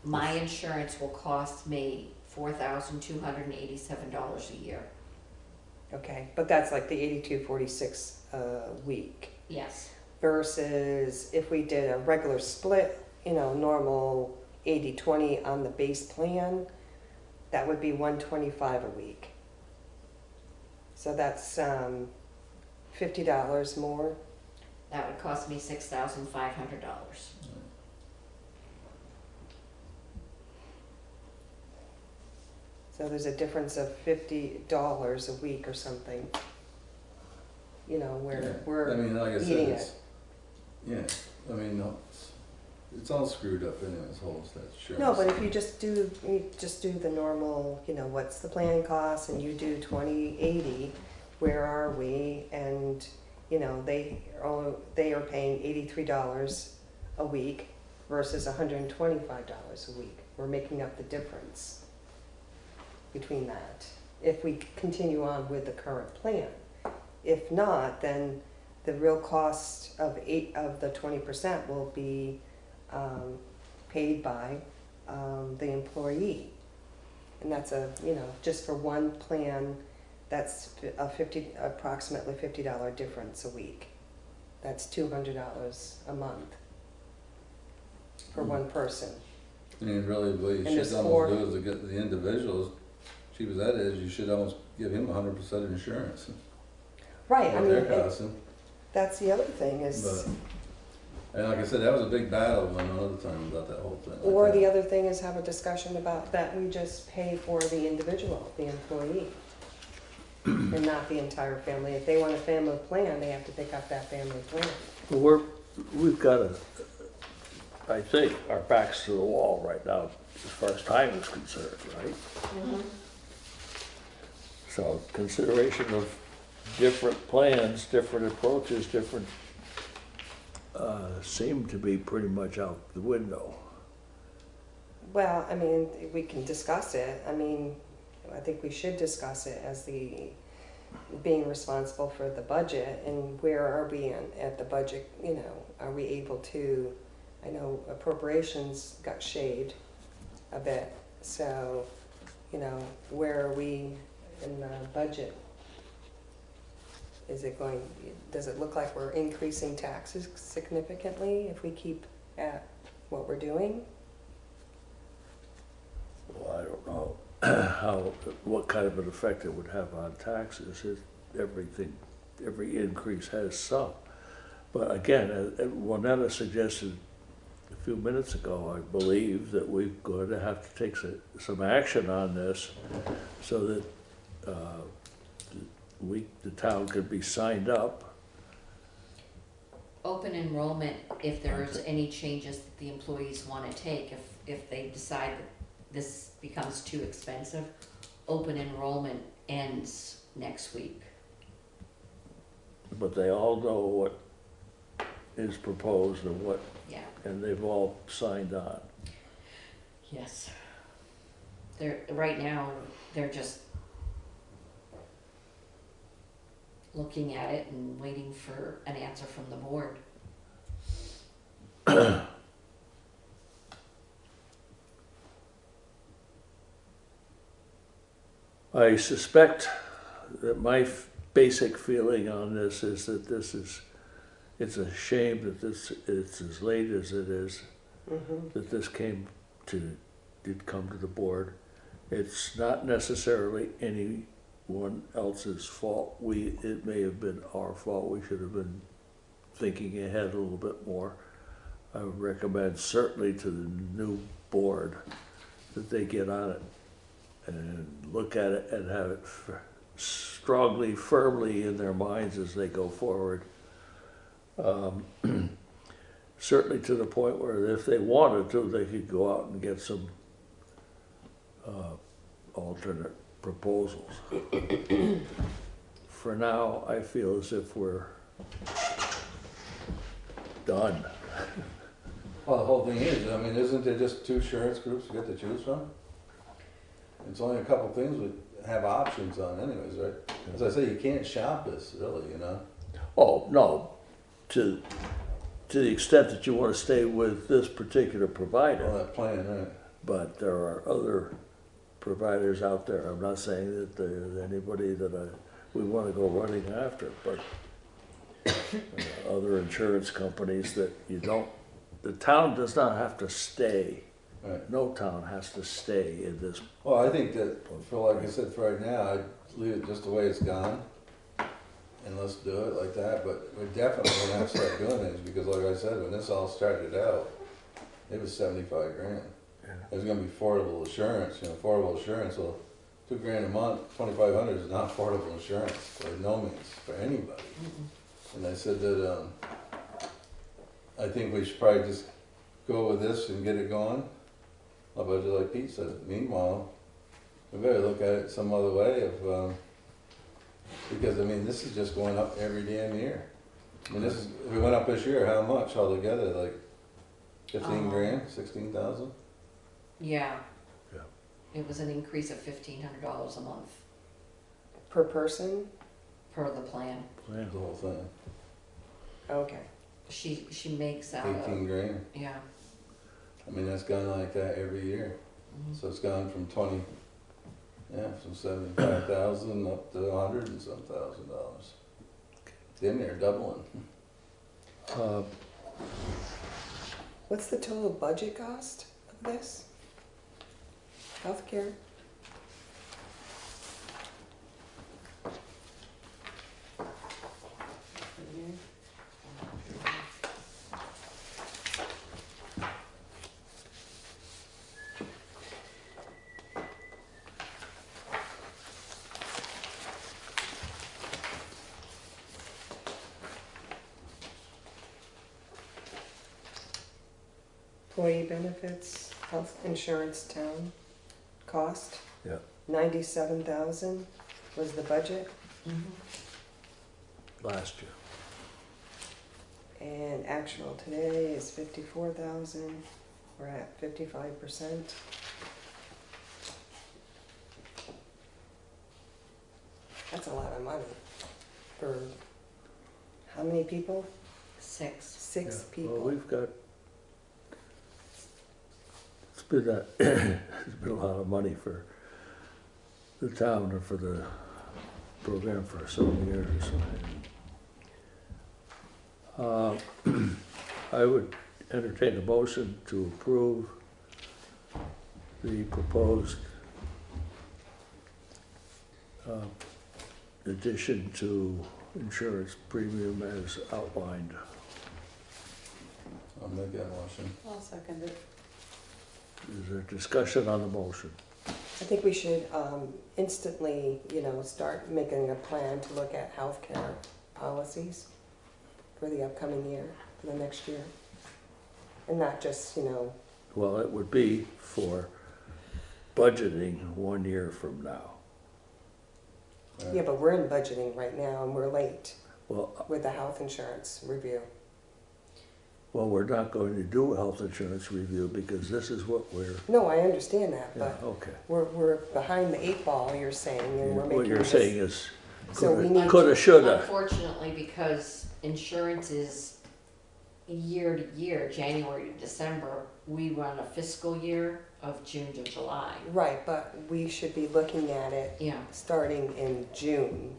Speaker 6: My insurance will cost me $4,287 a year.
Speaker 15: Okay, but that's like the 8246 a week.
Speaker 6: Yes.
Speaker 15: Versus if we did a regular split, you know, normal 80-20 on the base plan, that would be $125 a week. So that's $50 more.
Speaker 6: That would cost me $6,500.
Speaker 15: So there's a difference of $50 a week or something. You know, where we're
Speaker 10: I mean, like I said,
Speaker 15: eating
Speaker 10: it's, yeah. I mean, no, it's all screwed up in this whole insurance.
Speaker 15: No, but if you just do the normal, you know, what's the plan cost, and you do 2080, where are we? And you know, they are paying $83 a week versus $125 a week. We're making up the difference between that if we continue on with the current plan. If not, then the real cost of the 20% will be paid by the employee, and that's just for one plan, that's approximately $50 difference a week. That's $200 a month for one person.
Speaker 10: I mean, really, what you should almost do is to get the individuals, cheap as that is, you should almost give him 100% of insurance.
Speaker 15: Right. I mean,
Speaker 10: that's
Speaker 15: the other thing is.
Speaker 10: But, and like I said, that was a big battle one other time about that whole thing.
Speaker 15: Or the other thing is have a discussion about that we just pay for the individual, the employee, and not the entire family. If they want a family plan, they have to pick up that family plan.
Speaker 9: Well, we've got I think, our backs to the wall right now as far as time is concerned, right?
Speaker 6: Mm-hmm.
Speaker 9: So consideration of different plans, different approaches, different seem to be pretty much out the window.
Speaker 15: Well, I mean, we can discuss it. I mean, I think we should discuss it as being responsible for the budget, and where are we at the budget, you know, are we able to, I know appropriations got shaved a bit, so, you know, where are we in the budget? Does it look like we're increasing taxes significantly if we keep at what we're doing?
Speaker 9: Well, I don't know what kind of an effect it would have on taxes if everything every increase has some. But again, Juanetta suggested a few minutes ago, I believe, that we're going to have to take some action on this so that the town could be signed up.
Speaker 6: Open enrollment, if there's any changes that the employees want to take, if they decide that this becomes too expensive, open enrollment ends next week.
Speaker 9: But they all know what is proposed and what,
Speaker 6: Yeah.
Speaker 9: and they've all signed on.
Speaker 6: Yes. Right now, they're just looking at it and waiting for an answer from the board.
Speaker 9: I suspect that my basic feeling on this is that it's a shame that it's as late as it is, that this did come to the board. It's not necessarily anyone else's fault. It may have been our fault. We should have been thinking ahead a little bit more. I would recommend certainly to the new board that they get on it and look at it and have it strongly, firmly in their minds as they go forward. Certainly to the point where if they wanted to, they could go out and get some alternate proposals. For now, I feel as if we're done.
Speaker 10: Well, the whole thing is, I mean, isn't there just 2 insurance groups you get to choose from? It's only a couple things we have options on anyways, right? As I say, you can't shop this, really, you know?
Speaker 9: Oh, no, to the extent that you want to stay with this particular provider.
Speaker 10: Well, that plan, right.
Speaker 9: But there are other providers out there. I'm not saying that there's anybody that we want to go running after, but other insurance companies that the town does not have to stay.
Speaker 10: Right.
Speaker 9: No town has to stay in this.
Speaker 10: Well, I think that, for like I said, for right now, I'd leave it just the way it's gone. And let's do it like that, but we're definitely gonna have to start doing things, because like I said, when this all started out, it was 75 grand. It was gonna be affordable insurance, affordable insurance, well, $2 grand a month, 2,500 is not affordable insurance, by no means, for anybody. And I said that, I think we should probably just go with this and get it going. But just like Pete said, meanwhile, we better look at it some other way because I mean, this is just going up every damn year. I mean, if it went up this year, how much altogether? Like 15 grand, 16,000?
Speaker 6: Yeah. It was an increase of $1,500 a month.
Speaker 15: Per person?
Speaker 6: Per the plan.
Speaker 10: The whole thing.
Speaker 15: Okay.
Speaker 6: She makes out
Speaker 10: 18 grand.
Speaker 6: Yeah.
Speaker 10: I mean, that's gone like that every year. So it's gone from from 75,000 up to 100 and some thousand dollars. Then they're doubling.
Speaker 15: What's the total budget cost of this? Healthcare? Employee benefits, health insurance town cost.
Speaker 9: Yeah.
Speaker 15: 97,000 was the budget.
Speaker 9: Last year.
Speaker 15: And actual today is 54,000. We're at 55%. That's a lot of money for how many people?
Speaker 6: 6.
Speaker 15: 6 people.
Speaker 9: Well, we've got. It's been a lot of money for the town and for the program for so many years. I would entertain a motion to approve the proposed addition to insurance premium as outlined.
Speaker 10: I'll make that motion.
Speaker 8: I'll second it.
Speaker 9: Is there discussion on the motion?
Speaker 15: I think we should instantly, start making a plan to look at healthcare policies for the upcoming year, for the next year. And not just,
Speaker 9: Well, it would be for budgeting 1 year from now.
Speaker 15: yeah, but we're in budgeting right now and we're late
Speaker 9: Well,
Speaker 15: with the health insurance review.
Speaker 9: we're not going to do a health insurance review because this is what we're,
Speaker 15: No, I understand that,
Speaker 9: yeah,
Speaker 15: but
Speaker 9: okay.
Speaker 15: we're behind the 8 ball, you're saying, and we're making
Speaker 9: What you're
Speaker 15: this-
Speaker 9: saying is
Speaker 15: So we need
Speaker 9: coulda, shoulda.
Speaker 6: Unfortunately, because insurance is year to year, January to December, we run a fiscal year of June to July.
Speaker 15: Right, but we should be looking at it
Speaker 6: Yeah.
Speaker 15: starting in June,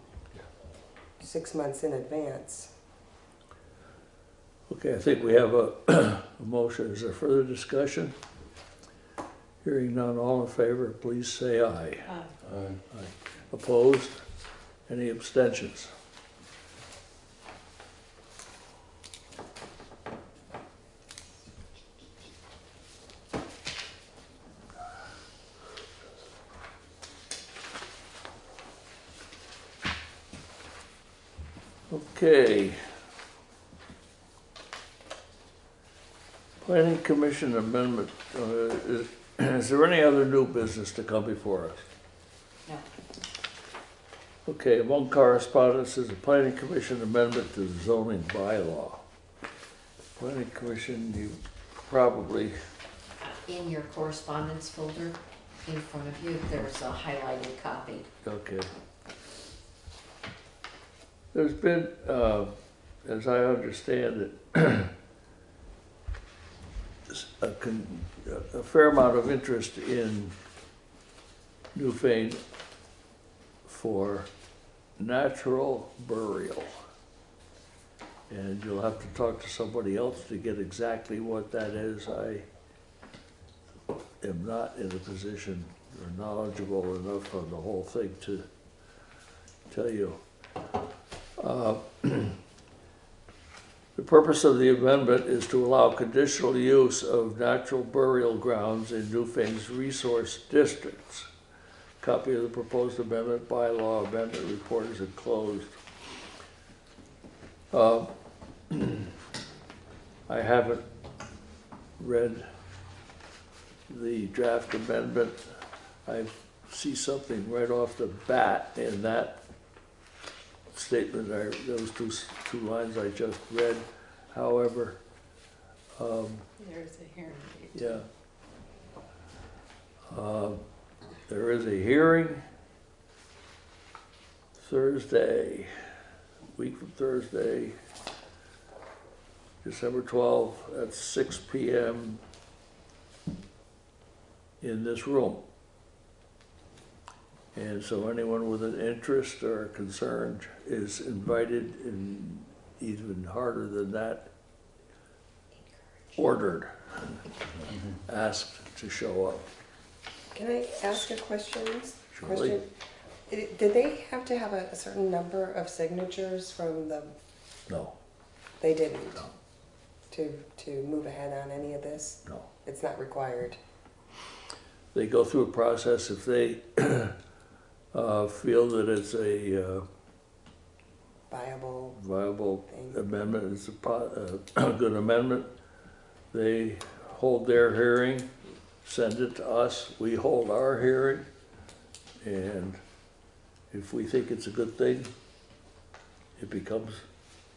Speaker 15: 6 months in advance.
Speaker 9: Okay, I think we have a motion. Is there further discussion? Hearing none, all in favor, please say aye. Aye. Opposed? Any abstentions? Okay. Planning Commission amendment, is there any other new business to come before us?
Speaker 6: No.
Speaker 9: Okay, among correspondence is a Planning Commission amendment to the zoning bylaw. Planning Commission, you probably,
Speaker 6: In your correspondence folder in front of you, there's a highlighted copy.
Speaker 9: okay. There's been, as I understand it, a fair amount of interest in Newfane for natural burial. And you'll have to talk to somebody else to get exactly what that is. I am not in a position or knowledgeable enough on the whole thing to tell you. The purpose of the amendment is to allow conditional use of natural burial grounds in Newfane's resource districts. Copy of the proposed amendment, bylaw amendment report is enclosed. I haven't read the draft amendment. I see something right off the bat in that statement, those two lines I just read. However,
Speaker 8: There's a hearing date.
Speaker 9: yeah. There is a hearing Thursday, week from Thursday, December 12th at 6 p.m. in this room. And so anyone with an interest or concern is invited, and even harder than that, ordered, asked to show up.
Speaker 15: Can I ask a question?
Speaker 9: Surely.
Speaker 15: Did they have to have a certain number of signatures from the?
Speaker 9: No.
Speaker 15: They didn't?
Speaker 9: No.
Speaker 15: To move ahead on any of this?
Speaker 9: No.
Speaker 15: It's not required?
Speaker 9: They go through a process. If they feel that it's a viable
Speaker 15: thing.
Speaker 9: amendment, it's a good amendment, they hold their hearing, send it to us, we hold our hearing, and if we think it's a good thing, it becomes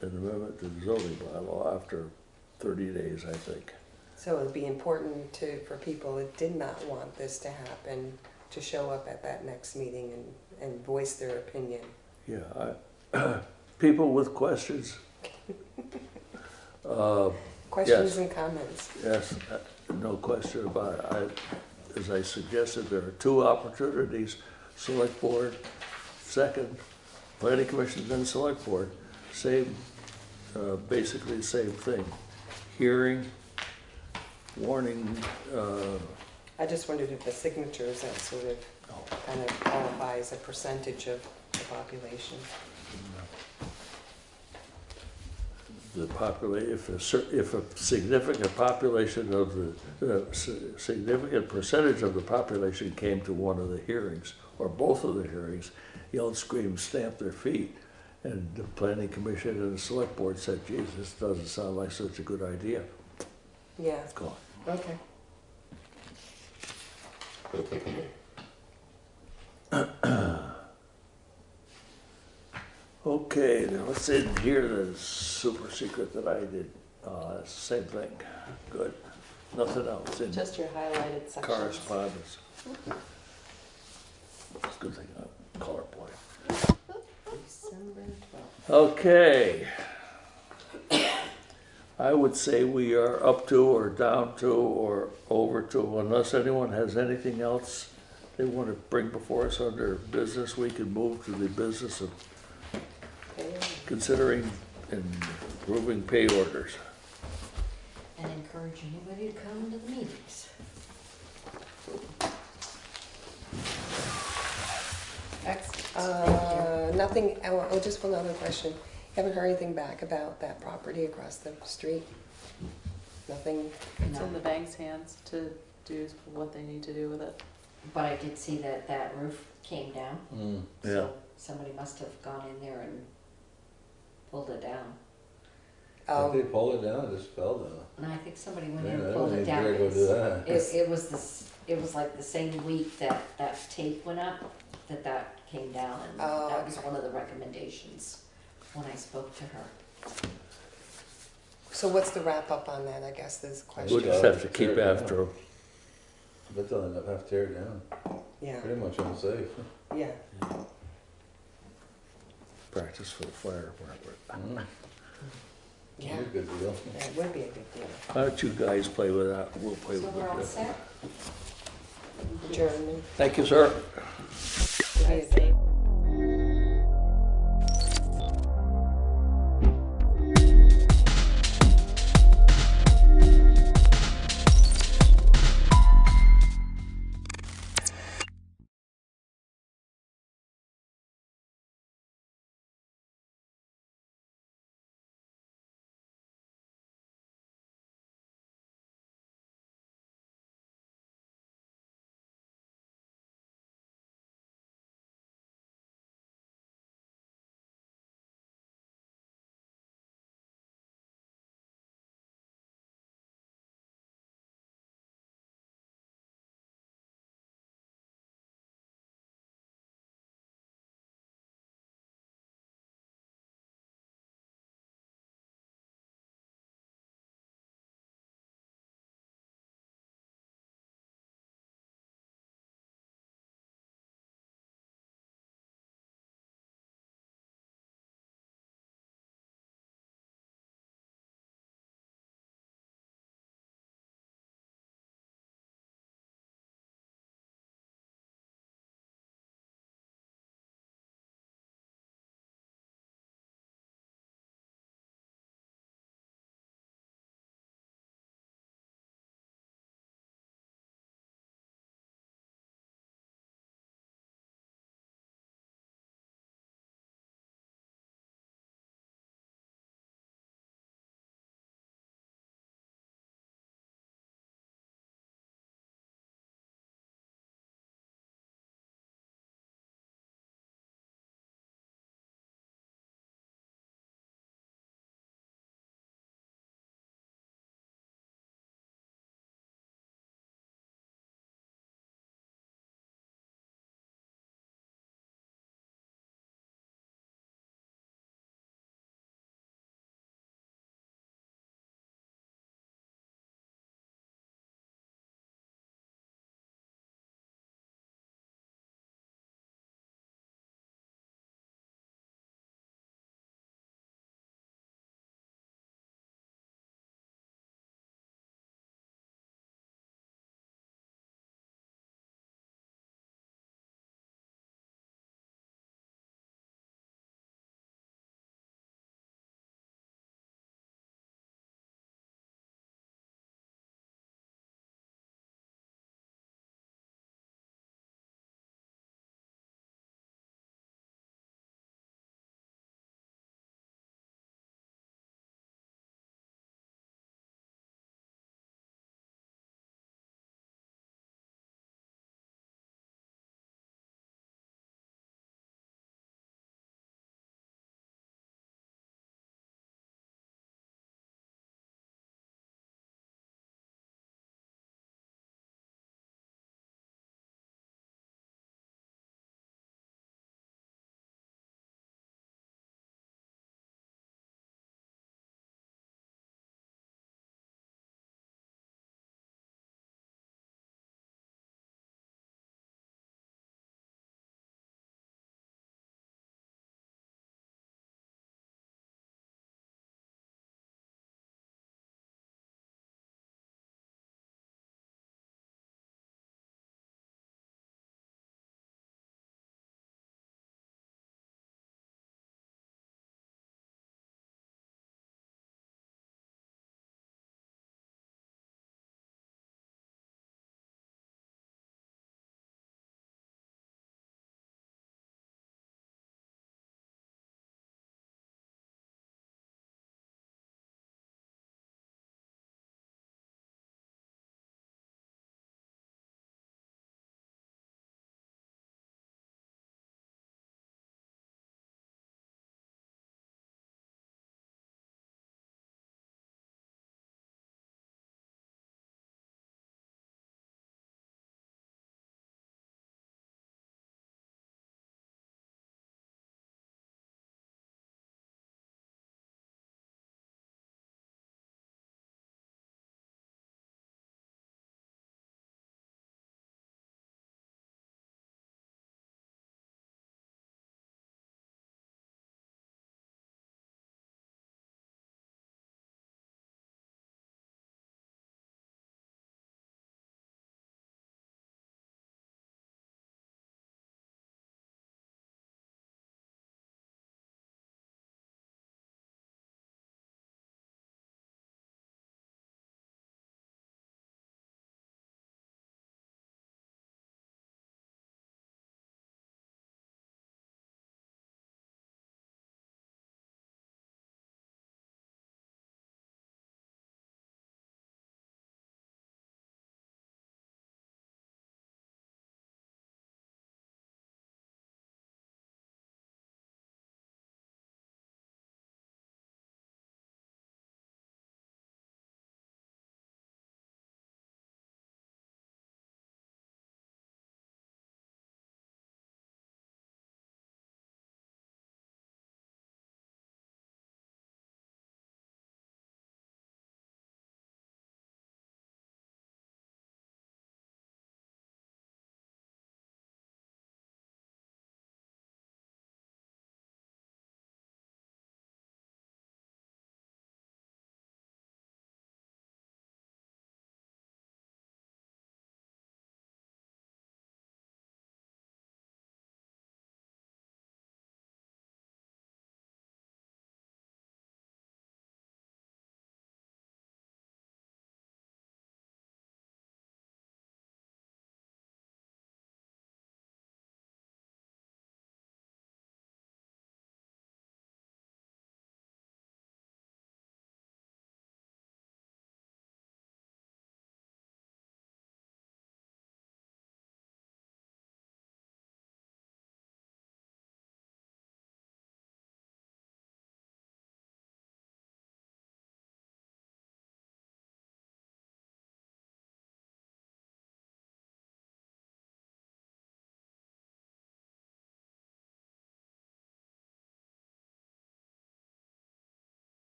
Speaker 9: an amendment to the zoning bylaw after 30 days, I think.
Speaker 15: So it'd be important for people that did not want this to happen to show up at that next meeting and voice their opinion.
Speaker 9: Yeah, people with questions.
Speaker 15: Questions
Speaker 9: yes.
Speaker 15: and comments.
Speaker 9: Yes, no question about it. As I suggested, there are two opportunities, select board, second, planning commission, then select board. Same, basically the same thing. Hearing, warning.
Speaker 15: I just wondered if the signatures, that sort of kind of qualify as a percentage of the population.
Speaker 9: the if a significant population of significant percentage of the population came to one of the hearings, or both of the hearings, yelled, screamed, stamped their feet. And the planning commission and the select board said, geez, this doesn't sound like such a good idea.
Speaker 15: Yeah.
Speaker 9: It's gone.
Speaker 15: Okay.
Speaker 9: Okay, now what's in here that's super secret that I did? It's the same thing. Good. Nothing else in
Speaker 8: Just your highlighted sections.
Speaker 9: correspondence. It's a good thing I'm colorblind.
Speaker 15: December 12th.
Speaker 9: Okay. I would say we are up to or down to or over to, unless anyone has anything else they want to bring before us under business, we can move to the business of considering and approving pay orders.
Speaker 6: And encourage anybody to come to the meetings.
Speaker 15: Nothing, oh, just one other question. Haven't heard anything back about that property across the street? Nothing?
Speaker 8: It's in the bank's hands to do what they need to do with it.
Speaker 6: But I did see that that roof came down.
Speaker 9: Yeah.
Speaker 6: So somebody must have gone in there and pulled it down.
Speaker 10: If they pull it down, it just fell down.
Speaker 6: And I think somebody went
Speaker 10: Man,
Speaker 6: in
Speaker 10: I
Speaker 6: and
Speaker 10: don't
Speaker 6: pulled it
Speaker 10: even
Speaker 6: down.
Speaker 10: dare go do that.
Speaker 6: It was like the same week that that tape went up, that came down, and
Speaker 15: Oh,
Speaker 6: that was
Speaker 15: okay.
Speaker 6: one of the recommendations when I spoke to her.
Speaker 15: So what's the wrap up on that, I guess, is the question.
Speaker 9: We'll just have to keep after them.
Speaker 10: But they'll end up having to tear it down.
Speaker 15: Yeah.
Speaker 10: Pretty much unsafe.
Speaker 15: Yeah.
Speaker 9: Practice for the fire department.
Speaker 15: Yeah.
Speaker 10: Be a good deal.
Speaker 15: That would be a good deal.
Speaker 9: Why don't you guys play with that? We'll play
Speaker 6: So
Speaker 9: with
Speaker 6: we're all
Speaker 9: it.
Speaker 6: set?
Speaker 15: Adjournment.
Speaker 9: Thank you, sir.
Speaker 15: Good idea.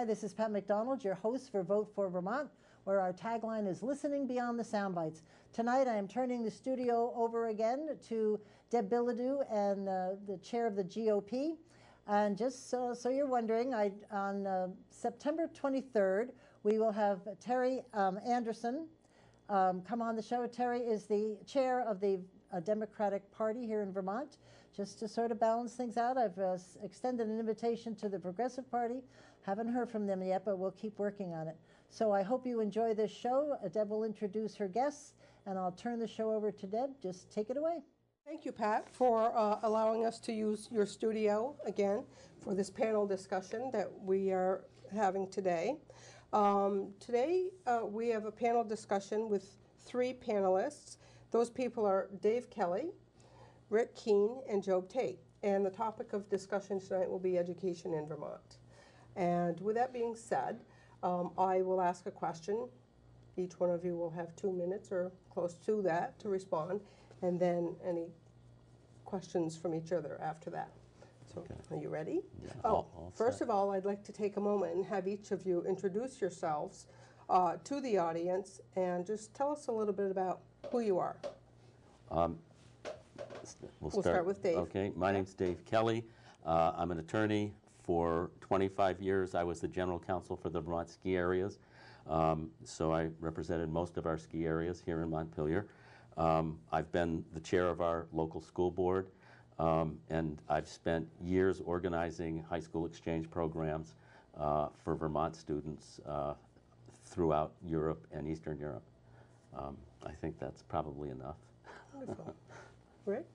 Speaker 3: Hi, this is Pat McDonald, your host for Vote for Vermont, where our tagline is listening beyond the sound bites. Tonight I am turning the studio over again to Deb Bilodeau and the chair of the GOP. And just so you're wondering, on September 23rd, we will have Terry Anderson come on the show. Terry is the chair of the Democratic Party here in Vermont. Just to sort of balance things out, I've extended an invitation to the Progressive Party. Haven't heard from them yet, but we'll keep working on it. So I hope you enjoy this show. Deb will introduce her guests, and I'll turn the show over to Deb. Just take it away.
Speaker 13: Thank you, Pat, for allowing us to use your studio again for this panel discussion that we are having today. Today we have a panel discussion with 3 panelists. Those people are Dave Kelly, Rick Keene, and Job Tate. And the topic of discussion tonight will be education in Vermont. And with that being said, I will ask a question. Each one of you will have 2 minutes or close to that to respond, and then any questions from each other after that. So, okay. Are you ready? Yeah, first of all, I'd like to take a moment and have each of you introduce yourselves to the audience and just tell us a little bit about who you are.
Speaker 14: We'll start with Dave. Okay, my name's Dave Kelly. I'm an attorney. For 25 years, I was the general counsel for the Vermont ski areas. So I represented most of our ski areas here in Montpelier. I've been the chair of our local school board, and I've spent years organizing high school exchange programs for Vermont students throughout Europe and Eastern Europe. I think that's probably enough.
Speaker 13: Wonderful. Rick?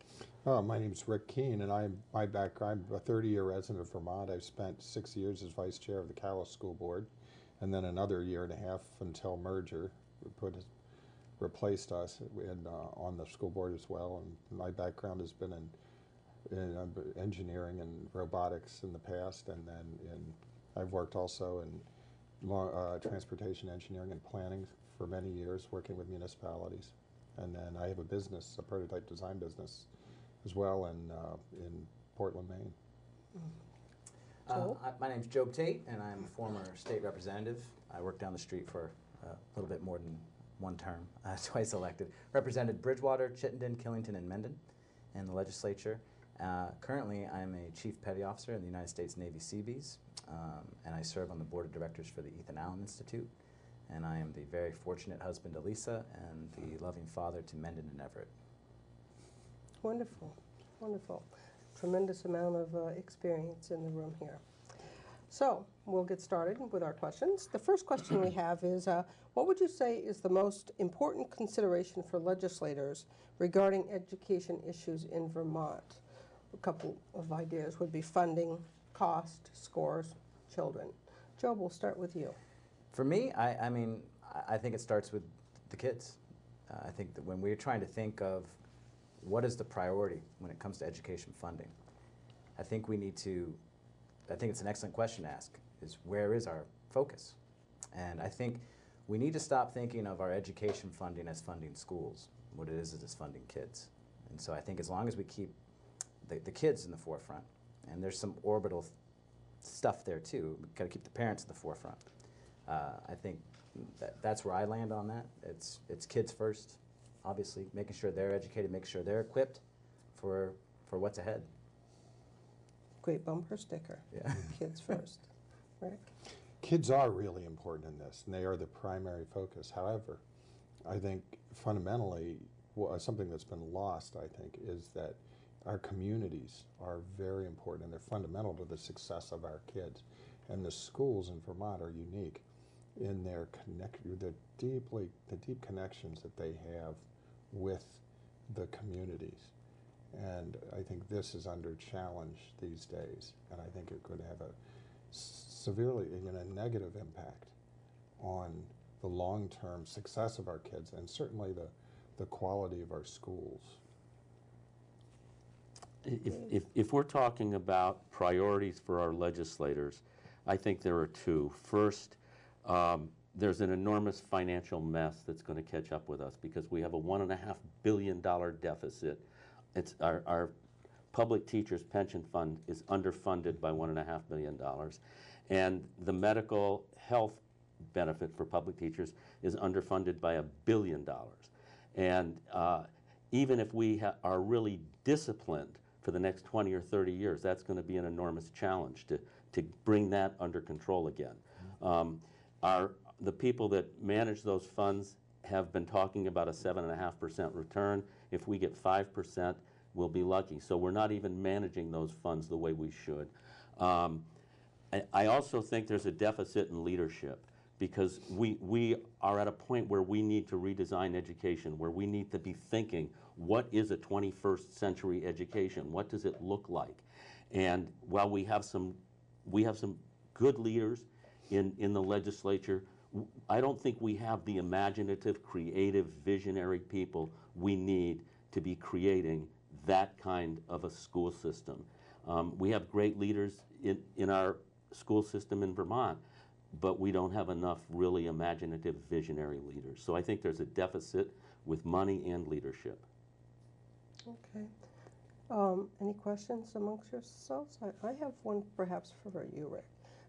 Speaker 19: My name's Rick Keene, and I'm a 30-year resident of Vermont. I've spent 6 years as vice chair of the Calais School Board, and then another 1.5 years until merger replaced us on the school board as well. And my background has been in engineering and robotics in the past, and then I've worked also in transportation engineering and planning for many years, working with municipalities. And then I have a business, a prototype design business, as well in Portland, Maine.
Speaker 23: My name's Job Tate, and I'm a former state representative. I worked down the street for a little bit more than one term, twice elected. Represented Bridgewater, Chittenden, Killington, and Mendon in the legislature. Currently, I'm a chief petty officer in the United States Navy Seabees, and I serve on the board of directors for the Ethan Allen Institute. And I am the very fortunate husband to Lisa and the loving father to Mendon and Everett.
Speaker 13: Wonderful, wonderful. Tremendous amount of experience in the room here. So we'll get started with our questions. The first question we have is, what would you say is the most important consideration for legislators regarding education issues in Vermont? A couple of ideas would be funding, cost, scores, children. Joe, we'll start with you.
Speaker 23: For me, I think it starts with the kids. I think that when we're trying to think of what is the priority when it comes to education funding, I think it's an excellent question to ask, is where is our focus? And I think we need to stop thinking of our education funding as funding schools. What it is it's funding kids. And so I think as long as we keep the kids in the forefront, and there's some orbital stuff there too, we've got to keep the parents in the forefront. I think that's where I land on that. It's kids first, obviously, making sure they're educated, making sure they're equipped for what's ahead.
Speaker 13: Great bumper sticker.
Speaker 23: Yeah.
Speaker 13: Kids first. Rick?
Speaker 19: Kids are really important in this, and they are the primary focus. However, I think fundamentally, something that's been lost, I think, is that our communities are very important, and they're fundamental to the success of our kids. And the schools in Vermont are unique in their the deep connections that they have with the communities. And I think this is under challenge these days, and I think it could have a severely negative impact on the long-term success of our kids, and certainly the quality of our schools.
Speaker 14: If we're talking about priorities for our legislators, I think there are 2. First, there's an enormous financial mess that's going to catch up with us because we have a $1.5 billion deficit. It's our public teachers pension fund is underfunded by $1.5 billion. And the medical health benefit for public teachers is underfunded by $1 billion. And even if we are really disciplined for the next 20 or 30 years, that's going to be an enormous challenge to bring that under control again. The people that manage those funds have been talking about a 7.5% return. If we get 5%, we'll be lucky. So we're not even managing those funds the way we should. I also think there's a deficit in leadership, because we are at a point where we need to redesign education, where we need to be thinking, what is a 21st century education? What does it look like? And while we have some good leaders in the legislature, I don't think we have the imaginative, creative, visionary people we need to be creating that kind of a school system. We have great leaders in our school system in Vermont, but we don't have enough really imaginative, visionary leaders. So I think there's a deficit with money and leadership.
Speaker 13: Okay. Any questions amongst yourselves? I have one perhaps for you, Rick.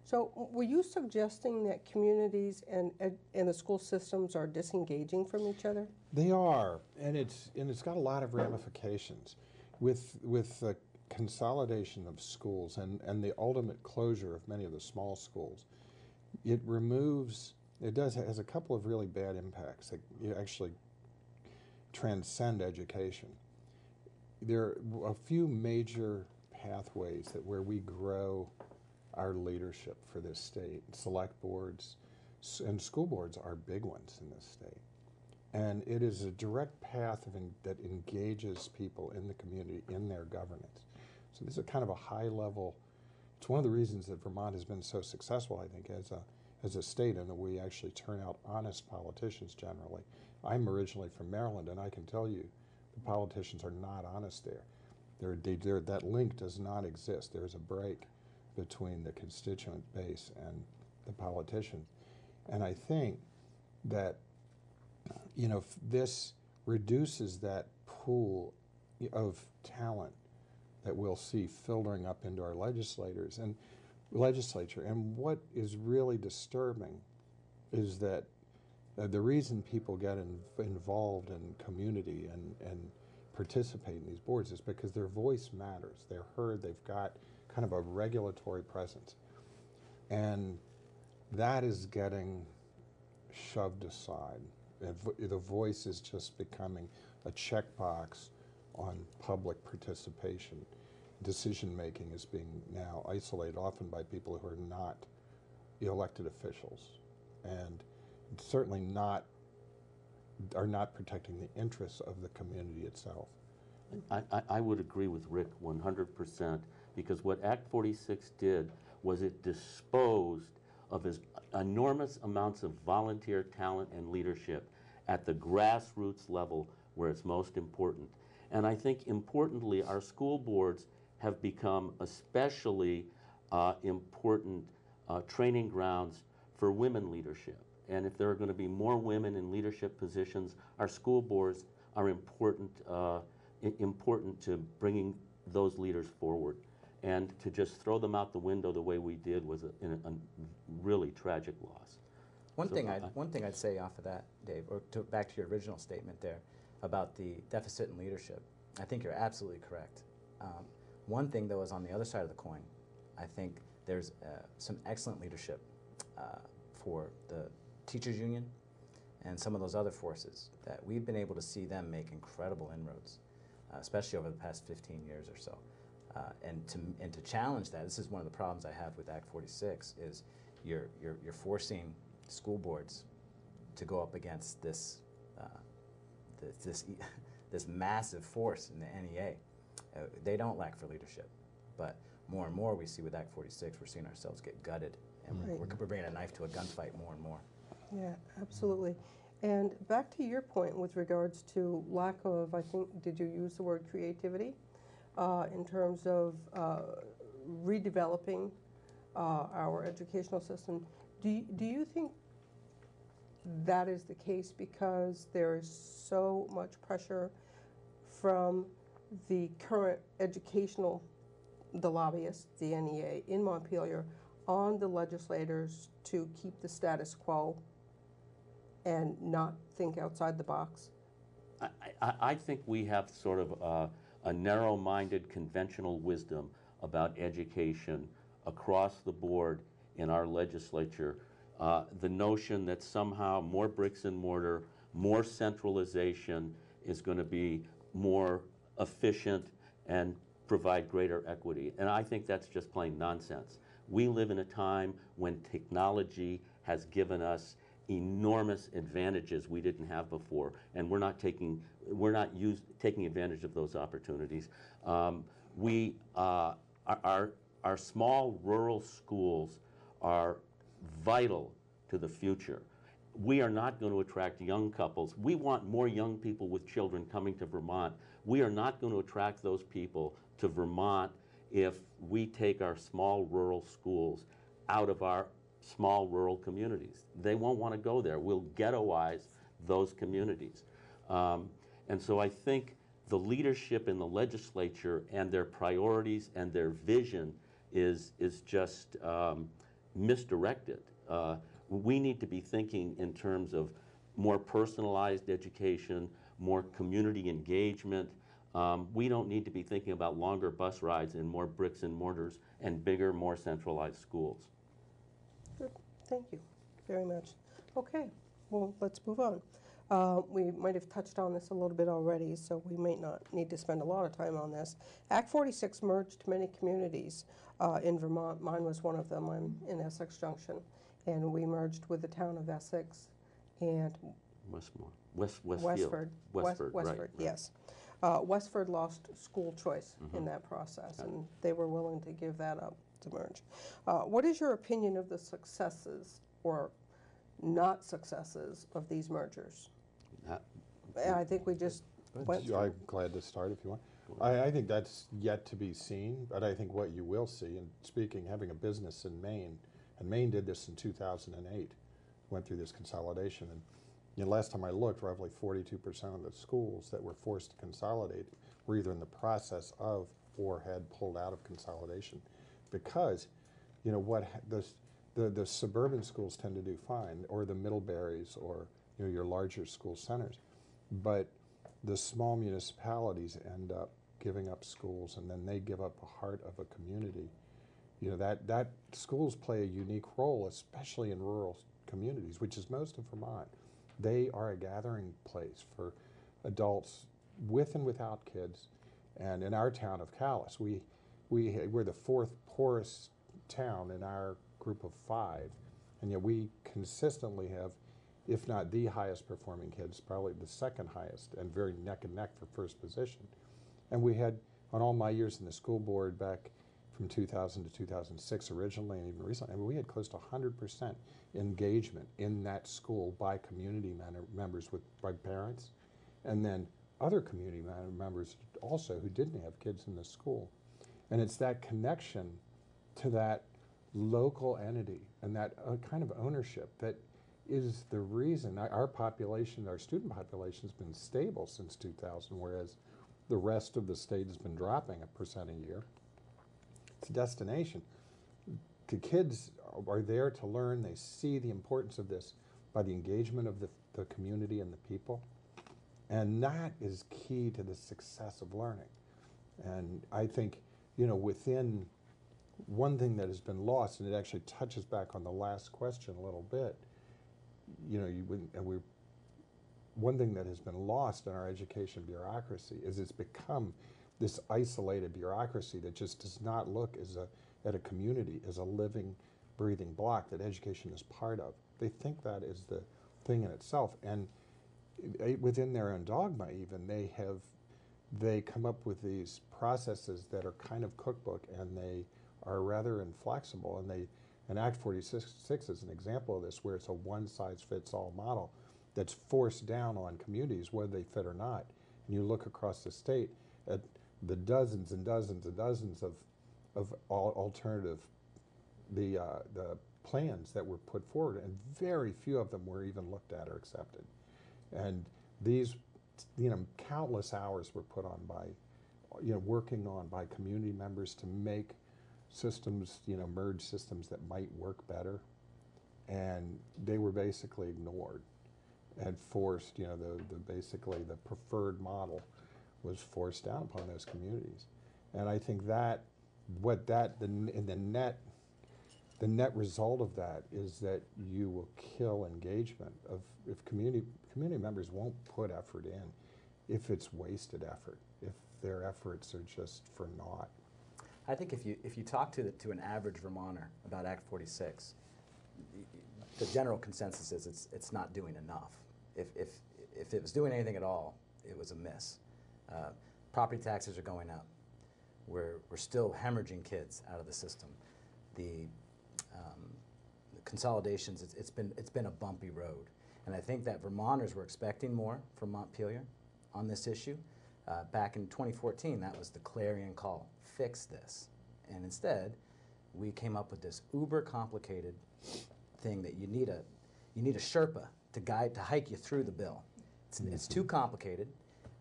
Speaker 13: So were you suggesting that communities and the school systems are disengaging from each other?
Speaker 19: They are, and it's got a lot of ramifications. With the consolidation of schools and the ultimate closure of many of the small schools, it has a couple of really bad impacts that you actually transcend education. There are a few major pathways where we grow our leadership for this state. Select boards and school boards are big ones in this state. And it is a direct path that engages people in the community in their governance. So this is kind of a high level. It's one of the reasons that Vermont has been so successful, I think, as a state, and that we actually turn out honest politicians generally. I'm originally from Maryland, and I can tell you the politicians are not honest there. That link does not exist. There's a break between the constituent base and the politicians. And I think that, this reduces that pool of talent that we'll see filtering up into our legislature. And what is really disturbing is that the reason people get involved in community and participate in these boards is because their voice matters. They're heard. They've got kind of a regulatory presence. And that is getting shoved aside. The voice is just becoming a checkbox on public participation. Decision-making is being now isolated, often by people who are not elected officials, and certainly are not protecting the interests of the community itself.
Speaker 14: I would agree with Rick 100%, because what Act 46 did was it disposed of his enormous amounts of volunteer talent and leadership at the grassroots level where it's most important. And I think importantly, our school boards have become especially important training grounds for women leadership. And if there are going to be more women in leadership positions, our school boards are important to bringing those leaders forward. And to just throw them out the window the way we did was a really tragic loss.
Speaker 23: One thing I'd say off of that, Dave, or back to your original statement there about the deficit in leadership, I think you're absolutely correct. One thing, though, is on the other side of the coin. I think there's some excellent leadership for the teachers union and some of those other forces that we've been able to see them make incredible inroads, especially over the past 15 years or so. And to challenge that, this is one of the problems I have with Act 46, is you're forcing school boards to go up against this this massive force in the NEA. They don't lack for leadership, but more and more we see with Act 46, we're seeing ourselves get gutted, and
Speaker 13: Right.
Speaker 23: we're bringing a knife to a gunfight more and more.
Speaker 13: Yeah, absolutely. And back to your point with regards to lack of, I think, did you use the word creativity, in terms of redeveloping our educational system? Do you think that is the case because there is so much pressure from the current the lobbyists, the NEA in Montpelier, on the legislators to keep the status quo and not think outside the box?
Speaker 14: I think we have sort of a narrow-minded conventional wisdom about education across the board in our legislature. The notion that somehow more bricks and mortar, more centralization is going to be more efficient and provide greater equity. And I think that's just plain nonsense. We live in a time when technology has given us enormous advantages we didn't have before, and we're not taking advantage of those opportunities. Our small rural schools are vital to the future. We are not going to attract young couples. We want more young people with children coming to Vermont. We are not going to attract those people to Vermont if we take our small rural schools out of our small rural communities. They won't want to go there. We'll ghettoize those communities. And so I think the leadership in the legislature and their priorities and their vision is just misdirected. We need to be thinking in terms of more personalized education, more community engagement. We don't need to be thinking about longer bus rides and more bricks and mortars and bigger, more centralized schools.
Speaker 13: Good. Thank you very much. Okay, well, let's move on. We might have touched on this a little bit already, so we might not need to spend a lot of time on this. Act 46 merged many communities in Vermont. Mine was one of them. I'm in Essex Junction. And we merged with the town of Essex and Westford. Westford, right. Yes. Westford lost school choice in that process, and they were willing to give that up to merge. What is your opinion of the successes or not successes of these mergers? I think we just went through.
Speaker 19: I'm glad to start if you want. I think that's yet to be seen, but I think what you will see, and speaking, having a business in Maine, and Maine did this in 2008, went through this consolidation. And last time I looked, roughly 42% of the schools that were forced to consolidate were either in the process of or had pulled out of consolidation. Because, what the suburban schools tend to do fine, or the Middleburys, or your larger school centers. But the small municipalities end up giving up schools, and then they give up a heart of a community. That schools play a unique role, especially in rural communities, which is most of Vermont. They are a gathering place for adults with and without kids. And in our town of Calais, we're the fourth poorest town in our group of 5, and yet we consistently have, if not the highest performing kids, probably the second highest, and very neck and neck for first position. And we had, on all my years in the school board back from 2000 to 2006 originally, and even recently, we had close to 100% engagement in that school by community members, by parents, and then other community members also who didn't have kids in the school. And it's that connection to that local entity and that kind of ownership that is the reason our population, our student population, has been stable since 2000, whereas the rest of the state has been dropping 1% a year. It's a destination. The kids are there to learn. They see the importance of this by the engagement of the community and the people. And that is key to the success of learning. And I think, within one thing that has been lost, and it actually touches back on the last question a little bit, one thing that has been lost in our education bureaucracy is it's become this isolated bureaucracy that just does not look at a community as a living, breathing block that education is part of. They think that is the thing in itself, and within their own dogma even, they come up with these processes that are kind of cookbook, and they are rather inflexible, and Act 46 is an example of this, where it's a one-size-fits-all model that's forced down on communities, whether they fit or not. And you look across the state at the dozens and dozens and dozens of alternative the plans that were put forward, and very few of them were even looked at or accepted. And these, countless hours were put on by, working on by community members to make systems, merge systems that might work better, and they were basically ignored and forced, basically the preferred model was forced down upon those communities. And I think that the net result of that is that you will kill engagement if community members won't put effort in, if it's wasted effort, if their efforts are just for naught.
Speaker 23: I think if you talk to an average Vermonter about Act 46, the general consensus is it's not doing enough. If it was doing anything at all, it was a miss. Property taxes are going up. We're still hemorrhaging kids out of the system. The consolidations, it's been a bumpy road. And I think that Vermonters were expecting more from Montpelier on this issue. Back in 2014, that was the clarion call, fix this. And instead, we came up with this uber complicated thing that you need a Sherpa to hike you through the bill. It's too complicated.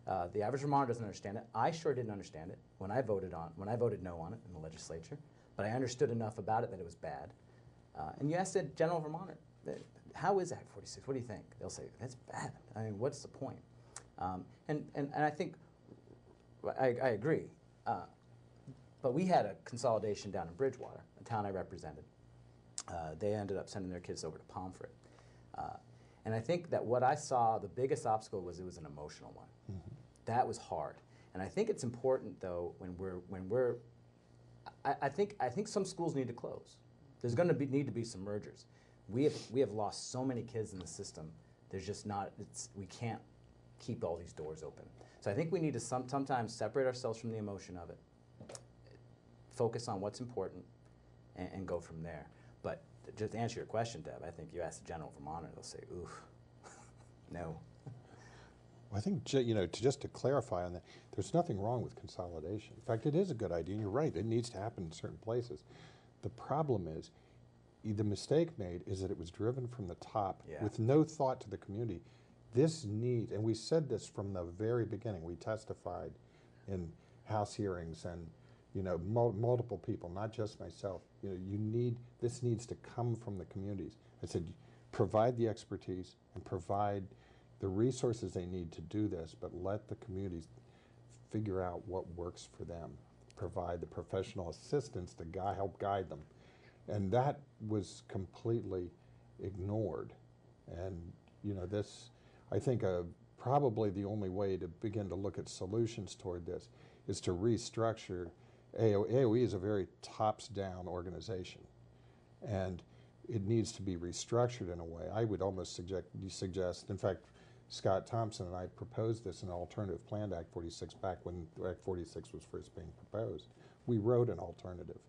Speaker 23: The average Vermonter doesn't understand it. I sure didn't understand it when I voted no on it in the legislature, but I understood enough about it that it was bad. And you asked a general Vermonter, how is Act 46? What do you think? They'll say, that's bad. I mean, what's the point? And I think, I agree. But we had a consolidation down in Bridgewater, a town I represented. They ended up sending their kids over to Pomfret. And I think that what I saw, the biggest obstacle was it was an emotional one. Mm-hmm. That was hard. And I think it's important, though, I think some schools need to close. There's going to need to be some mergers. We have lost so many kids in the system. There's just not. We can't keep all these doors open. So I think we need to sometimes separate ourselves from the emotion of it, focus on what's important, and go from there. But just to answer your question, Deb, I think you ask the general Vermonter, they'll say, oof, no.
Speaker 19: Well, I think, just to clarify on that, there's nothing wrong with consolidation. In fact, it is a good idea, and you're right, it needs to happen in certain places. The problem is, the mistake made is that it was driven from the top with no thought to the community. This need, and we said this from the very beginning, we testified in House hearings and multiple people, not just myself. This needs to come from the communities. I said, provide the expertise and provide the resources they need to do this, but let the communities figure out what works for them. Provide the professional assistance to help guide them. And that was completely ignored. And this, I think probably the only way to begin to look at solutions toward this is to restructure. AOE is a very tops-down organization, and it needs to be restructured in a way. I would almost suggest, in fact, Scott Thompson and I proposed this in an alternative plan to Act 46 back when Act 46 was first being proposed. We wrote an alternative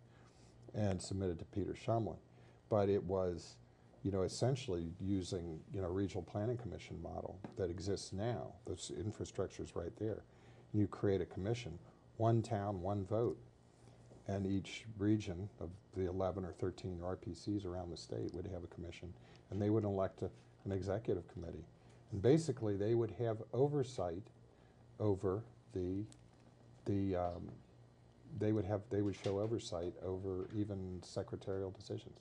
Speaker 19: and submitted to Peter Shumlin, but it was, essentially using, regional planning commission model that exists now. Those infrastructure's right there. You create a commission, one town, one vote. And each region of the 11 or 13 RPCs around the state would have a commission, and they would elect an executive committee. And basically, they would have oversight over they would show oversight over even secretarial decisions.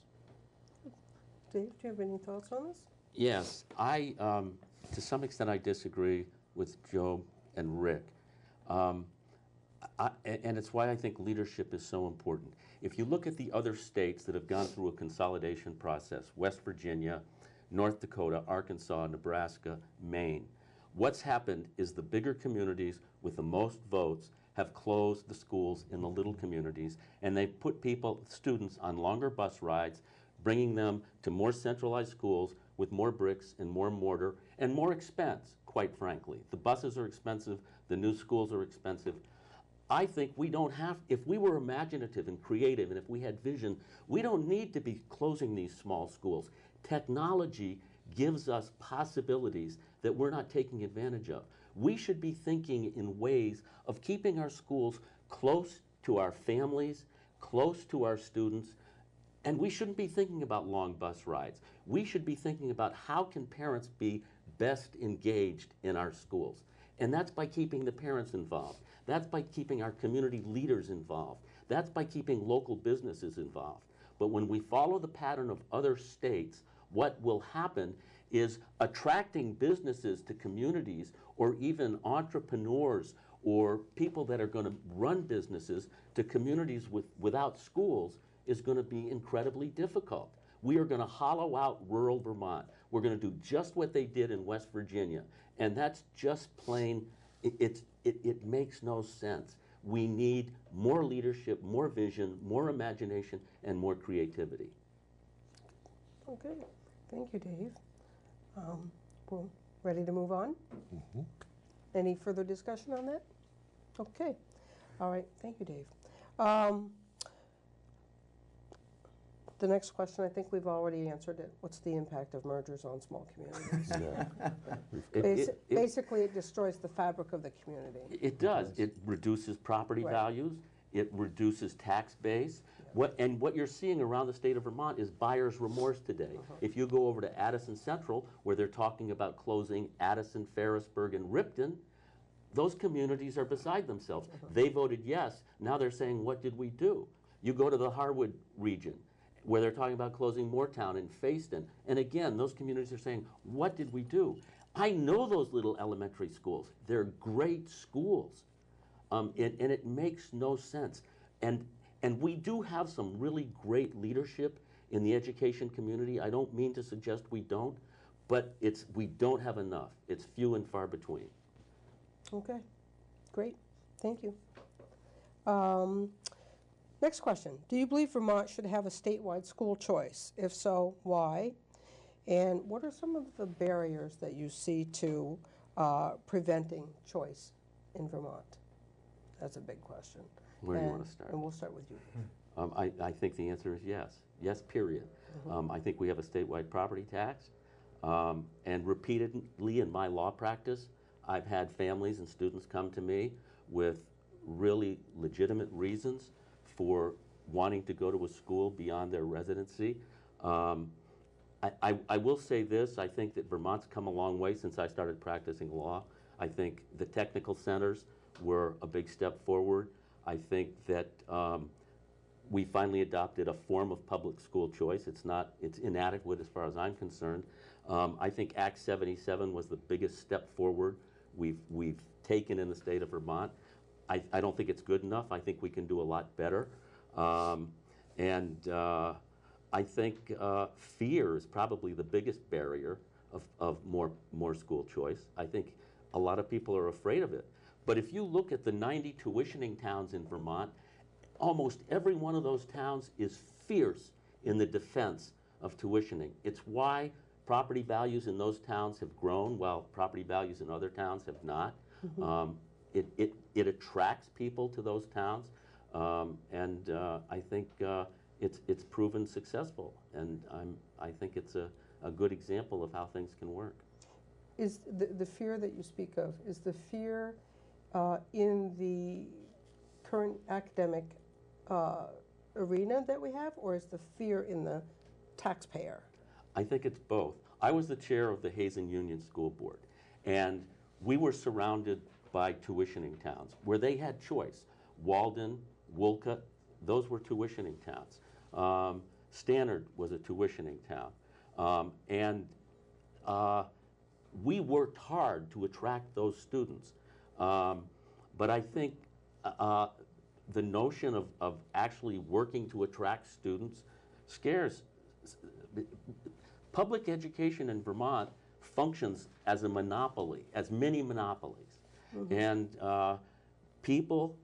Speaker 13: Dave, do you have any thoughts on this?
Speaker 14: Yes, to some extent, I disagree with Joe and Rick. And it's why I think leadership is so important. If you look at the other states that have gone through a consolidation process, West Virginia, North Dakota, Arkansas, Nebraska, Maine, what's happened is the bigger communities with the most votes have closed the schools in the little communities, and they've put students on longer bus rides, bringing them to more centralized schools with more bricks and more mortar and more expense, quite frankly. The buses are expensive, the new schools are expensive. I think we don't have, if we were imaginative and creative and if we had vision, we don't need to be closing these small schools. Technology gives us possibilities that we're not taking advantage of. We should be thinking in ways of keeping our schools close to our families, close to our students, and we shouldn't be thinking about long bus rides. We should be thinking about how can parents be best engaged in our schools. And that's by keeping the parents involved. That's by keeping our community leaders involved. That's by keeping local businesses involved. But when we follow the pattern of other states, what will happen is attracting businesses to communities, or even entrepreneurs or people that are going to run businesses to communities without schools is going to be incredibly difficult. We are going to hollow out rural Vermont. We're going to do just what they did in West Virginia. And that's just plain, it makes no sense. We need more leadership, more vision, more imagination, and more creativity.
Speaker 13: Okay, thank you, Dave. We're ready to move on?
Speaker 19: Mm-hmm.
Speaker 13: Any further discussion on that? Okay, all right, thank you, Dave. The next question, I think we've already answered it. What's the impact of mergers on small communities? Basically, it destroys the fabric of the community.
Speaker 14: It does. It reduces property values. It reduces tax base. What you're seeing around the state of Vermont is buyer's remorse today. If you go over to Addison Central, where they're talking about closing Addison, Ferrisburg, and Ripton, those communities are beside themselves. They voted yes. Now they're saying, what did we do? You go to the Harwood region, where they're talking about closing Moortown and Fayston. And again, those communities are saying, what did we do? I know those little elementary schools. They're great schools. And it makes no sense. And we do have some really great leadership in the education community. I don't mean to suggest we don't, but we don't have enough. It's few and far between.
Speaker 13: Okay, great, thank you. Next question. Do you believe Vermont should have a statewide school choice? If so, why? And what are some of the barriers that you see to preventing choice in Vermont? That's a big question.
Speaker 14: Where do you want to start?
Speaker 13: And we'll start with you.
Speaker 14: I think the answer is yes. Yes, period. I think we have a statewide property tax. And repeatedly in my law practice, I've had families and students come to me with really legitimate reasons for wanting to go to a school beyond their residency. I will say this, I think that Vermont's come a long way since I started practicing law. I think the technical centers were a big step forward. I think that we finally adopted a form of public school choice. It's inadequate as far as I'm concerned. I think Act 77 was the biggest step forward we've taken in the state of Vermont. I don't think it's good enough. I think we can do a lot better. I think fear is probably the biggest barrier of more school choice. I think a lot of people are afraid of it. But if you look at the 90 tuitioning towns in Vermont, almost every one of those towns is fierce in the defense of tuitioning. It's why property values in those towns have grown while property values in other towns have not. It attracts people to those towns, and I think it's proven successful, and I think it's a good example of how things can work.
Speaker 13: Is the fear that you speak of, is the fear in the current academic arena that we have, or is the fear in the taxpayer?
Speaker 14: I think it's both. I was the chair of the Hazen Union School Board, and we were surrounded by tuitioning towns where they had choice. Walden, Wolcott, those were tuitioning towns. Stannard was a tuitioning town. We worked hard to attract those students. But I think the notion of actually working to attract students scares. Public education in Vermont functions as a monopoly, as many monopolies. And people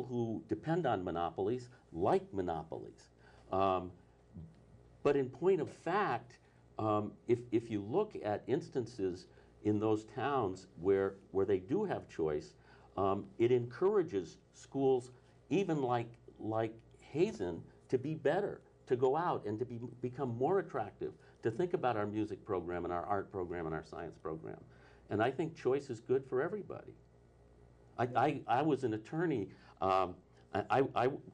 Speaker 14: who depend on monopolies like monopolies. But in point of fact, if you look at instances in those towns where they do have choice, it encourages schools, even like Hazen, to be better, to go out and to become more attractive, to think about our music program and our art program and our science program. And I think choice is good for everybody. I was an attorney. I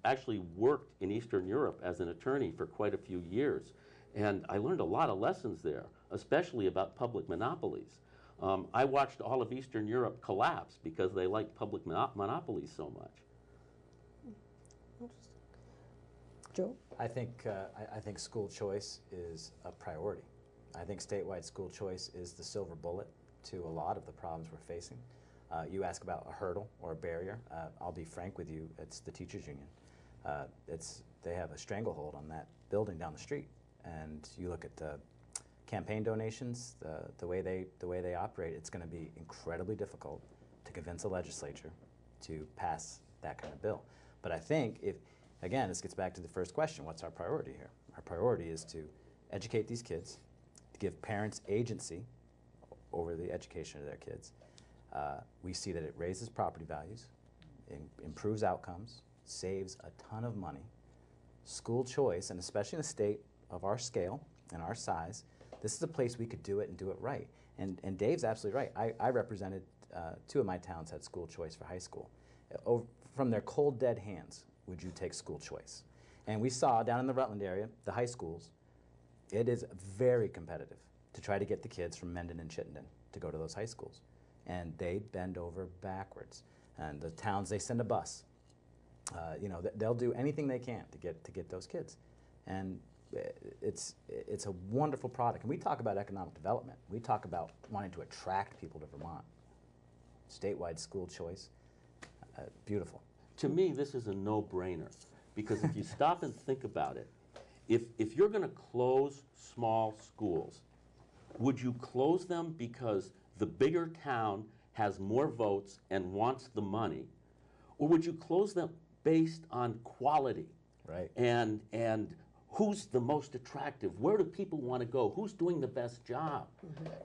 Speaker 14: actually worked in Eastern Europe as an attorney for quite a few years. And I learned a lot of lessons there, especially about public monopolies. I watched all of Eastern Europe collapse because they liked public monopolies so much.
Speaker 13: Joe?
Speaker 23: I think school choice is a priority. I think statewide school choice is the silver bullet to a lot of the problems we're facing. You ask about a hurdle or a barrier. I'll be frank with you, it's the teachers union. They have a stranglehold on that building down the street. And you look at the campaign donations, the way they operate, it's going to be incredibly difficult to convince a legislature to pass that kind of bill. But I think again, this gets back to the first question, what's our priority here? Our priority is to educate these kids, to give parents agency over the education of their kids. We see that it raises property values, improves outcomes, saves a ton of money. School choice, and especially in a state of our scale and our size, this is a place we could do it and do it right. And Dave's absolutely right. I represented, 2 of my towns had school choice for high school. From their cold, dead hands, would you take school choice? And we saw down in the Rutland area, the high schools, it is very competitive to try to get the kids from Mendon and Chittenden to go to those high schools. And they bend over backwards. And the towns, they send a bus. They'll do anything they can to get those kids. And it's a wonderful product. And we talk about economic development. We talk about wanting to attract people to Vermont. Statewide school choice, beautiful.
Speaker 14: To me, this is a no-brainer, because if you stop and think about it, if you're going to close small schools, would you close them because the bigger town has more votes and wants the money, or would you close them based on quality?
Speaker 23: Right.
Speaker 14: And who's the most attractive? Where do people want to go? Who's doing the best job?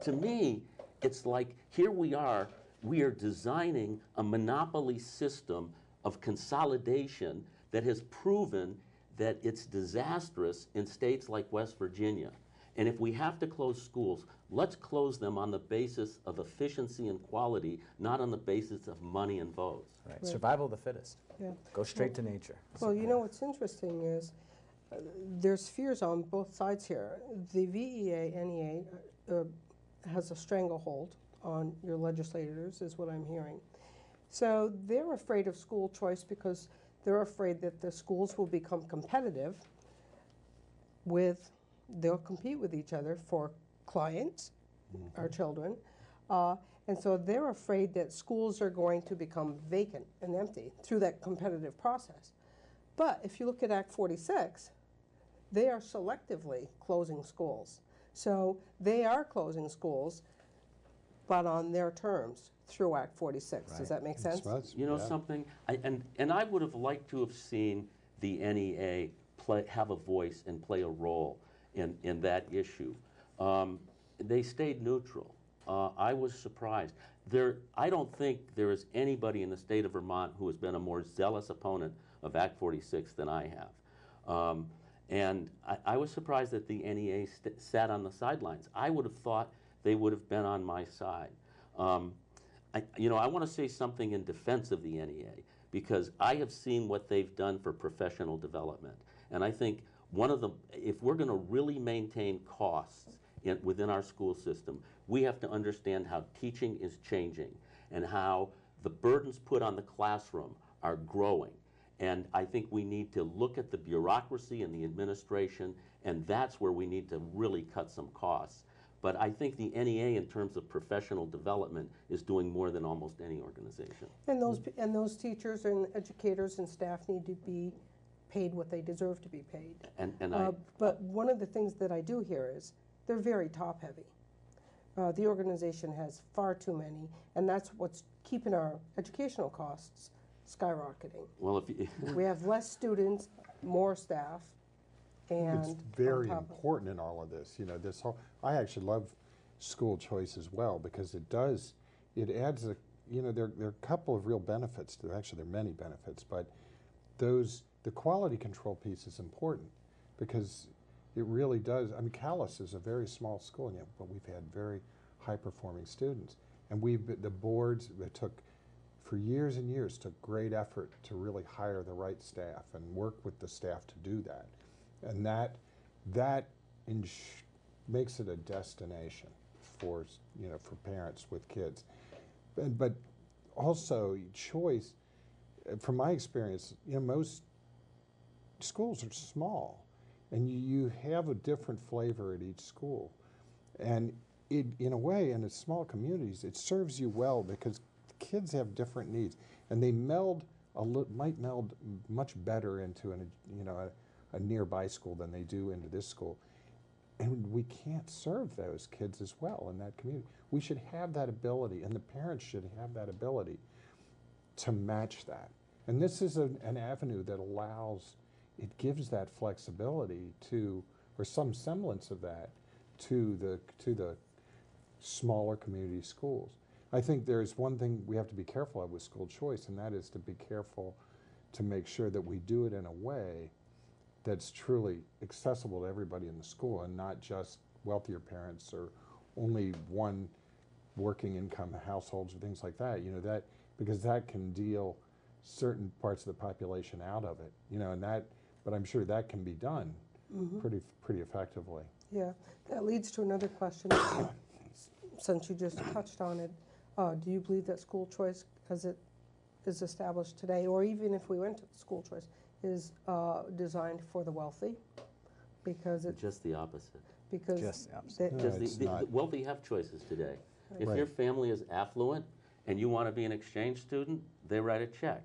Speaker 14: To me, it's like here we are designing a monopoly system of consolidation that has proven that it's disastrous in states like West Virginia. And if we have to close schools, let's close them on the basis of efficiency and quality, not on the basis of money and votes.
Speaker 23: Right. Survival of the fittest.
Speaker 13: Yeah.
Speaker 23: Go straight to nature.
Speaker 13: Well, you know what's interesting is there's fears on both sides here. The VEA, NEA has a stranglehold on your legislators, is what I'm hearing. So they're afraid of school choice because they're afraid that the schools will become competitive they'll compete with each other for clients, our children, and so they're afraid that schools are going to become vacant and empty through that competitive process. But if you look at Act 46, they are selectively closing schools. So they are closing schools, but on their terms through Act 46. Right. Does that make sense?
Speaker 14: You know something? And I would have liked to have seen the NEA have a voice and play a role in that issue. They stayed neutral. I was surprised. I don't think there is anybody in the state of Vermont who has been a more zealous opponent of Act 46 than I have. And I was surprised that the NEA sat on the sidelines. I would have thought they would have been on my side. I want to say something in defense of the NEA, because I have seen what they've done for professional development. And I think if we're going to really maintain costs within our school system, we have to understand how teaching is changing and how the burdens put on the classroom are growing. And I think we need to look at the bureaucracy and the administration, and that's where we need to really cut some costs. But I think the NEA, in terms of professional development, is doing more than almost any organization.
Speaker 13: And those teachers and educators and staff need to be paid what they deserve to be paid. But one of the things that I do hear is they're very top-heavy. The organization has far too many, and that's what's keeping our educational costs skyrocketing.
Speaker 14: Well,
Speaker 13: we have less students, more staff, and
Speaker 19: it's very important in all of this. This whole. I actually love school choice as well, because it adds a. There are a couple of real benefits. Actually, there are many benefits, but the quality control piece is important, because it really does. I mean, Calais is a very small school, but we've had very high-performing students, and the boards that took. For years and years, took great effort to really hire the right staff and work with the staff to do that. And that makes it a destination for parents with kids. But also choice, from my experience, most schools are small, and you have a different flavor at each school. And in a way, in the small communities, it serves you well because kids have different needs, and they might meld much better into a nearby school than they do into this school. And we can't serve those kids as well in that community. We should have that ability, and the parents should have that ability to match that. And this is an avenue that it gives that flexibility to, or some semblance of that, to the smaller community schools. I think there's one thing we have to be careful of with school choice, and that is to be careful to make sure that we do it in a way that's truly accessible to everybody in the school and not just wealthier parents or only one working income households or things like that, because that can deal certain parts of the population out of it, but I'm sure that can be done pretty effectively.
Speaker 13: Yeah, that leads to another question. Since you just touched on it, do you believe that school choice, as it is established today, or even if we went to school choice, is designed for the wealthy? Because it's
Speaker 14: just the opposite.
Speaker 13: Because
Speaker 14: just the opposite. The wealthy have choices today. Right. If your family is affluent and you want to be an exchange student, they write a check.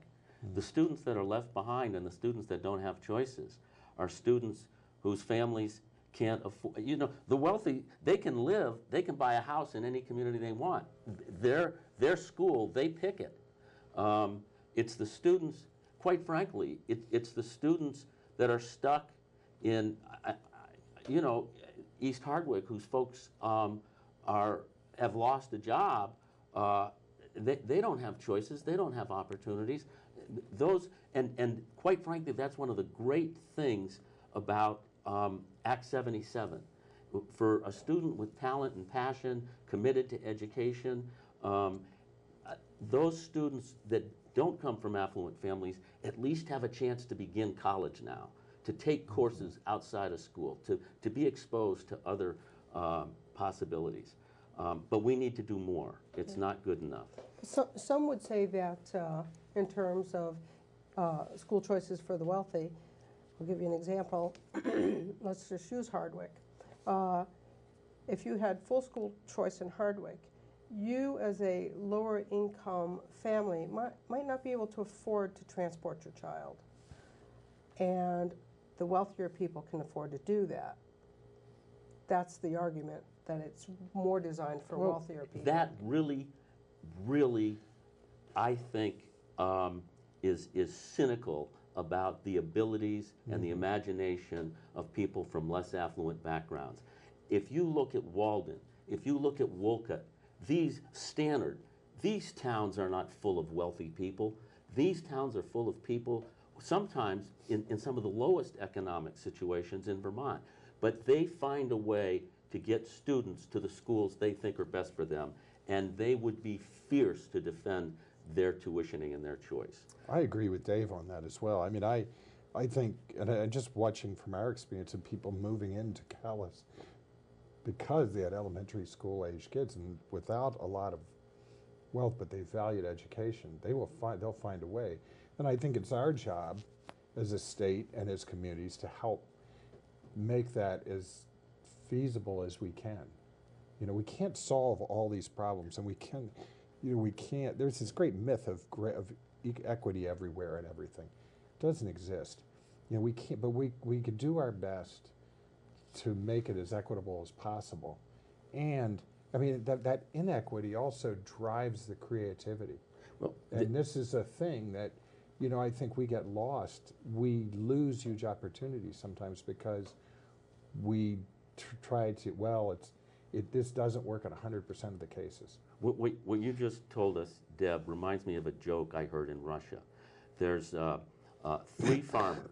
Speaker 14: The students that are left behind and the students that don't have choices are students whose families can't afford. The wealthy, they can buy a house in any community they want. Their school, they pick it. It's the students, quite frankly, it's the students that are stuck in, East Hardwick, whose folks have lost a job. They don't have choices. They don't have opportunities. And quite frankly, that's one of the great things about Act 77. For a student with talent and passion, committed to education, those students that don't come from affluent families at least have a chance to begin college now, to take courses outside of school, to be exposed to other possibilities. But we need to do more. It's not good enough.
Speaker 13: So, some would say that in terms of school choices for the wealthy, I'll give you an example. Let's just use Hardwick. If you had full school choice in Hardwick, you as a lower income family might not be able to afford to transport your child. And the wealthier people can afford to do that. That's the argument, that it's more designed for wealthier people.
Speaker 14: That really, I think, is cynical about the abilities and the imagination of people from less affluent backgrounds. If you look at Walden, if you look at Wolcott, these towns are not full of wealthy people. These towns are full of people, sometimes in some of the lowest economic situations in Vermont. But they find a way to get students to the schools they think are best for them, and they would be fierce to defend their tuitioning and their choice.
Speaker 19: I agree with Dave on that as well. I mean, I think, and just watching from our experience of people moving into Calais because they had elementary school age kids and without a lot of wealth, but they valued education, they'll find a way. And I think it's our job as a state and as communities to help make that as feasible as we can. We can't solve all these problems, and we can't, there's this great myth of equity everywhere and everything. It doesn't exist. We can't, but we can do our best to make it as equitable as possible. And I mean, that inequity also drives the creativity. And this is a thing that, I think we get lost. We lose huge opportunities sometimes because we try to, this doesn't work in 100% of the cases.
Speaker 14: What you just told us, Deb, reminds me of a joke I heard in Russia. There's 3 farmers.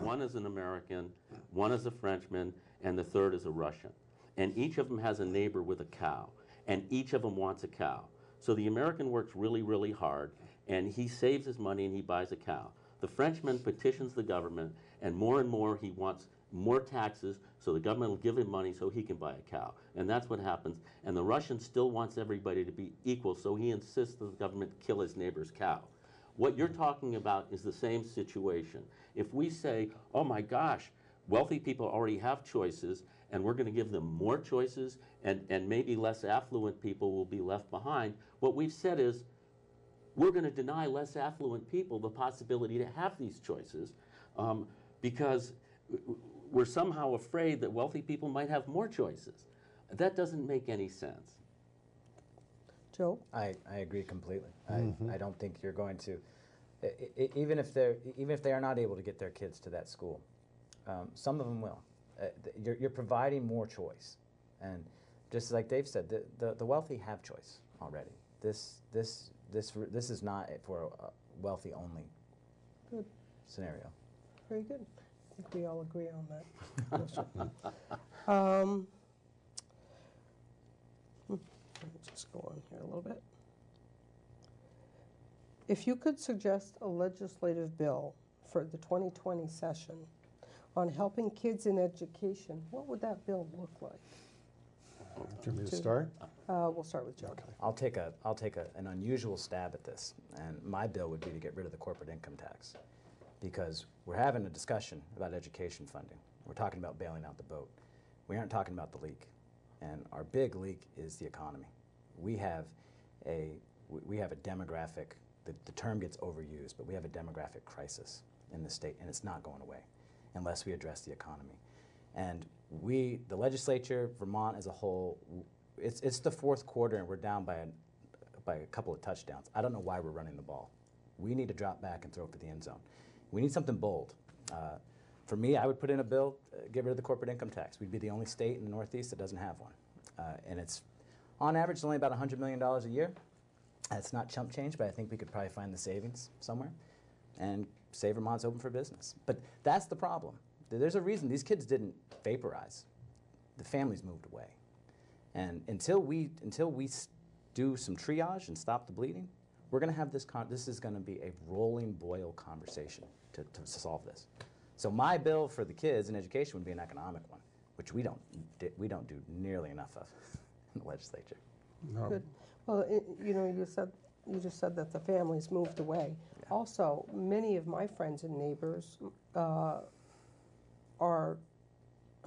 Speaker 14: One is an American, one is a Frenchman, and the third is a Russian. And each of them has a neighbor with a cow, and each of them wants a cow. So the American works really, really hard, and he saves his money and he buys a cow. The Frenchman petitions the government, and more he wants more taxes, so the government will give him money so he can buy a cow. And that's what happens. And the Russian still wants everybody to be equal, so he insists that the government kill his neighbor's cow. What you're talking about is the same situation. If we say, oh my gosh, wealthy people already have choices, and we're going to give them more choices, and maybe less affluent people will be left behind, what we've said is, we're going to deny less affluent people the possibility to have these choices because we're somehow afraid that wealthy people might have more choices. That doesn't make any sense.
Speaker 13: Joe?
Speaker 23: I agree completely. I don't think you're going to, even if they are not able to get their kids to that school, some of them will. You're providing more choice, and just like Dave said, the wealthy have choice already. This is not for a wealthy only scenario.
Speaker 13: Very good. I think we all agree on that. Let me just go on here a little bit. If you could suggest a legislative bill for the 2020 session on helping kids in education, what would that bill look like?
Speaker 19: Do you want me to start?
Speaker 13: We'll start with Joe.
Speaker 19: Okay.
Speaker 23: I'll take an unusual stab at this, and my bill would be to get rid of the corporate income tax, because we're having a discussion about education funding. We're talking about bailing out the boat. We aren't talking about the leak, and our big leak is the economy. We have a demographic. The term gets overused, but we have a demographic crisis in the state, and it's not going away unless we address the economy. And the legislature, Vermont as a whole, it's the fourth quarter, and we're down by a couple of touchdowns. I don't know why we're running the ball. We need to drop back and throw for the end zone. We need something bold. For me, I would put in a bill, get rid of the corporate income tax. We'd be the only state in the Northeast that doesn't have one. And it's, on average, it's only about $100 million a year. That's not chump change, but I think we could probably find the savings somewhere and say Vermont's open for business. But that's the problem. There's a reason these kids didn't vaporize. The families moved away. And until we do some triage and stop the bleeding, we're going to have this is going to be a rolling boil conversation to solve this. So my bill for the kids in education would be an economic one, which we don't do nearly enough of in the legislature.
Speaker 19: No.
Speaker 13: Good. Well, you just said that the families moved away. Yeah. Also, many of my friends and neighbors are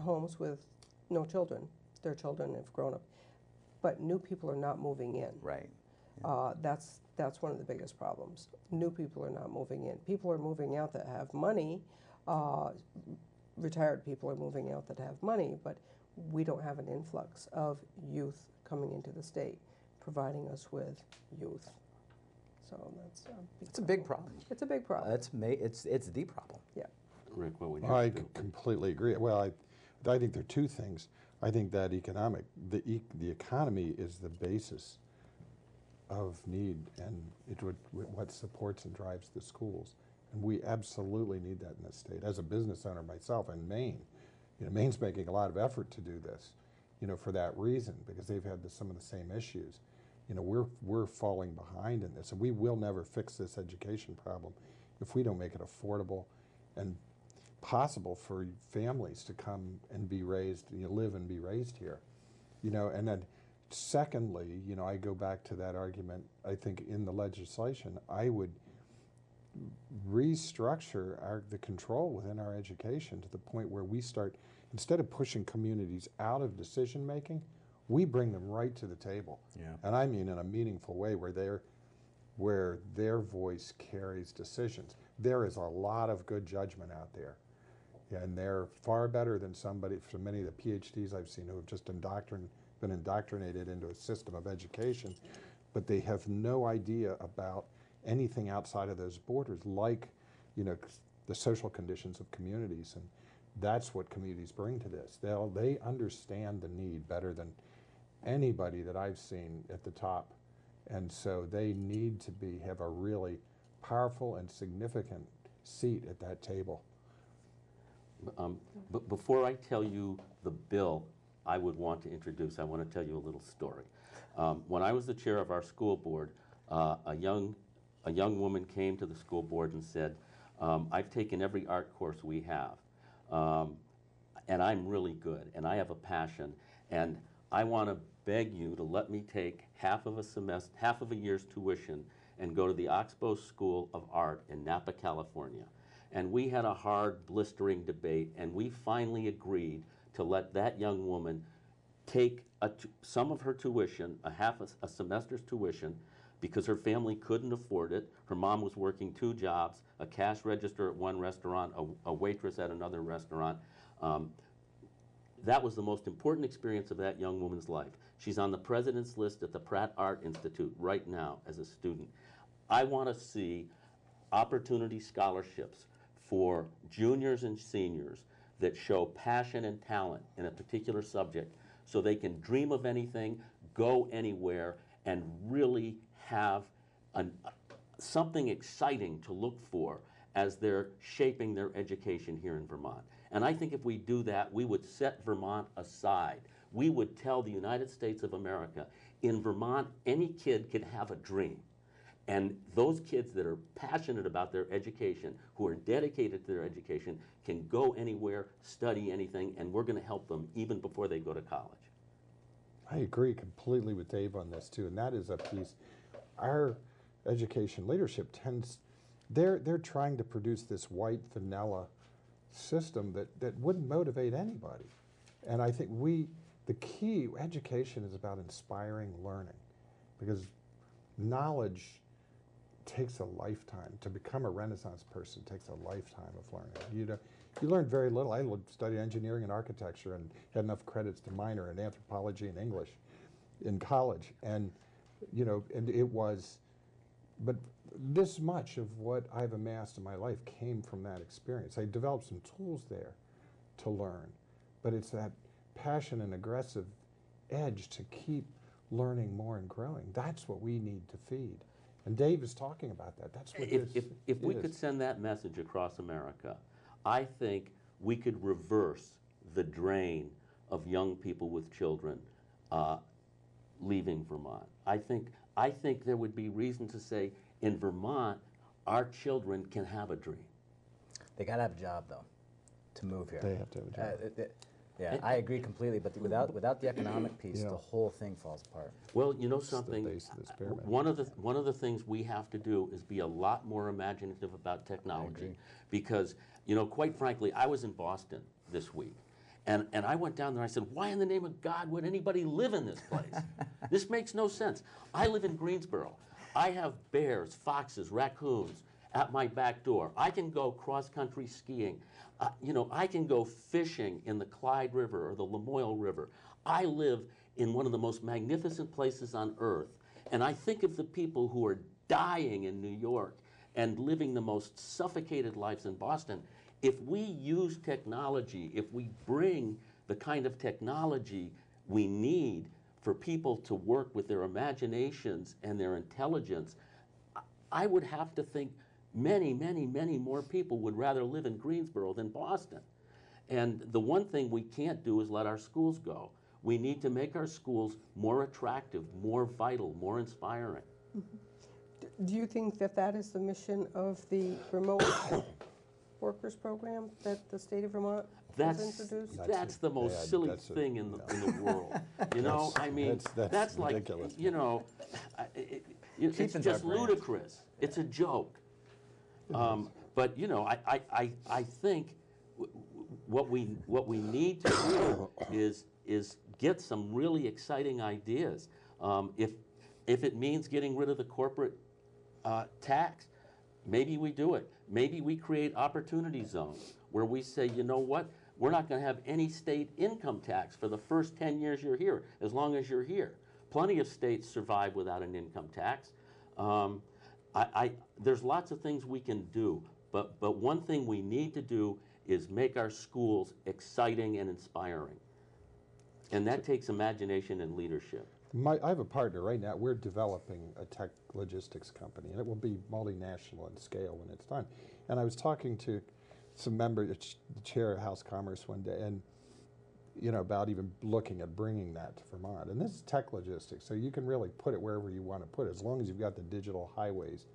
Speaker 13: homes with no children. Their children have grown up, but new people are not moving in.
Speaker 23: Right.
Speaker 13: Yeah. That's one of the biggest problems. New people are not moving in. People are moving out that have money. Retired people are moving out that have money, but we don't have an influx of youth coming into the state, providing us with youth. So
Speaker 23: it's a big problem.
Speaker 13: It's a big problem.
Speaker 23: It's the problem.
Speaker 13: Yeah.
Speaker 14: Rick, what would you
Speaker 19: I
Speaker 14: do?
Speaker 19: completely agree. Well, I think there are two things. I think that the economy is the basis of need, and what supports and drives the schools. And we absolutely need that in this state. As a business owner myself in Maine, Maine's making a lot of effort to do this, for that reason, because they've had some of the same issues. We're falling behind in this, and we will never fix this education problem if we don't make it affordable and possible for families to come and be raised, live and be raised here. And then secondly, I go back to that argument, I think in the legislation, I would restructure the control within our education to the point where we start, instead of pushing communities out of decision making, we bring them right to the table.
Speaker 23: Yeah.
Speaker 19: And I mean in a meaningful way where their voice carries decisions. There is a lot of good judgment out there. And they're far better than many of the PhDs I've seen who have just been indoctrinated into a system of education, but they have no idea about anything outside of those borders, like the social conditions of communities, and that's what communities bring to this. They understand the need better than anybody that I've seen at the top, and so they need to have a really powerful and significant seat at that table.
Speaker 14: But before I tell you the bill I would want to introduce, I want to tell you a little story. When I was the chair of our school board, a young woman came to the school board and said, I've taken every art course we have, and I'm really good, and I have a passion, and I want to beg you to let me take half of a year's tuition and go to the Oxbow School of Art in Napa, California. And we had a hard, blistering debate, and we finally agreed to let that young woman take some of her tuition, a semester's tuition, because her family couldn't afford it. Her mom was working 2 jobs, a cash register at one restaurant, a waitress at another restaurant. That was the most important experience of that young woman's life. She's on the president's list at the Bratt Art Institute right now as a student. I want to see opportunity scholarships for juniors and seniors that show passion and talent in a particular subject so they can dream of anything, go anywhere, and really have something exciting to look for as they're shaping their education here in Vermont. And I think if we do that, we would set Vermont aside. We would tell the United States of America, in Vermont, any kid can have a dream. And those kids that are passionate about their education, who are dedicated to their education, can go anywhere, study anything, and we're going to help them even before they go to college.
Speaker 19: I agree completely with Dave on this too, and that is a piece. Our education leadership tends, they're trying to produce this white vanilla system that wouldn't motivate anybody. And I think the key, education is about inspiring learning, because knowledge takes a lifetime. To become a Renaissance person takes a lifetime of learning. You learn very little. I studied engineering and architecture and had enough credits to minor in anthropology and English in college. And, and it was, but this much of what I've amassed in my life came from that experience. I developed some tools there to learn, but it's that passion and aggressive edge to keep learning more and growing. That's what we need to feed. And Dave is talking about that. That's what
Speaker 14: if we could send that message across America, I think we could reverse the drain of young people with children leaving Vermont. I think there would be reason to say, in Vermont, our children can have a dream.
Speaker 23: They got to have a job, though, to move here.
Speaker 19: They have to have a job.
Speaker 23: Yeah, I agree completely, but without the economic piece, the whole thing falls apart.
Speaker 14: Well, you know something, one of the things we have to do is be a lot more imaginative about technology, because, quite frankly, I was in Boston this week, and I went down there and I said, why in the name of God would anybody live in this place? This makes no sense. I live in Greensboro. I have bears, foxes, raccoons at my back door. I can go cross-country skiing. I can go fishing in the Clyde River or the Lamoille River. I live in one of the most magnificent places on earth, and I think of the people who are dying in New York and living the most suffocated lives in Boston. If we use technology, if we bring the kind of technology we need for people to work with their imaginations and their intelligence, I would have to think many, many, many more people would rather live in Greensboro than Boston. And the one thing we can't do is let our schools go. We need to make our schools more attractive, more vital, more inspiring.
Speaker 13: Do you think that is the mission of the remote workers program that the state of Vermont has introduced?
Speaker 14: That's the most silly thing in the world. That's like,
Speaker 19: ridiculous.
Speaker 14: It's just ludicrous. It's a joke. But I think what we need to do is get some really exciting ideas. If it means getting rid of the corporate tax, maybe we do it. Maybe we create opportunity zones where we say, you know what, we're not going to have any state income tax for the first 10 years you're here, as long as you're here. Plenty of states survive without an income tax. There's lots of things we can do, but one thing we need to do is make our schools exciting and inspiring. And that takes imagination and leadership.
Speaker 19: I have a partner right now. We're developing a tech logistics company, and it will be multinational in scale when it's done. And I was talking to some member, the chair of House Commerce one day, and about even looking at bringing that to Vermont. And this is tech logistics, so you can really put it wherever you want to put it, as long as you've got the digital highways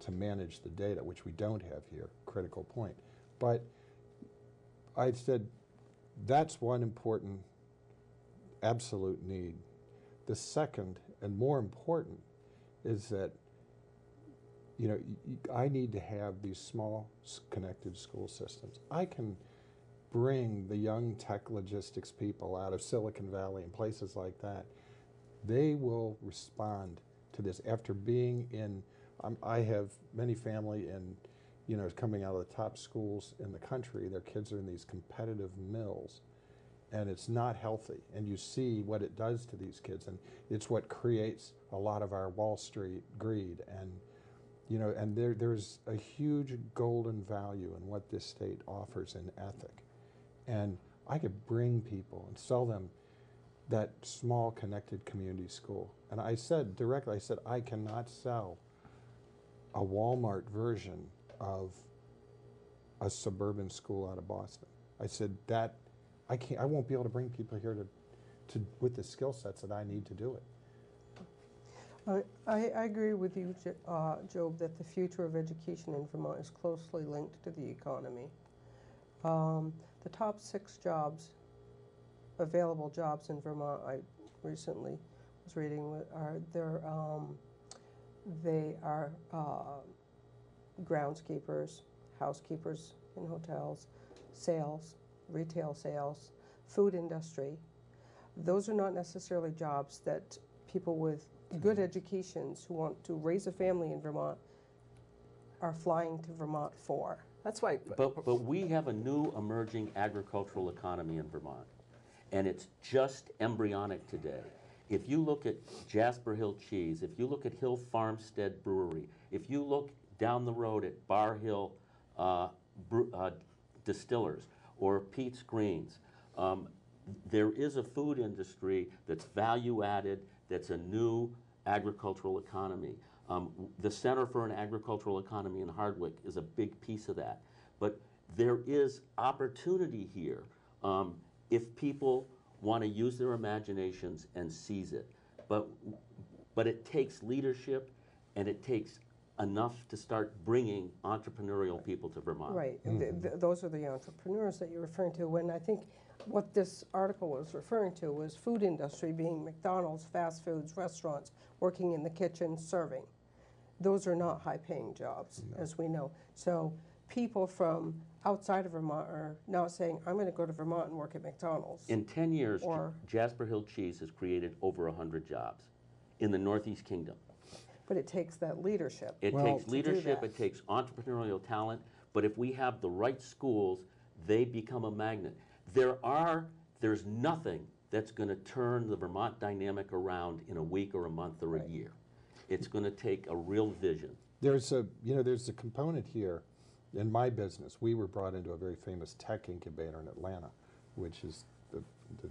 Speaker 19: to manage the data, which we don't have here, critical point. But I said that's one important absolute need. The second, and more important, is that you know, I need to have these small connected school systems. I can bring the young tech logistics people out of Silicon Valley and places like that. They will respond to this after being in, I have many family in, you know, coming out of the top schools in the country. Their kids are in these competitive mills, and it's not healthy. And you see what it does to these kids, and it's what creates a lot of our Wall Street greed. And you know, and there's a huge golden value in what this state offers in ethic. And I could bring people and sell them that small connected community school. And I said directly, I said, I cannot sell a Walmart version of a suburban school out of Boston. I said that I won't be able to bring people here to with the skill sets that I need to do it.
Speaker 13: I agree with you, Job, that the future of education in Vermont is closely linked to the economy. The top 6 jobs, available jobs in Vermont, I recently was reading, they are groundskeepers, housekeepers in hotels, sales, retail sales, food industry. Those are not necessarily jobs that people with good educations who want to raise a family in Vermont are flying to Vermont for.
Speaker 23: That's why.
Speaker 14: But we have a new emerging agricultural economy in Vermont, and it's just embryonic today. If you look at Jasper Hill Cheese, if you look at Hill Farmstead Brewery, if you look down the road at Bar Hill Distillers or Pete's Greens, there is a food industry that's value added, that's a new agricultural economy. The Center for an Agricultural Economy in Hardwick is a big piece of that. But there is opportunity here if people want to use their imaginations and seize it. But it takes leadership, and it takes enough to start bringing entrepreneurial people to Vermont.
Speaker 13: Right, those are the entrepreneurs that you're referring to. When I think what this article was referring to was food industry, being McDonald's, fast foods, restaurants, working in the kitchen, serving. Those are not high-paying jobs, as we know. So people from outside of Vermont are now saying, I'm going to go to Vermont and work at McDonald's.
Speaker 14: In 10 years, Jasper Hill Cheese has created over 100 jobs in the Northeast Kingdom.
Speaker 13: But it takes that leadership.
Speaker 14: It takes leadership, it takes entrepreneurial talent, but if we have the right schools, they become a magnet. There's nothing that's going to turn the Vermont dynamic around in a week or a month or a year. It's going to take a real vision.
Speaker 19: There's a component here in my business. We were brought into a very famous tech incubator in Atlanta, which is the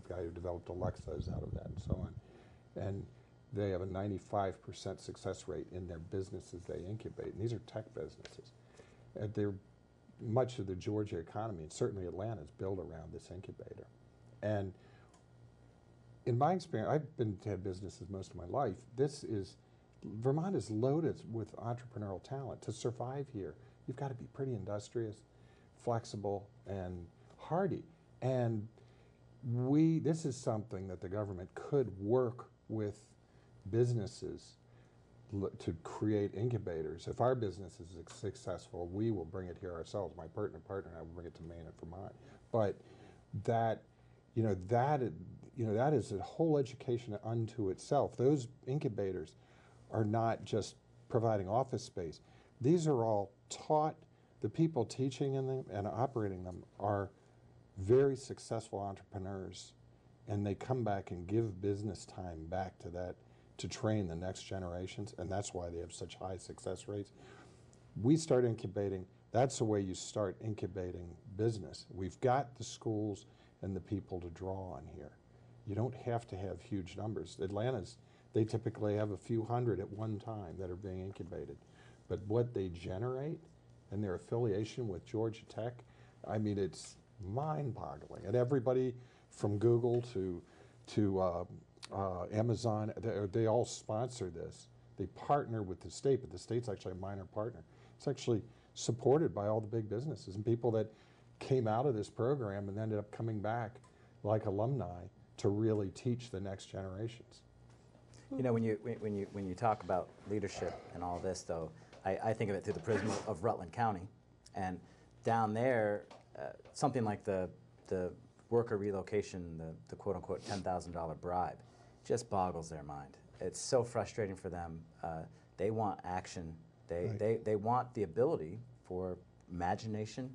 Speaker 19: guy who developed Alexa is out of that and so on. And they have a 95% success rate in their businesses they incubate. And these are tech businesses. And much of the Georgia economy, and certainly Atlanta, is built around this incubator. And in my experience, I've had businesses most of my life. Vermont is loaded with entrepreneurial talent. To survive here, you've got to be pretty industrious, flexible, and hardy. And this is something that the government could work with businesses to create incubators. If our business is successful, we will bring it here ourselves. My partner and I will bring it to Maine and Vermont. But that is a whole education unto itself. Those incubators are not just providing office space. These are all taught. The people teaching in them and operating them are very successful entrepreneurs, and they come back and give business time back to that to train the next generations, and that's why they have such high success rates. We start incubating. That's the way you start incubating business. We've got the schools and the people to draw on here. You don't have to have huge numbers. They typically have a few hundred at one time that are being incubated. But what they generate and their affiliation with Georgia Tech, I mean, it's mind-boggling. And everybody from Google to Amazon, they all sponsor this. They partner with the state, but the state's actually a minor partner. It's actually supported by all the big businesses and people that came out of this program and ended up coming back like alumni to really teach the next generations.
Speaker 23: You know, when you talk about leadership and all this, though, I think of it through the prism of Rutland County. And down there, something like the worker relocation, the quote-unquote $10,000 bribe, just boggles their mind. It's so frustrating for them. They want action. They want the ability for imagination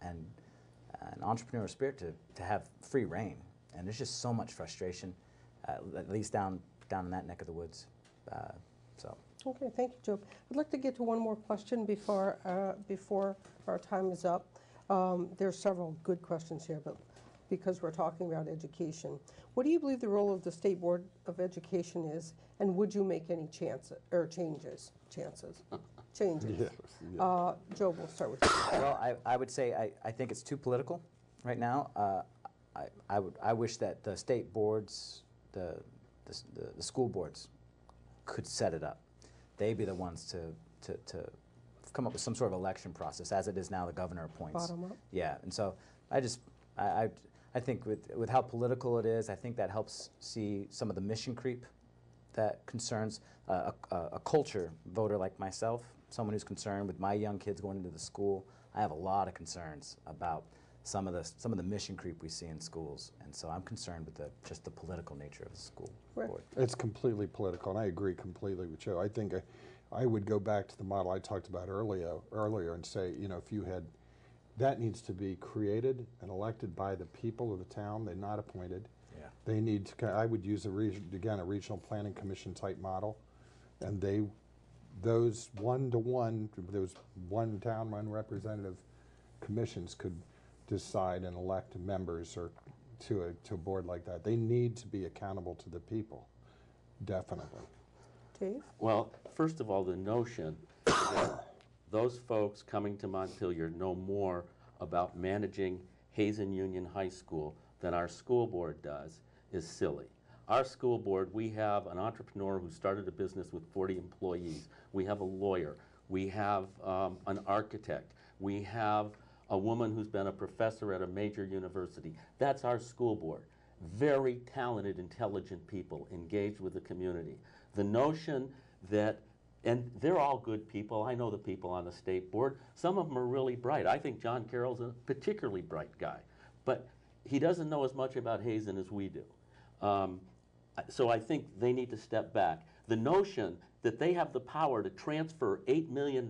Speaker 23: and an entrepreneurial spirit to have free reign. And there's just so much frustration, at least down in that neck of the woods.
Speaker 13: Okay, thank you, Joe. I'd like to get to one more question before our time is up. There's several good questions here, but because we're talking about education, what do you believe the role of the State Board of Education is, and would you make any changes? Changes. Joe, we'll start with you.
Speaker 23: Well, I would say I think it's too political right now. I wish that the state boards, the school boards, could set it up. They'd be the ones to come up with some sort of election process, as it is now the governor appoints.
Speaker 13: Bottom up.
Speaker 23: Yeah, and so I think with how political it is, I think that helps see some of the mission creep that concerns a culture voter like myself, someone who's concerned with my young kids going into the school. I have a lot of concerns about some of the mission creep we see in schools, and so I'm concerned with just the political nature of the school board.
Speaker 19: It's completely political, and I agree completely with Joe. I think I would go back to the model I talked about earlier and say, you know, if you had, that needs to be created and elected by the people of the town. They're not appointed.
Speaker 23: Yeah.
Speaker 19: They need to, I would use a regional planning commission type model, and those one-to-one, those one town, one representative commissions could decide and elect members or to a board like that. They need to be accountable to the people, definitely.
Speaker 13: Dave?
Speaker 14: Well, first of all, the notion that those folks coming to Montpelier know more about managing Hazen Union High School than our school board does is silly. Our school board, we have an entrepreneur who started a business with 40 employees. We have a lawyer. We have an architect. We have a woman who's been a professor at a major university. That's our school board. Very talented, intelligent people engaged with the community. The notion that, and they're all good people. I know the people on the state board. Some of them are really bright. I think John Carroll's a particularly bright guy, but he doesn't know as much about Hazen as we do. So I think they need to step back. The notion that they have the power to transfer $8 million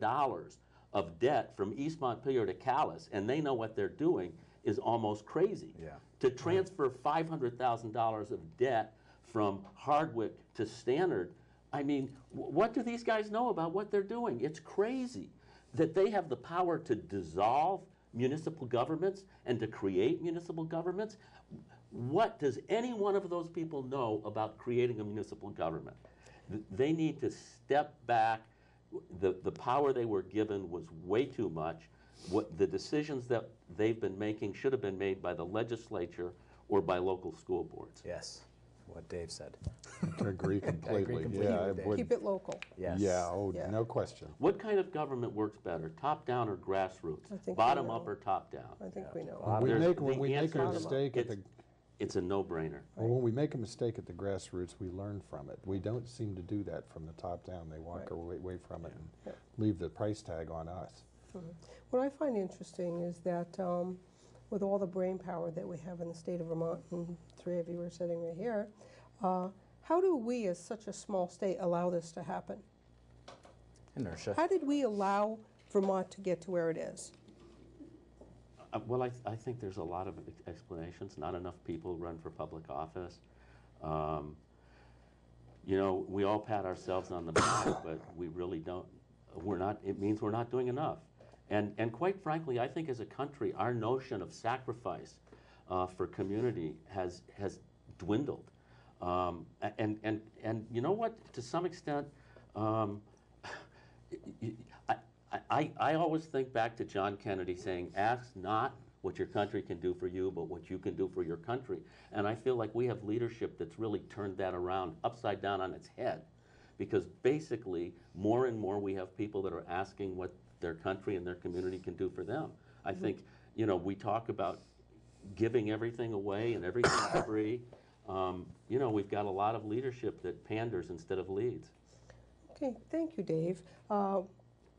Speaker 14: of debt from East Montpelier to Calais, and they know what they're doing, is almost crazy.
Speaker 23: Yeah.
Speaker 14: To transfer $500,000 of debt from Hardwick to Stannard, I mean, what do these guys know about what they're doing? It's crazy that they have the power to dissolve municipal governments and to create municipal governments. What does any one of those people know about creating a municipal government? They need to step back. The power they were given was way too much. What the decisions that they've been making should have been made by the legislature or by local school boards.
Speaker 23: Yes, what Dave said.
Speaker 19: I agree completely.
Speaker 23: I agree completely
Speaker 19: Yeah,
Speaker 23: with Dave.
Speaker 19: would,
Speaker 13: Keep it local.
Speaker 23: Yes.
Speaker 19: yeah, oh,
Speaker 13: Yeah.
Speaker 19: no question.
Speaker 14: What kind of government works better, top down or grassroots?
Speaker 13: I think we
Speaker 14: bottom
Speaker 13: know.
Speaker 14: up or top down?
Speaker 13: I think we know.
Speaker 19: When we
Speaker 14: There's-
Speaker 19: make,
Speaker 14: the
Speaker 19: when we make a
Speaker 14: answer is
Speaker 19: mistake at the
Speaker 14: it's a no-brainer.
Speaker 19: Well, when we make a mistake at the grassroots, we learn from it. We don't seem to do that from the top down. They walk away from it and leave the price tag on us.
Speaker 13: What I find interesting is that with all the brain power that we have in the state of Vermont, and three of you are sitting right here, how do we as such a small state allow this to happen?
Speaker 23: Inertia.
Speaker 13: How did we allow Vermont to get to where it is?
Speaker 14: Well, I think there's a lot of explanations. Not enough people run for public office. You know, we all pat ourselves on the back, but we really don't. It means we're not doing enough. And quite frankly, I think as a country, our notion of sacrifice for community has dwindled. And you know what? To some extent, I always think back to John Kennedy saying, ask not what your country can do for you, but what you can do for your country. And I feel like we have leadership that's really turned that around upside down on its head. Because basically, more and more we have people that are asking what their country and their community can do for them. I think, you know, we talk about giving everything away and everything free. You know, we've got a lot of leadership that panders instead of leads.
Speaker 13: Okay, thank you, Dave.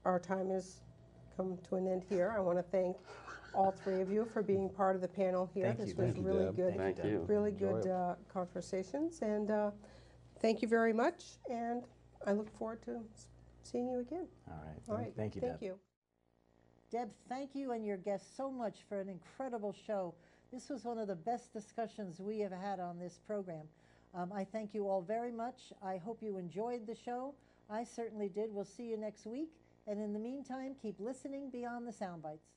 Speaker 13: our time has come to an end here. I want to thank all three of you for being part of the panel here.
Speaker 23: Thank you.
Speaker 13: This was
Speaker 23: Thank you,
Speaker 13: really
Speaker 23: Deb.
Speaker 13: good,
Speaker 23: Thank you.
Speaker 13: really good conversations, and thank you very much. And I look forward to seeing you again.
Speaker 23: All right.
Speaker 13: All right.
Speaker 23: Thank you,
Speaker 13: Thank
Speaker 23: Deb.
Speaker 13: you.
Speaker 3: Deb, thank you and your guests so much for an incredible show. This was one of the best discussions we have had on this program. I thank you all very much. I hope you enjoyed the show. I certainly did. We'll see you next week. And in the meantime, keep listening beyond the sound bites.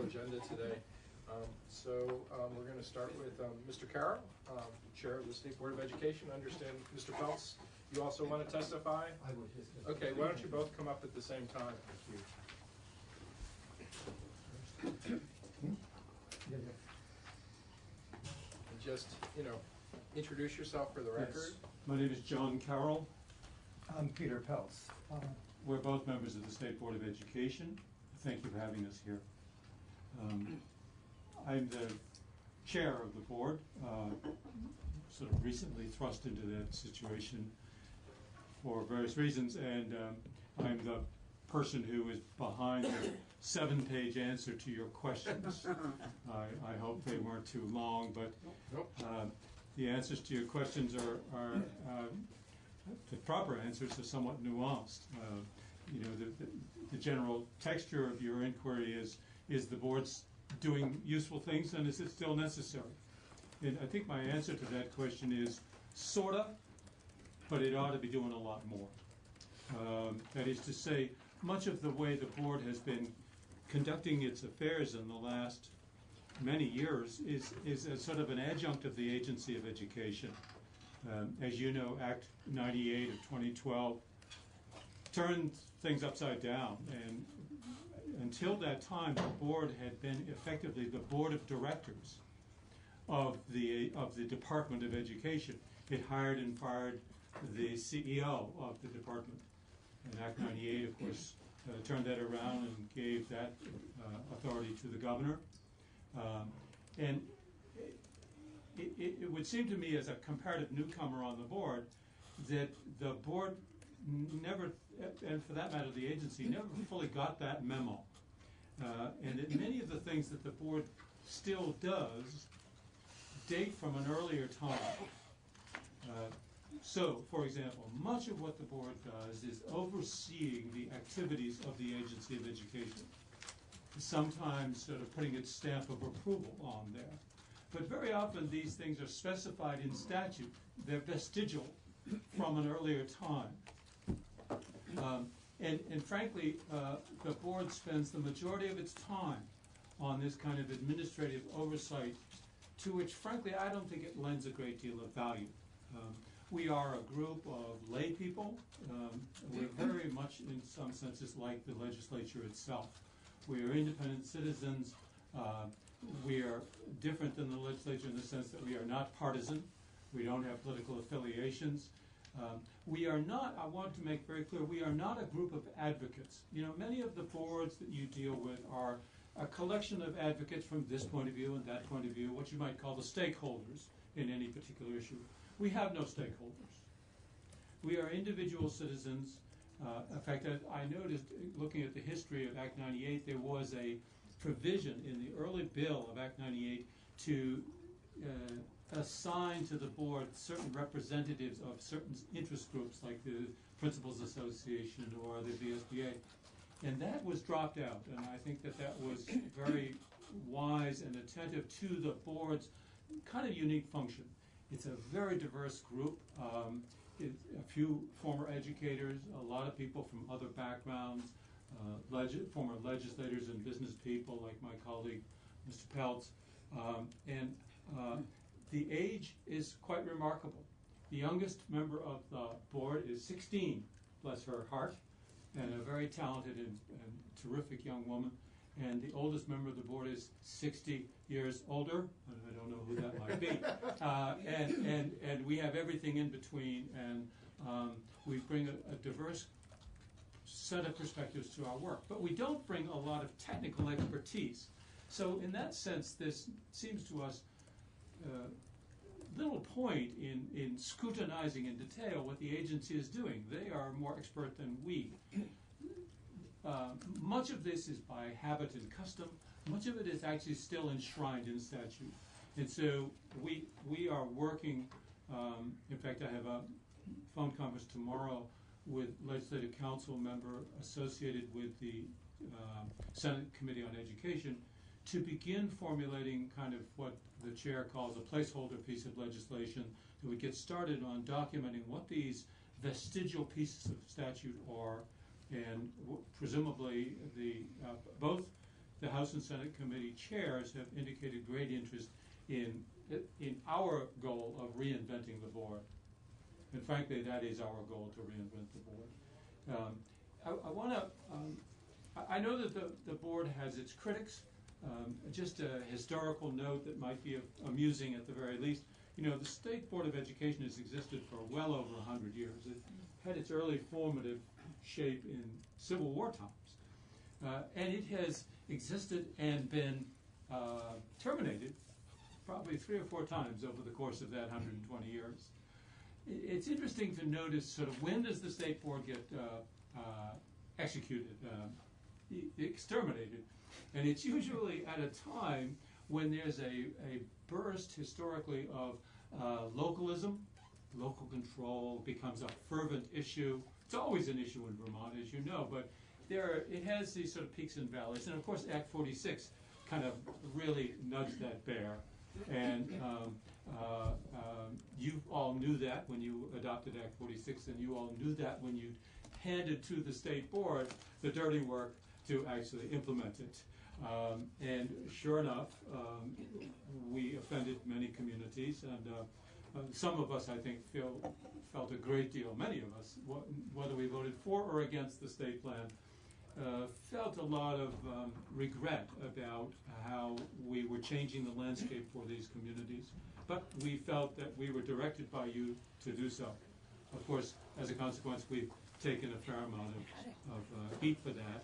Speaker 18: agenda today. We're going to start with Mr. Carroll, Chair of the State Board of Education. I understand, Mr. Phelps, you also want to testify?
Speaker 2: I would.
Speaker 18: Okay, why don't you both come up at the same time? Thank you. And just, introduce yourself for the record.
Speaker 2: Yes. My name is John Carroll. I'm Peter Peltz. We're both members of the State Board of Education. Thank you for having us here. I'm the chair of the board, sort of recently thrust into that situation for various reasons, and I'm the person who is behind the 7-page answer to your questions. I hope they weren't too long, but the answers to your questions are the proper answers are somewhat nuanced. The general texture of your inquiry is the board's doing useful things, and is it still necessary? And I think my answer to that question is sort of, but it ought to be doing a lot more. That is to say, much of the way the board has been conducting its affairs in the last many years is a sort of an adjunct of the agency of education. As you know, Act 98 of 2012 turned things upside down, and until that time, the board had been effectively the board of directors of the Department of Education. It hired and fired the CEO of the department. And Act 98, of course, turned that around and gave that authority to the governor. And it would seem to me, as a comparative newcomer on the board, that the board never, and for that matter the agency, never fully got that memo. And that many of the things that the board still does date from an earlier time. So, for example, much of what the board does is overseeing the activities of the agency of education, sometimes sort of putting its stamp of approval on there. But very often these things are specified in statute. They're vestigial from an earlier time. And frankly, the board spends the majority of its time on this kind of administrative oversight, to which, frankly, I don't think it lends a great deal of value. We are a group of lay people. We're very much, in some senses, like the legislature itself. We are independent citizens. We are different than the legislature in the sense that we are not partisan. We don't have political affiliations. We are not, I want to make very clear, we are not a group of advocates. Many of the boards that you deal with are a collection of advocates from this point of view and that point of view, what you might call the stakeholders in any particular issue. We have no stakeholders. We are individual citizens. In fact, I noticed, looking at the history of Act 98, there was a provision in the early bill of Act 98 to assign to the board certain representatives of certain interest groups, like the Principals Association or the VSBA. And that was dropped out, and I think that was very wise and attentive to the board's kind of unique function. It's a very diverse group. A few former educators, a lot of people from other backgrounds, former legislators and business people like my colleague, Mr. Peltz. And the age is quite remarkable. The youngest member of the board is 16, bless her heart, and a very talented and terrific young woman. And the oldest member of the board is 60 years older, and I don't know who that might be. And we have everything in between, and we bring a diverse set of perspectives to our work. But we don't bring a lot of technical expertise. So in that sense, this seems to us little point in scrutinizing in detail what the agency is doing. They are more expert than we. Much of this is by habit and custom. Much of it is actually still enshrined in statute. And so we are working, in fact, I have a phone conference tomorrow with Legislative Council member associated with the Senate Committee on Education to begin formulating kind of what the chair calls a placeholder piece of legislation, that we get started on documenting what these vestigial pieces of statute are, and presumably both the House and Senate committee chairs have indicated great interest in our goal of reinventing the board. And frankly, that is our goal, to reinvent the board. I know that the board has its critics. Just a historical note that might be amusing at the very least. You know, the State Board of Education has existed for well over 100 years. It had its early formative shape in Civil War times. And it has existed and been terminated probably 3 or 4 times over the course of that 120 years. It's interesting to notice sort of when does the State Board get executed, exterminated. And it's usually at a time when there's a burst historically of localism. Local control becomes a fervent issue. It's always an issue in Vermont, as you know, but it has these sort of peaks and valleys. And of course, Act 46 kind of really nudged that bear. And you all knew that when you adopted Act 46, and you all knew that when you handed to the State Board the dirty work to actually implement it. And sure enough, we offended many communities, and some of us, I think, felt a great deal, many of us, whether we voted for or against the state plan, felt a lot of regret about how we were changing the landscape for these communities. But we felt that we were directed by you to do so. Of course, as a consequence, we've taken a fair amount of heat for that.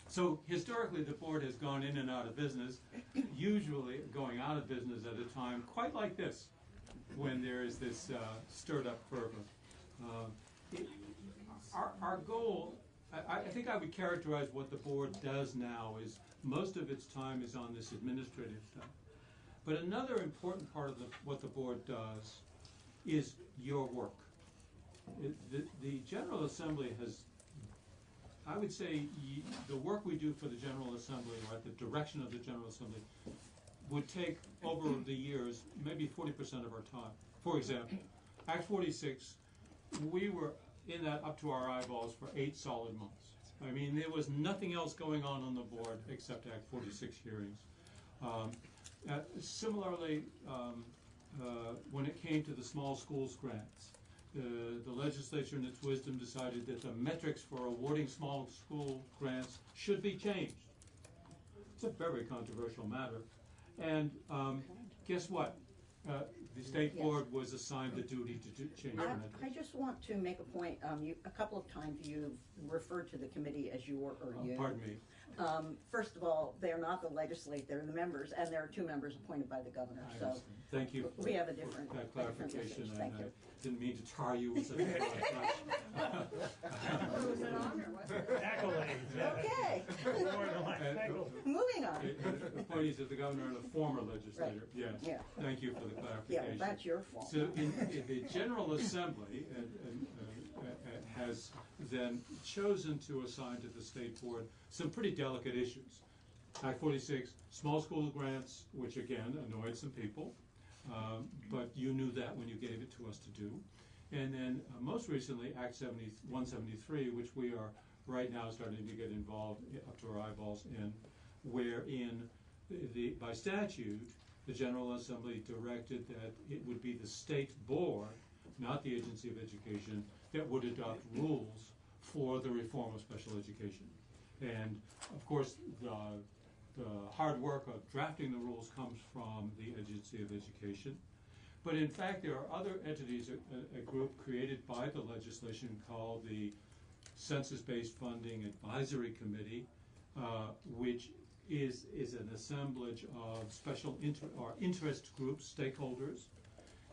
Speaker 2: So historically, the board has gone in and out of business, usually going out of business at a time quite like this, when there is this stirred up fervor. Our goal, I think I would characterize what the board does now is most of its time is on this administrative stuff. But another important part of what the board does is your work. The General Assembly has, I would say, the work we do for the General Assembly, or at the direction of the General Assembly, would take over the years maybe 40% of our time. For example, Act 46, we were in that up to our eyeballs for 8 solid months. I mean, there was nothing else going on the board except Act 46 hearings. Similarly, when it came to the small schools grants, the legislature in its wisdom decided that the metrics for awarding small school grants should be changed. It's a very controversial matter. And guess what? The State Board was assigned the duty to change the metrics.
Speaker 7: I just want to make a point. A couple of times you've referred to the committee as you.
Speaker 2: Pardon me.
Speaker 7: First of all, they're not the legislature, they're the members, and there are 2 members appointed by the governor. So
Speaker 2: thank you.
Speaker 7: We have a different
Speaker 2: that clarification.
Speaker 7: Thank you.
Speaker 2: I didn't mean to tar you with such a
Speaker 7: It was an honor, wasn't it?
Speaker 2: Accolades.
Speaker 7: Okay. Moving on.
Speaker 2: Appointees of the governor and a former legislator.
Speaker 7: Right.
Speaker 2: Yes.
Speaker 7: Yeah.
Speaker 2: Thank you for the clarification.
Speaker 7: Yeah, that's your fault.
Speaker 2: So in the General Assembly has then chosen to assign to the State Board some pretty delicate issues. Act 46, small school grants, which again annoyed some people, but you knew that when you gave it to us to do. And then most recently, Act 173, which we are right now starting to get involved up to our eyeballs in, wherein by statute, the General Assembly directed that it would be the State Board, not the Agency of Education, that would adopt rules for the reform of special education. And of course, the hard work of drafting the rules comes from the Agency of Education. But in fact, there are other entities, a group created by the legislation called the Census-Based Funding Advisory Committee, which is an assemblage of special interest groups, stakeholders,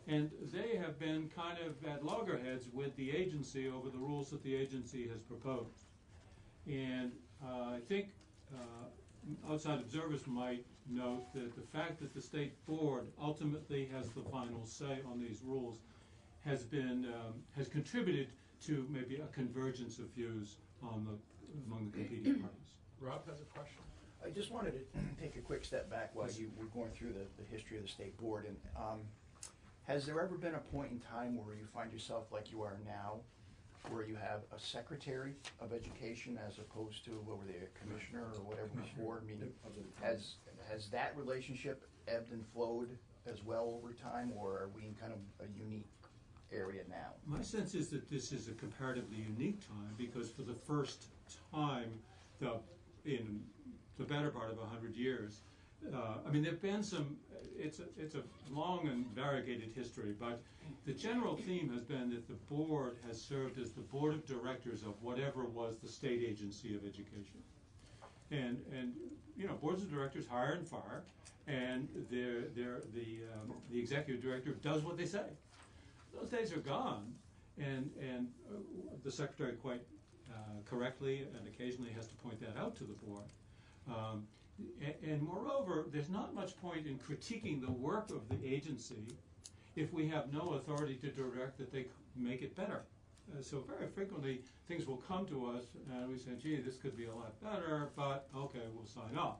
Speaker 2: and they have been kind of at loggerheads with the agency over the rules that the agency has proposed. And I think outside observers might note that the fact that the State Board ultimately has the final say on these rules has contributed to maybe a convergence of views among the competing parties.
Speaker 18: Rob has a question.
Speaker 12: I just wanted to take a quick step back while you were going through the history of the State Board. And has there ever been a point in time where you find yourself like you are now, where you have a secretary of education as opposed to, what were they, a commissioner or whatever before? I mean, has that relationship ebbed and flowed as well over time, or are we in kind of a unique area now?
Speaker 2: My sense is that this is a comparatively unique time because for the first time in the better part of 100 years, I mean, there have been some, it's a long and variegated history, but the general theme has been that the board has served as the board of directors of whatever was the state agency of education. And you know, boards of directors hire and fire, and the executive director does what they say. Those days are gone, and the secretary quite correctly and occasionally has to point that out to the board. And moreover, there's not much point in critiquing the work of the agency if we have no authority to direct that they make it better. So very frequently, things will come to us and we say, gee, this could be a lot better, but okay, we'll sign off.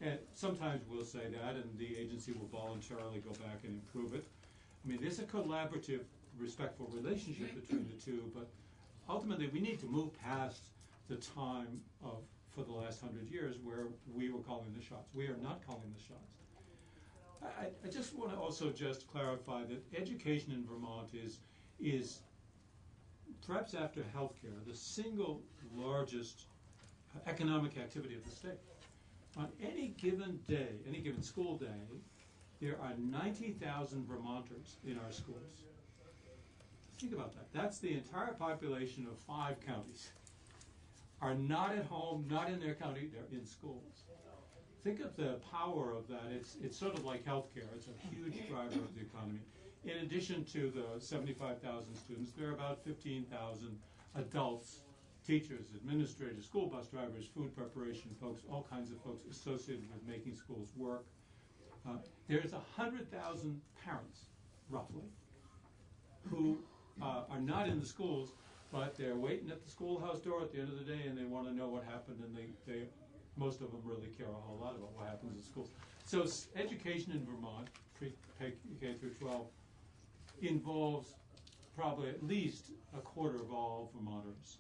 Speaker 2: And sometimes we'll say that and the agency will voluntarily go back and improve it. I mean, there's a collaborative, respectful relationship between the two, but ultimately we need to move past the time of, for the last 100 years, where we were calling the shots. We are not calling the shots. I just want to also just clarify that education in Vermont is perhaps after healthcare, the single largest economic activity of the state. On any given day, any given school day, there are 90,000 Vermonters in our schools. Think about that. That's the entire population of 5 counties. Are not at home, not in their county, they're in schools. Think of the power of that. It's sort of like healthcare. It's a huge driver of the economy. In addition to the 75,000 students, there are about 15,000 adults, teachers, administrators, school bus drivers, food preparation folks, all kinds of folks associated with making schools work. There's 100,000 parents, roughly, who are not in the schools, but they're waiting at the schoolhouse door at the end of the day and they want to know what happened, and they most of them really care a whole lot about what happens at schools. So education in Vermont, K through 12, involves probably at least a quarter of all Vermonters.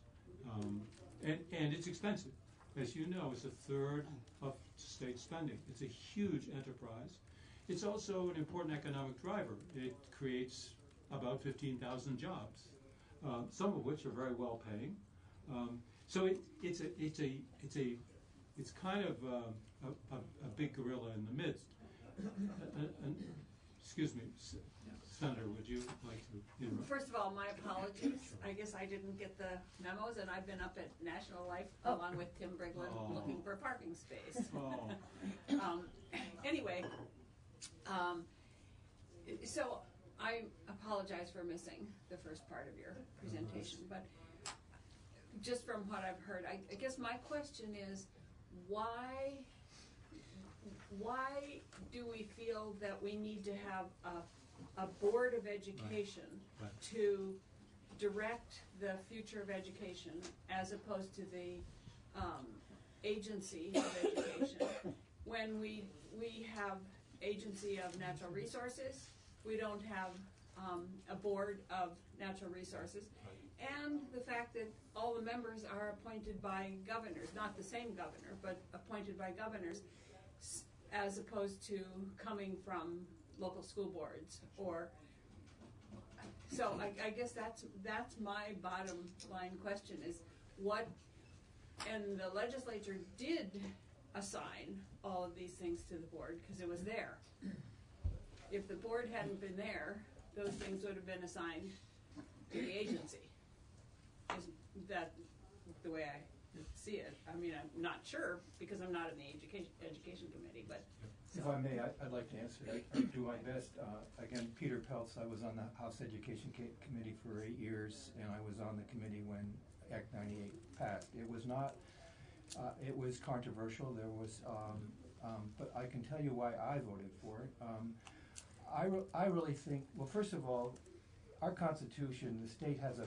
Speaker 2: And it's expensive. As you know, it's a third of state spending. It's a huge enterprise. It's also an important economic driver. It creates about 15,000 jobs, some of which are very well paying. So it's kind of a big gorilla in the midst. Excuse me, Senator, would you like to interrupt?
Speaker 16: First of all, my apologies. I guess I didn't get the memos, and I've been up at National Life along with Tim Briglin looking for parking space. Anyway, so I apologize for missing the first part of your presentation, but just from what I've heard, I guess my question is, why do we feel that we need to have a board of education to direct the future of education as opposed to the agency of education when we have agency of natural resources, we don't have a board of natural resources, and the fact that all the members are appointed by governors, not the same governor, but appointed by governors, as opposed to coming from local school boards. Or so I guess that's my bottom line question is what, and the legislature did assign all of these things to the board because it was there. If the board hadn't been there, those things would have been assigned to the agency. Is that the way I see it? I mean, I'm not sure because I'm not in the education committee, but. So.
Speaker 21: If I may, I'd like to answer. I do my best. Again, Peter Peltz, I was on the House Education Committee for 8 years, and I was on the committee when Act 98 passed. It was not, it was controversial. There was, but I can tell you why I voted for it. I really think, well, first of all, our Constitution, the state has a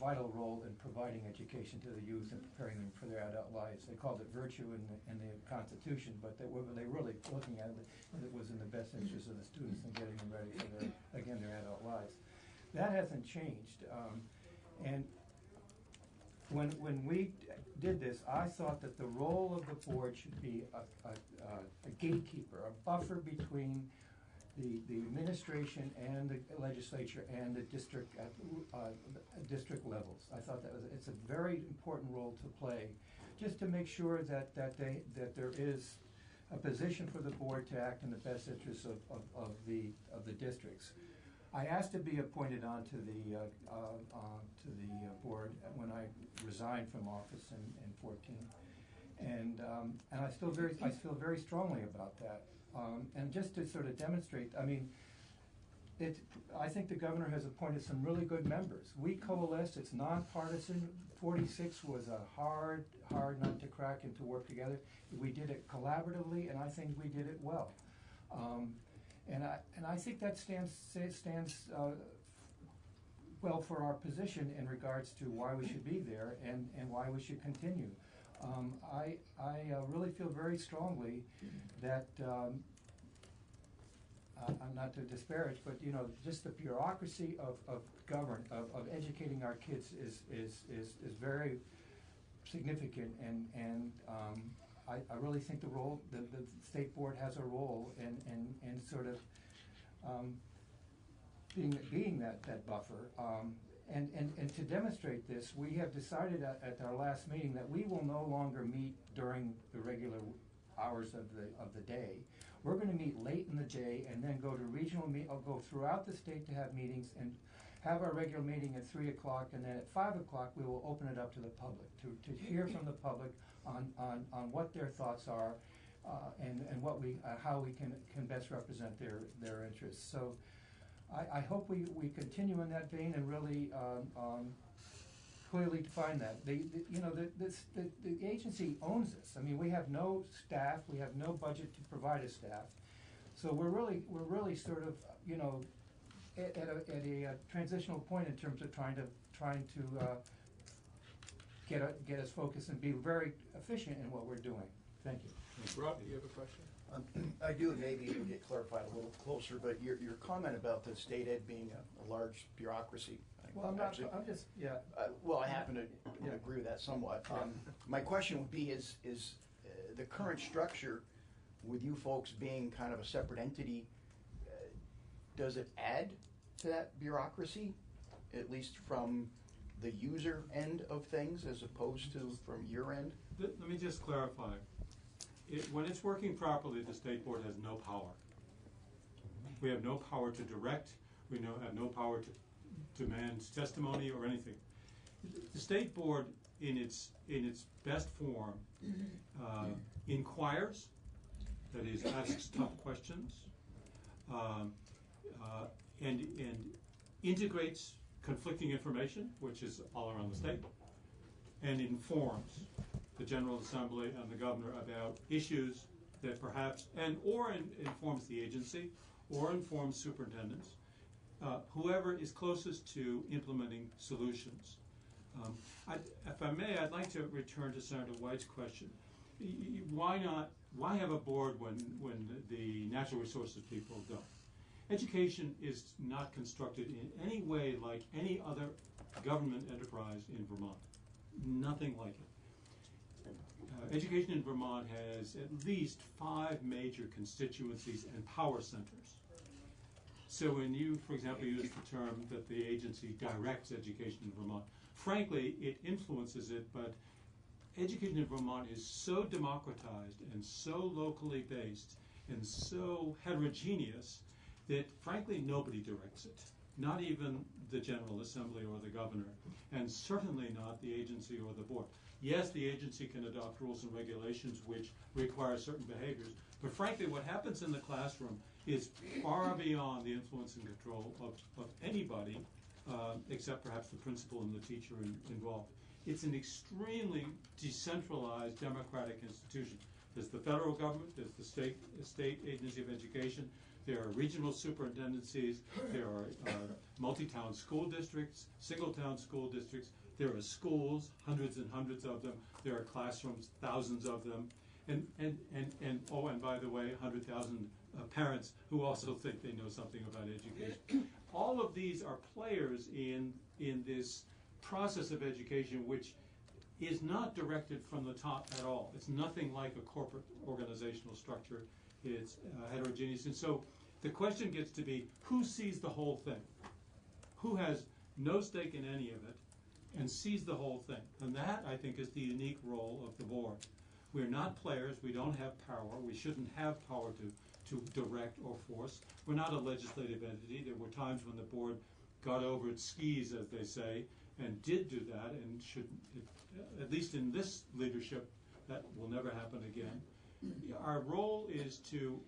Speaker 21: vital role in providing education to the youth and preparing them for their adult lives. They called it virtue in the Constitution, but they were really looking at it was in the best interest of the students and getting them ready for their adult lives. That hasn't changed. And when we did this, I thought that the role of the board should be a gatekeeper, a buffer between the administration and the legislature and the district at district levels. I thought it's a very important role to play, just to make sure that there is a position for the board to act in the best interests of the districts. I asked to be appointed onto the board when I resigned from office in 14, and I feel very strongly about that. And just to sort of demonstrate, I mean, I think the governor has appointed some really good members. We coalesced, it's nonpartisan. 46 was a hard nut to crack and to work together. We did it collaboratively, and I think we did it well. And I think that stands well for our position in regards to why we should be there and why we should continue. I really feel very strongly that, not to disparage, but you know, just the bureaucracy of educating our kids is very significant, and I really think the state board has a role in sort of being that buffer. And to demonstrate this, we have decided at our last meeting that we will no longer meet during the regular hours of the day. We're going to meet late in the day and then go to regional go throughout the state to have meetings and have our regular meeting at 3 o'clock, and then at 5 o'clock we will open it up to the public to hear from the public on what their thoughts are and what how we can best represent their interests. So I hope we continue in that vein and really clearly define that. The agency owns this. I mean, we have no staff, we have no budget to provide a staff, so we're really sort of, you know, at a transitional point in terms of trying to get us focused and be very efficient in what we're doing. Thank you.
Speaker 18: Rob, do you have a question?
Speaker 12: I do, and maybe it'll get clarified a little closer, but your comment about the state ed being a large bureaucracy.
Speaker 21: Well, I'm just, yeah.
Speaker 12: Well, I happen to agree with that somewhat. My question would be, is the current structure, with you folks being kind of a separate entity, does it add to that bureaucracy, at least from the user end of things as opposed to from your end?
Speaker 2: Let me just clarify. When it's working properly, the state board has no power. We have no power to direct. We have no power to demand testimony or anything. The state board, in its best form, inquires, that is, asks tough questions, and integrates conflicting information, which is all around the state, and informs the General Assembly and the governor about issues that perhaps, or informs the agency, or informs superintendents, whoever is closest to implementing solutions. If I may, I'd like to return to Senator White's question. Why have a board when the natural resources people don't? Education is not constructed in any way like any other government enterprise in Vermont. Nothing like it. Education in Vermont has at least 5 major constituencies and power centers. So when you, for example, use the term that the agency directs education in Vermont, frankly, it influences it, but education in Vermont is so democratized and so locally based and so heterogeneous that, frankly, nobody directs it. Not even the General Assembly or the governor, and certainly not the agency or the board. Yes, the agency can adopt rules and regulations which require certain behaviors, but frankly, what happens in the classroom is far beyond the influence and control of anybody, except perhaps the principal and the teacher involved. It's an extremely decentralized democratic institution. There's the federal government, there's the state agency of education, there are regional superintendencies, there are multi-town school districts, single-town school districts, there are schools, hundreds and hundreds of them, there are classrooms, thousands of them, and by the way, 100,000 parents who also think they know something about education. All of these are players in this process of education which is not directed from the top at all. It's nothing like a corporate organizational structure. It's heterogeneous. And so the question gets to be, who sees the whole thing? Who has no stake in any of it and sees the whole thing? And that, I think, is the unique role of the board. We're not players. We don't have power. We shouldn't have power to direct or force. We're not a legislative entity. There were times when the board got over its skis, as they say, and did do that, and should, at least in this leadership, that will never happen again. Our role is to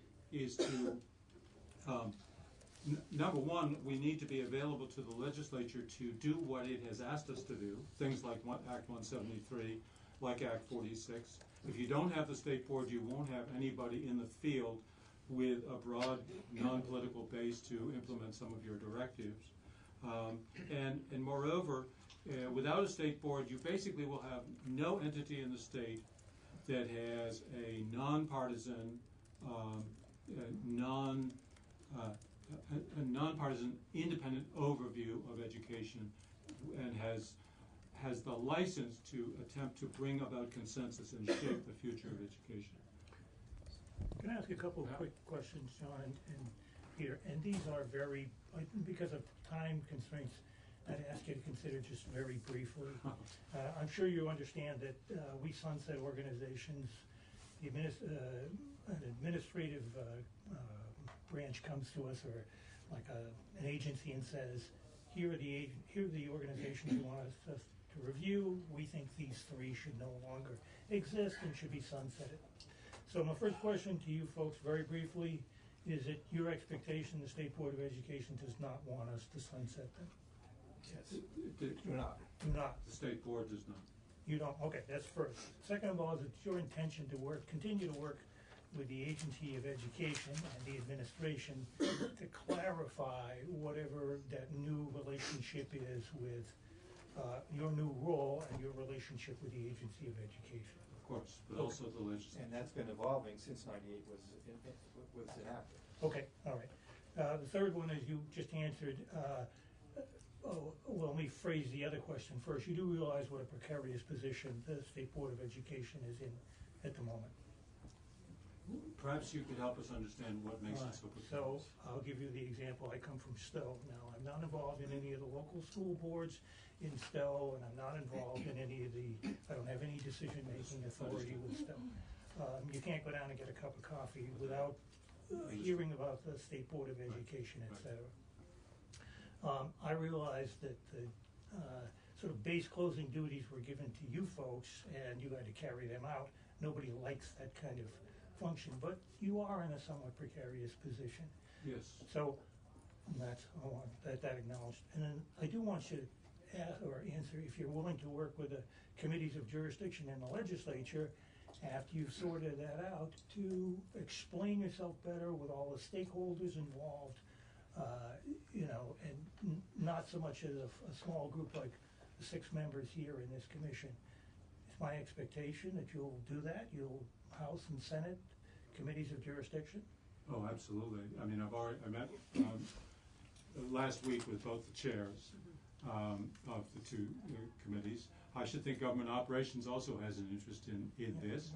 Speaker 2: number one, we need to be available to the legislature to do what it has asked us to do, things like Act 173, like Act 46. If you don't have the state board, you won't have anybody in the field with a broad, non-political base to implement some of your directives. And moreover, without a state board, you basically will have no entity in the state that has a nonpartisan, nonpartisan, independent overview of education, and has the license to attempt to bring about consensus and shape the future of education.
Speaker 5: Can I ask a couple of quick questions, John and Peter? And these are very, because of time constraints, I'd ask you to consider just very briefly. I'm sure you understand that we sunset organizations. An administrative branch comes to us, or like an agency, and says, here are the organizations you want us to review. We think these three should no longer exist and should be sunsetted. So my first question to you folks, very briefly, is it your expectation the State Board of Education does not want us to sunset them? Yes.
Speaker 2: Do not.
Speaker 5: Do not.
Speaker 2: The state board does not.
Speaker 5: You don't? Okay, that's first. Second of all, is it your intention to continue to work with the Agency of Education and the administration to clarify whatever that new relationship is with your new role and your relationship with the Agency of Education?
Speaker 2: Of course, but also the legislature.
Speaker 1: And that's been evolving since '98 was enacted.
Speaker 5: Okay, all right. The third one is you just answered. Well, let me phrase the other question first. You do realize what a precarious position the State Board of Education is in at the moment.
Speaker 2: Perhaps you could help us understand what makes it so precarious.
Speaker 5: So I'll give you the example. I come from Stowe. Now, I'm not involved in any of the local school boards in Stowe, and I'm not involved in any of I don't have any decision-making authority with Stowe. You can't go down and get a cup of coffee without hearing about the State Board of Education, et cetera. I realize that the sort of base closing duties were given to you folks, and you had to carry them out. Nobody likes that kind of function, but you are in a somewhat precarious position.
Speaker 2: Yes.
Speaker 5: So I want that acknowledged. And then I do want you to ask or answer if you're willing to work with the committees of jurisdiction in the legislature after you've sorted that out to explain yourself better with all the stakeholders involved. And not so much as a small group like the 6 members here in this commission. It's my expectation that you'll do that. You'll House and Senate committees of jurisdiction.
Speaker 2: Oh, absolutely. I mean, I met last week with both the chairs of the 2 committees. I should think government operations also has an interest in this.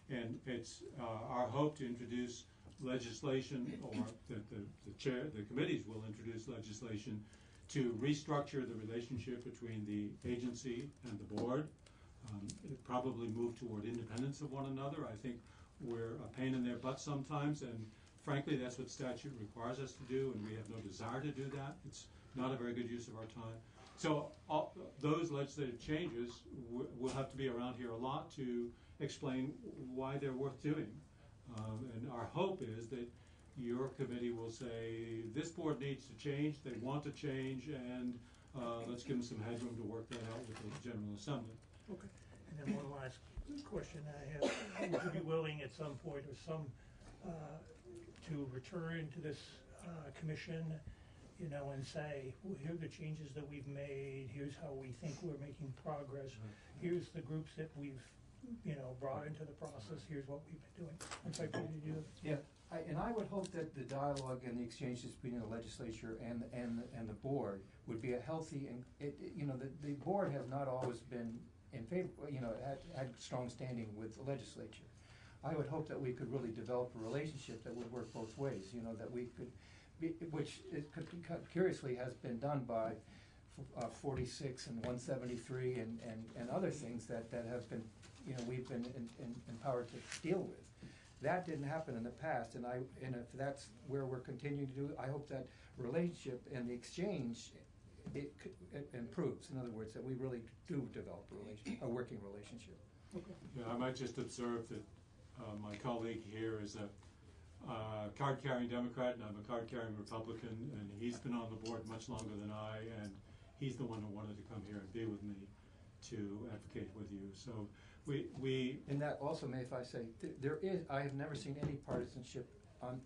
Speaker 2: And it's our hope to introduce legislation, or the committees will introduce legislation to restructure the relationship between the agency and the board, probably move toward independence of one another. I think we're a pain in their butt sometimes, and frankly that's what statute requires us to do, and we have no desire to do that. It's not a very good use of our time. So those legislative changes will have to be around here a lot to explain why they're worth doing. And our hope is that your committee will say, this board needs to change, they want to change, and let's give them some headroom to work that out with the General Assembly.
Speaker 5: Okay. And then one last question I have. Would you be willing at some point to return to this commission, and say, well, here are the changes that we've made, here's how we think we're making progress, here's the groups that we've brought into the process, here's what we've been doing. I'm sorry, Peter, did you have?
Speaker 1: Yeah, and I would hope that the dialogue and the exchanges between the legislature and the board would be a healthy, and the board has not always been in favor, had strong standing with the legislature. I would hope that we could really develop a relationship that would work both ways, that we could be, which it could, curiously has been done by 46 and 173 and other things that have been, we've been empowered to deal with. That didn't happen in the past, and if that's where we're continuing to do, I hope that relationship and the exchange it improves. In other words, that we really do develop a working relationship.
Speaker 2: Yeah, I might just observe that my colleague here is a card-carrying Democrat, and I'm a card-carrying Republican, and he's been on the board much longer than I, and he's the one who wanted to come here and be with me to advocate with you. So we
Speaker 1: and that also, may if I say, I have never seen any partisanship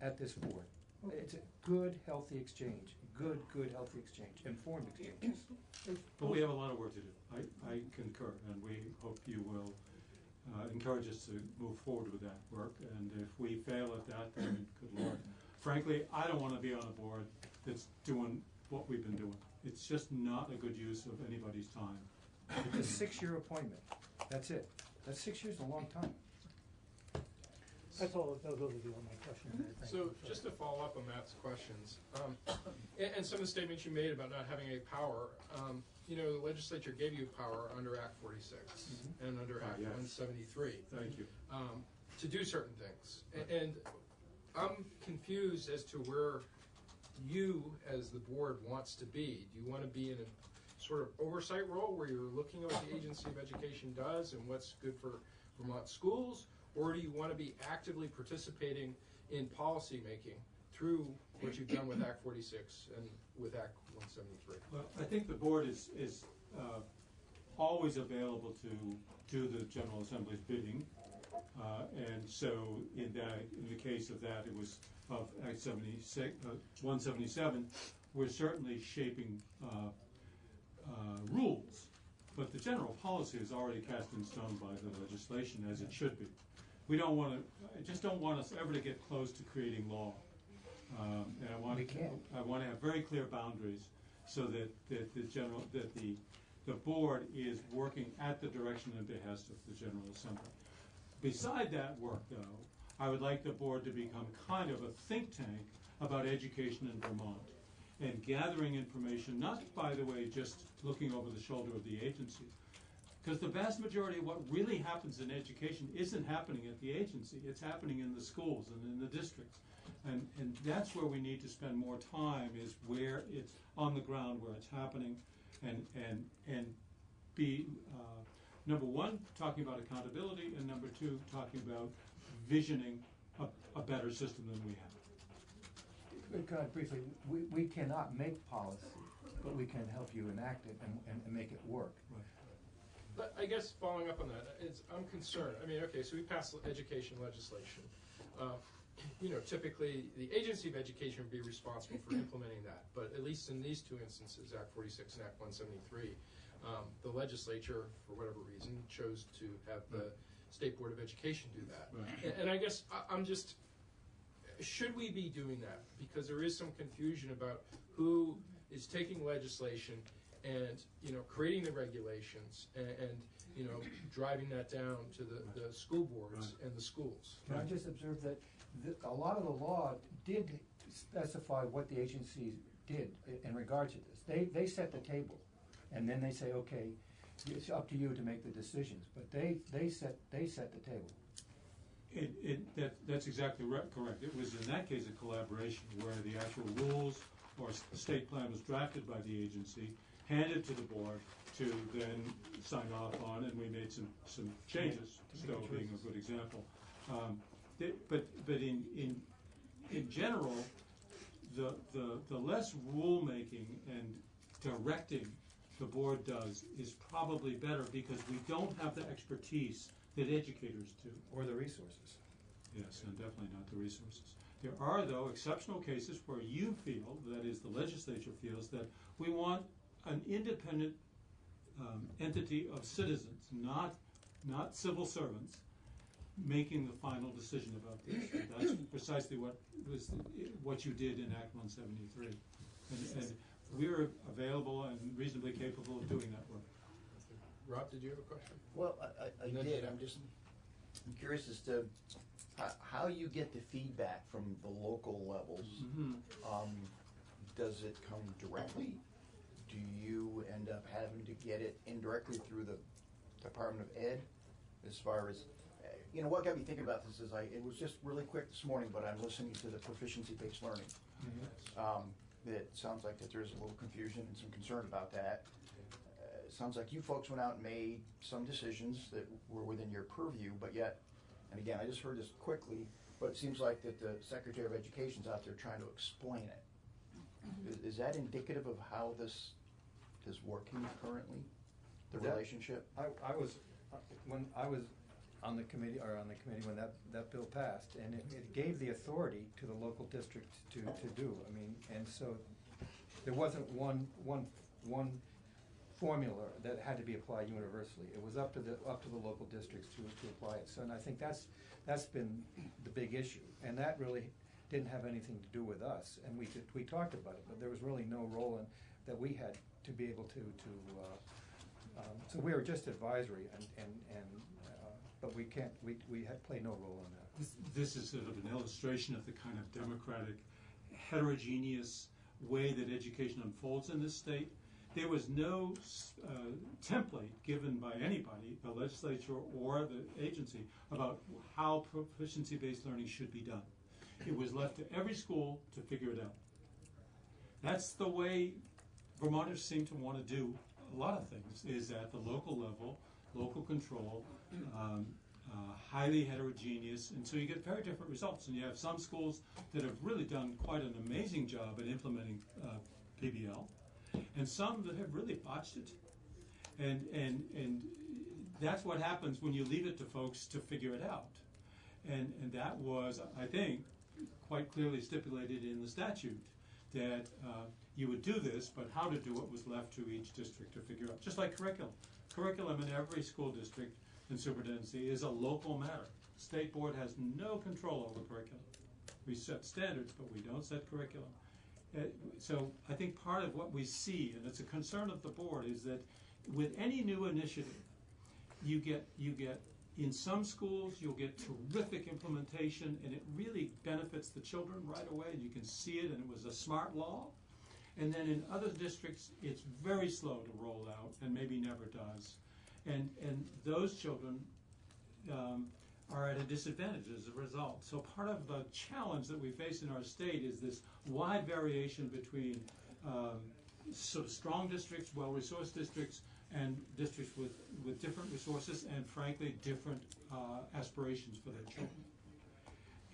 Speaker 1: at this board. It's a good, healthy exchange. Good, healthy exchange. Informed exchange.
Speaker 2: But we have a lot of work to do. I concur, and we hope you will encourage us to move forward with that work. And if we fail at that, then good Lord. Frankly, I don't want to be on a board that's doing what we've been doing. It's just not a good use of anybody's time.
Speaker 1: It's a 6-year appointment. That's it. That's 6 years, a long time.
Speaker 11: That's all. Those will be all my questions.
Speaker 20: So just to follow up on Matt's questions, and some of the statements you made about not having any power, the legislature gave you power under Act 46 and under Act 173.
Speaker 2: Thank you.
Speaker 20: To do certain things. And I'm confused as to where you, as the board, wants to be. Do you want to be in a sort of oversight role where you're looking at what the Agency of Education does and what's good for Vermont schools? Or do you want to be actively participating in policy making through what you've done with Act 46 and with Act 173?
Speaker 2: Well, I think the board is always available to do the General Assembly's bidding, and so in the case of that, it was of Act 177. We're certainly shaping rules, but the general policy is already cast in stone by the legislation, as it should be. We don't want to. I just don't want us ever to get close to creating law. And I want to have very clear boundaries so that the board is working at the direction and behest of the General Assembly. Beside that work, though, I would like the board to become kind of a think tank about education in Vermont and gathering information, not, by the way, just looking over the shoulder of the agency. Because the vast majority of what really happens in education isn't happening at the agency. It's happening in the schools and in the districts. And that's where we need to spend more time, is where it's on the ground, where it's happening, and be, number one, talking about accountability, and number two, talking about visioning a better system than we have.
Speaker 1: Can I briefly, we cannot make policy, but we can help you enact it and make it work.
Speaker 2: Right.
Speaker 20: But I guess following up on that, I'm concerned. I mean, okay, so we passed education legislation. Typically the Agency of Education would be responsible for implementing that. But at least in these two instances, Act 46 and Act 173, the legislature, for whatever reason, chose to have the State Board of Education do that. Right. And I guess I'm just, should we be doing that? Because there is some confusion about who is taking legislation and creating the regulations and driving that down to the school boards and the schools.
Speaker 1: Can I just observe that a lot of the law did specify what the agencies did in regard to this. They set the table, and then they say, okay, it's up to you to make the decisions. But they set the table.
Speaker 2: That's exactly correct. It was in that case a collaboration where the actual rules or state plan was drafted by the agency, handed to the board to then sign off on, and we made some changes. Stowe being a good example. But in general, the less rulemaking and directing the board does is probably better, because we don't have the expertise that educators do.
Speaker 1: Or the resources.
Speaker 2: Yes, and definitely not the resources. There are, though, exceptional cases where you feel, that is, the legislature feels, that we want an independent entity of citizens, not civil servants, making the final decision about this. And that's precisely what you did in Act 173. And we're available and reasonably capable of doing that work.
Speaker 20: Rob, did you have a question?
Speaker 12: Well, I did. I'm curious as to how you get the feedback from the local levels. Does it come directly? Do you end up having to get it indirectly through the Department of Ed? As far as, what got me thinking about this is it was just really quick this morning, but I'm listening to the proficiency-based learning. It sounds like that there's a little confusion and some concern about that. It sounds like you folks went out and made some decisions that were within your purview, but yet, and again, I just heard this quickly, but it seems like that the Secretary of Education's out there trying to explain it. Is that indicative of how this is working currently, the relationship?
Speaker 1: I was, when I was on the committee when that bill passed, and it gave the authority to the local district to do. I mean, and so there wasn't one formula that had to be applied universally. It was up to the local districts to apply it. So, and I think that's been the big issue, and that really didn't have anything to do with us. And we talked about it, but there was really no role in that we had to be able to. So we were just advisory, but we can't. We had play no role in that.
Speaker 2: This is sort of an illustration of the kind of democratic, heterogeneous way that education unfolds in this state. There was no template given by anybody, the legislature or the agency, about how proficiency-based learning should be done. It was left to every school to figure it out. That's the way Vermonters seem to want to do a lot of things, is at the local level, local control, highly heterogeneous, and so you get very different results. And you have some schools that have really done quite an amazing job at implementing PBL, and some that have really botched it. And that's what happens when you leave it to folks to figure it out. And that was, I think, quite clearly stipulated in the statute, that you would do this, but how to do it was left to each district to figure out. Just like curriculum. Curriculum in every school district and superintendency is a local matter. State board has no control over curriculum. We set standards, but we don't set curriculum. So I think part of what we see, and it's a concern of the board, is that with any new initiative, you get in some schools, you'll get terrific implementation, and it really benefits the children right away, and you can see it, and it was a smart law. And then in other districts, it's very slow to roll out, and maybe never does. And those children are at a disadvantage as a result. So part of the challenge that we face in our state is this wide variation between sort of strong districts, well-resourced districts, and districts with different resources and, frankly, different aspirations for their children.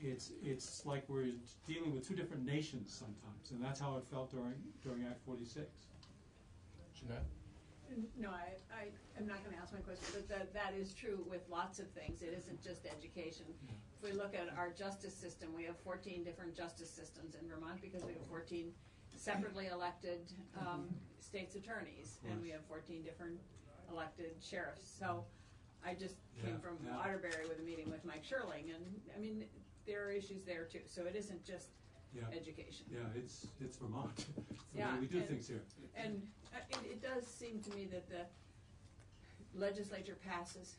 Speaker 2: It's like we're dealing with two different nations sometimes, and that's how it felt during Act 46.
Speaker 20: Jeanette?
Speaker 16: No, I am not going to ask my question, but that is true with lots of things. It isn't just education. If we look at our justice system, we have 14 different justice systems in Vermont because we have 14 separately elected state's attorneys, and we have 14 different elected sheriffs. So I just came from Waterbury with a meeting with Mike Sherling, and I mean, there are issues there too. So it isn't just education.
Speaker 2: Yeah, it's Vermont. It's the
Speaker 16: Yeah,
Speaker 2: way we do things here.
Speaker 16: And it does seem to me that the legislature passes.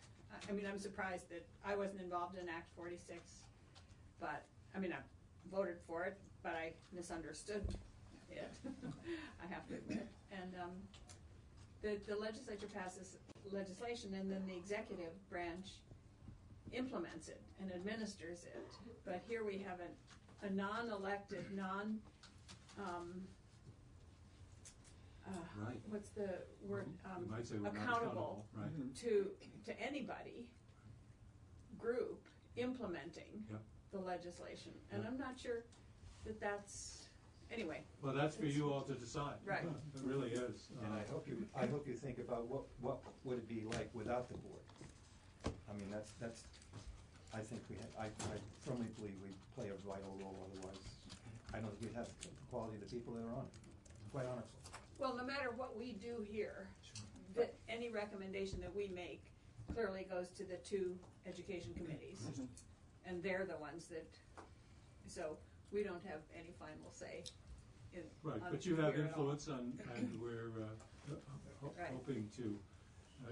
Speaker 16: I mean, I'm surprised that I wasn't involved in Act 46, but I mean, I voted for it, but I misunderstood it. I have to admit. And the legislature passes legislation, and then the executive branch implements it and administers it. But here we have a non-elected, what's the word?
Speaker 2: You might say we're not
Speaker 16: accountable
Speaker 2: right.
Speaker 16: to anybody group implementing the legislation. And I'm not sure that that's, anyway.
Speaker 2: Well, that's for you all to decide.
Speaker 16: Right.
Speaker 2: It really is.
Speaker 1: And I hope you think about what would it be like without the board. I mean, that's. I think I firmly believe we play a vital role. Otherwise, I don't think we'd have the quality of the people that are on it. Quite honestly.
Speaker 16: Well, no matter what we do here, that any recommendation that we make clearly goes to the two education committees, and they're the ones that. So we don't have any final say.
Speaker 2: Right, but you have influence on, and we're hoping to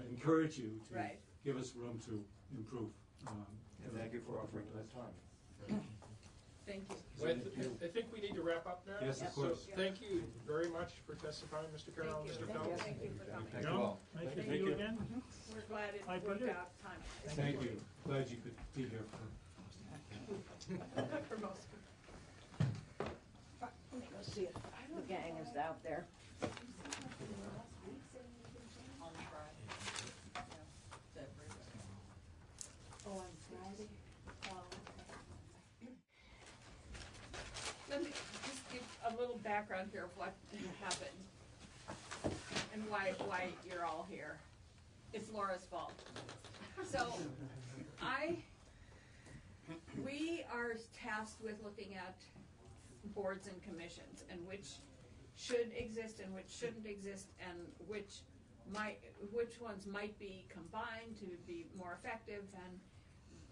Speaker 2: encourage you to
Speaker 16: Right.
Speaker 2: give us room to improve.
Speaker 1: And thank you for offering that time.
Speaker 16: Thank you.
Speaker 20: Well, I think we need to wrap up now.
Speaker 2: Yes, of course.
Speaker 20: So thank you very much for testifying, Mr. Carroll, Mr. Phelps.
Speaker 16: Thank you for coming.
Speaker 2: Thank you all.
Speaker 11: Nice to
Speaker 2: Thank
Speaker 11: see you
Speaker 2: you.
Speaker 11: again.
Speaker 16: We're glad it
Speaker 11: Hi,
Speaker 16: worked
Speaker 11: Peter.
Speaker 16: out time.
Speaker 2: Thank you. Glad you could be here for.
Speaker 16: For most.
Speaker 7: Let's see if the gang is out there.
Speaker 16: Oh, on Friday? Oh, okay. Let me just give a little background here of what happened and why you're all here. It's Laura's fault. So, we are tasked with looking at boards and commissions and which should exist and which shouldn't exist and which ones might be combined to be more effective, and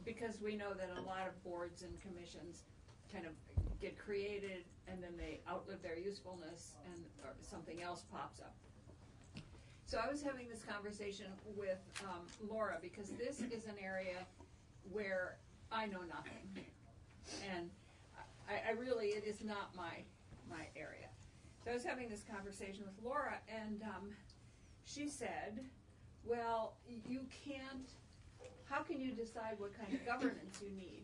Speaker 16: because we know that a lot of boards and commissions kind of get created and then they outlive their usefulness and or something else pops up. So I was having this conversation with Laura because this is an area where I know nothing, and I really, it is not my area. So I was having this conversation with Laura, and she said, well, you can't, how can you decide what kind of governance you need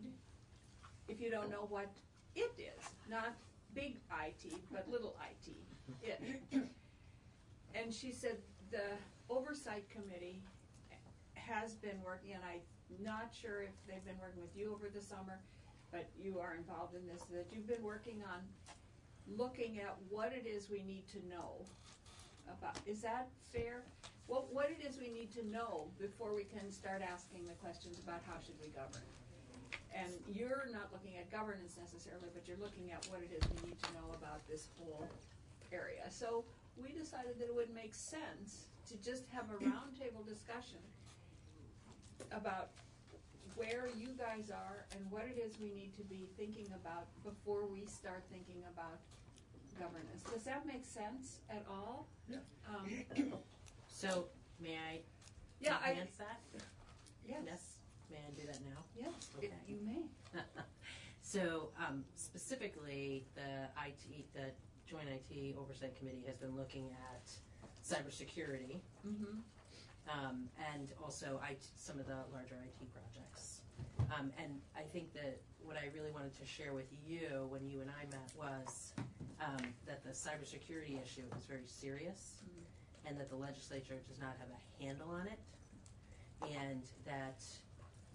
Speaker 16: if you don't know what it is? Not big IT, but little IT, it. And she said the oversight committee has been working, and I'm not sure if they've been working with you over the summer, but you are involved in this, that you've been working on looking at what it is we need to know about. Is that fair? What it is we need to know before we can start asking the questions about how should we govern. And you're not looking at governance necessarily, but you're looking at what it is we need to know about this whole area. So we decided that it would make sense to just have a roundtable discussion about where you guys are and what it is we need to be thinking about before we start thinking about governance. Does that make sense at all?
Speaker 2: Yeah.
Speaker 4: So, may I enhance that?
Speaker 16: Yes.
Speaker 4: May I do that now?
Speaker 16: Yes,
Speaker 4: Okay.
Speaker 16: you may.
Speaker 4: So, specifically, the Joint IT Oversight Committee has been looking at cybersecurity, and also some of the larger IT projects. And I think that what I really wanted to share with you when you and I met was that the cybersecurity issue is very serious, and that the legislature does not have a handle on it, and that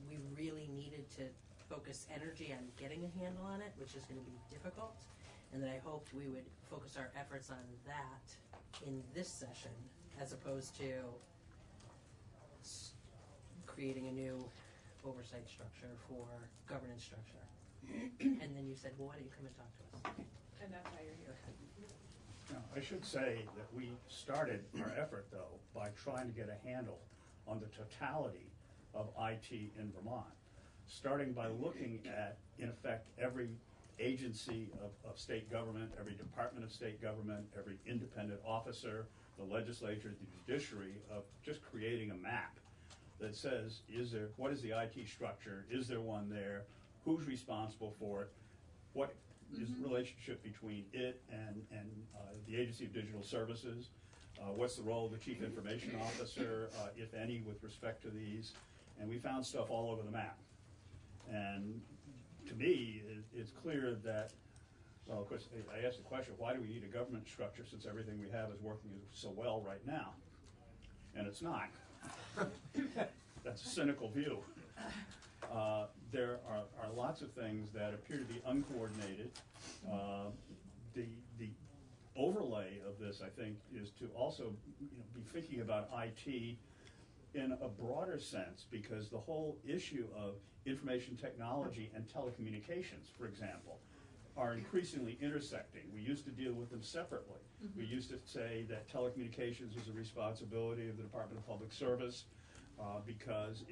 Speaker 4: we really needed to focus energy on getting a handle on it, which is going to be difficult, and that I hoped we would focus our efforts on that in this session as opposed to creating a new oversight structure for governance structure. And then you said, well, why don't you come and talk to us?
Speaker 16: And that's why you're here.
Speaker 17: Now, I should say that we started our effort, though, by trying to get a handle on the totality of IT in Vermont, starting by looking at, in effect, every agency of state government, every department of state government, every independent officer, the legislature, the judiciary, of just creating a map that says, what is the IT structure? Is there one there? Who's responsible for it? What is the relationship between it and the Agency of Digital Services? What's the role of the Chief Information Officer, if any, with respect to these? And we found stuff all over the map. And to me, it's clear that, well, of course, I asked the question, why do we need a government structure since everything we have is working so well right now? And it's not. That's a cynical view. There are lots of things that appear to be uncoordinated. The overlay of this, I think, is to also be thinking about IT in a broader sense, because the whole issue of information technology and telecommunications, for example, are increasingly intersecting. We used to deal with them separately. We used to say that telecommunications was a responsibility of the Department of Public Service because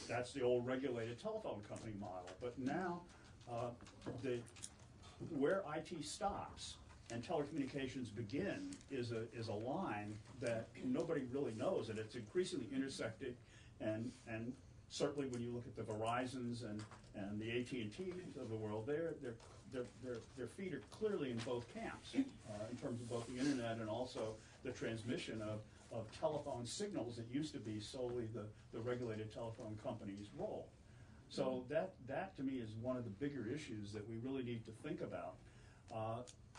Speaker 17: that's the old regulated telephone company model. But now, where IT stops and telecommunications begin is a line that nobody really knows, and it's increasingly intersecting, and certainly when you look at the Verizons and the AT&Ts of the world, their feet are clearly in both camps in terms of both the internet and also the transmission of telephone signals that used to be solely the regulated telephone company's role. So that to me is one of the bigger issues that we really need to think about.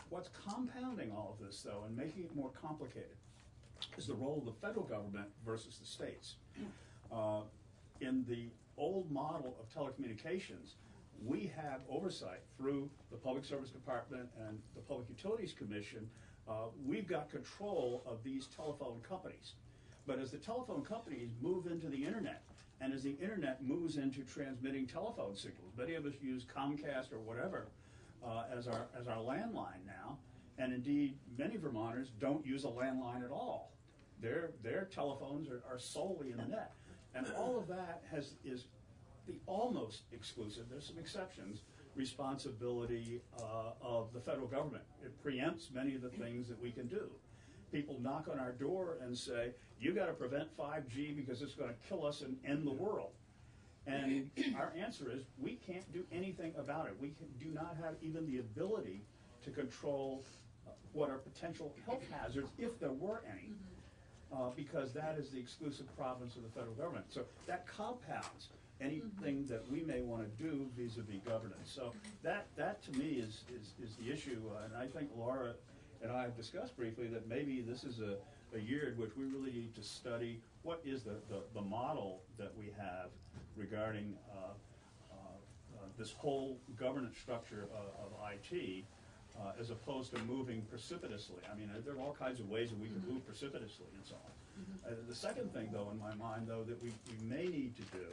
Speaker 17: What's compounding all of this, though, and making it more complicated is the role of the federal government versus the states. In the old model of telecommunications, we have oversight through the Public Service Department and the Public Utilities Commission. We've got control of these telephone companies. But as the telephone companies move into the internet, and as the internet moves into transmitting telephone signals, many of us use Comcast or whatever as our landline now, and indeed many Vermonters don't use a landline at all. Their telephones are solely in the net. And all of that is the almost exclusive, there's some exceptions, responsibility of the federal government. It preempts many of the things that we can do. People knock on our door and say, you got to prevent 5G because it's going to kill us and end the world. And our answer is, we can't do anything about it. We do not have even the ability to control what are potential health hazards, if there were any, because that is the exclusive province of the federal government. So that compounds anything that we may want to do vis-a-vis governance. So that to me is the issue, and I think Laura and I have discussed briefly that maybe this is a year in which we really need to study what is the model that we have regarding this whole governance structure of IT, as opposed to moving precipitously. I mean, there are all kinds of ways that we can move precipitously and so on. The second thing, though, in my mind, though, that we may need to do,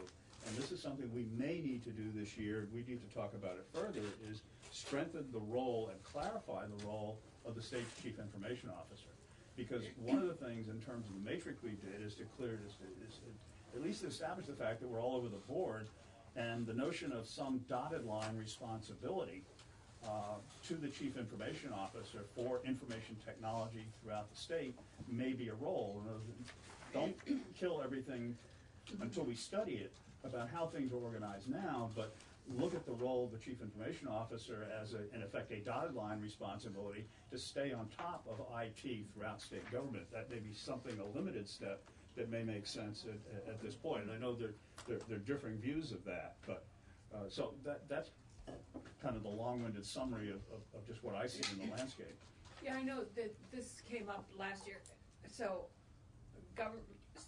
Speaker 17: and this is something we may need to do this year, we need to talk about it further, is strengthen the role and clarify the role of the state's chief information officer. Because one of the things in terms of the matrix we did is to clear this, at least establish the fact that we're all over the board, and the notion of some dotted line responsibility to the chief information officer for information technology throughout the state may be a role. Don't kill everything until we study it about how things are organized now, but look at the role of the chief information officer as, in effect, a dotted line responsibility to stay on top of IT throughout state government. That may be something, a limited step, that may make sense at this point. And I know there are differing views of that, but so that's kind of the long-winded summary of just what I see in the landscape.
Speaker 16: Yeah, I know that this came up last year. So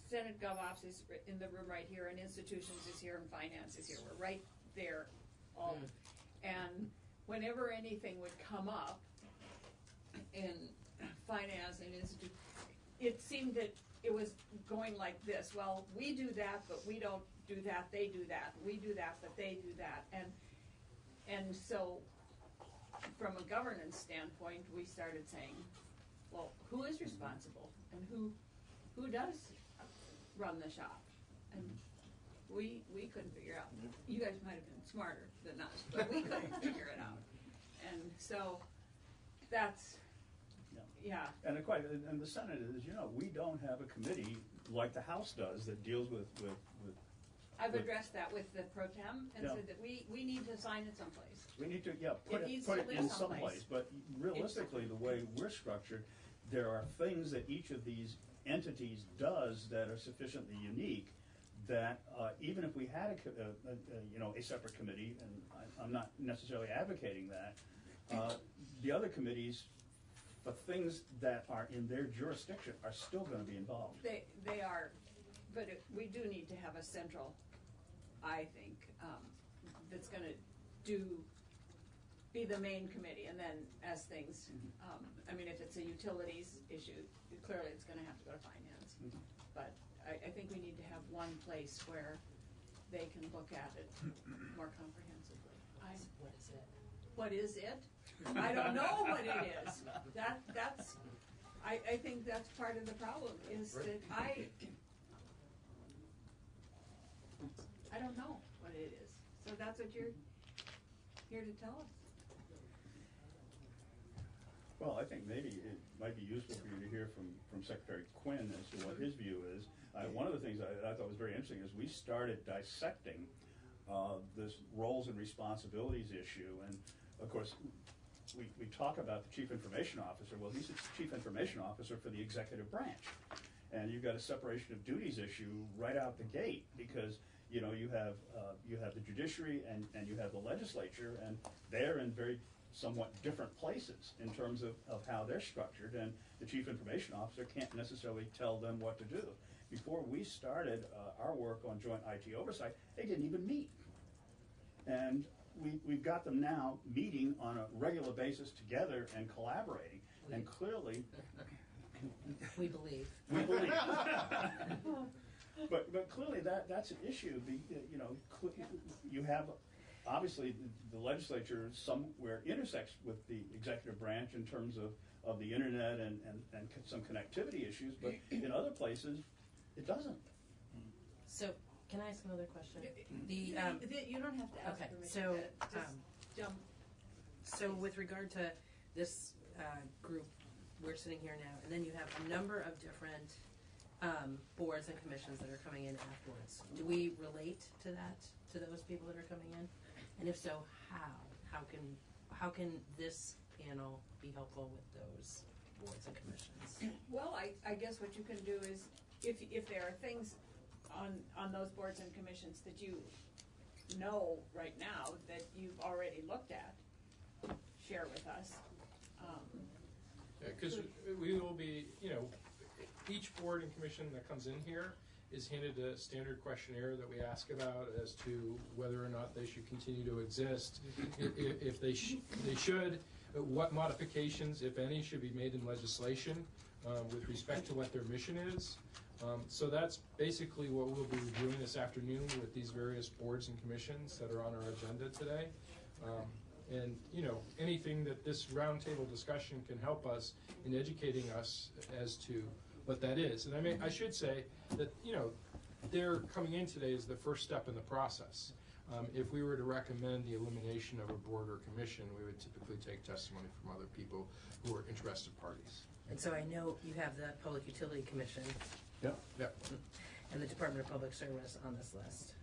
Speaker 16: Senate GovOps is in the room right here, and institutions is here, and finance is here. We're right there all. And whenever anything would come up in finance and institute, it seemed that it was going like this. Well, we do that, but we don't do that. They do that. We do that, but they do that. And so from a governance standpoint, we started saying, well, who is responsible and who does run the shop? And we couldn't figure out. You guys might have been smarter than us, but we couldn't figure it out. And so that's, yeah.
Speaker 17: And the Senate is, we don't have a committee like the House does that deals with
Speaker 16: I've addressed that with the pro tem and said that we need to sign it someplace.
Speaker 17: We need to, put it in someplace. But realistically, the way we're structured, there are things that each of these entities does that are sufficiently unique that even if we had a separate committee, and I'm not necessarily advocating that, the other committees, the things that are in their jurisdiction are still going to be involved.
Speaker 16: They are, but we do need to have a central, I think, that's going to be the main committee, and then as things, I mean, if it's a utilities issue, clearly it's going to have to go to finance. But I think we need to have one place where they can look at it more comprehensively.
Speaker 4: What is it?
Speaker 16: What is it? I don't know what it is. I think that's part of the problem, is that I don't know what it is. So that's what you're here to tell us.
Speaker 17: Well, I think maybe it might be useful for you to hear from Secretary Quinn as to what his view is. One of the things I thought was very interesting is we started dissecting this roles and responsibilities issue, and of course we talk about the Chief Information Officer. Well, he's the Chief Information Officer for the executive branch, and you've got a separation of duties issue right out the gate, because you have the judiciary and you have the legislature, and they're in very somewhat different places in terms of how they're structured, and the Chief Information Officer can't necessarily tell them what to do. Before we started our work on joint IT oversight, they didn't even meet. And we've got them now meeting on a regular basis together and collaborating, and clearly...
Speaker 4: We believe.
Speaker 17: We believe. But clearly that's an issue. You have, obviously, the legislature somewhere intersects with the executive branch in terms of the internet and some connectivity issues, but in other places, it doesn't.
Speaker 4: So, can I ask another question?
Speaker 16: You don't have to ask
Speaker 4: okay,
Speaker 16: permission.
Speaker 4: so,
Speaker 16: Just jump.
Speaker 4: So with regard to this group, we're sitting here now, and then you have a number of different boards and commissions that are coming in afterwards. Do we relate to that, to those people that are coming in? And if so, how? How can this panel be helpful with those boards and commissions?
Speaker 16: Well, I guess what you can do is, if there are things on those boards and commissions that you know right now that you've already looked at, share with us.
Speaker 20: Because we will be, each board and commission that comes in here is handed a standard questionnaire that we ask about as to whether or not they should continue to exist. If they should, what modifications, if any, should be made in legislation with respect to what their mission is. So that's basically what we'll be reviewing this afternoon with these various boards and commissions that are on our agenda today. And anything that this roundtable discussion can help us in educating us as to what that is. And I should say that their coming in today is the first step in the process. If we were to recommend the elimination of a board or commission, we would typically take testimony from other people who are interested parties.
Speaker 4: And so I know you have the Public Utility Commission.
Speaker 20: Yep. Yep.
Speaker 4: And the Department of Public Service on this list.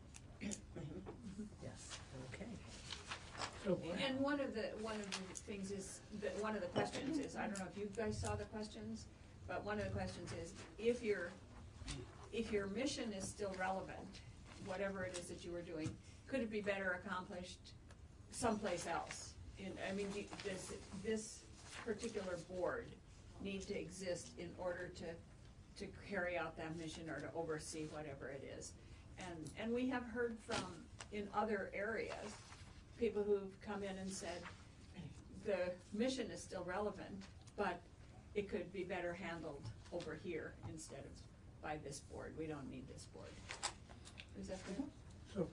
Speaker 4: Yes. Okay.
Speaker 16: And one of the things is that one of the questions is, I don't know if you guys saw the questions, but one of the questions is, if your mission is still relevant, whatever it is that you were doing, could it be better accomplished someplace else? Does this particular board need to exist in order to carry out that mission or to oversee whatever it is? And we have heard from, in other areas, people who've come in and said, the mission is still relevant, but it could be better handled over here instead of by this board. We don't need this board. Is that good?
Speaker 11: So,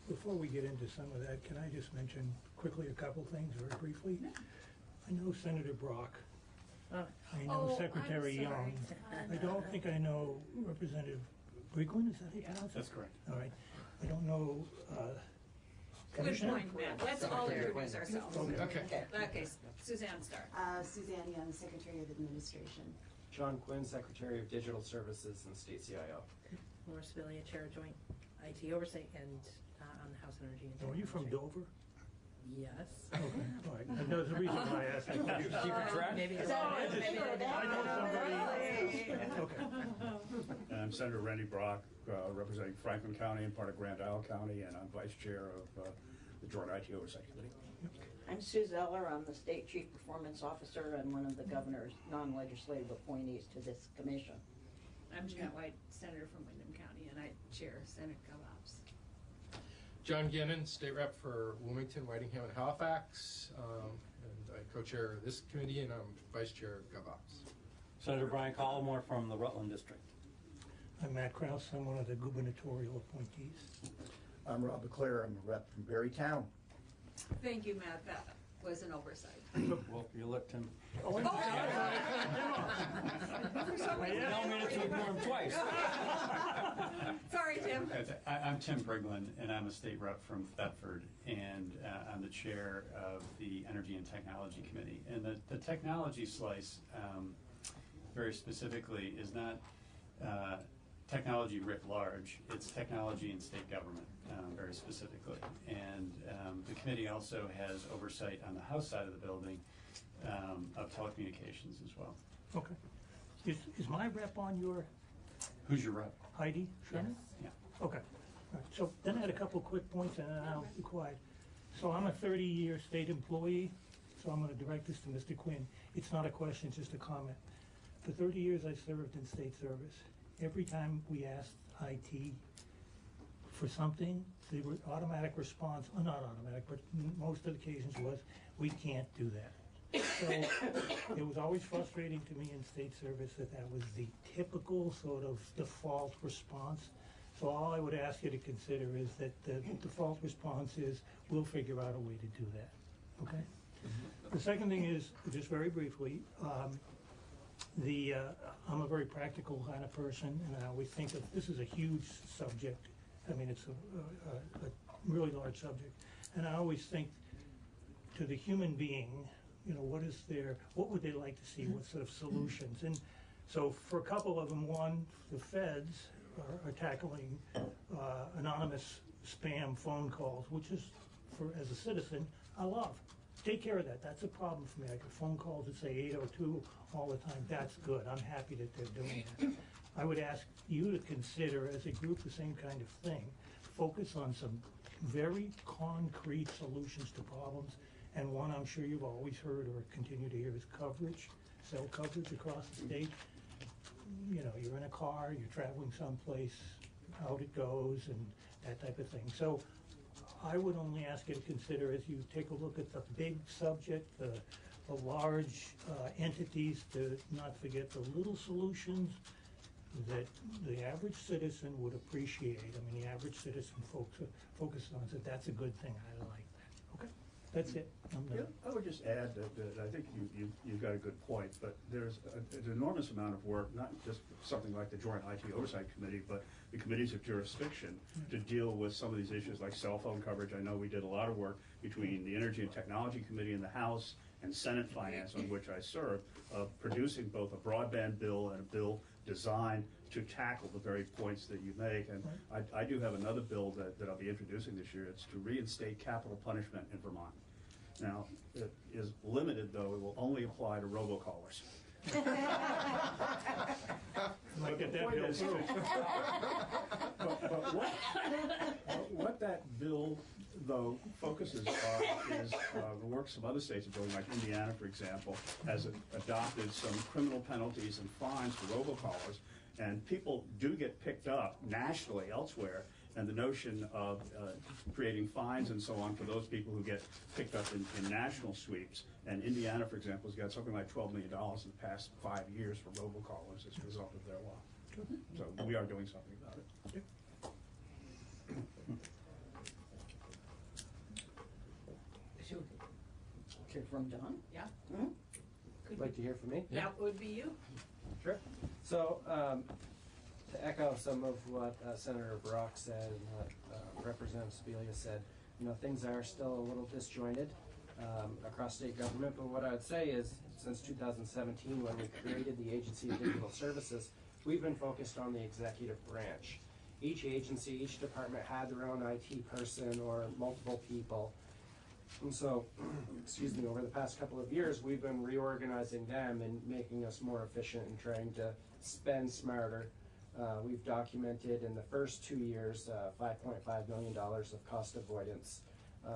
Speaker 11: before we get into some of that, can I just mention quickly a couple things very briefly?
Speaker 16: Yeah.
Speaker 11: I know Senator Brock. I know Secretary
Speaker 16: I'm sorry.
Speaker 11: Young. I don't think I know Representative Brickland, is that how you pronounce it?
Speaker 17: That's correct.
Speaker 11: All right. I don't know
Speaker 16: Good
Speaker 11: Commissioner?
Speaker 16: point, Matt. Let's all introduce ourselves.
Speaker 20: Okay.
Speaker 16: Okay, Suzanne, start.
Speaker 8: Suzanne Young, Secretary of Administration.
Speaker 10: John Quinn, Secretary of Digital Services and State CIO.
Speaker 4: Laura Sibilia, Chair of Joint IT Oversight and on House Energy and
Speaker 11: Oh, are you from Dover?
Speaker 4: Yes.
Speaker 11: Okay, all right. And there's a reason why I asked.
Speaker 10: You keeping track?
Speaker 4: Maybe it's
Speaker 11: I know somebody. Okay.
Speaker 17: And I'm Senator Randy Brock, representing Franklin County and part of Grand Isle County, and I'm Vice Chair of the Joint IT Oversight Committee.
Speaker 7: I'm Sue Zeller. I'm the State Chief Performance Officer and one of the governor's non-legislative appointees to this commission.
Speaker 16: I'm Jeanette White, Senator from Windham County, and I chair Senate GovOps.
Speaker 20: John Gannon, State Rep for Wilmington, Whitingham, and Halifax, and I co-chair this committee, and I'm Vice Chair of GovOps.
Speaker 22: Senator Brian Collmore from the Rutland District.
Speaker 11: I'm Matt Krause. I'm one of the gubernatorial appointees.
Speaker 12: I'm Rob LeClaire. I'm a rep from Berrytown.
Speaker 16: Thank you, Matt. That was an oversight.
Speaker 22: Well, you looked him.
Speaker 11: Oh,
Speaker 16: For some reason,
Speaker 22: You don't mean it to ignore him twice.
Speaker 16: Sorry, Tim.
Speaker 6: I'm Tim Briglin, and I'm a state rep from Thetford, and I'm the chair of the Energy and Technology Committee. And the technology slice, very specifically, is not technology writ large. It's technology in state government, very specifically. And the committee also has oversight on the House side of the building of telecommunications as well.
Speaker 11: Okay. Is my rep on your?
Speaker 6: Who's your rep?
Speaker 11: Heidi Sherman?
Speaker 6: Yeah.
Speaker 11: Okay. All right. So then I had a couple quick points and then I'll be quiet. So I'm a 30-year state employee, so I'm going to direct this to Mr. Quinn. It's not a question, it's just a comment. For 30 years I served in state service. Every time we asked IT for something, the automatic response, not automatic, but most of the occasions was, we can't do that. So it was always frustrating to me in state service that was the typical sort of default response. So all I would ask you to consider is that the default response is, we'll figure out a way to do that, okay? The second thing is, just very briefly, I'm a very practical kind of person, and I always think of, this is a huge subject. I mean, it's a really large subject. And I always think to the human being, you know, what would they like to see? What sort of solutions? And so for a couple of them, one, the feds are tackling anonymous spam phone calls, which is, as a citizen, I love. Take care of that. That's a problem for me. I get phone calls that say 802 all the time. That's good. I'm happy that they're doing that. I would ask you to consider, as a group, the same kind of thing. Focus on some very concrete solutions to problems. And one I'm sure you've always heard or continue to hear is coverage, cell coverage across the state. You know, you're in a car, you're traveling someplace, out it goes, and that type of thing. So I would only ask you to consider, as you take a look at the big subject, the large entities, to not forget the little solutions that the average citizen would appreciate. I mean, the average citizen focuses on it. That's a good thing. I like that. Okay, that's it. I'm done.
Speaker 17: Yeah, I would just add that I think you've got a good point, but there's an enormous amount of work, not just something like the Joint IT Oversight Committee, but the committees of jurisdiction to deal with some of these issues like cell phone coverage. I know we did a lot of work between the Energy and Technology Committee in the House and Senate Finance, on which I serve, of producing both a broadband bill and a bill designed to tackle the very points that you make. And I do have another bill that I'll be introducing this year. It's to reinstate capital punishment in Vermont. Now, it is limited, though. It will only apply to robocallers.
Speaker 11: Might get that bill too.
Speaker 17: But what that bill, though, focuses on is the work some other states are doing, like Indiana, for example, has adopted some criminal penalties and fines for robocallers, and people do get picked up nationally elsewhere. And the notion of creating fines and so on for those people who get picked up in national sweeps. And Indiana, for example, has got something like $12 million in the past 5 years for robocallers as a result of their law. So we are doing something about it.
Speaker 7: Okay, from Don?
Speaker 10: Yeah. Would like to hear from me?
Speaker 4: That would be you.
Speaker 10: Sure. So, to echo some of what Senator Brock said and what Representative Spelia said, you know, things are still a little disjointed across state government, but what I would say is, since 2017, when we created the Agency of Digital Services, we've been focused on the executive branch. Each agency, each department had their own IT person or multiple people. And so, excuse me, over the past couple of years, we've been reorganizing them and making us more efficient and trying to spend smarter. We've documented in the first 2 years $5.5 million of cost avoidance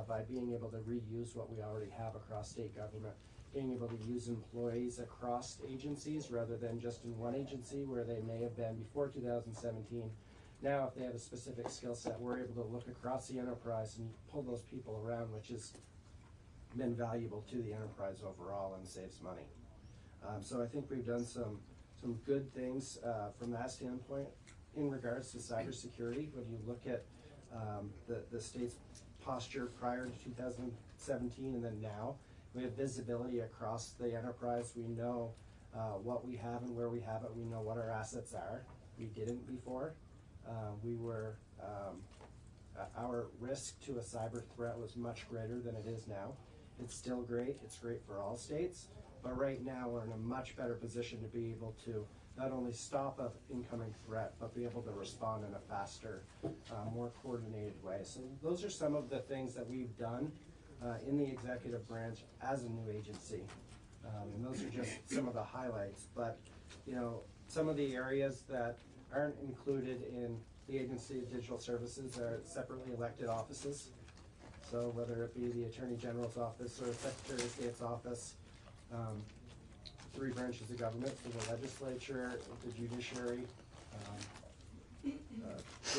Speaker 10: by being able to reuse what we already have across state government, being able to use employees across agencies rather than just in one agency where they may have been before 2017. Now, if they have a specific skill set, we're able to look across the enterprise and pull those people around, which has been valuable to the enterprise overall and saves money. So I think we've done some good things from that standpoint. In regards to cybersecurity, when you look at the state's posture prior to 2017 and then now, we have visibility across the enterprise. We know what we have and where we have it. We know what our assets are. We didn't before. Our risk to a cyber threat was much greater than it is now. It's still great. It's great for all states. But right now, we're in a much better position to be able to not only stop an incoming threat, but be able to respond in a faster, more coordinated way. So those are some of the things that we've done in the executive branch as a new agency. And those are just some of the highlights. But, you know, some of the areas that aren't included in the Agency of Digital Services are separately elected offices. So whether it be the Attorney General's office or the Secretary of State's office, 3 branches of government, so the legislature, the judiciary,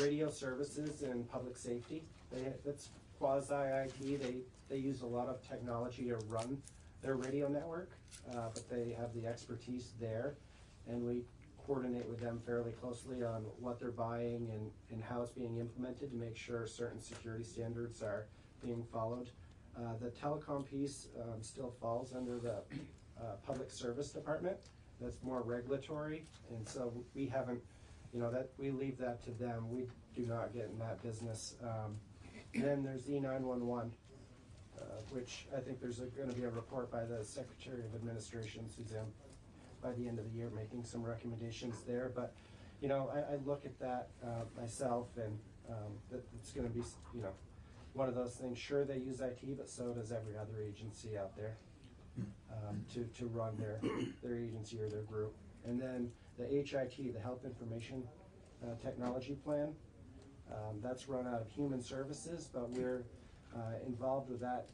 Speaker 10: radio services and public safety. That's quasi-IT. They use a lot of technology to run their radio network, but they have the expertise there, and we coordinate with them fairly closely on what they're buying and how it's being implemented to make sure certain security standards are being followed. The telecom piece still falls under the Public Service Department. That's more regulatory, and so we haven't, you know, that we leave that to them. We do not get in that business. And then there's E911, which I think there's going to be a report by the Secretary of Administration, Suzanne, by the end of the year, making some recommendations there. But, you know, I look at that myself, and that it's going to be, you know, one of those things. Sure, they use IT, but so does every other agency out there to run their agency or their group. And then the HIT, the Health Information Technology Plan, that's run out of Human Services, but we're involved with that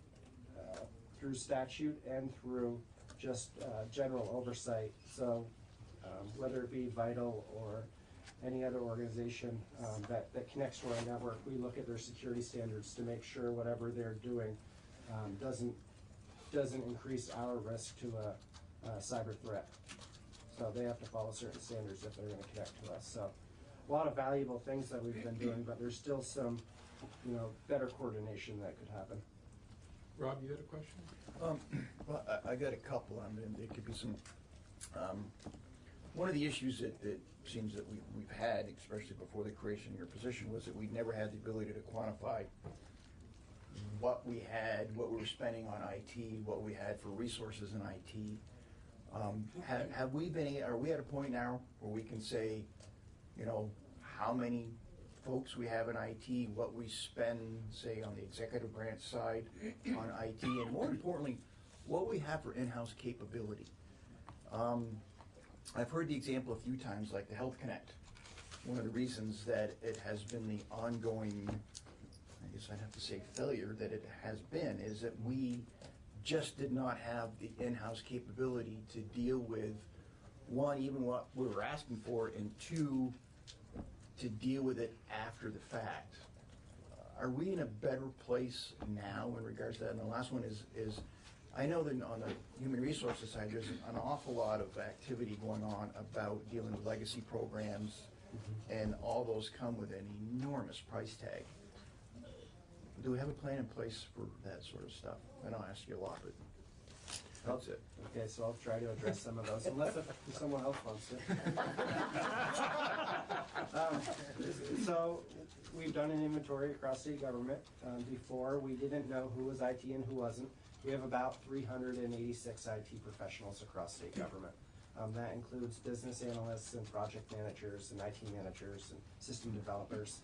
Speaker 10: through statute and through just general oversight. So whether it be Vital or any other organization that connects to our network, we look at their security standards to make sure whatever they're doing doesn't increase our risk to a cyber threat. So they have to follow certain standards if they're going to connect to us. So a lot of valuable things that we've been doing, but there's still some, you know, better coordination that could happen.
Speaker 20: Rob, you had a question?
Speaker 12: Well, I got a couple. I mean, there could be some. One of the issues that seems that we've had, especially before the creation of your position, was that we never had the ability to quantify what we had, what we were spending on IT, what we had for resources in IT. Have we been? Are we at a point now where we can say, you know, how many folks we have in IT, what we spend, say, on the executive branch side on IT, and more importantly, what we have for in-house capability? I've heard the example a few times, like the Health Connect. One of the reasons that it has been the ongoing, I guess I'd have to say failure, that it has been, is that we just did not have the in-house capability to deal with, one, even what we were asking for, and two, to deal with it after the fact. Are we in a better place now in regards to that? And the last one is I know that on the human resources side, there's an awful lot of activity going on about dealing with legacy programs, and all those come with an enormous price tag. Do we have a plan in place for that sort of stuff? I know I asked you a lot, but that's it.
Speaker 10: Okay, so I'll try to address some of those, unless if someone else wants to. So we've done an inventory across state government. Before, we didn't know who was IT and who wasn't. We have about 386 IT professionals across state government. That includes business analysts and project managers and IT managers and system developers.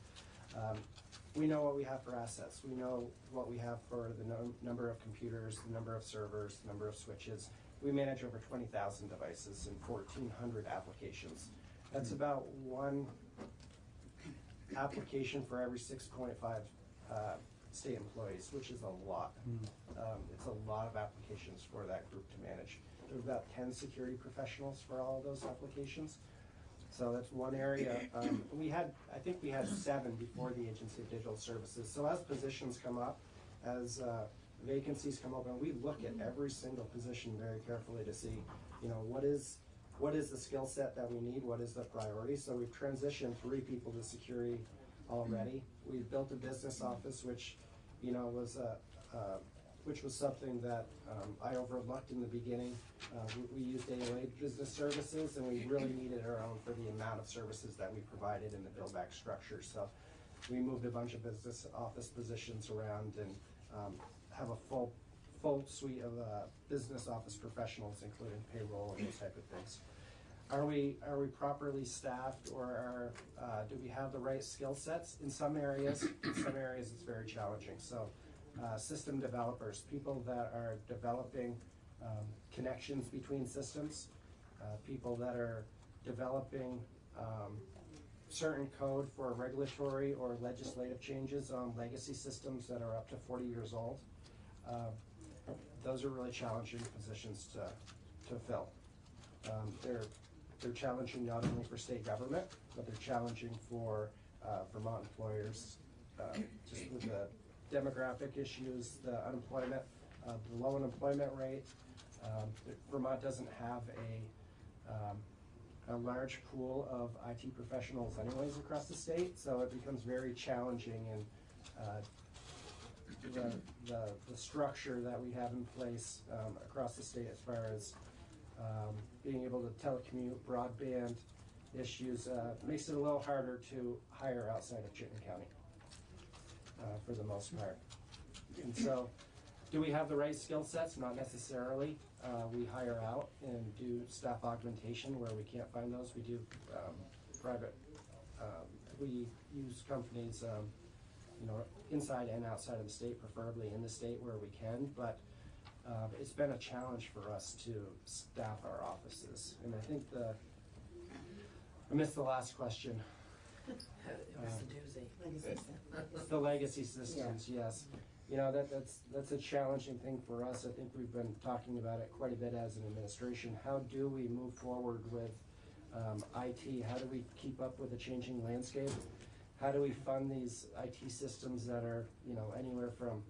Speaker 10: We know what we have for assets. We know what we have for the number of computers, the number of servers, the number of switches. We manage over 20,000 devices and 1,400 applications. That's about one application for every 6.5 state employees, which is a lot. It's a lot of applications for that group to manage. There are about 10 security professionals for all of those applications. So that's one area. I think we had 7 before the Agency of Digital Services. So as positions come up, as vacancies come open, we look at every single position very carefully to see, you know, what is the skill set that we need, what is the priority. So we've transitioned 3 people to security already. We've built a business office, which, you know, was which was something that I overlooked in the beginning. We used AOA Business Services, and we really needed our own for the amount of services that we provided in the build-back structure. So we moved a bunch of business office positions around and have a full suite of business office professionals, including payroll and those type of things. Are we properly staffed, or do we have the right skill sets? In some areas it's very challenging. So system developers, people that are developing connections between systems, people that are developing certain code for regulatory or legislative changes on legacy systems that are up to 40 years old. Those are really challenging positions to fill. They're challenging not only for state government, but they're challenging for Vermont employers, just with the demographic issues, the unemployment, the low unemployment rate. Vermont doesn't have a large pool of IT professionals anyways across the state, so it becomes very challenging, and the structure that we have in place across the state as far as being able to telecommute, broadband issues, makes it a little harder to hire outside of Chittenden County for the most part. And so, do we have the right skill sets? Not necessarily. We hire out and do staff augmentation where we can't find those. We do private, we use companies inside and outside of the state, preferably in the state where we can, but it's been a challenge for us to staff our offices. And I think I missed the last question.
Speaker 4: It was the doozy.
Speaker 10: The legacy systems, yes. That's a challenging thing for us. I think we've been talking about it quite a bit as an administration. How do we move forward with IT? How do we keep up with the changing landscape? How do we fund these IT systems that are, anywhere from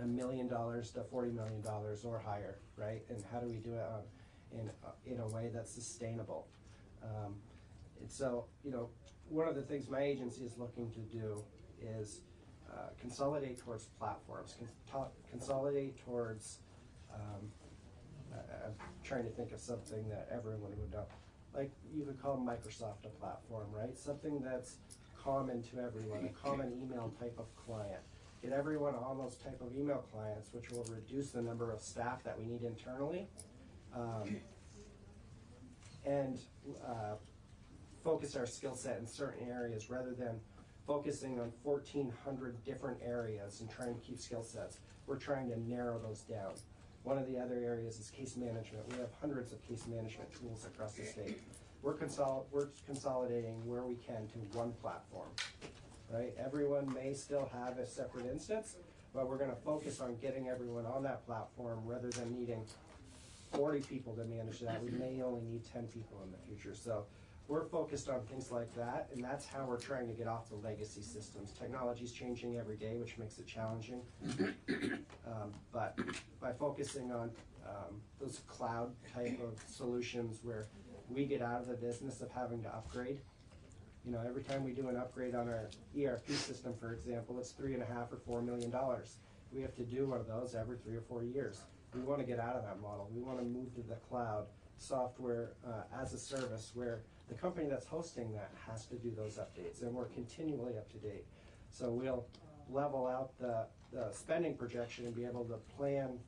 Speaker 10: $1 million to $40 million or higher, right? And how do we do it in a way that's sustainable? And so, one of the things my agency is looking to do is consolidate towards platforms, consolidate towards, I'm trying to think of something that everyone would know. Like, you could call Microsoft a platform, right? Something that's common to everyone, a common email type of client. Get everyone on those type of email clients, which will reduce the number of staff that we need internally, and focus our skill set in certain areas rather than focusing on 1,400 different areas and trying to keep skill sets. We're trying to narrow those down. One of the other areas is case management. We have hundreds of case management tools across the state. We're consolidating where we can to one platform, right? Everyone may still have a separate instance, but we're going to focus on getting everyone on that platform rather than needing 40 people to manage that. We may only need 10 people in the future. So we're focused on things like that, and that's how we're trying to get off the legacy systems. Technology's changing every day, which makes it challenging. But by focusing on those cloud type of solutions where we get out of the business of having to upgrade. Every time we do an upgrade on our ERP system, for example, it's $3.5 or $4 million. We have to do one of those every 3 or 4 years. We want to get out of that model. We want to move to the cloud software as a service where the company that's hosting that has to do those updates, and we're continually up to date. So we'll level out the spending projection and be able to plan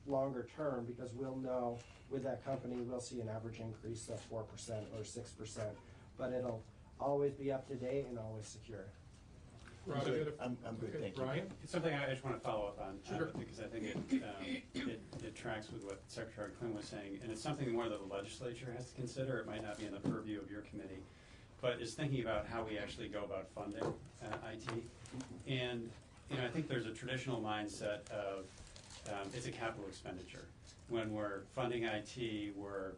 Speaker 10: longer term, because we'll know with that company we'll see an average increase of 4% or 6%, but it'll always be up to date and always secure.
Speaker 6: I'm good, thank you.
Speaker 20: Brian?
Speaker 6: It's something I just want to follow up on,
Speaker 20: Sure.
Speaker 6: because I think it tracks with what Secretary Quinn was saying, and it's something more that the legislature has to consider. It might not be in the purview of your committee, but is thinking about how we actually go about funding IT. And I think there's a traditional mindset of it's a capital expenditure. When we're funding IT, we're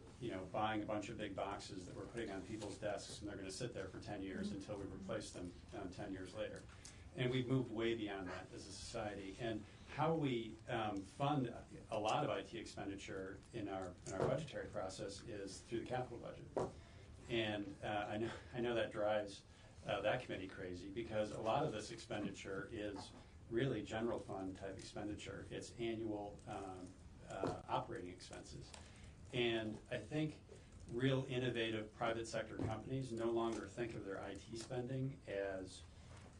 Speaker 6: buying a bunch of big boxes that we're putting on people's desks, and they're going to sit there for 10 years until we replace them 10 years later. And we've moved way beyond that as a society. And how we fund a lot of IT expenditure in our budgetary process is through the capital budget. And I know that drives that committee crazy, because a lot of this expenditure is really general fund type expenditure. It's annual operating expenses. And I think real innovative private sector companies no longer think of their IT spending as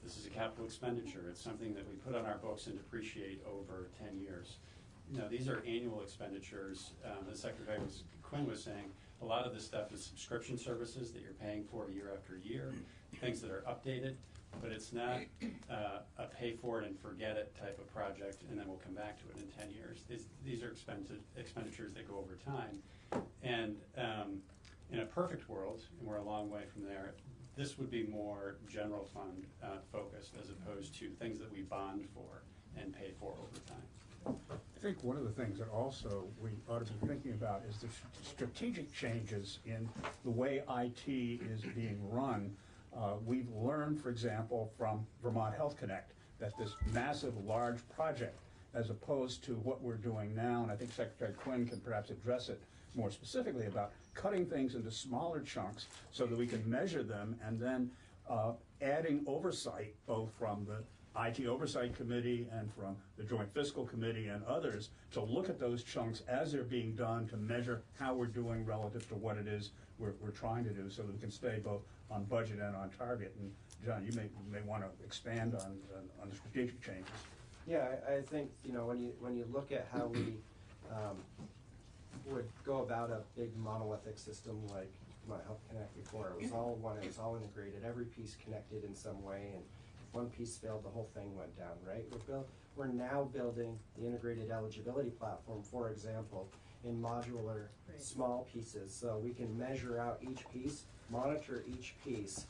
Speaker 6: this is a capital expenditure. It's something that we put on our books and depreciate over 10 years. No, these are annual expenditures. As Secretary Quinn was saying, a lot of this stuff is subscription services that you're paying for year after year, things that are updated, but it's not a pay for it and forget it type of project and then we'll come back to it in 10 years. These are expenditures that go over time. And in a perfect world, and we're a long way from there, this would be more general fund focused as opposed to things that we bond for and pay for over time.
Speaker 17: I think one of the things that also we ought to be thinking about is the strategic changes in the way IT is being run. We've learned, for example, from Vermont Health Connect that this massive, large project, as opposed to what we're doing now, and I think Secretary Quinn can perhaps address it more specifically about cutting things into smaller chunks so that we can measure them and then adding oversight both from the IT Oversight Committee and from the Joint Fiscal Committee and others to look at those chunks as they're being done to measure how we're doing relative to what it is we're trying to do so that we can stay both on budget and on target. And John, you may want to expand on the strategic changes.
Speaker 10: Yeah, I think, you know, when you look at how we would go about a big monolithic system like Vermont Health Connect before, it was all one, it was all integrated, every piece connected in some way, and if one piece failed, the whole thing went down, right? We're now building the integrated eligibility platform, for example, in modular, small pieces, so we can measure out each piece, monitor each piece,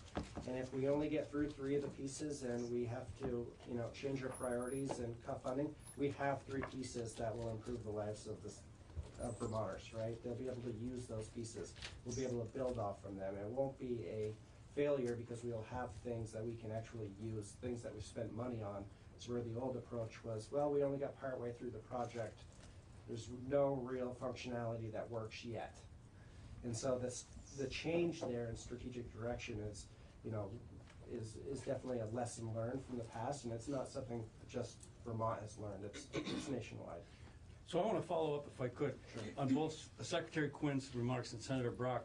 Speaker 10: and if we only get through 3 of the pieces and we have to, you know, change our priorities and cut funding, we have 3 pieces that will improve the lives of Vermonters, right? They'll be able to use those pieces. We'll be able to build off from them. It won't be a failure because we'll have things that we can actually use, things that we spent money on. It's where the old approach was, well, we only got partway through the project. There's no real functionality that works yet. And so the change there in strategic direction is, you know, is definitely a lesson learned from the past, and it's not something just Vermont has learned. It's nationwide.
Speaker 22: So I want to follow up, if I could, on both Secretary Quinn's remarks and Senator Bratt.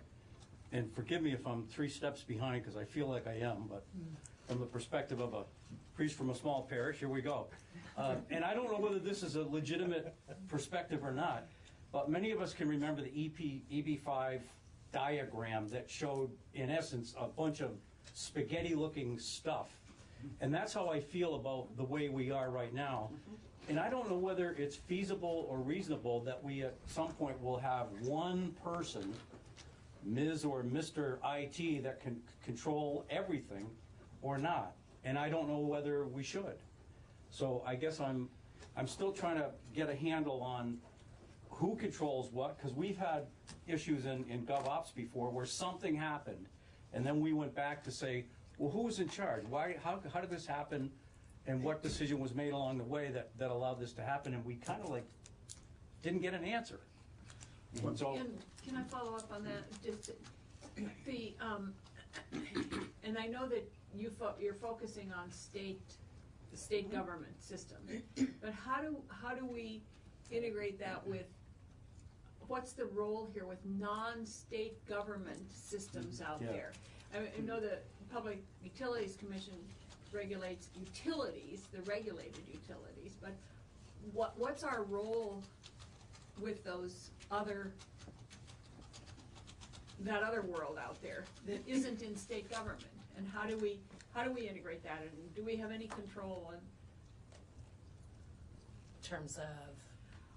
Speaker 22: And forgive me if I'm 3 steps behind, because I feel like I am, but from the perspective of a priest from a small parish, here we go. And I don't know whether this is a legitimate perspective or not, but many of us can remember the EB5 diagram that showed, in essence, a bunch of spaghetti-looking stuff. And that's how I feel about the way we are right now. And I don't know whether it's feasible or reasonable that we at some point will have one person, Ms. or Mr. IT, that can control everything or not. And I don't know whether we should. So I guess I'm still trying to get a handle on who controls what, because we've had issues in GovOps before where something happened, and then we went back to say, well, who was in charge? Why? How did this happen? And what decision was made along the way that allowed this to happen? And we kind of like didn't get an answer. And so,
Speaker 16: can I follow up on that? Just and I know that you're focusing on the state government system, but how do we integrate that with what's the role here with non-state government systems out there? I know the Public Utilities Commission regulates utilities, the regulated utilities, but what's our role with those that other world out there that isn't in state government, and how do we integrate that, and do we have any control in
Speaker 4: terms of?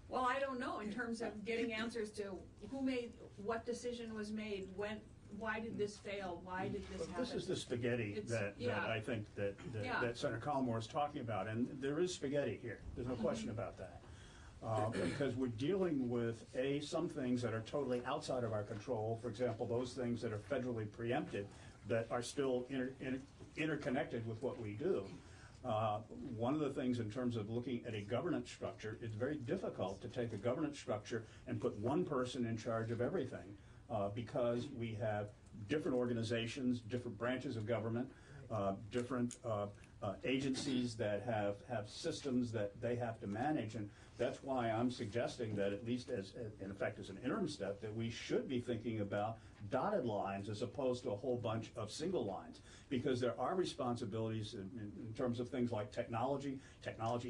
Speaker 16: Well, I don't know, in terms of getting answers to who made, what decision was made, when, why did this fail, why did this happen?
Speaker 17: This is the spaghetti that I think that Senator Collmore is talking about, and there is spaghetti here. There's no question about that. Because we're dealing with, some things that are totally outside of our control. For example, those things that are federally preempted that are still interconnected with what we do. One of the things in terms of looking at a governance structure, it's very difficult to take a governance structure and put one person in charge of everything because we have different organizations, different branches of government, different agencies that have systems that they have to manage, and that's why I'm suggesting that at least in effect as an interim step, that we should be thinking about dotted lines as opposed to a whole bunch of single lines, because there are responsibilities in terms of things like technology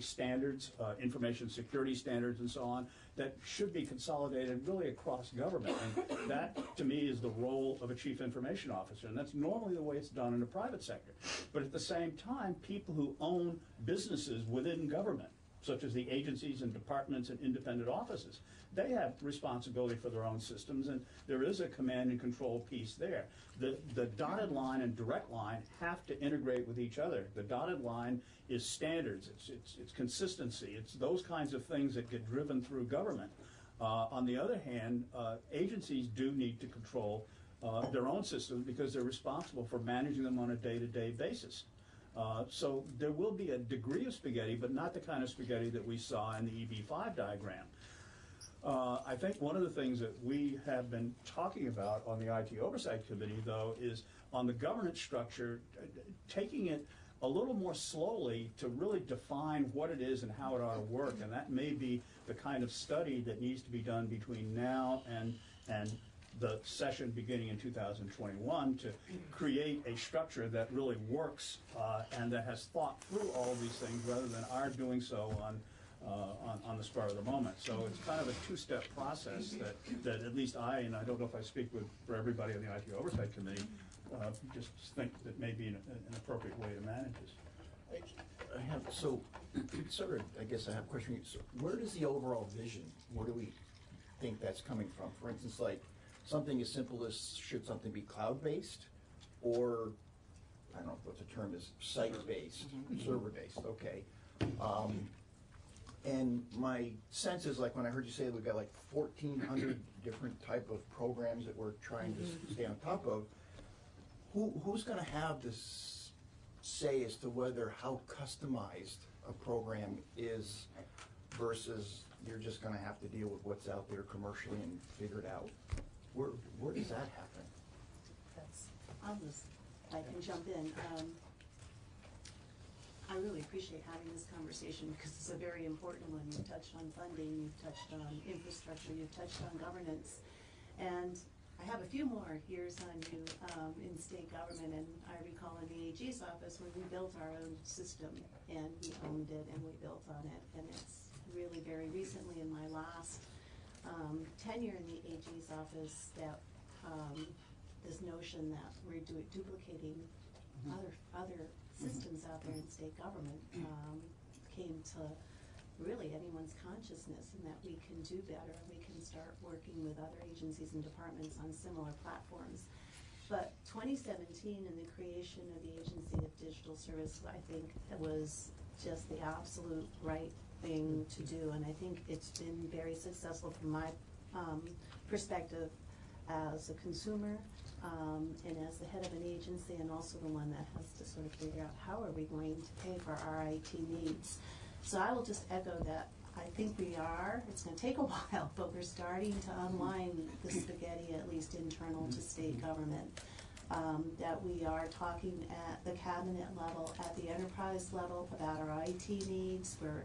Speaker 17: standards, information security standards, and so on, that should be consolidated really across government. And that, to me, is the role of a chief information officer, and that's normally the way it's done in the private sector. But at the same time, people who own businesses within government, such as the agencies and departments and independent offices, they have responsibility for their own systems, and there is a command and control piece there. The dotted line and direct line have to integrate with each other. The dotted line is standards, it's consistency, it's those kinds of things that get driven through government. On the other hand, agencies do need to control their own systems because they're responsible for managing them on a day-to-day basis. So there will be a degree of spaghetti, but not the kind of spaghetti that we saw in the EB5 diagram. I think one of the things that we have been talking about on the IT Oversight Committee, though, is on the governance structure, taking it a little more slowly to really define what it is and how it ought to work. And that may be the kind of study that needs to be done between now and the session beginning in 2021 to create a structure that really works and that has thought through all of these things rather than our doing so on the spur of the moment. So it's kind of a two-step process that at least I, and I don't know if I speak for everybody on the IT Oversight Committee, just think that may be an appropriate way to manage this.
Speaker 12: I have, so sort of, I guess I have a question. So where does the overall vision, where do we think that's coming from? For instance, like something as simple as should something be cloud-based, or I don't know what the term is, site-based, server-based, okay. And my sense is, like when I heard you say we've got like 1,400 different type of programs that we're trying to stay on top of, who's going to have this say as to whether how customized a program is versus you're just going to have to deal with what's out there commercially and figure it out? Where does that happen?
Speaker 8: I can jump in. I really appreciate having this conversation because it's a very important one. You've touched on funding, you've touched on infrastructure, you've touched on governance. And I have a few more years on you in state government, and I recall in the AG's office when we built our own system and we owned it and we built on it. And it's really very recently in my last tenure in the AG's office that this notion that we're duplicating other systems out there in state government came to really anyone's consciousness, and that we can do better and we can start working with other agencies and departments on similar platforms. But 2017 and the creation of the Agency of Digital Service, I think it was just the absolute right thing to do, and I think it's been very successful from my perspective as a consumer and as the head of an agency, and also the one that has to sort of figure out how are we going to pay for our IT needs. So I will just echo that. I think we are, it's going to take a while, but we're starting to unwind the spaghetti, at least internal to state government, that we are talking at the cabinet level, at the enterprise level about our IT needs. We're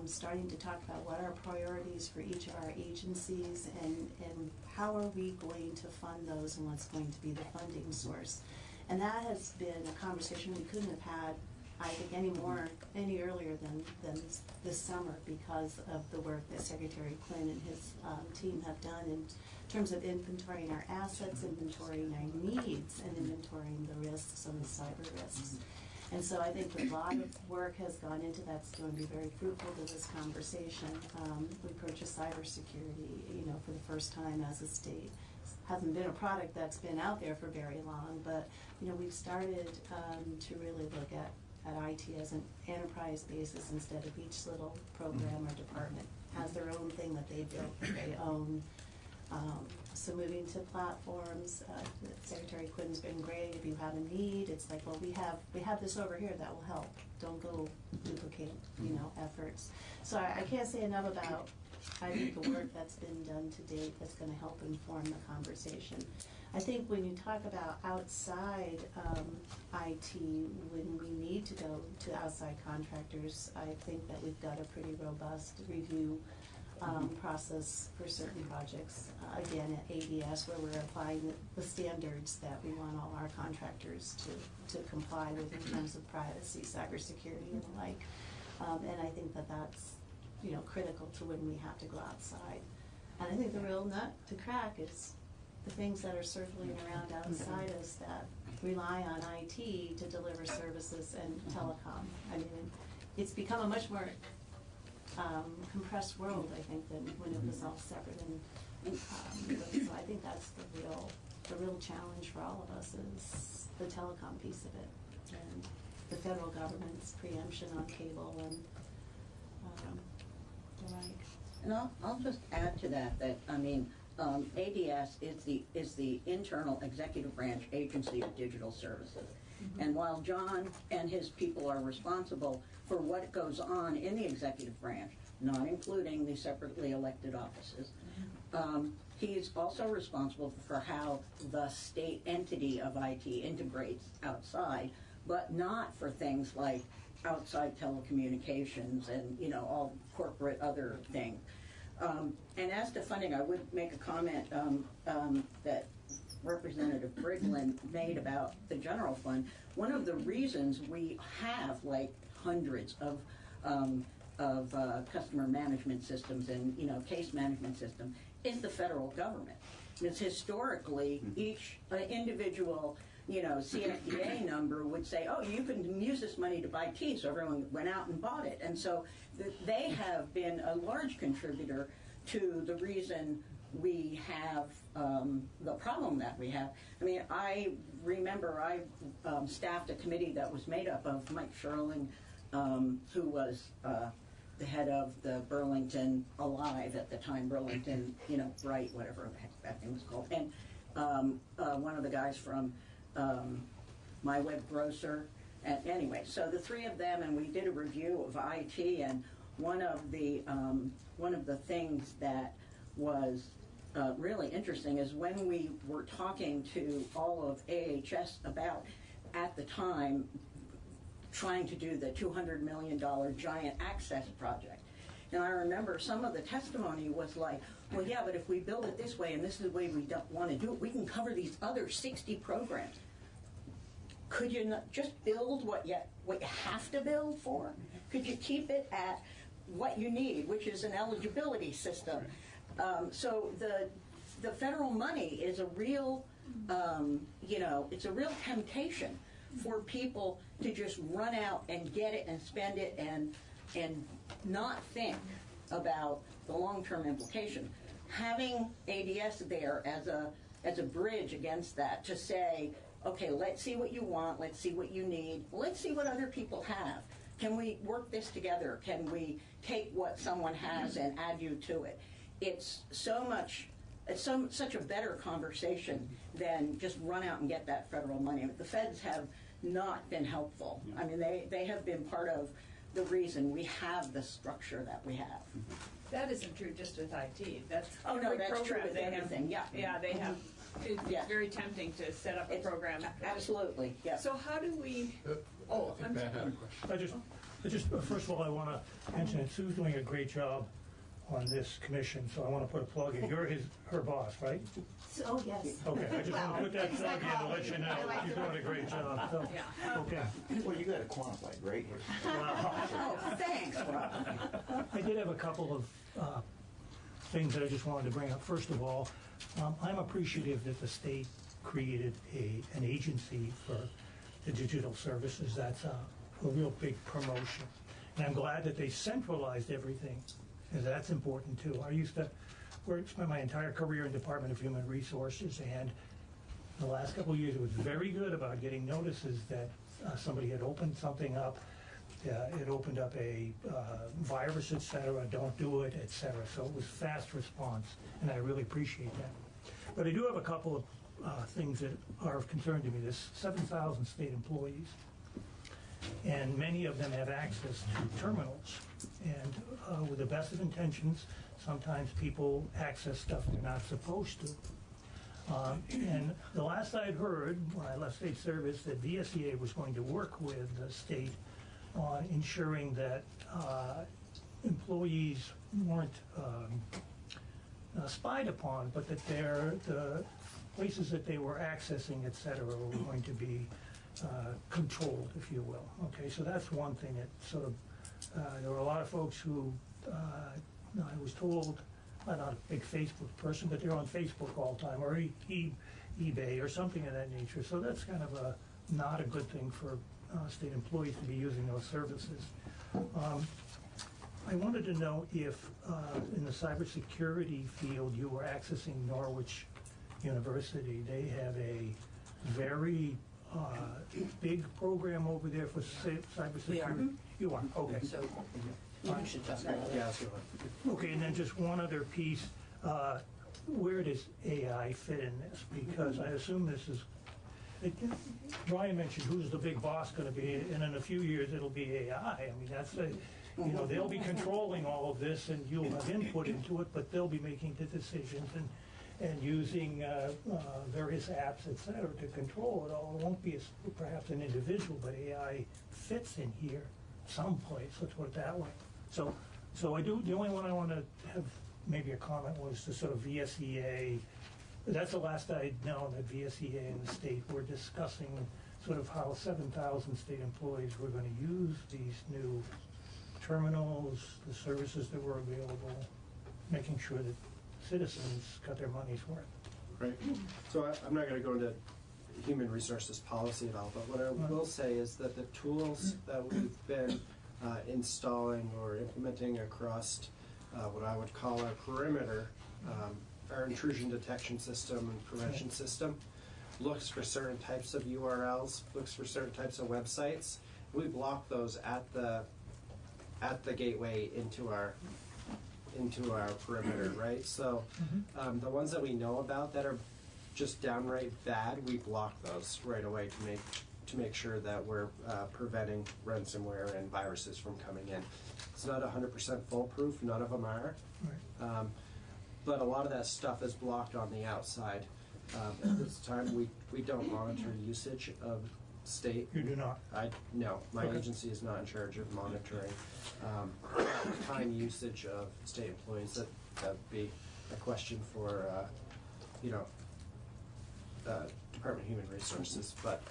Speaker 8: starting to talk about what are priorities for each of our agencies and how are we going to fund those and what's going to be the funding source. And that has been a conversation we couldn't have had, I think, any earlier than this summer because of the work that Secretary Quinn and his team have done in terms of inventorying our assets, inventorying our needs, and inventorying the risks and the cyber risks. And so I think a lot of work has gone into that. It's going to be very fruitful to this conversation. We purchased cybersecurity, for the first time as a state. Hasn't been a product that's been out there for very long, but we've started to really look at IT as an enterprise basis instead of each little program or department has their own thing that they built, that they own. So moving to platforms, Secretary Quinn's been great. If you have a need, it's like, well, we have this over here that will help. Don't go duplicate, efforts. So I can't say enough about I think the work that's been done to date that's going to help inform the conversation. I think when you talk about outside IT, when we need to go to outside contractors, I think that we've got a pretty robust review process for certain projects. Again, at ADS, where we're applying the standards that we want all our contractors to comply with in terms of privacy, cybersecurity, and the like. And I think that that's critical to when we have to go outside. And I think the real nut to crack is the things that are circling around outside us that rely on IT to deliver services and telecom. I mean, it's become a much more compressed world, I think, than when it was all separate. And so I think that's the real challenge for all of us is the telecom piece of it, and the federal government's preemption on cable and the like.
Speaker 7: And I'll just add to that I mean, ADS is the internal executive branch agency of digital services. Mm-hmm. And while John and his people are responsible for what goes on in the executive branch, not including the separately elected offices, he's also responsible for how the state entity of IT integrates outside, but not for things like outside telecommunications and all corporate other things. And as to funding, I would make a comment that Representative Briglin made about the general fund. One of the reasons we have like hundreds of customer management systems and case management system is the federal government. Because historically, each individual CFDA number would say, oh, you can use this money to buy tea, so everyone went out and bought it. And so they have been a large contributor to the reason we have the problem that we have. I mean, I remember I staffed a committee that was made up of Mike Sherling, who was the head of the Burlington Alive at the time, Burlington, Bright, whatever the heck that thing was called, and one of the guys from My Web Grocer. And anyway, so the three of them, and we did a review of IT, and one of the things that was really interesting is when we were talking to all of AHS about, at the time, trying to do the $200 million giant access project. And I remember some of the testimony was like, well, yeah, but if we build it this way and this is the way we don't want to do it, we can cover these other 60 programs. Could you not just build what you have to build for? Could you keep it at what you need, which is an eligibility system? So the federal money is a real, it's a real temptation for people to just run out and get it and spend it and not think about the long-term implication. Having ADS there as a bridge against that to say, okay, let's see what you want, let's see what you need, let's see what other people have. Can we work this together? Can we take what someone has and add you to it? It's such a better conversation than just run out and get that federal money. The feds have not been helpful. I mean, they have been part of the reason we have the structure that we have.
Speaker 16: That isn't true just with IT. That's
Speaker 7: that's true with everything. Yeah,
Speaker 16: yeah, they have. It's very tempting to set up a program.
Speaker 7: Absolutely, yeah.
Speaker 16: So how do we? I'm sorry.
Speaker 11: I just first of all, I want to mention that Sue's doing a great job on this commission, so I want to put a plug in. You're her boss, right?
Speaker 8: Oh, yes.
Speaker 11: Okay, I just want to put that plug in to let you know she's doing a great job. So, okay.
Speaker 12: Well, you got to quantify great here.
Speaker 7: Oh, thanks, Rob.
Speaker 11: I did have a couple of things that I just wanted to bring up. First of all, I'm appreciative that the state created an agency for the digital services. That's a real big promotion. And I'm glad that they centralized everything, because that's important too. I used to spend my entire career in Department of Human Resources, and the last couple of years it was very good about getting notices that somebody had opened something up. It opened up a virus, et cetera, don't do it, et cetera. So it was fast response, and I really appreciate that. But I do have a couple of things that are of concern to me. There's 7,000 state employees, and many of them have access to terminals. And with the best of intentions, sometimes people access stuff they're not supposed to. And the last I'd heard, when I left state service, that VSEA was going to work with the state on ensuring that employees weren't spied upon, but that the places that they were accessing, et cetera, were going to be controlled, if you will. Okay, so that's one thing that sort of, there were a lot of folks who, I was told, I'm not a big Facebook person, but they're on Facebook all the time, or eBay, or something of that nature. So that's kind of not a good thing for state employees to be using those services. I wanted to know if, in the cybersecurity field, you were accessing Norwich University. They have a very big program over there for cybersecurity.
Speaker 4: We are.
Speaker 11: You are, okay.
Speaker 4: So you should talk about
Speaker 10: Yeah,
Speaker 4: that.
Speaker 11: Okay, and then just one other piece, where does AI fit in this? Because I assume this is, Brian mentioned who's the big boss gonna be, and in a few years it'll be AI. I mean, that's they'll be controlling all of this and you'll have input into it, but they'll be making the decisions and using various apps, et cetera, to control it all. It won't be perhaps an individual, but AI fits in here someplace, let's put it that way. So the only one I want to have maybe a comment was the sort of VSEA. That's the last I'd known that VSEA and the state were discussing sort of how 7,000 state employees were going to use these new terminals, the services that were available, making sure that citizens got their money's worth.
Speaker 10: Right. So I'm not going to go into human resources policy at all, but what I will say is that the tools that we've been installing or implementing across what I would call our perimeter, our intrusion detection system and prevention system, looks for certain types of URLs, looks for certain types of websites. We block those at the gateway into our perimeter, right? So the ones that we know about that are just downright bad, we block those right away to make sure that we're preventing ransomware and viruses from coming in. It's not 100% foolproof, none of them are.
Speaker 11: Right.
Speaker 10: But a lot of that stuff is blocked on the outside. At this time, we don't monitor usage of state.
Speaker 11: You do not?
Speaker 10: No, my
Speaker 11: Okay.
Speaker 10: agency is not in charge of monitoring time usage of state employees. That would be a question for Department of Human Resources, but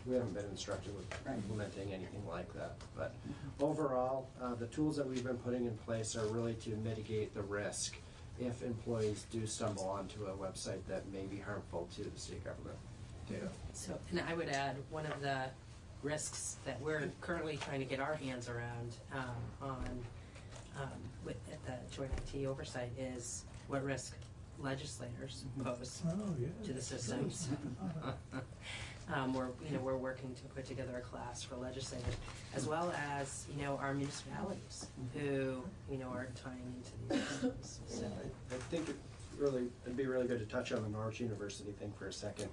Speaker 10: we haven't been instructed with implementing anything like that. But overall, the tools that we've been putting in place are really to mitigate the risk if employees do stumble onto a website that may be harmful to the state government data.
Speaker 4: So, and I would add, one of the risks that we're currently trying to get our hands around at the Joint IT Oversight is what risk legislators pose to the systems. We're working to put together a class for legislators, as well as our municipalities who are tying into these systems. So
Speaker 10: I think it'd be really good to touch on the Norwich University thing for a second.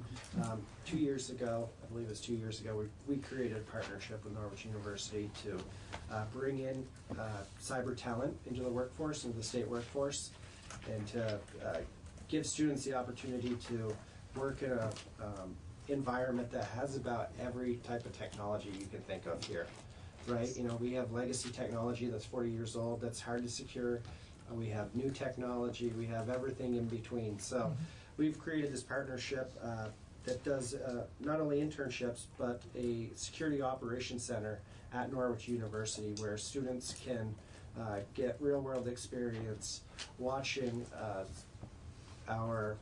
Speaker 10: 2 years ago, I believe it was 2 years ago, we created a partnership with Norwich University to bring in cyber talent into the workforce, into the state workforce, and to give students the opportunity to work in a environment that has about every type of technology you can think of here, right? We have legacy technology that's 40 years old, that's hard to secure. We have new technology, we have everything in between. So we've created this partnership that does not only internships, but a security operations center at Norwich University where students can get real-world experience watching our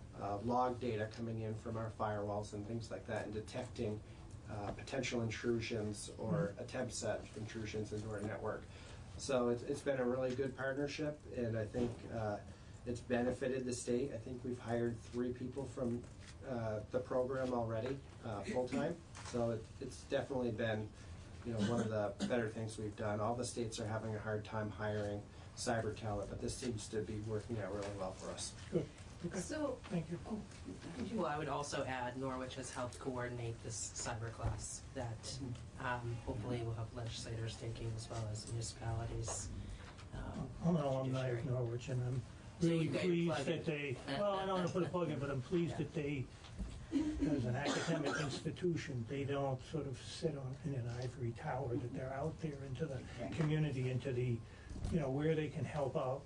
Speaker 10: log data coming in from our firewalls and things like that, and detecting potential intrusions or attempts at intrusions into our network. So it's been a really good partnership, and I think it's benefited the state. I think we've hired 3 people from the program already, full-time. So it's definitely been one of the better things we've done. All the states are having a hard time hiring cyber talent, but this seems to be working out really well for us.
Speaker 11: Good. Okay.
Speaker 4: So,
Speaker 11: thank you.
Speaker 4: Well, I would also add Norwich has helped coordinate this cyber class that hopefully we'll have legislators taking as well as municipalities.
Speaker 11: I'm an alumni of Norwich, and I'm
Speaker 4: So
Speaker 11: really
Speaker 4: you got your
Speaker 11: pleased
Speaker 4: plug
Speaker 11: that
Speaker 4: in.
Speaker 11: they, well, I don't want to put a plug in, but I'm pleased that they, as an academic institution, they don't sort of sit in an ivory tower, that they're out there into the community, into the, where they can help out,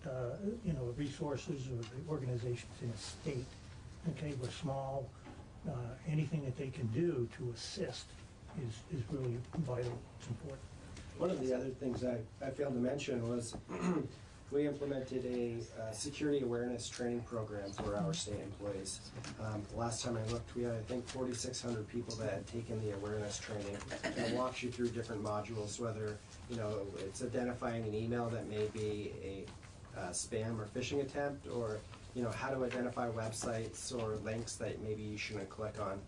Speaker 11: resources or the organizations in a state. Okay, we're small, anything that they can do to assist is really vital, it's important.
Speaker 10: One of the other things I failed to mention was we implemented a security awareness training program for our state employees. The last time I looked, we had, I think, 4,600 people that had taken the awareness training. And it walks you through different modules, whether it's identifying an email that may be a spam or phishing attempt, or how to identify websites or links that maybe you shouldn't click on.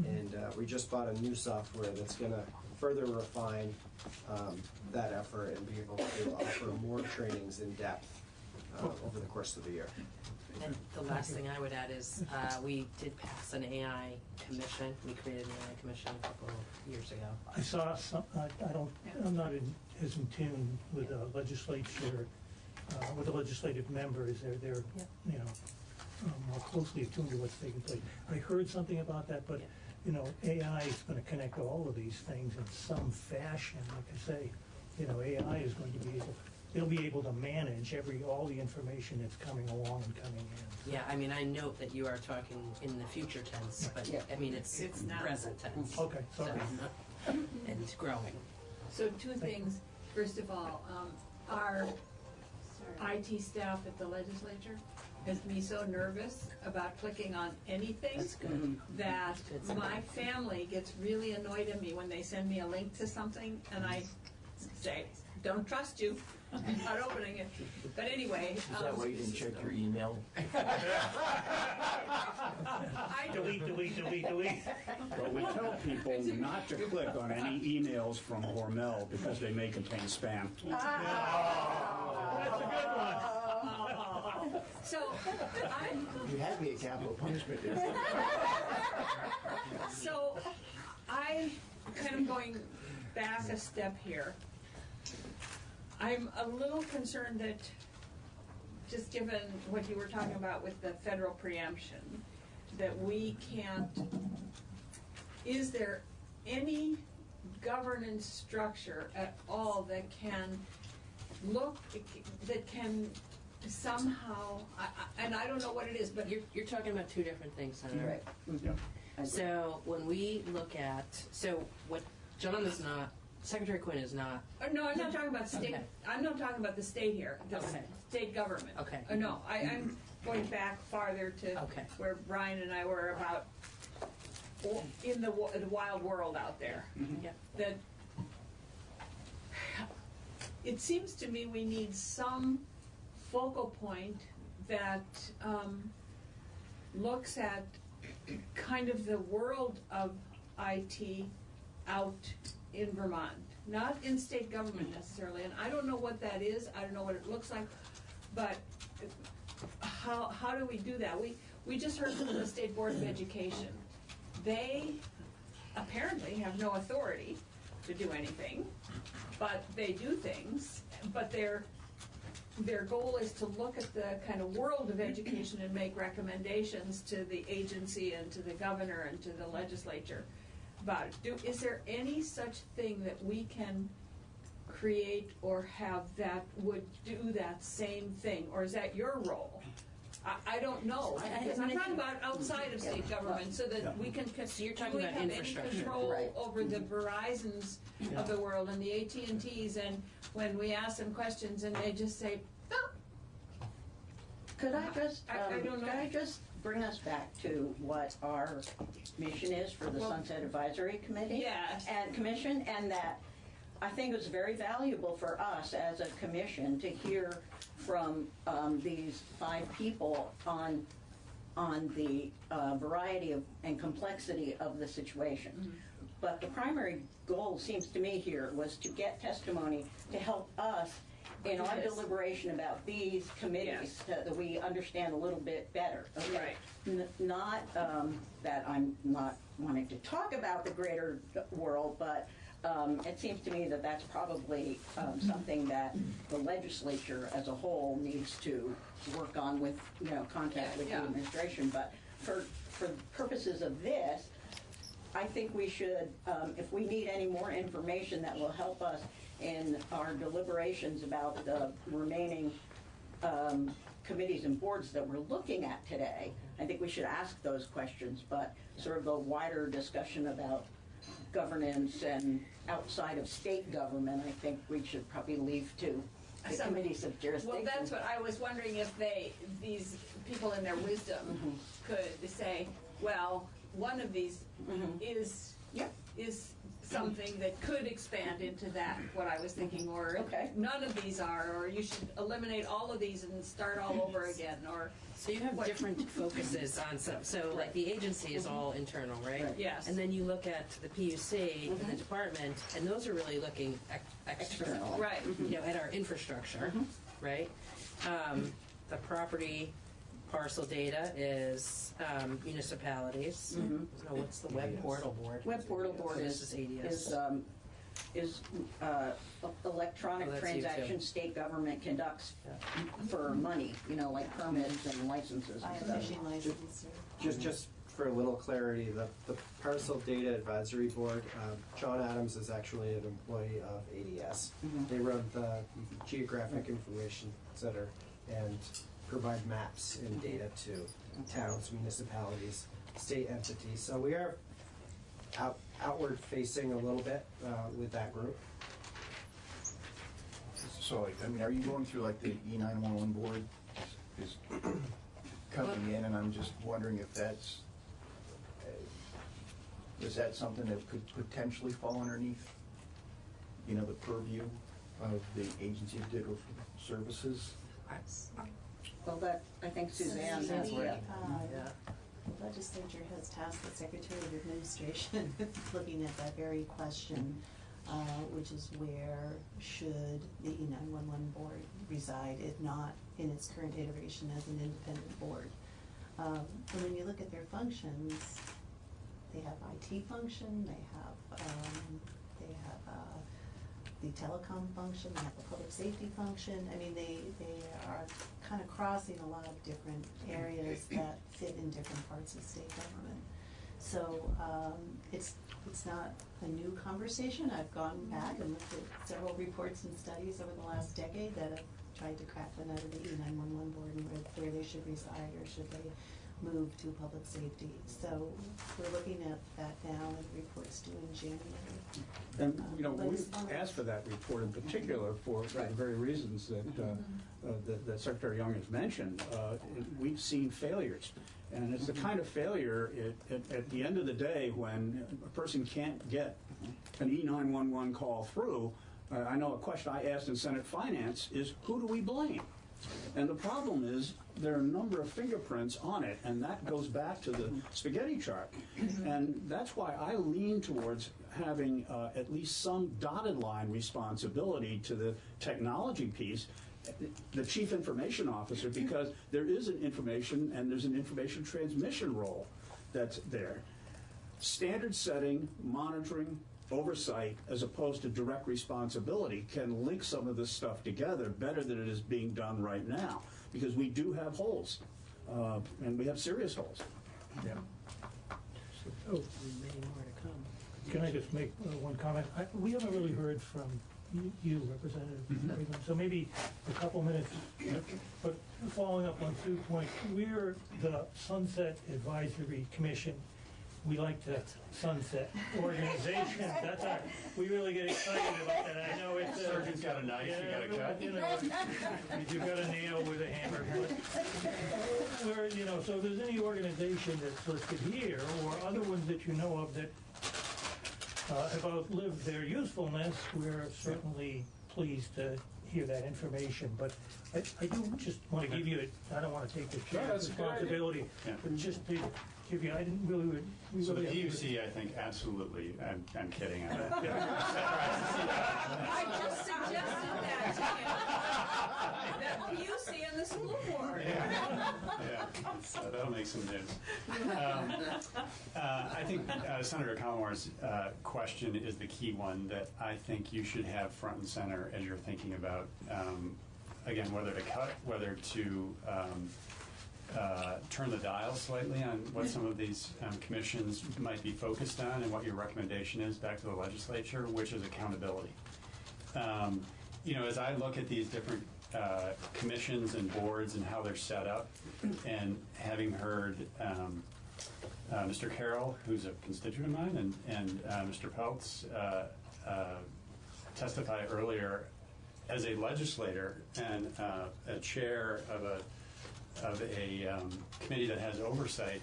Speaker 10: And we just bought a new software that's going to further refine that effort and be able to offer more trainings in depth over the course of the year.
Speaker 4: And the last thing I would add is we did pass an AI commission. We created an AI commission a couple of years ago.
Speaker 11: I saw some, I'm not as in tune with the legislature, with the legislative members. They're more closely attuned to what's taking place. I heard something about that, but AI is going to connect all of these things in some fashion. Like I say, AI is going to be they'll be able to manage all the information that's coming along and coming in.
Speaker 4: Yeah, I mean, I note that you are talking in the future tense, but I mean, it's
Speaker 16: not.
Speaker 4: present tense.
Speaker 11: Okay, sorry.
Speaker 4: So, and it's growing.
Speaker 16: So two things. First of all, our IT staff at the legislature has me so nervous about clicking on anything that my family gets really annoyed at me when they send me a link to something and I say, don't trust you. I'm not opening it. But anyway.
Speaker 12: Is that why you didn't check your email?
Speaker 11: Delete.
Speaker 17: Well, we tell people not to click on any emails from Hormel because they may contain spam.
Speaker 11: That's a good one.
Speaker 16: So,
Speaker 12: You had me at capital punishment.
Speaker 16: So, I kind of going back a step here. I'm a little concerned that, just given what you were talking about with the federal preemption, that we can't, is there any governance structure at all that can somehow, and I don't know what it is, but
Speaker 4: you're talking about two different things, Senator.
Speaker 7: Right.
Speaker 4: Mm-hmm. So when we look at, what John is not, Secretary Quinn is not.
Speaker 16: No, I'm not talking about state.
Speaker 4: Okay.
Speaker 16: I'm not talking about the state here. The state government.
Speaker 4: Okay.
Speaker 16: No, I'm going back farther to where Brian and I were about in the wild world out there.
Speaker 4: Mm-hmm. Yeah.
Speaker 16: That it seems to me we need some focal point that looks at kind of the world of IT out in Vermont, not in state government necessarily, and I don't know what that is. I don't know what it looks like, but how do we do that? We just heard from the State Board of Education. They apparently have no authority to do anything, but they do things. But their goal is to look at the kind of world of education and make recommendations to the agency and to the governor and to the legislature about it. Is there any such thing that we can create or have that would do that same thing, or is that your role? I don't know, because I'm talking about outside of state government, so that we can.
Speaker 4: So you're talking
Speaker 16: we
Speaker 4: about
Speaker 16: have
Speaker 4: infrastructure,
Speaker 16: any control
Speaker 4: right.
Speaker 16: over the Verizons of the world and the AT&Ts, and when we ask them questions and they just say, no.
Speaker 7: Could I just,
Speaker 16: I don't know.
Speaker 7: could I just bring us back to what our mission is for the Sunset Advisory Committee?
Speaker 16: Yes.
Speaker 7: And Commission, and that I think it was very valuable for us as a commission to hear from these 5 people on the variety of and complexity of the situation. Mm-hmm. But the primary goal, seems to me here, was to get testimony to help us in our deliberation about these committees, that we understand a little bit better. Okay? Right. Not that I'm not wanting to talk about the greater world, but it seems to me that that's probably something that the legislature as a whole needs to work on with, contact with the administration. But for purposes of this, I think we should, if we need any more information that will help us in our deliberations about the remaining committees and boards that we're looking at today, I think we should ask those questions. But sort of the wider discussion about governance and outside of state government, I think we should probably leave to the committees of jurisdiction.
Speaker 16: Well, that's what I was wondering, if these people in their wisdom could say, well, one of these is something that could expand into that, what I was thinking, or none of these are, or you should eliminate all of these and start all over again, or...
Speaker 4: So you have different focuses on some, so like the agency is all internal, right?
Speaker 16: Yes.
Speaker 4: And then you look at the PUC and the department, and those are really looking external.
Speaker 16: Right.
Speaker 4: At our infrastructure, right? The property parcel data is municipalities. So what's the web portal board?
Speaker 7: Web portal board is electronic transactions state government conducts for money, like permits and licenses and stuff.
Speaker 8: Fishing license.
Speaker 10: Just for a little clarity, the Parcel Data Advisory Board, John Adams is actually an employee of ADS. They run the Geographic Information Center and provide maps and data to towns, municipalities, state entities. So we are outward facing a little bit with that group.
Speaker 12: So, are you going through like the E911 board is coming in, and I'm just wondering if that's, is that something that could potentially fall underneath, the purview of the Agency of Digital Services?
Speaker 7: Well, that, I think Suzanne has,
Speaker 8: The legislature has tasked the Secretary of Administration with looking at that very question, which is where should the E911 board reside, if not in its current iteration as an independent board. And when you look at their functions, they have IT function, they have the telecom function, they have the public safety function. I mean, they are kind of crossing a lot of different areas that fit in different parts of state government. So it's not a new conversation. I've gone back and looked at several reports and studies over the last decade that have tried to crack the nut of the E911 board and where they should reside, or should they move to public safety. So we're looking at that now, and the report's due in January.
Speaker 17: And, we asked for that report in particular for the very reasons that Secretary Young has mentioned. We've seen failures. And it's the kind of failure at the end of the day when a person can't get an E911 call through. I know a question I asked in Senate Finance is, who do we blame? And the problem is there are a number of fingerprints on it, and that goes back to the spaghetti chart. And that's why I lean towards having at least some dotted line responsibility to the technology piece, the chief information officer, because there is an information and there's an information transmission role that's there. Standard setting, monitoring, oversight, as opposed to direct responsibility, can link some of this stuff together better than it is being done right now, because we do have holes, and we have serious holes.
Speaker 11: Yeah. So,
Speaker 4: many more to come.
Speaker 11: Can I just make one comment? We haven't really heard from you, Representative Freeman, so maybe a couple minutes. But following up on Sue's point, we're the Sunset Advisory Commission. We like the sunset organization. That's our, we really get excited about that. I know it's
Speaker 6: Surgeon's got a knife, you got a cut.
Speaker 11: You've got a nail with a hammer. But we're, so if there's any organization that's listed here, or other ones that you know of that have outlived their usefulness, we're certainly pleased to hear that information. But I do just want to give you, I don't want to take the chair's responsibility, but just to give you, I didn't really...
Speaker 6: So the PUC, I think, absolutely, I'm kidding.
Speaker 16: I just suggested that to him. That PUC and the school board.
Speaker 6: Yeah, that'll make some news. I think Senator Collmore's question is the key one that I think you should have front and center as you're thinking about, again, whether to cut, whether to turn the dial slightly on what some of these commissions might be focused on, and what your recommendation is back to the legislature, which is accountability. As I look at these different commissions and boards and how they're set up, and having heard Mr. Carroll, who's a constituent of mine, and Mr. Peltz testify earlier, as a legislator and a chair of a committee that has oversight,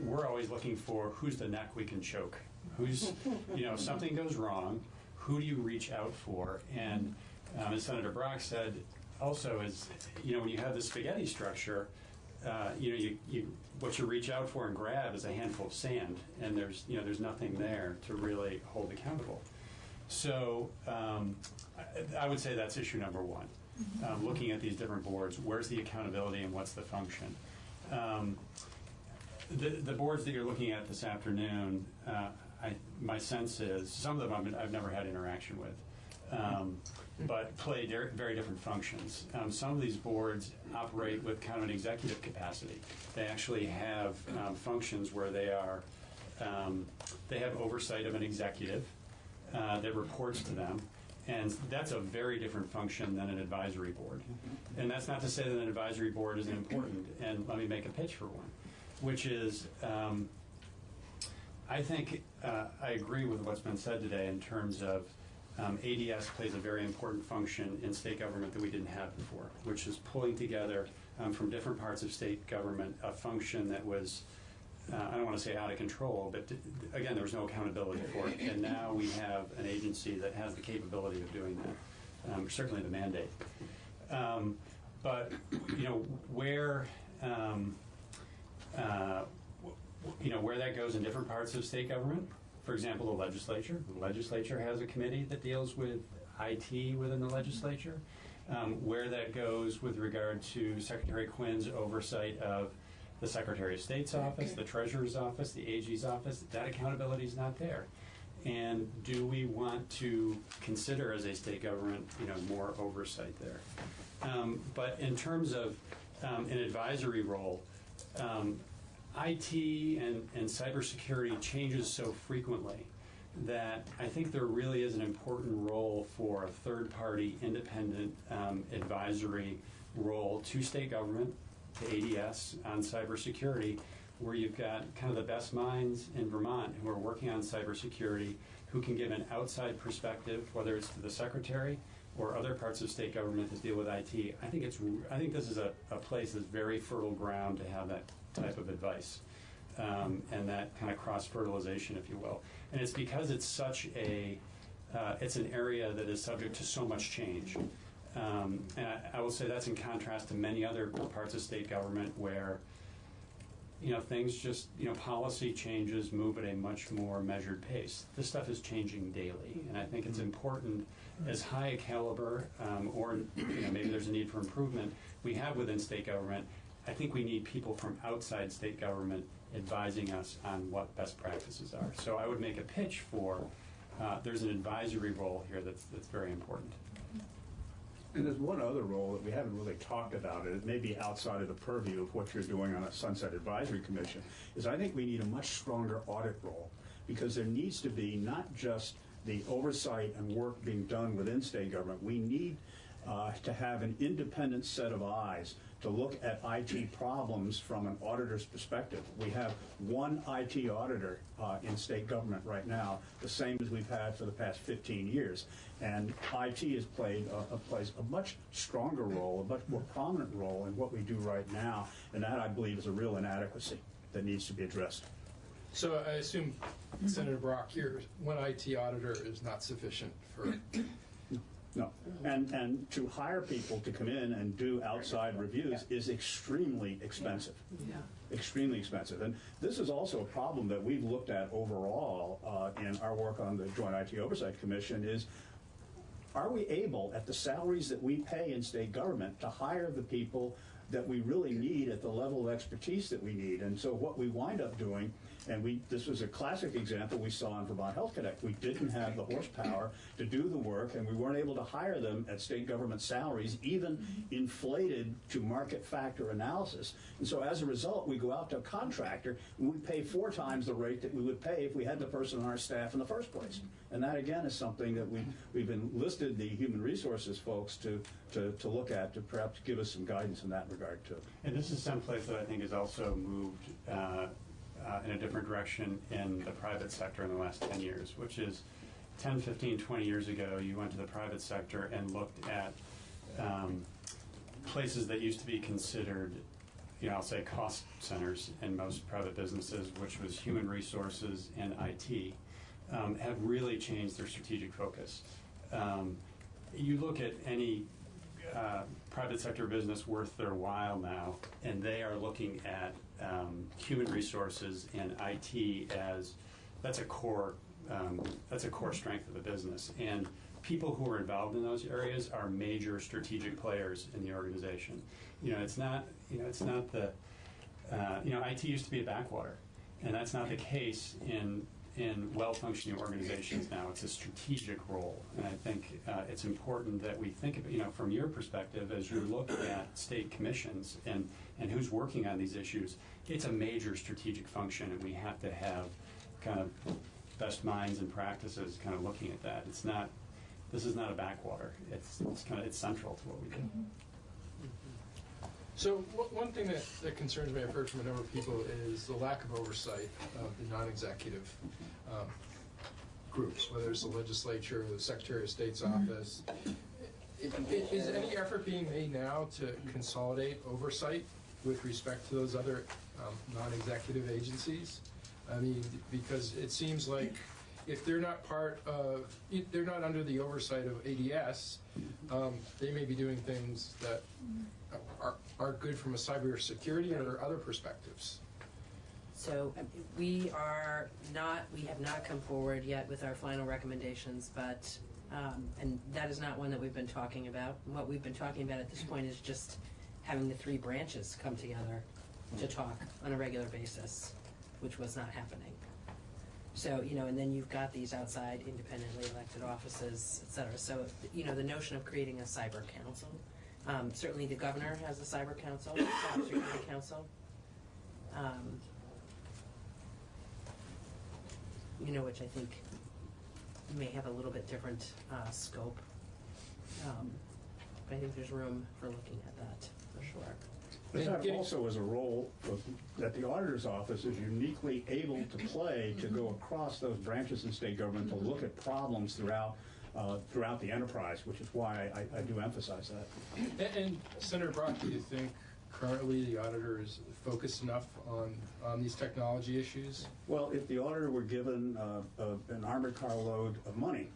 Speaker 6: we're always looking for who's the neck we can choke. Who's, if something goes wrong, who do you reach out for? And as Senator Brock said, also is, when you have the spaghetti structure, what you reach out for and grab is a handful of sand, and there's nothing there to really hold accountable. So I would say that's issue number one. Looking at these different boards, where's the accountability and what's the function? The boards that you're looking at this afternoon, my sense is some of them I've never had interaction with, but play very different functions. Some of these boards operate with kind of an executive capacity. They actually have functions where they have oversight of an executive that reports to them. And that's a very different function than an advisory board. And that's not to say that an advisory board isn't important, and let me make a pitch for one, which is I think I agree with what's been said today in terms of ADS plays a very important function in state government that we didn't have before, which is pulling together from different parts of state government a function that was I don't want to say out of control, but again, there was no accountability for it. And now we have an agency that has the capability of doing that, certainly the mandate. But, where that goes in different parts of state government, for example, the legislature has a committee that deals with IT within the legislature, where that goes with regard to Secretary Quinn's oversight of the Secretary of State's office, the Treasurer's office, the AG's office, that accountability is not there. And do we want to consider as a state government, more oversight there? But in terms of an advisory role, IT and cybersecurity changes so frequently that I think there really is an important role for a third-party independent advisory role to state government, to ADS on cybersecurity, where you've got kind of the best minds in Vermont who are working on cybersecurity, who can give an outside perspective, whether it's to the secretary or other parts of state government that deal with IT. I think this is a place that's very fertile ground to have that type of advice and that kind of cross-fertilization, if you will. And it's because it's such it's an area that is subject to so much change. And I will say that's in contrast to many other parts of state government where, things just, policy changes move at a much more measured pace. This stuff is changing daily, and I think it's important, as high a caliber, or maybe there's a need for improvement we have within state government. I think we need people from outside state government advising us on what best practices are. So I would make a pitch for, there's an advisory role here that's very important.
Speaker 17: And there's one other role that we haven't really talked about, and it may be outside of the purview of what you're doing on a Sunset Advisory Commission, is I think we need a much stronger audit role, because there needs to be not just the oversight and work being done within state government. We need to have an independent set of eyes to look at IT problems from an auditor's perspective. We have one IT auditor in state government right now, the same as we've had for the past 15 years. And IT has plays a much stronger role, a much more prominent role in what we do right now. And that, I believe, is a real inadequacy that needs to be addressed.
Speaker 20: So I assume, Senator Brock, your one IT auditor is not sufficient for...
Speaker 17: No, and to hire people to come in and do outside reviews is extremely expensive. Yeah. Extremely expensive. And this is also a problem that we've looked at overall in our work on the Joint IT Oversight Commission is, are we able, at the salaries that we pay in state government, to hire the people that we really need at the level of expertise that we need? And so what we wind up doing And this was a classic example we saw in Vermont Health Connect. We didn't have the horsepower to do the work, and we weren't able to hire them at state government salaries, even inflated to market factor analysis. And so as a result, we go out to a contractor, and we pay 4 times the rate that we would pay if we had the person on our staff in the first place. And that, again, is something that we've enlisted the human resources folks to look at, to perhaps give us some guidance in that regard, too.
Speaker 6: And this is someplace that I think has also moved in a different direction in the private sector in the last 10 years, which is 10, 15, 20 years ago, you went to the private sector and looked at places that used to be considered, I'll say cost centers in most private businesses, which was human resources and IT, have really changed their strategic focus. You look at any private sector business worth their while now, and they are looking at human resources and IT as that's a core strength of the business. And people who are involved in those areas are major strategic players in the organization. It's not the IT used to be a backwater, and that's not the case in well-functioning organizations now. It's a strategic role, and I think it's important that we think of it, from your perspective, as you look at state commissions and who's working on these issues. It's a major strategic function, and we have to have kind of best minds and practices kind of looking at that. This is not a backwater. It's central to what we do.
Speaker 20: So one thing that concerns me, I've heard from a number of people, is the lack of oversight of the non-executive groups, whether it's the legislature, the Secretary of State's office. Is any effort being made now to consolidate oversight with respect to those other non-executive agencies? I mean, because it seems like if they're not they're not under the oversight of ADS, they may be doing things that are good from a cybersecurity or other perspectives.
Speaker 4: So we have not come forward yet with our final recommendations, but and that is not one that we've been talking about. What we've been talking about at this point is just having the 3 branches come together to talk on a regular basis, which was not happening. So, and then you've got these outside independently elected offices, et cetera. So, the notion of creating a cyber council, certainly the governor has a cyber council, cybersecurity council. Which I think may have a little bit different scope. But I think there's room for looking at that, for sure.
Speaker 17: But that also is a role that the auditor's office is uniquely able to play to go across those branches in state government to look at problems throughout the enterprise, which is why I do emphasize that.
Speaker 20: And Senator Bratt, do you think currently the auditor is focused enough on these technology issues?
Speaker 17: Well, if the auditor were given an armored car load of money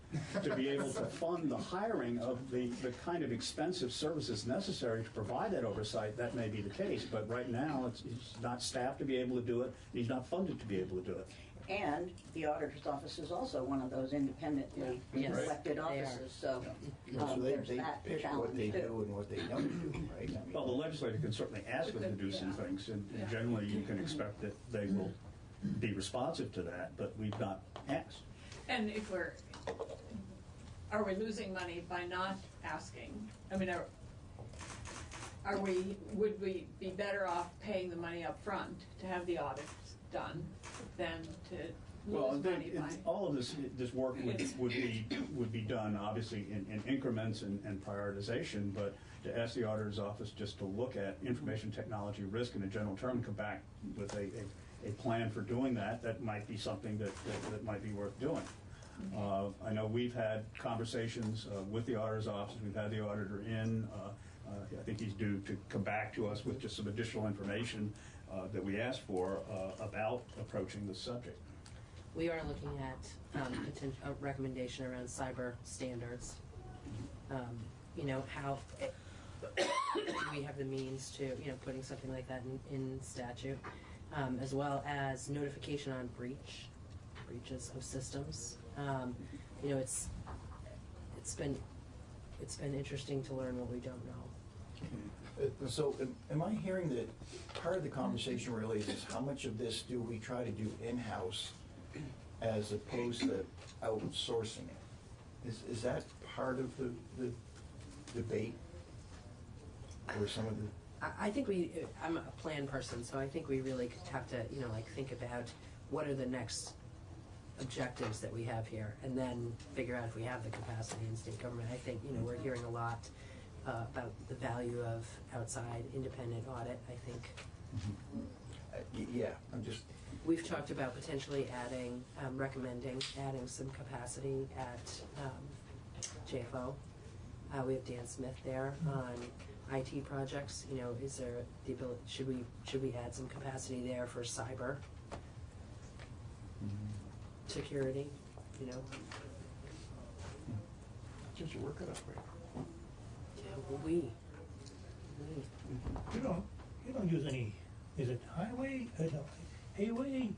Speaker 17: to be able to fund the hiring of the kind of expensive services necessary to provide that oversight, that may be the case. But right now, he's not staffed to be able to do it. He's not funded to be able to do it.
Speaker 7: And the auditor's office is also one of those independently elected offices, so
Speaker 12: they
Speaker 7: that
Speaker 12: pick
Speaker 7: challenge
Speaker 12: what they
Speaker 7: too.
Speaker 12: do and what they don't do, right?
Speaker 17: Well, the legislature can certainly ask them to do some things, and generally you can expect that they will be responsive to that, but we've not asked.
Speaker 16: And if are we losing money by not asking? I mean, would we be better off paying the money up front to have the audits done than to lose money by?
Speaker 17: All of this work would be done obviously in increments and prioritization, but to ask the auditor's office just to look at information technology risk in a general term and come back with a plan for doing that might be something that might be worth doing. I know we've had conversations with the auditor's office. We've had the auditor in. I think he's due to come back to us with just some additional information that we asked for about approaching this subject.
Speaker 4: We are looking at a recommendation around cyber standards. How do we have the means to, putting something like that in statute, as well as notification on breaches of systems. It's been interesting to learn what we don't know.
Speaker 12: So am I hearing that part of the conversation really is how much of this do we try to do in-house as opposed to outsourcing it? Is that part of the debate? Or some of the...
Speaker 4: I think I'm a plan person, so I think we really have to, think about what are the next objectives that we have here, and then figure out if we have the capacity in state government. I think, we're hearing a lot about the value of outside independent audit, I think.
Speaker 12: Yeah, I'm just...
Speaker 4: We've talked about potentially recommending adding some capacity at JFO. We have Dan Smith there on IT projects. Is there the ability, should we add some capacity there for cyber security,
Speaker 12: Just work it up, right?
Speaker 4: Yeah, well, we.
Speaker 11: You don't use any, is it highway, Hayway?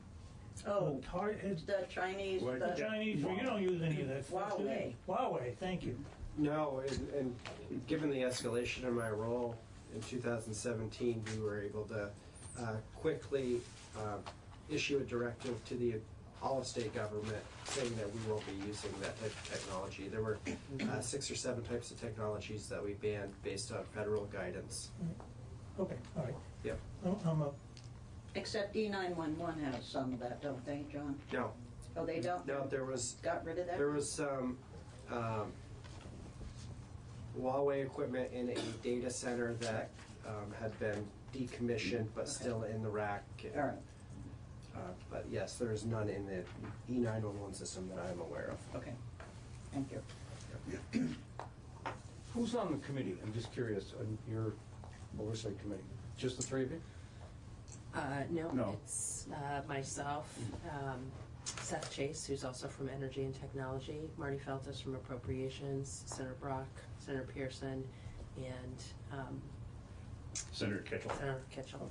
Speaker 7: Oh, the Chinese.
Speaker 11: The Chinese, well, you don't use any of that stuff, do you?
Speaker 7: Huawei.
Speaker 11: Huawei, thank you.
Speaker 10: No, and given the escalation in my role in 2017, we were able to quickly issue a directive to all of state government saying that we won't be using that type of technology. There were 6 or 7 types of technologies that we banned based on federal guidance.
Speaker 11: Okay, all right.
Speaker 10: Yep.
Speaker 7: Except E911 has some of that, don't they, John?
Speaker 10: No.
Speaker 7: Oh, they don't?
Speaker 10: No, there was...
Speaker 7: Got rid of that?
Speaker 10: There was some Huawei equipment in a data center that had been decommissioned but still in the rack.
Speaker 7: All right.
Speaker 10: But yes, there is none in the E911 system that I'm aware of.
Speaker 7: Okay, thank you.
Speaker 22: Yeah. Who's on the committee? I'm just curious, on your oversight committee? Just the 3 of you?
Speaker 4: No, it's myself, Seth Chase, who's also from Energy and Technology, Marty Feltus from Appropriations, Senator Brock, Senator Pearson, and
Speaker 17: Senator Kitchell.
Speaker 4: Senator Kitchell.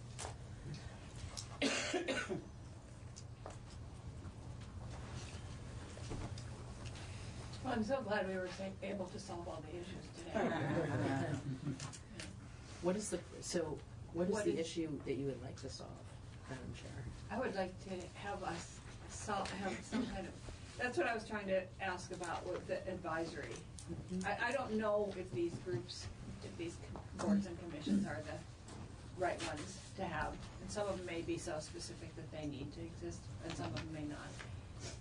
Speaker 16: Well, I'm so glad we were able to solve all the issues today.
Speaker 4: What is the issue that you would like to solve, Madam Chair?
Speaker 16: I would like to have us have some kind of, that's what I was trying to ask about with the advisory. I don't know if these groups, if these boards and commissions are the right ones to have. And some of them may be so specific that they need to exist, and some of them may not.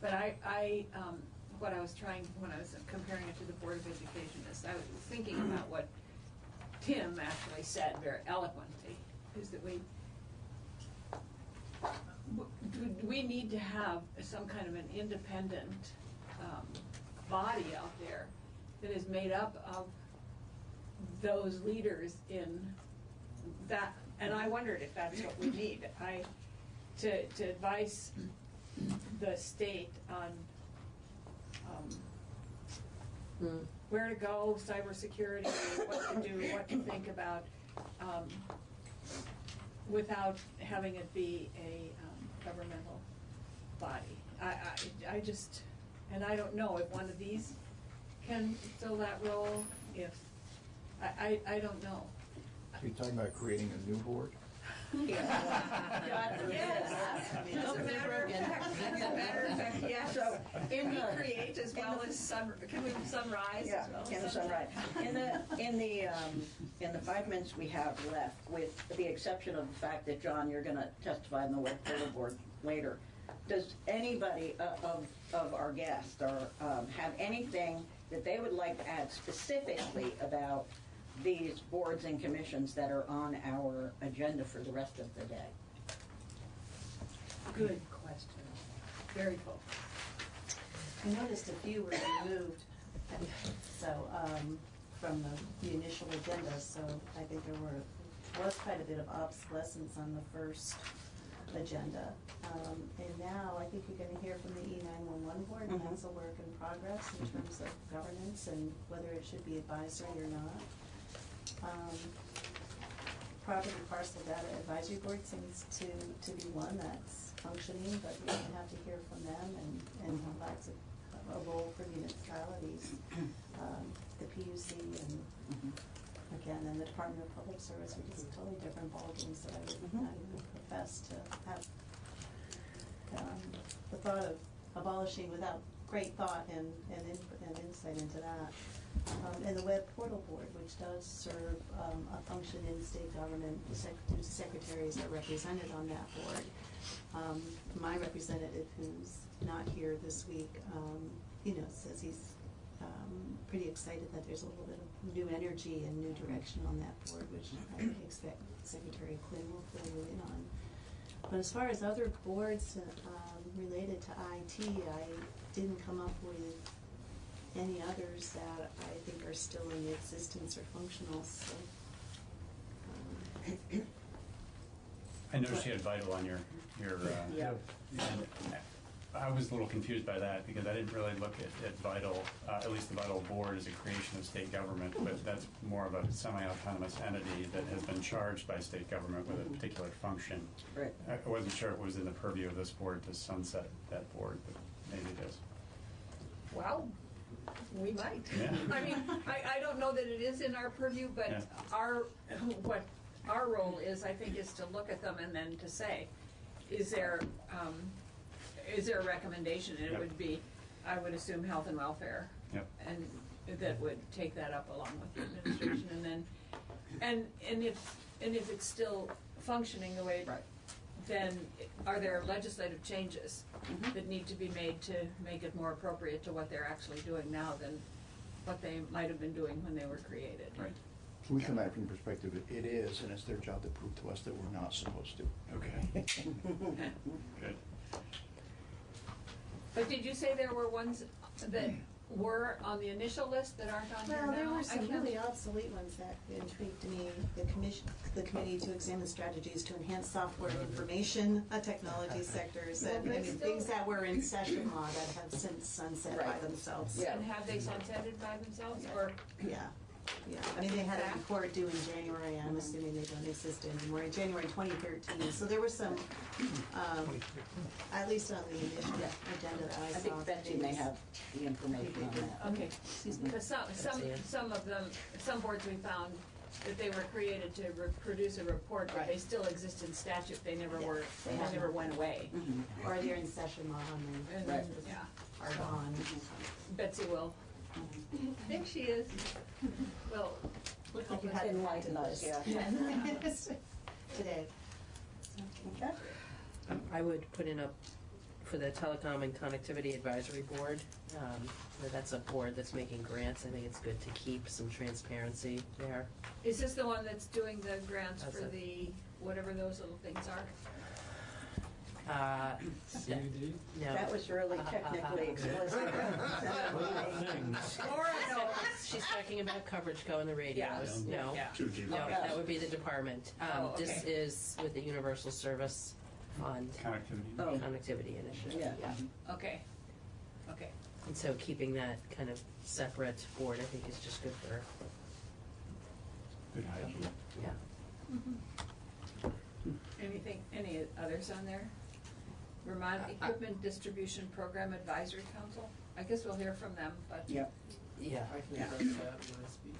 Speaker 16: But what I was trying, when I was comparing it to the Board of Education, is I was thinking about what Tim actually said very eloquently, is that we need to have some kind of an independent body out there that is made up of those leaders in that, and I wondered if that's what we need. To advise the state on where to go, cybersecurity, what to do, what to think about, without having it be a governmental body. I just, and I don't know if one of these can fill that role. If I don't know.
Speaker 12: Are you talking about creating a new board?
Speaker 16: Yes. As a matter of fact, yes.
Speaker 7: So
Speaker 16: can we create as well as can we summarize?
Speaker 7: Yeah,
Speaker 16: as well
Speaker 7: can
Speaker 16: as
Speaker 7: summarize. In the 5 minutes we have left, with the exception of the fact that, John, you're going to testify in the Work Portal Board later, does anybody of our guests or have anything that they would like to add specifically about these boards and commissions that are on our agenda for the rest of the day?
Speaker 16: Good question. Very full.
Speaker 8: I noticed a few were removed, from the initial agenda, so I think there was quite a bit of obsolescence on the first agenda. And now I think you're gonna hear from the E911 board, and that's a work in progress in terms of governance and whether it should be advisory or not. Property Parcel Data Advisory Board seems to be one that's functioning, but we're going to have to hear from them and that's a role for municipalities, the PUC and again, and the Department of Public Service, which is a totally different ballgame, so I would not even profess to have the thought of abolishing without great thought and insight into that. And the Web Portal Board, which does serve a function in state government, the secretaries are represented on that board. My representative, who's not here this week, says he's pretty excited that there's a little bit of new energy and new direction on that board, which I would expect Secretary Quinn will fill you in on. But as far as other boards related to IT, I didn't come up with any others that I think are still in existence or functional. So,
Speaker 6: I noticed you had Vital on your
Speaker 7: Yeah.
Speaker 6: and I was a little confused by that because I didn't really look at Vital, at least the Vital Board as a creation of state government, but that's more of a semi-autonomous entity that has been charged by state government with a particular function.
Speaker 7: Right.
Speaker 6: I wasn't sure it was in the purview of this board to sunset that board, but maybe it is.
Speaker 16: Well, we might.
Speaker 6: Yeah.
Speaker 16: I mean, I don't know that it is in our purview, but
Speaker 6: Yeah.
Speaker 16: what our role is, I think, is to look at them and then to say, is there a recommendation? And it would be, I would assume, health and welfare.
Speaker 6: Yep.
Speaker 16: And that would take that up along with the administration, and then, and if it's still functioning the way, then are there legislative changes that need to be made to make it more appropriate to what they're actually doing now than what they might have been doing when they were created?
Speaker 6: Right.
Speaker 12: So we come at it from the perspective that it is, and it's their job to prove to us that we're not supposed to.
Speaker 6: Okay. Good.
Speaker 16: But did you say there were ones that were on the initial list that aren't on here now?
Speaker 8: well, there were
Speaker 16: I
Speaker 8: some
Speaker 16: can't-
Speaker 8: really obsolete ones that intrigued me. The committee to examine strategies to enhance software and information technology sectors, and
Speaker 16: Well,
Speaker 8: I
Speaker 16: they
Speaker 8: mean,
Speaker 16: still-
Speaker 8: things that were in session law that have since sunset by themselves.
Speaker 16: And have they sunsetted by themselves, or?
Speaker 8: Yeah, I mean, they had a report due in January, I'm assuming they don't exist anymore, in January 2013. So there were some, at least on the initial agenda that I saw.
Speaker 7: I think Betsy may have the information on that.
Speaker 16: Okay, because some of them, some boards we found that they were created to produce a report, but they still exist in statute, they never were, they never went away.
Speaker 8: Or they're in session law and
Speaker 16: And,
Speaker 8: they
Speaker 16: yeah.
Speaker 8: are gone.
Speaker 16: Betsy will. I think she is. Well,
Speaker 8: Looks like you had enlightened us. Today.
Speaker 7: Okay.
Speaker 4: I would put in for the Telecom and Connectivity Advisory Board, that's a board that's making grants. I think it's good to keep some transparency there.
Speaker 16: is this the one that's doing the grants
Speaker 4: That's
Speaker 16: for
Speaker 4: it.
Speaker 16: the, whatever those little things are?
Speaker 22: CUD?
Speaker 4: No.
Speaker 7: That was really technically explicit.
Speaker 16: Laura knows.
Speaker 4: She's talking about coverage go in the radios.
Speaker 16: Yeah.
Speaker 4: No,
Speaker 16: Yeah.
Speaker 4: no, that would be the department. This is with the Universal Service Fund.
Speaker 6: Connectivity.
Speaker 4: Connectivity Initiative.
Speaker 7: Yeah.
Speaker 16: Okay, okay.
Speaker 4: And so keeping that kind of separate board, I think, is just good for,
Speaker 6: Good hygiene.
Speaker 4: yeah.
Speaker 16: Any others on there? Vermont Equipment Distribution Program Advisory Council? I guess we'll hear from them, but.
Speaker 7: Yep.
Speaker 4: Yeah.
Speaker 10: I can
Speaker 7: Yeah.
Speaker 10: address that when I speak.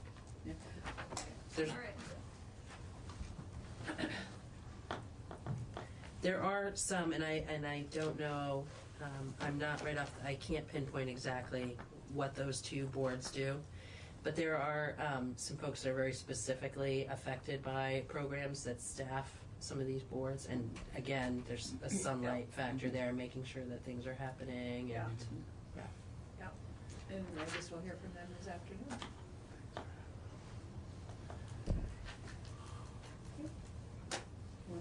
Speaker 4: There's,
Speaker 16: All right.
Speaker 4: there are some, and I don't know, I'm not right off, I can't pinpoint exactly what those two boards do, but there are some folks that are very specifically affected by programs that staff some of these boards, and again, there's a sunlight factor there, making sure that things are happening, and,
Speaker 16: Yeah. And I guess we'll hear from them this afternoon.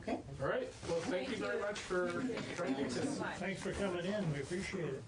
Speaker 7: Okay.
Speaker 18: All right, well, thank you very much for joining us.
Speaker 11: Thanks for coming in, we appreciate it.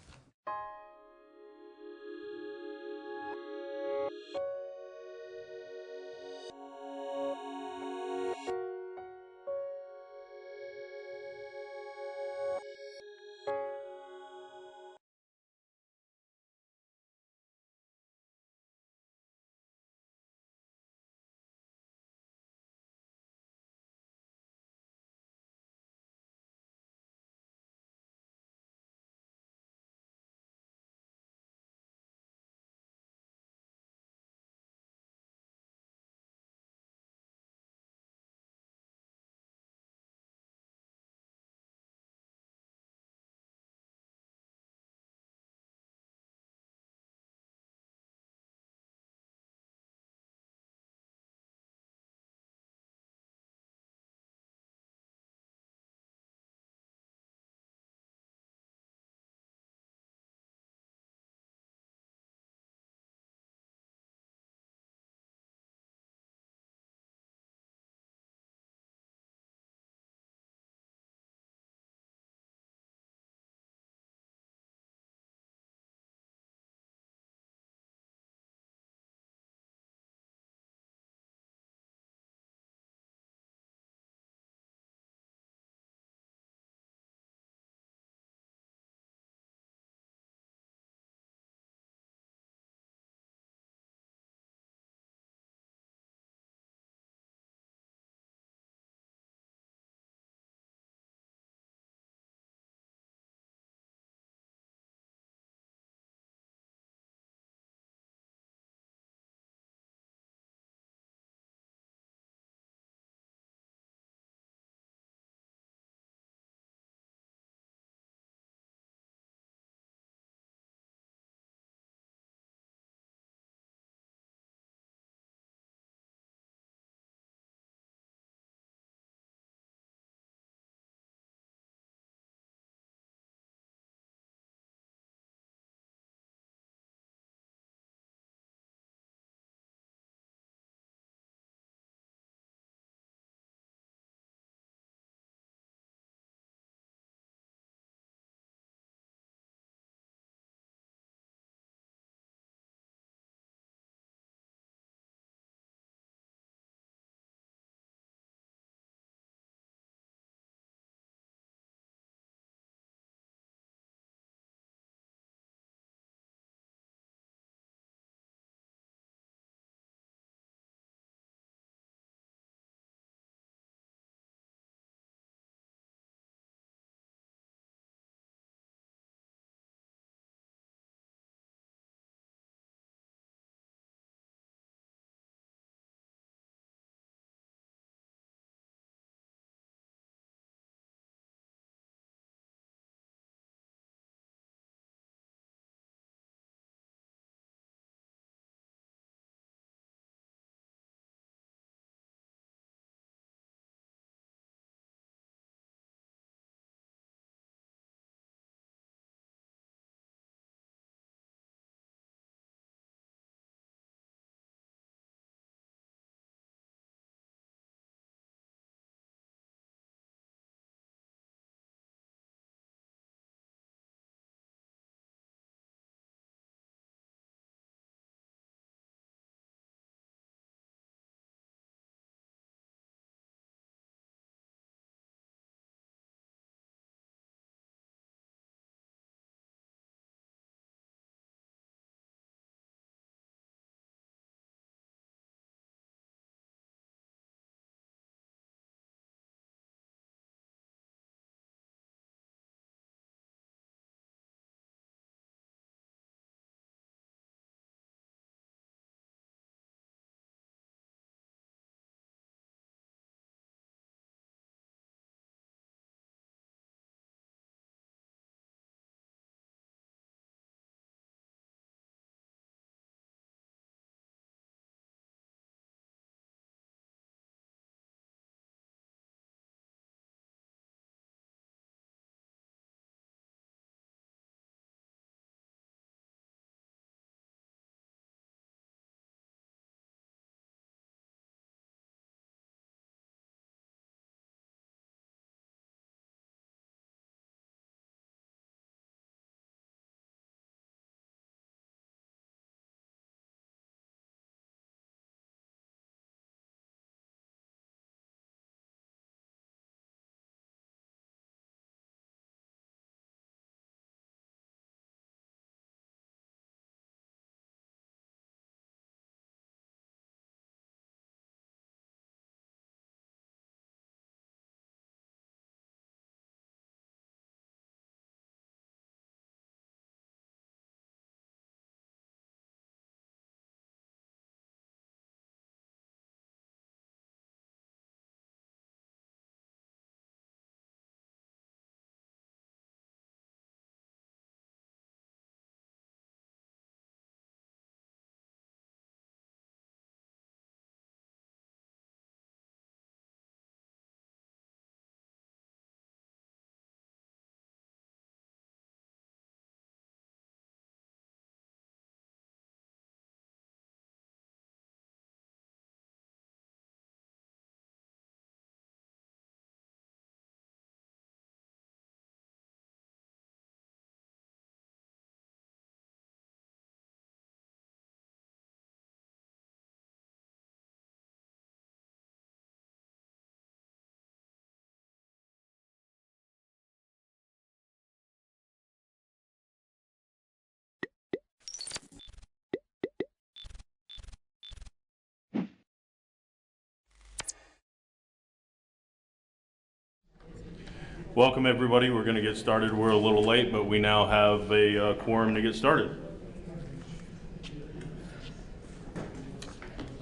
Speaker 9: Welcome, everybody. We're going to get started. We're a little late, but we now have a quorum to get started.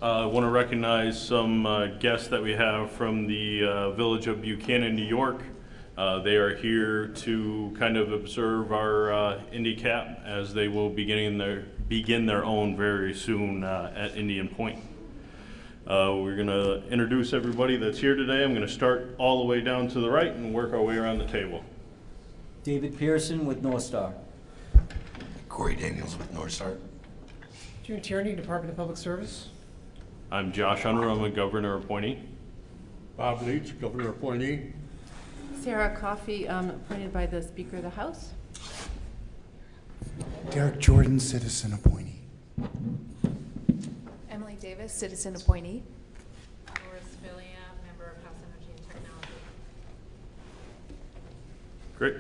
Speaker 9: I want to recognize some guests that we have from the village of Buchanan, New York. They are here to kind of observe our Indy Cap as they will begin their own very soon at Indian Point. We're going to introduce everybody that's here today. I'm going to start all the way down to the right and work our way around the table.
Speaker 15: David Pearson with North Star.
Speaker 19: Corey Daniels with North Star.
Speaker 24: June Tierney, Department of Public Service.
Speaker 9: I'm Josh Unruh. I'm a governor appointee.
Speaker 25: Bob Leach, governor appointee.
Speaker 26: Sarah Coffey, appointed by the Speaker of the House.
Speaker 27: Derek Jordan, citizen appointee.
Speaker 28: Emily Davis, citizen appointee.
Speaker 29: Laura Spilia, member of House Energy and Technology.
Speaker 9: Great.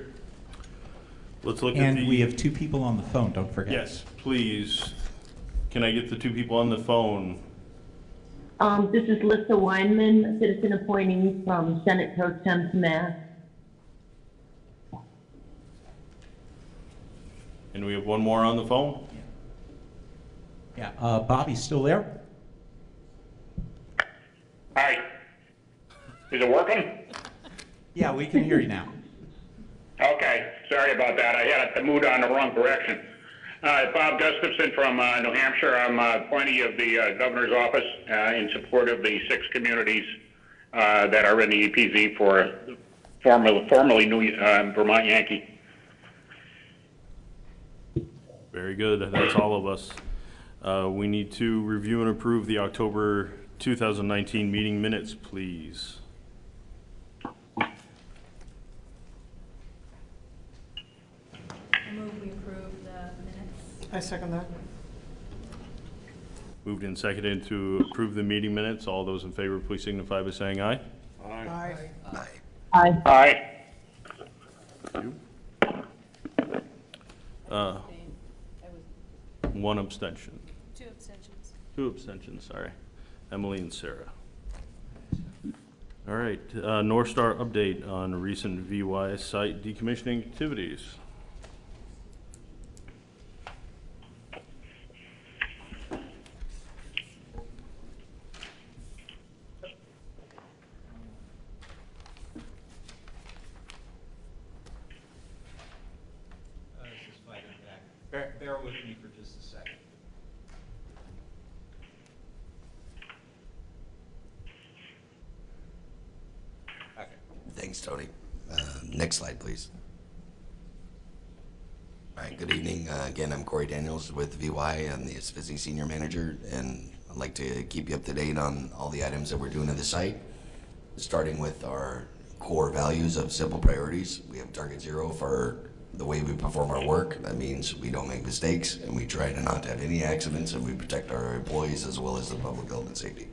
Speaker 9: Let's look at
Speaker 30: And we have 2 people on the phone, don't forget.
Speaker 9: Yes, please. Can I get the 2 people on the phone?
Speaker 31: This is Lisa Weinman, citizen appointee from Senate Pro Tem Mass.
Speaker 9: And we have one more on the phone?
Speaker 30: Yeah, Bobby's still there?
Speaker 32: Hi. Is it working?
Speaker 30: Yeah, we can hear you now.
Speaker 32: Okay, sorry about that. I had to move on the wrong direction. Bob Gustafson from New Hampshire. I'm appointee of the governor's office in support of the 6 communities that are in the EPZ for formerly New Vermont Yankee.
Speaker 9: Very good. That's all of us. We need to review and approve the October 2019 meeting minutes, please.
Speaker 28: I move we approve the minutes.
Speaker 24: I second that.
Speaker 9: Moved and seconded to approve the meeting minutes. All those in favor, please signify by saying aye.
Speaker 24: Aye.
Speaker 32: Aye. Aye.
Speaker 9: One abstention.
Speaker 28: 2 abstentions.
Speaker 9: 2 abstentions, sorry. Emily and Sarah. All right, North Star update on recent VY site decommissioning activities.
Speaker 33: Bear with me for just a second.
Speaker 19: Okay. Thanks, Tony. Next slide, please. All right, good evening. Again, I'm Corey Daniels with VY. I'm the Asphyxie Senior Manager, and I'd like to keep you up to date on all the items that we're doing at the site, starting with our core values of simple priorities. We have target 0 for the way we perform our work. That means we don't make mistakes, and we try to not have any accidents, and we protect our employees as well as the public health and safety.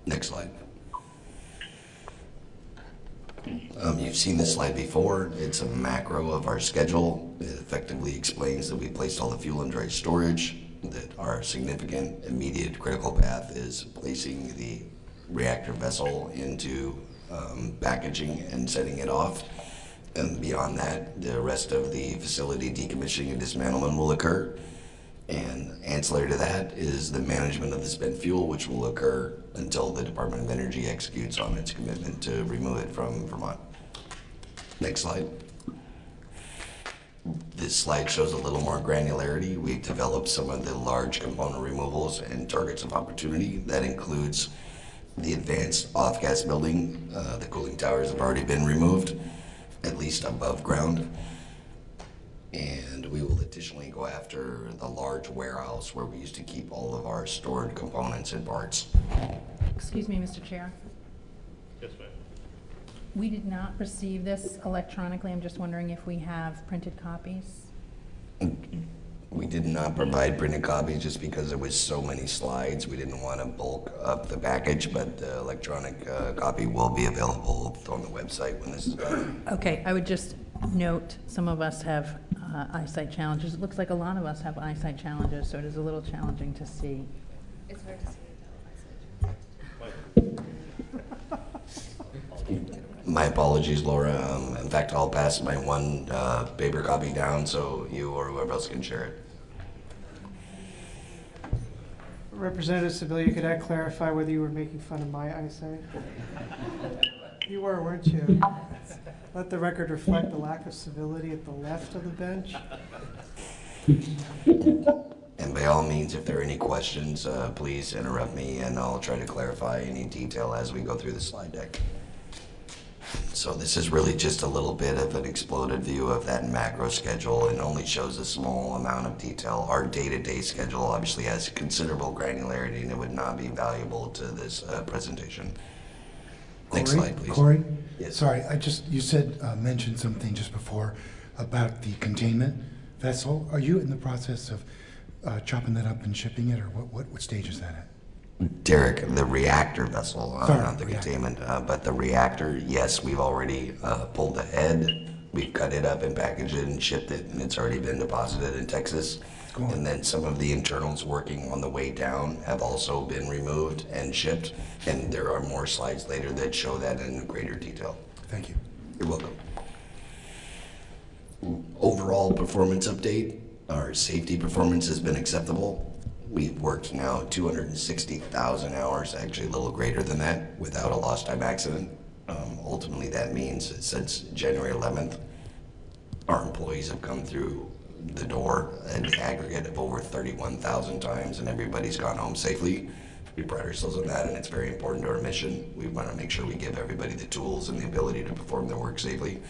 Speaker 19: Next slide. You've seen this slide before. It's a macro of our schedule. It effectively explains that we placed all the fuel in dry storage, that our significant immediate critical path is placing the reactor vessel into packaging and setting it off. And beyond that, the rest of the facility decommissioning and dismantlement will occur. And ancillary to that is the management of the spent fuel, which will occur until the Department of Energy executes on its commitment to remove it from Vermont. Next slide. This slide shows a little more granularity. We've developed some of the large component removals and targets of opportunity. That includes the advanced off-gas building. The cooling towers have already been removed, at least above ground. And we will additionally go after the large warehouse where we used to keep all of our stored components and parts.
Speaker 29: Excuse me, Mr. Chair.
Speaker 9: Yes, ma'am.
Speaker 29: We did not receive this electronically. I'm just wondering if we have printed copies.
Speaker 19: We did not provide printed copies just because there was so many slides. We didn't want to bulk up the package, but the electronic copy will be available on the website when this is done.
Speaker 29: Okay, I would just note some of us have eyesight challenges. It looks like a lot of us have eyesight challenges, so it is a little challenging to see.
Speaker 28: It's hard to see without eyesight.
Speaker 19: My apologies, Laura. In fact, I'll pass my one paper copy down so you or whoever else can share it.
Speaker 24: Representative Sibilia, could I clarify whether you were making fun of my eyesight? You were, weren't you? Let the record reflect the lack of civility at the left of the bench.
Speaker 19: And by all means, if there are any questions, please interrupt me and I'll try to clarify any detail as we go through the slide deck. So this is really just a little bit of an exploded view of that macro schedule and only shows a small amount of detail. Our day-to-day schedule obviously has considerable granularity and it would not be valuable to this presentation. Next slide, please.
Speaker 27: Corey?
Speaker 19: Yes.
Speaker 27: Sorry, you said, mentioned something just before about the containment vessel. Are you in the process of chopping that up and shipping it, or what stage is that at?
Speaker 19: Derek, the reactor vessel,
Speaker 27: Sorry,
Speaker 19: not the containment, but the reactor, yes, we've already pulled the head. We've cut it up and packaged it and shipped it, and it's already been deposited in Texas.
Speaker 27: Cool.
Speaker 19: And then some of the internals working on the way down have also been removed and shipped, and there are more slides later that show that in greater detail.
Speaker 27: Thank you.
Speaker 19: You're welcome. Overall performance update, our safety performance has been acceptable. We've worked now 260,000 hours, actually a little greater than that, without a lost time accident. Ultimately, that means that since January 11th, our employees have come through the door an aggregate of over 31,000 times, and everybody's gone home safely. We pride ourselves on that, and it's very important to our mission. We want to make sure we give everybody the tools and the ability to perform their work safely,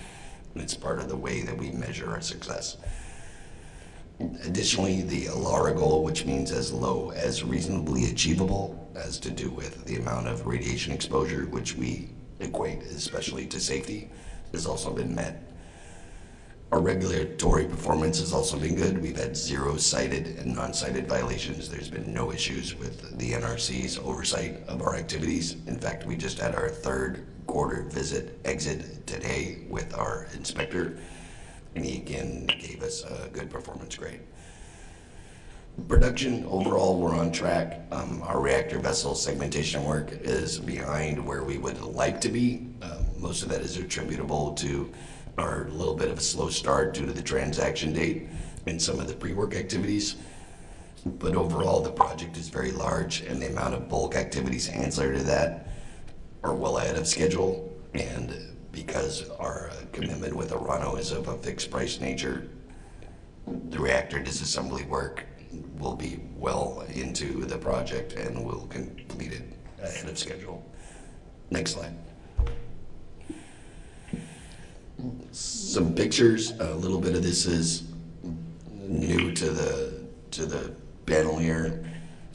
Speaker 19: and it's part of the way that we measure our success. Additionally, the ALARA goal, which means as low as reasonably achievable, has to do with the amount of radiation exposure, which we equate especially to safety, has also been met. Our regulatory performance has also been good. We've had 0 cited and non-cited violations. There's been no issues with the NRC's oversight of our activities. In fact, we just had our 3rd quarter exit today with our inspector, and he again gave us a good performance grade. Production, overall, we're on track. Our reactor vessel segmentation work is behind where we would like to be. Most of that is attributable to our little bit of a slow start due to the transaction date and some of the pre-work activities. But overall, the project is very large, and the amount of bulk activities ancillary to that are well ahead of schedule. And because our commitment with Orano is of a fixed price nature, the reactor disassembly work will be well into the project and will complete it ahead of schedule. Next slide. Some pictures. A little bit of this is new to the panel here.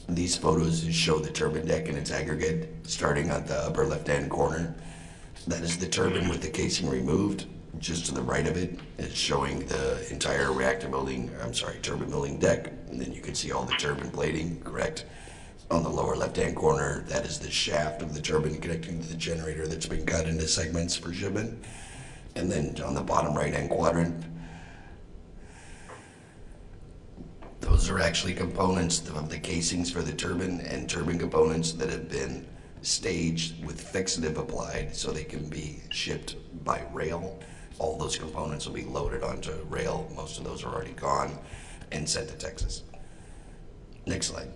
Speaker 19: These photos show the turbine deck in its aggregate, starting at the upper left-hand corner. That is the turbine with the casing removed. Just to the right of it is showing the entire turbine building deck. And then you can see all the turbine plating, correct? On the lower left-hand corner, that is the shaft of the turbine connecting to the generator that's been cut into segments for shipment. And then on the bottom right-hand quadrant, those are actually components of the casings for the turbine and turbine components that have been staged with fixative applied so they can be shipped by rail. All those components will be loaded onto rail. Most of those are already gone and sent to Texas. Next slide.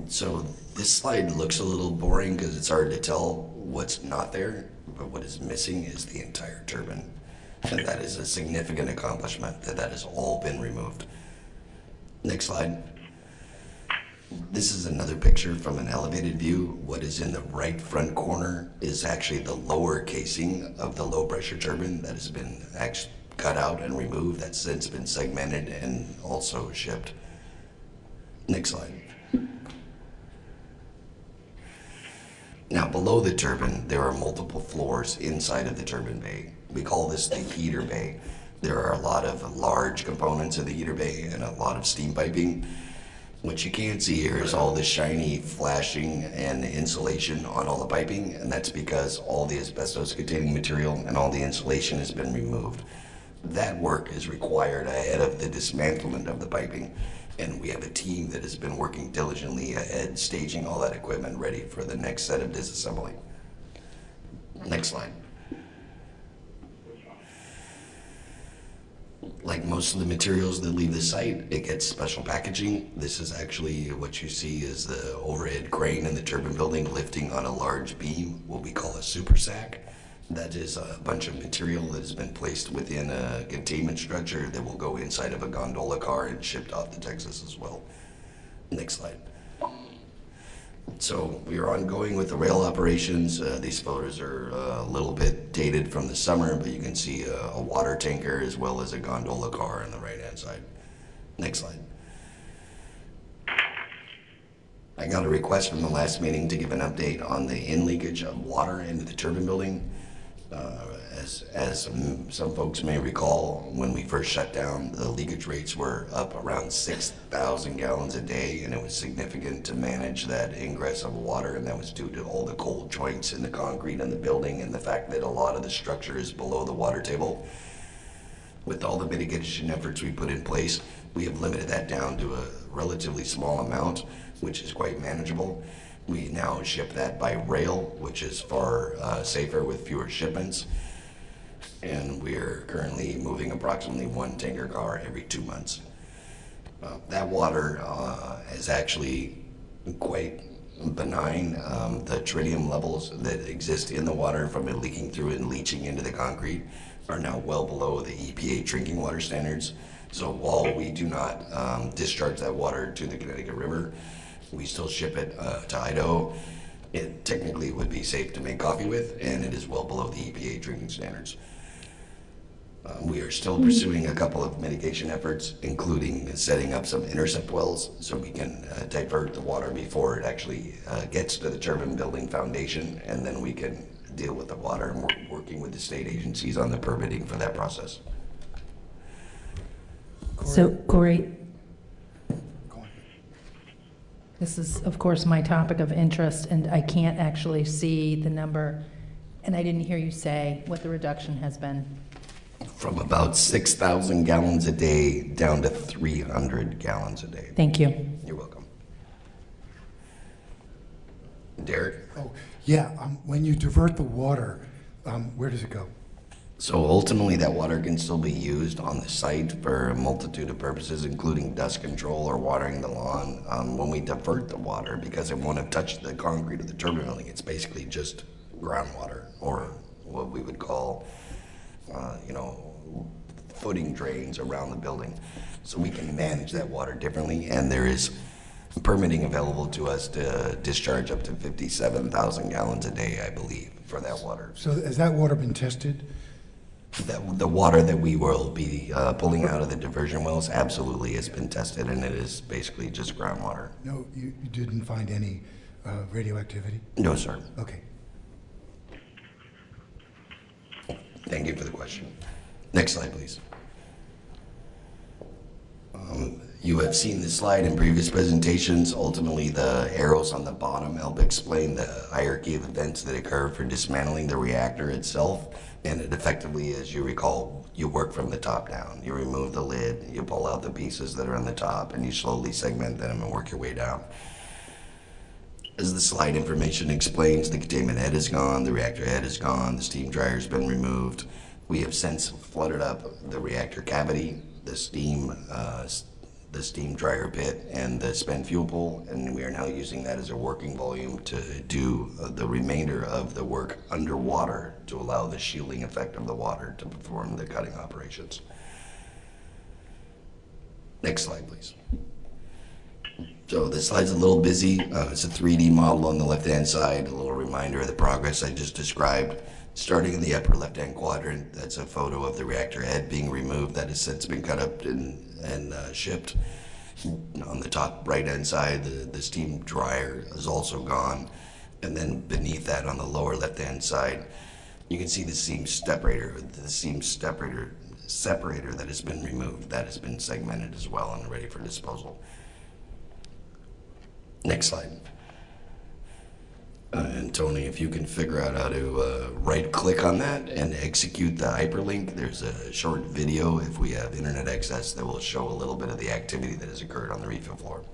Speaker 19: So this slide looks a little boring because it's hard to tell what's not there, but what is missing is the entire turbine. And that is a significant accomplishment that has all been removed. Next slide. This is another picture from an elevated view. What is in the right front corner is actually the lower casing of the low pressure turbine that has been actually cut out and removed. That's since been segmented and also shipped. Next slide. Now below the turbine, there are multiple floors inside of the turbine bay. We call this the heater bay. There are a lot of large components in the heater bay and a lot of steam piping. What you can't see here is all the shiny flashing and insulation on all the piping, and that's because all the asbestos-containing material and all the insulation has been removed. That work is required ahead of the dismantlement of the piping, and we have a team that has been working diligently ahead, staging all that equipment ready for the next set of disassembly. Next slide. Like most of the materials that leave the site, it gets special packaging. This is actually what you see is the overhead crane in the turbine building lifting on a large beam, what we call a super sack. That is a bunch of material that has been placed within a containment structure that will go inside of a gondola car and shipped off to Texas as well. Next slide. So we are ongoing with the rail operations. These photos are a little bit dated from the summer, but you can see a water tanker as well as a gondola car on the right-hand side. Next slide. I got a request from the last meeting to give an update on the in-leakage of water into the turbine building. As some folks may recall, when we first shut down, the leakage rates were up around 6,000 gallons a day, and it was significant to manage that ingress of water, and that was due to all the cold joints in the concrete in the building and the fact that a lot of the structure is below the water table. With all the mitigation efforts we put in place, we have limited that down to a relatively small amount, which is quite manageable. We now ship that by rail, which is far safer with fewer shipments. And we are currently moving approximately 1 tanker car every 2 months. That water is actually quite benign. The tritium levels that exist in the water from it leaking through and leaching into the concrete are now well below the EPA drinking water standards. So while we do not discharge that water to the Connecticut River, we still ship it to Idaho. It technically would be safe to make coffee with, and it is well below the EPA drinking standards. We are still pursuing a couple of mitigation efforts, including setting up some intercept wells so we can divert the water before it actually gets to the turbine building foundation, and then we can deal with the water, and we're working with the state agencies on the permitting for that process.
Speaker 29: So, Corey, this is, of course, my topic of interest, and I can't actually see the number, and I didn't hear you say what the reduction has been.
Speaker 19: From about 6,000 gallons a day down to 300 gallons a day.
Speaker 29: Thank you.
Speaker 19: You're welcome. Derek?
Speaker 27: Oh, yeah, when you divert the water, where does it go?
Speaker 19: So ultimately, that water can still be used on the site for a multitude of purposes, including dust control or watering the lawn. When we divert the water, because it won't have touched the concrete of the turbine building, it's basically just groundwater, or what we would call, footing drains around the building. So we can manage that water differently, and there is permitting available to us to discharge up to 57,000 gallons a day, I believe, for that water.
Speaker 27: So has that water been tested?
Speaker 19: The water that we will be pulling out of the diversion wells absolutely has been tested, and it is basically just groundwater.
Speaker 27: No, you didn't find any radioactivity?
Speaker 19: No, sir.
Speaker 27: Okay.
Speaker 19: Thank you for the question. Next slide, please. You have seen this slide in previous presentations. Ultimately, the arrows on the bottom help explain the hierarchy of events that occur for dismantling the reactor itself. And it effectively, as you recall, you work from the top down. You remove the lid, you pull out the pieces that are on the top, and you slowly segment them and work your way down. As the slide information explains, the containment head is gone, the reactor head is gone, the steam dryer has been removed. We have since flooded up the reactor cavity, the steam dryer pit, and the spent fuel pool, and we are now using that as a working volume to do the remainder of the work underwater to allow the shielding effect of the water to perform the cutting operations. Next slide, please. So this slide's a little busy. It's a 3D model on the left-hand side, a little reminder of the progress I just described. Starting in the upper left-hand quadrant, that's a photo of the reactor head being removed that has since been cut up and shipped. On the top right-hand side, the steam dryer is also gone. And then beneath that, on the lower left-hand side, you can see the seam separator that has been removed. That has been segmented as well and ready for disposal. Next slide. And Tony, if you can figure out how to right-click on that and execute the hyperlink, there's a short video, if we have internet access, that will show a little bit of the activity that has occurred on the refill floor.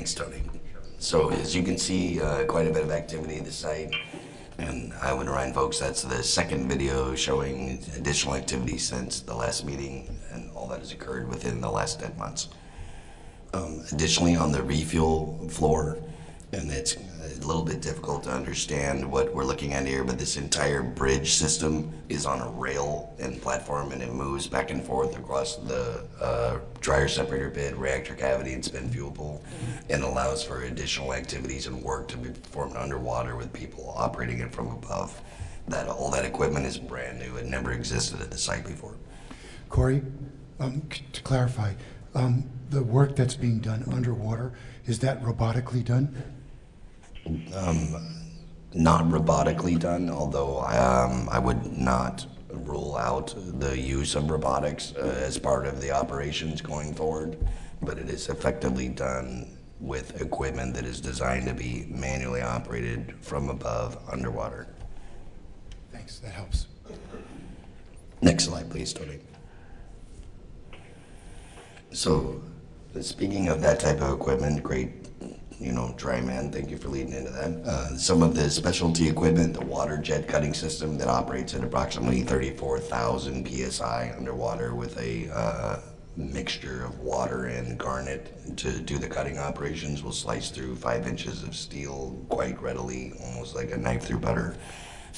Speaker 19: Thanks, Tony. So as you can see, quite a bit of activity at the site. And I would remind folks that's the second video showing additional activity since the last meeting, and all that has occurred within the last 10 months. Additionally, on the refuel floor, and it's a little bit difficult to understand what we're looking at here, but this entire bridge system is on a rail and platform, and it moves back and forth across the dryer separator pit, reactor cavity, and spent fuel pool, and allows for additional activities and work to be performed underwater with people operating it from above. All that equipment is brand new. It never existed at the site before.
Speaker 27: Corey, to clarify, the work that's being done underwater, is that robotically done?
Speaker 19: Not robotically done, although I would not rule out the use of robotics as part of the operations going forward, but it is effectively done with equipment that is designed to be manually operated from above underwater.
Speaker 27: Thanks, that helps.
Speaker 19: Next slide, please, Tony. So, speaking of that type of equipment, great, dry man, thank you for leading into that. Some of the specialty equipment, the water jet cutting system that operates at approximately 34,000 PSI underwater with a mixture of water and garnet to do the cutting operations, will slice through 5 inches of steel quite readily, almost like a knife through butter.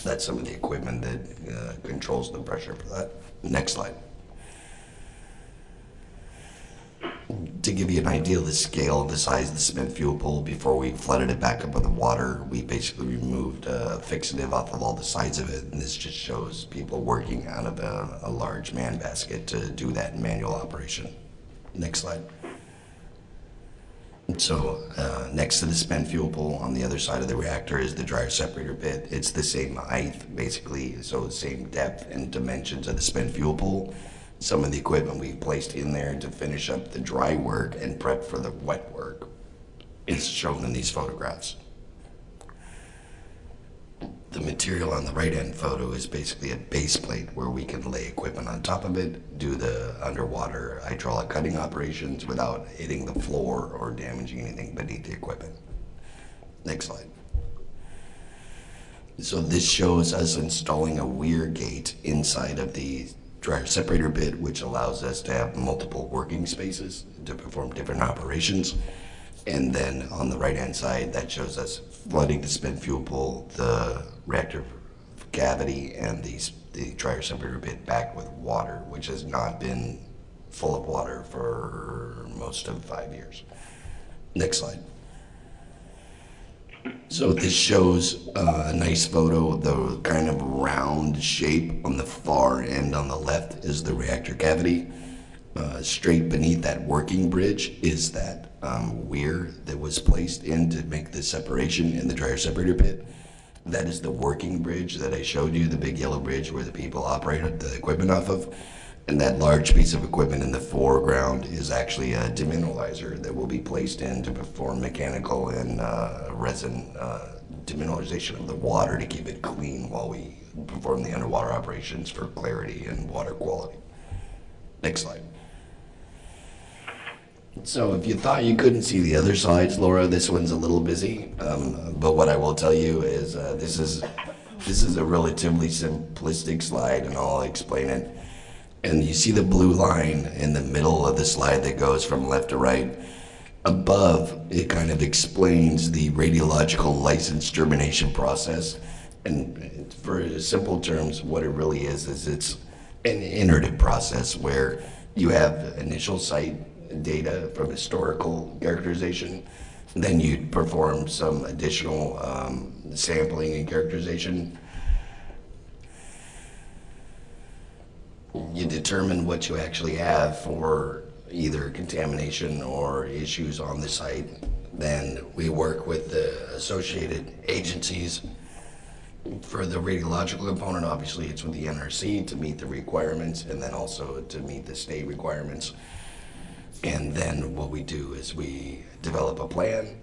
Speaker 19: That's some of the equipment that controls the pressure for that. Next slide. To give you an idea of the scale, the size of the spent fuel pool, before we flooded it back up with the water, we basically removed a fixative off of all the sides of it, and this just shows people working out of a large man basket to do that manual operation. Next slide. So next to the spent fuel pool on the other side of the reactor is the dryer separator pit. It's the same height, basically, so the same depth and dimensions of the spent fuel pool. Some of the equipment we placed in there to finish up the dry work and prep for the wet work is shown in these photographs. The material on the right-hand photo is basically a base plate where we can lay equipment on top of it, do the underwater hydraulic cutting operations without hitting the floor or damaging anything beneath the equipment. Next slide. So this shows us installing a weir gate inside of the dryer separator pit, which allows us to have multiple working spaces to perform different operations. And then on the right-hand side, that shows us flooding the spent fuel pool, the reactor cavity, and the dryer separator pit back with water, which has not been full of water for most of 5 years. Next slide. So this shows a nice photo of the kind of round shape on the far end on the left is the reactor cavity. Straight beneath that working bridge is that weir that was placed in to make the separation in the dryer separator pit. That is the working bridge that I showed you, the big yellow bridge where the people operated the equipment off of. And that large piece of equipment in the foreground is actually a demineralizer that will be placed in to perform mechanical and resin demineralization of the water to keep it clean while we perform the underwater operations for clarity and water quality. Next slide. So if you thought you couldn't see the other slides, Laura, this one's a little busy. But what I will tell you is this is a relatively simplistic slide, and I'll explain it. And you see the blue line in the middle of the slide that goes from left to right. Above, it kind of explains the radiological license termination process. And for simple terms, what it really is it's an iterative process where you have initial site data from historical characterization, then you perform some additional sampling and characterization. You determine what you actually have for either contamination or issues on the site. Then we work with the associated agencies for the radiological component. Obviously, it's with the NRC to meet the requirements, and then also to meet the state requirements. And then what we do is we develop a plan.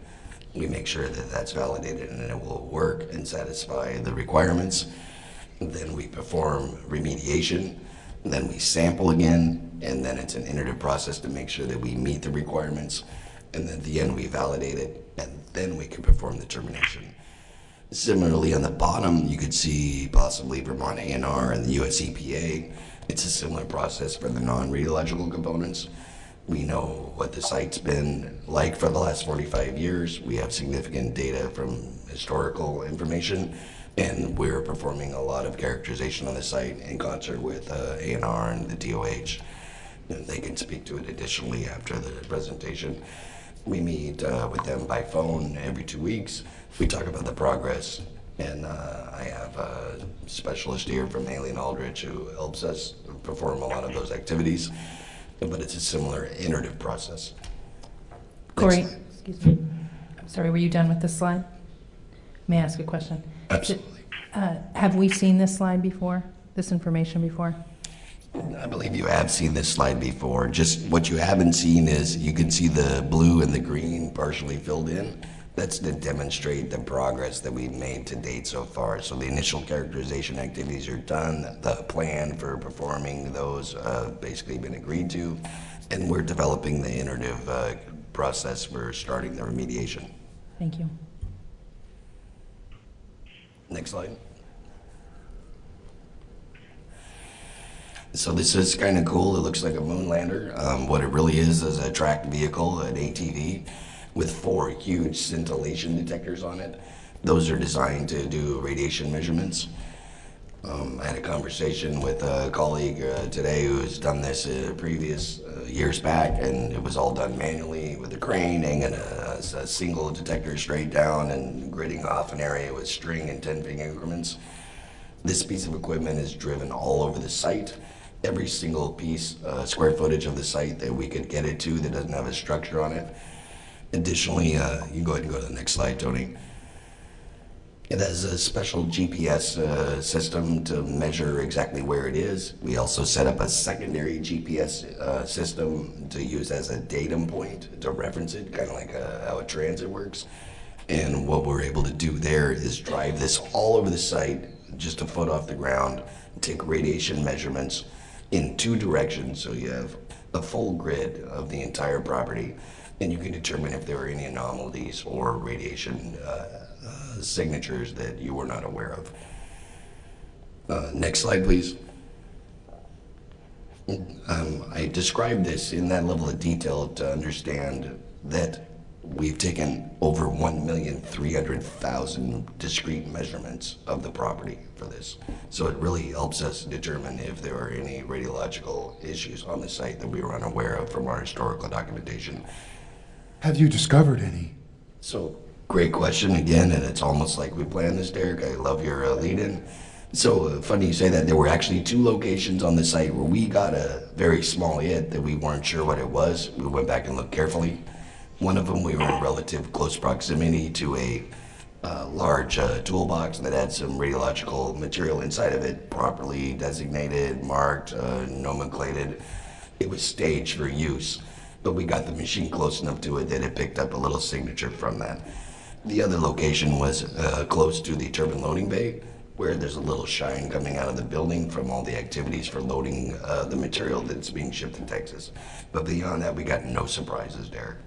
Speaker 19: We make sure that that's validated and it will work and satisfy the requirements. And then we perform remediation. Then we sample again, and then it's an iterative process to make sure that we meet the requirements. and then at the end we validate it, and then we can perform the termination. Similarly, on the bottom, you could see possibly Vermont A&R and the US EPA. It's a similar process for the non-radiological components. We know what the site's been like for the last 45 years. We have significant data from historical information, and we're performing a lot of characterization on the site in concert with A&R and the DOH. And they can speak to it additionally after the presentation. We meet with them by phone every 2 weeks. We talk about the progress, and I have a specialist here from Alien Aldrich who helps us perform a lot of those activities, but it's a similar iterative process.
Speaker 29: Corey, excuse me. I'm sorry, were you done with this slide? May I ask a question?
Speaker 19: Absolutely.
Speaker 29: Have we seen this slide before, this information before?
Speaker 19: I believe you have seen this slide before. Just what you haven't seen is you can see the blue and the green partially filled in. That's to demonstrate the progress that we've made to date so far. So the initial characterization activities are done. The plan for performing those basically been agreed to, and we're developing the iterative process for starting the remediation.
Speaker 29: Thank you.
Speaker 19: Next slide. So this is kind of cool. It looks like a moon lander. What it really is a tracked vehicle, an ATV, with 4 huge scintillation detectors on it. Those are designed to do radiation measurements. I had a conversation with a colleague today who's done this previous years back, and it was all done manually with a crane hanging a single detector straight down and gridding off an area with string in 10-finger increments. This piece of equipment is driven all over the site. Every single piece, square footage of the site that we could get it to that doesn't have a structure on it. Additionally, you can go ahead and go to the next slide, Tony. It has a special GPS system to measure exactly where it is. We also set up a secondary GPS system to use as a datum point to reference it, kind of like how a transit works. And what we're able to do there is drive this all over the site, just a foot off the ground, take radiation measurements in 2 directions, so you have a full grid of the entire property, and you can determine if there are any anomalies or radiation signatures that you were not aware of. Next slide, please. I described this in that level of detail to understand that we've taken over 1,300,000 discrete measurements of the property for this. So it really helps us determine if there are any radiological issues on the site that we were unaware of from our historical documentation.
Speaker 27: Have you discovered any?
Speaker 19: So, great question again, and it's almost like we planned this, Derek. I love your lead-in. So, funny you say that. There were actually 2 locations on the site where we got a very small hit that we weren't sure what it was. We went back and looked carefully. One of them, we were in relative close proximity to a large toolbox that had some radiological material inside of it, properly designated, marked, nomenclated. It was staged for use, but we got the machine close enough to it that it picked up a little signature from that. The other location was close to the turbine loading bay, where there's a little shine coming out of the building from all the activities for loading the material that's being shipped to Texas. But beyond that, we got no surprises, Derek.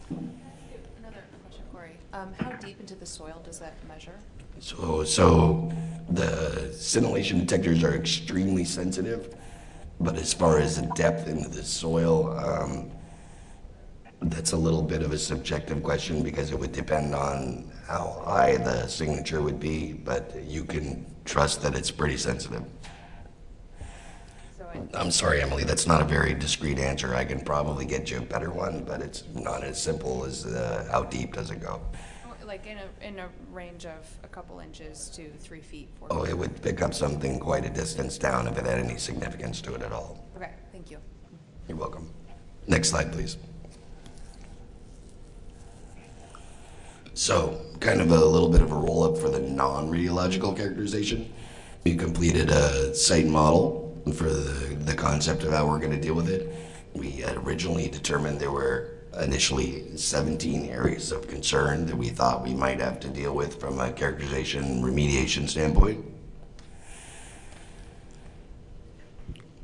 Speaker 28: Another question, Corey. How deep into the soil does that measure?
Speaker 19: So the scintillation detectors are extremely sensitive, but as far as the depth into the soil, that's a little bit of a subjective question because it would depend on how high the signature would be, but you can trust that it's pretty sensitive. I'm sorry, Emily, that's not a very discreet answer. I can probably get you a better one, but it's not as simple as how deep does it go.
Speaker 28: Like in a range of a couple inches to 3 feet, 4 feet?
Speaker 19: Oh, it would pick up something quite a distance down if it had any significance to it at all.
Speaker 28: Okay, thank you.
Speaker 19: You're welcome. Next slide, please. So, kind of a little bit of a roll-up for the non-radiological characterization. We completed a site model for the concept of how we're going to deal with it. We had originally determined there were initially 17 areas of concern that we thought we might have to deal with from a characterization remediation standpoint.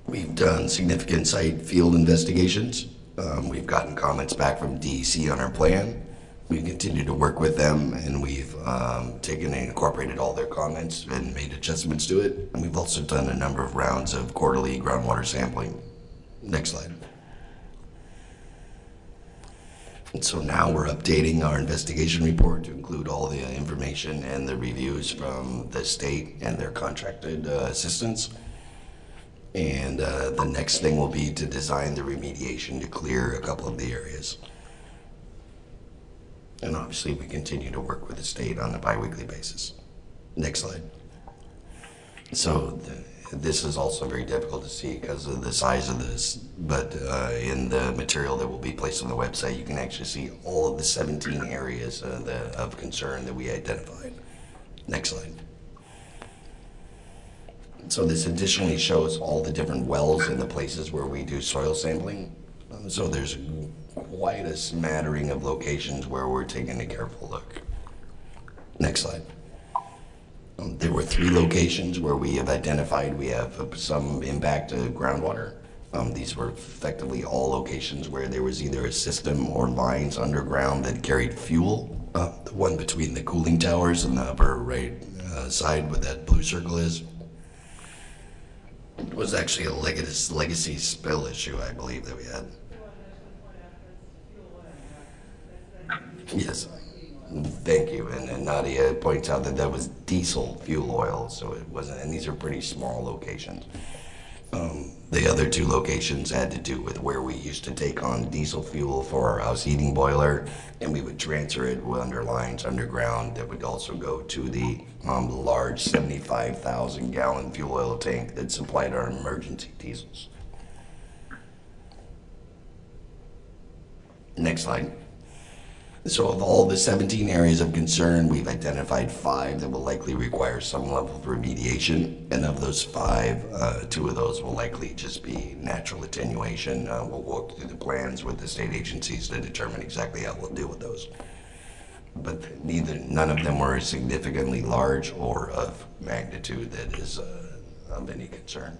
Speaker 19: We've done significant site field investigations. We've gotten comments back from DEC on our plan. We continue to work with them, and we've taken and incorporated all their comments and made adjustments to it. And we've also done a number of rounds of quarterly groundwater sampling. Next slide. And so now we're updating our investigation report to include all the information and the reviews from the state and their contracted assistants. And the next thing will be to design the remediation to clear a couple of the areas. And obviously we continue to work with the state on a bi-weekly basis. Next slide. So this is also very difficult to see because of the size of this, but in the material that will be placed on the website, you can actually see all of the 17 areas of concern that we identified. Next slide. So this additionally shows all the different wells and the places where we do soil sampling. So there's quite a smattering of locations where we're taking a careful look. Next slide. There were 3 locations where we have identified we have some impact to groundwater. These were effectively all locations where there was either a system or lines underground that carried fuel. The one between the cooling towers in the upper right side where that blue circle is was actually a legacy spill issue, I believe, that we had. Yes. Thank you. And Nadia points out that that was diesel fuel oil, so it wasn't, and these are pretty small locations. The other 2 locations had to do with where we used to take on diesel fuel for our house heating boiler, and we would transfer it under lines underground that would also go to the large 75,000 gallon fuel oil tank that supplied our emergency diesels. Next slide. So of all the 17 areas of concern, we've identified 5 that will likely require some level of remediation. And of those 5, 2 of those will likely just be natural attenuation. We'll walk through the plans with the state agencies to determine exactly how we'll deal with those. But none of them were significantly large or of magnitude that is of any concern.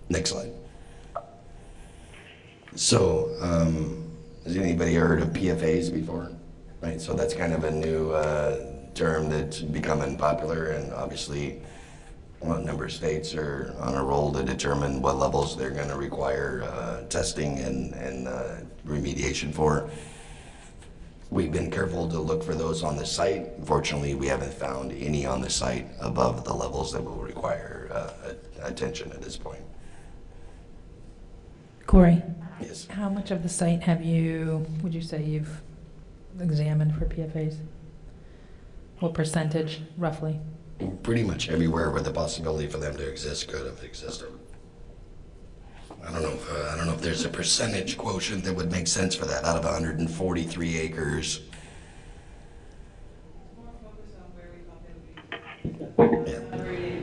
Speaker 19: Next slide. So, has anybody heard of PFAs before? Right, so that's kind of a new term that's becoming popular, and obviously a number of states are on a roll to determine what levels they're going to require testing and remediation for. We've been careful to look for those on the site. Fortunately, we haven't found any on the site above the levels that will require attention at this point.
Speaker 29: Corey?
Speaker 19: Yes.
Speaker 29: How much of the site would you say you've examined for PFAs? What percentage, roughly?
Speaker 19: Pretty much everywhere where the possibility for them to exist could have existed. I don't know if there's a percentage quotient that would make sense for that out of 143 acres.
Speaker 1: Yeah.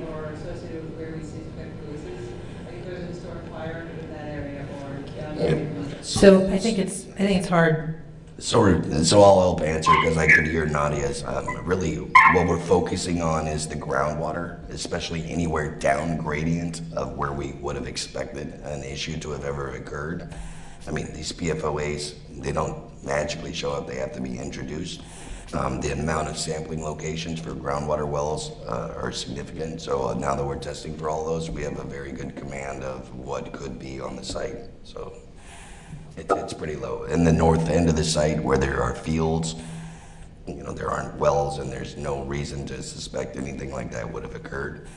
Speaker 1: Or associated with where we suspect releases, like if there's a historic fire in that area or.
Speaker 29: So I think it's hard.
Speaker 19: So I'll help answer because I could hear Nadia's. Really, what we're focusing on is the groundwater, especially anywhere down gradient of where we would have expected an issue to have ever occurred. I mean, these PFOAs, they don't magically show up, they have to be introduced. The amount of sampling locations for groundwater wells are significant, so now that we're testing for all those, we have a very good command of what could be on the site. So it's pretty low. In the north end of the site where there are fields, there aren't wells and there's no reason to suspect anything like that would have occurred.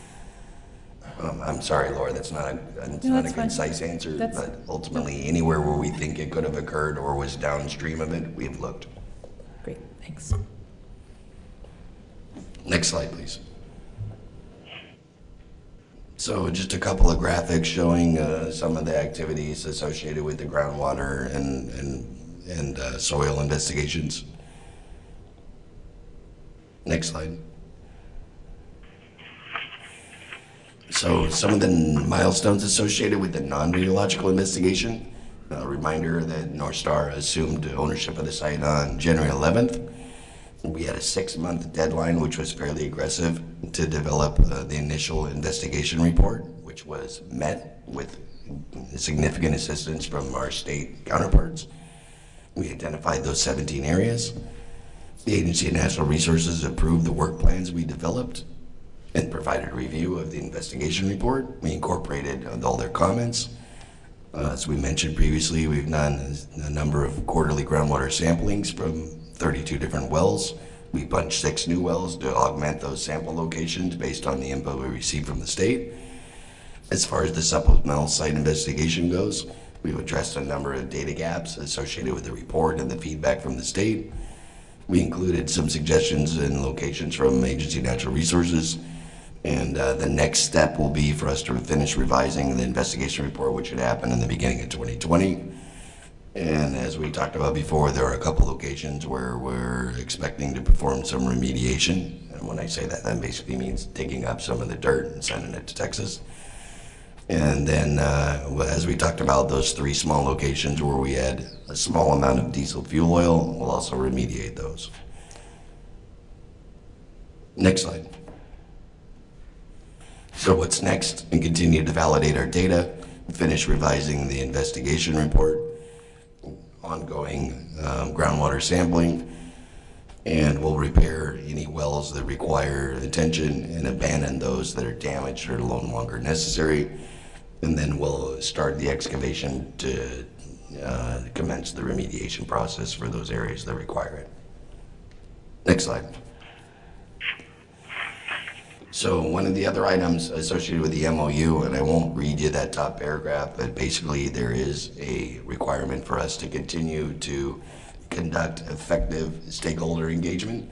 Speaker 19: I'm sorry, Laura, that's not a concise answer, but ultimately anywhere where we think it could have occurred or was downstream of it, we've looked.
Speaker 29: Great, thanks.
Speaker 19: Next slide, please. So just a couple of graphics showing some of the activities associated with the groundwater and soil investigations. Next slide. So some of the milestones associated with the non-radiological investigation. A reminder that North Star assumed ownership of the site on January 11th. We had a 6-month deadline, which was fairly aggressive, to develop the initial investigation report, which was met with significant assistance from our state counterparts. We identified those 17 areas. The Agency of Natural Resources approved the work plans we developed and provided a review of the investigation report. We incorporated all their comments. As we mentioned previously, we've done a number of quarterly groundwater samplings from 32 different wells. We punched 6 new wells to augment those sample locations based on the info we received from the state. As far as the supplemental site investigation goes, we've addressed a number of data gaps associated with the report and the feedback from the state. We included some suggestions and locations from Agency of Natural Resources. And the next step will be for us to finish revising the investigation report, which should happen in the beginning of 2020. And as we talked about before, there are a couple locations where we're expecting to perform some remediation. And when I say that, that basically means digging up some of the dirt and sending it to Texas. And then, as we talked about, those 3 small locations where we had a small amount of diesel fuel oil, we'll also remediate those. Next slide. So what's next? We continue to validate our data, finish revising the investigation report, ongoing groundwater sampling, and we'll repair any wells that require attention and abandon those that are damaged or no longer necessary. And then we'll start the excavation to commence the remediation process for those areas that require it. Next slide. So one of the other items associated with the MOU, and I won't read you that top paragraph, but basically there is a requirement for us to continue to conduct effective stakeholder engagement.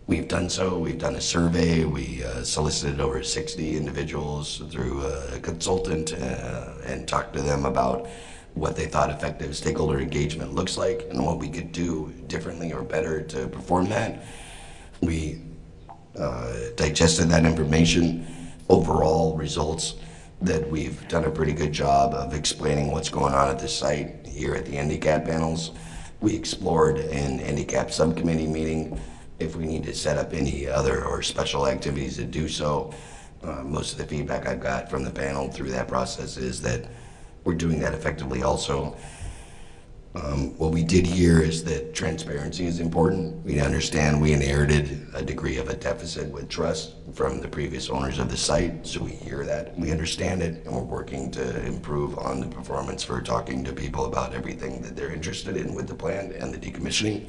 Speaker 19: We've done so. We've done a survey. We solicited over 60 individuals through a consultant and talked to them about what they thought effective stakeholder engagement looks like and what we could do differently or better to perform that. We digested that information. Overall results that we've done a pretty good job of explaining what's going on at the site here at the NDCAP panels. We explored an NDCAP subcommittee meeting if we need to set up any other or special activities to do so. Most of the feedback I've got from the panel through that process is that we're doing that effectively also. What we did here is that transparency is important. We understand we inherited a degree of a deficit with trust from the previous owners of the site, so we hear that, we understand it, and we're working to improve on the performance for talking to people about everything that they're interested in with the plan and the decommissioning.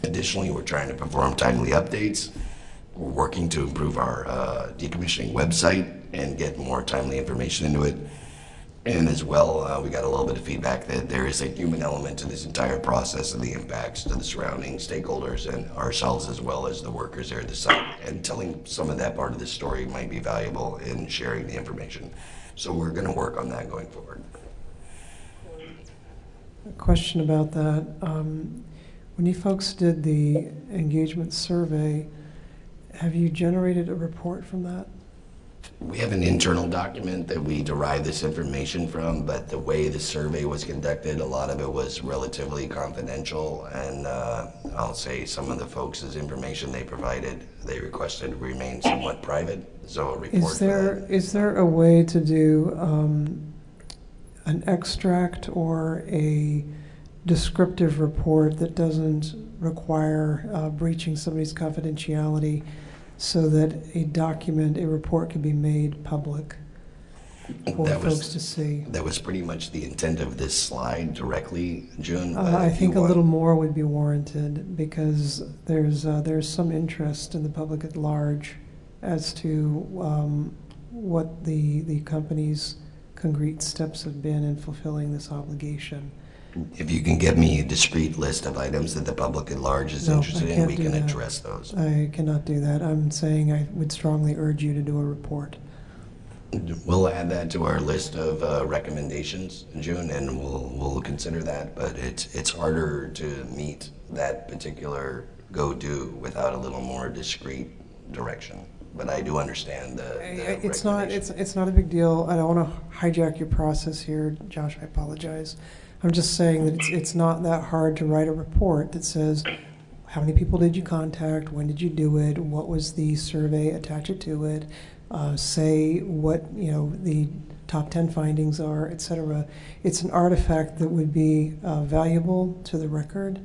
Speaker 19: Additionally, we're trying to perform timely updates. We're working to improve our decommissioning website and get more timely information into it. And as well, we got a little bit of feedback that there is a human element to this entire process and the impacts to the surrounding stakeholders and ourselves as well as the workers there at the site. And telling some of that part of the story might be valuable in sharing the information. So we're going to work on that going forward.
Speaker 24: A question about that. When you folks did the engagement survey, have you generated a report from that?
Speaker 19: We have an internal document that we derive this information from, but the way the survey was conducted, a lot of it was relatively confidential, and I'll say some of the folks' information they provided, they requested remain somewhat private, so a report
Speaker 24: Is there a way to do an extract or a descriptive report that doesn't require breaching somebody's confidentiality so that a report can be made public for folks to see?
Speaker 19: That was pretty much the intent of this slide directly, June.
Speaker 24: I think a little more would be warranted because there's some interest in the public at large as to what the company's concrete steps have been in fulfilling this obligation.
Speaker 19: If you can give me a discrete list of items that the public at large is interested in, we can address those.
Speaker 24: I cannot do that. I'm saying I would strongly urge you to do a report.
Speaker 19: We'll add that to our list of recommendations in June, and we'll consider that. But it's harder to meet that particular go-do without a little more discrete direction. But I do understand
Speaker 24: it's not a big deal. I don't want to hijack your process here, Josh. I apologize. I'm just saying that it's not that hard to write a report that says how many people did you contact, when did you do it, what was the survey attached to it, say what the top 10 findings are, et cetera. It's an artifact that would be valuable to the record,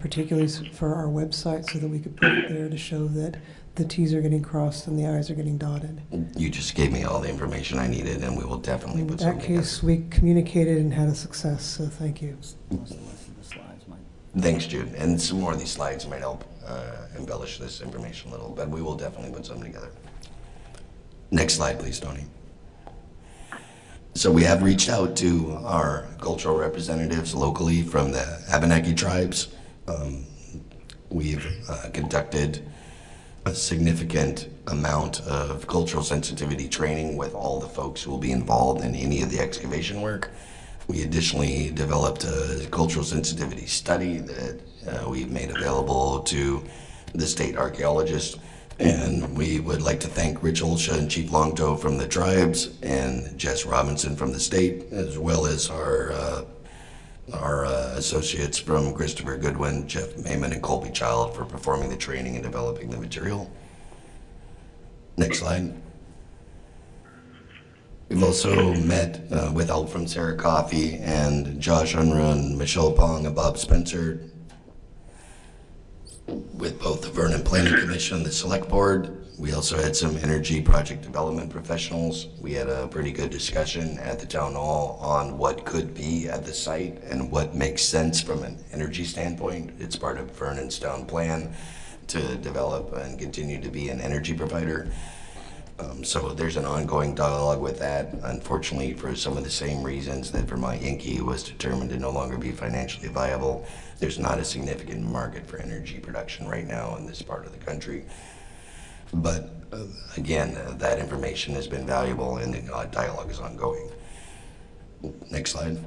Speaker 24: particularly for our website, so that we could put it there to show that the T's are getting crossed and the I's are getting dotted.
Speaker 19: You just gave me all the information I needed, and we will definitely
Speaker 24: In
Speaker 19: put
Speaker 24: that
Speaker 19: something
Speaker 24: case, we communicated and had a success, so thank you.
Speaker 19: Thanks, Jude. And some more of these slides might help embellish this information a little, but we will definitely put something together. Next slide, please, Tony. So we have reached out to our cultural representatives locally from the Abenaki tribes. We've conducted a significant amount of cultural sensitivity training with all the folks who will be involved in any of the excavation work. We additionally developed a cultural sensitivity study that we've made available to the state archaeologists. And we would like to thank Rich Olsha and Chief Longtoe from the tribes and Jess Robinson from the state, as well as our associates from Christopher Goodwin, Jeff Mayman, and Colby Child for performing the training and developing the material. Next slide. We've also met with help from Sarah Coffey and Josh Unruh and Michelle Pong and Bob Spencer with both the Vernon Planning Commission and the Select Board. We also had some energy project development professionals. We had a pretty good discussion at the town hall on what could be at the site and what makes sense from an energy standpoint. It's part of Vernon's town plan to develop and continue to be an energy provider. So there's an ongoing dialogue with that. Unfortunately, for some of the same reasons that Vermont Yankee was determined to no longer be financially viable, there's not a significant market for energy production right now in this part of the country. But again, that information has been valuable and the dialogue is ongoing. Next slide.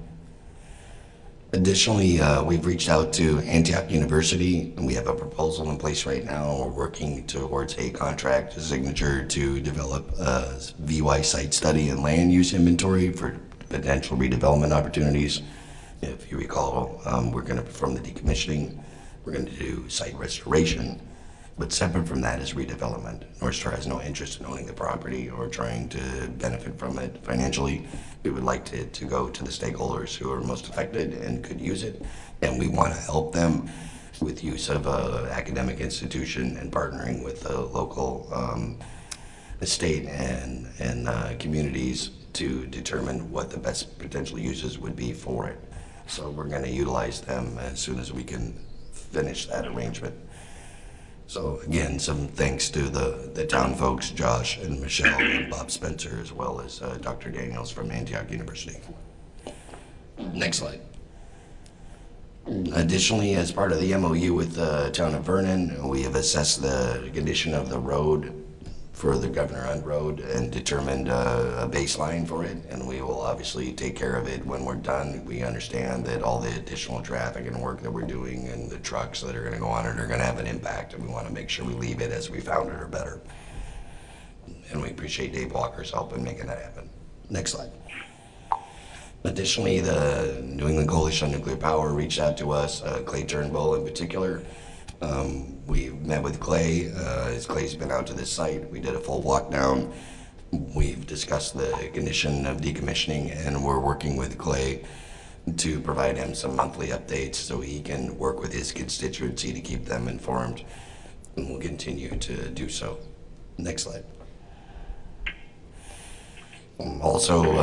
Speaker 19: Additionally, we've reached out to Antioch University, and we have a proposal in place right now. We're working towards a contract signature to develop a VY site study and land use inventory for potential redevelopment opportunities. If you recall, we're going to perform the decommissioning. We're going to do site restoration, but separate from that is redevelopment. North Star has no interest in owning the property or trying to benefit from it financially. We would like to go to the stakeholders who are most affected and could use it, and we want to help them with use of an academic institution and partnering with the local state and communities to determine what the best potential uses would be for it. So we're going to utilize them as soon as we can finish that arrangement. So again, some thanks to the town folks, Josh and Michelle and Bob Spencer, as well as Dr. Daniels from Antioch University. Next slide. Additionally, as part of the MOU with the town of Vernon, we have assessed the condition of the road for the Governor Hunt Road and determined a baseline for it, and we will obviously take care of it when we're done. We understand that all the additional traffic and work that we're doing and the trucks that are going to go on it are going to have an impact, and we want to make sure we leave it as we found it or better. And we appreciate Dave Walker's help in making that happen. Next slide. Additionally, the New England Coalition on Nuclear Power reached out to us, Clay Turnbull in particular. We met with Clay, as Clay's been out to this site. We did a full walk down. We've discussed the condition of decommissioning, and we're working with Clay to provide him some monthly updates so he can work with his constituency to keep them informed, and we'll continue to do so. Next slide. Also,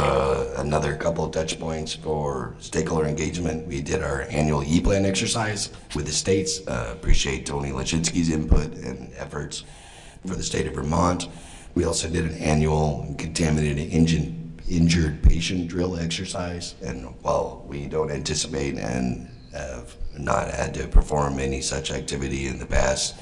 Speaker 19: another couple of touch points for stakeholder engagement. We did our annual E-Plan exercise with the states. Appreciate Tony Lachinsky's input and efforts for the state of Vermont. We also did an annual contaminated injured patient drill exercise. And while we don't anticipate and have not had to perform any such activity in the past,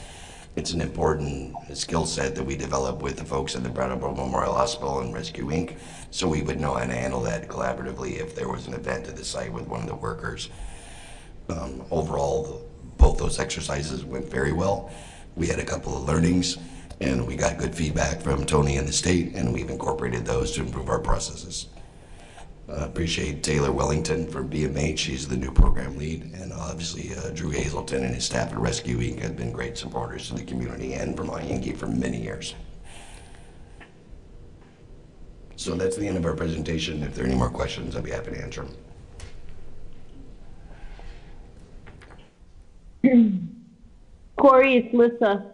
Speaker 19: it's an important skill set that we develop with the folks at the Bratt Memorial Hospital and Rescue Inc. So we would know how to handle that collaboratively if there was an event at the site with one of the workers. Overall, both those exercises went very well. We had a couple of learnings, and we got good feedback from Tony and the state, and we've incorporated those to improve our processes. Appreciate Taylor Wellington from BMH. She's the new program lead. And obviously Drew Hazelton and his staff at Rescue Inc. have been great supporters to the community and Vermont Yankee for many years. So that's the end of our presentation. If there are any more questions, I'd be happy to answer them.
Speaker 31: Corey, it's Lissa.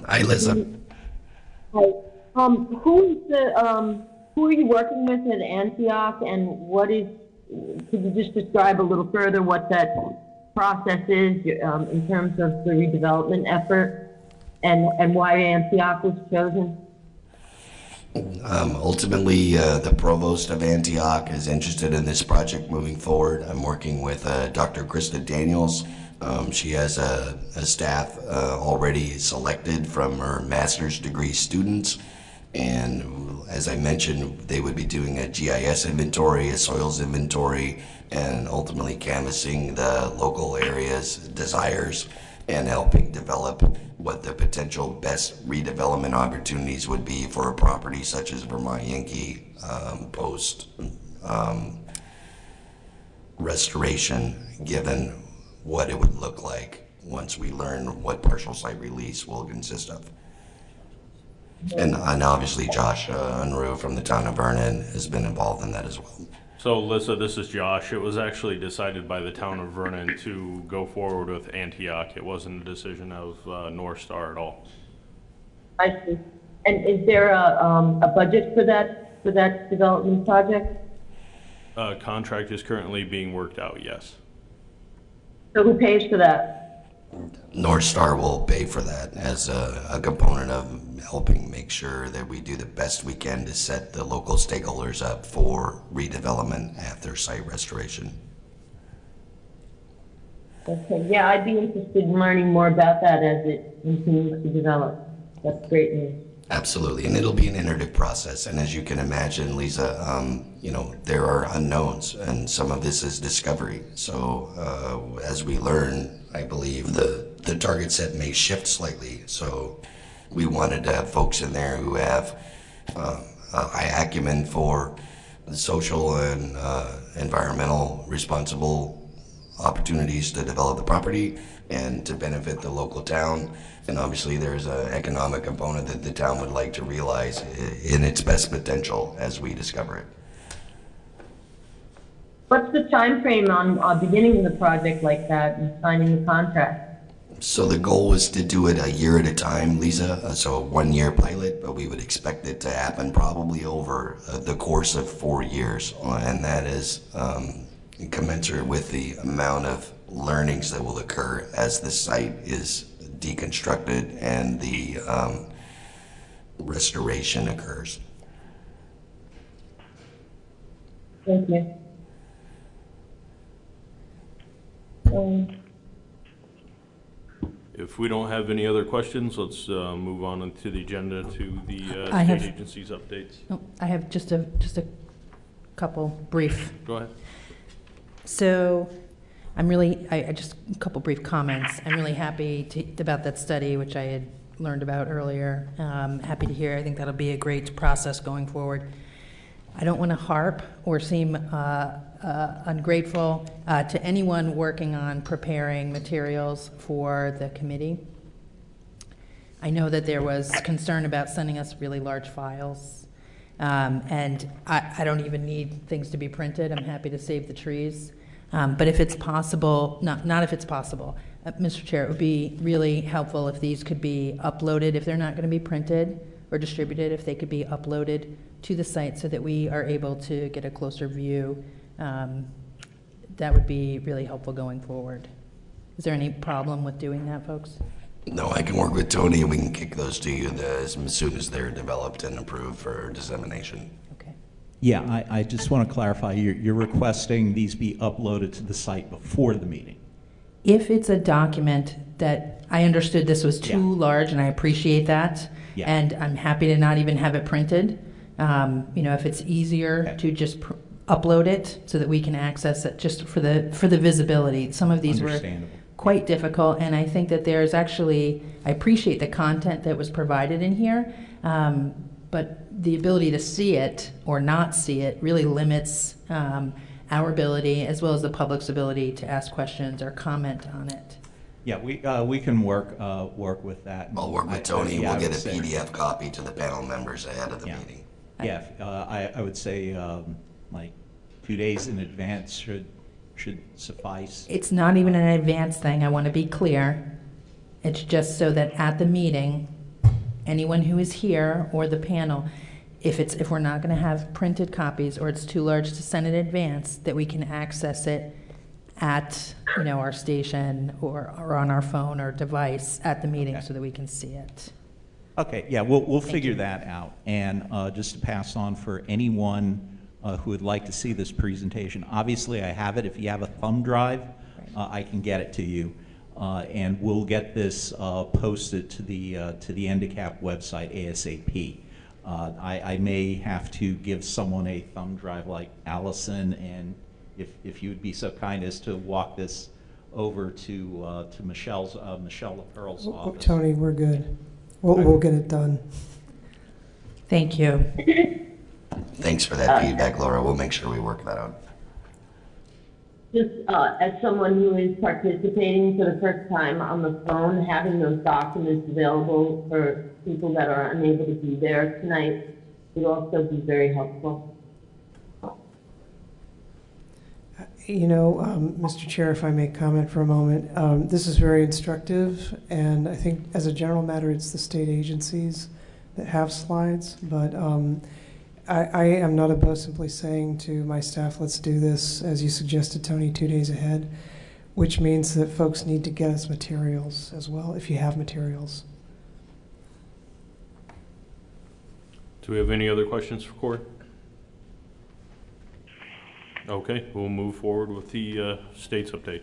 Speaker 19: Hi, Lissa.
Speaker 31: Hi. Who are you working with at Antioch, and could you just describe a little further what that process is in terms of the redevelopment effort and why Antioch was chosen?
Speaker 19: Ultimately, the provost of Antioch is interested in this project moving forward. I'm working with Dr. Krista Daniels. She has a staff already selected from her master's degree students. And as I mentioned, they would be doing a GIS inventory, a soils inventory, and ultimately canvassing the local area's desires and helping develop what the potential best redevelopment opportunities would be for a property such as Vermont Yankee post restoration, given what it would look like once we learn what partial site release will consist of. And obviously Josh Unruh from the town of Vernon has been involved in that as well.
Speaker 9: So, Alyssa, this is Josh. It was actually decided by the town of Vernon to go forward with Antioch. It wasn't a decision of North Star at all.
Speaker 31: I see. And is there a budget for that development project?
Speaker 9: Contract is currently being worked out, yes.
Speaker 31: So who pays for that?
Speaker 19: North Star will pay for that as a component of helping make sure that we do the best we can to set the local stakeholders up for redevelopment after site restoration.
Speaker 31: Okay, yeah, I'd be interested in learning more about that as it continues to develop. That's great news.
Speaker 19: Absolutely, and it'll be an iterative process. And as you can imagine, Lisa, there are unknowns, and some of this is discovery. So as we learn, I believe the target set may shift slightly. So we wanted to have folks in there who have high acumen for social and environmental responsible opportunities to develop the property and to benefit the local town. And obviously there's an economic component that the town would like to realize in its best potential as we discover it.
Speaker 31: What's the time frame on beginning the project like that and signing the contract?
Speaker 19: So the goal was to do it a year at a time, Lisa, so a 1 year pilot, but we would expect it to happen probably over the course of 4 years. And that is commensurate with the amount of learnings that will occur as the site is deconstructed and the restoration occurs.
Speaker 31: Thank you.
Speaker 9: If we don't have any other questions, let's move on into the agenda to the state agencies updates.
Speaker 29: Oh, I have just a couple brief.
Speaker 9: Go ahead.
Speaker 29: So I just a couple brief comments. I'm really happy about that study, which I had learned about earlier. Happy to hear. I think that'll be a great process going forward. I don't want to harp or seem ungrateful to anyone working on preparing materials for the committee. I know that there was concern about sending us really large files, and I don't even need things to be printed. I'm happy to save the trees. But if it's possible, not if it's possible, Mr. Chair, it would be really helpful if these could be uploaded, if they're not going to be printed or distributed, if they could be uploaded to the site so that we are able to get a closer view. That would be really helpful going forward. Is there any problem with doing that, folks?
Speaker 19: No, I can work with Tony and we can kick those to you as soon as they're developed and approved for dissemination.
Speaker 29: Okay.
Speaker 30: Yeah, I just want to clarify, you're requesting these be uploaded to the site before the meeting?
Speaker 29: If it's a document that, I understood this was too large, and I appreciate that, and I'm happy to not even have it printed. If it's easier to just upload it so that we can access it just for the visibility. Some of these were quite difficult, and I think that there's actually, I appreciate the content that was provided in here, but the ability to see it or not see it really limits our ability, as well as the public's ability, to ask questions or comment on it.
Speaker 30: Yeah, we can work with that.
Speaker 19: I'll work with Tony. We'll get a PDF copy to the panel members ahead of the meeting.
Speaker 30: Yeah, I would say like 2 days in advance should suffice.
Speaker 29: It's not even an advanced thing, I want to be clear. It's just so that at the meeting, anyone who is here or the panel, if we're not going to have printed copies or it's too large to send in advance, that we can access it at our station or on our phone or device at the meeting so that we can see it.
Speaker 30: Okay, yeah, we'll figure that out. And just to pass on for anyone who would like to see this presentation, obviously I have it. If you have a thumb drive, I can get it to you. And we'll get this posted to the NDCAP website ASAP. I may have to give someone a thumb drive like Allison, and if you would be so kind as to walk this over to Michelle LaPearl's office.
Speaker 24: Tony, we're good. We'll get it done.
Speaker 29: Thank you.
Speaker 19: Thanks for that feedback, Laura. We'll make sure we work that out.
Speaker 31: Just as someone who is participating for the first time on the phone, having those documents available for people that are unable to be there tonight would also be very helpful.
Speaker 24: Mr. Chair, if I may comment for a moment, this is very instructive, and I think as a general matter, it's the state agencies that have slides, but I am not opposed simply saying to my staff, let's do this, as you suggested, Tony, 2 days ahead, which means that folks need to get us materials as well, if you have materials.
Speaker 9: Do we have any other questions for Corey? Okay, we'll move forward with the state's update.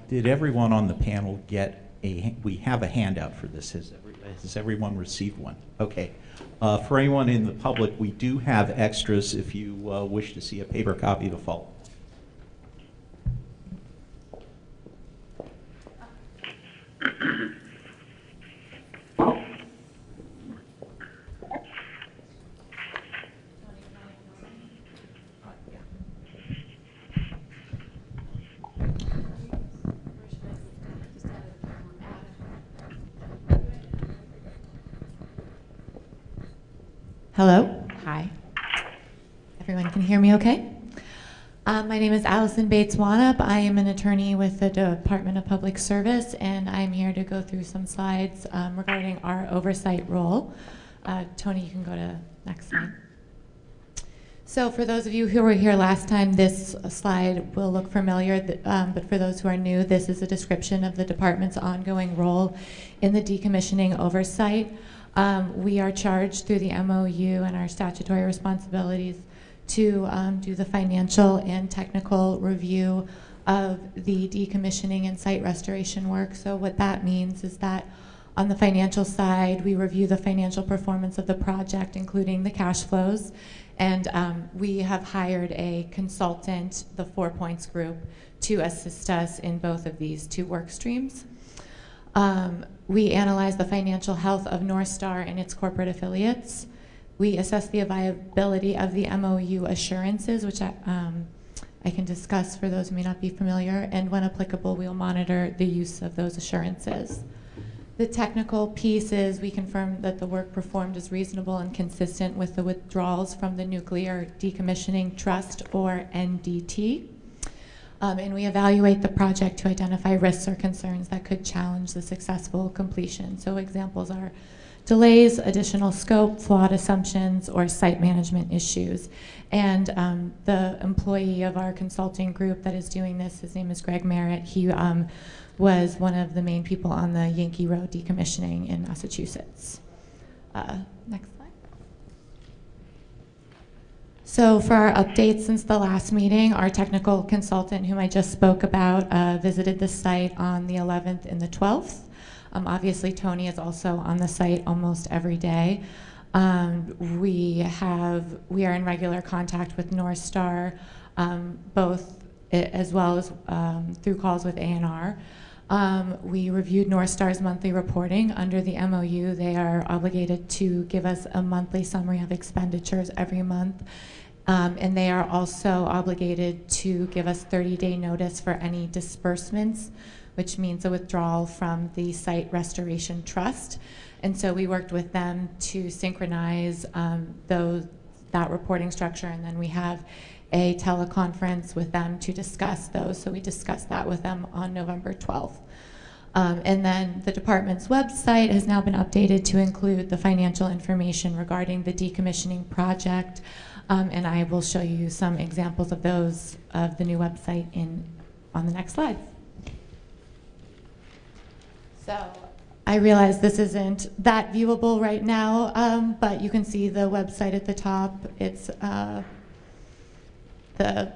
Speaker 30: Did everyone on the panel get we have a handout for this. Has everyone received one? Okay. For anyone in the public, we do have extras if you wish to see a paper copy of the fall.
Speaker 2: Hello. Hi. Everyone can hear me okay? My name is Allison Bates-Wanup. I am an attorney with the Department of Public Service, and I'm here to go through some slides regarding our oversight role. Tony, you can go to next slide. So for those of you who were here last time, this slide will look familiar, but for those who are new, this is a description of the department's ongoing role in the decommissioning oversight. We are charged through the MOU and our statutory responsibilities to do the financial and technical review of the decommissioning and site restoration work. So what that means is that on the financial side, we review the financial performance of the project, including the cash flows, and we have hired a consultant, the 4 Points Group, to assist us in both of these two work streams. We analyze the financial health of North Star and its corporate affiliates. We assess the viability of the MOU assurances, which I can discuss for those who may not be familiar, and when applicable, we'll monitor the use of those assurances. The technical piece is we confirm that the work performed is reasonable and consistent with the withdrawals from the Nuclear Decommissioning Trust, or NDT. And we evaluate the project to identify risks or concerns that could challenge the successful completion. So examples are delays, additional scope, flawed assumptions, or site management issues. And the employee of our consulting group that is doing this, his name is Greg Merritt. He was one of the main people on the Yankee Road decommissioning in Massachusetts. Next slide. So for our updates since the last meeting, our technical consultant, whom I just spoke about, visited the site on the 11th and the 12th. Obviously, Tony is also on the site almost every day. We are in regular contact with North Star, both as well as through calls with A&R. We reviewed North Star's monthly reporting. Under the MOU, they are obligated to give us a monthly summary of expenditures every month. And they are also obligated to give us 30-day notice for any disbursements, which means a withdrawal from the Site Restoration Trust. And so we worked with them to synchronize that reporting structure, and then we have a teleconference with them to discuss those. So we discussed that with them on November 12th. And then the department's website has now been updated to include the financial information regarding the decommissioning project. And I will show you some examples of those, of the new website on the next slide. So I realize this isn't that viewable right now, but you can see the website at the top. It's the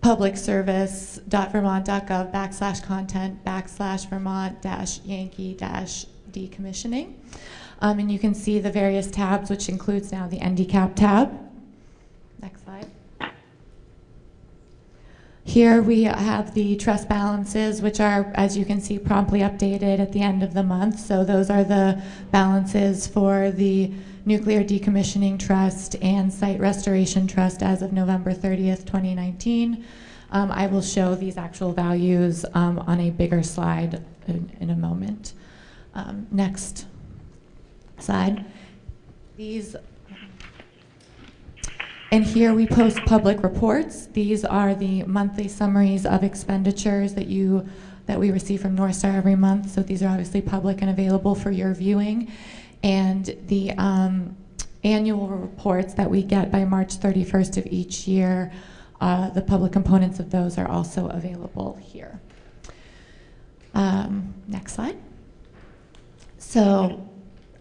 Speaker 2: publicsservice.vermont.gov/content/Vermont-Yankee-decommissioning. And you can see the various tabs, which includes now the NDCAP tab. Next slide. Here we have the trust balances, which are, as you can see, promptly updated at the end of the month. So those are the balances for the Nuclear Decommissioning Trust and Site Restoration Trust as of November 30th, 2019. I will show these actual values on a bigger slide in a moment. Next slide. And here we post public reports. These are the monthly summaries of expenditures that we receive from North Star every month. So these are obviously public and available for your viewing. And the annual reports that we get by March 31st of each year, the public components of those are also available here. Next slide. So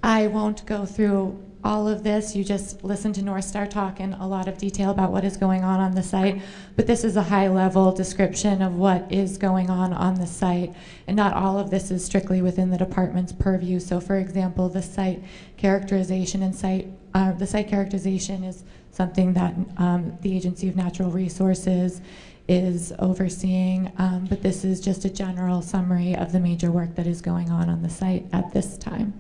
Speaker 2: I won't go through all of this. You just listen to North Star talk in a lot of detail about what is going on the site, but this is a high-level description of what is going on the site, and not all of this is strictly within the department's purview. So, for example, the site characterization is something that the Agency of Natural Resources is overseeing, but this is just a general summary of the major work that is going on the site at this time.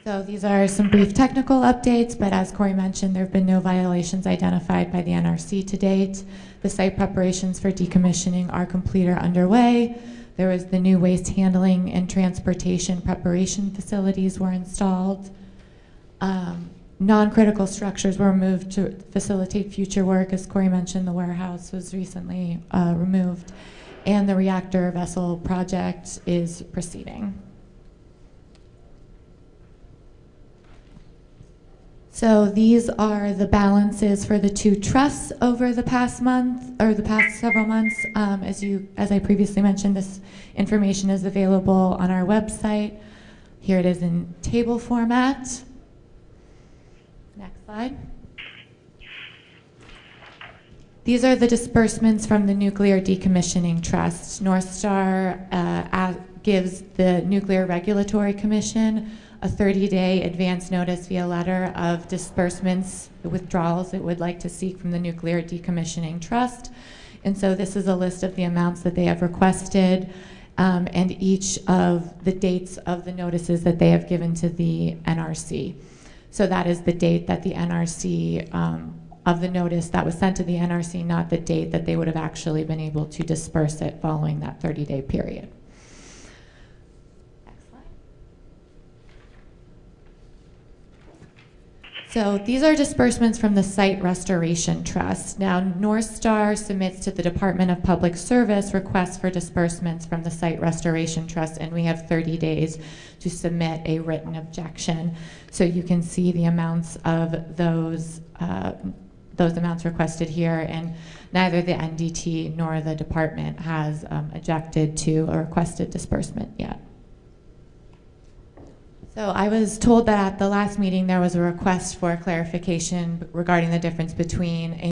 Speaker 2: So these are some brief technical updates, but as Corey mentioned, there have been no violations identified by the NRC to date. The site preparations for decommissioning are complete or underway. There was the new waste handling and transportation preparation facilities were installed. Non-critical structures were moved to facilitate future work. As Corey mentioned, the warehouse was recently removed, and the reactor vessel project is proceeding. So these are the balances for the two trusts over the past month, or the past several months. As I previously mentioned, this information is available on our website. Here it is in table format. Next slide. These are the disbursements from the Nuclear Decommissioning Trust. North Star gives the Nuclear Regulatory Commission a 30-day advance notice via letter of disbursements, withdrawals it would like to seek from the Nuclear Decommissioning Trust. And so this is a list of the amounts that they have requested and each of the dates of the notices that they have given to the NRC. So that is the date that the NRC, of the notice that was sent to the NRC, not the date that they would have actually been able to disperse it following that 30-day period. So these are disbursements from the Site Restoration Trust. Now, North Star submits to the Department of Public Service requests for disbursements from the Site Restoration Trust, and we have 30 days to submit a written objection. So you can see the amounts of those amounts requested here, and neither the NDT nor the department has objected to a requested disbursement yet. So I was told that at the last meeting there was a request for clarification regarding the difference between a